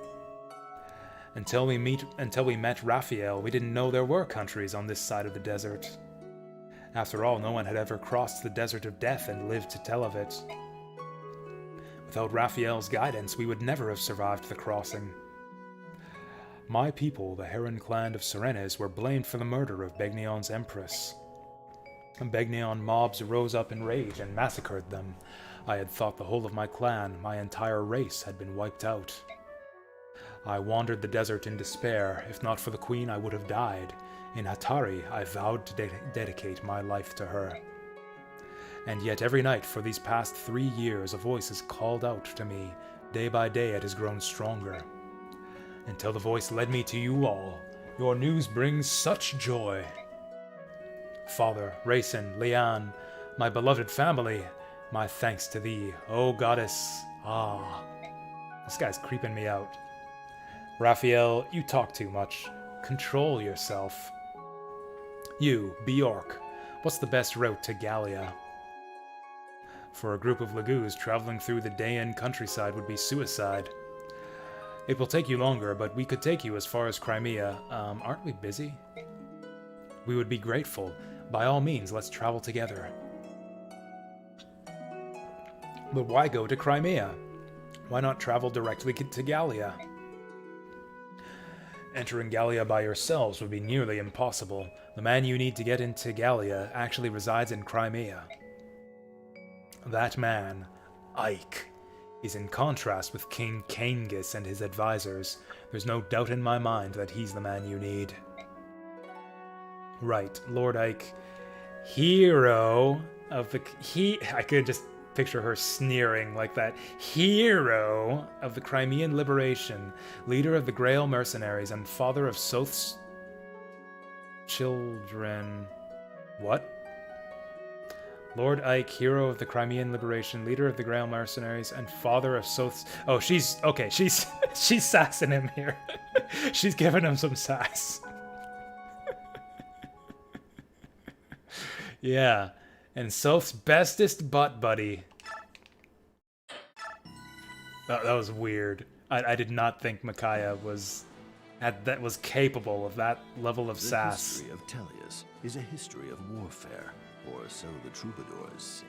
Until we met Raphael, we didn't know there were countries on this side of the desert. After all, no one had ever crossed the desert of death and lived to tell of it. Without Raphael's guidance, we would never have survived the crossing. My people, the Heron clan of Serenes, were blamed for the murder of Begnion's empress. Begnion mobs rose up in rage and massacred them. I had thought the whole of my clan, my entire race, had been wiped out. I wandered the desert in despair. If not for the queen, I would have died. In Hatari, I vowed to dedicate my life to her. And yet every night for these past 3 years, a voice has called out to me. Day by day it has grown stronger. Until the voice led me to you all. Your news brings such joy. Father, Rayson, Leanne, my beloved family, my thanks to thee, O goddess. Ah. This guy's creeping me out. Raphael, you talk too much. Control yourself. You, Bjork, what's the best route to Gallia? For a group of Lagoos, traveling through the Dayan countryside would be suicide. It will take you longer, but we could take you as far as Crimea. Aren't we busy? We would be grateful. By all means, let's travel together. But why go to Crimea? Why not travel directly to Gallia? Entering Gallia by yourselves would be nearly impossible. The man you need to get into Gallia actually resides in Crimea. That man, Ike. He's in contrast with King Kangas and his advisors. There's no doubt in my mind that he's the man you need. Right, Lord Ike, hero of the... I could just picture her sneering like that. Hero of the Crimean Liberation, leader of the Grail Mercenaries, and father of Soth's children. What? Lord Ike, hero of the Crimean Liberation, leader of the Grail Mercenaries, and father of Soth's... Oh, she's... Okay, she's sassing him here. She's giving him some sass. Yeah. And Soth's bestest butt buddy. That was weird. I did not think Micaiah was capable of that level of sass. The history of Tellius is a history of warfare, or so the troubadours sing.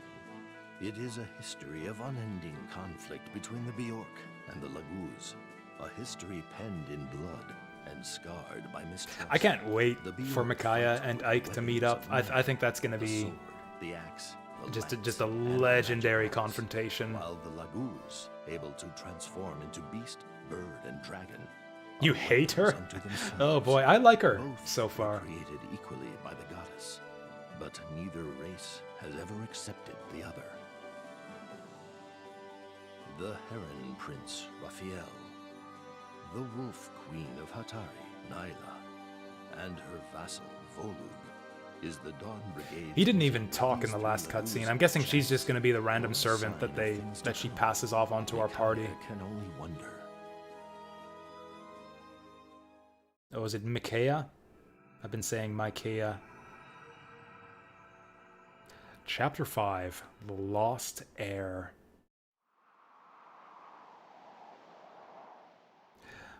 It is a history of unending conflict between the Bjork and the Laguz, a history penned in blood and scarred by mistrust. I can't wait for Micaiah and Ike to meet up. I think that's going to be sword, the axe, the just a lance, legendary and confrontation. while the Laguz, able to transform into beast, bird, and dragon, You are hate her? weapons unto themselves. Oh boy, I like her Both so were far. created equally by the goddess, but neither race has ever accepted the other. The Heron Prince Raphael, the Wolf Queen of Hatari, Nyla, and her vassal Volug is the Dawn Brigade. He didn't even talk in the last cutscene. I'm guessing she's just going to be the random servant that she passes off onto our party. I can only wonder. Oh, is it Micaiah? I've been saying Micaiah. Chapter 5, The Lost Heir.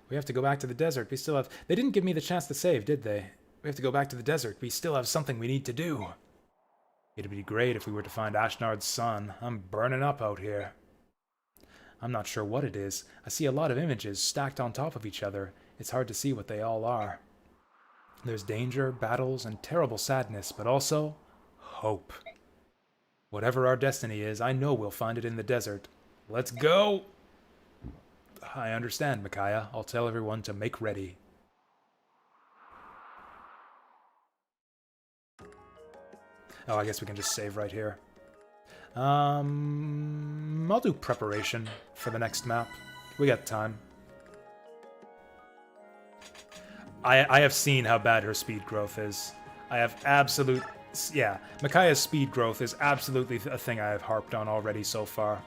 We have to go back to the desert. We still have... They didn't give me the chance to save, did they? We have to go back to the desert. We still have something we need to do. It'd be great if we were to find Ashnard's son. I'm burning up out here. I'm not sure what it is. I see a lot of images stacked on top of each other. It's hard to see what they all are. There's danger, battles, and terrible sadness, but also hope. Whatever our destiny is, I know we'll find it in the desert. Let's go! I understand, Micaiah. I'll tell everyone to make ready. Oh, I guess we can just save right here. I'll do preparation for the next map. We got time. I have seen how bad her speed growth is. I have absolute... Yeah, Micaiah's speed growth is absolutely a thing I have harped on already so far.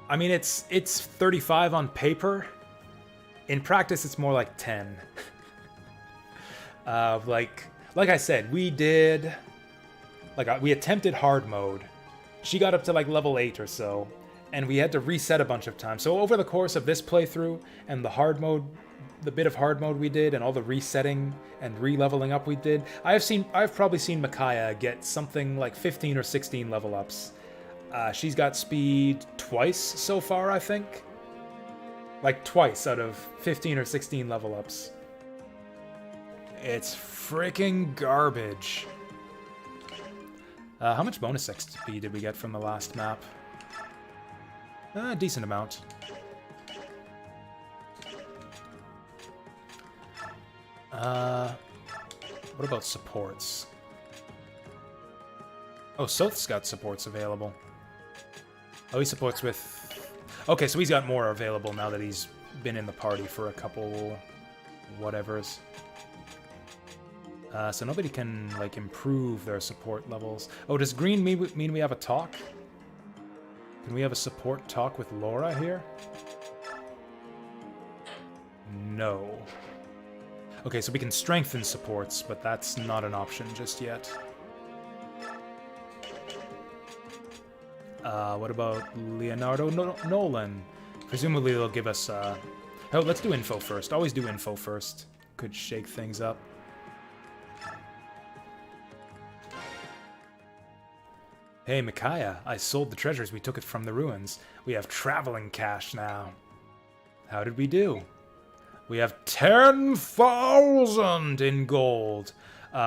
I mean, it's 35 on paper. In practice, it's more like 10. Like I said, we did... we attempted hard mode. She got up to like level 8 or so, and we had to reset a bunch of times. So over the course of this playthrough and the hard mode, the bit of hard mode we did, and all the resetting and re-leveling up we did, I've probably seen Micaiah get something like 15 or 16 level ups. She's got speed twice so far, I think. Like twice out of 15 or 16 level ups. It's freaking garbage. How much bonus XP did we get from the last map? A decent amount. What about supports? Oh, Soth's got supports available. Oh, he supports with... Okay, so he's got more available now that he's been in the party for a couple... whatevers. So nobody can, like, improve their support levels. Oh, does green mean we have a talk? Can we have a support talk with Laura here? No. Okay, so we can strengthen supports, but that's not an option just yet. What about Leonardo Nolan? Presumably they'll give us, Oh, let's do info first. Always do info first. Could shake things up. Hey, Micaiah, I sold the treasures we took it from the ruins. We have traveling cash now. How did we do? We have 10,000 in gold.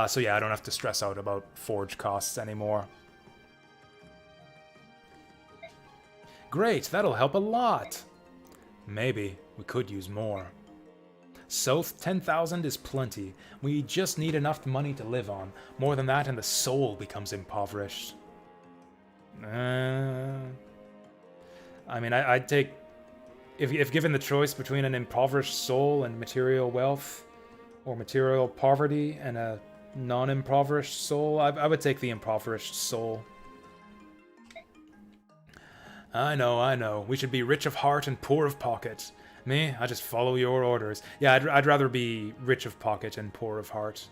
So yeah, I don't have to stress out about forge costs anymore. Great, that'll help a lot. Maybe. We could use more. So 10,000 is plenty. We just need enough money to live on. More than that and the soul becomes impoverished. I mean, I'd take... If given the choice between an impoverished soul and material wealth, or material poverty and a non-impoverished soul, I would take the impoverished soul. I know. We should be rich of heart and poor of pocket. Me, I just follow your orders. Yeah, I'd rather be rich of pocket and poor of heart.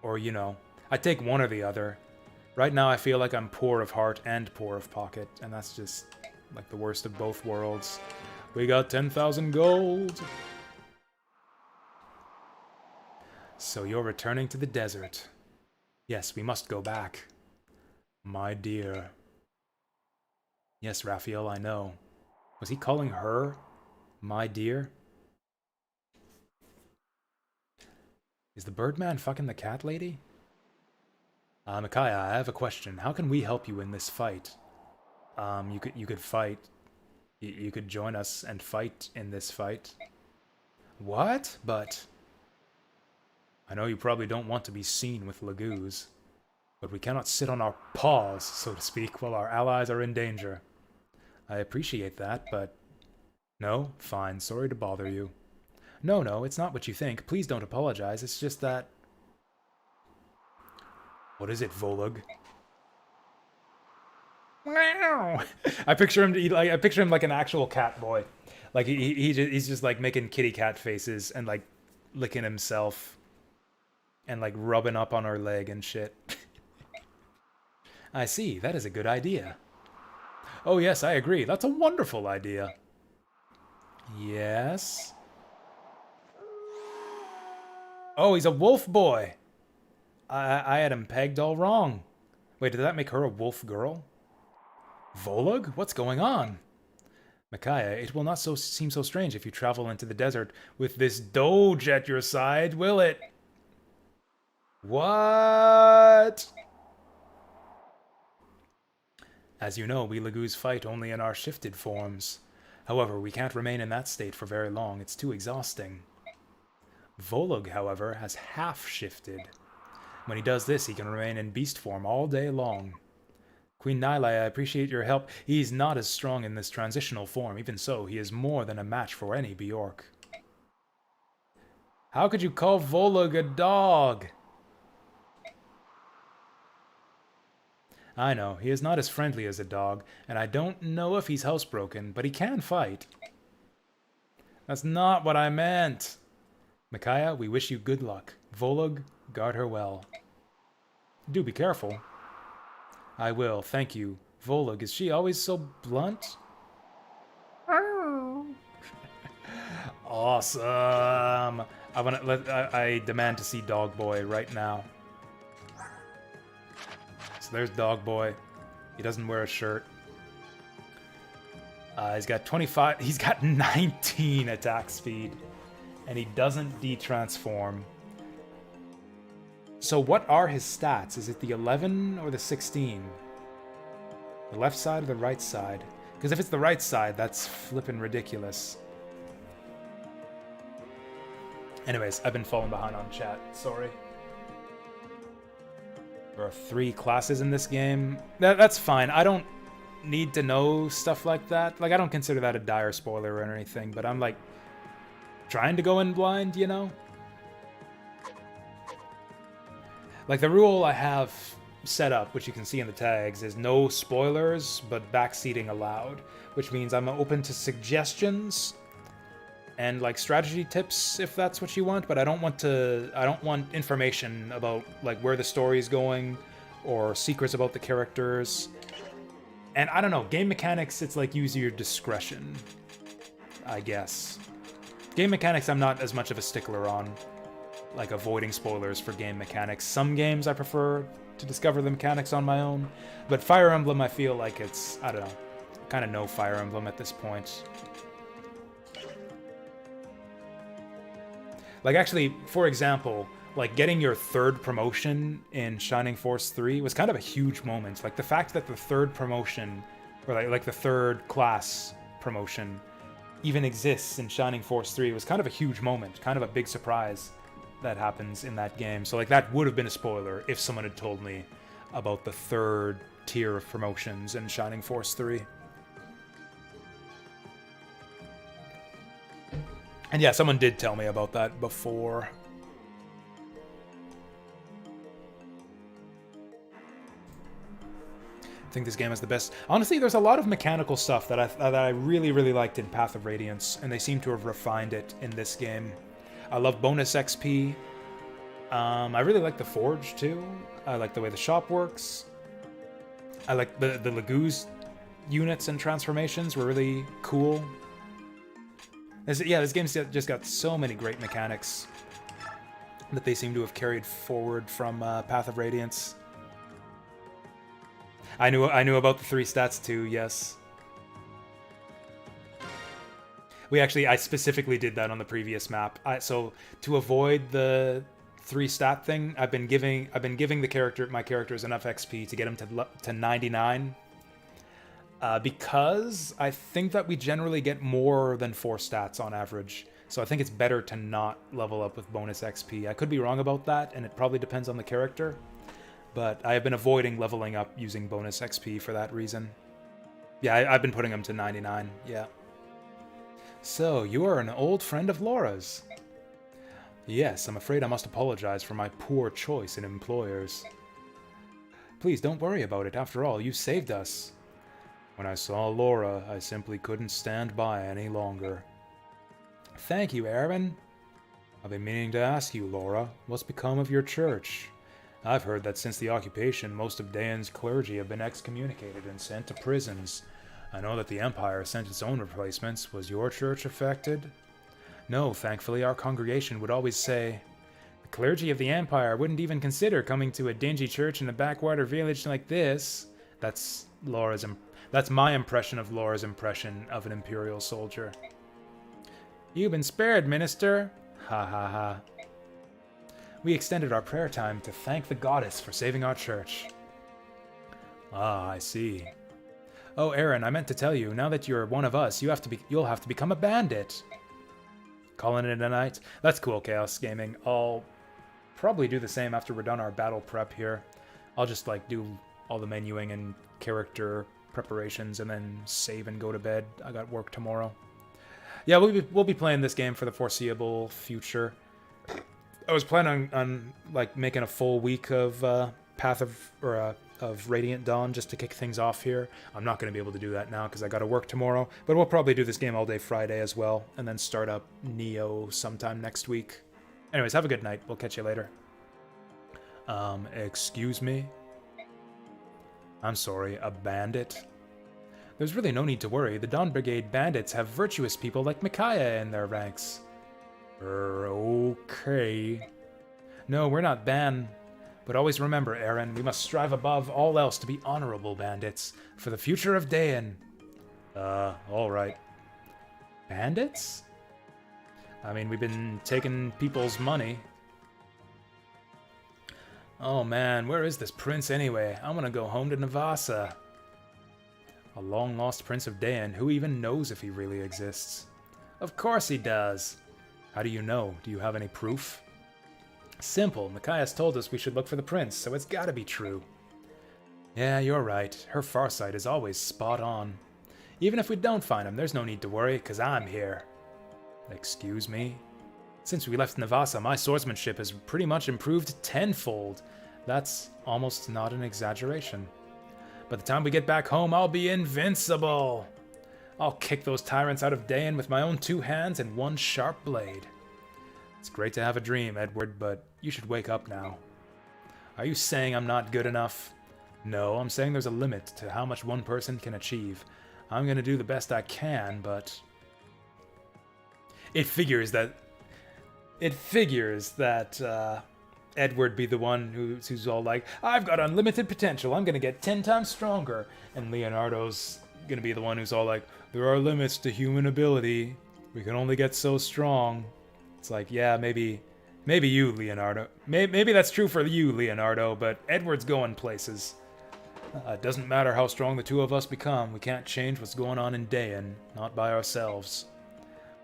Or, you know, I'd take one or the other. Right now I feel like I'm poor of heart and poor of pocket, and that's just like the worst of both worlds. We got 10,000 gold! So you're returning to the desert. Yes, we must go back. My dear. Yes, Raphael, I know. Was he calling her my dear? Is the Birdman fucking the cat lady? Micaiah, I have a question. How can we help you in this fight? You could fight. You could join us and fight in this fight. What? But... I know you probably don't want to be seen with Laguz, but we cannot sit on our paws, so to speak, while our allies are in danger. I appreciate that, but... No? Fine. Sorry to bother you. No, it's not what you think. Please don't apologize. It's just that... What is it, Volug? Wow! I picture him like an actual cat boy. Like he's just like making kitty cat faces and like licking himself and like rubbing up on her leg and shit. I see. That is a good idea. Oh yes, I agree. That's a wonderful idea. Yes. Oh, he's a wolf boy. I had him pegged all wrong. Wait, did that make her a wolf girl? Volug? What's going on? Micaiah, it will not seem so strange if you travel into the desert with this doge at your side, will it? What? As you know, we Laguz fight only in our shifted forms. However, we can't remain in that state for very long. It's too exhausting. Volug, however, has half-shifted. When he does this, he can remain in beast form all day long. Queen Nile, I appreciate your help. He's not as strong in this transitional form. Even so, he is more than a match for any Bjork. How could you call Volug a dog? I know, he is not as friendly as a dog, and I don't know if he's housebroken, but he can fight. That's not what I meant. Micaiah, we wish you good luck. Volug, guard her well. Do be careful. I will, thank you. Volug, is she always so blunt? Awesome. I demand to see Dog Boy right now. So there's Dog Boy. He doesn't wear a shirt. He's got 25. He's got 19 attack speed, and he doesn't de-transform. So what are his stats? Is it the 11 or the 16? The left side or the right side? Because if it's the right side, that's flippin' ridiculous. Anyways, I've been falling behind on chat. Sorry. There are 3 classes in this game. That's fine. I don't need to know stuff like that. Like, I don't consider that a dire spoiler or anything, but I'm like trying to go in blind, you know? Like, the rule I have set up, which you can see in the tags, is no spoilers, but backseating allowed, which means I'm open to suggestions and like strategy tips if that's what you want, but I don't want information about like where the story is going or secrets about the characters. And I don't know, game mechanics, it's like use your discretion, I guess. Game mechanics I'm not as much of a stickler on, like avoiding spoilers for game mechanics. Some games I prefer to discover the mechanics on my own, but Fire Emblem I feel like it's, I don't know, kind of know Fire Emblem at this point. Like actually, for example, like getting your 3rd promotion in Shining Force 3 was kind of a huge moment. Like the fact that the 3rd promotion, or like the third class promotion even exists in Shining Force 3. It was kind of a huge moment, kind of a big surprise that happens in that game. So like that would have been a spoiler if someone had told me about the third tier of promotions in Shining Force 3. And yeah, someone did tell me about that before. I think this game has the best... Honestly, there's a lot of mechanical stuff that I really, really liked in Path of Radiance, and they seem to have refined it in this game. I love bonus XP. I really like the Forge, too. I like the way the shop works. I like the Laguz units and transformations were really cool. This game's just got so many great mechanics that they seem to have carried forward from Path of Radiance. I knew about the 3 stats too, yes. I specifically did that on the previous map. So to avoid the 3 stat thing, I've been giving my characters enough XP to get them to 99. Because I think that we generally get more than 4 stats on average. So I think it's better to not level up with bonus XP. I could be wrong about that, and it probably depends on the character. But I have been avoiding leveling up using bonus XP for that reason. Yeah, I've been putting them to 99, yeah. So, you are an old friend of Laura's. Yes, I'm afraid I must apologize for my poor choice in employers. Please don't worry about it, after all, you saved us. When I saw Laura, I simply couldn't stand by any longer. Thank you, Aaron. I've been meaning to ask you, Laura, what's become of your church? I've heard that since the occupation, most of Dayan's clergy have been excommunicated and sent to prisons. I know that the Empire sent its own replacements. Was your church affected? No, thankfully, our congregation would always say, the clergy of the Empire wouldn't even consider coming to a dingy church in a backwater village like this. That's my impression of Laura's impression of an Imperial soldier. You've been spared, Minister. Ha ha ha. We extended our prayer time to thank the goddess for saving our church. Ah, I see. Oh, Aaron, I meant to tell you, now that you're one of us, you'll have to become a bandit. Calling it a night? That's cool, Chaos Gaming. I'll probably do the same after we're done our battle prep here. I'll just, do all the menuing and character preparations and then save and go to bed. I got work tomorrow. Yeah, we'll be playing this game for the foreseeable future. I was planning on making a full week of of Radiant Dawn just to kick things off here. I'm not going to be able to do that now because I got to work tomorrow, but we'll probably do this game all day Friday as well, and then start up Neo sometime next week. Anyways, have a good night. We'll catch you later. Excuse me? I'm sorry, a bandit? There's really no need to worry. The Dawn Brigade bandits have virtuous people like Micaiah in their ranks. Okay. No, we're not ban. But always remember, Aaron, we must strive above all else to be honorable bandits for the future of Dayan. Alright. Bandits? I mean, we've been taking people's money. Oh man, where is this prince anyway? I want to go home to Navasa. A long-lost prince of Dayan, who even knows if he really exists? Of course he does. How do you know? Do you have any proof? Simple. Micaiah's told us we should look for the prince, so it's gotta be true. Yeah, you're right. Her farsight is always spot on. Even if we don't find him, there's no need to worry, because I'm here. Excuse me? Since we left Navasa, my swordsmanship has pretty much improved tenfold. That's almost not an exaggeration. By the time we get back home, I'll be invincible. I'll kick those tyrants out of Dayan with my own 2 hands and 1 sharp blade. It's great to have a dream, Edward, but you should wake up now. Are you saying I'm not good enough? No, I'm saying there's a limit to how much one person can achieve. I'm gonna do the best I can, but... It figures that Edward be the one who's all like, I've got unlimited potential, I'm gonna get 10 times stronger. And Leonardo's gonna be the one who's all like, there are limits to human ability. We can only get so strong. It's like, yeah, maybe you, Leonardo. Maybe that's true for you, Leonardo, but Edward's going places. It doesn't matter how strong the two of us become, we can't change what's going on in Dayan, not by ourselves.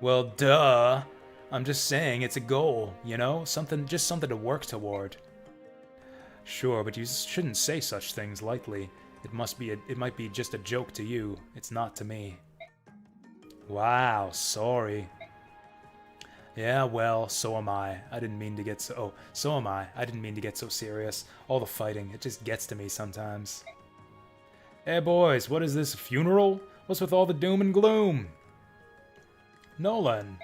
Well, duh! I'm just saying it's a goal, you know? Just something to work toward. Sure, but you shouldn't say such things lightly. It might be just a joke to you. It's not to me. Wow, sorry. Yeah, well, so am I. I didn't mean to get so... Oh, so am I. I didn't mean to get so serious. All the fighting, it just gets to me sometimes. Hey boys, what is this, a funeral? What's with all the doom and gloom? Nolan.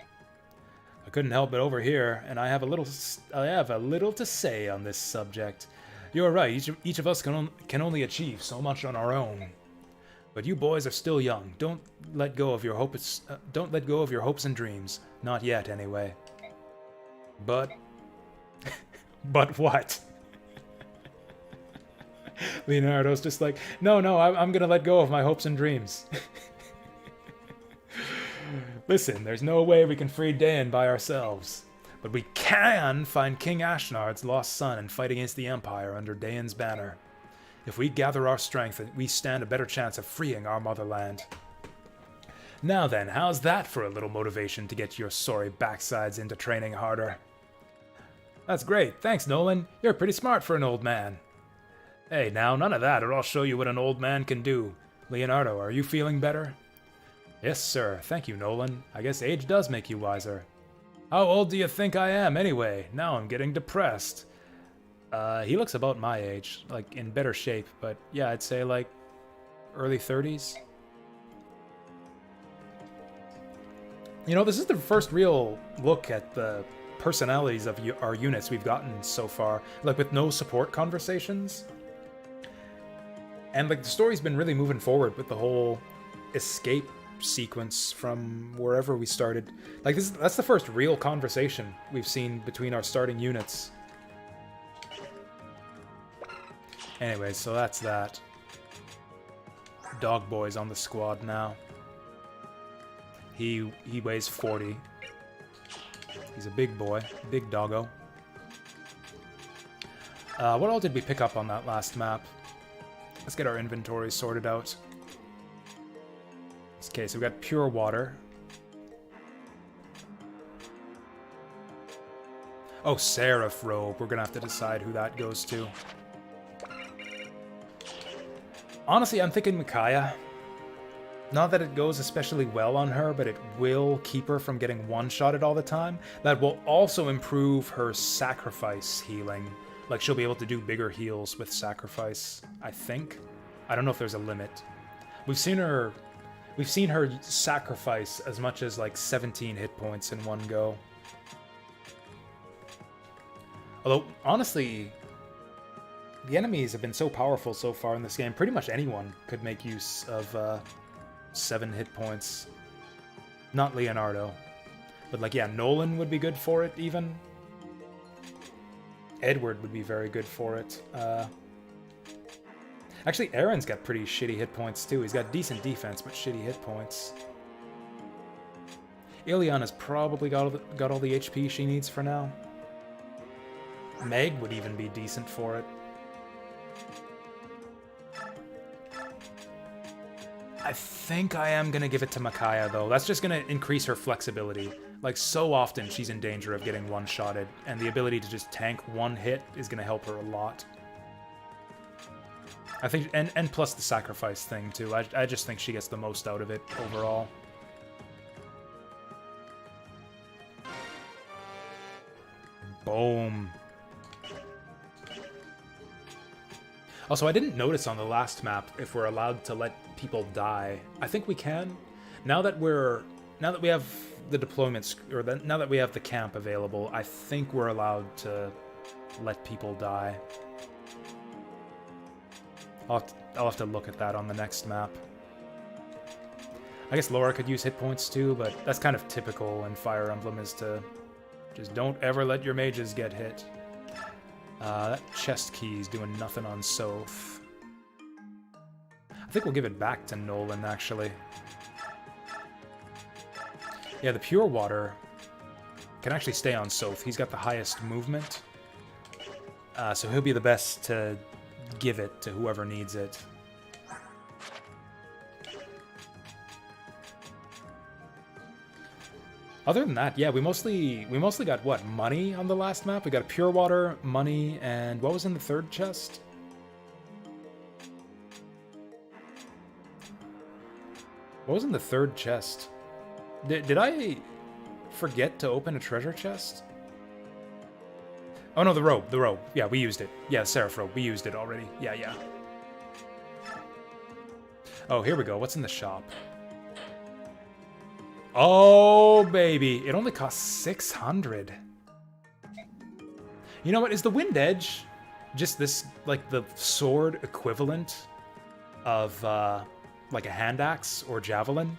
I couldn't help but overhear, and I have a little to say on this subject. You're right, each of us can only achieve so much on our own. But you boys are still young. Don't let go of your hopes and dreams. Not yet, anyway. But... but what? Leonardo's just like, no, I'm gonna let go of my hopes and dreams. Listen, there's no way we can free Dayan by ourselves. But we can find King Ashnard's lost son and fight against the Empire under Dayan's banner. If we gather our strength, we stand a better chance of freeing our motherland. Now then, how's that for a little motivation to get your sorry backsides into training harder? That's great. Thanks, Nolan. You're pretty smart for an old man. Hey, now, none of that, or I'll show you what an old man can do. Leonardo, are you feeling better? Yes, sir. Thank you, Nolan. I guess age does make you wiser. How old do you think I am, anyway? Now I'm getting depressed. He looks about my age, like, in better shape, but yeah, I'd say, like, early 30s. You know, this is the first real look at the personalities of our units we've gotten so far, like, with no support conversations. And, like, the story's been really moving forward with the whole escape sequence from wherever we started. Like, that's the first real conversation we've seen between our starting units. Anyway, so that's that. Dog Boy's on the squad now. He weighs 40. He's a big boy, big doggo. What all did we pick up on that last map? Let's get our inventory sorted out. Okay, so we got pure water. Oh, Seraph Robe. We're gonna have to decide who that goes to. Honestly, I'm thinking Micaiah. Not that it goes especially well on her, but it will keep her from getting one-shotted all the time. That will also improve her sacrifice healing. Like, she'll be able to do bigger heals with sacrifice, I think. I don't know if there's a limit. We've seen her sacrifice as much as, like, 17 hit points in one go. Although, honestly, the enemies have been so powerful so far in this game, pretty much anyone could make use of 7 hit points. Not Leonardo. But, like, yeah, Nolan would be good for it, even. Edward would be very good for it. Actually, Aaron's got pretty shitty hit points, too. He's got decent defense, but shitty hit points. Ileana's probably got all the HP she needs for now. Meg would even be decent for it. I think I am going to give it to Micaiah, though. That's just going to increase her flexibility. Like, so often she's in danger of getting one-shotted, and the ability to just tank one hit is going to help her a lot. I think, and plus the sacrifice thing, too. I just think she gets the most out of it overall. Boom. Also, I didn't notice on the last map if we're allowed to let people die. I think we can. Now that we have the deployments, now that we have the camp available, I think we're allowed to let people die. I'll have to look at that on the next map. I guess Laura could use hit points too, but that's kind of typical in Fire Emblem, is to just don't ever let your mages get hit. That chest key's doing nothing on Soth. I think we'll give it back to Nolan, actually. Yeah, the pure water can actually stay on Soth. He's got the highest movement. So he'll be the best to give it to whoever needs it. Other than that, yeah, we mostly got what, money on the last map? We got pure water, money, and what was in the third chest? What was in the third chest? Did I forget to open a treasure chest? Oh no, the robe, the robe. Yeah, we used it. Yeah, Seraph robe, we used it already. Yeah, yeah. Oh, here we go. What's in the shop? Oh, baby. It only costs 600. You know what? Is the Wind Edge just this, like, the sword equivalent of, like a hand axe or javelin?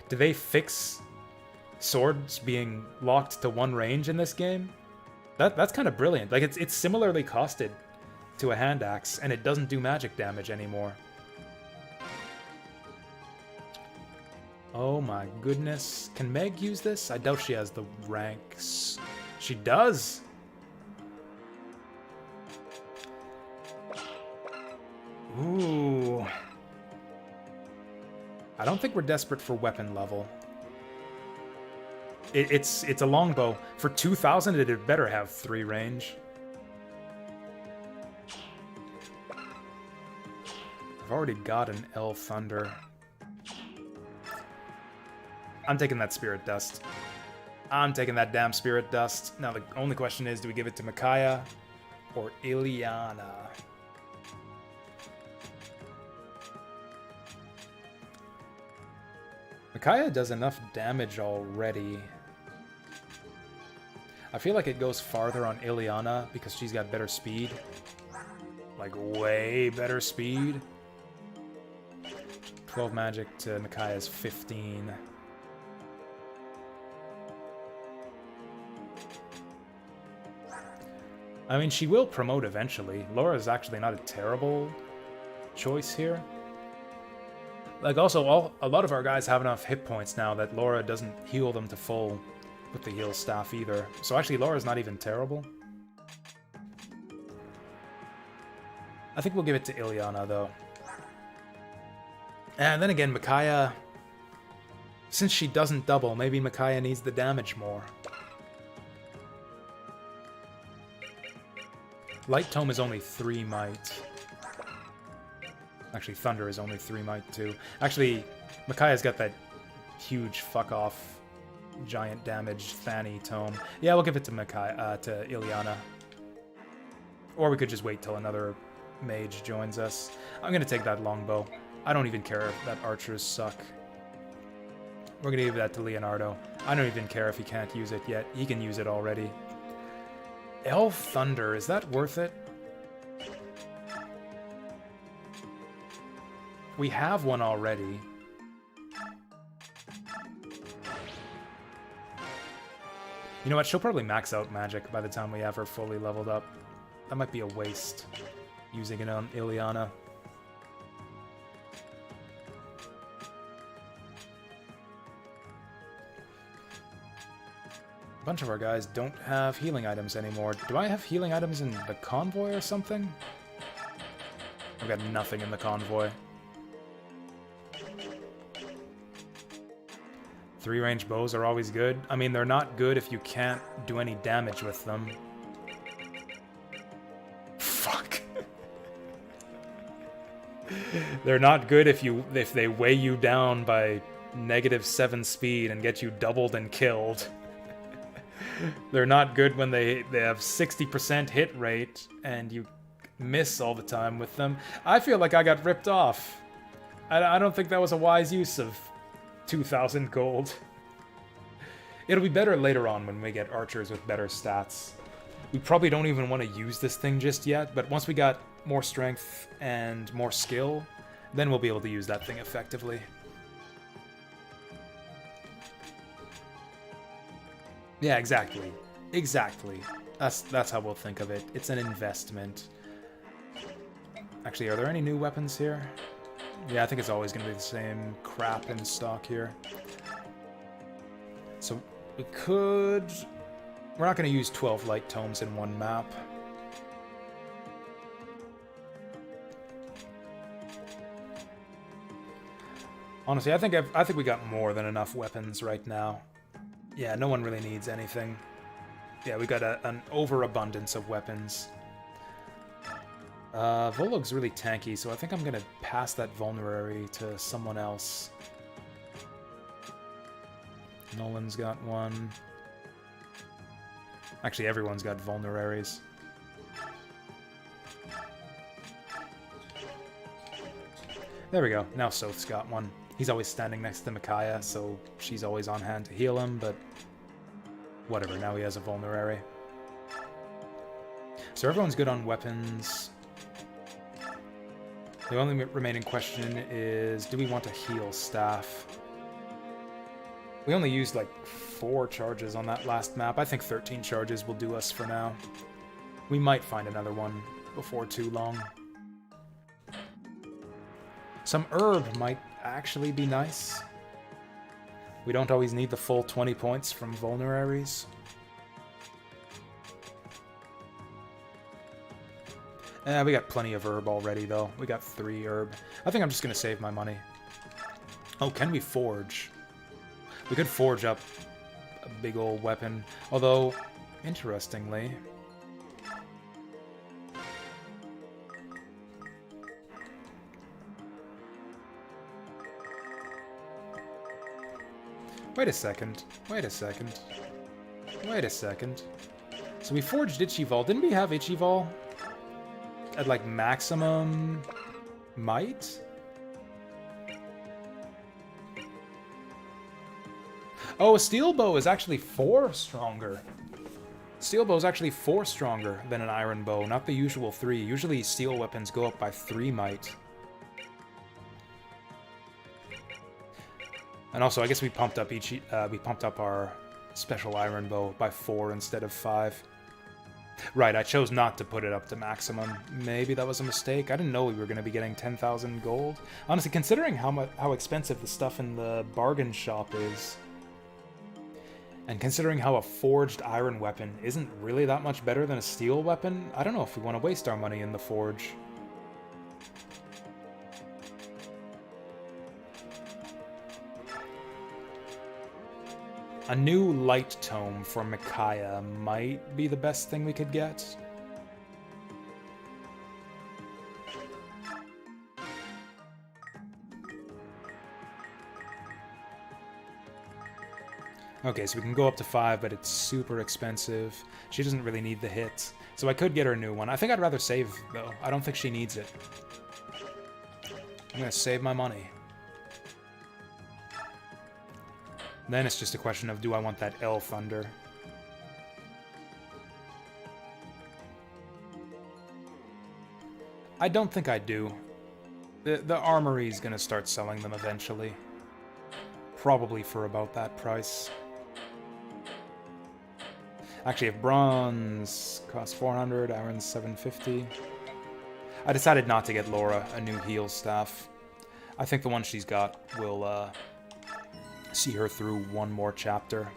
Do they fix swords being locked to one range in this game? That's kind of brilliant. Like, it's similarly costed to a hand axe, and it doesn't do magic damage anymore. Oh my goodness. Can Meg use this? I doubt she has the ranks. She does! Ooh. I don't think we're desperate for weapon level. It's a longbow. For 2,000, it had better have 3 range. I've already got an L Thunder. I'm taking that Spirit Dust. I'm taking that damn Spirit Dust. Now the only question is, do we give it to Micaiah or Ileana? Micaiah does enough damage already. I feel like it goes farther on Ileana because she's got better speed. Like, way better speed. 12 magic to Micaiah's 15. I mean, she will promote eventually. Laura's actually not a terrible choice here. Like, also, a lot of our guys have enough hit points now that Laura doesn't heal them to full with the heal staff either. So actually, Laura's not even terrible. I think we'll give it to Ileana, though. And then again, Micaiah... Since she doesn't double, maybe Micaiah needs the damage more. Light Tome is only 3 might. Actually, Thunder is only 3 might, too. Actually, Micaiah's got that huge fuck-off giant damage Fanny Tome. Yeah, we'll give it to to Ileana. Or we could just wait till another mage joins us. I'm gonna take that longbow. I don't even care that archers suck. We're gonna give that to Leonardo. I don't even care if he can't use it yet. He can use it already. Elf Thunder, is that worth it? We have one already. You know what? She'll probably max out magic by the time we have her fully leveled up. That might be a waste, using it on Ileana. A bunch of our guys don't have healing items anymore. Do I have healing items in the convoy or something? I've got nothing in the convoy. 3-range bows are always good. I mean, they're not good if you can't do any damage with them. Fuck. They're not good if they weigh you down by -7 speed and get you doubled and killed. They're not good when they have 60% hit rate and you miss all the time with them. I feel like I got ripped off. I don't think that was a wise use of 2,000 gold. It'll be better later on when we get archers with better stats. We probably don't even want to use this thing just yet, but once we got more strength and more skill, then we'll be able to use that thing effectively. Yeah, exactly. Exactly. That's how we'll think of it. It's an investment. Actually, are there any new weapons here? Yeah, I think it's always going to be the same crap in stock here. So, we could... We're not going to use 12 light tomes in one map. Honestly, I think we got more than enough weapons right now. Yeah, no one really needs anything. Yeah, we got an overabundance of weapons. Volog's really tanky, so I think I'm gonna pass that vulnerary to someone else. Nolan's got one. Actually, everyone's got vulneraries. There we go. Now Soth's got one. He's always standing next to Micaiah, so she's always on hand to heal him, but whatever, now he has a vulnerary. So everyone's good on weapons. The only remaining question is, do we want to heal staff? We only used like 4 charges on that last map. I think 13 charges will do us for now. We might find another one before too long. Some herb might actually be nice. We don't always need the full 20 points from vulneraries. We got plenty of herb already, though. We got 3 herb. I think I'm just going to save my money. Oh, can we forge? We could forge up a big old weapon. Although, interestingly... Wait a second. Wait a second. Wait a second. So we forged Ichivol. Didn't we have Ichivol at, like, maximum might? Oh, a steel bow is actually 4 stronger. Steel bow is actually 4 stronger than an iron bow, not the usual 3. Usually steel weapons go up by 3 might. And also, I guess we pumped up our special iron bow by 4 instead of 5. Right, I chose not to put it up to maximum. Maybe that was a mistake. I didn't know we were going to be getting 10,000 gold. Honestly, considering how expensive the stuff in the bargain shop is, and considering how a forged iron weapon isn't really that much better than a steel weapon, I don't know if we want to waste our money in the forge. A new light tome for Micaiah might be the best thing we could get. Okay, so we can go up to 5, but it's super expensive. She doesn't really need the hit. So I could get her a new one. I think I'd rather save, though. I don't think she needs it. I'm gonna save my money. Then it's just a question of, do I want that L Thunder? I don't think I do. The armory's gonna start selling them eventually. Probably for about that price. Actually, if bronze costs 400, iron's 750. I decided not to get Laura a new heal staff. I think the one she's got will, see her through one more chapter.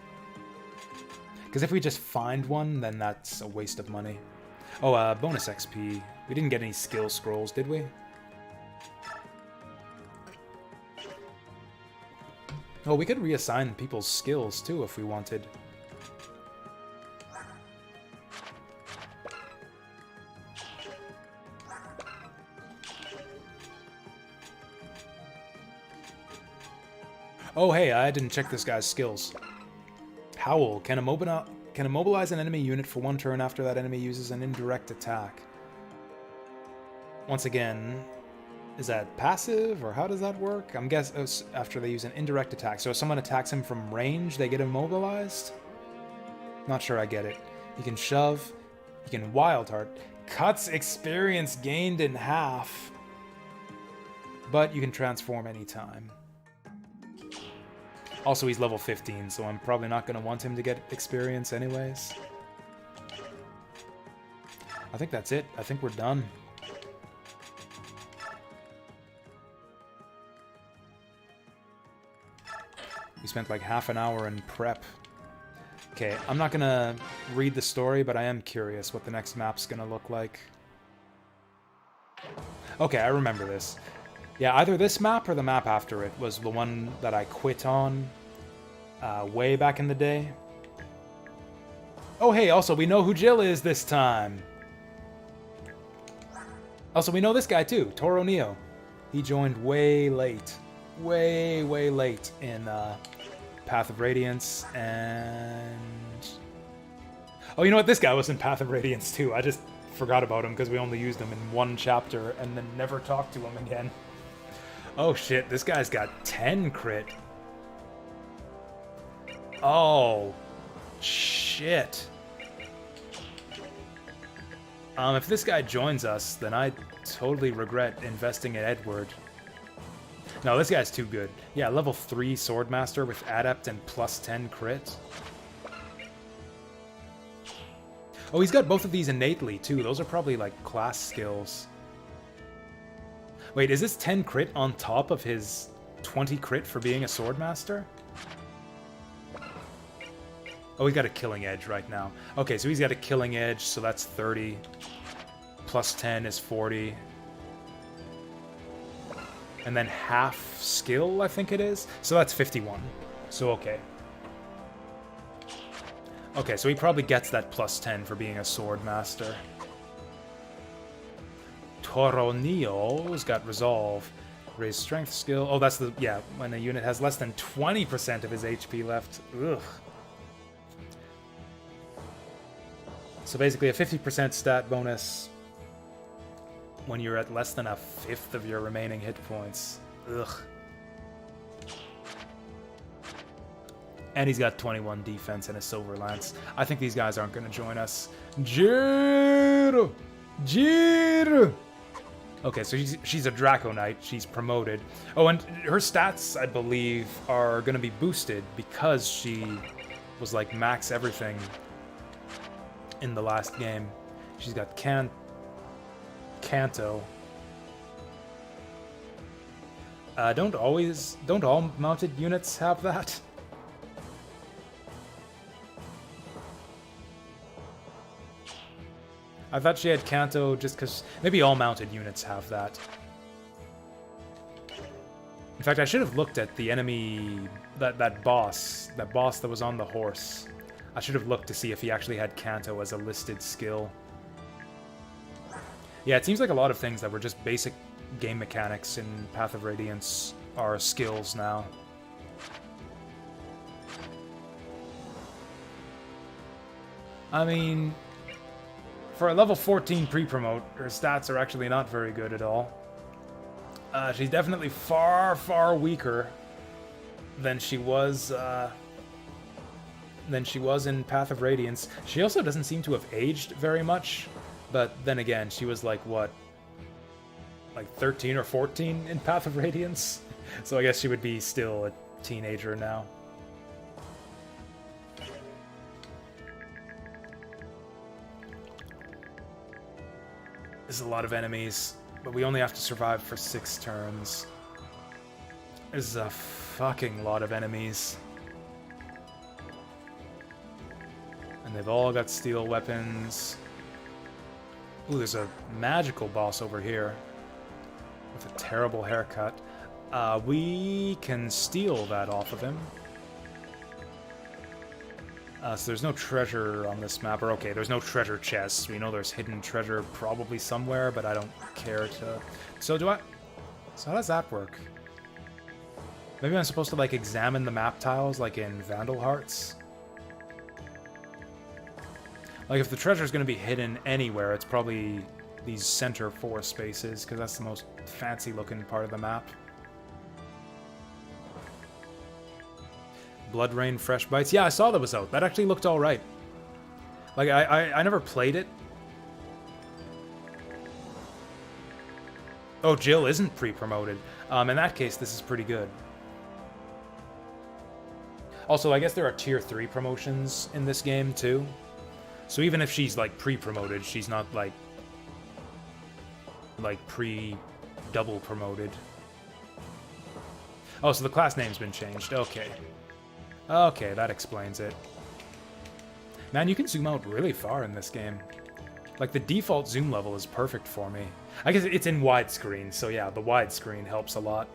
Because if we just find one, then that's a waste of money. Oh, bonus XP. We didn't get any skill scrolls, did we? Oh, we could reassign people's skills, too, if we wanted. Oh, hey, I didn't check this guy's skills. Howl can immobilize an enemy unit for 1 turn after that enemy uses an indirect attack. Once again, is that passive, or how does that work? I'm guessing after they use an indirect attack. So if someone attacks him from range, they get immobilized? Not sure I get it. He can shove. He can wild heart. Cuts experience gained in half. But you can transform anytime. Also, he's level 15, so I'm probably not going to want him to get experience anyways. I think that's it. I think we're done. We spent like half an hour in prep. Okay, I'm not going to read the story, but I am curious what the next map's going to look like. Okay, I remember this. Yeah, either this map or the map after it was the one that I quit on. way back in the day. Oh, hey, also, we know who Jill is this time. Also, we know this guy, too, Toro Neo. He joined way late. Way, way late in Path of Radiance, and... Oh, you know what? This guy was in Path of Radiance, too. I just forgot about him because we only used him in one chapter and then never talked to him again. Oh, shit. This guy's got 10 crit. Oh, shit. If this guy joins us, then I totally regret investing in Edward. No, this guy's too good. Yeah, level 3 Swordmaster with Adept and plus 10 crit. Oh, he's got both of these innately, too. Those are probably, like, class skills. Wait, is this 10 crit on top of his 20 crit for being a Swordmaster? Oh, he's got a Killing Edge right now. Okay, so he's got a Killing Edge, so that's 30. Plus 10 is 40. And then half skill, I think it is. So that's 51. So, okay. Okay, so he probably gets that plus 10 for being a Swordmaster. Toro Neo's got Resolve. Raise Strength skill. Oh, that's the... Yeah, when a unit has less than 20% of his HP left. Ugh. So basically a 50% stat bonus when you're at less than a fifth of your remaining hit points. Ugh. And he's got 21 defense and a Silver Lance. I think these guys aren't going to join us. Jiro! Jiro! Okay, so she's a Draco Knight. She's promoted. Oh, and her stats, I believe, are going to be boosted because she was like max everything in the last game. She's got Kanto. Don't all mounted units have that? I thought she had Kanto just because... Maybe all mounted units have that. In fact, I should have looked at the enemy... That boss that was on the horse. I should have looked to see if he actually had Kanto as a listed skill. Yeah, it seems like a lot of things that were just basic game mechanics in Path of Radiance are skills now. I mean... For a level 14 pre-promote, her stats are actually not very good at all. She's definitely far, far weaker than she was in Path of Radiance. She also doesn't seem to have aged very much, but then again, she was like, what? Like 13 or 14 in Path of Radiance? So I guess she would be still a teenager now. There's a lot of enemies, but we only have to survive for 6 turns. There's a fucking lot of enemies. And they've all got steel weapons. Ooh, there's a magical boss over here with a terrible haircut. We can steal that off of him. So there's no treasure on this map, or okay, there's no treasure chests. We know there's hidden treasure probably somewhere, but I don't care to... So how does that work? Maybe I'm supposed to, like, examine the map tiles, like in Vandal Hearts? Like, if the treasure's gonna be hidden anywhere, it's probably these center 4 spaces, because that's the most fancy-looking part of the map. Blood Rain Fresh Bites. Yeah, I saw that was out. That actually looked alright. Like, I never played it. Oh, Jill isn't pre-promoted. In that case, this is pretty good. Also, I guess there are tier 3 promotions in this game, too. So even if she's, like, pre-promoted, she's not, like pre-double promoted. Oh, so the class name's been changed. Okay. Okay, that explains it. Man, you can zoom out really far in this game. Like, the default zoom level is perfect for me. I guess it's in widescreen, so yeah, the widescreen helps a lot.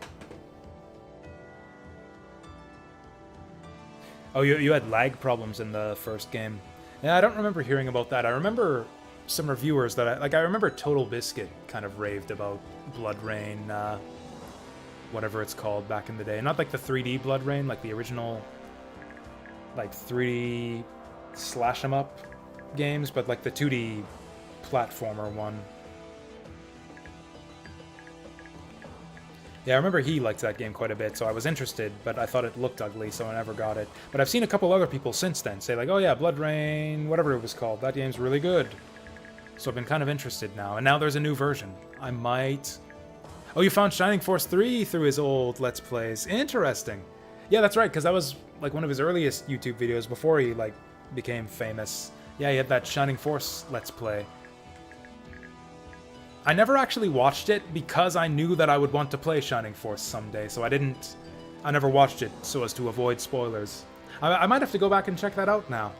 Oh, you had lag problems in the first game. Yeah, I don't remember hearing about that. I remember some reviewers that I remember Total Biscuit kind of raved about Blood Rain, whatever it's called back in the day. Not like the 3D Blood Rain, like the original, like 3D slash 'em up games, but like the 2D platformer one. Yeah, I remember he liked that game quite a bit, so I was interested, but I thought it looked ugly, so I never got it. But I've seen a couple other people since then say like, oh yeah, Blood Rain, whatever it was called, that game's really good. So I've been kind of interested now, and now there's a new version. I might... Oh, you found Shining Force 3 through his old Let's Plays. Interesting. Yeah, that's right, because that was like one of his earliest YouTube videos before he like became famous. Yeah, he had that Shining Force Let's Play. I never actually watched it because I knew that I would want to play Shining Force someday, so I never watched it so as to avoid spoilers. I might have to go back and check that out now,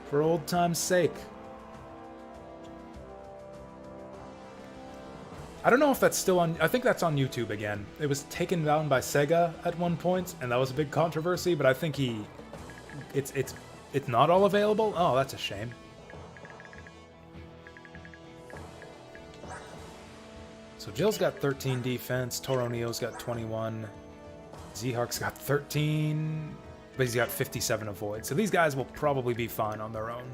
for old time's sake. I don't know if that's still on... I think that's on YouTube again. It was taken down by Sega at one point, and that was a big controversy, but I think it's not all available? Oh, that's a shame. So Jill's got 13 defense, Toro Neo's got 21, Z-Hark's got 13, but he's got 57 avoid. So these guys will probably be fine on their own.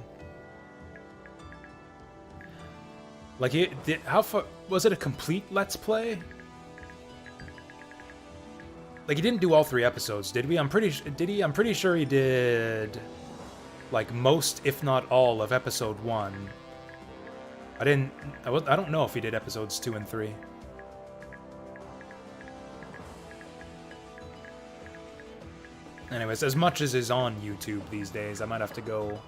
Like, how far... Was it a complete Let's Play? Like, he didn't do all 3 episodes, did we? Did he? I'm pretty sure he did, like, most, if not all, of episode 1. I don't know if he did episodes 2 and 3. Anyways, as much as is on YouTube these days, I might have to go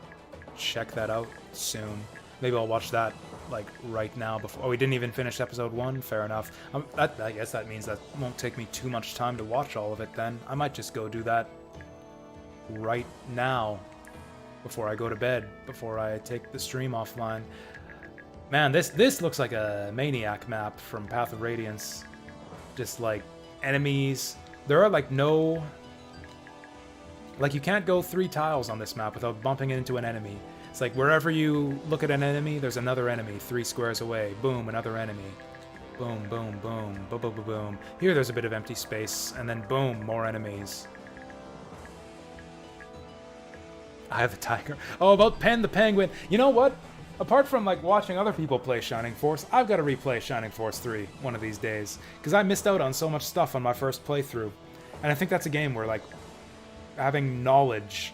check that out soon. Maybe I'll watch that, like, right now before... Oh, we didn't even finish episode 1? Fair enough. I guess that means that won't take me too much time to watch all of it then. I might just go do that right now before I go to bed, before I take the stream offline. Man, this looks like a Maniac map from Path of Radiance. Just, like, enemies. There are, like, no... Like, you can't go 3 tiles on this map without bumping into an enemy. It's like, wherever you look at an enemy, there's another enemy 3 squares away. Boom, another enemy. Boom, boom, boom, boom, boom, boom, boom. Here there's a bit of empty space, and then boom, more enemies. I have a tiger. Oh, about Pen the Penguin. You know what? Apart from, like, watching other people play Shining Force, I've got to replay Shining Force 3 one of these days. Because I missed out on so much stuff on my first playthrough. And I think that's a game where, like, having knowledge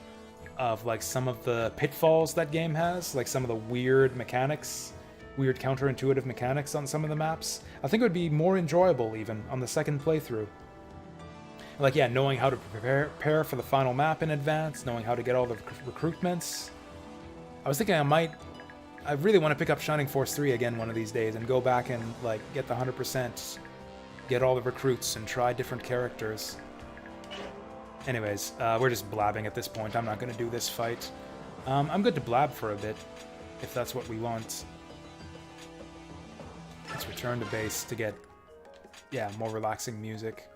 of, like, some of the pitfalls that game has, like some of the weird mechanics, weird counterintuitive mechanics on some of the maps, I think it would be more enjoyable, even, on the second playthrough. Like, yeah, knowing how to prepare for the final map in advance, knowing how to get all the recruitments. I was thinking I really want to pick up Shining Force 3 again one of these days and go back and, like, get the 100%, get all the recruits and try different characters. Anyways, we're just blabbing at this point. I'm not going to do this fight. I'm good to blab for a bit, if that's what we want. Let's return to base to get, yeah, more relaxing music.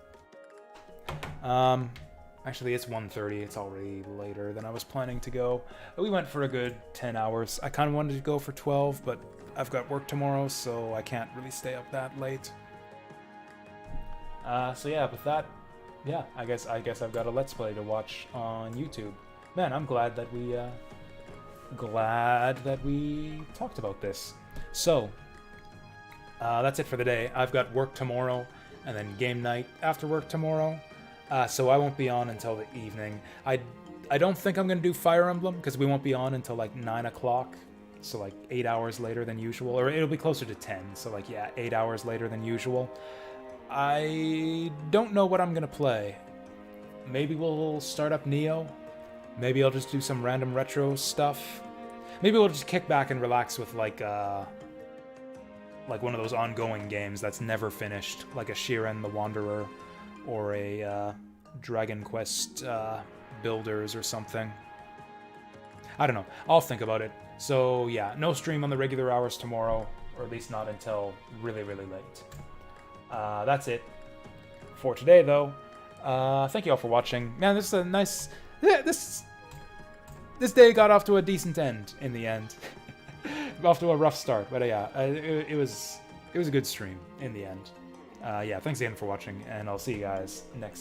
Actually, it's 1:30. It's already later than I was planning to go. We went for a good 10 hours. I kind of wanted to go for 12, but I've got work tomorrow, so I can't really stay up that late. So yeah, with that, yeah, I guess I've got a Let's Play to watch on YouTube. Man, I'm glad that we talked about this. So, that's it for the day. I've got work tomorrow, and then game night after work tomorrow. So I won't be on until the evening. I don't think I'm going to do Fire Emblem, because we won't be on until like 9 o'clock. So like 8 hours later than usual. Or it'll be closer to 10, so like, yeah, 8 hours later than usual. I don't know what I'm going to play. Maybe we'll start up Neo. Maybe I'll just do some random retro stuff. Maybe we'll just kick back and relax with like one of those ongoing games that's never finished, like a Shiren the Wanderer or a Dragon Quest Builders or something. I don't know. I'll think about it. So yeah, no stream on the regular hours tomorrow, or at least not until really, really late. That's it for today, though. Thank you all for watching. Man, this yeah, this day got off to a decent end in the end. Off to a rough start, but yeah, it was a good stream in the end. Yeah, thanks again for watching, and I'll see you guys next